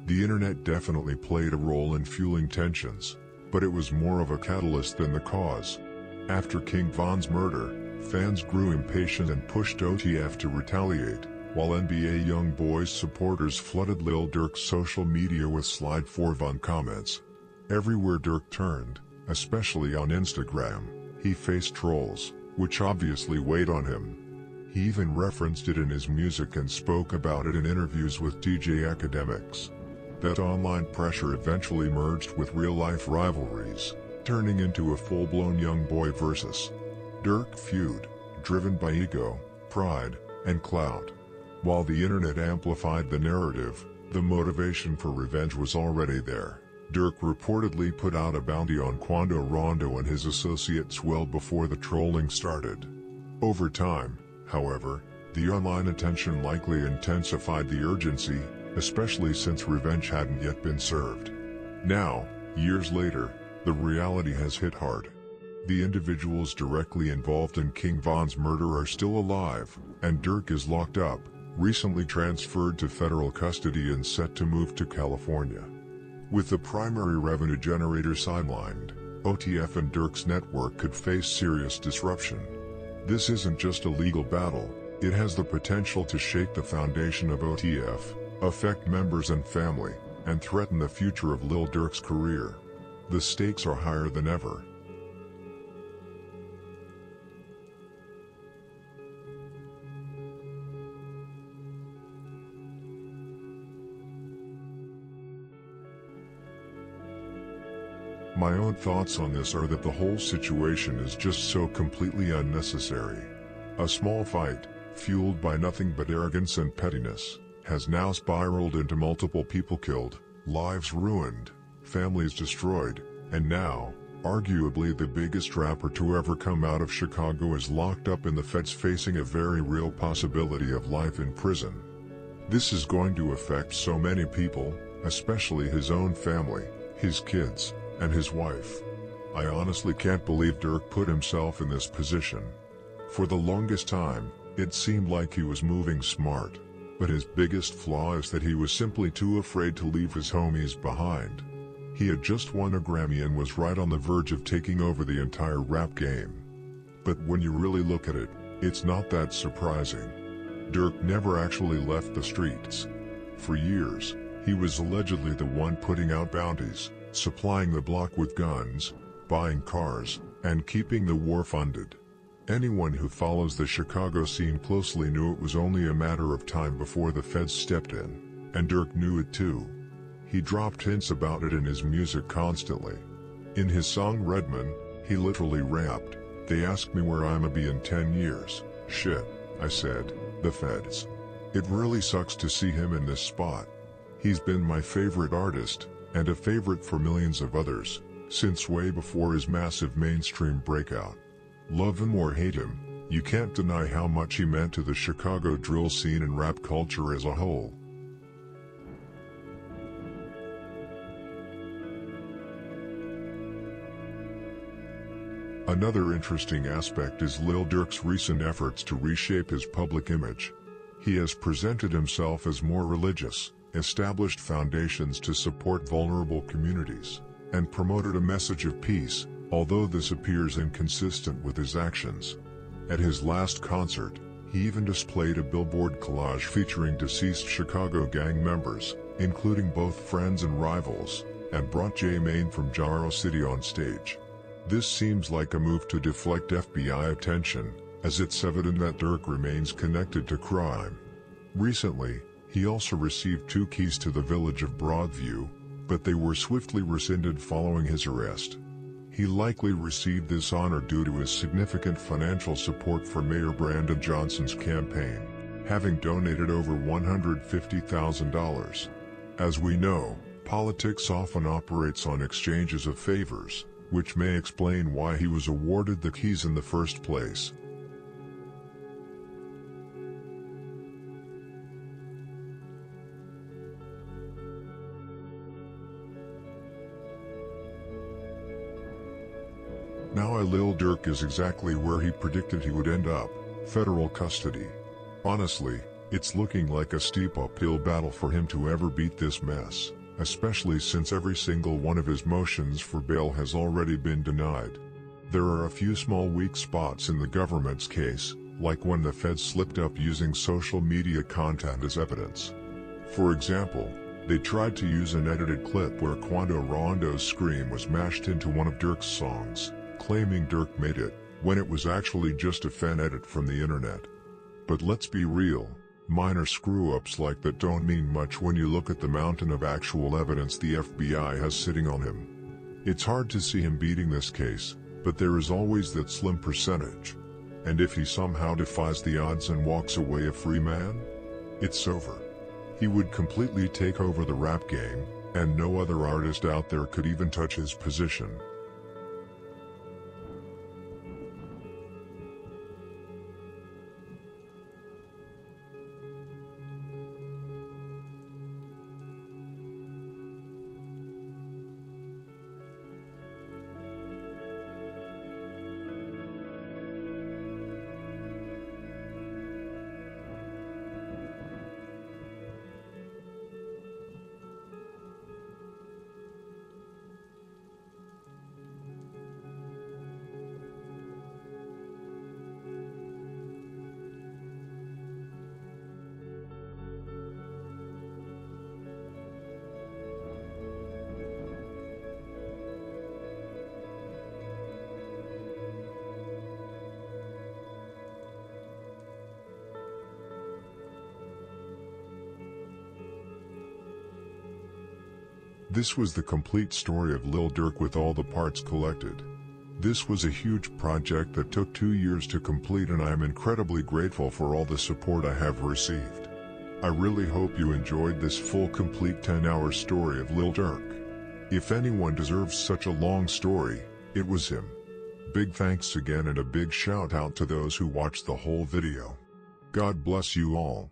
The internet definitely played a role in fueling tensions, but it was more of a catalyst than the cause. After King Von's murder, fans grew impatient and pushed OTF to retaliate, while NBA YoungBoy's supporters flooded Lil Durk's social media with Slide 4 Von comments. Everywhere Durk turned, especially on Instagram, he faced trolls, which obviously weighed on him. He even referenced it in his music and spoke about it in interviews with DJ Academics. That online pressure eventually merged with real-life rivalries, turning into a full-blown YoungBoy versus Durk feud, driven by ego, pride, and clout. While the internet amplified the narrative, the motivation for revenge was already there. Durk reportedly put out a bounty on Quando Rondo and his associates well before the trolling started. Over time, however, the online attention likely intensified the urgency, especially since revenge hadn't yet been served. Now, years later, the reality has hit hard. The individuals directly involved in King Von's murder are still alive, and Durk is locked up, recently transferred to federal custody and set to move to California. With the primary revenue generator sidelined, OTF and Durk's network could face serious disruption. This isn't just a legal battle, it has the potential to shake the foundation of OTF, affect members and family, and threaten the future of Lil Durk's career. The stakes are higher than ever. My own thoughts on this are that the whole situation is just so completely unnecessary. A small fight, fueled by nothing but arrogance and pettiness, has now spiraled into multiple people killed, lives ruined, families destroyed, and now, arguably the biggest rapper to ever come out of Chicago is locked up in the feds facing a very real possibility of life in prison. This is going to affect so many people, especially his own family, his kids, and his wife. I honestly can't believe Durk put himself in this position. For the longest time, it seemed like he was moving smart. But his biggest flaw is that he was simply too afraid to leave his homies behind. He had just won a Grammy and was right on the verge of taking over the entire rap game. But when you really look at it, it's not that surprising. Durk never actually left the streets. For years, he was allegedly the one putting out bounties, supplying the block with guns, buying cars, and keeping the war funded. Anyone who follows the Chicago scene closely knew it was only a matter of time before the feds stepped in, and Durk knew it too. He dropped hints about it in his music constantly. In his song Redman, he literally rapped, "They ask me where I'ma be in 10 years. Shit," I said, "the feds." It really sucks to see him in this spot. He's been my favorite artist, and a favorite for millions of others, since way before his massive mainstream breakout. Love him or hate him, you can't deny how much he meant to the Chicago drill scene and rap culture as a whole. Another interesting aspect is Lil Durk's recent efforts to reshape his public image. He has presented himself as more religious, established foundations to support vulnerable communities, and promoted a message of peace, although this appears inconsistent with his actions. At his last concert, He even displayed a billboard collage featuring deceased Chicago gang members, including both friends and rivals, and brought J-Mane from Jaro City on stage. This seems like a move to deflect FBI attention, as it's evident that Durk remains connected to crime. Recently, he also received 2 keys to the village of Broadview, but they were swiftly rescinded following his arrest. He likely received this honor due to his significant financial support for Mayor Brandon Johnson's campaign, having donated over $150,000. As we know, politics often operates on exchanges of favors, which may explain why he was awarded the keys in the first place. Now Lil Durk is exactly where he predicted he would end up, federal custody. Honestly, it's looking like a steep uphill battle for him to ever beat this mess, especially since every single one of his motions for bail has already been denied. There are a few small weak spots in the government's case, like when the feds slipped up using social media content as evidence. For example, they tried to use an edited clip where Quando Rondo's scream was mashed into one of Durk's songs, claiming Durk made it, when it was actually just a fan edit from the internet. But let's be real, minor screw-ups like that don't mean much when you look at the mountain of actual evidence the FBI has sitting on him. It's hard to see him beating this case, but there is always that slim percentage. And if he somehow defies the odds and walks away a free man, it's over. He would completely take over the rap game, and no other artist out there could even touch his position. This was the complete story of Lil Durk with all the parts collected. This was a huge project that took 2 years to complete, and I am incredibly grateful for all the support I have received. I really hope you enjoyed this full complete 10-hour story of Lil Durk. If anyone deserves such a long story, it was him. Big thanks again and a big shout out to those who watched the whole video. God bless you all.